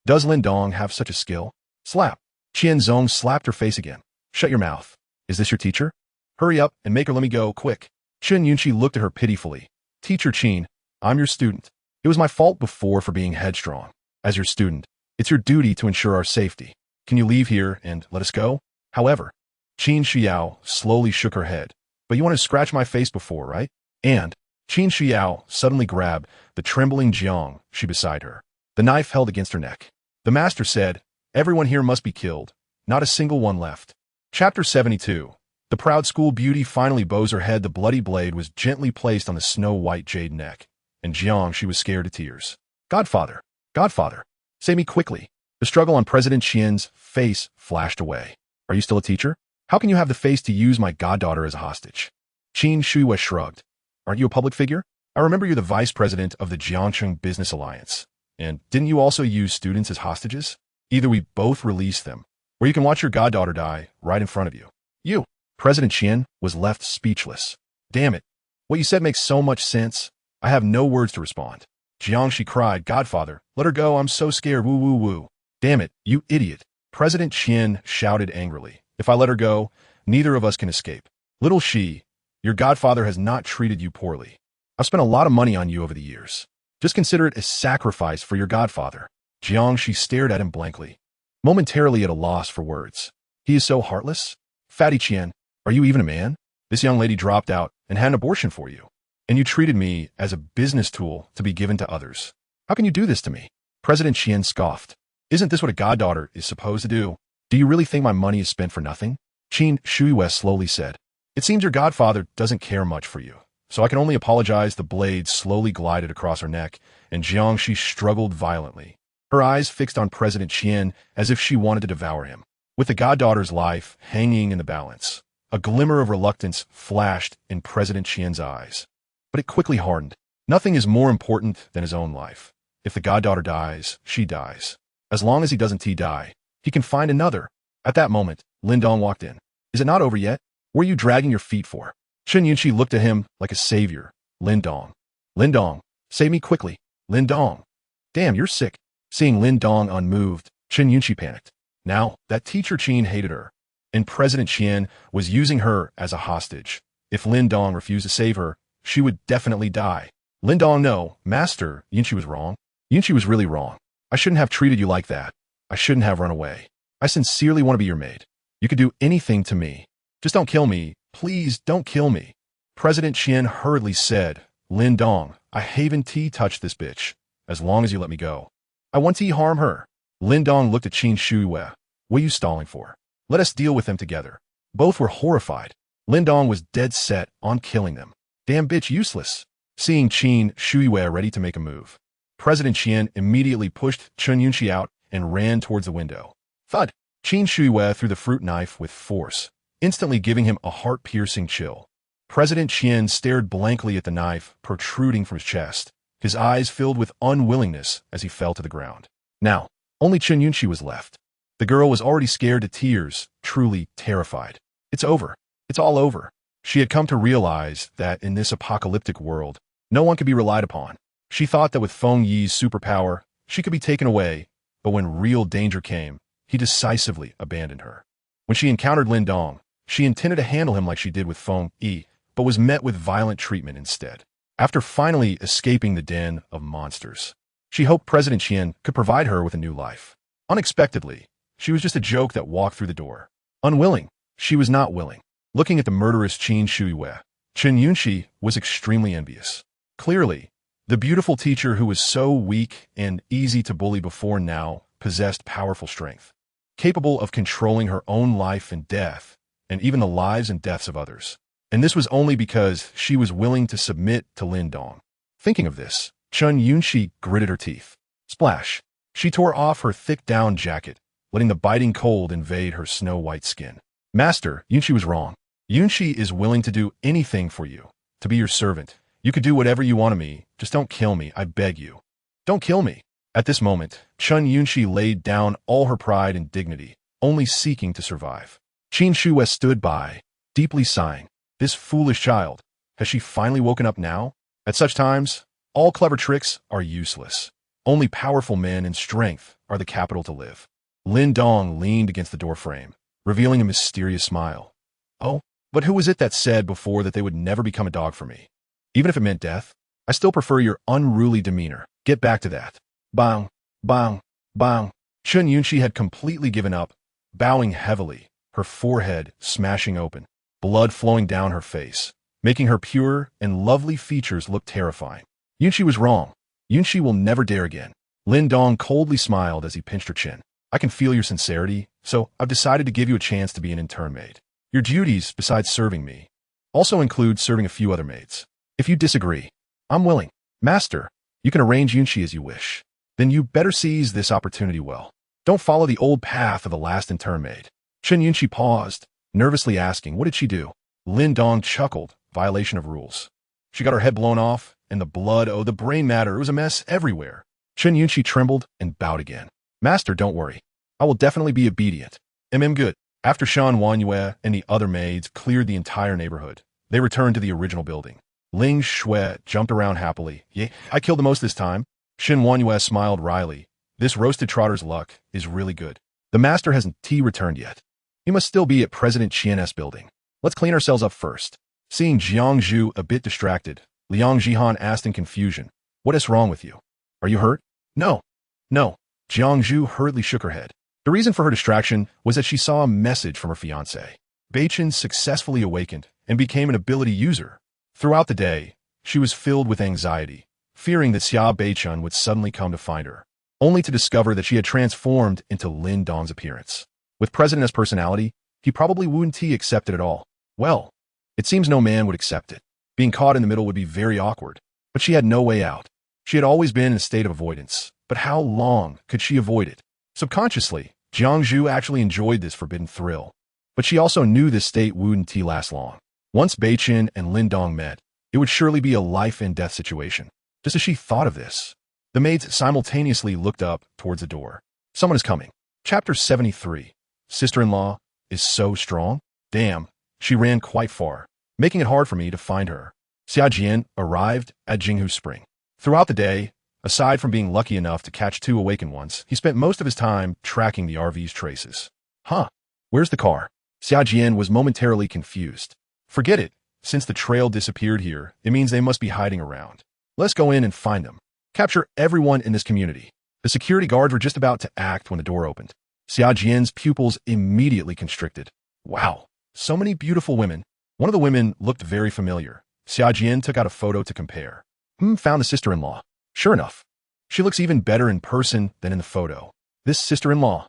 Does Lin Dong have such a skill? Slap. Qianzong slapped her face again. Shut your mouth. Is this your teacher? Hurry up and make her let me go, quick. Chun Yunshi looked at her pitifully. Teacher Qin, I'm your student. It was my fault before for being headstrong. As your student, it's your duty to ensure our safety. Can you leave here and let us go? However, Qin Xiao slowly shook her head. But you want to scratch my face before, right? And Qin Xiao suddenly grabbed the trembling Jiang she beside her, the knife held against her neck. The master said, everyone here must be killed. Not a single one left. Chapter 72. The proud school beauty finally bows her head. The bloody blade was gently placed on the snow-white jade neck. And Jiang, she was scared to tears. Godfather, Godfather, save me quickly. The struggle on President Qian's face flashed away. Are you still a teacher? How can you have the face to use my goddaughter as a hostage? Qin Shuiwa shrugged. Aren't you a public figure? I remember you're the vice president of the Jiangcheng Business Alliance. And didn't you also use students as hostages? Either we both release them, or you can watch your goddaughter die right in front of you. You. President Qian was left speechless. Damn it. What you said makes so much sense. I have no words to respond. Jiang, she cried, Godfather, let her go, I'm so scared, woo woo woo. Damn it, you idiot. President Qian shouted angrily. If I let her go, neither of us can escape. Little she, your godfather has not treated you poorly. I've spent a lot of money on you over the years. Just consider it a sacrifice for your godfather. Jiang, she stared at him blankly, momentarily at a loss for words. He is so heartless? Fatty Qian, are you even a man? This young lady dropped out and had an abortion for you. And you treated me as a business tool to be given to others. How can you do this to me? President Qian scoffed. Isn't this what a goddaughter is supposed to do? Do you really think my money is spent for nothing? Qin Shuiwa slowly said. It seems your godfather doesn't care much for you, so I can only apologize. The blade slowly glided across her neck, and Jiang, she struggled violently, her eyes fixed on President Qian as if she wanted to devour him. With the goddaughter's life hanging in the balance, a glimmer of reluctance flashed in President Qian's eyes. But it quickly hardened. Nothing is more important than his own life. If the goddaughter dies, she dies. As long as he doesn't die, he can find another. At that moment, Lin Dong walked in. Is it not over yet? What are you dragging your feet for? Chun Yunshi looked at him like a savior. Lin Dong. Lin Dong, save me quickly. Lin Dong. Damn, you're sick. Seeing Lin Dong unmoved, Chun Yunshi panicked. Now, that teacher Qin hated her, and President Qian was using her as a hostage. If Lin Dong refused to save her, she would definitely die. Lin Dong, no, Master, Yunshi was wrong. Yunshi was really wrong. I shouldn't have treated you like that. I shouldn't have run away. I sincerely want to be your maid. You could do anything to me. Just don't kill me. Please don't kill me. President Qian hurriedly said, Lin Dong, I haven't touched this bitch, as long as you let me go. I want to harm her. Lin Dong looked at Qin Shuiwa. What are you stalling for? Let us deal with them together. Both were horrified. Lin Dong was dead set on killing them. Damn bitch, useless. Seeing Qin Shuiwa ready to make a move, President Qian immediately pushed Chun Yunshi out and ran towards the window. Thud! Qin Shuiwa threw the fruit knife with force, instantly giving him a heart-piercing chill. President Qian stared blankly at the knife protruding from his chest, his eyes filled with unwillingness as he fell to the ground. Now, only Chen Yunqi was left. The girl was already scared to tears, truly terrified. It's over. It's all over. She had come to realize that in this apocalyptic world, no one could be relied upon. She thought that with Feng Yi's superpower, she could be taken away, but when real danger came, he decisively abandoned her. When she encountered Lin Dong, she intended to handle him like she did with Feng Yi, but was met with violent treatment instead. After finally escaping the den of monsters, she hoped President Qian could provide her with a new life. Unexpectedly, she was just a joke that walked through the door. Unwilling, she was not willing. Looking at the murderous Qin Shuiwei, Chen Yunqi was extremely envious. Clearly, the beautiful teacher who was so weak and easy to bully before now possessed powerful strength, capable of controlling her own life and death, and even the lives and deaths of others. And this was only because she was willing to submit to Lin Dong. Thinking of this, Chen Yunqi gritted her teeth. Splash! She tore off her thick down jacket, letting the biting cold invade her snow-white skin. Master, Yunqi was wrong. Yunqi is willing to do anything for you, to be your servant. You could do whatever you want of me, just don't kill me, I beg you. Don't kill me. At this moment, Chen Yunqi laid down all her pride and dignity, only seeking to survive. Qin Shuiwei stood by, deeply sighing. This foolish child, has she finally woken up now? At such times, all clever tricks are useless. Only powerful men and strength are the capital to live. Lin Dong leaned against the doorframe, revealing a mysterious smile. Oh, but who was it that said before that they would never become a dog for me? Even if it meant death, I still prefer your unruly demeanor. Get back to that. Bang, bang, bang. Chen Yunqi had completely given up, bowing heavily, her forehead smashing open, blood flowing down her face, making her pure and lovely features look terrifying. Yunqi was wrong. Yunqi will never dare again. Lin Dong coldly smiled as he pinched her chin. I can feel your sincerity, so I've decided to give you a chance to be an intern maid. Your duties, besides serving me, also include serving a few other maids. If you disagree, I'm willing. Master, you can arrange Yunqi as you wish. Then you better seize this opportunity well. Don't follow the old path of the last intern maid. Chen Yunqi paused, nervously asking, what did she do? Lin Dong chuckled, violation of rules. She got her head blown off, and the blood, the brain matter, it was a mess everywhere. Chen Yunqi trembled and bowed again. Master, don't worry. I will definitely be obedient. Good. After Shan Wanyue and the other maids cleared the entire neighborhood, they returned to the original building. Ling Shui jumped around happily. Yeah, I killed the most this time. Shin Wanyue smiled wryly. This roasted trotter's luck is really good. The master hasn't returned yet. He must still be at President Qian's building. Let's clean ourselves up first. Seeing Jiang Zhu a bit distracted, Liang Jihan asked in confusion, what is wrong with you? Are you hurt? No. Jiang Zhu hurriedly shook her head. The reason for her distraction was that she saw a message from her fiancé. Beichen successfully awakened and became an ability user. Throughout the day, she was filled with anxiety, fearing that Xia Beichen would suddenly come to find her, only to discover that she had transformed into Lin Dong's appearance. With President as personality, he probably wouldn't accept it at all. Well, it seems no man would accept it. Being caught in the middle would be very awkward, but she had no way out. She had always been in a state of avoidance, but how long could she avoid it? Subconsciously, Jiang Zhu actually enjoyed this forbidden thrill, but she also knew this state wouldn't last long. Once Beichen and Lin Dong met, it would surely be a life and death situation. Just as she thought of this, the maids simultaneously looked up towards the door. Someone is coming. Chapter 73. Sister-in-law is so strong? Damn, she ran quite far, making it hard for me to find her. Xia Jian arrived at Jinghu Spring. Throughout the day, aside from being lucky enough to catch 2 awakened ones, he spent most of his time tracking the RV's traces. Huh, where's the car? Xia Jian was momentarily confused. Forget it. Since the trail disappeared here, it means they must be hiding around. Let's go in and find them. Capture everyone in this community. The security guards were just about to act when the door opened. Xia Jian's pupils immediately constricted. Wow, so many beautiful women. One of the women looked very familiar. Xia Jian took out a photo to compare. Found the sister-in-law. Sure enough, she looks even better in person than in the photo. This sister-in-law.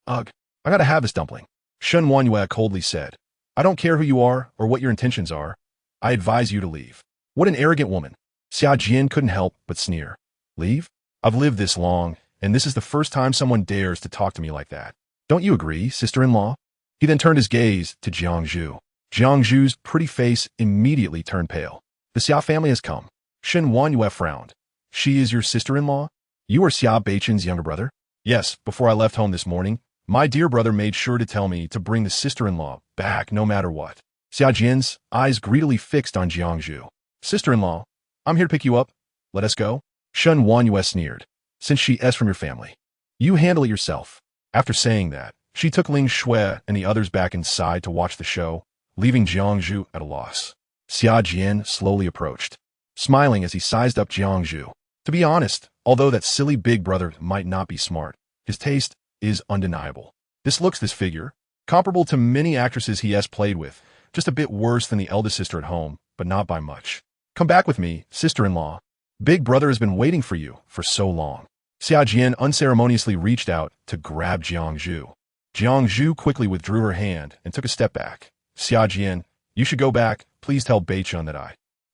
Ugh, I gotta have this dumpling. Shen Wanyue coldly said. I don't care who you are or what your intentions are. I advise you to leave. What an arrogant woman. Xia Jian couldn't help but sneer. Leave? I've lived this long, and this is the first time someone dares to talk to me like that. Don't you agree, sister-in-law? He then turned his gaze to Jiangzhu. Jiangzhu's pretty face immediately turned pale. The Xia family has come. Shen Wanyue frowned. She is your sister-in-law? You are Xia Beichen's younger brother? Yes, before I left home this morning, my dear brother made sure to tell me to bring the sister-in-law back no matter what. Xia Jian's eyes greedily fixed on Jiangzhu. Sister-in-law, I'm here to pick you up. Let us go. Shen Wanyue sneered. Since she is from your family, you handle it yourself. After saying that, she took Ling Shui and the others back inside to watch the show, leaving Jiangzhu at a loss. Xia Jian slowly approached, smiling as he sized up Jiangzhu. To be honest, although that silly big brother might not be smart, his taste is undeniable. This figure, comparable to many actresses he has played with, just a bit worse than the eldest sister at home, but not by much. Come back with me, sister-in-law. Big brother has been waiting for you for so long. Xia Jian unceremoniously reached out to grab Jiangzhu. Jiangzhu quickly withdrew her hand and took a step back. Xia Jian, you should go back. Please tell Beichun that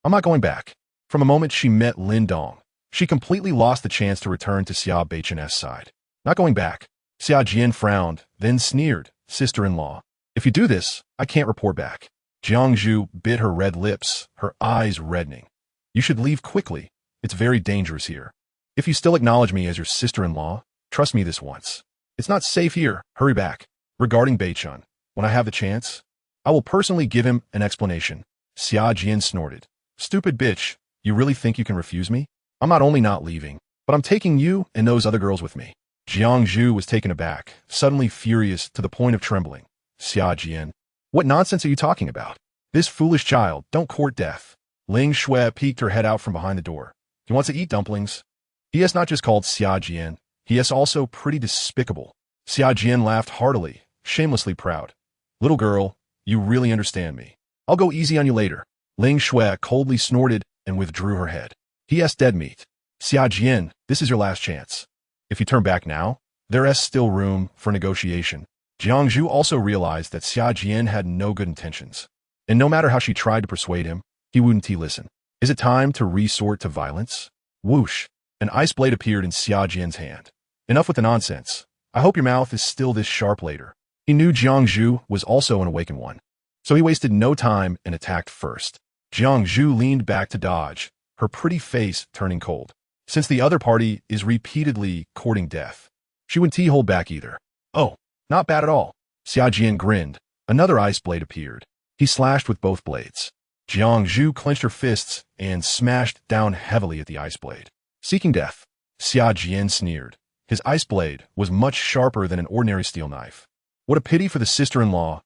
I'm not going back. From the moment she met Lin Dong, she completely lost the chance to return to Xia Beichun's side. Not going back. Xia Jian frowned, then sneered. Sister-in-law, if you do this, I can't report back. Jiangzhu bit her red lips, her eyes reddening. You should leave quickly. It's very dangerous here. If you still acknowledge me as your sister-in-law, trust me this once. It's not safe here. Hurry back. Regarding Beichun, when I have the chance, I will personally give him an explanation. Xia Jian snorted. Stupid bitch, you really think you can refuse me? I'm not only not leaving, but I'm taking you and those other girls with me. Jiangzhu was taken aback, suddenly furious to the point of trembling. Xia Jian, what nonsense are you talking about? This foolish child, don't court death. Ling Shui peeked her head out from behind the door. He wants to eat dumplings. He is not just called Xia Jian, he is also pretty despicable. Xia Jian laughed heartily, shamelessly proud. Little girl, you really understand me. I'll go easy on you later. Ling Shui coldly snorted and withdrew her head. He is dead meat. Xia Jian, this is your last chance. If you turn back now, there is still room for negotiation. Jiangzhu also realized that Xia Jian had no good intentions. And no matter how she tried to persuade him, he wouldn't listen. Is it time to resort to violence? Whoosh! An ice blade appeared in Xia Jian's hand. Enough with the nonsense. I hope your mouth is still this sharp later. He knew Jiangzhu was also an awakened one. So he wasted no time and attacked first. Jiangzhu leaned back to dodge, her pretty face turning cold. Since the other party is repeatedly courting death, she wouldn't hold back either. Oh, not bad at all. Xia Jian grinned. Another ice blade appeared. He slashed with both blades. Jiangzhu clenched her fists and smashed down heavily at the ice blade. Seeking death, Xia Jian sneered. His ice blade was much sharper than an ordinary steel knife. What a pity for the sister-in-law's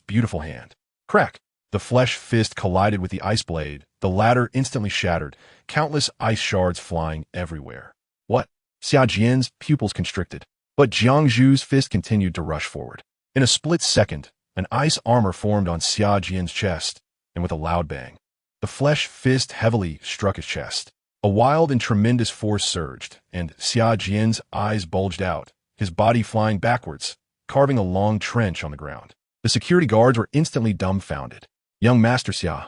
beautiful hand. Crack! The flesh fist collided with the ice blade. The latter instantly shattered, countless ice shards flying everywhere. What? Xia Jian's pupils constricted. But Jiangzhu's fist continued to rush forward. In a split second, an ice armor formed on Xia Jian's chest, and with a loud bang, the flesh fist heavily struck his chest. A wild and tremendous force surged, and Xia Jian's eyes bulged out, his body flying backwards, carving a long trench on the ground. The security guards were instantly dumbfounded. Young Master Xia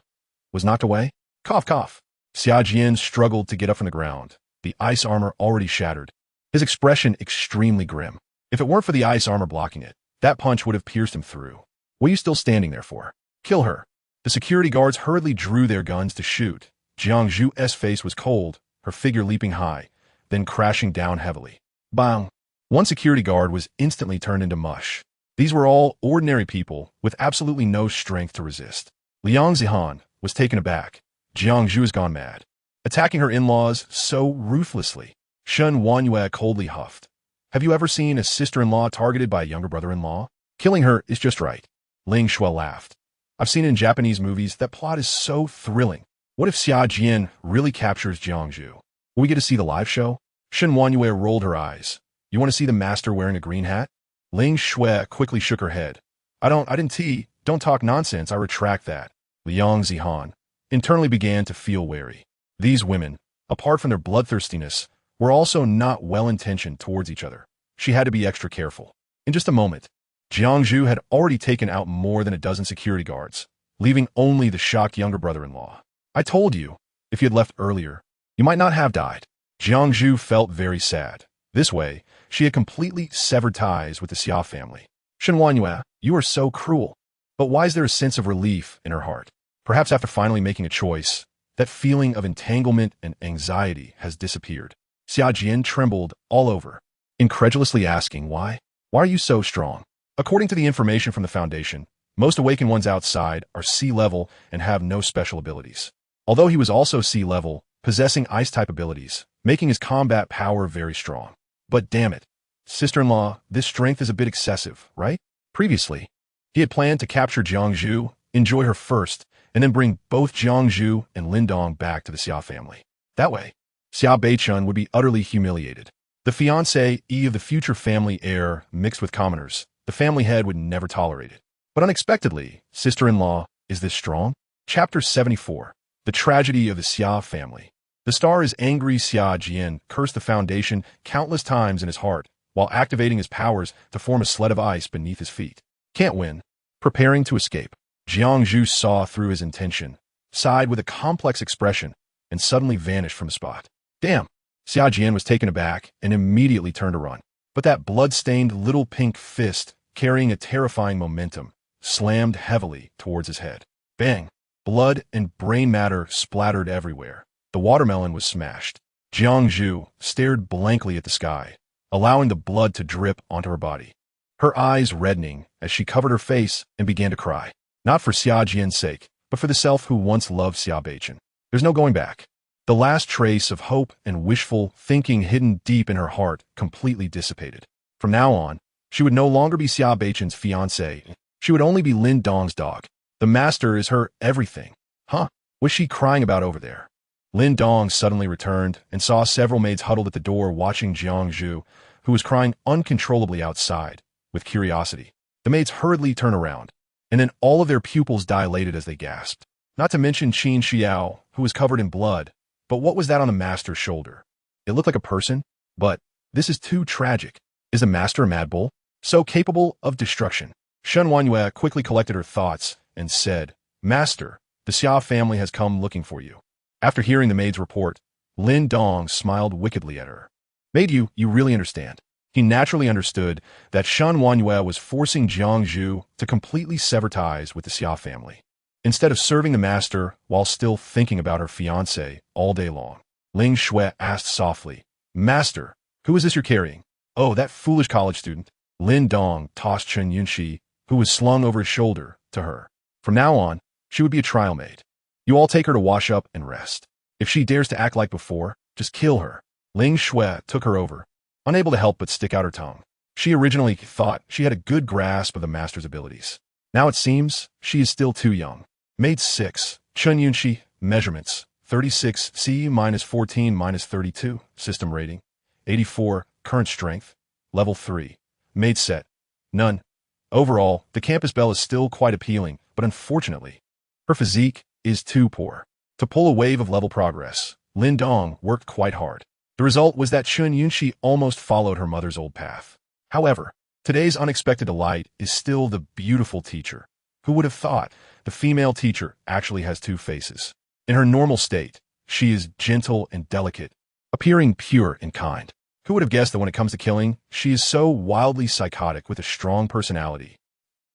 was knocked away. Cough, cough. Xia Jian struggled to get up from the ground, the ice armor already shattered, his expression extremely grim. If it weren't for the ice armor blocking it, that punch would have pierced him through. What are you still standing there for? Kill her. The security guards hurriedly drew their guns to shoot. Jiangzhu's face was cold, her figure leaping high, then crashing down heavily. Bang! One security guard was instantly turned into mush. These were all ordinary people with absolutely no strength to resist. Liang Zihan was taken aback. Jiangzhu has gone mad, attacking her in-laws so ruthlessly. Shen Wanyue coldly huffed. Have you ever seen a sister-in-law targeted by a younger brother-in-law? Killing her is just right. Ling Shui laughed. I've seen it in Japanese movies. That plot is so thrilling. What if Xia Jian really captures Jiangzhu? Will we get to see the live show? Shen Wanyue rolled her eyes. You want to see the master wearing a green hat? Ling Shui quickly shook her head. Don't talk nonsense, I retract that. Liang Zihan internally began to feel wary. These women, apart from their bloodthirstiness, were also not well-intentioned towards each other. She had to be extra careful. In just a moment, Jiangzhu had already taken out more than a dozen security guards, leaving only the shocked younger brother-in-law. I told you, if you had left earlier, you might not have died. Jiangzhu felt very sad. This way, she had completely severed ties with the Xia family. Shen Wanyue, you are so cruel. But why is there a sense of relief in her heart? Perhaps after finally making a choice, that feeling of entanglement and anxiety has disappeared. Xia Jian trembled all over, incredulously asking why. Why are you so strong? According to the information from the Foundation, most awakened ones outside are sea level and have no special abilities. Although he was also sea level, possessing ice-type abilities, making his combat power very strong. But damn it, sister-in-law, this strength is a bit excessive, right? Previously, he had planned to capture Jiangzhu, enjoy her first, and then bring both Jiangzhu and Lin Dong back to the Xia family. That way, Xia Beichun would be utterly humiliated. The fiancé of the future family heir mixed with commoners, the family head would never tolerate it. But unexpectedly, sister-in-law, is this strong? Chapter 74. The Tragedy of the Xia Family. The star is angry. Xia Jian cursed the Foundation countless times in his heart, while activating his powers to form a sled of ice beneath his feet. Can't win. Preparing to escape. Jiangzhu saw through his intention, sighed with a complex expression, and suddenly vanished from the spot. Damn! Xia Jian was taken aback and immediately turned to run. But that blood-stained little pink fist, carrying a terrifying momentum, slammed heavily towards his head. Bang! Blood and brain matter splattered everywhere. The watermelon was smashed. Jiangzhu stared blankly at the sky, allowing the blood to drip onto her body. Her eyes reddening as she covered her face and began to cry. Not for Xia Jian's sake, but for the self who once loved Xia Beichun. There's no going back. The last trace of hope and wishful thinking hidden deep in her heart completely dissipated. From now on, she would no longer be Xia Beichun's fiancée. She would only be Lin Dong's dog. The master is her everything. Huh? What's she crying about over there? Lin Dong suddenly returned and saw several maids huddled at the door watching Jiangzhu, who was crying uncontrollably outside, with curiosity. The maids hurriedly turned around, and then all of their pupils dilated as they gasped. Not to mention Qin Xiao, who was covered in blood. But what was that on the master's shoulder? It looked like a person, but this is too tragic. Is the master a mad bull? So capable of destruction? Shen Wanyue quickly collected her thoughts and said, Master, the Xia family has come looking for you. After hearing the maid's report, Lin Dong smiled wickedly at her. Maid, you really understand. He naturally understood that Shen Wanyue was forcing Jiangzhu to completely sever ties with the Xia family. Instead of serving the master while still thinking about her fiancé all day long, Ling Shui asked softly, Master, who is this you're carrying? Oh, that foolish college student. Lin Dong tossed Chen Yunxi, who was slung over his shoulder, to her. From now on, she would be a trial maid. You all take her to wash up and rest. If she dares to act like before, just kill her. Ling Shui took her over, unable to help but stick out her tongue. She originally thought she had a good grasp of the master's abilities. Now it seems she is still too young. Maid 6, Chen Yunxi, measurements, 36 C minus 14 minus 32, system rating, 84, current strength, level 3. Maid set, none. Overall, the campus belle is still quite appealing, but unfortunately, her physique is too poor. To pull a wave of level progress, Lin Dong worked quite hard. The result was that Chen Yunxi almost followed her mother's old path. However, today's unexpected delight is still the beautiful teacher. Who would have thought the female teacher actually has two faces? In her normal state, she is gentle and delicate, appearing pure and kind. Who would have guessed that when it comes to killing, she is so wildly psychotic with a strong personality?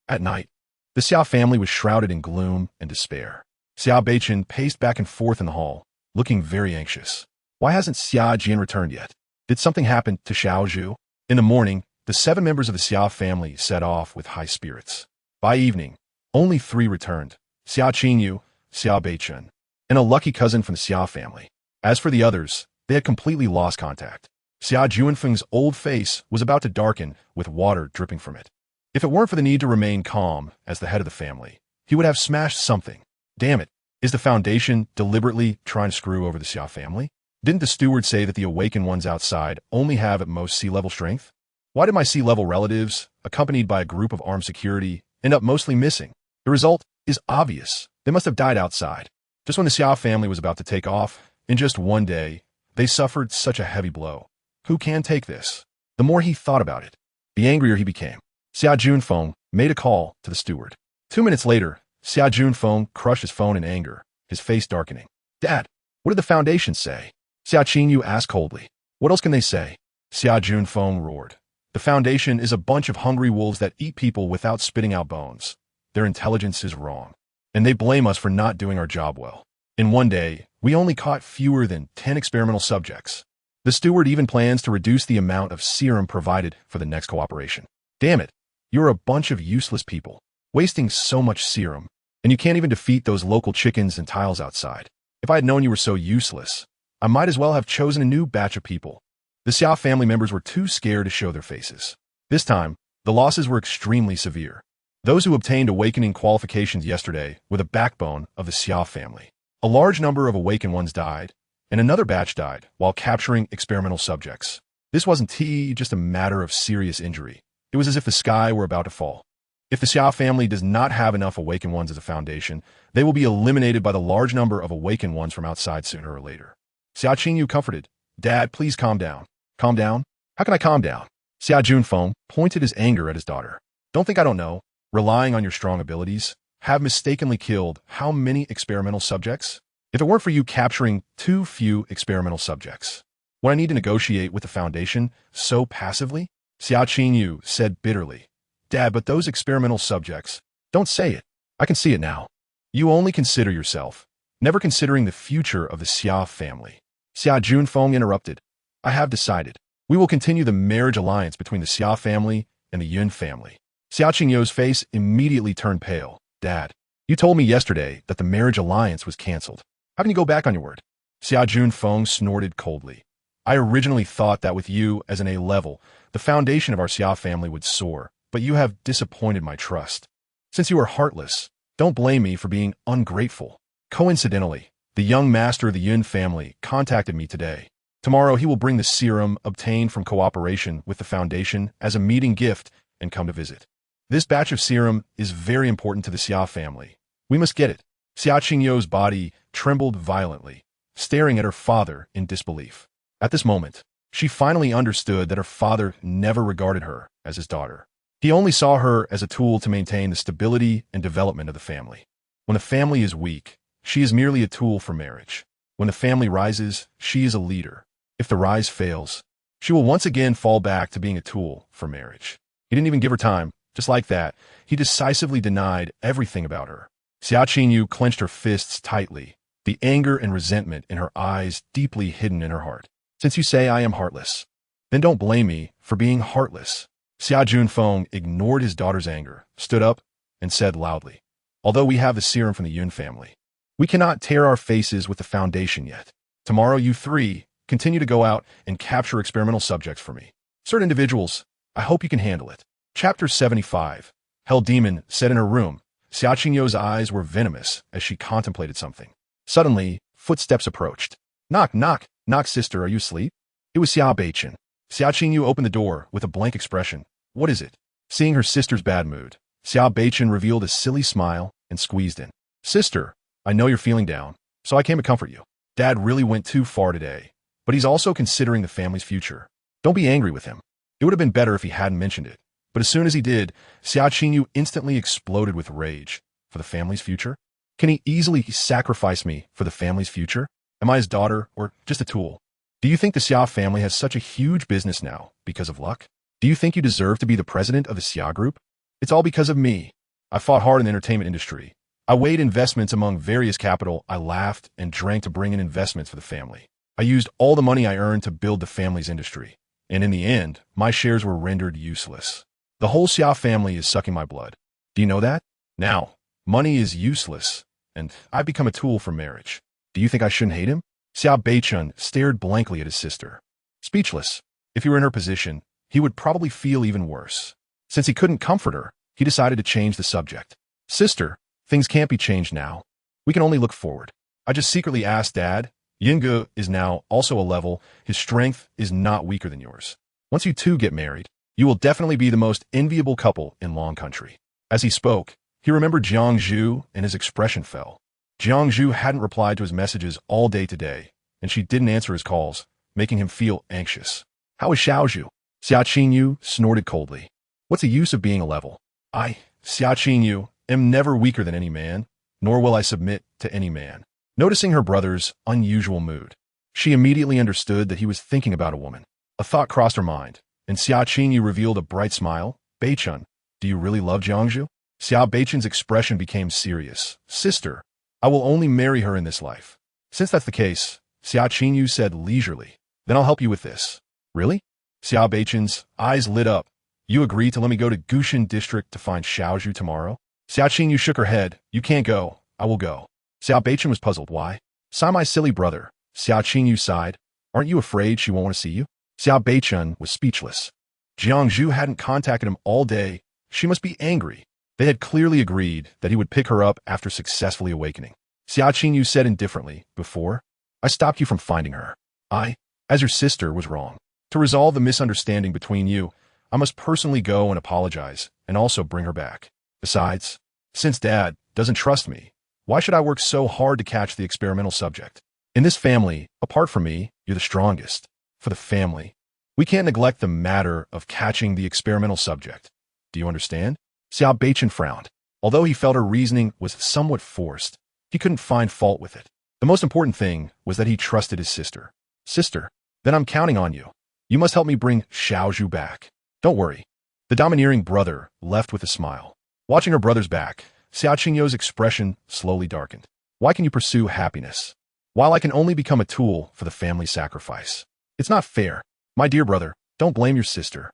At night, the Xia family was shrouded in gloom and despair. Xia Beichun paced back and forth in the hall, looking very anxious. Why hasn't Xia Jian returned yet? Did something happen to Xiao Zhu? In the morning, the 7 members of the Xia family set off with high spirits. By evening, only 3 returned, Xia Qingyu, Xia Beichun, and a lucky cousin from the Xia family. As for the others, they had completely lost contact. Xia Juanfeng's old face was about to darken with water dripping from it. If it weren't for the need to remain calm as the head of the family, he would have smashed something. Damn it, is the Foundation deliberately trying to screw over the Xia family? Didn't the steward say that the awakened ones outside only have at most sea-level strength? Why did my sea-level relatives, accompanied by a group of armed security, end up mostly missing? The result is obvious. They must have died outside. Just when the Xia family was about to take off, in just one day, they suffered such a heavy blow. Who can take this? The more he thought about it, the angrier he became. Xia Junfeng made a call to the steward. 2 minutes later, Xia Junfeng crushed his phone in anger, his face darkening. Dad, what did the Foundation say? Xia Qingyu asked coldly. What else can they say? Xia Junfeng roared. The Foundation is a bunch of hungry wolves that eat people without spitting out bones. Their intelligence is wrong, and they blame us for not doing our job well. In one day, we only caught fewer than 10 experimental subjects. The steward even plans to reduce the amount of serum provided for the next cooperation. Damn it, you're a bunch of useless people, wasting so much serum, and you can't even defeat those local chickens and tiles outside. If I had known you were so useless, I might as well have chosen a new batch of people. The Xiao family members were too scared to show their faces. This time, the losses were extremely severe. Those who obtained awakening qualifications yesterday were the backbone of the Xiao family. A large number of awakened ones died, and another batch died while capturing experimental subjects. This wasn't just a matter of serious injury. It was as if the sky were about to fall. If the Xiao family does not have enough awakened ones as a foundation, they will be eliminated by the large number of awakened ones from outside sooner or later. Xia Qingyu comforted, "Dad, please calm down." "Calm down? How can I calm down?" Xia Junfeng pointed his anger at his daughter. "Don't think I don't know. Relying on your strong abilities, have mistakenly killed how many experimental subjects? If it weren't for you capturing too few experimental subjects, would I need to negotiate with the Foundation so passively?" Xia Qingyu said bitterly. "Dad, but those experimental subjects, don't say it. I can see it now. You only consider yourself, never considering the future of the Xia family." Xia Junfeng interrupted. "I have decided. We will continue the marriage alliance between the Xia family and the Yun family." Xia Qingyu's face immediately turned pale. "Dad, you told me yesterday that the marriage alliance was canceled. How can you go back on your word?" Xia Junfeng snorted coldly. "I originally thought that with you as an A level, the foundation of our Xia family would soar, but you have disappointed my trust. Since you are heartless, don't blame me for being ungrateful. Coincidentally, the young master of the Yun family contacted me today. Tomorrow he will bring the serum obtained from cooperation with the Foundation as a meeting gift and come to visit. This batch of serum is very important to the Xia family. We must get it." Xia Qingyu's body trembled violently, staring at her father in disbelief. At this moment, she finally understood that her father never regarded her as his daughter. He only saw her as a tool to maintain the stability and development of the family. When the family is weak, she is merely a tool for marriage. When the family rises, she is a leader. If the rise fails, she will once again fall back to being a tool for marriage. He didn't even give her time. Just like that, he decisively denied everything about her. Xia Qingyu clenched her fists tightly, the anger and resentment in her eyes deeply hidden in her heart. "Since you say I am heartless, then don't blame me for being heartless." Xia Junfeng ignored his daughter's anger, stood up, and said loudly, "Although we have the serum from the Yun family, we cannot tear our faces with the Foundation yet. Tomorrow you three continue to go out and capture experimental subjects for me. Certain individuals, I hope you can handle it." Chapter 75. Hell Demon sat in her room. Xia Qingyu's eyes were venomous as she contemplated something. Suddenly, footsteps approached. "Knock, knock, knock, sister, are you asleep?" It was Xia Beichen. Xia Qingyu opened the door with a blank expression. "What is it?" Seeing her sister's bad mood, Xia Beichen revealed a silly smile and squeezed in. "Sister, I know you're feeling down, so I came to comfort you. Dad really went too far today, but he's also considering the family's future. Don't be angry with him. It would have been better if he hadn't mentioned it. But as soon as he did, Xia Qingyu instantly exploded with rage. For the family's future? Can he easily sacrifice me for the family's future? Am I his daughter or just a tool? Do you think the Xia family has such a huge business now because of luck? Do you think you deserve to be the president of the Xia group? It's all because of me. I fought hard in the entertainment industry. I weighed investments among various capital. I laughed and drank to bring in investments for the family. I used all the money I earned to build the family's industry. And in the end, my shares were rendered useless. The whole Xia family is sucking my blood. Do you know that? Now, money is useless, and I've become a tool for marriage. Do you think I shouldn't hate him?" Xia Beichun stared blankly at his sister. Speechless. If he were in her position, he would probably feel even worse. Since he couldn't comfort her, he decided to change the subject. "Sister, things can't be changed now. We can only look forward. I just secretly asked Dad. Yinge is now also a level. His strength is not weaker than yours. Once you two get married, you will definitely be the most enviable couple in Long Country." As he spoke, he remembered Jiang Zhu and his expression fell. Jiang Zhu hadn't replied to his messages all day today, and she didn't answer his calls, making him feel anxious. "How is Xiaozhu?" Xia Qingyu snorted coldly. "What's the use of being a level? I, Xia Qingyu, am never weaker than any man, nor will I submit to any man." Noticing her brother's unusual mood, she immediately understood that he was thinking about a woman. A thought crossed her mind, and Xia Qingyu revealed a bright smile. Beichun, do you really love Jiangzhu? Xia Beichun's expression became serious. Sister, I will only marry her in this life. Since that's the case, Xia Qingyu said leisurely, then I'll help you with this. Really? Xia Beichun's eyes lit up. You agree to let me go to Gushan district to find Xiaozhu tomorrow? Xia Qingyu shook her head. You can't go. I will go. Xia Beichun was puzzled. Why? Sigh, my silly brother. Xia Qingyu sighed. Aren't you afraid she won't want to see you? Xia Beichun was speechless. Jiangzhu hadn't contacted him all day. She must be angry. They had clearly agreed that he would pick her up after successfully awakening. Xia Qingyu said indifferently, before, I stopped you from finding her. I, as your sister, was wrong. To resolve the misunderstanding between you, I must personally go and apologize, and also bring her back. Besides, since Dad doesn't trust me, why should I work so hard to catch the experimental subject? In this family, apart from me, you're the strongest. For the family, we can't neglect the matter of catching the experimental subject. Do you understand? Xia Beichun frowned. Although he felt her reasoning was somewhat forced, he couldn't find fault with it. The most important thing was that he trusted his sister. Sister, then I'm counting on you. You must help me bring Xiaozhu back. Don't worry. The domineering brother left with a smile. Watching her brother's back, Xia Qingyu's expression slowly darkened. Why can you pursue happiness, while I can only become a tool for the family sacrifice? It's not fair. My dear brother, don't blame your sister.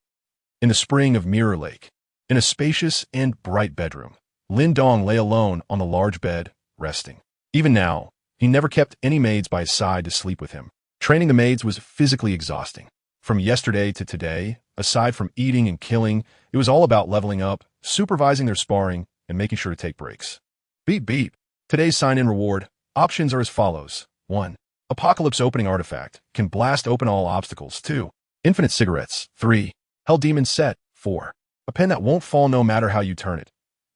In the spring of Mirror Lake, in a spacious and bright bedroom, Lin Dong lay alone on the large bed, resting. Even now, he never kept any maids by his side to sleep with him. Training the maids was physically exhausting. From yesterday to today, aside from eating and killing, it was all about leveling up, supervising their sparring, and making sure to take breaks. Beep beep. Today's sign-in reward options are as follows. 1. Apocalypse opening artifact. Can blast open all obstacles. 2. Infinite cigarettes. 3. Hell demon set. 4. A pen that won't fall no matter how you turn it.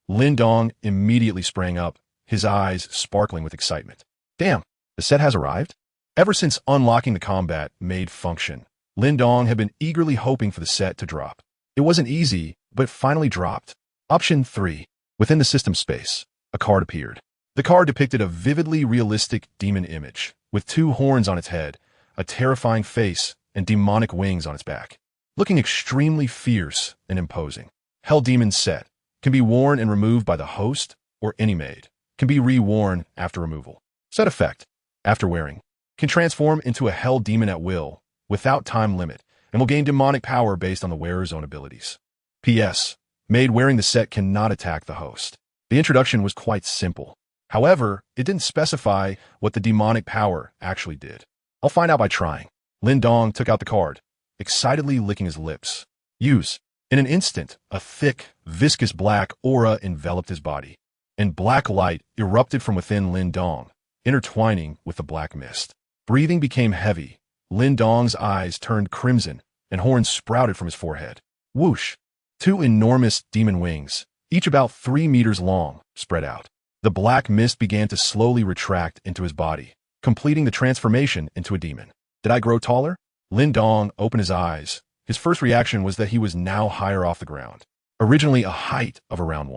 Lin Dong immediately sprang up, his eyes sparkling with excitement. Damn, the set has arrived? Ever since unlocking the combat made function, Lin Dong had been eagerly hoping for the set to drop. It wasn't easy, but it finally dropped. Option 3. Within the system space, a card appeared. The card depicted a vividly realistic demon image, with 2 horns on its head, a terrifying face, and demonic wings on its back. Looking extremely fierce and imposing. Hell Demon Set. Can be worn and removed by the host or any maid. Can be re-worn after removal. Set effect. After wearing. Can transform into a Hell Demon at will, without time limit, and will gain demonic power based on the wearer's own abilities. P.S. Maid wearing the set cannot attack the host. The introduction was quite simple. However, it didn't specify what the demonic power actually did. I'll find out by trying. Lin Dong took out the card, excitedly licking his lips. Use. In an instant, a thick, viscous black aura enveloped his body, and black light erupted from within Lin Dong, intertwining with the black mist. Breathing became heavy. Lin Dong's eyes turned crimson, and horns sprouted from his forehead. Whoosh! 2 enormous demon wings, each about 3 meters long, spread out. The black mist began to slowly retract into his body, completing the transformation into a demon. Did I grow taller? Lin Dong opened his eyes. His first reaction was that he was now higher off the ground. Originally a height of around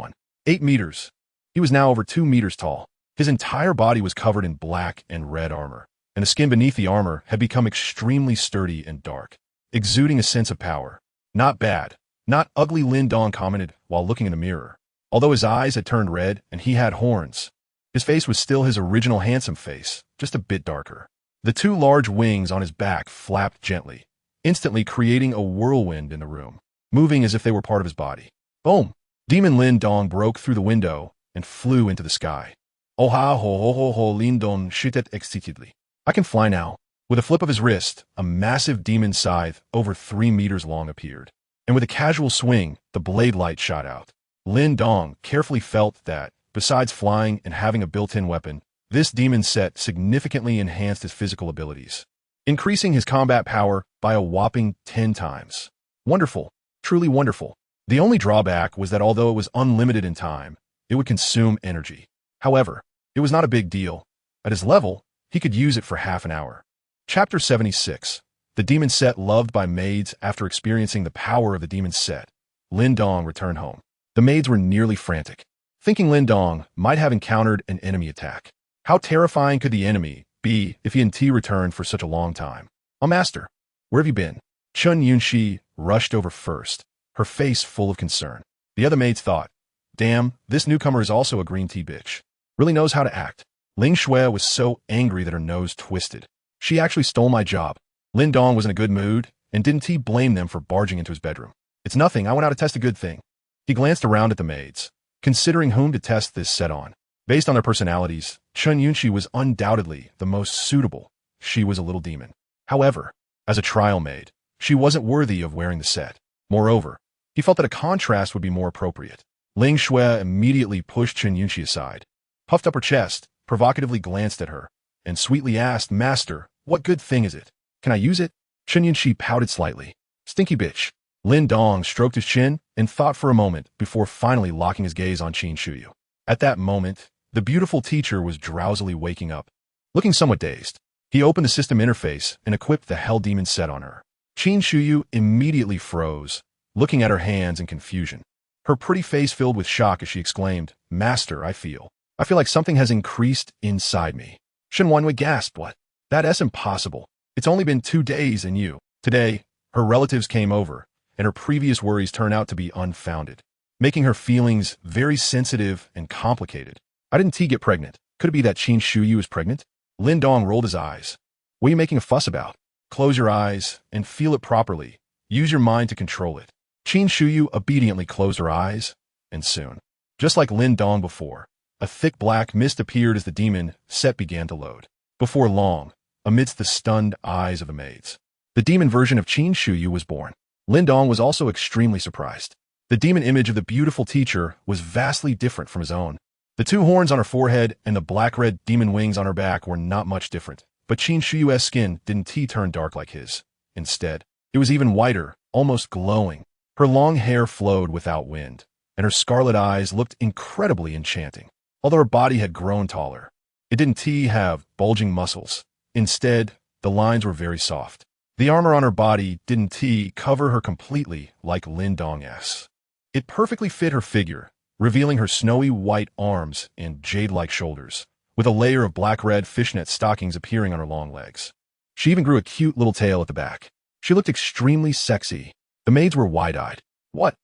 8 meters. He was now over 2 meters tall. His entire body was covered in black and red armor, and the skin beneath the armor had become extremely sturdy and dark, exuding a sense of power. Not bad. Not ugly, Lin Dong commented while looking in the mirror. Although his eyes had turned red and he had horns, his face was still his original handsome face, just a bit darker. The 2 large wings on his back flapped gently, instantly creating a whirlwind in the room, moving as if they were part of his body. Boom! Demon Lin Dong broke through the window and flew into the sky. Oh ha ho ho ho ho, Lin Dong shouted excitedly. I can fly now. With a flip of his wrist, a massive demon scythe over 3 meters long appeared, and with a casual swing, the blade light shot out. Lin Dong carefully felt that, besides flying and having a built-in weapon, this demon set significantly enhanced his physical abilities, increasing his combat power by a whopping 10 times. Wonderful. Truly wonderful. The only drawback was that although it was unlimited in time, it would consume energy. However, it was not a big deal. At his level, he could use it for half an hour. Chapter 76. The Demon Set loved by maids. After experiencing the power of the Demon Set, Lin Dong returned home. The maids were nearly frantic, thinking Lin Dong might have encountered an enemy attack. How terrifying could the enemy be if he and T returned for such a long time? Oh, master, where have you been? Chun Yunshi rushed over first, her face full of concern. The other maids thought, damn, this newcomer is also a green tea bitch. Really knows how to act. Ling Shui was so angry that her nose twisted. She actually stole my job. Lin Dong was in a good mood, and didn't he blame them for barging into his bedroom. It's nothing, I went out to test a good thing. He glanced around at the maids, considering whom to test this set on. Based on their personalities, Chen Yunxi was undoubtedly the most suitable. She was a little demon. However, as a trial maid, she wasn't worthy of wearing the set. Moreover, he felt that a contrast would be more appropriate. Ling Shui immediately pushed Chen Yunxi aside, puffed up her chest, provocatively glanced at her, and sweetly asked, Master, what good thing is it? Can I use it? Chen Yunxi pouted slightly. Stinky bitch. Lin Dong stroked his chin and thought for a moment before finally locking his gaze on Qin Shuyu. At that moment, the beautiful teacher was drowsily waking up. Looking somewhat dazed, he opened the system interface and equipped the Hell Demon set on her. Qin Shuyu immediately froze, looking at her hands in confusion. Her pretty face filled with shock as she exclaimed, Master, I feel like something has increased inside me. Shen Wanwei gasped, what? That's impossible. It's only been 2 days and you. Today, her relatives came over, and her previous worries turned out to be unfounded, making her feelings very sensitive and complicated. I didn't get pregnant. Could it be that Qin Shuyu is pregnant? Lin Dong rolled his eyes. What are you making a fuss about? Close your eyes and feel it properly. Use your mind to control it. Qin Shuyu obediently closed her eyes, and soon, just like Lin Dong before, a thick black mist appeared as the demon set began to load. Before long, amidst the stunned eyes of the maids, the demon version of Qin Shuyu was born. Lin Dong was also extremely surprised. The demon image of the beautiful teacher was vastly different from his own. The 2 horns on her forehead and the black-red demon wings on her back were not much different, but Qin Shuyu's skin didn't turn dark like his. Instead, it was even whiter, almost glowing. Her long hair flowed without wind, and her scarlet eyes looked incredibly enchanting. Although her body had grown taller, it didn't have bulging muscles. Instead, the lines were very soft. The armor on her body didn't cover her completely like Lin Dong's. It perfectly fit her figure, revealing her snowy white arms and jade-like shoulders, with a layer of black-red fishnet stockings appearing on her long legs. She even grew a cute little tail at the back. She looked extremely sexy. The maids were wide-eyed. What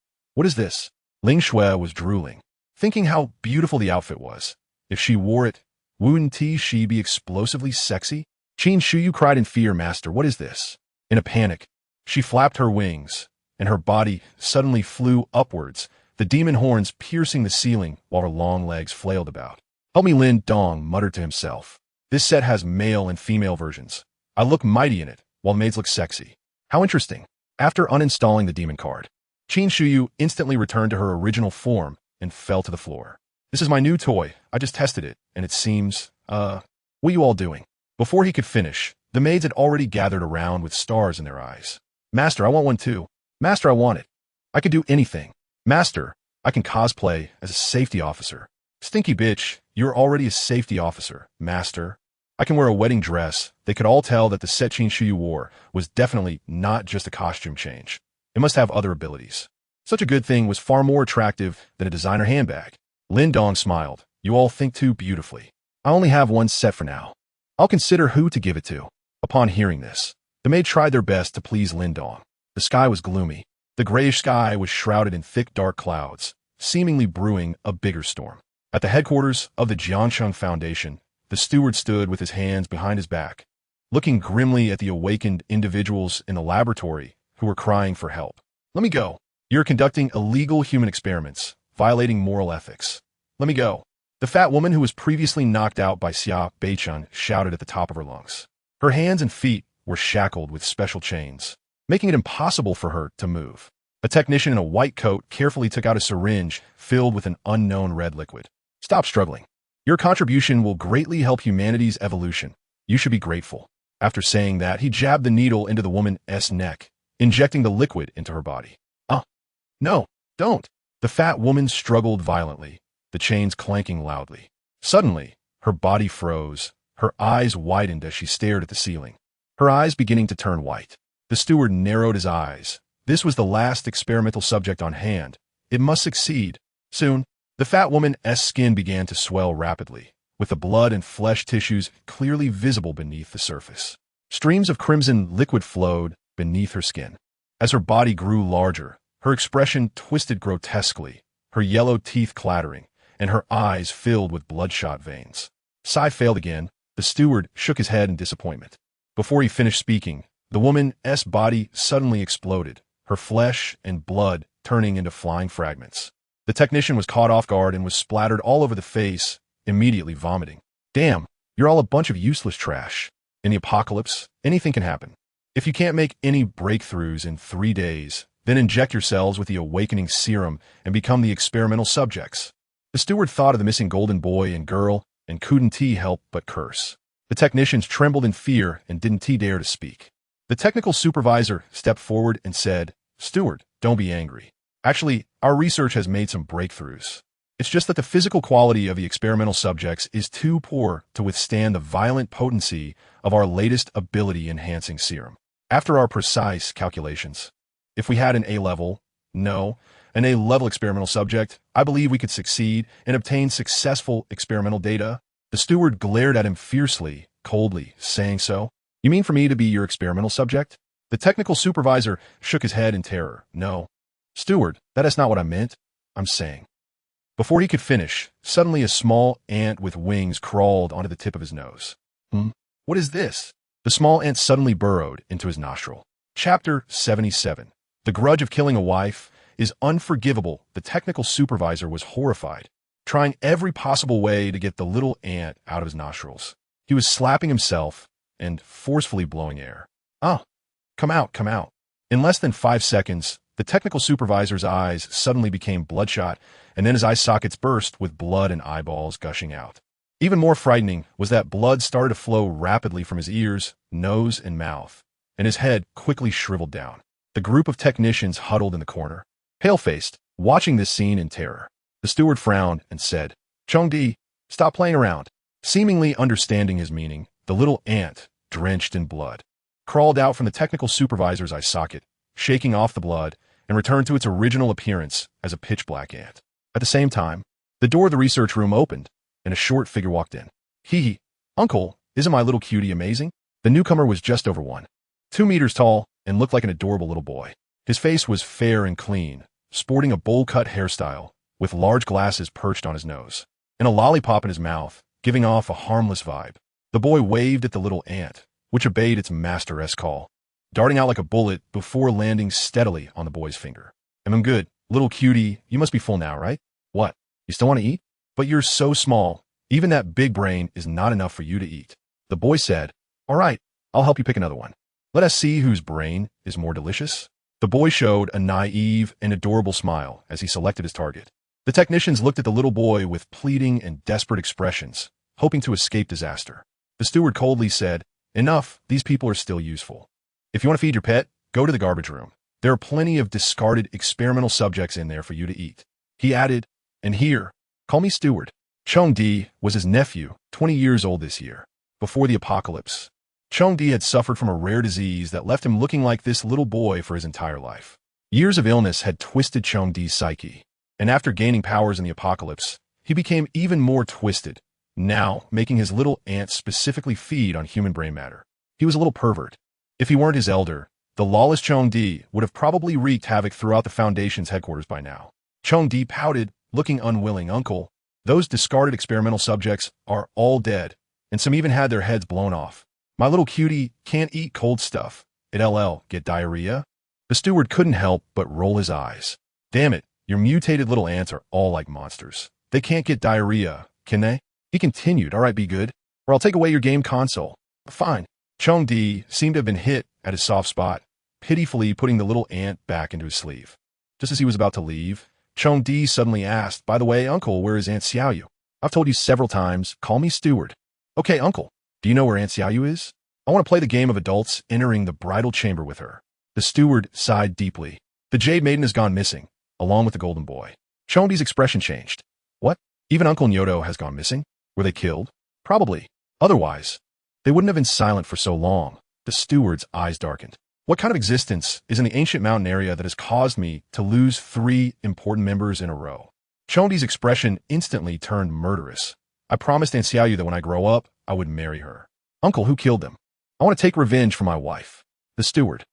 is this? Ling Shui was drooling, thinking how beautiful the outfit was. If she wore it, wouldn't she be explosively sexy? Qin Shuyu cried in fear, Master, what is this? In a panic, she flapped her wings, and her body suddenly flew upwards, the demon horns piercing the ceiling while her long legs flailed about. Help me, Lin Dong muttered to himself. This set has male and female versions. I look mighty in it, while the maids look sexy. How interesting. After uninstalling the demon card, Qin Shuyu instantly returned to her original form and fell to the floor. This is my new toy. I just tested it, and it seems, what are you all doing? Before he could finish, the maids had already gathered around with stars in their eyes. Master, I want one too. Master, I want it. I could do anything. Master, I can cosplay as a safety officer. Stinky bitch, you're already a safety officer. Master, I can wear a wedding dress. They could all tell that the set Qin Shuyu wore was definitely not just a costume change. It must have other abilities. Such a good thing was far more attractive than a designer handbag. Lin Dong smiled. You all think too beautifully. I only have one set for now. I'll consider who to give it to. Upon hearing this, the maid tried their best to please Lin Dong. The sky was gloomy. The grayish sky was shrouded in thick dark clouds, seemingly brewing a bigger storm. At the headquarters of the Jiangsheng Foundation, the steward stood with his hands behind his back, looking grimly at the awakened individuals in the laboratory who were crying for help. Let me go. You're conducting illegal human experiments, violating moral ethics. Let me go. The fat woman who was previously knocked out by Xia Beichun shouted at the top of her lungs. Her hands and feet were shackled with special chains, making it impossible for her to move. A technician in a white coat carefully took out a syringe filled with an unknown red liquid. Stop struggling. Your contribution will greatly help humanity's evolution. You should be grateful. After saying that, he jabbed the needle into the woman's neck, injecting the liquid into her body. No, don't. The fat woman struggled violently, the chains clanking loudly. Suddenly, her body froze. Her eyes widened as she stared at the ceiling, her eyes beginning to turn white. The steward narrowed his eyes. This was the last experimental subject on hand. It must succeed. Soon, the fat woman's skin began to swell rapidly, with the blood and flesh tissues clearly visible beneath the surface. Streams of crimson liquid flowed beneath her skin. As her body grew larger, her expression twisted grotesquely, her yellow teeth clattering, and her eyes filled with bloodshot veins. Sai failed again. The steward shook his head in disappointment. Before he finished speaking, the woman's body suddenly exploded, her flesh and blood turning into flying fragments. The technician was caught off guard and was splattered all over the face, immediately vomiting. Damn, you're all a bunch of useless trash. In the apocalypse, anything can happen. If you can't make any breakthroughs in 3 days, then inject yourselves with the awakening serum and become the experimental subjects. The steward thought of the missing golden boy and girl and couldn't help but curse. The technicians trembled in fear and didn't dare to speak. The technical supervisor stepped forward and said, "Steward, don't be angry. Actually, our research has made some breakthroughs. It's just that the physical quality of the experimental subjects is too poor to withstand the violent potency of our latest ability-enhancing serum. After our precise calculations, if we had an A-level experimental subject, I believe we could succeed and obtain successful experimental data." The steward glared at him fiercely, coldly, saying, "So? You mean for me to be your experimental subject?" The technical supervisor shook his head in terror. "No, steward, that is not what I meant. I'm saying." Before he could finish, suddenly a small ant with wings crawled onto the tip of his nose. What is this? The small ant suddenly burrowed into his nostril. Chapter 77. The grudge of killing a wife is unforgivable. The technical supervisor was horrified, trying every possible way to get the little ant out of his nostrils. He was slapping himself and forcefully blowing air. "Ah, come out, come out." In less than 5 seconds, the technical supervisor's eyes suddenly became bloodshot, and then his eye sockets burst with blood and eyeballs gushing out. Even more frightening was that blood started to flow rapidly from his ears, nose, and mouth, and his head quickly shriveled down. The group of technicians huddled in the corner, pale-faced, watching this scene in terror. The steward frowned and said, "Chong-di, stop playing around." Seemingly understanding his meaning, the little ant, drenched in blood, crawled out from the technical supervisor's eye socket, shaking off the blood, and returned to its original appearance as a pitch-black ant. At the same time, the door of the research room opened, and a short figure walked in. "Hee, uncle, isn't my little cutie amazing?" The newcomer was just over 1.2 meters tall and looked like an adorable little boy. His face was fair and clean, sporting a bowl-cut hairstyle, with large glasses perched on his nose, and a lollipop in his mouth, giving off a harmless vibe. The boy waved at the little ant, which obeyed its master's call, darting out like a bullet before landing steadily on the boy's finger. "I'm good. Little cutie, you must be full now, right? What? You still want to eat? But you're so small. Even that big brain is not enough for you to eat." The boy said, "All right, I'll help you pick another one. Let us see whose brain is more delicious." The boy showed a naive and adorable smile as he selected his target. The technicians looked at the little boy with pleading and desperate expressions, hoping to escape disaster. The steward coldly said, "Enough, these people are still useful. If you want to feed your pet, go to the garbage room. There are plenty of discarded experimental subjects in there for you to eat." He added, "And here, call me steward." Chong-di was his nephew, 20 years old this year. Before the apocalypse, Chong-di had suffered from a rare disease that left him looking like this little boy for his entire life. Years of illness had twisted Chong-di's psyche, and after gaining powers in the apocalypse, he became even more twisted, now making his little ant specifically feed on human brain matter. He was a little pervert. If he weren't his elder, the lawless Chong-di would have probably wreaked havoc throughout the Foundation's headquarters by now. Chong-di pouted, looking unwilling. "Uncle, those discarded experimental subjects are all dead, and some even had their heads blown off. My little cutie can't eat cold stuff. It'll get diarrhea." The steward couldn't help but roll his eyes. "Damn it, your mutated little ants are all like monsters. They can't get diarrhea, can they?" He continued, "All right, be good, or I'll take away your game console." "Fine." Chong-di seemed to have been hit at his soft spot, pitifully putting the little ant back into his sleeve. Just as he was about to leave, Chong-di suddenly asked, "By the way, uncle, where is Aunt Xiaoyu? I've told you several times, call me steward." "Okay, uncle, do you know where Aunt Xiaoyu is? I want to play the game of adults entering the bridal chamber with her." The steward sighed deeply. "The Jade Maiden has gone missing, along with the golden boy." Chong-di's expression changed. "What? Even Uncle Nyoto has gone missing? Were they killed?" "Probably. Otherwise, they wouldn't have been silent for so long." The steward's eyes darkened. "What kind of existence is in the ancient mountain area that has caused me to lose 3 important members in a row?" Chong-di's expression instantly turned murderous. "I promised Aunt Xiaoyu that when I grow up, I would marry her." "Uncle, who killed them? I want to take revenge for my wife." The steward.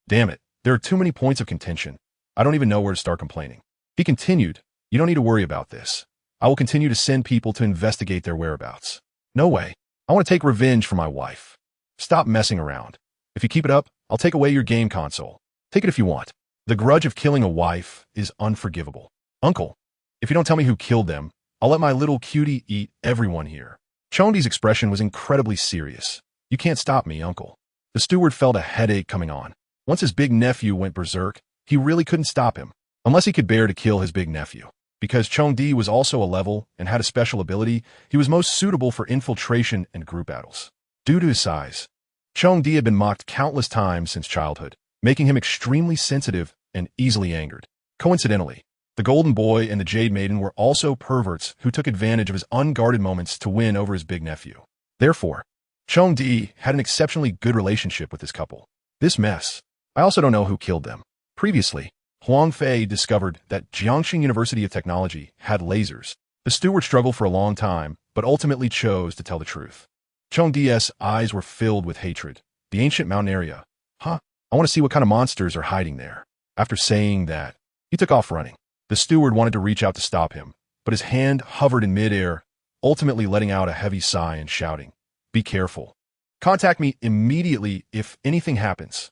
"Damn it, There are too many points of contention. I don't even know where to start complaining. He continued, you don't need to worry about this. I will continue to send people to investigate their whereabouts. No way. I want to take revenge for my wife. Stop messing around. If you keep it up, I'll take away your game console. Take it if you want. The grudge of killing a wife is unforgivable. Uncle, if you don't tell me who killed them, I'll let my little cutie eat everyone here. Chongdi's expression was incredibly serious. You can't stop me, uncle. The steward felt a headache coming on. Once his big nephew went berserk, he really couldn't stop him, unless he could bear to kill his big nephew. Because Chongdi was also a level and had a special ability, he was most suitable for infiltration and group battles. Due to his size, Chongdi had been mocked countless times since childhood, making him extremely sensitive and easily angered. Coincidentally, the Golden Boy and the Jade Maiden were also perverts who took advantage of his unguarded moments to win over his big nephew. Therefore, Chongdi had an exceptionally good relationship with this couple. This mess. I also don't know who killed them. Previously, Huang Fei discovered that Jiangxing University of Technology had lasers. The steward struggled for a long time, but ultimately chose to tell the truth. Chongdi's eyes were filled with hatred. The ancient mountain area. Huh? I want to see what kind of monsters are hiding there. After saying that, he took off running. The steward wanted to reach out to stop him, but his hand hovered in midair, ultimately letting out a heavy sigh and shouting, "Be careful. Contact me immediately if anything happens."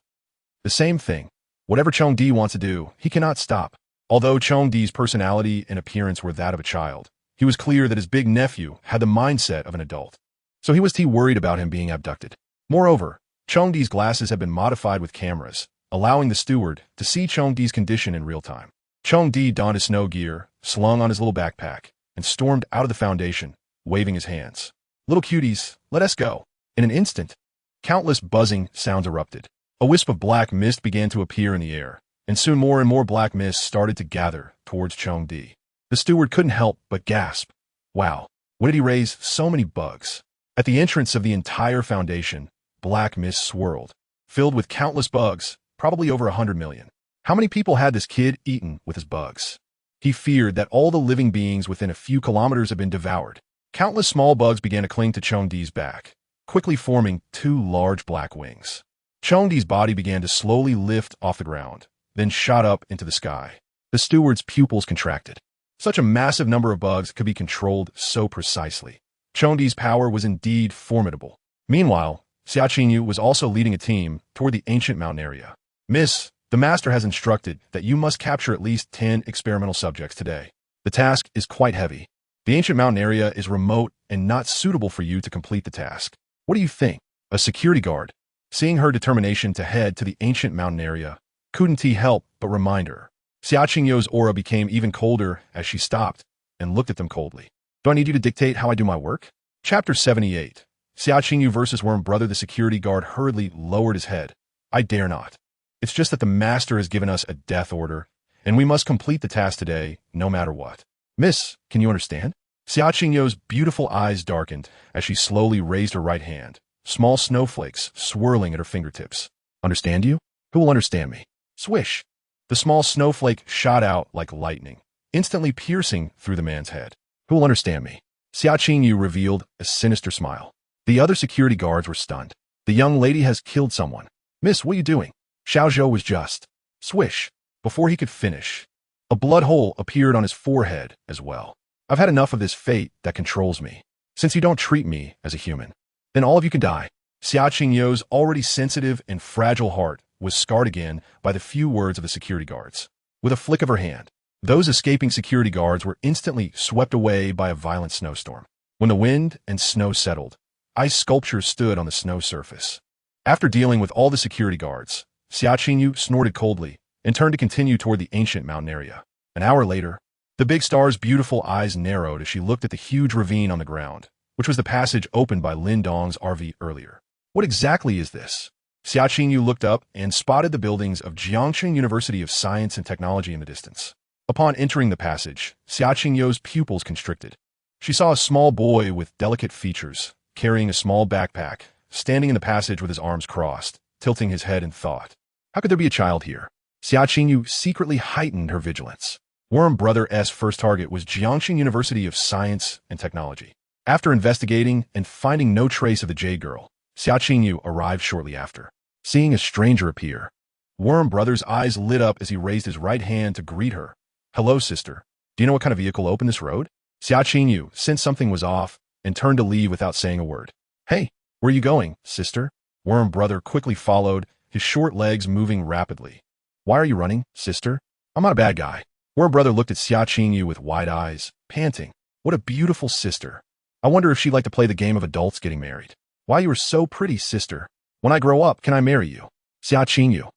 The same thing. Whatever Chongdi wants to do, he cannot stop. Although Chongdi's personality and appearance were that of a child, he was clear that his big nephew had the mindset of an adult. So he was too worried about him being abducted. Moreover, Chongdi's glasses had been modified with cameras, allowing the steward to see Chongdi's condition in real time. Chongdi donned his snow gear, slung on his little backpack, and stormed out of the foundation, waving his hands. Little cuties, let us go. In an instant, countless buzzing sounds erupted. A wisp of black mist began to appear in the air, and soon more and more black mist started to gather towards Chongdi. The steward couldn't help but gasp. Wow, when did he raise so many bugs? At the entrance of the entire foundation, black mist swirled, filled with countless bugs, probably over 100 million. How many people had this kid eaten with his bugs? He feared that all the living beings within a few kilometers had been devoured. Countless small bugs began to cling to Chongdi's back, quickly forming two large black wings. Chongdi's body began to slowly lift off the ground, then shot up into the sky. The steward's pupils contracted. Such a massive number of bugs could be controlled so precisely. Chongdi's power was indeed formidable. Meanwhile, Xia Qingyu was also leading a team toward the ancient mountain area. Miss, the master has instructed that you must capture at least 10 experimental subjects today. The task is quite heavy. The ancient mountain area is remote and not suitable for you to complete the task. What do you think? A security guard. Seeing her determination to head to the ancient mountain area, couldn't he help but remind her. Xia Qingyu's aura became even colder as she stopped and looked at them coldly. Do I need you to dictate how I do my work? Chapter 78. Xia Qingyu versus Worm Brother. The security guard hurriedly lowered his head. I dare not. It's just that the master has given us a death order, and we must complete the task today, no matter what. Miss, can you understand? Xia Qingyu's beautiful eyes darkened as she slowly raised her right hand, small snowflakes swirling at her fingertips. Understand you? Who will understand me? Swish! The small snowflake shot out like lightning, instantly piercing through the man's head. Who will understand me? Xia Qingyu revealed a sinister smile. The other security guards were stunned. The young lady has killed someone. Miss, what are you doing? Xiao Zhou was just. Swish! Before he could finish, a blood hole appeared on his forehead as well. I've had enough of this fate that controls me. Since you don't treat me as a human, then all of you can die. Xia Qingyu's already sensitive and fragile heart was scarred again by the few words of the security guards. With a flick of her hand, those escaping security guards were instantly swept away by a violent snowstorm. When the wind and snow settled, ice sculptures stood on the snow surface. After dealing with all the security guards, Xia Qingyu snorted coldly and turned to continue toward the ancient mountain area. An hour later, the big star's beautiful eyes narrowed as she looked at the huge ravine on the ground, which was the passage opened by Lin Dong's RV earlier. What exactly is this? Xia Qingyu looked up and spotted the buildings of Jiangxing University of Science and Technology in the distance. Upon entering the passage, Xia Qingyu's pupils constricted. She saw a small boy with delicate features, carrying a small backpack, standing in the passage with his arms crossed, tilting his head in thought. How could there be a child here? Xia Qingyu secretly heightened her vigilance. Worm Brother's first target was Jiangxing University of Science and Technology. After investigating and finding no trace of the Jade Girl, Xia Qingyu arrived shortly after. Seeing a stranger appear, Worm Brother's eyes lit up as he raised his right hand to greet her. Hello, sister. Do you know what kind of vehicle opened this road? Xiaqingyu sensed something was off and turned to leave without saying a word. Hey, where are you going, sister? Worm Brother quickly followed, his short legs moving rapidly. Why are you running, sister? I'm not a bad guy. Worm Brother looked at Xiaqingyu with wide eyes, panting. What a beautiful sister. I wonder if she'd like to play the game of adults getting married. Why you are so pretty, sister. When I grow up, can I marry you? Xiaqingyu.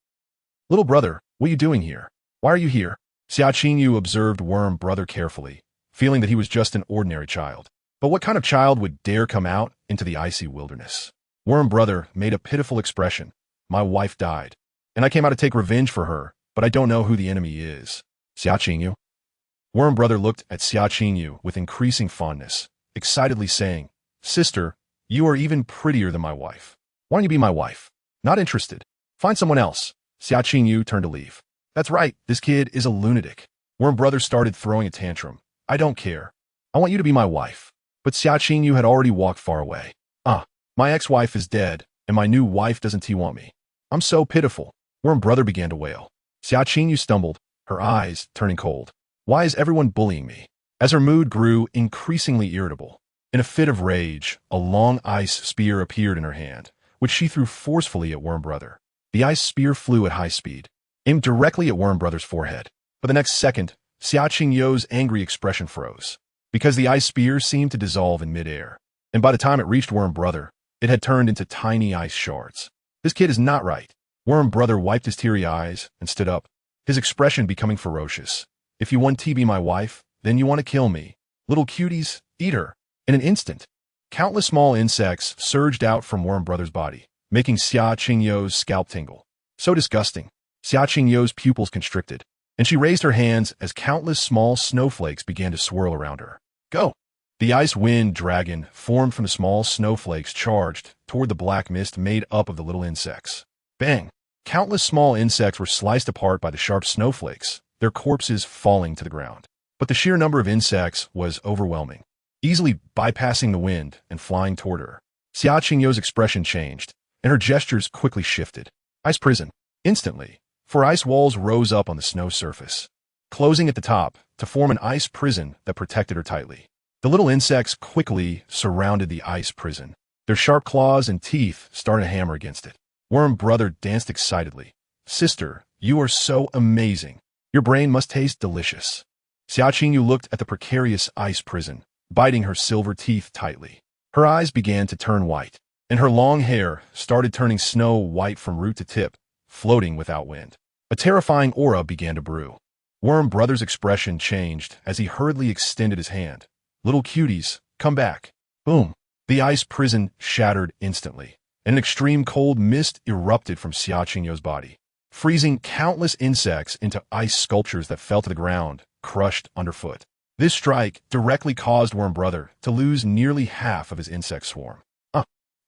Little brother, what are you doing here? Why are you here? Xiaqingyu observed Worm Brother carefully, feeling that he was just an ordinary child. But what kind of child would dare come out into the icy wilderness? Worm Brother made a pitiful expression. My wife died, and I came out to take revenge for her, but I don't know who the enemy is. Xiaqingyu. Worm Brother looked at Xiaqingyu with increasing fondness, excitedly saying, Sister, you are even prettier than my wife. Why don't you be my wife? Not interested. Find someone else. Xiaqingyu turned to leave. That's right, this kid is a lunatic. Worm Brother started throwing a tantrum. I don't care. I want you to be my wife. But Xiaqingyu had already walked far away. My ex-wife is dead, and my new wife doesn't want me. I'm so pitiful. Worm Brother began to wail. Xiaqingyu stumbled, her eyes turning cold. Why is everyone bullying me? As her mood grew increasingly irritable, in a fit of rage, a long ice spear appeared in her hand, which she threw forcefully at Worm Brother. The ice spear flew at high speed, aimed directly at Worm Brother's forehead. For the next second, Xiaqingyu's angry expression froze, because the ice spear seemed to dissolve in midair, and by the time it reached Worm Brother, it had turned into tiny ice shards. This kid is not right. Worm Brother wiped his teary eyes and stood up, his expression becoming ferocious. If you want to be my wife, then you want to kill me. Little cuties, eat her. In an instant, countless small insects surged out from Worm Brother's body, making Xiaqingyu's scalp tingle. So disgusting. Xiaqingyu's pupils constricted, and she raised her hands as countless small snowflakes began to swirl around her. Go! The ice-wind dragon formed from the small snowflakes charged toward the black mist made up of the little insects. Bang! Countless small insects were sliced apart by the sharp snowflakes, their corpses falling to the ground. But the sheer number of insects was overwhelming, easily bypassing the wind and flying toward her. Xiaqingyu's expression changed, and her gestures quickly shifted. Ice prison. Instantly, 4 ice walls rose up on the snow surface, closing at the top to form an ice prison that protected her tightly. The little insects quickly surrounded the ice prison. Their sharp claws and teeth started to hammer against it. Worm Brother danced excitedly. Sister, you are so amazing. Your brain must taste delicious. Xiaqingyu looked at the precarious ice prison, biting her silver teeth tightly. Her eyes began to turn white, and her long hair started turning snow white from root to tip, floating without wind. A terrifying aura began to brew. Worm Brother's expression changed as he hurriedly extended his hand. Little cuties, come back. Boom. The ice prison shattered instantly, and an extreme cold mist erupted from Xiaqingyu's body, freezing countless insects into ice sculptures that fell to the ground, crushed underfoot. This strike directly caused Worm Brother to lose nearly half of his insect swarm.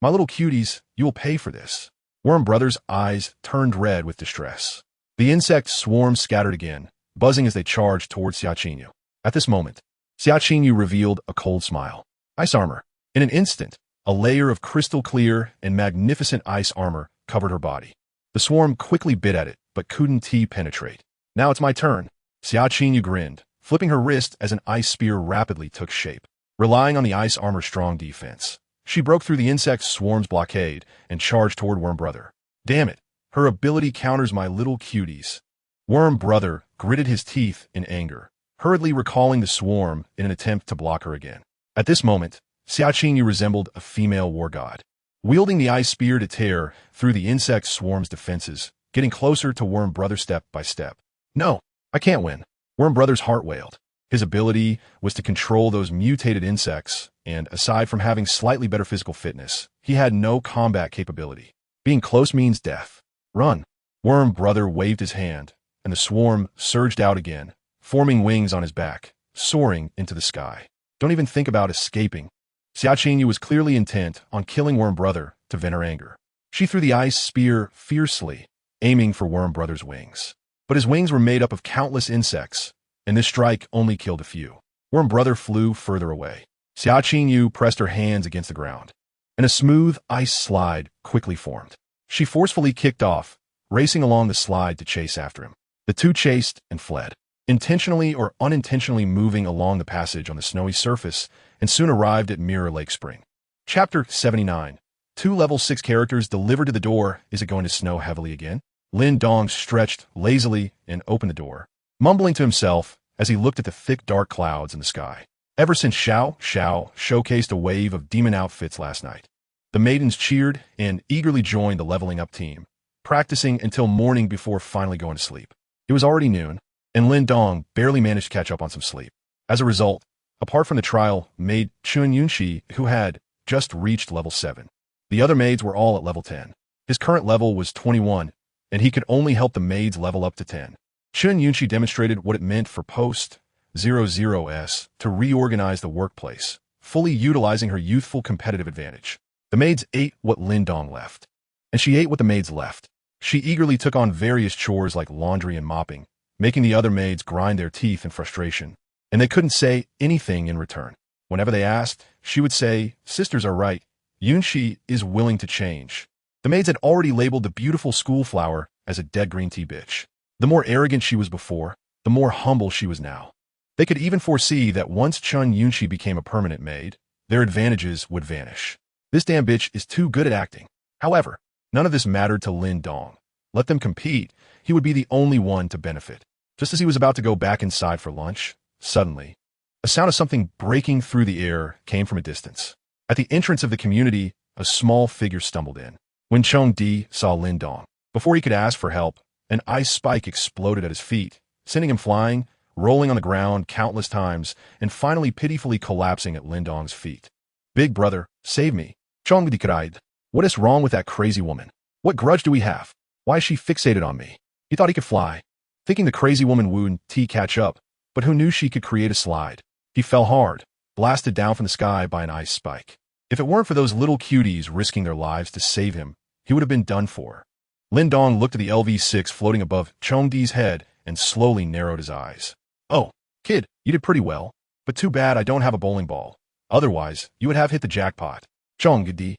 My little cuties, you will pay for this. Worm Brother's eyes turned red with distress. The insect swarm scattered again, buzzing as they charged towards Xiaqingyu. At this moment, Xiaqingyu revealed a cold smile. Ice armor. In an instant, a layer of crystal clear and magnificent ice armor covered her body. The swarm quickly bit at it, but couldn't penetrate. Now it's my turn. Xiaqingyu grinned, flipping her wrist as an ice spear rapidly took shape. Relying on the ice armor's strong defense, she broke through the insect swarm's blockade and charged toward Worm Brother. Damn it, her ability counters my little cuties. Worm Brother gritted his teeth in anger, hurriedly recalling the swarm in an attempt to block her again. At this moment, Xiaqingyu resembled a female war god, wielding the ice spear to tear through the insect swarm's defenses, getting closer to Worm Brother step by step. No, I can't win. Worm Brother's heart wailed. His ability was to control those mutated insects, and aside from having slightly better physical fitness, he had no combat capability. Being close means death. Run. Worm Brother waved his hand, and the swarm surged out again, forming wings on his back, soaring into the sky. Don't even think about escaping. Xiaqingyu was clearly intent on killing Worm Brother to vent her anger. She threw the ice spear fiercely, aiming for Worm Brother's wings. But his wings were made up of countless insects, and this strike only killed a few. Worm Brother flew further away. Xiaqingyu pressed her hands against the ground, and a smooth ice slide quickly formed. She forcefully kicked off, racing along the slide to chase after him. The two chased and fled, intentionally or unintentionally moving along the passage on the snowy surface, and soon arrived at Mirror Lake Spring. Chapter 79. Two level 6 characters delivered to the door. Is it going to snow heavily again? Lin Dong stretched lazily and opened the door, mumbling to himself as he looked at the thick dark clouds in the sky. Ever since Xiao showcased a wave of demon outfits last night, the maidens cheered and eagerly joined the leveling up team, practicing until morning before finally going to sleep. It was already noon, and Lin Dong barely managed to catch up on some sleep. As a result, apart from the trial maid Chun Yunxi, who had just reached level 7, the other maids were all at level 10. His current level was 21, and he could only help the maids level up to 10. Chun Yunxi demonstrated what it meant for post-00s to reorganize the workplace, fully utilizing her youthful competitive advantage. The maids ate what Lin Dong left, and she ate what the maids left. She eagerly took on various chores like laundry and mopping, making the other maids grind their teeth in frustration, and they couldn't say anything in return. Whenever they asked, she would say, "Sisters are right. Yunxi is willing to change." The maids had already labeled the beautiful school flower as a dead green tea bitch. The more arrogant she was before, the more humble she was now. They could even foresee that once Chun Yunxi became a permanent maid, their advantages would vanish. This damn bitch is too good at acting. However, none of this mattered to Lin Dong. Let them compete. He would be the only one to benefit. Just as he was about to go back inside for lunch, suddenly, a sound of something breaking through the air came from a distance. At the entrance of the community, a small figure stumbled in. When Chong Di saw Lin Dong, before he could ask for help, an ice spike exploded at his feet, sending him flying, rolling on the ground countless times, and finally pitifully collapsing at Lin Dong's feet. "Big brother, save me." Chong Di cried. "What is wrong with that crazy woman? What grudge do we have? Why is she fixated on me?" He thought he could fly, thinking the crazy woman would catch up, but who knew she could create a slide? He fell hard, blasted down from the sky by an ice spike. If it weren't for those little cuties risking their lives to save him, he would have been done for. Lin Dong looked at the LV6 floating above Chong Di's head and slowly narrowed his eyes. "Oh, kid, you did pretty well, but too bad I don't have a bowling ball. Otherwise, you would have hit the jackpot." "Chong Di,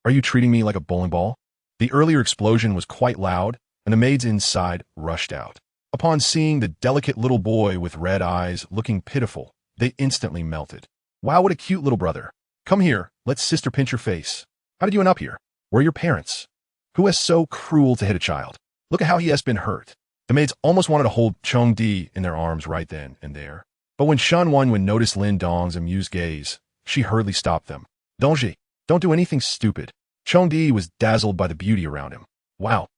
are you treating me like a bowling ball?" The earlier explosion was quite loud, and the maids inside rushed out. Upon seeing the delicate little boy with red eyes looking pitiful, they instantly melted. "Wow, what a cute little brother. Come here, let's sister pinch your face. How did you end up here? Where are your parents? Who is so cruel to hit a child? Look at how he has been hurt." The maids almost wanted to hold Chong Di in their arms right then and there. But when Shan Wanwen noticed Lin Dong's amused gaze, she hurriedly stopped them. "Dongji, don't do anything stupid." Chong Di was dazzled by the beauty around him. "Wow,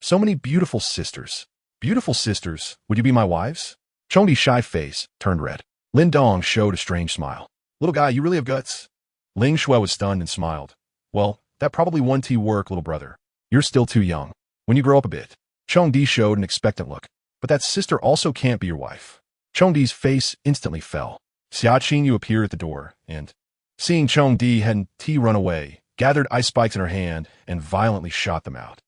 so many beautiful sisters. Beautiful sisters, would you be my wives?" Chong Di's shy face turned red. Lin Dong showed a strange smile. "Little guy, you really have guts." Ling Shui was stunned and smiled. "Well, that probably won't work, little brother. You're still too young. When you grow up a bit." Chong Di showed an expectant look. "But that sister also can't be your wife." Chong Di's face instantly fell. Xia Qingyu appeared at the door, and, seeing Chong Di had run away, gathered ice spikes in her hand and violently shot them out.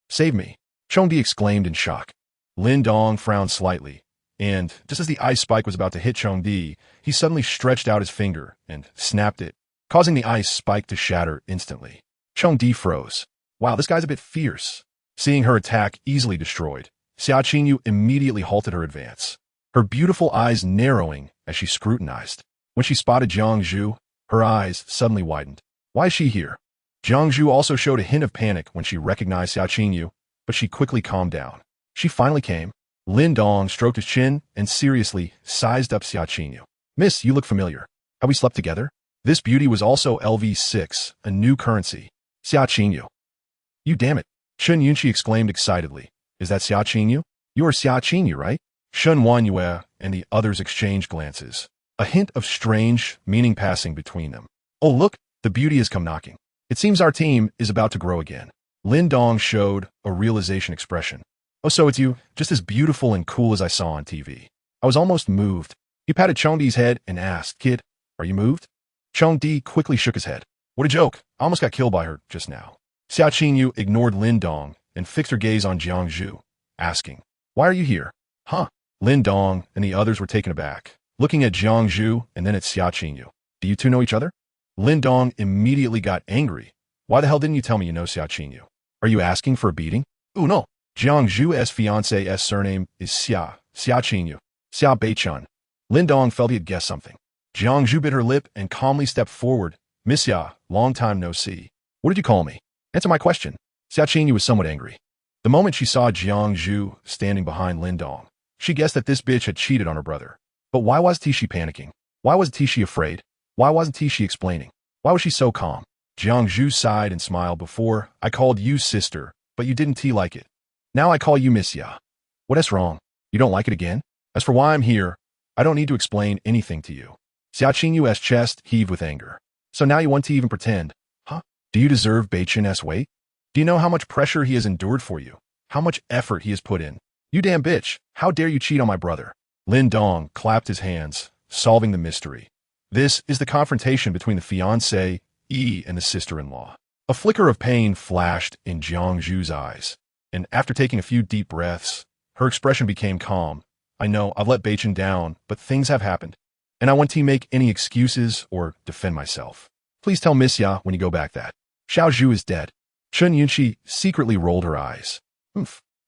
Save me," Chong Di exclaimed in shock. Lin Dong frowned slightly, and, just as the ice spike was about to hit Chong Di, he suddenly stretched out his finger and snapped it, causing the ice spike to shatter instantly. Chong Di froze. "Wow, this guy's a bit fierce." Seeing her attack easily destroyed, Xia Qingyu immediately halted her advance, her beautiful eyes narrowing as she scrutinized. When she spotted Jiang Zhu, her eyes suddenly widened. "Why is she here?" Jiang Zhu also showed a hint of panic when she recognized Xia Qingyu, but she quickly calmed down. "She finally came." Lin Dong stroked his chin and seriously sized up Xia Qingyu. "Miss, you look familiar. Have we slept together?" This beauty was also LV6, a new currency. "Xia Qingyu. You damn it!" Chun Yunxi exclaimed excitedly. "Is that Xia Qingyu? You are Xia Qingyu, right?" Shun Wanyue and the others exchanged glances, a hint of strange meaning passing between them. "Oh look, the beauty has come knocking. It seems our team is about to grow again." Lin Dong showed a realization expression. "Oh, so it's you, just as beautiful and cool as I saw on TV." I was almost moved. He patted Chong Di's head and asked, "Kid, are you moved?" Chong Di quickly shook his head. "What a joke. I almost got killed by her just now." Xia Qingyu ignored Lin Dong and fixed her gaze on Jiang Zhu, asking, "Why are you here?" "Huh?" Lin Dong and the others were taken aback, looking at Jiang Zhu and then at Xia Qingyu. "Do you two know each other?" Lin Dong immediately got angry. "Why the hell didn't you tell me you know Xia Qingyu? Are you asking for a beating?" Oh no. Jiang Zhu's fiancé's surname is Xia Qingyu, Xia Beichun. Lin Dong felt he had guessed something. Jiang Zhu bit her lip and calmly stepped forward. Miss Xia, long time no see. What did you call me? Answer my question. Xia Qingyu was somewhat angry. The moment she saw Jiang Zhu standing behind Lin Dong, she guessed that this bitch had cheated on her brother. But why wasn't she panicking? Why wasn't she afraid? Why wasn't she explaining? Why was she so calm? Jiang Zhu sighed and smiled. Before, I called you sister, but you didn't like it. Now I call you Miss Xia. What is wrong? You don't like it again? As for why I'm here, I don't need to explain anything to you. Xia Qingyu's chest heaved with anger. So now you want to even pretend, huh? Do you deserve Beichun's weight? Do you know how much pressure he has endured for you? How much effort he has put in? You damn bitch, how dare you cheat on my brother? Lin Dong clapped his hands, solving the mystery. This is the confrontation between the fiancé, and the sister-in-law. A flicker of pain flashed in Jiang Zhu's eyes, and after taking a few deep breaths, her expression became calm. I know I've let Beichun down, but things have happened, and I want to make any excuses or defend myself. Please tell Miss Xia when you go back that Xiao Zhu is dead. Chun Yunqi secretly rolled her eyes.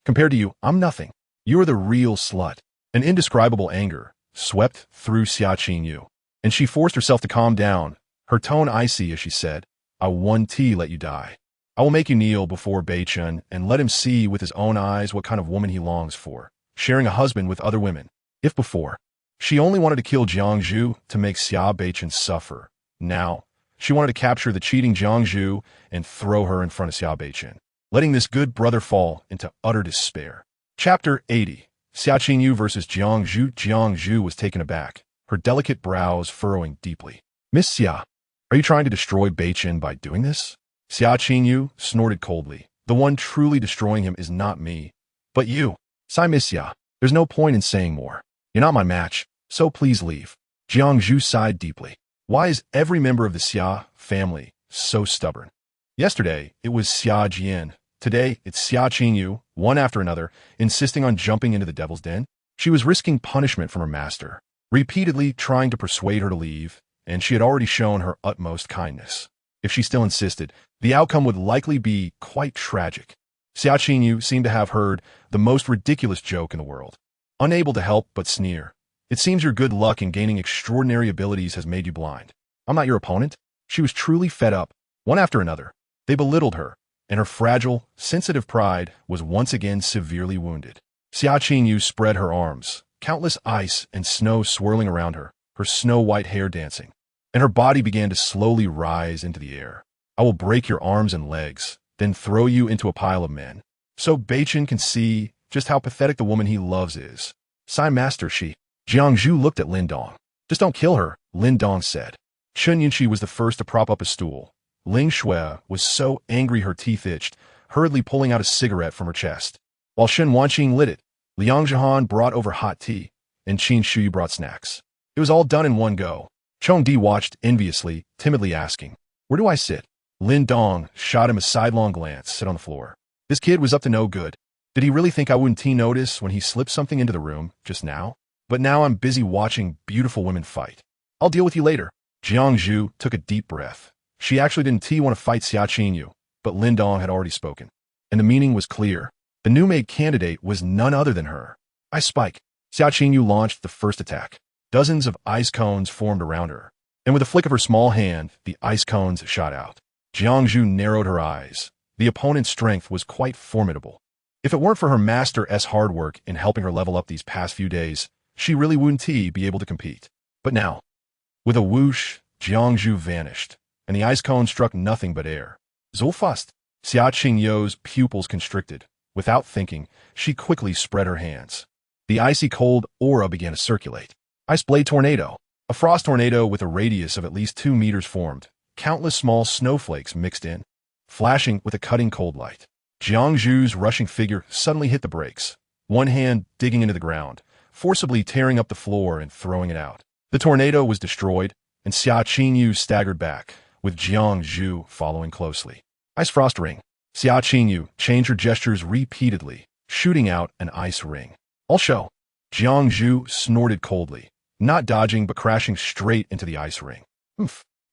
Compared to you, I'm nothing. You are the real slut. An indescribable anger swept through Xia Qingyu, and she forced herself to calm down, her tone icy as she said, I want to let you die. I will make you kneel before Beichun and let him see with his own eyes what kind of woman he longs for, sharing a husband with other women. If before, she only wanted to kill Jiang Zhu to make Xia Beichun suffer, now she wanted to capture the cheating Jiang Zhu and throw her in front of Xia Beichun, letting this good brother fall into utter despair. Chapter 80. Xia Qingyu versus Jiang Zhu. Jiang Zhu was taken aback, her delicate brows furrowing deeply. Miss Xia, are you trying to destroy Beichun by doing this? Xia Qingyu snorted coldly. The one truly destroying him is not me, but you. Sigh, Miss Xia. There's no point in saying more. You're not my match, so please leave. Jiang Zhu sighed deeply. Why is every member of the Xia family so stubborn? Yesterday, it was Xia Jian. Today, it's Xia Qingyu, one after another, insisting on jumping into the devil's den. She was risking punishment from her master, repeatedly trying to persuade her to leave, and she had already shown her utmost kindness. If she still insisted, the outcome would likely be quite tragic. Xia Qingyu seemed to have heard the most ridiculous joke in the world. Unable to help but sneer. It seems your good luck in gaining extraordinary abilities has made you blind. I'm not your opponent. She was truly fed up. One after another, they belittled her, and her fragile, sensitive pride was once again severely wounded. Xia Qingyu spread her arms, countless ice and snow swirling around her, her snow-white hair dancing, and her body began to slowly rise into the air. I will break your arms and legs, then throw you into a pile of men, so Beichun can see just how pathetic the woman he loves is. Sigh, Master Shi. Jiang Zhu looked at Lin Dong. Just don't kill her, Lin Dong said. Chun Yunqi was the first to prop up a stool. Ling Shui was so angry her teeth itched, hurriedly pulling out a cigarette from her chest. While Shen Wanqing lit it, Liang Zhihan brought over hot tea, and Qin Shui brought snacks. It was all done in one go. Chong Di watched enviously, timidly asking, Where do I sit? Lin Dong shot him a sidelong glance. Sit on the floor. This kid was up to no good. Did he really think I wouldn't notice when he slipped something into the room just now? But now I'm busy watching beautiful women fight. I'll deal with you later. Jiang Zhu took a deep breath. She actually didn't want to fight Xia Qingyu, but Lin Dong had already spoken. And the meaning was clear. The new maid candidate was none other than her. Ice Spike. Xia Qingyu launched the first attack. Dozens of ice cones formed around her, and with a flick of her small hand, the ice cones shot out. Jiang Zhu narrowed her eyes. The opponent's strength was quite formidable. If it weren't for her master's hard work in helping her level up these past few days, she really wouldn't be able to compete. But now, with a whoosh, Jiang Zhu vanished, and the ice cone struck nothing but air. Zulfast. Xia Qingyu's pupils constricted. Without thinking, she quickly spread her hands. The icy cold aura began to circulate. Ice blade tornado. A frost tornado with a radius of at least 2 meters formed. Countless small snowflakes mixed in, flashing with a cutting cold light. Jiang Zhu's rushing figure suddenly hit the brakes, one hand digging into the ground, forcibly tearing up the floor and throwing it out. The tornado was destroyed, and Xia Qingyu staggered back, with Jiang Zhu following closely. Ice frost ring. Xia Qingyu changed her gestures repeatedly, shooting out an ice ring. I'll show. Jiang Zhu snorted coldly, not dodging but crashing straight into the ice ring.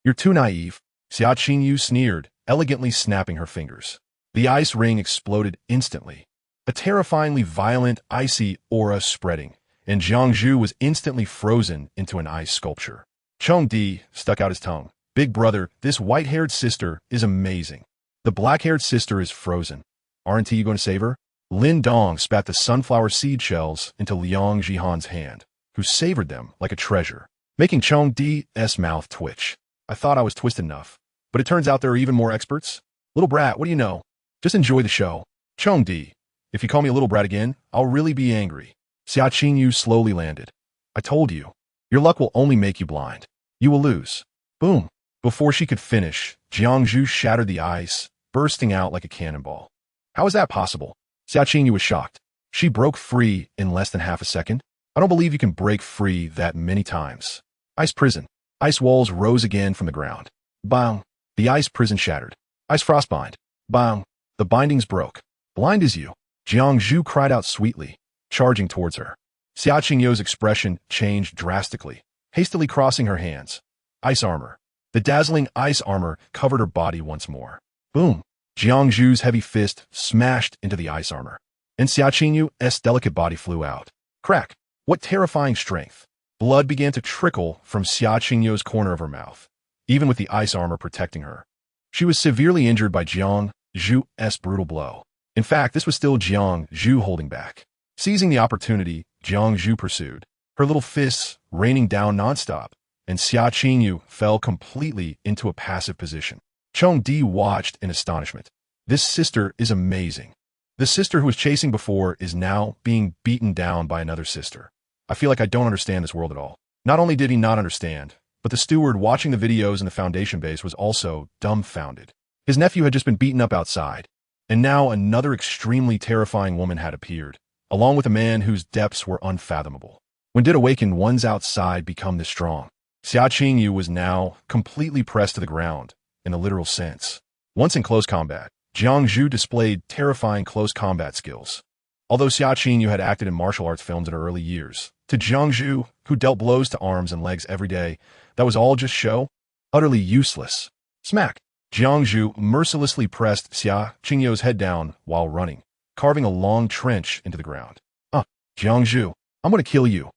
You're too naive. Xia Qingyu sneered, elegantly snapping her fingers. The ice ring exploded instantly, a terrifyingly violent, icy aura spreading, and Jiangzhu was instantly frozen into an ice sculpture. Chong Di stuck out his tongue. Big brother, this white-haired sister is amazing. The black-haired sister is frozen. Aren't you going to save her? Lin Dong spat the sunflower seed shells into Liang Jihan's hand, who savored them like a treasure, making Chong Di's mouth twitch. I thought I was twisted enough, but it turns out there are even more experts. Little brat, what do you know? Just enjoy the show. Chong Di, if you call me a little brat again, I'll really be angry. Xia Qingyu slowly landed. I told you. Your luck will only make you blind. You will lose. Boom. Before she could finish, Jiangzhu shattered the ice, bursting out like a cannonball. How is that possible? Xia Qingyu was shocked. She broke free in less than half a second. I don't believe you can break free that many times. Ice prison. Ice walls rose again from the ground. Bang. The ice prison shattered. Ice frostbind. Bang. The bindings broke. Blind as you. Jiangzhu cried out sweetly, charging towards her. Xia Qingyu's expression changed drastically, hastily crossing her hands. Ice armor. The dazzling ice armor covered her body once more. Boom. Jiangzhu's heavy fist smashed into the ice armor, and Xia Qingyu's delicate body flew out. Crack. What terrifying strength. Blood began to trickle from Xia Qingyu's corner of her mouth, even with the ice armor protecting her. She was severely injured by Jiangzhu's brutal blow. In fact, this was still Jiangzhu holding back. Seizing the opportunity, Jiangzhu pursued, her little fists raining down nonstop, and Xia Qingyu fell completely into a passive position. Chong Di watched in astonishment. This sister is amazing. The sister who was chasing before is now being beaten down by another sister. I feel like I don't understand this world at all. Not only did he not understand, but the steward watching the videos in the Foundation base was also dumbfounded. His nephew had just been beaten up outside, and now another extremely terrifying woman had appeared, along with a man whose depths were unfathomable. When did awakened ones outside become this strong? Xia Qingyu was now completely pressed to the ground, in a literal sense. Once in close combat, Jiangzhu displayed terrifying close combat skills. Although Xia Qingyu had acted in martial arts films in her early years, to Jiangzhu, who dealt blows to arms and legs every day, that was all just show? Utterly useless. Smack! Jiangzhu mercilessly pressed Xia Qingyu's head down while running, carving a long trench into the ground. Jiangzhu, I'm going to kill you.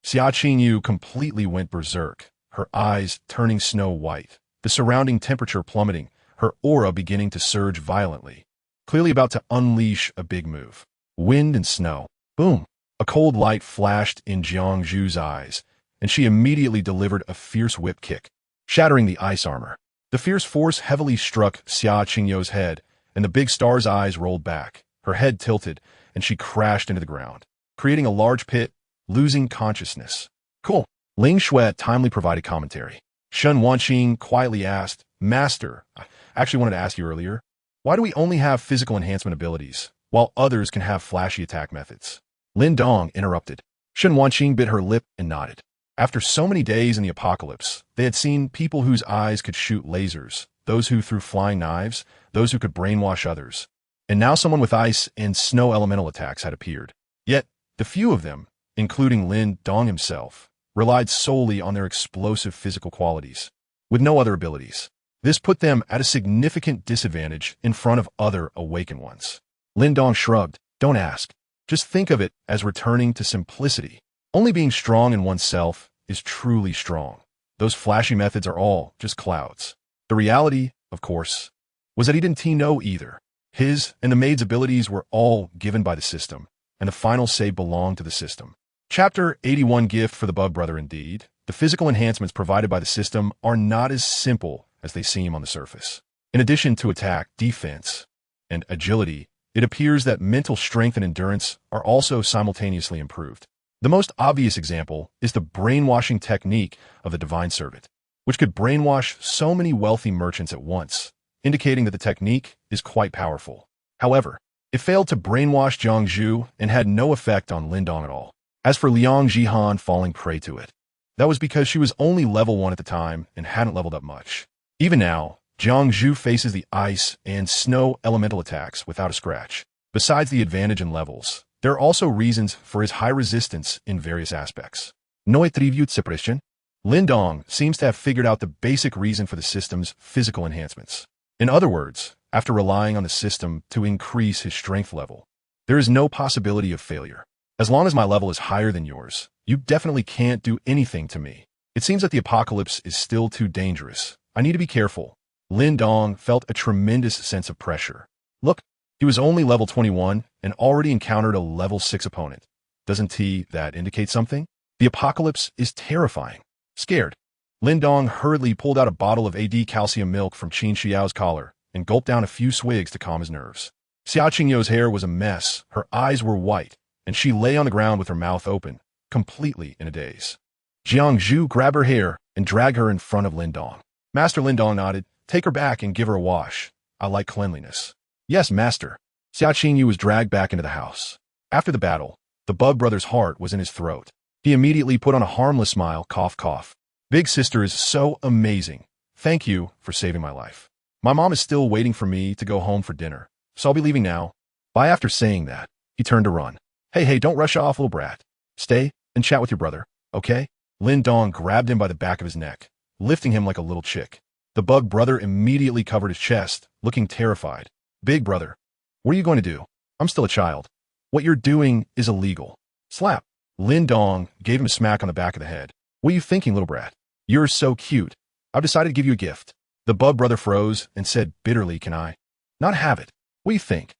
Xia Qingyu completely went berserk, her eyes turning snow white, the surrounding temperature plummeting, her aura beginning to surge violently, clearly about to unleash a big move. Wind and snow. Boom! A cold light flashed in Jiangzhu's eyes, and she immediately delivered a fierce whip kick, shattering the ice armor. The fierce force heavily struck Xia Qingyu's head, and the big star's eyes rolled back, her head tilted, and she crashed into the ground, creating a large pit, losing consciousness. Cool. Ling Shui timely provided commentary. Shen Wanqing quietly asked, Master, I actually wanted to ask you earlier, why do we only have physical enhancement abilities, while others can have flashy attack methods? Lin Dong interrupted. Shen Wanqing bit her lip and nodded. After so many days in the apocalypse, they had seen people whose eyes could shoot lasers, those who threw flying knives, those who could brainwash others. And now someone with ice and snow elemental attacks had appeared. Yet, the few of them, including Lin Dong himself, relied solely on their explosive physical qualities, with no other abilities. This put them at a significant disadvantage in front of other awakened ones. Lin Dong shrugged. Don't ask. Just think of it as returning to simplicity. Only being strong in oneself is truly strong. Those flashy methods are all just clouds. The reality, of course, was that he didn't know either. His and the maid's abilities were all given by the system, and the final say belonged to the system. Chapter 81 Gift for the Bug Brother. Indeed, the physical enhancements provided by the system are not as simple as they seem on the surface. In addition to attack, defense, and agility, it appears that mental strength and endurance are also simultaneously improved. The most obvious example is the brainwashing technique of the Divine Servant, which could brainwash so many wealthy merchants at once, indicating that the technique is quite powerful. However, it failed to brainwash Jiangzhu and had no effect on Lin Dong at all. As for Liang Jihan falling prey to it, that was because she was only level 1 at the time and hadn't leveled up much. Even now, Jiangzhu faces the ice and snow elemental attacks without a scratch. Besides the advantage in levels, there are also reasons for his high resistance in various aspects. No attribute separation. Lin Dong seems to have figured out the basic reason for the system's physical enhancements. In other words, after relying on the system to increase his strength level. There is no possibility of failure. As long as my level is higher than yours, you definitely can't do anything to me. It seems that the apocalypse is still too dangerous. I need to be careful. Lin Dong felt a tremendous sense of pressure. Look, he was only level 21 and already encountered a level 6 opponent. Doesn't that indicate something? The apocalypse is terrifying. Scared, Lin Dong hurriedly pulled out a bottle of AD calcium milk from Qin Xiao's collar and gulped down a few swigs to calm his nerves. Xia Qingyo's hair was a mess, her eyes were white, and she lay on the ground with her mouth open, completely in a daze. Jiang Zhu grabbed her hair and dragged her in front of Lin Dong. Master Lin Dong nodded. Take her back and give her a wash. I like cleanliness. Yes, master. Xia Qingyu was dragged back into the house. After the battle, the Bug brother's heart was in his throat. He immediately put on a harmless smile, cough, cough. Big sister is so amazing. Thank you for saving my life. My mom is still waiting for me to go home for dinner, so I'll be leaving now. Bye. After saying that, he turned to run. Hey, don't rush off, little brat. Stay and chat with your brother, okay? Lin Dong grabbed him by the back of his neck, lifting him like a little chick. The Bug brother immediately covered his chest, looking terrified. Big brother, what are you going to do? I'm still a child. What you're doing is illegal. Slap. Lin Dong gave him a smack on the back of the head. What are you thinking, little brat? You're so cute. I've decided to give you a gift. The Bug brother froze and said bitterly, can I not have it? What do you think?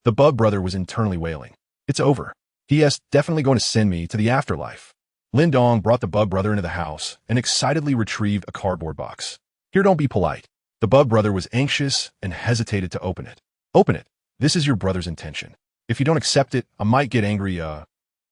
The Bug brother was internally wailing. It's over. He is definitely going to send me to the afterlife. Lin Dong brought the Bug brother into the house and excitedly retrieved a cardboard box. Here, don't be polite. The Bug brother was anxious and hesitated to open it. Open it. This is your brother's intention. If you don't accept it, I might get angry, Then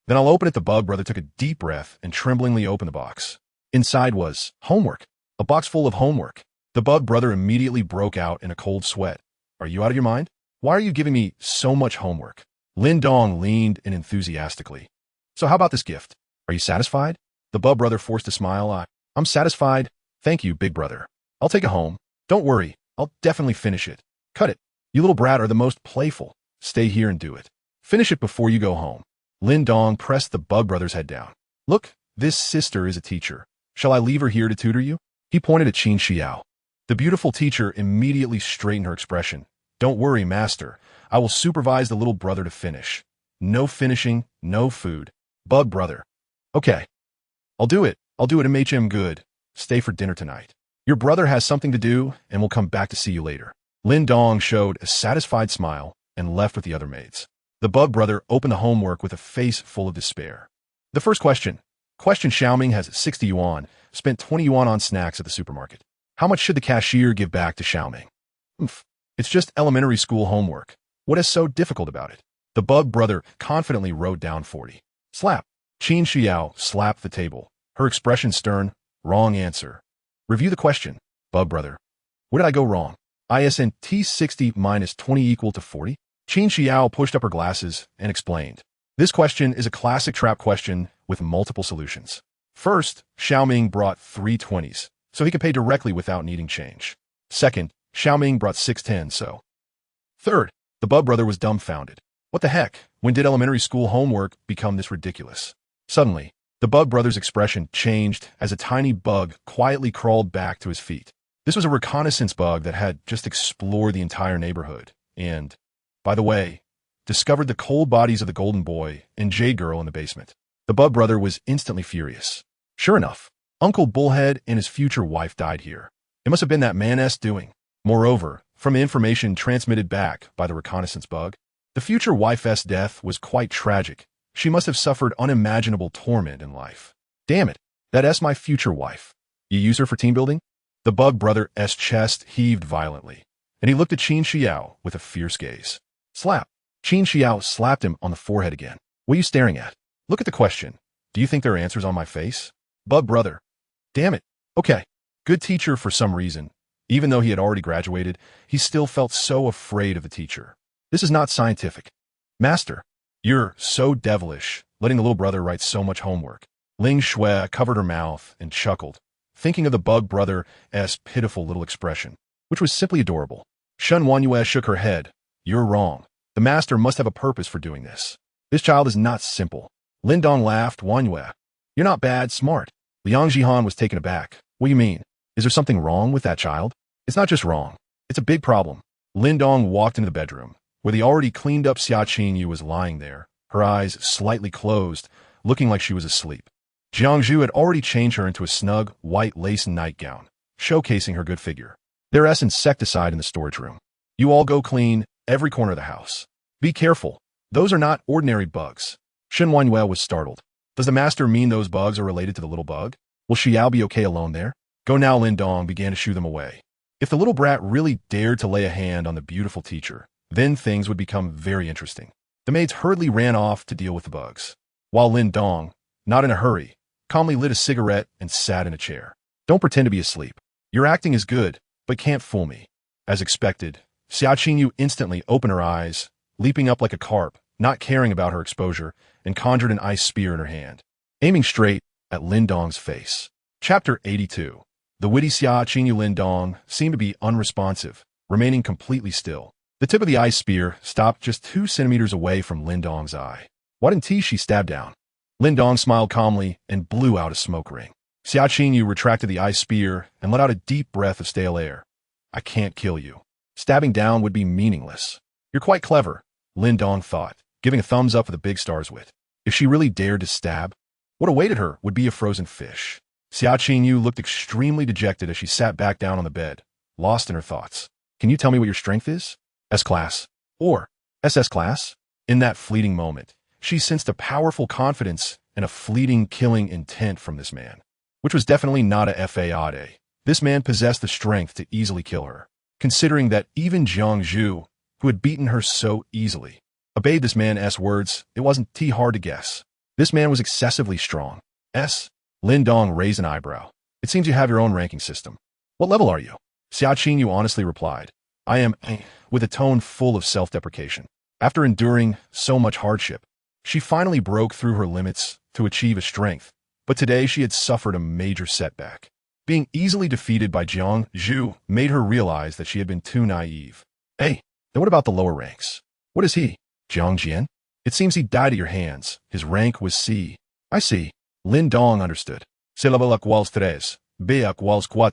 I'll open it. The Bug brother took a deep breath and tremblingly opened the box. Inside was homework. A box full of homework. The Bug brother immediately broke out in a cold sweat. Are you out of your mind? Why are you giving me so much homework? Lin Dong leaned in enthusiastically. So how about this gift? Are you satisfied? The Bug brother forced a smile. I'm satisfied. Thank you, big brother. I'll take it home. Don't worry. I'll definitely finish it. Cut it. You little brat are the most playful. Stay here and do it. Finish it before you go home. Lin Dong pressed the Bug brother's head down. Look, this sister is a teacher. Shall I leave her here to tutor you? He pointed at Qin Xiao. The beautiful teacher immediately straightened her expression. Don't worry, master. I will supervise the little brother to finish. No finishing, no food. Bug brother. Okay. I'll do it. MHM good. Stay for dinner tonight. Your brother has something to do and will come back to see you later. Lin Dong showed a satisfied smile and left with the other maids. The Bug brother opened the homework with a face full of despair. The first question. Question: Xiaoming has 60 yuan, spent 20 yuan on snacks at the supermarket. How much should the cashier give back to Xiaoming? It's just elementary school homework. What is so difficult about it? The Bug brother confidently wrote down 40. Slap. Qin Xiao slapped the table, her expression stern. Wrong answer. Review the question. Bug brother. What did I go wrong? ISNT 60 minus 20 equal to 40? Qin Xiao pushed up her glasses and explained. This question is a classic trap question with multiple solutions. First, Xiaoming brought 3 20s, so he could pay directly without needing change. Second, Xiaoming brought 6 10s, so. Third, the Bug brother was dumbfounded. What the heck? When did elementary school homework become this ridiculous? Suddenly, the Bug brother's expression changed as a tiny bug quietly crawled back to his feet. This was a reconnaissance bug that had just explored the entire neighborhood and, by the way, discovered the cold bodies of the Golden Boy and Jade Girl in the basement. The Bug brother was instantly furious. Sure enough, Uncle Bullhead and his future wife died here. It must have been that man's doing. Moreover, from information transmitted back by the reconnaissance bug, the future wife's death was quite tragic. She must have suffered unimaginable torment in life. Damn it, that's my future wife. You use her for team building? The Bug brother's chest heaved violently, and he looked at Qin Xiao with a fierce gaze. Slap. Qin Xiao slapped him on the forehead again. What are you staring at? Look at the question. Do you think there are answers on my face? Bug brother. Damn it. Okay. Good teacher for some reason. Even though he had already graduated, he still felt so afraid of the teacher. This is not scientific. Master, you're so devilish, letting the little brother write so much homework. Ling Shui covered her mouth and chuckled, thinking of the Bug brother's pitiful little expression, which was simply adorable. Shun Wanyue shook her head. You're wrong. The master must have a purpose for doing this. This child is not simple. Lin Dong laughed. Wanyue, you're not bad, smart. Liang Jihan was taken aback. What do you mean? Is there something wrong with that child? It's not just wrong. It's a big problem. Lin Dong walked into the bedroom, where the already cleaned up Xia Qingyu was lying there, her eyes slightly closed, looking like she was asleep. Jiangzhu had already changed her into a snug, white lace nightgown, showcasing her good figure. There's insecticide in the storage room. You all go clean every corner of the house. Be careful. Those are not ordinary bugs. Shen Wangyue was startled. Does the master mean those bugs are related to the little bug? Will Xiao be okay alone there? Go now, Lin Dong began to shoo them away. If the little brat really dared to lay a hand on the beautiful teacher, then things would become very interesting. The maids hurriedly ran off to deal with the bugs, while Lin Dong, not in a hurry, calmly lit a cigarette and sat in a chair. Don't pretend to be asleep. Your acting is good, but can't fool me. As expected, Xia Qingyu instantly opened her eyes, leaping up like a carp, not caring about her exposure, and conjured an ice spear in her hand, aiming straight at Lin Dong's face. Chapter 82. The witty Xia Qingyu Lin Dong seemed to be unresponsive, remaining completely still. The tip of the ice spear stopped just 2 centimeters away from Lin Dong's eye. Why didn't she stab down? Lin Dong smiled calmly and blew out a smoke ring. Xia Qingyu retracted the ice spear and let out a deep breath of stale air. I can't kill you. Stabbing down would be meaningless. You're quite clever, Lin Dong thought, giving a thumbs up for the big star's wit. If she really dared to stab, what awaited her would be a frozen fish. Xia Qingyu looked extremely dejected as she sat back down on the bed, lost in her thoughts. Can you tell me what your strength is? S-class. Or SS class? In that fleeting moment, she sensed a powerful confidence and a fleeting killing intent from this man, which was definitely not a fade. This man possessed the strength to easily kill her, considering that even Jiangzhu, who had beaten her so easily, obeyed this man's words. It wasn't too hard to guess. This man was excessively strong. Lin Dong raised an eyebrow. It seems you have your own ranking system. What level are you? Xia Qingyu honestly replied. I am, with a tone full of self-deprecation. After enduring so much hardship, she finally broke through her limits to achieve a strength, but today she had suffered a major setback. Being easily defeated by Jiangzhu made her realize that she had been too naive. Then what about the lower ranks? What is he? Jiangjian? It seems he died at your hands. His rank was C. I see. Lin Dong understood. Se level equals 3, B equals 4,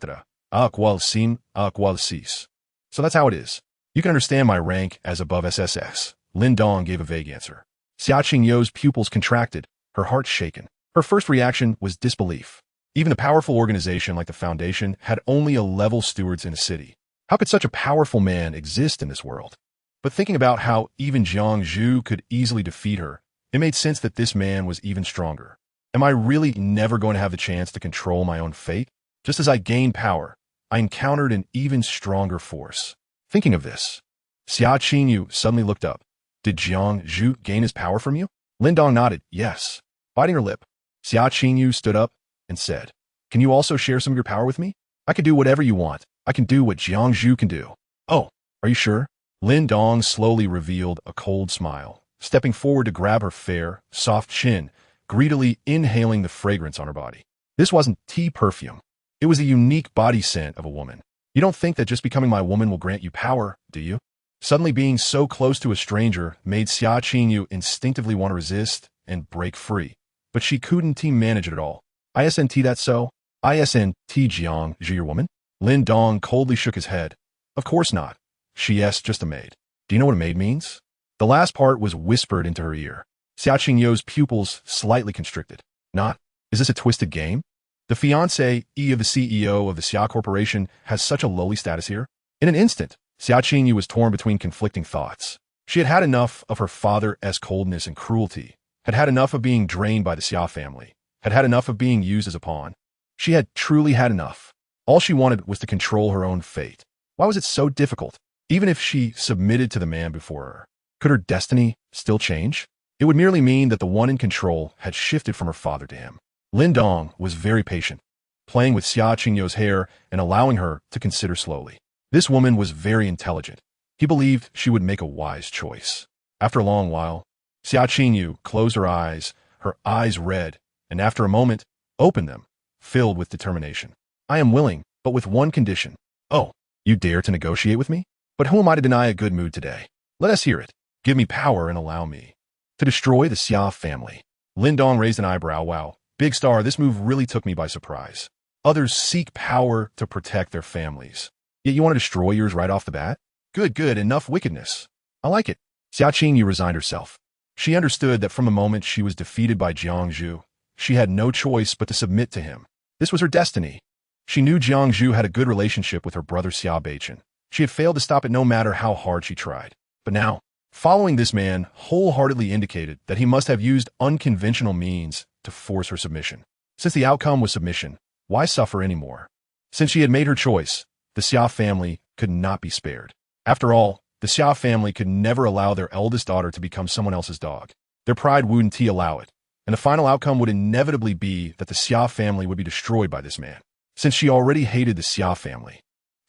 A equals 5, A equals 6. So that's how it is. You can understand my rank as above SSS. Lin Dong gave a vague answer. Xia Qingyu's pupils contracted, her heart shaken. Her first reaction was disbelief. Even a powerful organization like the Foundation had only 11 stewards in a city. How could such a powerful man exist in this world? But thinking about how even Jiangzhu could easily defeat her, it made sense that this man was even stronger. Am I really never going to have the chance to control my own fate? Just as I gained power, I encountered an even stronger force. Thinking of this, Xia Qingyu suddenly looked up. Did Jiangzhu gain his power from you? Lin Dong nodded, yes. Biting her lip, Xia Qingyu stood up and said, Can you also share some of your power with me? I can do whatever you want. I can do what Jiangzhu can do. Oh, are you sure? Lin Dong slowly revealed a cold smile, stepping forward to grab her fair, soft chin, greedily inhaling the fragrance on her body. This wasn't tea perfume. It was the unique body scent of a woman. You don't think that just becoming my woman will grant you power, do you? Suddenly being so close to a stranger made Xia Qingyu instinctively want to resist and break free. But she couldn't manage it at all. Isn't that so? Isn't Jiangzhu your woman? Lin Dong coldly shook his head. Of course not. She's just a maid. Do you know what a maid means? The last part was whispered into her ear. Xia Qingyu's pupils slightly constricted. Not. Is this a twisted game? The fiancé of the CEO of the Xia Corporation has such a lowly status here? In an instant, Xia Qingyu was torn between conflicting thoughts. She had had enough of her father's coldness and cruelty, had had enough of being drained by the Xia family, had had enough of being used as a pawn. She had truly had enough. All she wanted was to control her own fate. Why was it so difficult? Even if she submitted to the man before her, could her destiny still change? It would merely mean that the one in control had shifted from her father to him. Lin Dong was very patient, playing with Xia Qingyu's hair and allowing her to consider slowly. This woman was very intelligent. He believed she would make a wise choice. After a long while, Xia Qingyu closed her eyes red, and after a moment, opened them, filled with determination. I am willing, but with one condition. Oh, you dare to negotiate with me? But who am I to deny a good mood today? Let us hear it. Give me power and allow me to destroy the Xia family. Lin Dong raised an eyebrow. Wow, big star, this move really took me by surprise. Others seek power to protect their families. Yet you want to destroy yours right off the bat? Good, good, enough wickedness. I like it. Xiao Qingyu resigned herself. She understood that from the moment she was defeated by Jiangzhu, she had no choice but to submit to him. This was her destiny. She knew Jiangzhu had a good relationship with her brother Xiao Beichen. She had failed to stop it no matter how hard she tried. But now, following this man wholeheartedly indicated that he must have used unconventional means to force her submission. Since the outcome was submission, why suffer anymore? Since she had made her choice, the Xia family could not be spared. After all, the Xia family could never allow their eldest daughter to become someone else's dog. Their pride wouldn't allow it, and the final outcome would inevitably be that the Xia family would be destroyed by this man. Since she already hated the Xia family,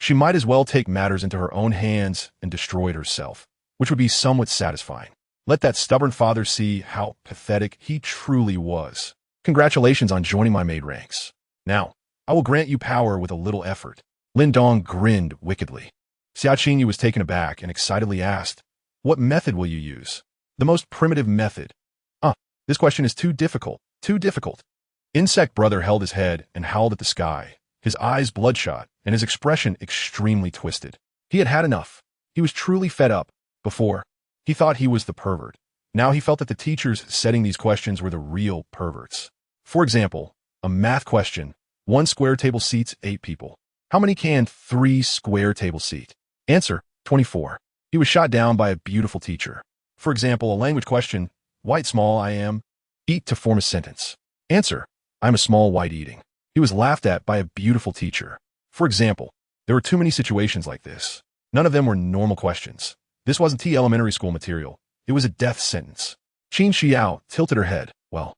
she might as well take matters into her own hands and destroy it herself, which would be somewhat satisfying. Let that stubborn father see how pathetic he truly was. Congratulations on joining my maid ranks. Now, I will grant you power with a little effort. Lin Dong grinned wickedly. Xiao Qingyu was taken aback and excitedly asked, what method will you use? The most primitive method. This question is too difficult, too difficult. Insect Brother held his head and howled at the sky, his eyes bloodshot and his expression extremely twisted. He had had enough. He was truly fed up. Before, he thought he was the pervert. Now he felt that the teachers setting these questions were the real perverts. For example, a math question. 1 square table seats 8 people. How many can 3 square tables seat? Answer, 24. He was shot down by a beautiful teacher. For example, a language question. White small I am. Eat to form a sentence. Answer, I'm a small white eating. He was laughed at by a beautiful teacher. For example, there were too many situations like this. None of them were normal questions. This wasn't elementary school material. It was a death sentence. Qin Xiao tilted her head. Well,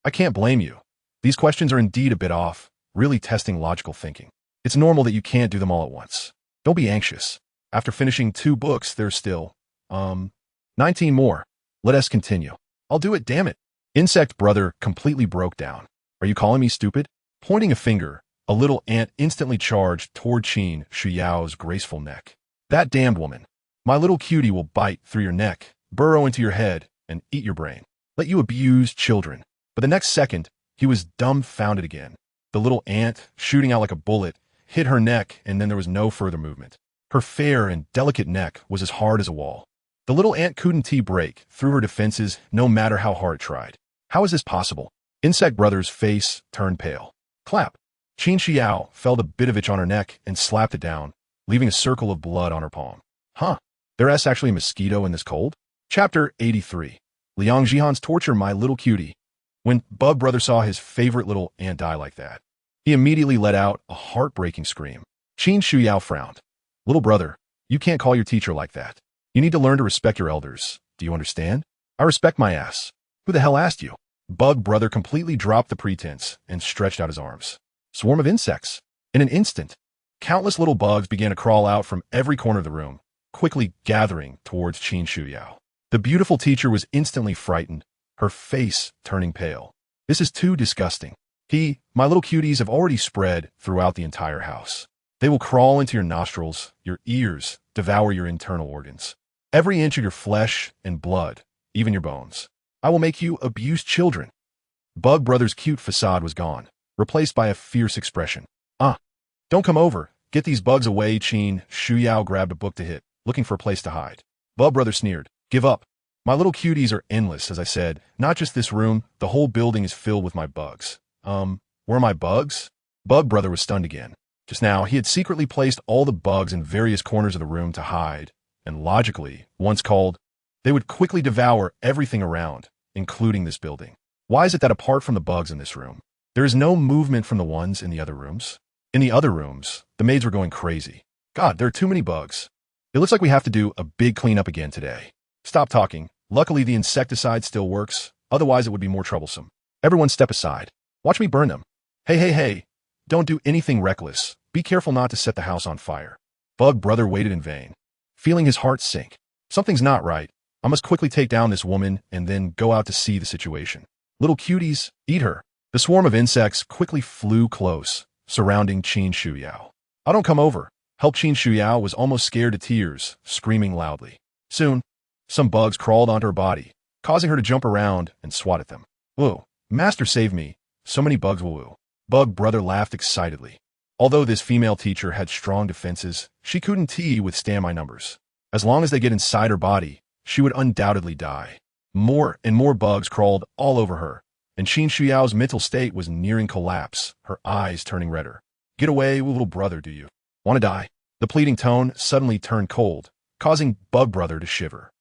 I can't blame you. These questions are indeed a bit off, really testing logical thinking. It's normal that you can't do them all at once. Don't be anxious. After finishing 2 books, there's still, 19 more. Let us continue. I'll do it, damn it. Insect Brother completely broke down. Are you calling me stupid? Pointing a finger, a little ant instantly charged toward Qin Shuyao's graceful neck. That damned woman. My little cutie will bite through your neck, burrow into your head, and eat your brain. Let you abuse children. But the next second, he was dumbfounded again. The little ant, shooting out like a bullet, hit her neck, and then there was no further movement. Her fair and delicate neck was as hard as a wall. The little ant couldn't break through her defenses no matter how hard it tried. How is this possible? Insect Brother's face turned pale. Clap. Qin Xiao felt a bit of itch on her neck and slapped it down, leaving a circle of blood on her palm. Huh. There's actually a mosquito in this cold? Chapter 83. Liang Jihan's torture my little cutie. When Bug Brother saw his favorite little ant die like that, he immediately let out a heartbreaking scream. Qin Shuyao frowned. Little brother, you can't call your teacher like that. You need to learn to respect your elders. Do you understand? I respect my ass. Who the hell asked you? Bug Brother completely dropped the pretense and stretched out his arms. Swarm of insects. In an instant, countless little bugs began to crawl out from every corner of the room, quickly gathering towards Qin Shuyao. The beautiful teacher was instantly frightened, her face turning pale. This is too disgusting. My little cuties have already spread throughout the entire house. They will crawl into your nostrils, your ears, devour your internal organs. Every inch of your flesh and blood, even your bones. I will make you abuse children. Bug Brother's cute facade was gone, replaced by a fierce expression. Don't come over. Get these bugs away. Qin Shuyao grabbed a book to hit, looking for a place to hide. Bug Brother sneered. Give up. My little cuties are endless, as I said. Not just this room, the whole building is filled with my bugs. Where are my bugs? Bug Brother was stunned again. Just now, he had secretly placed all the bugs in various corners of the room to hide, and logically, once called, they would quickly devour everything around, including this building. Why is it that apart from the bugs in this room, there is no movement from the ones in the other rooms? In the other rooms, the maids were going crazy. God, there are too many bugs. It looks like we have to do a big cleanup again today. Stop talking. Luckily, the insecticide still works. Otherwise, it would be more troublesome. Everyone step aside. Watch me burn them. Hey. Don't do anything reckless. Be careful not to set the house on fire. Bug Brother waited in vain, feeling his heart sink. Something's not right. I must quickly take down this woman and then go out to see the situation. Little cuties, eat her. The swarm of insects quickly flew close, surrounding Qin Shuyao. I don't come over. Help. Qin Shuyao was almost scared to tears, screaming loudly. Soon, some bugs crawled onto her body, causing her to jump around and swat at them. Whoa, master save me. So many bugs, woo. Bug Brother laughed excitedly. Although this female teacher had strong defenses, she couldn't withstand my numbers. As long as they get inside her body, she would undoubtedly die. More and more bugs crawled all over her, and Qin Shuyao's mental state was nearing collapse, her eyes turning redder. Get away, little brother, do you want to die? The pleading tone suddenly turned cold, causing Bug Brother to shiver.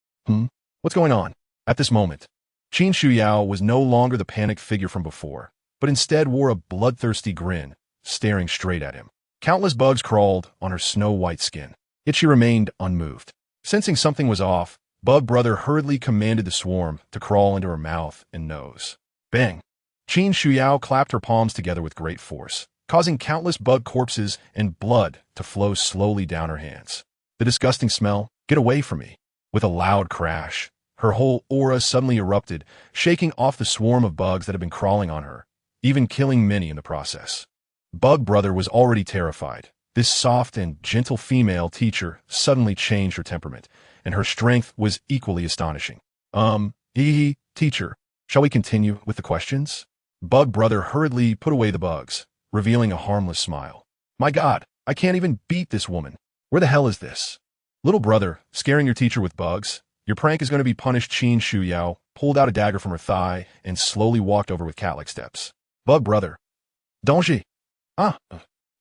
What's going on? At this moment, Qin Shuyao was no longer the panicked figure from before, but instead wore a bloodthirsty grin, staring straight at him. Countless bugs crawled on her snow-white skin, yet she remained unmoved. Sensing something was off, Bug Brother hurriedly commanded the swarm to crawl into her mouth and nose. Bang! Qin Shuyao clapped her palms together with great force, causing countless bug corpses and blood to flow slowly down her hands. The disgusting smell, get away from me! With a loud crash, her whole aura suddenly erupted, shaking off the swarm of bugs that had been crawling on her, even killing many in the process. Bug Brother was already terrified. This soft and gentle female teacher suddenly changed her temperament, and her strength was equally astonishing. Teacher, shall we continue with the questions? Bug Brother hurriedly put away the bugs, revealing a harmless smile. My God, I can't even beat this woman. Where the hell is this? Little brother, scaring your teacher with bugs? Your prank is going to be punished. Qin Shuyao pulled out a dagger from her thigh and slowly walked over with cat-like steps. Bug Brother. Dongji.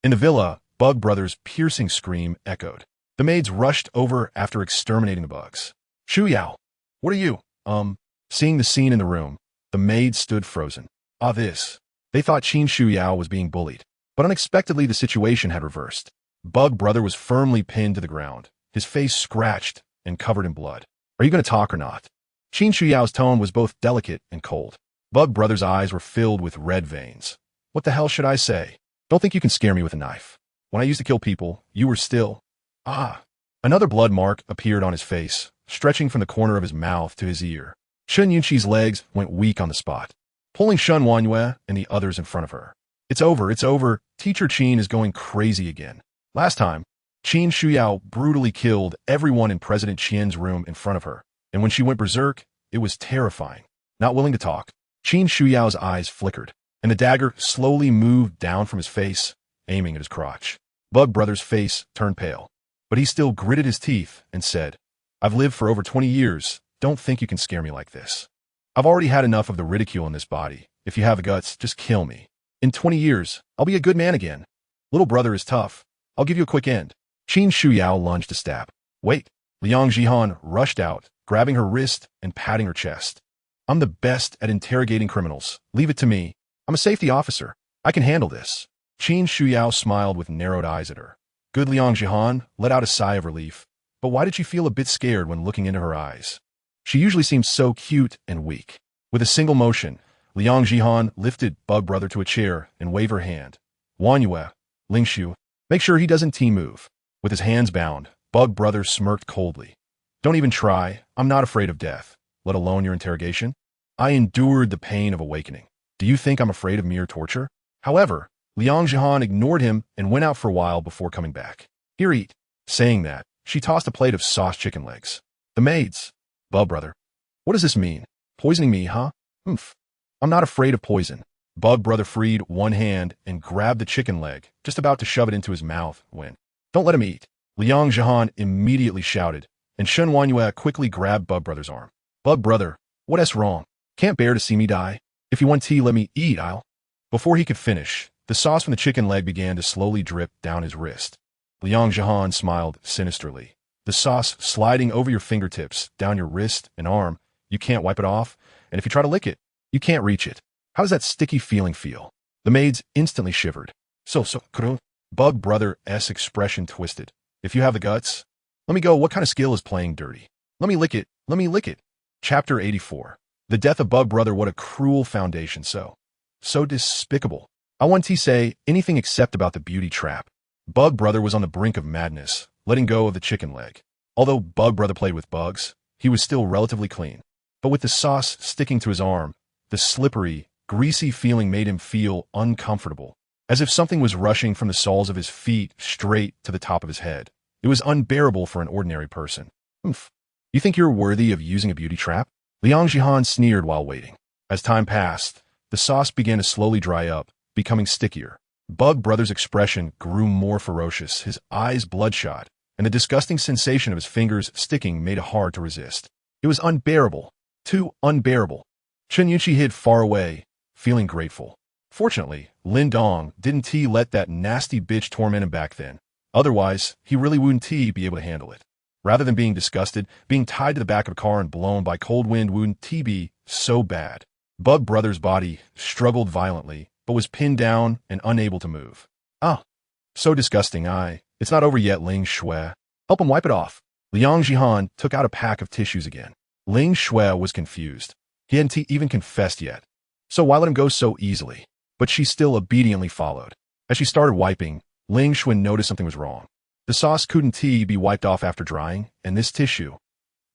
In the villa, Bug Brother's piercing scream echoed. The maids rushed over after exterminating the bugs. Shuyao, what are you? Seeing the scene in the room, the maids stood frozen. They thought Qin Shuyao was being bullied, but unexpectedly the situation had reversed. Bug Brother was firmly pinned to the ground, his face scratched and covered in blood. Are you going to talk or not? Qin Shuyao's tone was both delicate and cold. Bug Brother's eyes were filled with red veins. What the hell should I say? Don't think you can scare me with a knife. When I used to kill people, you were still... Another blood mark appeared on his face, stretching from the corner of his mouth to his ear. Shun Yunqi's legs went weak on the spot, pulling Shun Wanyue and the others in front of her. It's over. Teacher Qin is going crazy again. Last time, Qin Shuyao brutally killed everyone in President Qian's room in front of her, and when she went berserk, it was terrifying. Not willing to talk, Qin Shuyao's eyes flickered, and the dagger slowly moved down from his face, aiming at his crotch. Bug Brother's face turned pale, but he still gritted his teeth and said, I've lived for over 20 years. Don't think you can scare me like this. I've already had enough of the ridicule in this body. If you have the guts, just kill me. In 20 years, I'll be a good man again. Little brother is tough. I'll give you a quick end. Qin Shuyao lunged to stab. Wait. Liang Jihan rushed out, grabbing her wrist and patting her chest. I'm the best at interrogating criminals. Leave it to me. I'm a safety officer. I can handle this. Qin Shuyao smiled with narrowed eyes at her. Good. Liang Jihan let out a sigh of relief. But why did she feel a bit scared when looking into her eyes? She usually seems so cute and weak. With a single motion, Liang Jihan lifted Bug Brother to a chair and waved her hand. Wanyue, Lingshu, make sure he doesn't move. With his hands bound, Bug Brother smirked coldly. Don't even try. I'm not afraid of death, let alone your interrogation. I endured the pain of awakening. Do you think I'm afraid of mere torture? However, Liang Jihan ignored him and went out for a while before coming back. Here, eat. Saying that, she tossed a plate of sauced chicken legs. The maids. Bug Brother. What does this mean? Poisoning me, huh? I'm not afraid of poison. Bug Brother freed one hand and grabbed the chicken leg, just about to shove it into his mouth when... Don't let him eat. Liang Jihan immediately shouted, and Shun Wanyue quickly grabbed Bug Brother's arm. Bug Brother, what's wrong? Can't bear to see me die? If you want tea, let me eat, I'll... Before he could finish, the sauce from the chicken leg began to slowly drip down his wrist. Liang Jihan smiled sinisterly. The sauce sliding over your fingertips, down your wrist and arm, you can't wipe it off, and if you try to lick it, you can't reach it. How does that sticky feeling feel? The maids instantly shivered. Bug Brother's expression twisted. If you have the guts, let me go. What kind of skill is playing dirty? Let me lick it. Chapter 84. The death of Bug Brother. What a cruel foundation. So despicable. I want to say anything except about the beauty trap. Bug Brother was on the brink of madness, letting go of the chicken leg. Although Bug Brother played with bugs, he was still relatively clean. But with the sauce sticking to his arm, the slippery, greasy feeling made him feel uncomfortable, as if something was rushing from the soles of his feet straight to the top of his head. It was unbearable for an ordinary person. You think you're worthy of using a beauty trap? Liang Jihan sneered while waiting. As time passed, the sauce began to slowly dry up, becoming stickier. Bug Brother's expression grew more ferocious, his eyes bloodshot, and the disgusting sensation of his fingers sticking made it hard to resist. It was unbearable. Too unbearable. Chen Yunqi hid far away, feeling grateful. Fortunately, Lin Dong didn't let that nasty bitch torment him back then. Otherwise, he really wouldn't be able to handle it. Rather than being disgusted, being tied to the back of a car and blown by cold wind wouldn't be so bad. Bug Brother's body struggled violently, but was pinned down and unable to move. Ah, so disgusting. It's not over yet, Ling Shui. Help him wipe it off. Liang Jihan took out a pack of tissues again. Ling Shui was confused. He hadn't even confessed yet. So why let him go so easily? But she still obediently followed. As she started wiping, Ling Shui noticed something was wrong. The sauce couldn't be wiped off after drying, and this tissue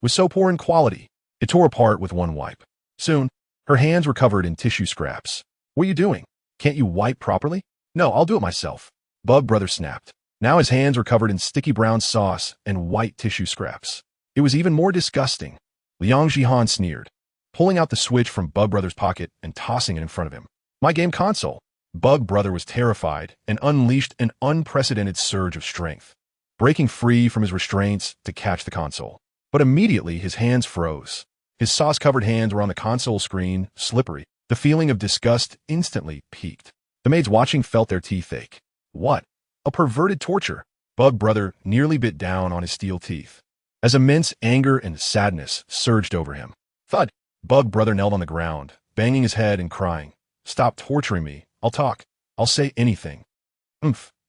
was so poor in quality, it tore apart with one wipe. Soon, her hands were covered in tissue scraps. What are you doing? Can't you wipe properly? No, I'll do it myself. Bug Brother snapped. Now his hands were covered in sticky brown sauce and white tissue scraps. It was even more disgusting. Liang Jihan sneered, pulling out the switch from Bug Brother's pocket and tossing it in front of him. My game console. Bug Brother was terrified and unleashed an unprecedented surge of strength, breaking free from his restraints to catch the console. But immediately his hands froze. His sauce-covered hands were on the console screen, slippery. The feeling of disgust instantly peaked. The maids watching felt their teeth ache. What? A perverted torture. Bug Brother nearly bit down on his steel teeth, as immense anger and sadness surged over him. Thud! Bug Brother knelt on the ground, banging his head and crying. Stop torturing me. I'll talk. I'll say anything.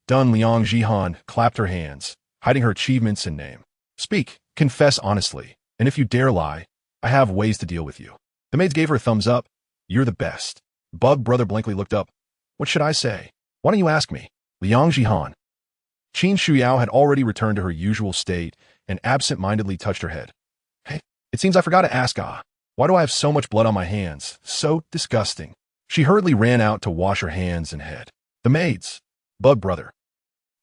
Done. Liang Jihan clapped her hands, hiding her achievements and name. Speak. Confess honestly. And if you dare lie, I have ways to deal with you. The maids gave her a thumbs up. You're the best. Bug Brother blankly looked up. What should I say? Why don't you ask me? Liang Jihan. Qin Shuyao had already returned to her usual state and absent-mindedly touched her head. Hey, it seems I forgot to ask. Why do I have so much blood on my hands? So disgusting. She hurriedly ran out to wash her hands and head. The maids. Bug Brother.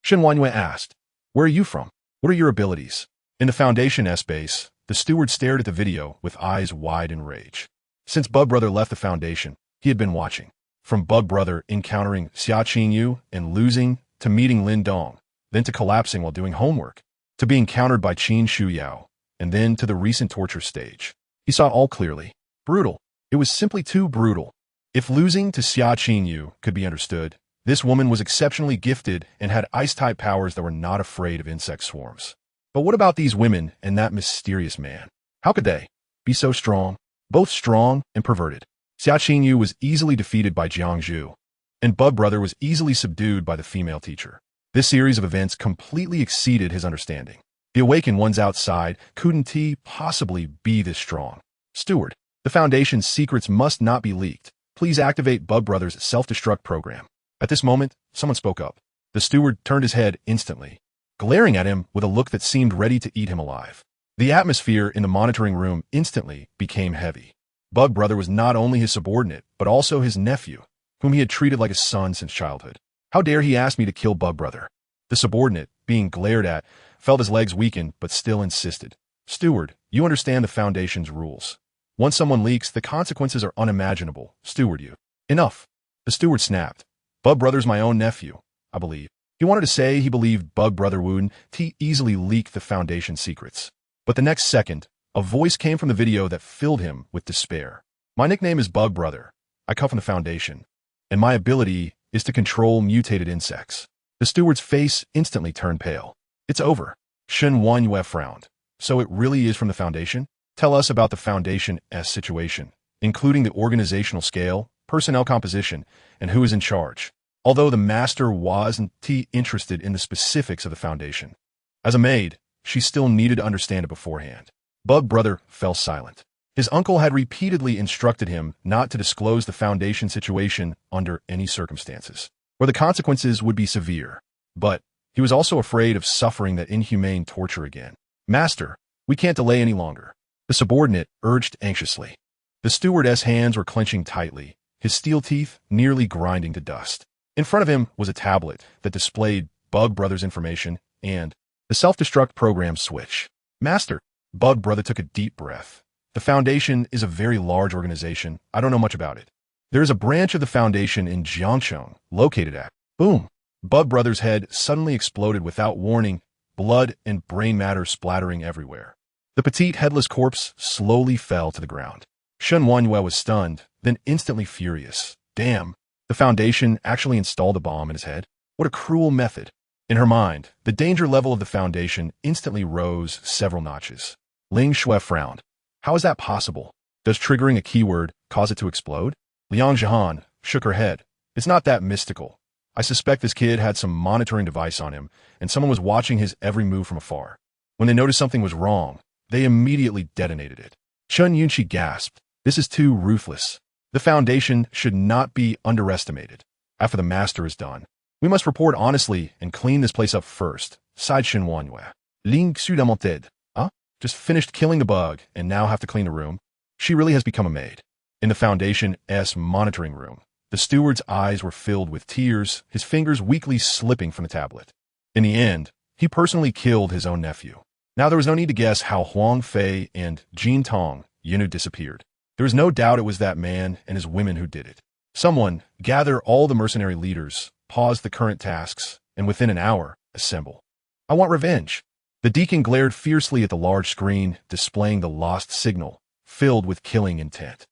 Shen Wanyue asked, where are you from? What are your abilities? In the Foundation S base, the steward stared at the video with eyes wide in rage. Since Bug Brother left the Foundation, he had been watching. From Bug Brother encountering Xia Qingyu and losing, to meeting Lin Dong, then to collapsing while doing homework, to being countered by Qin Shuyao, and then to the recent torture stage. He saw it all clearly. Brutal. It was simply too brutal. If losing to Xia Qingyu could be understood, this woman was exceptionally gifted and had ice-type powers that were not afraid of insect swarms. But what about these women and that mysterious man? How could they be so strong? Both strong and perverted. Xia Qingyu was easily defeated by Jiang Zhu, and Bug Brother was easily subdued by the female teacher. This series of events completely exceeded his understanding. The awakened ones outside couldn't possibly be this strong. Steward, the Foundation's secrets must not be leaked. Please activate Bug Brother's self-destruct program. At this moment, someone spoke up. The steward turned his head instantly, glaring at him with a look that seemed ready to eat him alive. The atmosphere in the monitoring room instantly became heavy. Bug Brother was not only his subordinate, but also his nephew, whom he had treated like a son since childhood. How dare he ask me to kill Bug Brother? The subordinate, being glared at, felt his legs weaken but still insisted. Steward, you understand the Foundation's rules. Once someone leaks, the consequences are unimaginable. Steward, you. Enough. The steward snapped. Bug Brother's my own nephew, I believe. He wanted to say he believed Bug Brother wouldn't easily leak the Foundation secrets. But the next second, a voice came from the video that filled him with despair. My nickname is Bug Brother. I come from the Foundation, and my ability is to control mutated insects. The steward's face instantly turned pale. It's over. Shen Wanyue frowned. So it really is from the Foundation? Tell us about the Foundation's situation, including the organizational scale, personnel composition, and who is in charge. Although the master wasn't interested in the specifics of the Foundation. As a maid, she still needed to understand it beforehand. Bug Brother fell silent. His uncle had repeatedly instructed him not to disclose the Foundation situation under any circumstances, or the consequences would be severe. But he was also afraid of suffering that inhumane torture again. Master, we can't delay any longer. The subordinate urged anxiously. The stewardess' hands were clenching tightly, his steel teeth nearly grinding to dust. In front of him was a tablet that displayed Bug Brother's information and the self-destruct program switch. Master, Bug Brother took a deep breath. The Foundation is a very large organization. I don't know much about it. There is a branch of the Foundation in Jiangcheng, located at Boom! Bug Brother's head suddenly exploded without warning, blood and brain matter splattering everywhere. The petite headless corpse slowly fell to the ground. Shen Wanyue was stunned, then instantly furious. Damn, the Foundation actually installed a bomb in his head? What a cruel method. In her mind, the danger level of the Foundation instantly rose several notches. Ling Shui frowned. How is that possible? Does triggering a keyword cause it to explode? Liang Zhihan shook her head. It's not that mystical. I suspect this kid had some monitoring device on him, and someone was watching his every move from afar. When they noticed something was wrong, they immediately detonated it. Chun Yunqi gasped. This is too ruthless. The Foundation should not be underestimated. After the master is done, we must report honestly and clean this place up first, sighed Shen Wanyue. Ling Xu Huh? Just finished killing the bug and now have to clean the room? She really has become a maid. In the Foundation's monitoring room, the steward's eyes were filled with tears, his fingers weakly slipping from the tablet. In the end, he personally killed his own nephew. Now there was no need to guess how Huang Fei and Jin Tong Yinu disappeared. There was no doubt it was that man and his women who did it. Someone, gather all the mercenary leaders, pause the current tasks, and within an hour, assemble. I want revenge. The deacon glared fiercely at the large screen, displaying the lost signal, filled with killing intent.